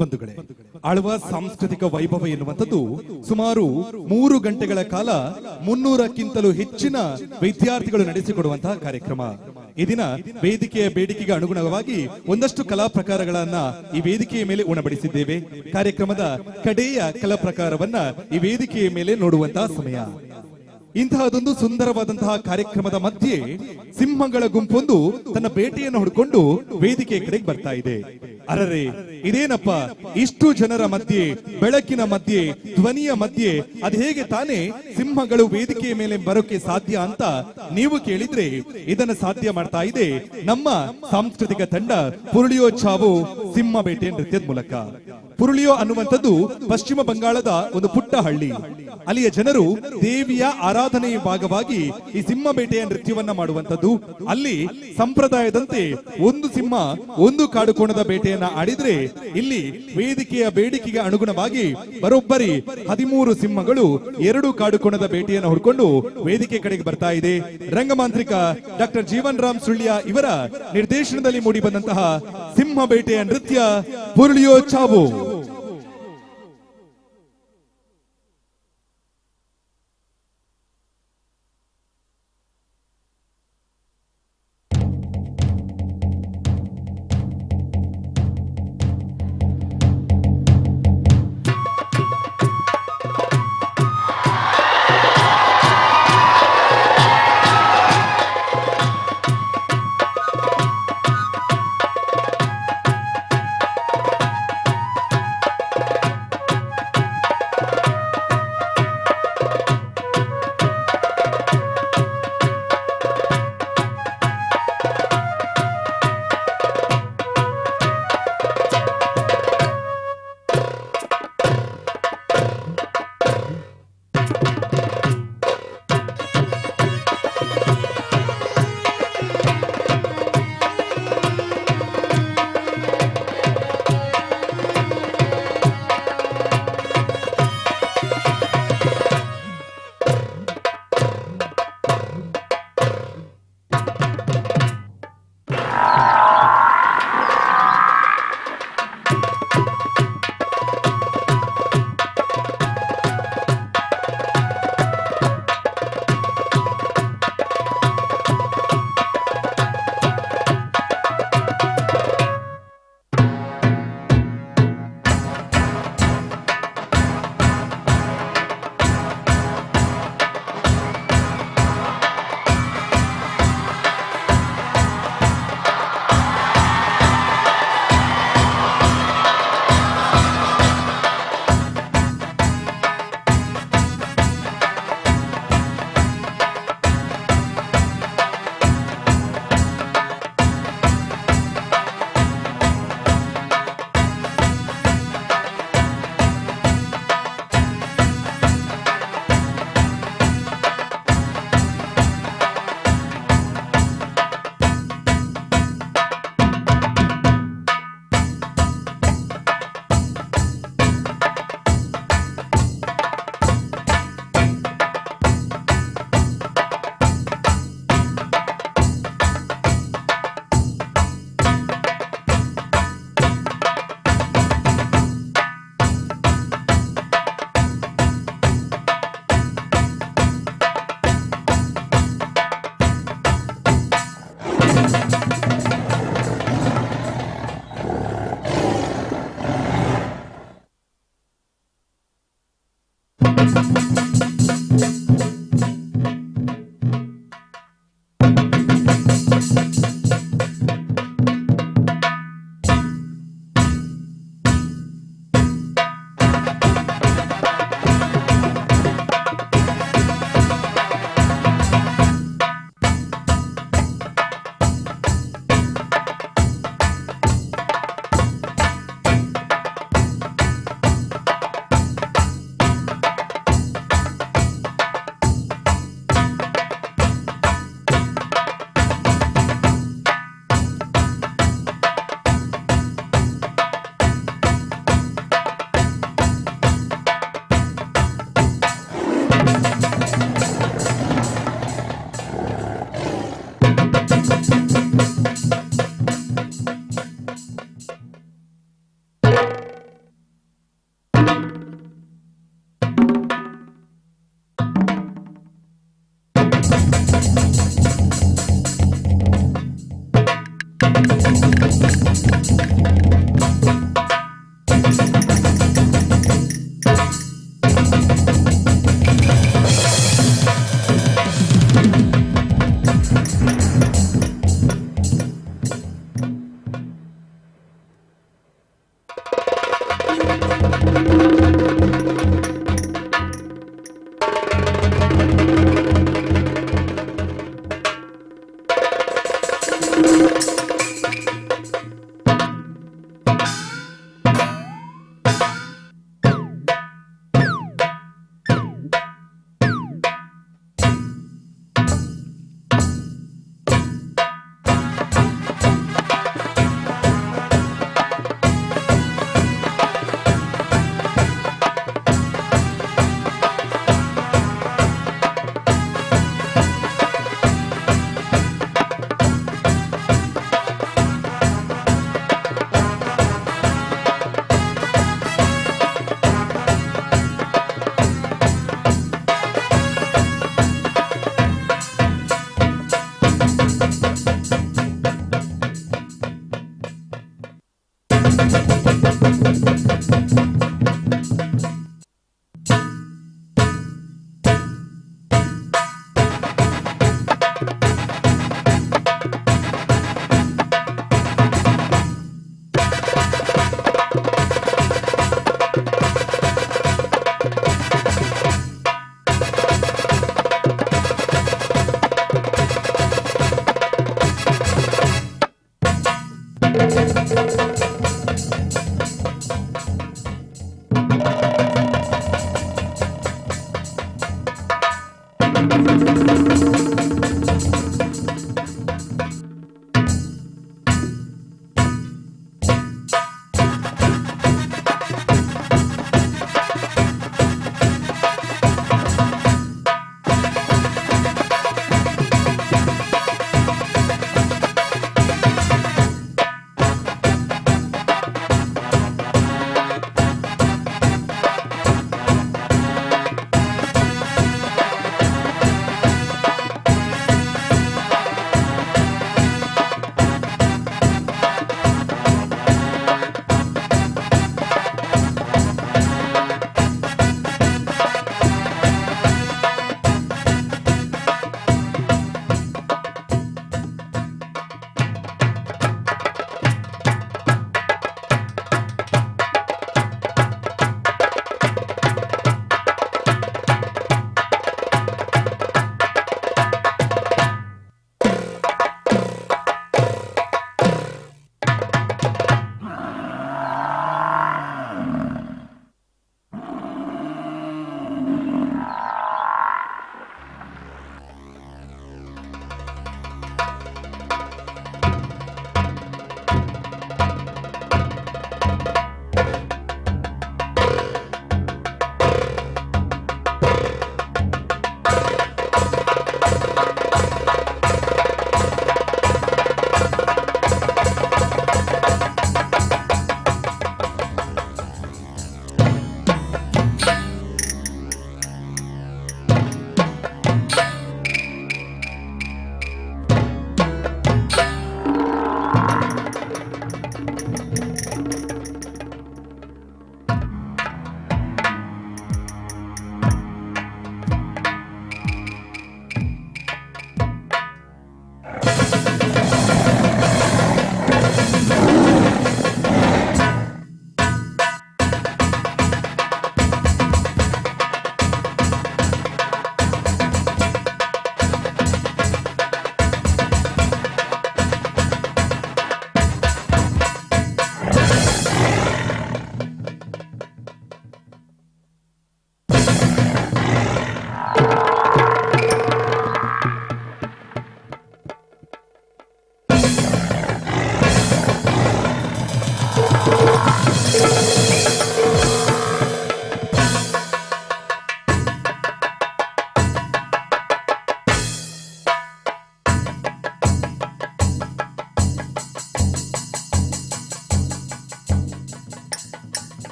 ಬಂಧುಗಳೇ, ಆಳ್ವ ಸಾಂಸ್ಕೃತಿಕ ವೈಭವ ಎನ್ನುವಂಥದ್ದು ಸುಮಾರು 3 ಗಂಟೆಗಳ ಕಾಲ 300ಕ್ಕಿಂತಲೂ ಹೆಚ್ಚಿನ ವಿದ್ಯಾರ್ಥಿಗಳು ನಡೆಸಿಕೊಡುವಂತಹ ಕಾರ್ಯಕ್ರಮ. ಈ ದಿನ ವೇದಿಕೆಯ ಬೇಡಿಕೆಗೆ ಅನುಗುಣವಾಗಿ ಒಂದಷ್ಟು ಕಲಾ ಪ್ರಕಾರಗಳನ್ನ ಈ ವೇದಿಕೆಯ ಮೇಲೆ ಉಣಬಡಿಸಿದ್ದೇವೆ. ಕಾರ್ಯಕ್ರಮದ ಕಡೆಯ ಕಲಾ ಪ್ರಕಾರವನ್ನ ಈ ವೇದಿಕೆಯ ಮೇಲೆ ನೋಡುವಂತಹ ಸಮಯ. ಇಂತಹದೊಂದು ಸುಂದರವಾದಂತಹ ಕಾರ್ಯಕ್ರಮದ ಮಧ್ಯೆ ಸಿಂಹಗಳ ಗುಂಪೊಂದು ತನ್ನ ಬೇಟೆಯನ್ನು ಹುಡುಕೊಂಡು ವೇದಿಕೆಯ ಕಡೆಗೆ ಬರ್ತಾ ಇದೆ. ಅರರೆ, ಇದೇನಪ್ಪ, ಇಷ್ಟು ಜನರ ಮಧ್ಯೆ, ಬೆಳಕಿನ ಮಧ್ಯೆ, ಧ್ವನಿಯ ಮಧ್ಯೆ ಅದು ಹೇಗೆ ತಾನೇ ಸಿಂಹಗಳು ವೇದಿಕೆಯ ಮೇಲೆ ಬರೋಕೆ ಸಾಧ್ಯ ಅಂತ ನೀವು ಕೇಳಿದ್ರೆ, ಇದನ್ನು ಸಾಧ್ಯ ಮಾಡ್ತಾ ಇದೆ ನಮ್ಮ ಸಾಂಸ್ಕೃತಿಕ ತಂಡ ಪುರುಳಿಯೋ ಚಾವು ಸಿಂಹ ಬೇಟೆ ನೃತ್ಯದ ಮೂಲಕ. ಪುರುಳಿಯೋ ಅನ್ನುವಂಥದ್ದು ಪಶ್ಚಿಮ ಬಂಗಾಳದ ಒಂದು ಪುಟ್ಟ ಹಳ್ಳಿ. ಅಲ್ಲಿಯ ಜನರು ದೇವಿಯ ಆರಾಧನೆಯ ಭಾಗವಾಗಿ ಈ ಸಿಂಹ ಬೇಟೆಯ ನೃತ್ಯವನ್ನ ಮಾಡುವಂಥದ್ದು. ಅಲ್ಲಿ ಸಂಪ್ರದಾಯದಂತೆ ಒಂದು ಸಿಂಹ ಒಂದು ಕಾಡುಕೋಣದ ಬೇಟೆಯನ್ನ ಆಡಿದ್ರೆ, ಇಲ್ಲಿ ವೇದಿಕೆಯ ಬೇಡಿಕೆಗೆ ಅನುಗುಣವಾಗಿ ಬರೋಬ್ಬರಿ 13 ಸಿಂಹಗಳು 2 ಕಾಡುಕೋಣದ ಬೇಟೆಯನ್ನು ಹುಡ್ಕೊಂಡು ವೇದಿಕೆ ಕಡೆಗೆ ಬರ್ತಾ ಇದೆ. ರಂಗಮಾಂತ್ರಿಕ ಡಾಕ್ಟರ್ ಜೀವನ್ ರಾಮ್ ಸುಳ್ಯ ಇವರ ನಿರ್ದೇಶನದಲ್ಲಿ ಮೂಡಿ ಬಂದಂತಹ ಸಿಂಹ ಬೇಟೆಯ ನೃತ್ಯ ಪುರುಳಿಯೋ ಚಾವು.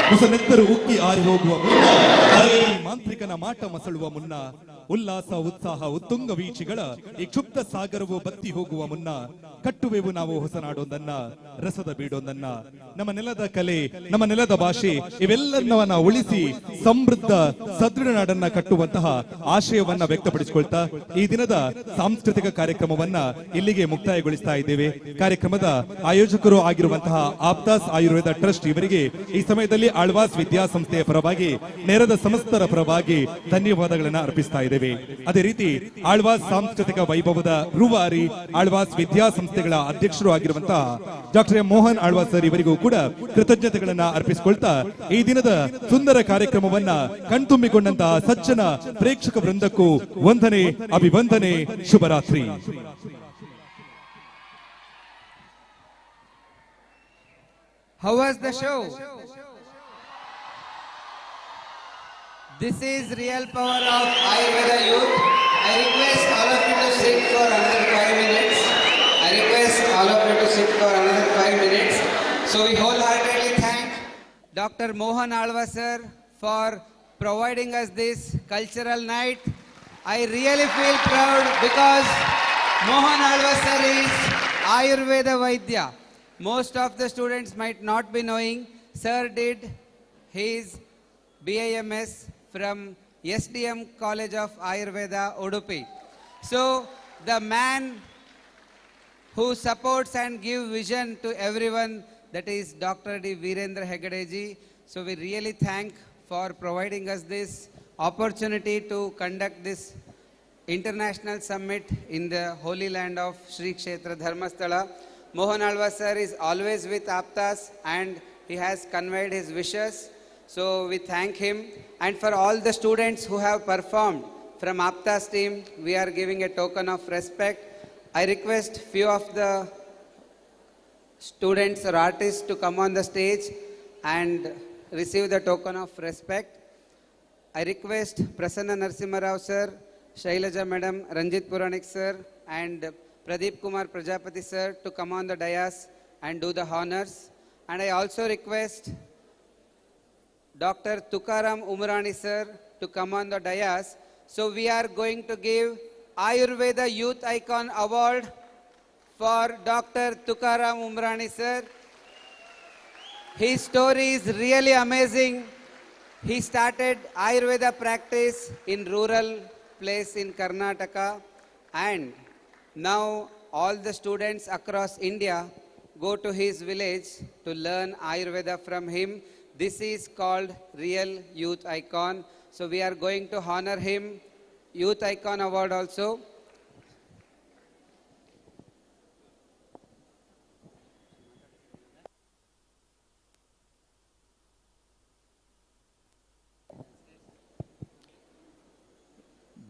ಹೊಸ ನೆತ್ತರು ಉಕ್ಕಿ ಆರಿ ಹೋಗುವ ಮುನ್ನ, ಮಾಂತ್ರಿಕನ ಮಾಟ ಮಸಳುವ ಮುನ್ನ, ಉಲ್ಲಾಸ ಉತ್ಸಾಹ ಉತ್ತುಂಗ ವೀಚಿಗಳ ಈ ಕ್ಷುಬ್ಧ ಸಾಗರವು ಬತ್ತಿ ಹೋಗುವ ಮುನ್ನ ಕಟ್ಟುವೆವು ನಾವು ಹೊಸನಾಡೊಂದನ್ನ, ರಸದ ಬೀಡೊಂದನ್ನ. ನಮ್ಮ ನೆಲದ ಕಲೆ, ನಮ್ಮ ನೆಲದ ಭಾಷೆ ಇವೆಲ್ಲವನ್ನ ಉಳಿಸಿ ಸಮೃದ್ಧ ಸದೃಢ ನಾಡನ್ನ ಕಟ್ಟುವಂತಹ ಆಶಯವನ್ನ ವ್ಯಕ್ತಪಡಿಸಿಕೊಳ್ತಾ ಈ ದಿನದ ಸಾಂಸ್ಕೃತಿಕ ಕಾರ್ಯಕ್ರಮವನ್ನ ಇಲ್ಲಿಗೆ ಮುಕ್ತಾಯಗೊಳಿಸ್ತಾ ಇದ್ದೇವೆ. ಕಾರ್ಯಕ್ರಮದ ಆಯೋಜಕರು ಆಗಿರುವಂತಹ ಆಪ್ತಾಸ್ ಆಯುರ್ವೇದ ಟ್ರಸ್ಟ್ ಇವರಿಗೆ ಈ ಸಮಯದಲ್ಲಿ ಆಳ್ವಾಸ್ ವಿದ್ಯಾಸಂಸ್ಥೆಯ ಪರವಾಗಿ, ನೆರೆದ ಸಮಸ್ತರ ಪರವಾಗಿ ಧನ್ಯವಾದಗಳನ್ನು ಅರ್ಪಿಸ್ತಾ ಇದ್ದೇವೆ. ಇದ್ದೇವೆ. ಅದೇ ರೀತಿ ಆಳ್ವಾಸ್ ಸಾಂಸ್ಕೃತಿಕ ವೈಭವದ ರೂವಾರಿ, ಆಳ್ವಾಸ್ ವಿದ್ಯಾಸಂಸ್ಥೆಗಳ ಅಧ್ಯಕ್ಷರು ಆಗಿರುವಂತಹ doctor M Mohan Alvas sir ಇವರಿಗೂ ಕೂಡ ಕೃತಜ್ಞತೆಗಳನ್ನ ಅರ್ಪಿಸಿಕೊಳ್ತಾ ಈ ದಿನದ ಸುಂದರ ಕಾರ್ಯಕ್ರಮವನ್ನ ಕಣ್ತುಂಬಿಕೊಂಡಂತಹ ಸಜ್ಜನ ಪ್ರೇಕ್ಷಕ ವೃಂದಕ್ಕೂ ವಂದನೆ, ಅಭಿವಂದನೆ, ಶುಭರಾತ್ರಿ. How was the show? This is real power of Ayurveda youth. I request all of you to sit for another 5 minutes. I request all of you to sit for another 5 minutes. So we wholeheartedly thank Dr. Mohan Alva sir for providing us this cultural night. I really feel proud because Mohan Alva sir is Ayurveda Vaidya. Most of the students might not be knowing, sir did his BAMS from SDM College of Ayurveda, Udupi. So the man who supports and gives vision to everyone, that is Dr. D. Virendra Heggadeji. So we really thank for providing us this opportunity to conduct this international summit in the holy land of Sri Kshetra Dharmasthala. Mohan Alva sir is always with Aptas and he has conveyed his wishes. So we thank him. And for all the students who have performed from Aptas team, we are giving a token of respect. I request few of the students or artists to come on the stage and receive the token of respect. I request Prasanna Narasimha Rao sir, Shailaja madam, Ranjit Puranik sir and Pradeep Kumar Prajapati sir to come on the dais and do the honors. And I also request Dr. Tukaram Umrani sir to come on the dais. So we are going to give Ayurveda Youth Icon Award for Dr. Tukaram Umrani sir. His story is really amazing. He started Ayurveda practice in rural place in Karnataka, and now all the students across India go to his village to learn Ayurveda from him. This is called Real Youth Icon. So we are going to honor him, Youth Icon Award also.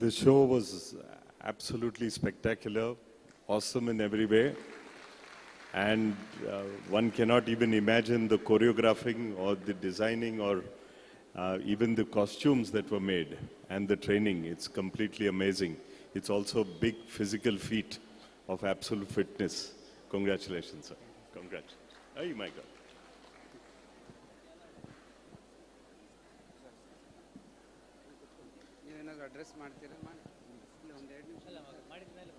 The show was absolutely spectacular, awesome in every way. And one cannot even imagine the choreographing or the designing or even the costumes that were made and the training. It's completely amazing. It's also a big physical feat of absolute fitness. Congratulations, sir. Congratulations. Oh my God. Address ಮಾಡ್ತೀರಾ? ಒಂದು 2 ನಿಮಿಷ ಮಾಡಿದ ಮೇಲೆ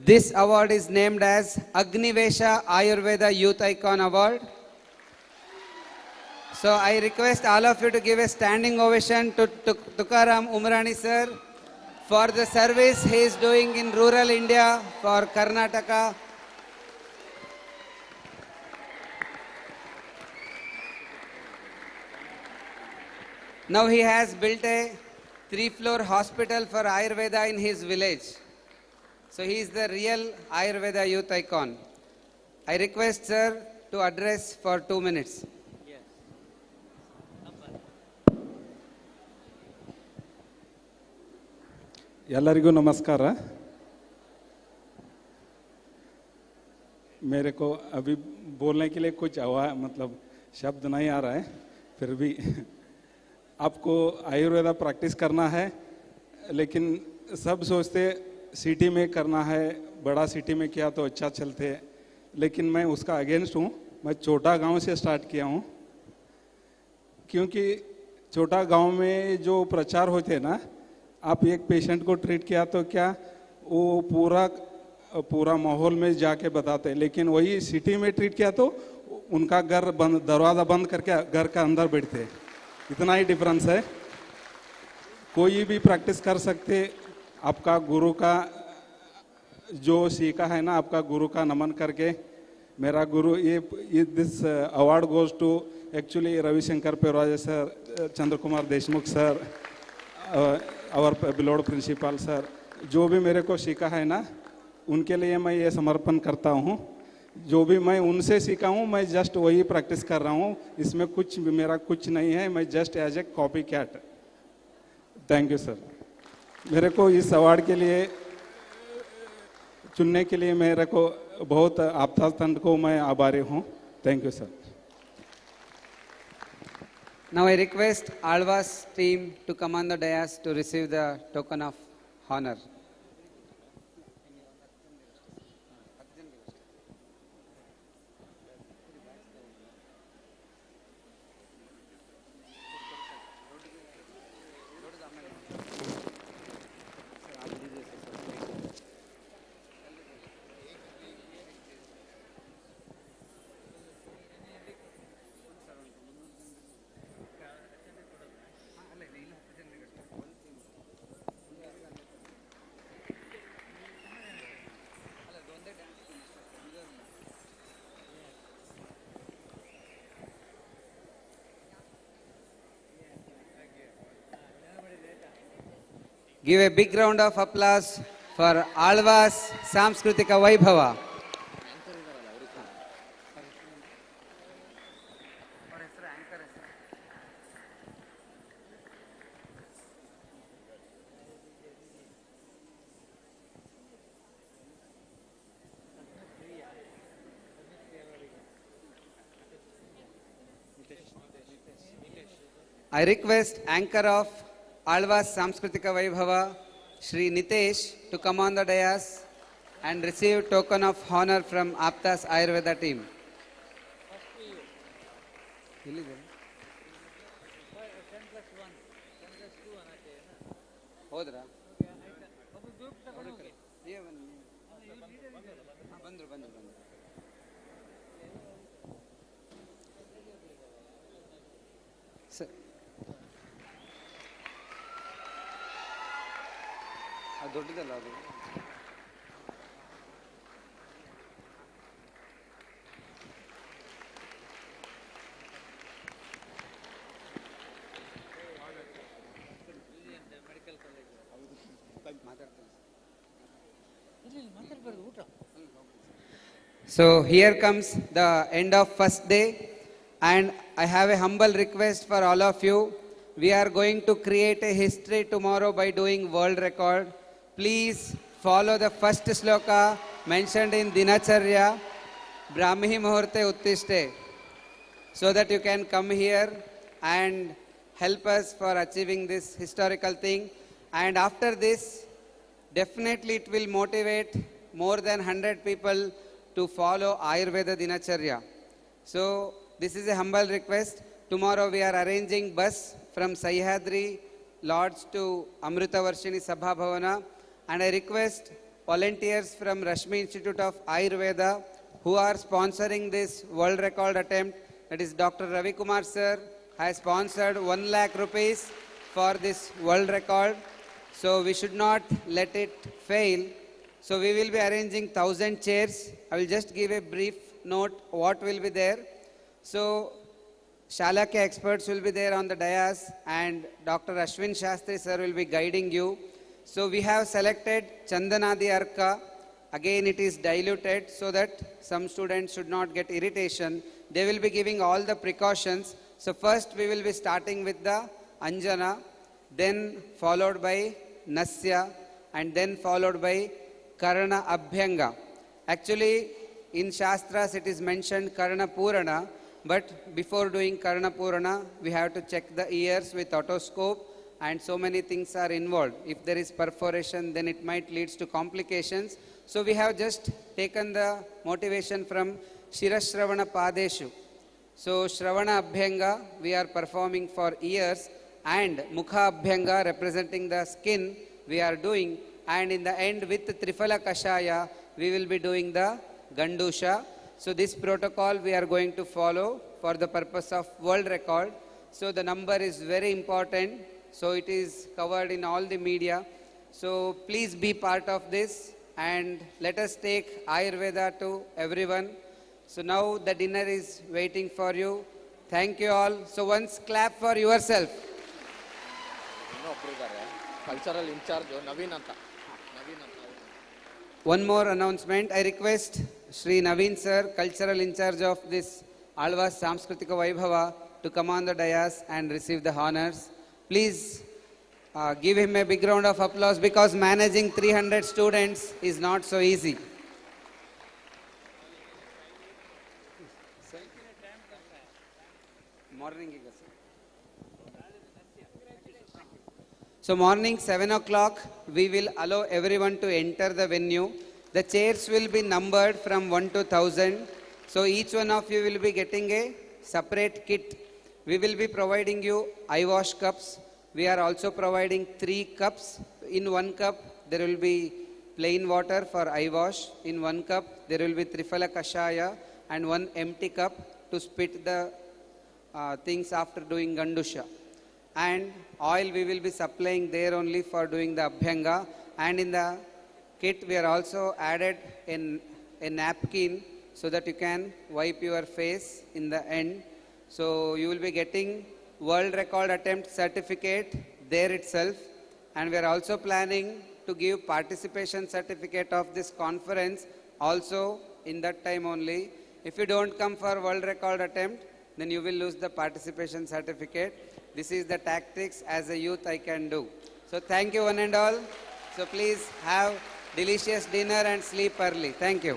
This award is named as Agnivesha Ayurveda Youth Icon Award. So I request all of you to give a standing ovation to Tukaram Umrani sir for the service he is doing in rural India for Karnataka. Now he has built a 3-floor hospital for Ayurveda in his village. So he is the real Ayurveda Youth Icon. I request sir to address for 2 minutes. ಎಲ್ಲರಿಗೂ नमस्कार. मेरे को अभी बोलने के लिए कुछ मतलब शब्द नहीं आ रहा है, फिर भी आपको आयुर्वेदा प्रैक्टिस करना है, लेकिन सब सोचते सिटी में करना है, बड़ा सिटी में किया तो अच्छा चलते, लेकिन मैं उसका अगेंस्ट हूँ. मैं छोटा गांव से स्टार्ट किया हूँ, क्योंकि छोटा गांव में जो प्रचार होते हैं ना, आप एक पेशेंट को ट्रीट किया तो क्या वो पूरा पूरा माहौल में जाके बताते, लेकिन वही सिटी में ट्रीट किया तो उनका घर बंद, दरवाज़ा बंद करके घर का अंदर बैठते। इतना ही डिफरेंस है। कोई भी प्रैक्टिस कर सकते। आपका गुरु का जो सीखा है ना, आपका गुरु का नमन करके। मेरा गुरु ये this award goes to actually Ravishankar Perwaje sir, Chandra Kumar Deshmukh sir, और बिलोड प्रिंसिपल सर, जो भी मेरे को सीखा है ना, उनके लिए मैं ये समर्पण करता हूँ। जो भी मैं उनसे सीखा हूँ, मैं जस्ट वही प्रैक्टिस कर रहा हूँ। इसमें कुछ मेरा कुछ नहीं है, मैं just as a copy cat. Thank you sir. मेरे को इस अवार्ड के लिए चुनने के लिए मेरे को बहुत आपदा तंत्र को मैं आभारी हूँ। Thank you sir. Now I request Alva's team to come on the dais to receive the token of honor. Give a big round of applause for Alva's Samskritika Vaibhava. I request anchor of Alva's Samskritika Vaibhava, Shri Nitesh, to come on the dais and receive token of honor from Apta's Ayurveda team. Hodra? ದೊಡ್ಡದಲ್ಲ ಅದು. So here comes the end of first day, and I have a humble request for all of you. We are going to create a history tomorrow by doing world record. Please follow the first sloka mentioned in Dinacharya, Brahmi Muhurte Uttishte, so that you can come here and help us for achieving this historical thing. And after this, definitely it will motivate more than 100 people to follow Ayurveda Dinacharya. So this is a humble request. Tomorrow we are arranging bus from Sahyadri Lodge to Amrita Varshini Sabha Bhavana, and I request volunteers from Rashmi Institute of Ayurveda who are sponsoring this world record attempt, that is Dr. Ravi Kumar sir has sponsored 1 lakh rupees for this world record. So we should not let it fail. So we will be arranging 1000 chairs. I will just give a brief note what will be there. So Shalakya experts will be there on the dais, and Dr. Ashwin Shastri sir will be guiding you. So we have selected Chandanadi Arka. Again it is diluted so that some students should not get irritation. They will be giving all the precautions. So first we will be starting with the Anjana, then followed by Nasya, and then followed by Karana Abhyanga. Actually in Shastras it is mentioned Karana Purana, but before doing Karana Purana we have to check the ears with otoscope, and so many things are involved. If there is perforation, then it might lead to complications. So we have just taken the motivation from Shirashravana Padeshu. So Shravana Abhyanga we are performing for ears, and Mukha Abhyanga representing the skin we are doing and in the end with Trifala Kashaya, we will be doing the Gandusha. So this protocol we are going to follow for the purpose of world record. So the number is very important. So it is covered in all the media. So please be part of this and let us take Ayurveda to everyone. So now the dinner is waiting for you. Thank you all. So once clap for yourself. Cultural incharge Naveen ಅಂತ. One more announcement. I request Shri Naveen sir, cultural in charge of this Alva's Samskritika Vaibhava, to come on the dais and receive the honors. Please give him a big round of applause because managing 300 students is not so easy. Morning. So morning 7 o'clock, we will allow everyone to enter the venue. The chairs will be numbered from 1 to 1000. So each one of you will be getting a separate kit. We will be providing you eye wash cups. We are also providing 3 cups. In 1 cup, there will be plain water for eye wash. In 1 cup, there will be Trifala Kashaya and 1 empty cup to spit the things after doing Gandusha. And oil we will be supplying there only for doing the Abhyanga. And in the kit we are also added a napkin so that you can wipe your face in the end. So you will be getting world record attempt certificate there itself. And we are also planning to give participation certificate of this conference also in that time only. If you don't come for world record attempt, then you will lose the participation certificate. This is the tactics as a youth I can do. So thank you one and all. So please have delicious dinner and sleep early. Thank you.